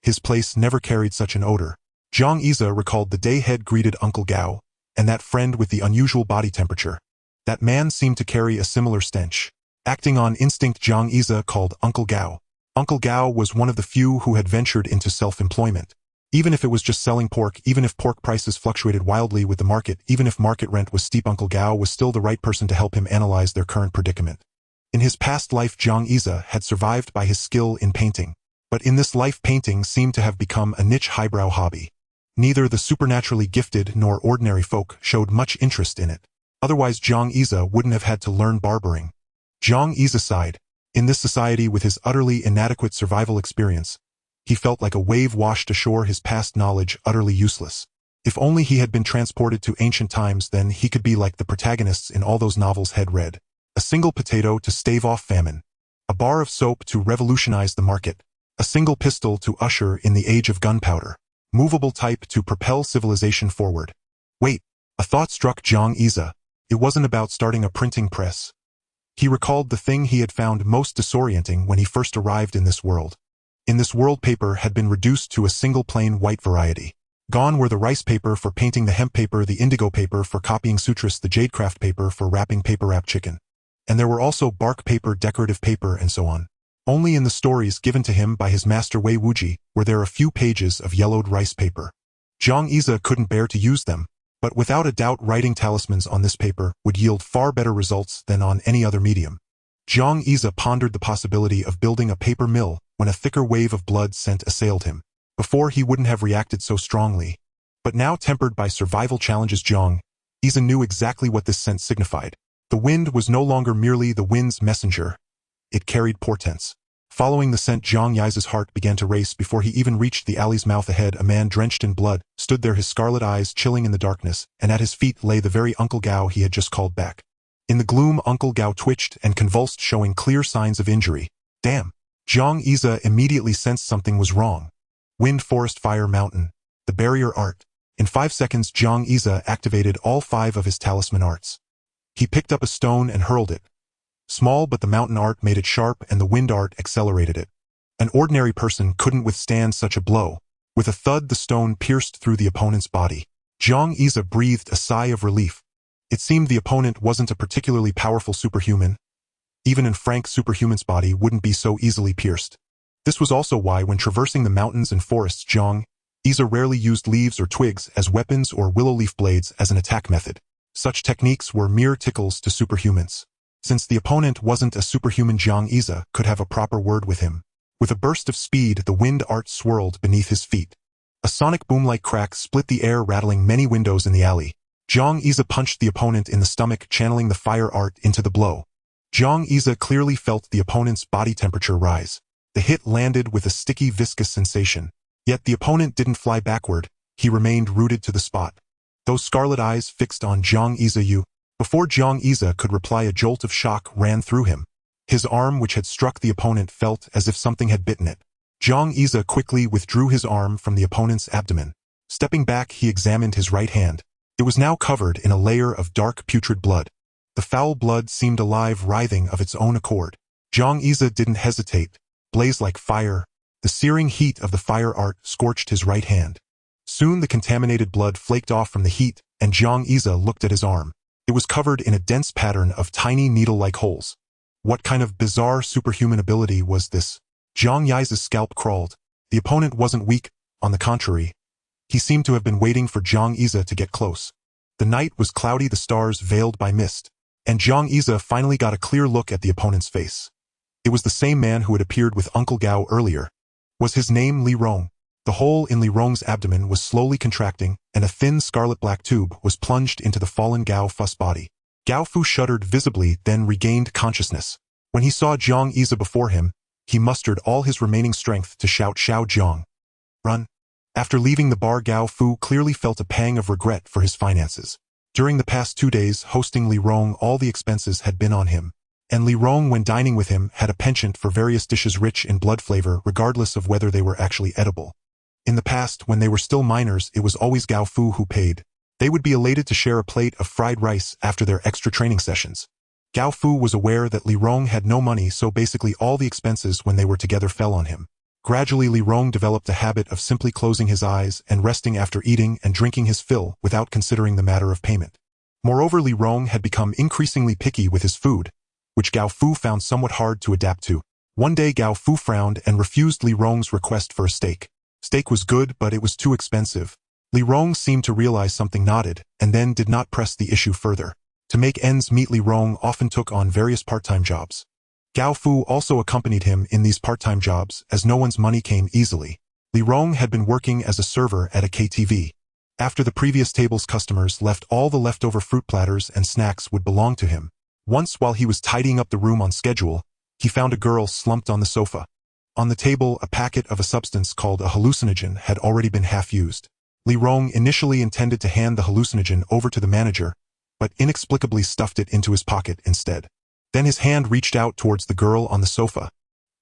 His place never carried such an odor. Jiang Yize recalled the day head greeted Uncle Gao, and that friend with the unusual body temperature. That man seemed to carry a similar stench. Acting on instinct, Jiang Yize called Uncle Gao. Uncle Gao was one of the few who had ventured into self-employment. Even if it was just selling pork, even if pork prices fluctuated wildly with the market, even if market rent was steep, Uncle Gao was still the right person to help him analyze their current predicament. In his past life, Jiang Yize had survived by his skill in painting. But in this life, painting seemed to have become a niche highbrow hobby. Neither the supernaturally gifted nor ordinary folk showed much interest in it. Otherwise, Jiang Yize wouldn't have had to learn barbering. Jiang Yize sighed. In this society, with his utterly inadequate survival experience, he felt like a wave washed ashore, his past knowledge utterly useless. If only he had been transported to ancient times, then he could be like the protagonists in all those novels he'd read. A single potato to stave off famine. A bar of soap to revolutionize the market. A single pistol to usher in the age of gunpowder. Movable type to propel civilization forward. Wait, a thought struck Jiang Yize. It wasn't about starting a printing press. He recalled the thing he had found most disorienting when he first arrived in this world. In this world, paper had been reduced to a single plain white variety. Gone were the rice paper for painting, the hemp paper, the indigo paper for copying sutras, the jadecraft paper for wrapping paper wrap chicken. And there were also bark paper, decorative paper, and so on. Only in the stories given to him by his master Wei Wuji were there a few pages of yellowed rice paper. Jiang Yize couldn't bear to use them, but without a doubt writing talismans on this paper would yield far better results than on any other medium. Jiang Yize pondered the possibility of building a paper mill when a thicker wave of blood scent assailed him. Before, he wouldn't have reacted so strongly, but now, tempered by survival challenges, Jiang Yize knew exactly what this scent signified. The wind was no longer merely the wind's messenger. It carried portents. Following the scent, Jiang Yize's heart began to race. Before he even reached the alley's mouth ahead, a man drenched in blood stood there, his scarlet eyes chilling in the darkness, and at his feet lay the very Uncle Gao he had just called back. In the gloom, Uncle Gao twitched and convulsed, showing clear signs of injury. Damn! Jiang Yize immediately sensed something was wrong. Wind, forest, fire, mountain. The barrier art. In 5 seconds, Jiang Yize activated all 5 of his talisman arts. He picked up a stone and hurled it. Small, but the mountain art made it sharp and the wind art accelerated it. An ordinary person couldn't withstand such a blow. With a thud, the stone pierced through the opponent's body. Jiang Yize breathed a sigh of relief. It seemed the opponent wasn't a particularly powerful superhuman. Even in Frank, superhuman's body wouldn't be so easily pierced. This was also why, when traversing the mountains and forests, Jiang Yize rarely used leaves or twigs as weapons or willow leaf blades as an attack method. Such techniques were mere tickles to superhumans. Since the opponent wasn't a superhuman, Jiang Yize could have a proper word with him. With a burst of speed, the wind art swirled beneath his feet. A sonic boom-like crack split the air, rattling many windows in the alley. Jiang Yize punched the opponent in the stomach, channeling the fire art into the blow. Jiang Yize clearly felt the opponent's body temperature rise. The hit landed with a sticky, viscous sensation. Yet the opponent didn't fly backward. He remained rooted to the spot. Those scarlet eyes fixed on Jiang Yize. Before Jiang Yize could reply, a jolt of shock ran through him. His arm, which had struck the opponent, felt as if something had bitten it. Jiang Yize quickly withdrew his arm from the opponent's abdomen. Stepping back, he examined his right hand. It was now covered in a layer of dark, putrid blood. The foul blood seemed alive, writhing of its own accord. Jiang Yize didn't hesitate. Blazed like fire. The searing heat of the fire art scorched his right hand. Soon the contaminated blood flaked off from the heat, and Jiang Yize looked at his arm. It was covered in a dense pattern of tiny needle-like holes. What kind of bizarre superhuman ability was this? Jiang Yize's scalp crawled. The opponent wasn't weak, on the contrary. He seemed to have been waiting for Jiang Yize to get close. The night was cloudy, the stars veiled by mist, and Jiang Yize finally got a clear look at the opponent's face. It was the same man who had appeared with Uncle Gao earlier. Was his name Li Rong? The hole in Li Rong's abdomen was slowly contracting, and a thin scarlet-black tube was plunged into the fallen Gao Fu's body. Gao Fu shuddered visibly, then regained consciousness. When he saw Jiang Yize before him, he mustered all his remaining strength to shout, "Xiao Jiang, run!" After leaving the bar, Gao Fu clearly felt a pang of regret for his finances. During the past 2 days, hosting Li Rong, all the expenses had been on him. And Li Rong, when dining with him, had a penchant for various dishes rich in blood flavor regardless of whether they were actually edible. In the past, when they were still minors, it was always Gao Fu who paid. They would be elated to share a plate of fried rice after their extra training sessions. Gao Fu was aware that Li Rong had no money, so basically all the expenses when they were together fell on him. Gradually, Li Rong developed a habit of simply closing his eyes and resting after eating and drinking his fill without considering the matter of payment. Moreover, Li Rong had become increasingly picky with his food, which Gao Fu found somewhat hard to adapt to. One day Gao Fu frowned and refused Li Rong's request for a steak. Steak was good, but it was too expensive. Li Rong seemed to realize something, nodded, and then did not press the issue further. To make ends meet, Li Rong often took on various part-time jobs. Gao Fu also accompanied him in these part-time jobs, as no one's money came easily. Li Rong had been working as a server at a KTV. After the previous table's customers left, all the leftover fruit platters and snacks would belong to him. Once, while he was tidying up the room on schedule, he found a girl slumped on the sofa. On the table, a packet of a substance called a hallucinogen had already been half used. Li Rong initially intended to hand the hallucinogen over to the manager, but inexplicably stuffed it into his pocket instead. Then his hand reached out towards the girl on the sofa.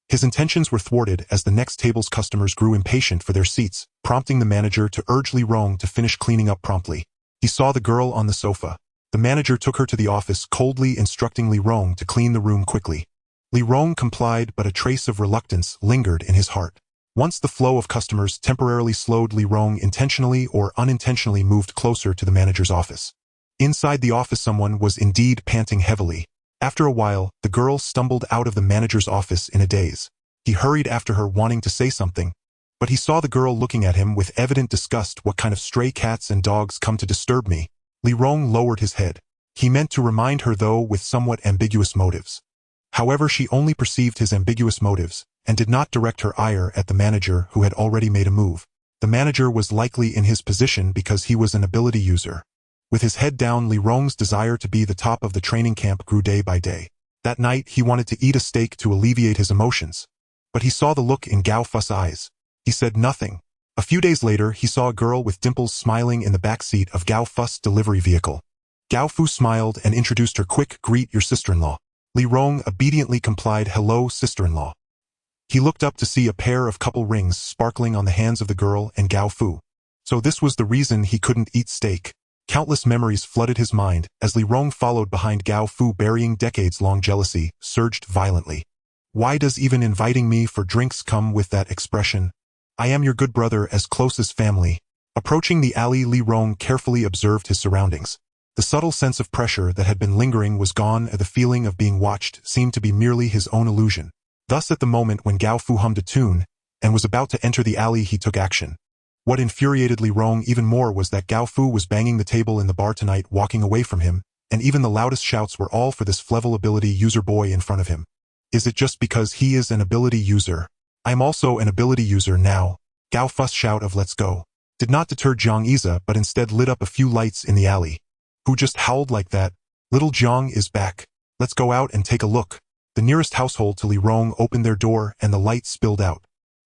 His intentions were thwarted as the next table's customers grew impatient for their seats, prompting the manager to urge Li Rong to finish cleaning up promptly. He saw the girl on the sofa. The manager took her to the office, coldly instructing Li Rong to clean the room quickly. Li Rong complied, but a trace of reluctance lingered in his heart. Once the flow of customers temporarily slowed, Li Rong intentionally or unintentionally moved closer to the manager's office. Inside the office, someone was indeed panting heavily. After a while, the girl stumbled out of the manager's office in a daze. He hurried after her, wanting to say something, but he saw the girl looking at him with evident disgust. "What kind of stray cats and dogs come to disturb me?" Li Rong lowered his head. He meant to remind her, though, with somewhat ambiguous motives. However, she only perceived his ambiguous motives and did not direct her ire at the manager, who had already made a move. The manager was likely in his position because he was an ability user. With his head down, Li Rong's desire to be the top of the training camp grew day by day. That night, he wanted to eat a steak to alleviate his emotions. But he saw the look in Gao Fu's eyes. He said nothing. A few days later, he saw a girl with dimples smiling in the back seat of Gao Fu's delivery vehicle. Gao Fu smiled and introduced her. "Quick, greet your sister-in-law." Li Rong obediently complied. "Hello, sister-in-law." He looked up to see a pair of couple rings sparkling on the hands of the girl and Gao Fu. So this was the reason he couldn't eat steak. Countless memories flooded his mind as Li Rong followed behind Gao Fu, burying decades-long jealousy, surged violently. Why does even inviting me for drinks come with that expression? I am your good brother, as close as family. Approaching the alley, Li Rong carefully observed his surroundings. The subtle sense of pressure that had been lingering was gone, and the feeling of being watched seemed to be merely his own illusion. Thus, at the moment when Gao Fu hummed a tune and was about to enter the alley, he took action. What infuriated Li Rong even more was that Gao Fu was banging the table in the bar tonight, walking away from him, and even the loudest shouts were all for this Flevel ability user boy in front of him. Is it just because he is an ability user? I'm also an ability user now. Gao Fu's shout of "let's go" did not deter Great Xia, but instead lit up a few lights in the alley. Who just howled like that? Little Jiang is back. Let's go out and take a look. The nearest household to Li Rong opened their door and the light spilled out.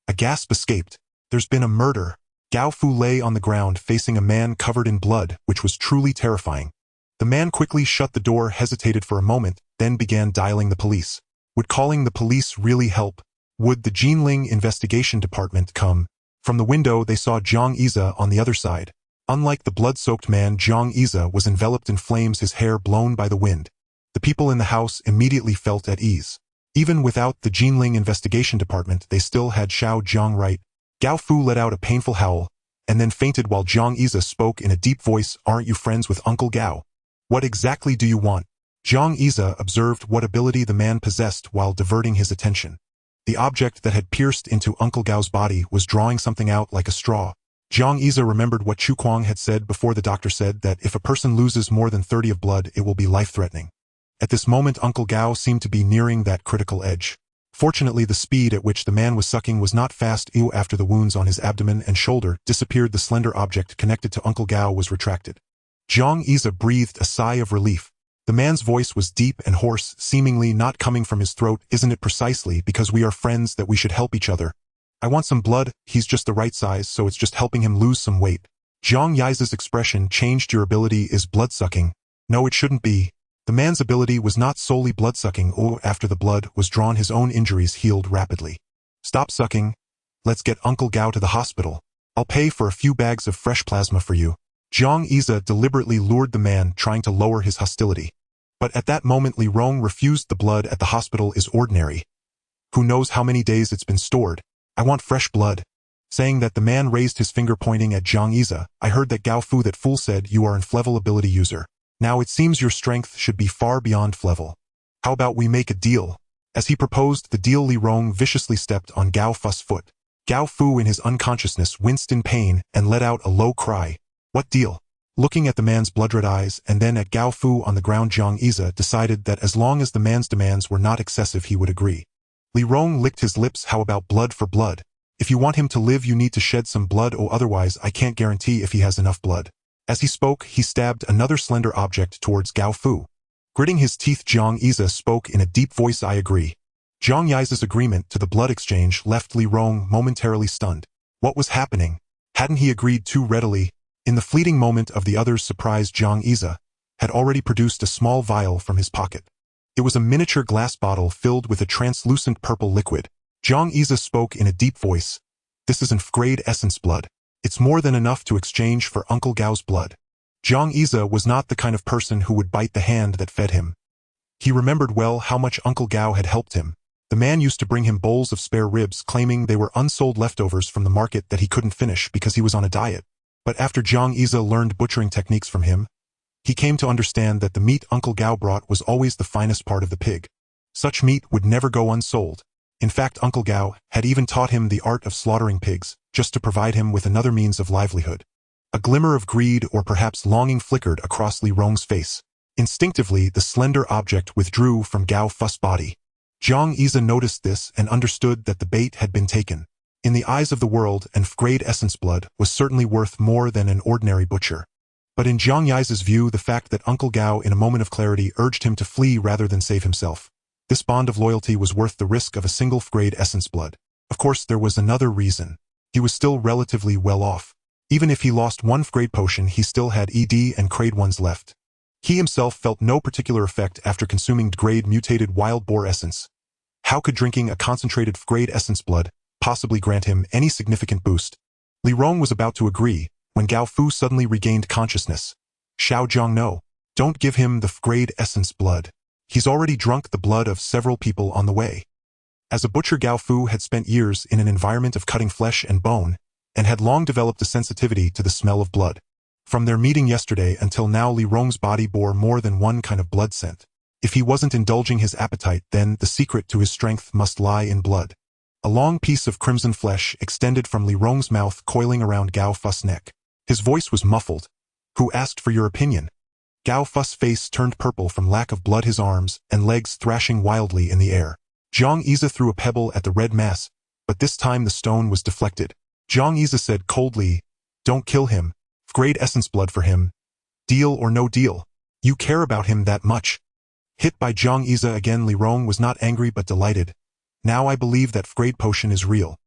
A gasp escaped. There's been a murder. Gao Fu lay on the ground facing a man covered in blood, which was truly terrifying. The man quickly shut the door, hesitated for a moment, then began dialing the police. Would calling the police really help? Would the Jinling investigation department come? From the window, they saw Great Xia on the other side. Unlike the blood-soaked man, Great Xia was enveloped in flames, his hair blown by the wind. The people in the house immediately felt at ease. Even without the Jinling investigation department, they still had Xiao Zhang right. Gao Fu let out a painful howl, and then fainted while Great Xia spoke in a deep voice. Aren't you friends with Uncle Gao? What exactly do you want? Great Xia observed what ability the man possessed while diverting his attention. The object that had pierced into Uncle Gao's body was drawing something out like a straw. Great Xia remembered what Chu Kuang had said before. The doctor said that if a person loses more than 30 of blood, it will be life-threatening. At this moment, Uncle Gao seemed to be nearing that critical edge. Fortunately, the speed at which the man was sucking was not fast. After the wounds on his abdomen and shoulder disappeared, the slender object connected to Uncle Gao was retracted. Great Xia breathed a sigh of relief. The man's voice was deep and hoarse, seemingly not coming from his throat. Isn't it precisely because we are friends that we should help each other? I want some blood. He's just the right size, so it's just helping him lose some weight. Great Xia's expression changed. Your ability is blood-sucking. No, it shouldn't be. The man's ability was not solely blood-sucking, or after the blood was drawn his own injuries healed rapidly. Stop sucking. Let's get Uncle Gao to the hospital. I'll pay for a few bags of fresh plasma for you. Jiang Yize deliberately lured the man, trying to lower his hostility. But at that moment Li Rong refused. The blood at the hospital is ordinary. Who knows how many days it's been stored? I want fresh blood. Saying that, the man raised his finger pointing at Jiang Yize. I heard that Gao Fu, that fool, said you are an Flevel ability user. Now it seems your strength should be far beyond Flevel. How about we make a deal? As he proposed the deal, Li Rong viciously stepped on Gao Fu's foot. Gao Fu in his unconsciousness winced in pain and let out a low cry. What deal? Looking at the man's blood-red eyes and then at Gao Fu on the ground, Jiang Yize decided that as long as the man's demands were not excessive he would agree. Li Rong licked his lips. How about blood for blood? If you want him to live you need to shed some blood, or otherwise I can't guarantee if he has enough blood. As he spoke, he stabbed another slender object towards Gao Fu. Gritting his teeth, Jiang Yize spoke in a deep voice. I agree. Jiang Yize's agreement to the blood exchange left Li Rong momentarily stunned. What was happening? Hadn't he agreed too readily? In the fleeting moment of the other's surprise, Jiang Yize had already produced a small vial from his pocket. It was a miniature glass bottle filled with a translucent purple liquid. Jiang Yize spoke in a deep voice. This is an Great Essence blood. It's more than enough to exchange for Uncle Gao's blood. Jiang Yize was not the kind of person who would bite the hand that fed him. He remembered well how much Uncle Gao had helped him. The man used to bring him bowls of spare ribs, claiming they were unsold leftovers from the market that he couldn't finish because he was on a diet. But after Jiang Yize learned butchering techniques from him, he came to understand that the meat Uncle Gao brought was always the finest part of the pig. Such meat would never go unsold. In fact, Uncle Gao had even taught him the art of slaughtering pigs, just to provide him with another means of livelihood. A glimmer of greed or perhaps longing flickered across Li Rong's face. Instinctively, the slender object withdrew from Gao Fu's body. Jiang Yize noticed this and understood that the bait had been taken. In the eyes of the world, an Great Essence blood was certainly worth more than an ordinary butcher. But in Jiang Yize's view, the fact that Uncle Gao in a moment of clarity urged him to flee rather than save himself, this bond of loyalty was worth the risk of a single Great Essence blood. Of course, there was another reason. He was still relatively well off. Even if he lost one Great Potion, he still had ED and Grade ones left. He himself felt no particular effect after consuming Grade mutated wild boar essence. How could drinking a concentrated Great Essence blood possibly grant him any significant boost? Li Rong was about to agree, when Gao Fu suddenly regained consciousness. Xiao Zhang, no. Don't give him the Great Essence blood. He's already drunk the blood of several people on the way. As a butcher, Gao Fu had spent years in an environment of cutting flesh and bone, and had long developed a sensitivity to the smell of blood. From their meeting yesterday until now, Li Rong's body bore more than one kind of blood scent. If he wasn't indulging his appetite, then the secret to his strength must lie in blood. A long piece of crimson flesh extended from Li Rong's mouth, coiling around Gao Fu's neck. His voice was muffled. Who asked for your opinion? Gao Fu's face turned purple from lack of blood, his arms and legs thrashing wildly in the air. Jiang Yize threw a pebble at the red mass, but this time the stone was deflected. Jiang Yize said coldly, don't kill him. Great Essence blood for him. Deal or no deal? You care about him that much? Hit by Jiang Yize again, Li Rong was not angry but delighted. Now I believe that Great Potion is real.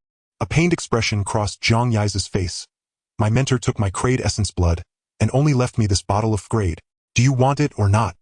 A pained expression crossed Jiang Yize's face. My mentor took my Great Essence blood, and only left me this bottle of Grade. Do you want it or not?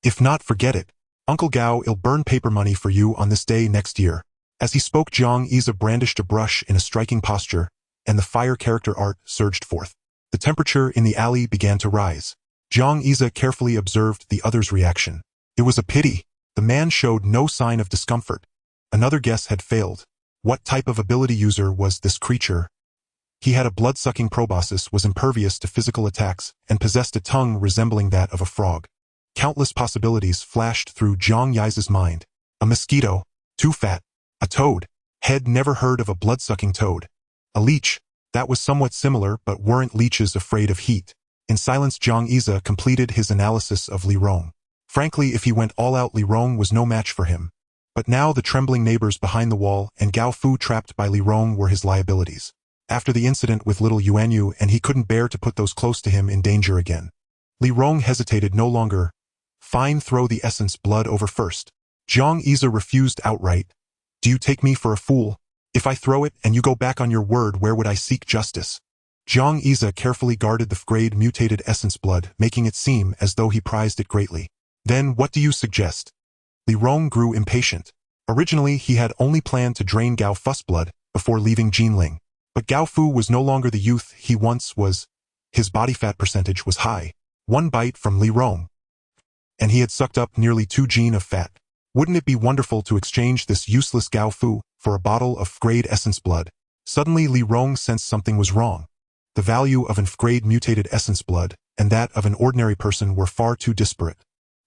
If not, forget it. Uncle Gao, I'll burn paper money for you on this day next year. As he spoke, Jiang Yize brandished a brush in a striking posture, and the fire character art surged forth. The temperature in the alley began to rise. Jiang Yize carefully observed the other's reaction. It was a pity. The man showed no sign of discomfort. Another guess had failed. What type of ability user was this creature? He had a blood-sucking proboscis, was impervious to physical attacks, and possessed a tongue resembling that of a frog. Countless possibilities flashed through Jiang Yize's mind. A mosquito. Too fat. A toad. Had never heard of a blood-sucking toad. A leech. That was somewhat similar, but weren't leeches afraid of heat? In silence, Jiang Yize completed his analysis of Li Rong. Frankly, if he went all out, Li Rong was no match for him. But now the trembling neighbors behind the wall and Gao Fu trapped by Li Rong were his liabilities. After the incident with little Yuanyu, and he couldn't bear to put those close to him in danger again. Li Rong hesitated no longer. Fine, throw the essence blood over first. Jiang Yize refused outright. Do you take me for a fool? If I throw it and you go back on your word, where would I seek justice? Jiang Yize carefully guarded the Grade mutated essence blood, making it seem as though he prized it greatly. Then what do you suggest? Li Rong grew impatient. Originally, he had only planned to drain Gao Fu's blood before leaving Jinling. But Gao Fu was no longer the youth he once was. His body fat percentage was high. One bite from Li Rong, and he had sucked up nearly 2 gene of fat. Wouldn't it be wonderful to exchange this useless Gao Fu for a bottle of grade essence blood? Suddenly Li Rong sensed something was wrong. The value of an grade mutated essence blood and that of an ordinary person were far too disparate.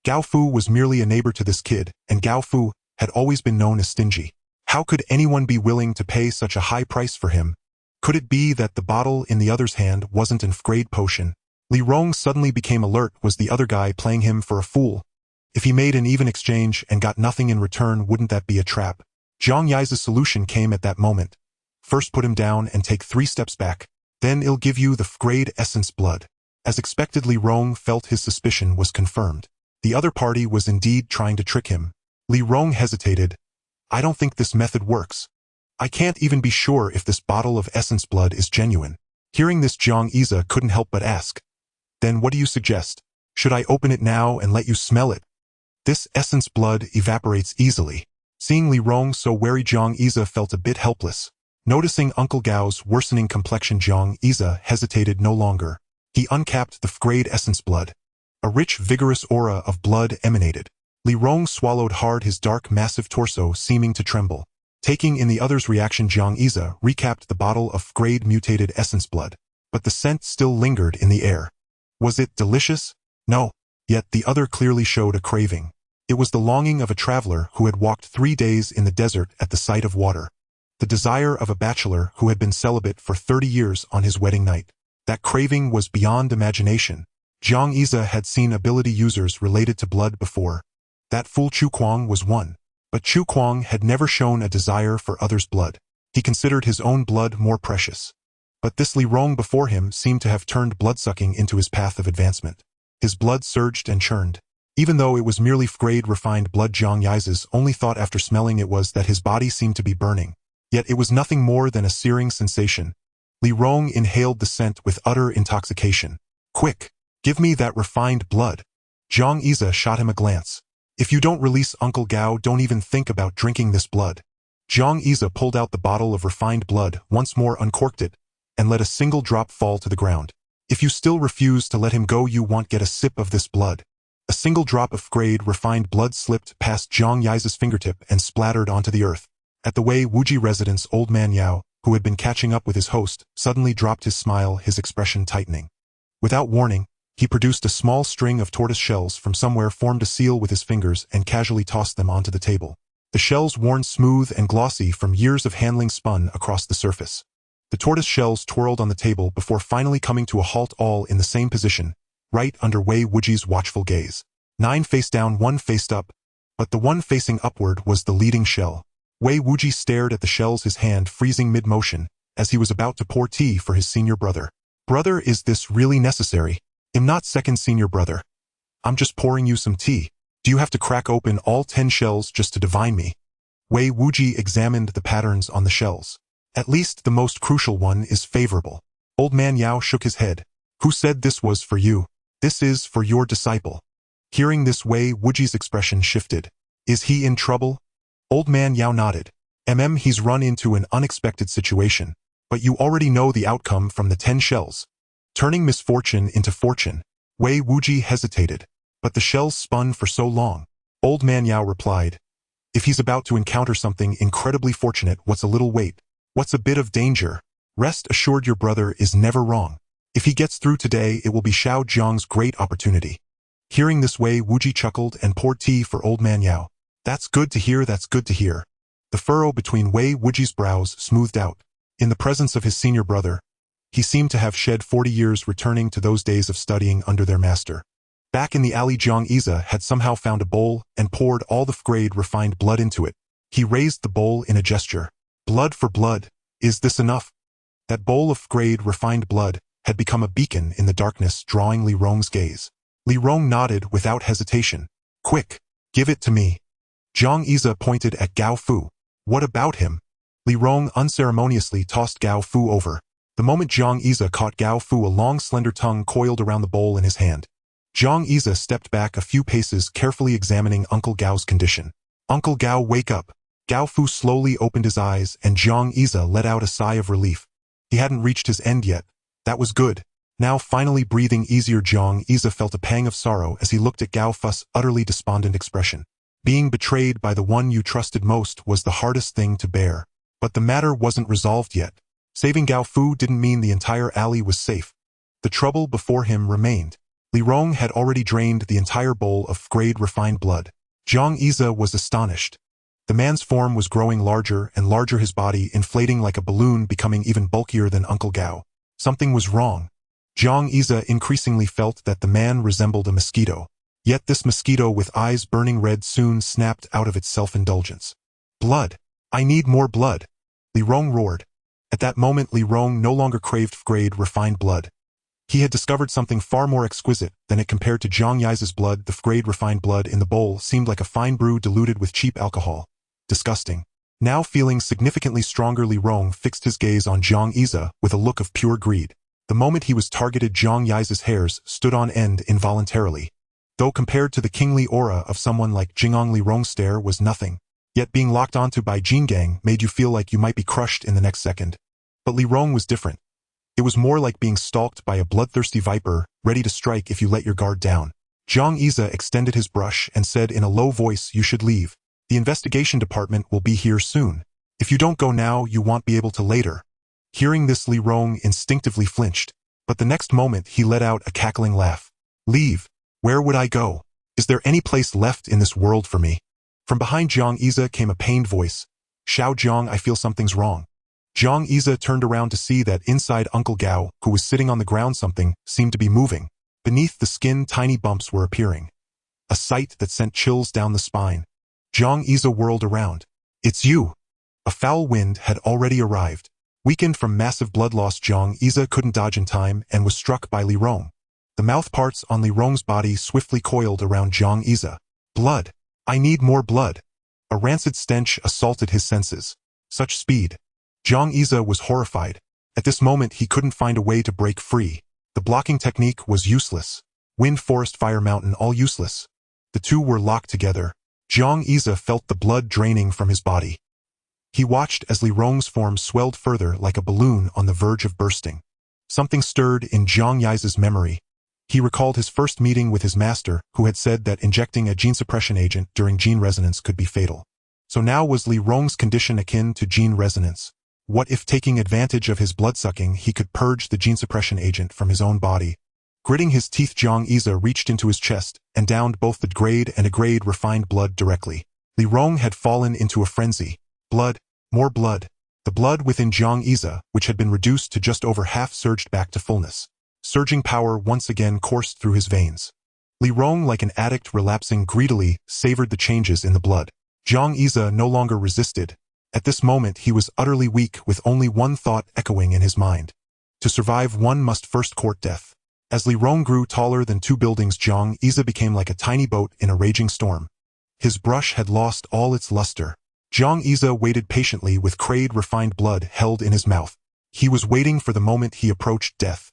Gao Fu was merely a neighbor to this kid, and Gao Fu had always been known as stingy. How could anyone be willing to pay such a high price for him? Could it be that the bottle in the other's hand wasn't an grade potion? Li Rong suddenly became alert. Was the other guy playing him for a fool? If he made an even exchange and got nothing in return, wouldn't that be a trap? Zhang Yi's solution came at that moment. First put him down and take 3 steps back. Then I'll give you the grade essence blood. As expected, Li Rong felt his suspicion was confirmed. The other party was indeed trying to trick him. Li Rong hesitated. I don't think this method works. I can't even be sure if this bottle of essence blood is genuine. Hearing this, Zhang Yi couldn't help but ask. Then what do you suggest? Should I open it now and let you smell it? This essence blood evaporates easily. Seeing Li Rong so wary, Zhang Yi felt a bit helpless. Noticing Uncle Gao's worsening complexion, Zhang Yi hesitated no longer. He uncapped the grade essence blood. A rich, vigorous aura of blood emanated. Li Rong swallowed hard, his dark, massive torso seeming to tremble. Taking in the other's reaction, Zhang Yi recapped the bottle of grade mutated essence blood. But the scent still lingered in the air. Was it delicious? No. Yet the other clearly showed a craving. It was the longing of a traveler who had walked 3 days in the desert at the sight of water. The desire of a bachelor who had been celibate for 30 years on his wedding night. That craving was beyond imagination. Zhang Yi had seen ability users related to blood before. That fool Chu Kuang was one. But Chu Kuang had never shown a desire for others' blood. He considered his own blood more precious. But this Li Rong before him seemed to have turned bloodsucking into his path of advancement. His blood surged and churned. Even though it was merely grade refined blood, Zhang Yi's only thought after smelling it was that his body seemed to be burning. Yet it was nothing more than a searing sensation. Li Rong inhaled the scent with utter intoxication. Quick! Give me that refined blood. Zhang Yi shot him a glance. If you don't release Uncle Gao, don't even think about drinking this blood. Zhang Yi pulled out the bottle of refined blood, once more uncorked it, and let a single drop fall to the ground. If you still refuse to let him go, you won't get a sip of this blood. A single drop of grade refined blood slipped past Zhang Yi's fingertip and splattered onto the earth. At the Wei Wuji residence, old man Yao, who had been catching up with his host, suddenly dropped his smile, his expression tightening. Without warning, he produced a small string of tortoise shells from somewhere, formed a seal with his fingers, and casually tossed them onto the table. The shells, worn smooth and glossy from years of handling, spun across the surface. The tortoise shells twirled on the table before finally coming to a halt, all in the same position, right under Wei Wuji's watchful gaze. 9 face down, 1 faced up, but the one facing upward was the leading shell. Wei Wuji stared at the shells, his hand freezing mid-motion, as he was about to pour tea for his senior brother. Brother, is this really necessary? I'm not second senior brother. I'm just pouring you some tea. Do you have to crack open all 10 shells just to divine me? Wei Wuji examined the patterns on the shells. At least the most crucial one is favorable. Old man Yao shook his head. Who said this was for you? This is for your disciple. Hearing this, Wei Wuji's expression shifted. Is he in trouble? Old man Yao nodded. He's run into an unexpected situation. But you already know the outcome from the 10 shells. Turning misfortune into fortune. Wei Wuji hesitated. But the shells spun for so long. Old man Yao replied. If he's about to encounter something incredibly fortunate, what's a little wait? What's a bit of danger? Rest assured, your brother is never wrong. If he gets through today, it will be Xiao Zhang's great opportunity. Hearing this, Wei Wuji chuckled and poured tea for old man Yao. That's good to hear, that's good to hear. The furrow between Wei Wuji's brows smoothed out. In the presence of his senior brother, he seemed to have shed 40 years, returning to those days of studying under their master. Back in the alley, Zhang Yi had somehow found a bowl and poured all the grade refined blood into it. He raised the bowl in a gesture. Blood for blood. Is this enough? That bowl of grade refined blood had become a beacon in the darkness, drawing Li Rong's gaze. Li Rong nodded without hesitation. Quick, give it to me. Zhang Yi pointed at Gao Fu. What about him? Li Rong unceremoniously tossed Gao Fu over. The moment Zhang Yi caught Gao Fu, a long slender tongue coiled around the bowl in his hand. Jiang Yize stepped back a few paces, carefully examining Uncle Gao's condition. "Uncle Gao, wake up." Gao Fu slowly opened his eyes, and Jiang Yize let out a sigh of relief. He hadn't reached his end yet. That was good. Now finally breathing easier, Jiang Yize felt a pang of sorrow as he looked at Gao Fu's utterly despondent expression. Being betrayed by the one you trusted most was the hardest thing to bear. But the matter wasn't resolved yet. Saving Gao Fu didn't mean the entire alley was safe. The trouble before him remained. Li Rong had already drained the entire bowl of grade refined blood. Jiang Yize was astonished. The man's form was growing larger and larger, his body inflating like a balloon, becoming even bulkier than Uncle Gao. Something was wrong. Jiang Yize increasingly felt that the man resembled a mosquito. Yet this mosquito with eyes burning red soon snapped out of its self-indulgence. "Blood! I need more blood!" Li Rong roared. At that moment, Li Rong no longer craved grade refined blood. He had discovered something far more exquisite than it compared to Jiang Yize's blood. The grade refined blood in the bowl seemed like a fine brew diluted with cheap alcohol. Disgusting. Now feeling significantly stronger, Li Rong fixed his gaze on Jiang Yize with a look of pure greed. The moment he was targeted, Jiang Yize's hairs stood on end involuntarily. Though compared to the kingly aura of someone like Jingong, Li Rong's stare was nothing. Yet being locked onto by Jingang made you feel like you might be crushed in the next second. But Li Rong was different. It was more like being stalked by a bloodthirsty viper, ready to strike if you let your guard down. Jiang Yize extended his brush and said in a low voice, "You should leave. The investigation department will be here soon. If you don't go now, you won't be able to later." Hearing this, Li Rong instinctively flinched. But the next moment he let out a cackling laugh. "Leave? Where would I go? Is there any place left in this world for me?" From behind Jiang Yize came a pained voice. "Xiao Jiang, I feel something's wrong." Jiang Yize turned around to see that inside Uncle Gao, who was sitting on the ground, something seemed to be moving. Beneath the skin, tiny bumps were appearing. A sight that sent chills down the spine. Jiang Yize whirled around. "It's you!" A foul wind had already arrived. Weakened from massive blood loss, Jiang Yize couldn't dodge in time and was struck by Li Rong. The mouth parts on Li Rong's body swiftly coiled around Jiang Yize. "Blood! I need more blood!" A rancid stench assaulted his senses. Such speed! Jiang Yize was horrified. At this moment he couldn't find a way to break free. The blocking technique was useless. Wind, forest, fire, mountain, all useless. The two were locked together. Jiang Yize felt the blood draining from his body. He watched as Li Rong's form swelled further like a balloon on the verge of bursting. Something stirred in Jiang Yize's memory. He recalled his first meeting with his master, who had said that injecting a gene suppression agent during gene resonance could be fatal. So now was Li Rong's condition akin to gene resonance? What if, taking advantage of his bloodsucking, he could purge the gene suppression agent from his own body? Gritting his teeth, Jiang Yize reached into his chest and downed both the grade and a grade refined blood directly. Li Rong had fallen into a frenzy. Blood, more blood. The blood within Jiang Yize, which had been reduced to just over half, surged back to fullness. Surging power once again coursed through his veins. Li Rong, like an addict relapsing greedily, savored the changes in the blood. Jiang Yize no longer resisted. At this moment he was utterly weak, with only one thought echoing in his mind. To survive, one must first court death. As Li Rong grew taller than two buildings, Jiang Yize became like a tiny boat in a raging storm. His brush had lost all its luster. Jiang Yize waited patiently with grade refined blood held in his mouth. He was waiting for the moment he approached death.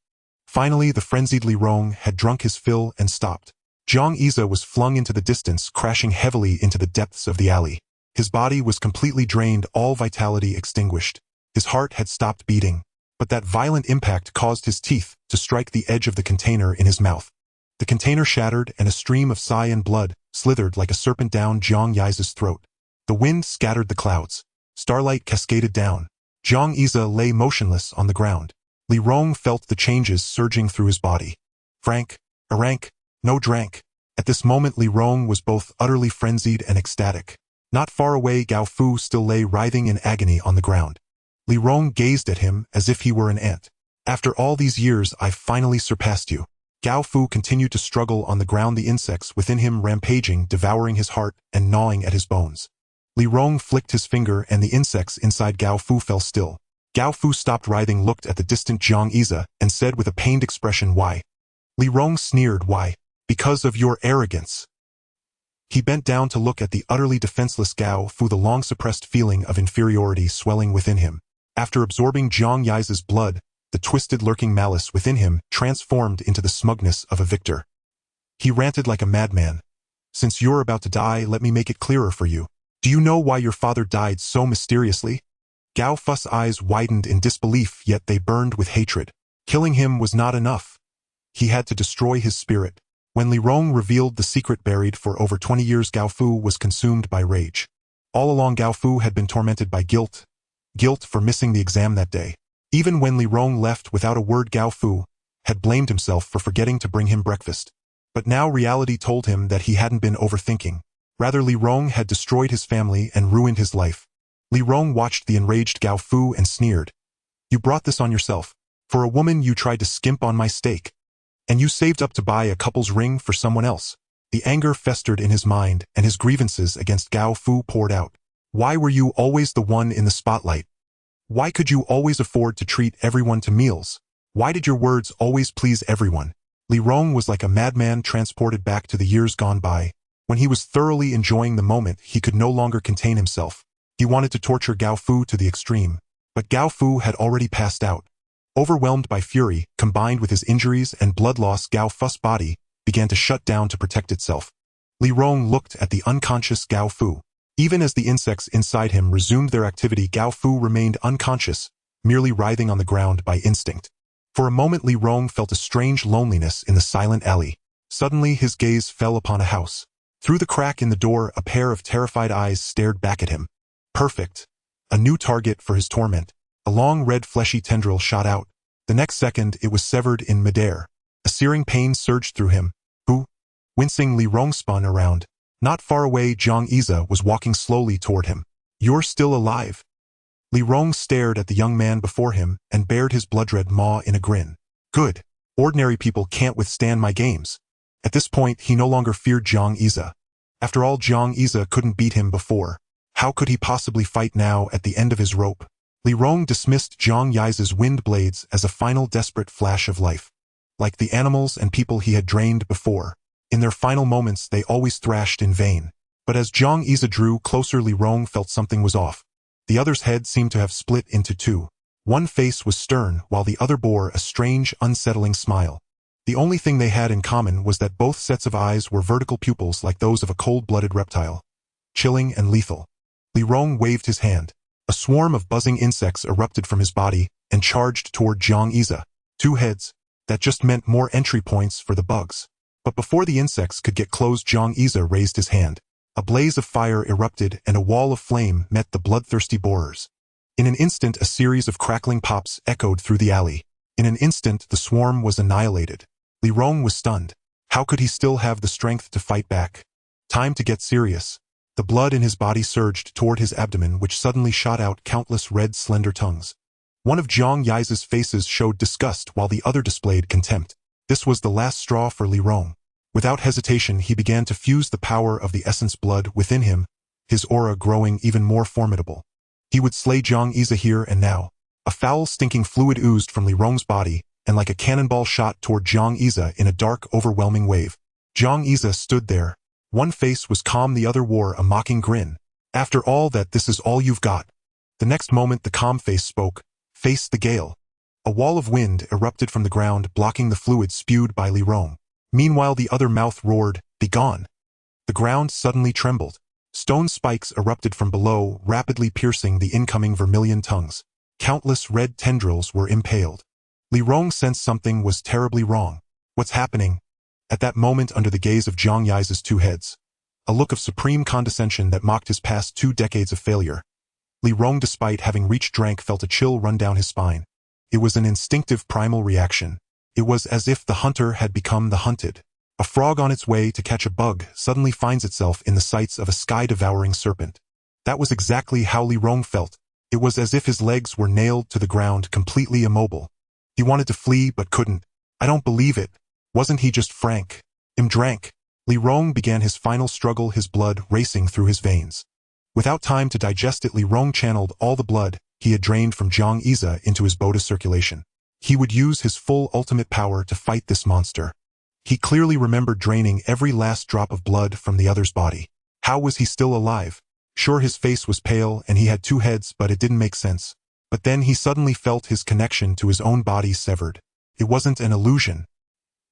Finally, the frenzied Li Rong had drunk his fill and stopped. Jiang Yize was flung into the distance, crashing heavily into the depths of the alley. His body was completely drained, all vitality extinguished. His heart had stopped beating, but that violent impact caused his teeth to strike the edge of the container in his mouth. The container shattered, and a stream of sigh and blood slithered like a serpent down Jiang Yize's throat. The wind scattered the clouds. Starlight cascaded down. Jiang Yize lay motionless on the ground. Li Rong felt the changes surging through his body. Frank, Arank, no drank. At this moment Li Rong was both utterly frenzied and ecstatic. Not far away, Gao Fu still lay writhing in agony on the ground. Li Rong gazed at him as if he were an ant. "After all these years, I've finally surpassed you." Gao Fu continued to struggle on the ground, the insects within him rampaging, devouring his heart and gnawing at his bones. Li Rong flicked his finger and the insects inside Gao Fu fell still. Gao Fu stopped writhing, looked at the distant Jiang Yize, and said with a pained expression, "Why?" Li Rong sneered, "Why? Because of your arrogance." He bent down to look at the utterly defenseless Gao Fu, the long-suppressed feeling of inferiority swelling within him. After absorbing Jiang Yize's blood, the twisted lurking malice within him transformed into the smugness of a victor. He ranted like a madman. Since you're about to die, let me make it clearer for you. Do you know why your father died so mysteriously? Gao Fu's eyes widened in disbelief, yet they burned with hatred. Killing him was not enough. He had to destroy his spirit. When Li Rong revealed the secret buried for over 20 years, Gao Fu was consumed by rage. All along, Gao Fu had been tormented by guilt. Guilt for missing the exam that day. Even when Li Rong left without a word, Gao Fu had blamed himself for forgetting to bring him breakfast. But now reality told him that he hadn't been overthinking. Rather, Li Rong had destroyed his family and ruined his life. Li Rong watched the enraged Gao Fu and sneered. You brought this on yourself. For a woman, you tried to skimp on my steak. And you saved up to buy a couple's ring for someone else. The anger festered in his mind, and his grievances against Gao Fu poured out. Why were you always the one in the spotlight? Why could you always afford to treat everyone to meals? Why did your words always please everyone? Li Rong was like a madman transported back to the years gone by. When he was thoroughly enjoying the moment, he could no longer contain himself. He wanted to torture Gao Fu to the extreme. But Gao Fu had already passed out. Overwhelmed by fury, combined with his injuries and blood loss, Gao Fu's body began to shut down to protect itself. Li Rong looked at the unconscious Gao Fu. Even as the insects inside him resumed their activity, Gao Fu remained unconscious, merely writhing on the ground by instinct. For a moment, Li Rong felt a strange loneliness in the silent alley. Suddenly, his gaze fell upon a house. Through the crack in the door, a pair of terrified eyes stared back at him. Perfect. A new target for his torment. A long red fleshy tendril shot out. The next second, it was severed in midair. A searing pain surged through him. Who? Wincing, Li Rong spun around. Not far away, Great Xia was walking slowly toward him. You're still alive. Li Rong stared at the young man before him and bared his blood-red maw in a grin. Good. Ordinary people can't withstand my games. At this point, he no longer feared Great Xia. After all, Great Xia couldn't beat him before. How could he possibly fight now at the end of his rope? Li Rong dismissed Great Xia's wind blades as a final desperate flash of life. Like the animals and people he had drained before, in their final moments they always thrashed in vain. But as Great Xia drew closer, Li Rong felt something was off. The other's head seemed to have split into two. One face was stern, while the other bore a strange, unsettling smile. The only thing they had in common was that both sets of eyes were vertical pupils like those of a cold-blooded reptile. Chilling and lethal. Li Rong waved his hand. A swarm of buzzing insects erupted from his body and charged toward Great Xia. Two heads. That just meant more entry points for the bugs. But before the insects could get close, Great Xia raised his hand. A blaze of fire erupted and a wall of flame met the bloodthirsty borers. In an instant, a series of crackling pops echoed through the alley. In an instant, the swarm was annihilated. Li Rong was stunned. How could he still have the strength to fight back? Time to get serious. The blood in his body surged toward his abdomen, which suddenly shot out countless red, slender tongues. One of Great Xia's faces showed disgust while the other displayed contempt. This was the last straw for Li Rong. Without hesitation, he began to fuse the power of the essence blood within him, his aura growing even more formidable. He would slay Great Xia here and now. A foul, stinking fluid oozed from Li Rong's body, and like a cannonball shot toward Great Xia in a dark, overwhelming wave. Great Xia stood there. One face was calm, the other wore a mocking grin. After all that, this is all you've got. The next moment, the calm face spoke. Face the gale. A wall of wind erupted from the ground, blocking the fluid spewed by Li Rong. Meanwhile, the other mouth roared, "Begone!" The ground suddenly trembled. Stone spikes erupted from below, rapidly piercing the incoming vermilion tongues. Countless red tendrils were impaled. Li Rong sensed something was terribly wrong. What's happening? At that moment, under the gaze of Great Xia's two heads, a look of supreme condescension that mocked his past 2 decades of failure, Li Rong, despite having reached rank, felt a chill run down his spine. It was an instinctive primal reaction. It was as if the hunter had become the hunted. A frog on its way to catch a bug suddenly finds itself in the sights of a sky-devouring serpent. That was exactly how Li Rong felt. It was as if his legs were nailed to the ground, completely immobile. He wanted to flee but couldn't. I don't believe it. Wasn't he just frank? Drank. Li Rong began his final struggle, his blood racing through his veins. Without time to digest it, Li Rong channeled all the blood he had drained from Great Xia into his Buddha circulation. He would use his full ultimate power to fight this monster. He clearly remembered draining every last drop of blood from the other's body. How was he still alive? Sure, his face was pale and he had 2 heads, but it didn't make sense. But then he suddenly felt his connection to his own body severed. It wasn't an illusion.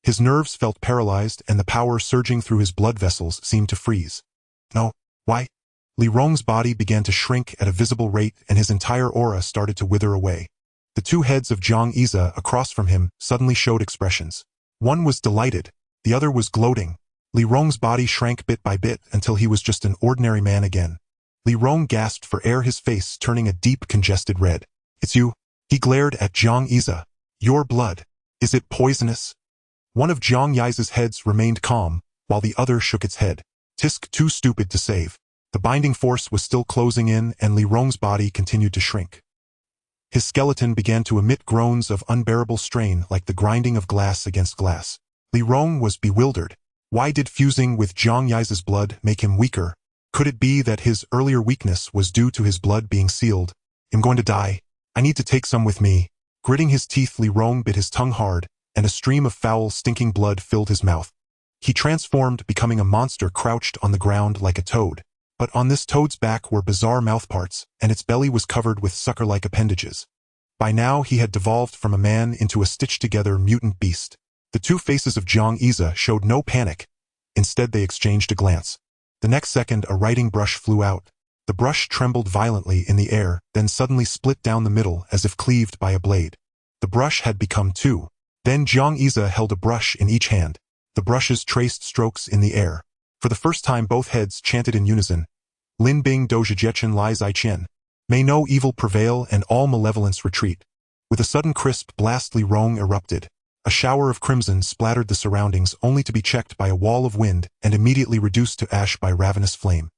His nerves felt paralyzed and the power surging through his blood vessels seemed to freeze. No, why? Li Rong's body began to shrink at a visible rate and his entire aura started to wither away. The two heads of Great Xia across from him suddenly showed expressions. One was delighted, the other was gloating. Li Rong's body shrank bit by bit until he was just an ordinary man again. Li Rong gasped for air, his face turning a deep congested red. It's you. He glared at Great Xia. Your blood. Is it poisonous? One of Great Xia's heads remained calm, while the other shook its head. Tisk, too stupid to save. The binding force was still closing in and Li Rong's body continued to shrink. His skeleton began to emit groans of unbearable strain like the grinding of glass against glass. Li Rong was bewildered. Why did fusing with Great Xia's blood make him weaker? Could it be that his earlier weakness was due to his blood being sealed? I'm going to die. I need to take some with me. Gritting his teeth, Li Rong bit his tongue hard, and a stream of foul, stinking blood filled his mouth. He transformed, becoming a monster crouched on the ground like a toad. But on this toad's back were bizarre mouthparts, and its belly was covered with sucker-like appendages. By now he had devolved from a man into a stitched-together mutant beast. The two faces of Great Xia showed no panic. Instead they exchanged a glance. The next second a writing brush flew out. The brush trembled violently in the air, then suddenly split down the middle as if cleaved by a blade. The brush had become two. Then Great Xia held a brush in each hand. The brushes traced strokes in the air. For the first time both heads chanted in unison. Lin Bing Dojiechen Lai Zai Qian. May no evil prevail and all malevolence retreat. With a sudden crisp blast Li Rong erupted. A shower of crimson splattered the surroundings only to be checked by a wall of wind and immediately reduced to ash by ravenous flame.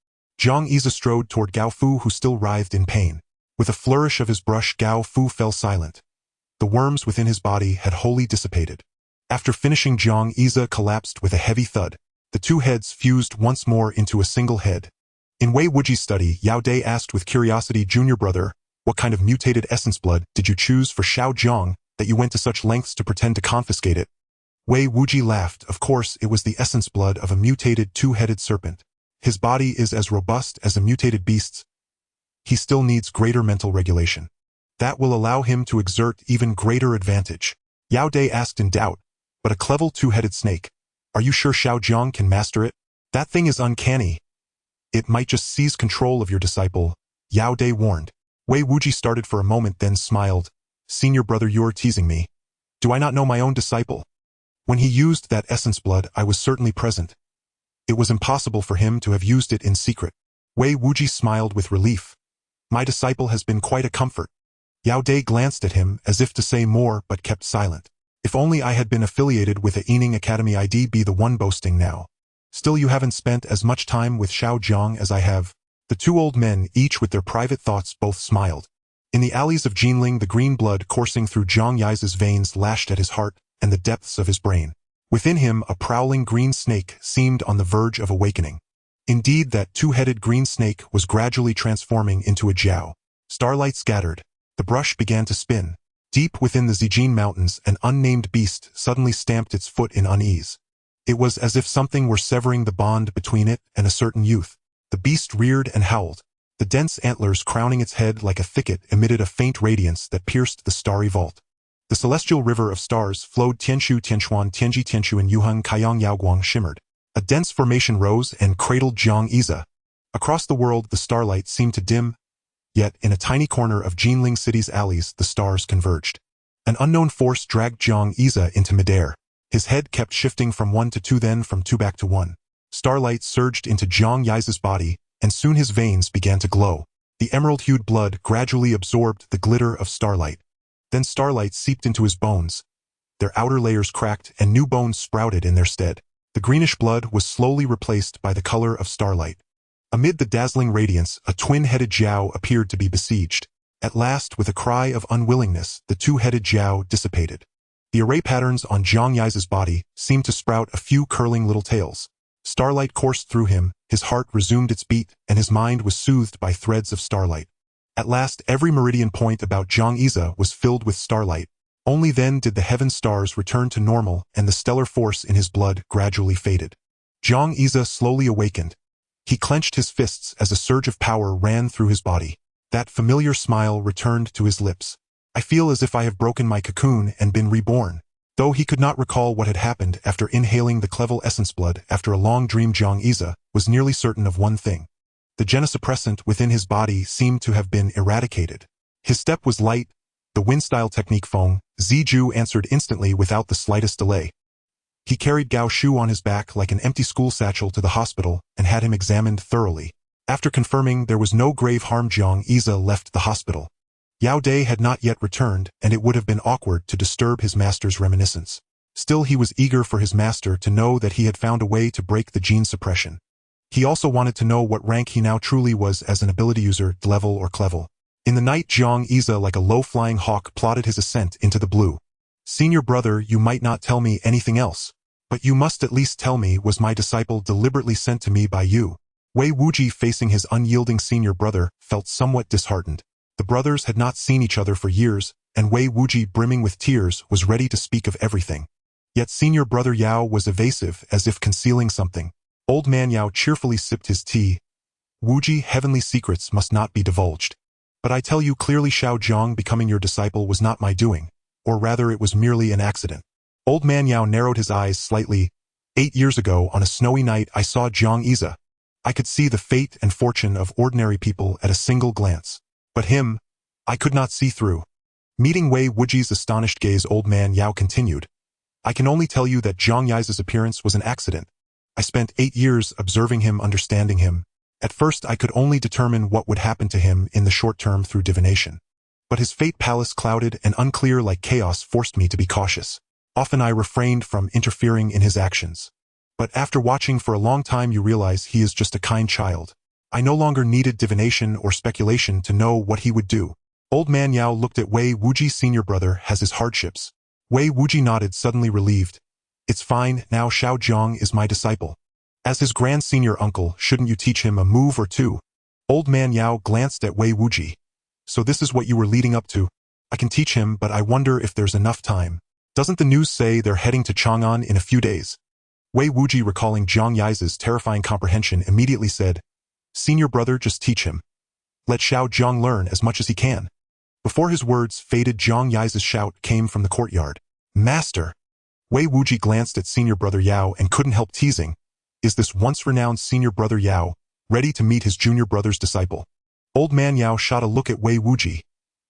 Great Xia strode toward Gao Fu who still writhed in pain. With a flourish of his brush Gao Fu fell silent. The worms within his body had wholly dissipated. After finishing Great Xia collapsed with a heavy thud. The two heads fused once more into a single head. In Wei Wuji's study, Yao Dai asked with curiosity, "Junior brother, what kind of mutated essence blood did you choose for Xiao Zhang that you went to such lengths to pretend to confiscate it?" Wei Wuji laughed. Of course, it was the essence blood of a mutated two-headed serpent. His body is as robust as a mutated beast's. He still needs greater mental regulation. That will allow him to exert even greater advantage. Yao Dai asked in doubt, "But a clever two-headed snake? Are you sure Xiao Zhang can master it? That thing is uncanny. It might just seize control of your disciple," Yao Dai warned. Wei Wuji started for a moment then smiled. "Senior brother, you're teasing me. Do I not know my own disciple? When he used that essence blood, I was certainly present. It was impossible for him to have used it in secret." Wei Wuji smiled with relief. "My disciple has been quite a comfort." Yao Dai glanced at him as if to say more but kept silent. "If only I had been affiliated with the Yining Academy, I'd be the one boasting now. Still, you haven't spent as much time with Xiao Zhang as I have." The two old men, each with their private thoughts, both smiled. In the alleys of Jinling, the green blood coursing through Great Xia's veins lashed at his heart and the depths of his brain. Within him, a prowling green snake seemed on the verge of awakening. Indeed, that two-headed green snake was gradually transforming into a jiao. Starlight scattered. The brush began to spin. Deep within the Zijin Mountains, an unnamed beast suddenly stamped its foot in unease. It was as if something were severing the bond between it and a certain youth. The beast reared and howled. The dense antlers crowning its head like a thicket emitted a faint radiance that pierced the starry vault. The celestial river of stars flowed. Tianshu, Tianchuan, Tianji, Tianshu, and Yuheng, Kaiyang, Yaoguang shimmered. A dense formation rose and cradled Great Xia. Across the world, the starlight seemed to dim, yet in a tiny corner of Jinling City's alleys, the stars converged. An unknown force dragged Great Xia into midair. His head kept shifting from one to two, then from two back to one. Starlight surged into Great Xia's body, and soon his veins began to glow. The emerald-hued blood gradually absorbed the glitter of starlight. Then starlight seeped into his bones. Their outer layers cracked, and new bones sprouted in their stead. The greenish blood was slowly replaced by the color of starlight. Amid the dazzling radiance, a twin-headed jiao appeared to be besieged. At last, with a cry of unwillingness, the two-headed jiao dissipated. The array patterns on Great Xia's body seemed to sprout a few curling little tails. Starlight coursed through him, his heart resumed its beat, and his mind was soothed by threads of starlight. At last, every meridian point about Great Xia was filled with starlight. Only then did the heaven stars return to normal and the stellar force in his blood gradually faded. Great Xia slowly awakened. He clenched his fists as a surge of power ran through his body. That familiar smile returned to his lips. "I feel as if I have broken my cocoon and been reborn." Though he could not recall what had happened after inhaling the Clevel essence blood after a long dream, Jiang Yize was nearly certain of one thing. The genosuppressant within his body seemed to have been eradicated. His step was light. The wind-style technique Feng Ziju answered instantly without the slightest delay. He carried Gao Shu on his back like an empty school satchel to the hospital and had him examined thoroughly. After confirming there was no grave harm, Jiang Yize left the hospital. Yao Dai had not yet returned, and it would have been awkward to disturb his master's reminiscence. Still, he was eager for his master to know that he had found a way to break the gene suppression. He also wanted to know what rank he now truly was as an ability user, level or clevel. In the night, Jiang Yize like a low-flying hawk plotted his ascent into the blue. Senior brother, you might not tell me anything else, but you must at least tell me, was my disciple deliberately sent to me by you? Wei Wuji, facing his unyielding senior brother, felt somewhat disheartened. The brothers had not seen each other for years, and Wei Wuji, brimming with tears, was ready to speak of everything. Yet senior brother Yao was evasive, as if concealing something. Old man Yao cheerfully sipped his tea. Wuji, heavenly secrets must not be divulged. But I tell you clearly, Xiao Zhang becoming your disciple was not my doing, or rather it was merely an accident. Old man Yao narrowed his eyes slightly. 8 years ago, on a snowy night, I saw Jiang Yize. I could see the fate and fortune of ordinary people at a single glance. But him, I could not see through. Meeting Wei Wuji's astonished gaze, old man Yao continued. I can only tell you that Jiang Yize's appearance was an accident. I spent 8 years observing him, understanding him. At first I could only determine what would happen to him in the short term through divination. But his fate, palace clouded and unclear like chaos, forced me to be cautious. Often I refrained from interfering in his actions. But after watching for a long time, you realize he is just a kind child. I no longer needed divination or speculation to know what he would do. Old man Yao looked at Wei Wuji. Senior brother has his hardships. Wei Wuji nodded, suddenly relieved. It's fine, now Xiao Zhang is my disciple. As his grand senior uncle, shouldn't you teach him a move or two? Old man Yao glanced at Wei Wuji. So this is what you were leading up to? I can teach him, but I wonder if there's enough time. Doesn't the news say they're heading to Chang'an in a few days? Wei Wuji, recalling Jiang Yize's terrifying comprehension, immediately said, Senior brother, just teach him. Let Xiao Zhang learn as much as he can. Before his words faded, Jiang Yize's shout came from the courtyard. Master! Wei Wuji glanced at senior brother Yao and couldn't help teasing. Is this once renowned senior brother Yao ready to meet his junior brother's disciple? Old man Yao shot a look at Wei Wuji.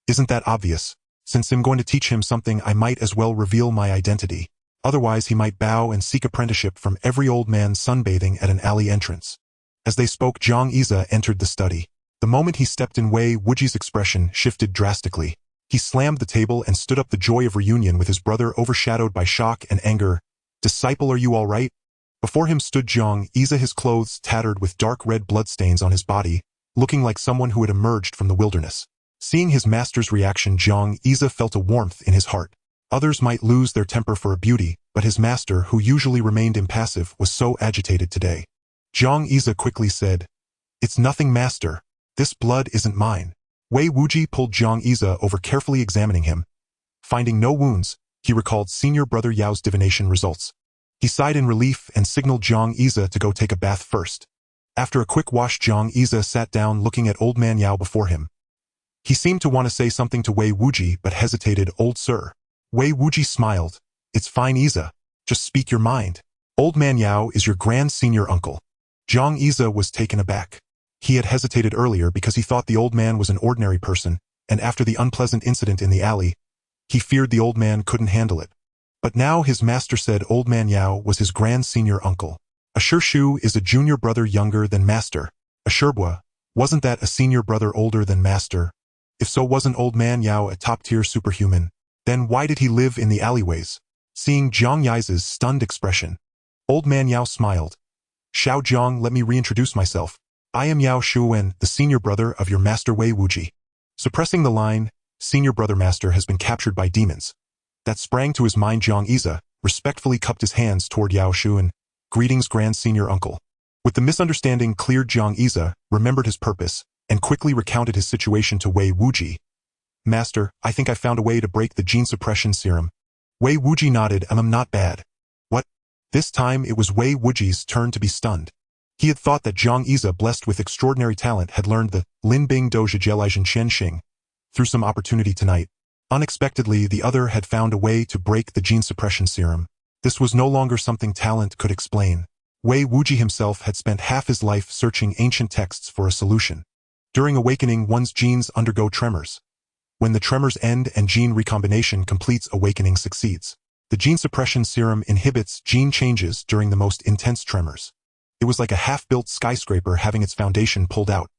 Isn't that obvious? Since I'm going to teach him something, I might as well reveal my identity. Otherwise he might bow and seek apprenticeship from every old man sunbathing at an alley entrance. As they spoke, Jiang Yize entered the study. The moment he stepped in, Wei Wuji's expression shifted drastically. He slammed the table and stood up, the joy of reunion with his brother overshadowed by shock and anger. Disciple, are you all right? Before him stood Jiang Yize, his clothes tattered with dark red bloodstains on his body, looking like someone who had emerged from the wilderness. Seeing his master's reaction, Jiang Yize felt a warmth in his heart. Others might lose their temper for a beauty, but his master, who usually remained impassive, was so agitated today. Jiang Yize quickly said, It's nothing, master. This blood isn't mine. Wei Wuji pulled Jiang Yize over, carefully examining him. Finding no wounds, he recalled senior brother Yao's divination results. He sighed in relief and signaled Jiang Yize to go take a bath first. After a quick wash, Jiang Yize sat down, looking at old man Yao before him. He seemed to want to say something to Wei Wuji, but hesitated. Old sir. Wei Wuji smiled. It's fine, Yize. Just speak your mind. Old man Yao is your grand senior uncle. Jiang Yize was taken aback. He had hesitated earlier because he thought the old man was an ordinary person, and after the unpleasant incident in the alley, he feared the old man couldn't handle it. But now his master said old man Yao was his grand senior uncle. A Shu is a junior brother younger than master. A Sherbua, wasn't that a senior brother older than master? If so, wasn't old man Yao a top-tier superhuman? Then why did he live in the alleyways? Seeing Jiang Yize's stunned expression, old man Yao smiled. Xiao Zhang, let me reintroduce myself. I am Yao Shuwen, the senior brother of your master Wei Wuji. Suppressing the line, senior brother master has been captured by demons. That sprang to his mind. Jiang Yize respectfully cupped his hands toward Yao Shuwen. Greetings, grand senior uncle. With the misunderstanding cleared, Jiang Yize remembered his purpose and quickly recounted his situation to Wei Wuji. Master, I think I found a way to break the gene suppression serum. Wei Wuji nodded. Not bad. What? This time it was Wei Wuji's turn to be stunned. He had thought that Jiang Yize, blessed with extraordinary talent, had learned the Lin Bing Doja Jelaijin Chen Xing through some opportunity tonight. Unexpectedly, the other had found a way to break the gene suppression serum. This was no longer something talent could explain. Wei Wuji himself had spent half his life searching ancient texts for a solution. During awakening, one's genes undergo tremors. When the tremors end and gene recombination completes, awakening succeeds. The gene suppression serum inhibits gene changes during the most intense tremors. It was like a half-built skyscraper having its foundation pulled out.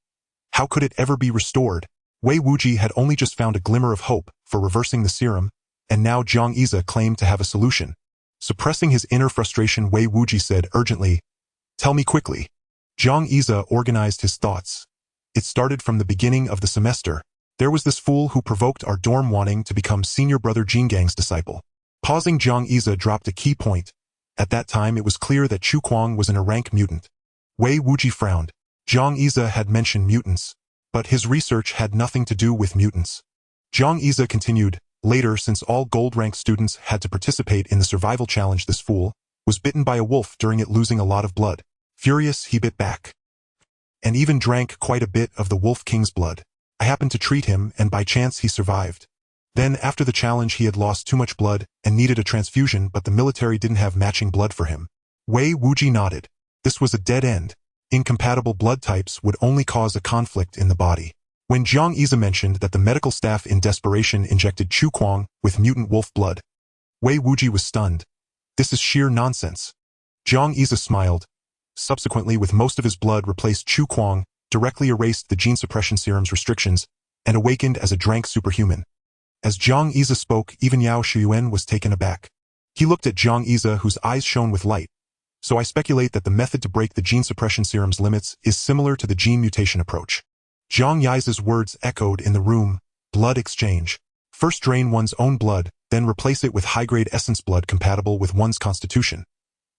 How could it ever be restored? Wei Wuji had only just found a glimmer of hope for reversing the serum, and now Great Xia claimed to have a solution. Suppressing his inner frustration, Wei Wuji said urgently, "Tell me quickly." Great Xia organized his thoughts. It started from the beginning of the semester. There was this fool who provoked our dorm wanting to become senior brother Jin Gang's disciple. Pausing, Great Xia dropped a key point. At that time, it was clear that Chu Kuang was an rank mutant. Wei Wuji frowned. Great Xia had mentioned mutants, but his research had nothing to do with mutants. Great Xia continued, later, since all gold-rank students had to participate in the survival challenge, this fool was bitten by a wolf during it losing a lot of blood. Furious, he bit back, and even drank quite a bit of the Wolf King's blood. I happened to treat him, and by chance he survived. Then, after the challenge, he had lost too much blood and needed a transfusion, but the military didn't have matching blood for him. Wei Wuji nodded. This was a dead end. Incompatible blood types would only cause a conflict in the body. When Great Xia mentioned that the medical staff in desperation injected Chu Kuang with mutant wolf blood, Wei Wuji was stunned. This is sheer nonsense. Great Xia smiled. Subsequently, with most of his blood replaced, Chu Kuang directly erased the gene suppression serum's restrictions and awakened as a drank superhuman. As Great Xia spoke, even Yao Shiyuan was taken aback. He looked at Great Xia, whose eyes shone with light. So I speculate that the method to break the gene suppression serum's limits is similar to the gene mutation approach. Great Xia's words echoed in the room. Blood exchange. First drain one's own blood, then replace it with high-grade essence blood compatible with one's constitution.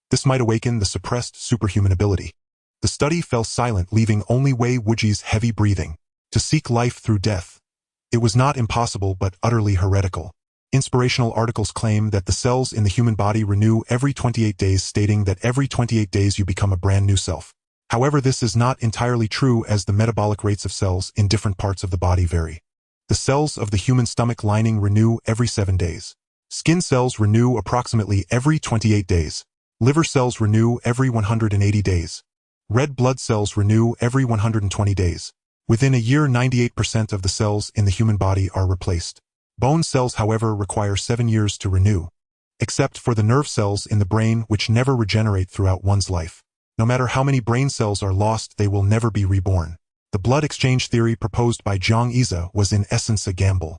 This might awaken the suppressed superhuman ability. The study fell silent, leaving only Wei Wuji's heavy breathing. To seek life through death. It was not impossible, but utterly heretical. Inspirational articles claim that the cells in the human body renew every 28 days, stating that every 28 days you become a brand new self. However, this is not entirely true, as the metabolic rates of cells in different parts of the body vary. The cells of the human stomach lining renew every 7 days. Skin cells renew approximately every 28 days. Liver cells renew every 180 days. Red blood cells renew every 120 days. Within a year, 98% of the cells in the human body are replaced. Bone cells, however, require 7 years to renew. Except for the nerve cells in the brain, which never regenerate throughout one's life. No matter how many brain cells are lost, they will never be reborn. The blood exchange theory proposed by Great Xia was in essence a gamble.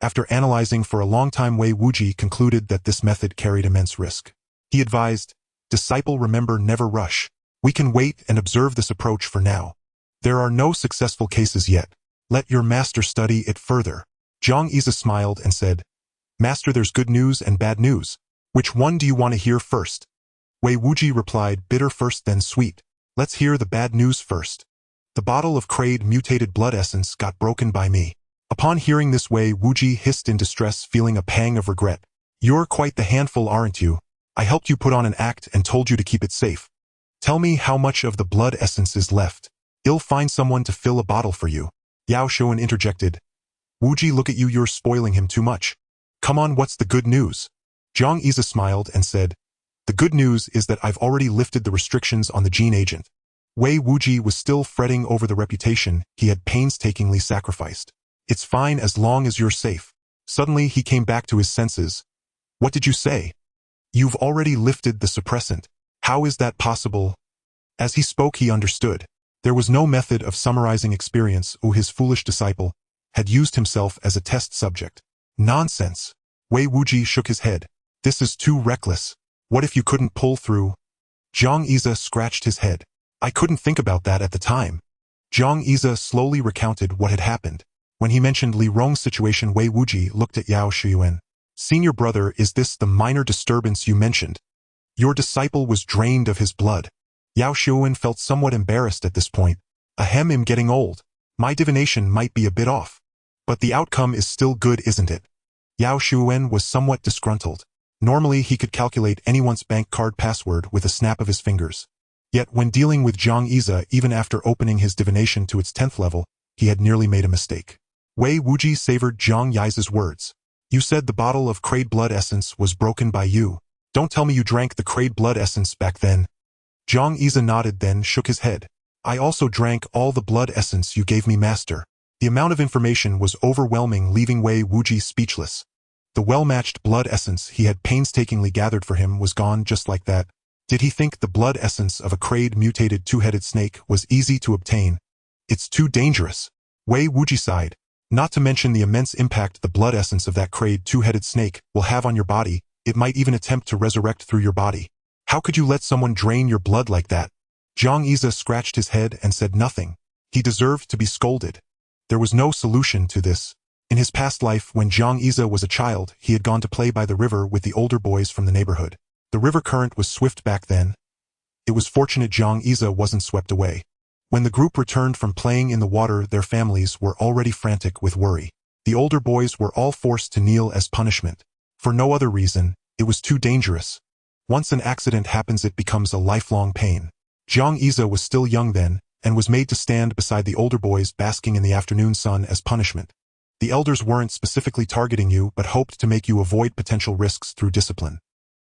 After analyzing for a long time, Wei Wuji concluded that this method carried immense risk. He advised, "Disciple, remember, never rush. We can wait and observe this approach for now. There are no successful cases yet. Let your master study it further." Great Xia smiled and said, "Master, there's good news and bad news. Which one do you want to hear first?" Wei Wuji replied, "Bitter first, then sweet. Let's hear the bad news first. The bottle of Crade mutated blood essence got broken by me." Upon hearing this, Wei Wuji hissed in distress, feeling a pang of regret. "You're quite the handful, aren't you? I helped you put on an act and told you to keep it safe. Tell me how much of the blood essence is left. I'll find someone to fill a bottle for you." Yao Shuan interjected. "Wuji, look at you, you're spoiling him too much. Come on, what's the good news?" Great Xia smiled and said, "The good news is that I've already lifted the restrictions on the gene agent." Wei Wuji was still fretting over the reputation he had painstakingly sacrificed. "It's fine as long as you're safe." Suddenly he came back to his senses. "What did you say? You've already lifted the suppressant. How is that possible?" As he spoke, he understood. There was no method of summarizing experience, or his foolish disciple had used himself as a test subject. Nonsense. Wei Wuji shook his head. This is too reckless. What if you couldn't pull through? Great Xia scratched his head. I couldn't think about that at the time. Great Xia slowly recounted what had happened. When he mentioned Li Rong's situation, Wei Wuji looked at Yao Shiyuan. Senior brother, is this the minor disturbance you mentioned? Your disciple was drained of his blood. Yao Shiyuan felt somewhat embarrassed at this point. Ahem, I'm getting old. My divination might be a bit off. But the outcome is still good, isn't it? Yao Shiyuan was somewhat disgruntled. Normally he could calculate anyone's bank card password with a snap of his fingers. Yet when dealing with Great Xia, even after opening his divination to its 10th level, he had nearly made a mistake. Wei Wuji savored Great Xia's words. You said the bottle of Crade blood essence was broken by you. Don't tell me you drank the Crade blood essence back then. Great Xia nodded, then shook his head. I also drank all the blood essence you gave me, master. The amount of information was overwhelming, leaving Wei Wuji speechless. The well-matched blood essence he had painstakingly gathered for him was gone just like that. Did he think the blood essence of a Crade mutated two-headed snake was easy to obtain? It's too dangerous. Wei Wuji sighed. Not to mention the immense impact the blood essence of that Crade two-headed snake will have on your body. It might even attempt to resurrect through your body. How could you let someone drain your blood like that? Great Xia scratched his head and said nothing. He deserved to be scolded. There was no solution to this. In his past life, when Great Xia was a child, he had gone to play by the river with the older boys from the neighborhood. The river current was swift back then. It was fortunate Great Xia wasn't swept away. When the group returned from playing in the water, their families were already frantic with worry. The older boys were all forced to kneel as punishment. For no other reason, it was too dangerous. Once an accident happens, it becomes a lifelong pain. Great Xia was still young then, and was made to stand beside the older boys basking in the afternoon sun as punishment. The elders weren't specifically targeting you, but hoped to make you avoid potential risks through discipline.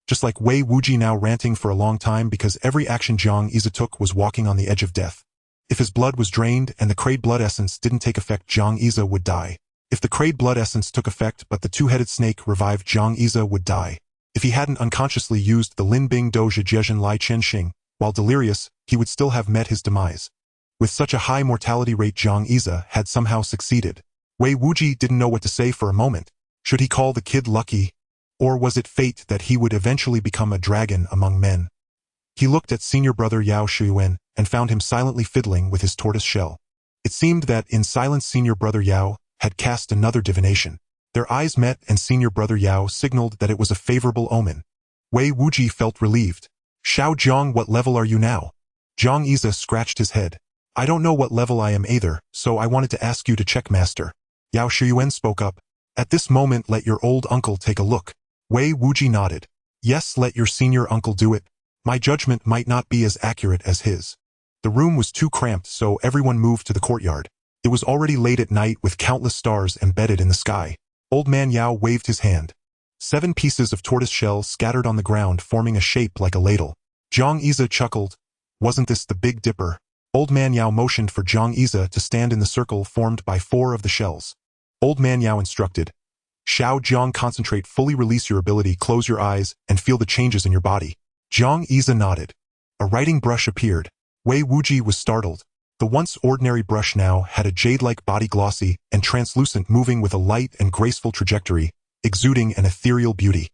Just like Wei Wuji now ranting for a long time because every action Great Xia took was walking on the edge of death. If his blood was drained and the Crade blood essence didn't take effect, Great Xia would die. If the Crade blood essence took effect but the two-headed snake revived, Great Xia would die. If he hadn't unconsciously used the Linbing Doja Jezhen Lai Chen Xing, while delirious, he would still have met his demise. With such a high mortality rate, Great Xia had somehow succeeded. Wei Wuji didn't know what to say for a moment. Should he call the kid lucky? Or was it fate that he would eventually become a dragon among men? He looked at senior brother Yao Shuyuan and found him silently fiddling with his tortoise shell. It seemed that in silence senior brother Yao had cast another divination. Their eyes met and senior brother Yao signaled that it was a favorable omen. Wei Wuji felt relieved. Xiao Zhang, what level are you now? Great Xia scratched his head. I don't know what level I am either, so I wanted to ask you to check, master. Yao Shuyuan spoke up. At this moment, let your old uncle take a look. Wei Wuji nodded. Yes, let your senior uncle do it. My judgment might not be as accurate as his. The room was too cramped, so everyone moved to the courtyard. It was already late at night with countless stars embedded in the sky. Old man Yao waved his hand. 7 pieces of tortoise shell scattered on the ground, forming a shape like a ladle. Great Xia chuckled. Wasn't this the Big Dipper? Old man Yao motioned for Great Xia to stand in the circle formed by 4 of the shells. Old man Yao instructed. Xiao Zhang, concentrate, fully release your ability, close your eyes, and feel the changes in your body. Great Xia nodded. A writing brush appeared. Wei Wuji was startled. The once ordinary brush now had a jade-like body, glossy and translucent, moving with a light and graceful trajectory, exuding an ethereal beauty.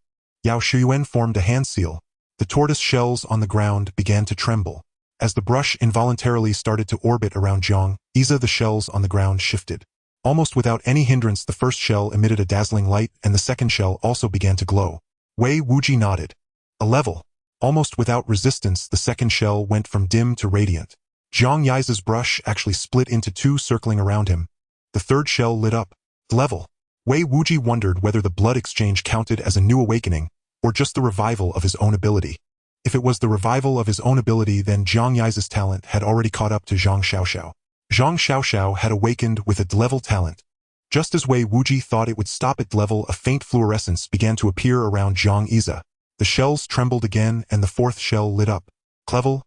Yao Shuyuan formed a hand seal. The tortoise shells on the ground began to tremble. As the brush involuntarily started to orbit around Great Xia, the shells on the ground shifted. Almost without any hindrance, the first shell emitted a dazzling light, and the second shell also began to glow. Wei Wuji nodded. A level. Almost without resistance, the second shell went from dim to radiant. Great Xia's brush actually split into 2, circling around him. The third shell lit up. Level. Wei Wuji wondered whether the blood exchange counted as a new awakening, or just the revival of his own ability. If it was the revival of his own ability, then Great Xia's talent had already caught up to Zhang Xiaoxiao. Zhang Xiaoxiao had awakened with a D-level talent. Just as Wei Wuji thought it would stop at D-level, a faint fluorescence began to appear around Great Xia. The shells trembled again, and the 4th shell lit up. Clevel?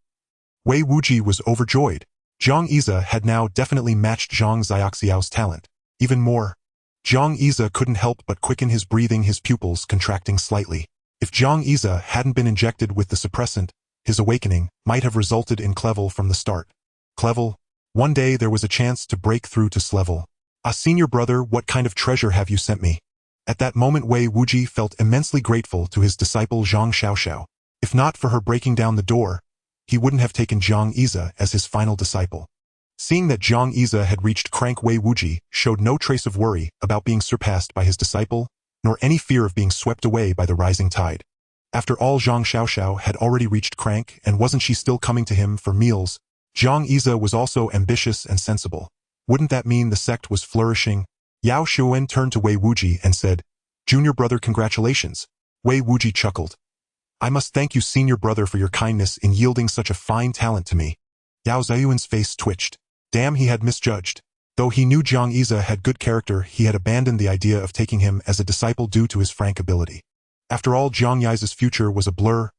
Wei Wuji was overjoyed. Great Xia had now definitely matched Zhang Xiaoxiao's talent. Even more, Great Xia couldn't help but quicken his breathing, his pupils contracting slightly. If Great Xia hadn't been injected with the suppressant, his awakening might have resulted in Clevel from the start. Clevel? One day there was a chance to break through to Slevel. Senior brother, what kind of treasure have you sent me? At that moment Wei Wuji felt immensely grateful to his disciple Zhang Xiaoxiao. If not for her breaking down the door, he wouldn't have taken Great Xia as his final disciple. Seeing that Great Xia had reached crank, Wei Wuji showed no trace of worry about being surpassed by his disciple, nor any fear of being swept away by the rising tide. After all, Zhang Xiaoxiao had already reached crank, and wasn't she still coming to him for meals? Great Xia was also ambitious and sensible. Wouldn't that mean the sect was flourishing? Yao Shuyuan turned to Wei Wuji and said, Junior brother, congratulations. Wei Wuji chuckled. I must thank you, senior brother, for your kindness in yielding such a fine talent to me. Yao Ziyuan's face twitched. Damn, he had misjudged. Though he knew Jiang Yize had good character, he had abandoned the idea of taking him as a disciple due to his frank ability. After all, Jiang Yize's future was a blur.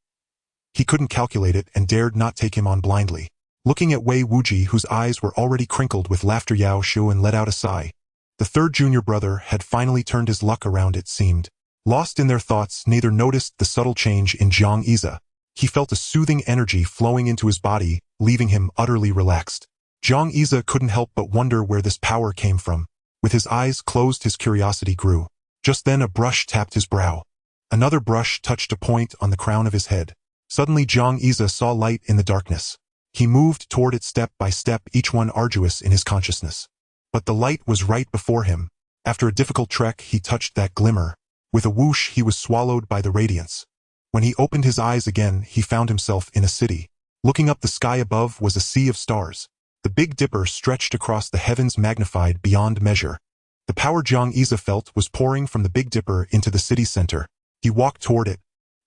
He couldn't calculate it and dared not take him on blindly. Looking at Wei Wuji, whose eyes were already crinkled with laughter, Yao Shuan let out a sigh. The third junior brother had finally turned his luck around, it seemed. Lost in their thoughts, neither noticed the subtle change in Jiang Yize. He felt a soothing energy flowing into his body, leaving him utterly relaxed. Jiang Yize couldn't help but wonder where this power came from. With his eyes closed, his curiosity grew. Just then a brush tapped his brow. Another brush touched a point on the crown of his head. Suddenly Jiang Yize saw light in the darkness. He moved toward it step by step, each one arduous in his consciousness. But the light was right before him. After a difficult trek, he touched that glimmer. With a whoosh, he was swallowed by the radiance. When he opened his eyes again, he found himself in a city. Looking up, the sky above was a sea of stars. The Big Dipper stretched across the heavens, magnified beyond measure. The power Jiang Yize felt was pouring from the Big Dipper into the city center. He walked toward it.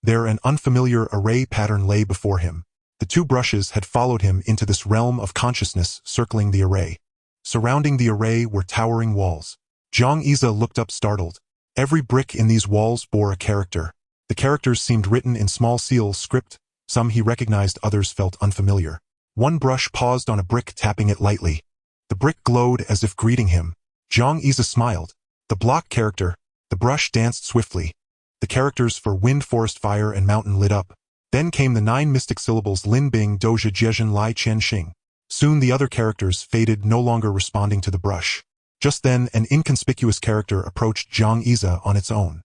There an unfamiliar array pattern lay before him. The two brushes had followed him into this realm of consciousness, circling the array. Surrounding the array were towering walls. Jiang Yize looked up, startled. Every brick in these walls bore a character. The characters seemed written in small seal script. Some he recognized, others felt unfamiliar. One brush paused on a brick, tapping it lightly. The brick glowed as if greeting him. Jiang Yize smiled. The block character. The brush danced swiftly. The characters for wind, forest, fire, and mountain lit up. Then came the 9 mystic syllables: Lin Bing Doja Jiezhen Lai Chen Xing. Soon the other characters faded, no longer responding to the brush. Just then an inconspicuous character approached Jiang Yize on its own.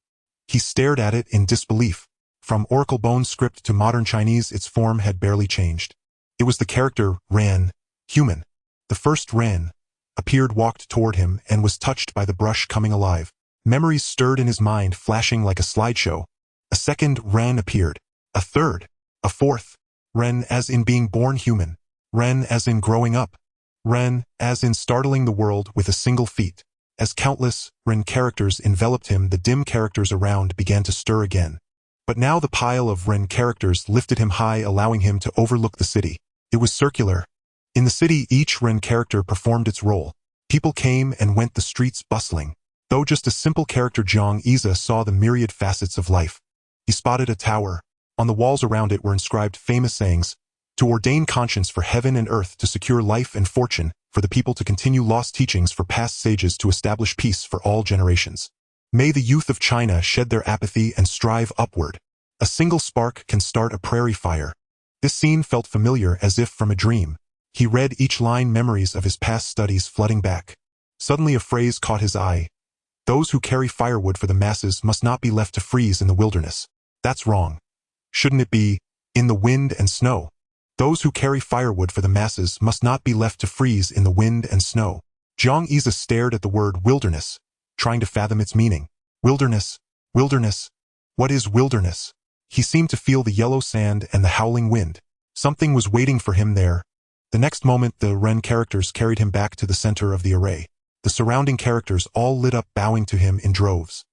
He stared at it in disbelief. From Oracle Bone script to modern Chinese, its form had barely changed. It was the character Ran, human. The first Ran appeared, walked toward him, and was touched by the brush, coming alive. Memories stirred in his mind, flashing like a slideshow. A second Ran appeared. A third. A fourth. Ren as in being born human. Ren as in growing up. Ren as in startling the world with a single feat. As countless Ren characters enveloped him, the dim characters around began to stir again. But now the pile of Ren characters lifted him high, allowing him to overlook the city. It was circular. In the city, each Ren character performed its role. People came and went, the streets bustling. Though just a simple character, Jiang Yize saw the myriad facets of life. He spotted a tower. On the walls around it were inscribed famous sayings: to ordain conscience for heaven and earth, to secure life and fortune for the people, to continue lost teachings for past sages, to establish peace for all generations. May the youth of China shed their apathy and strive upward. A single spark can start a prairie fire. This scene felt familiar, as if from a dream. He read each line, memories of his past studies flooding back. Suddenly a phrase caught his eye. Those who carry firewood for the masses must not be left to freeze in the wilderness. That's wrong. Shouldn't it be, in the wind and snow? Those who carry firewood for the masses must not be left to freeze in the wind and snow. Jiang Yize stared at the word wilderness, trying to fathom its meaning. Wilderness, wilderness. What is wilderness? He seemed to feel the yellow sand and the howling wind. Something was waiting for him there. The next moment, the Ren characters carried him back to the center of the array. The surrounding characters all lit up, bowing to him in droves,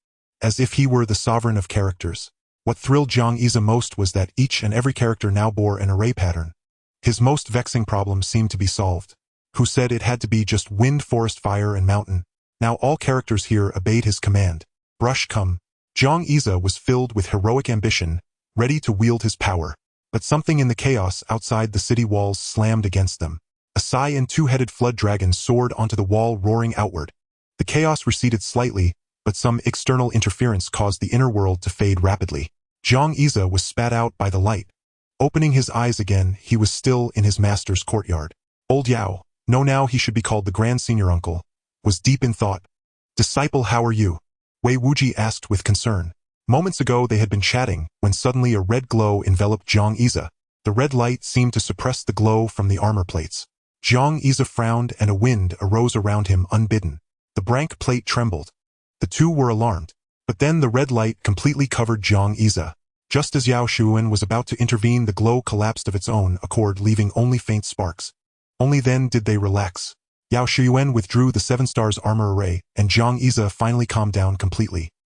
as if he were the sovereign of characters. What thrilled Jiang Yize most was that each and every character now bore an array pattern. His most vexing problem seemed to be solved. Who said it had to be just wind, forest, fire, and mountain? Now all characters here obeyed his command. Brush, come. Jiang Yize was filled with heroic ambition, ready to wield his power. But something in the chaos outside the city walls slammed against them. A Sai and two-headed flood dragon soared onto the wall, roaring outward. The chaos receded slightly, but some external interference caused the inner world to fade rapidly. Jiang Yize was spat out by the light. Opening his eyes again, he was still in his master's courtyard. Old Yao, no, now he should be called the Grand Senior Uncle, was deep in thought. Disciple, how are you? Wei Wuji asked with concern. Moments ago they had been chatting, when suddenly a red glow enveloped Jiang Yize. The red light seemed to suppress the glow from the armor plates. Jiang Yize frowned, and a wind arose around him unbidden. The brank plate trembled. The two were alarmed. But then the red light completely covered Jiang Yize. Just as Yao Shuan was about to intervene, the glow collapsed of its own accord, leaving only faint sparks. Only then did they relax. Yao Shuan withdrew the 7 stars armor array, and Jiang Yize finally calmed down completely.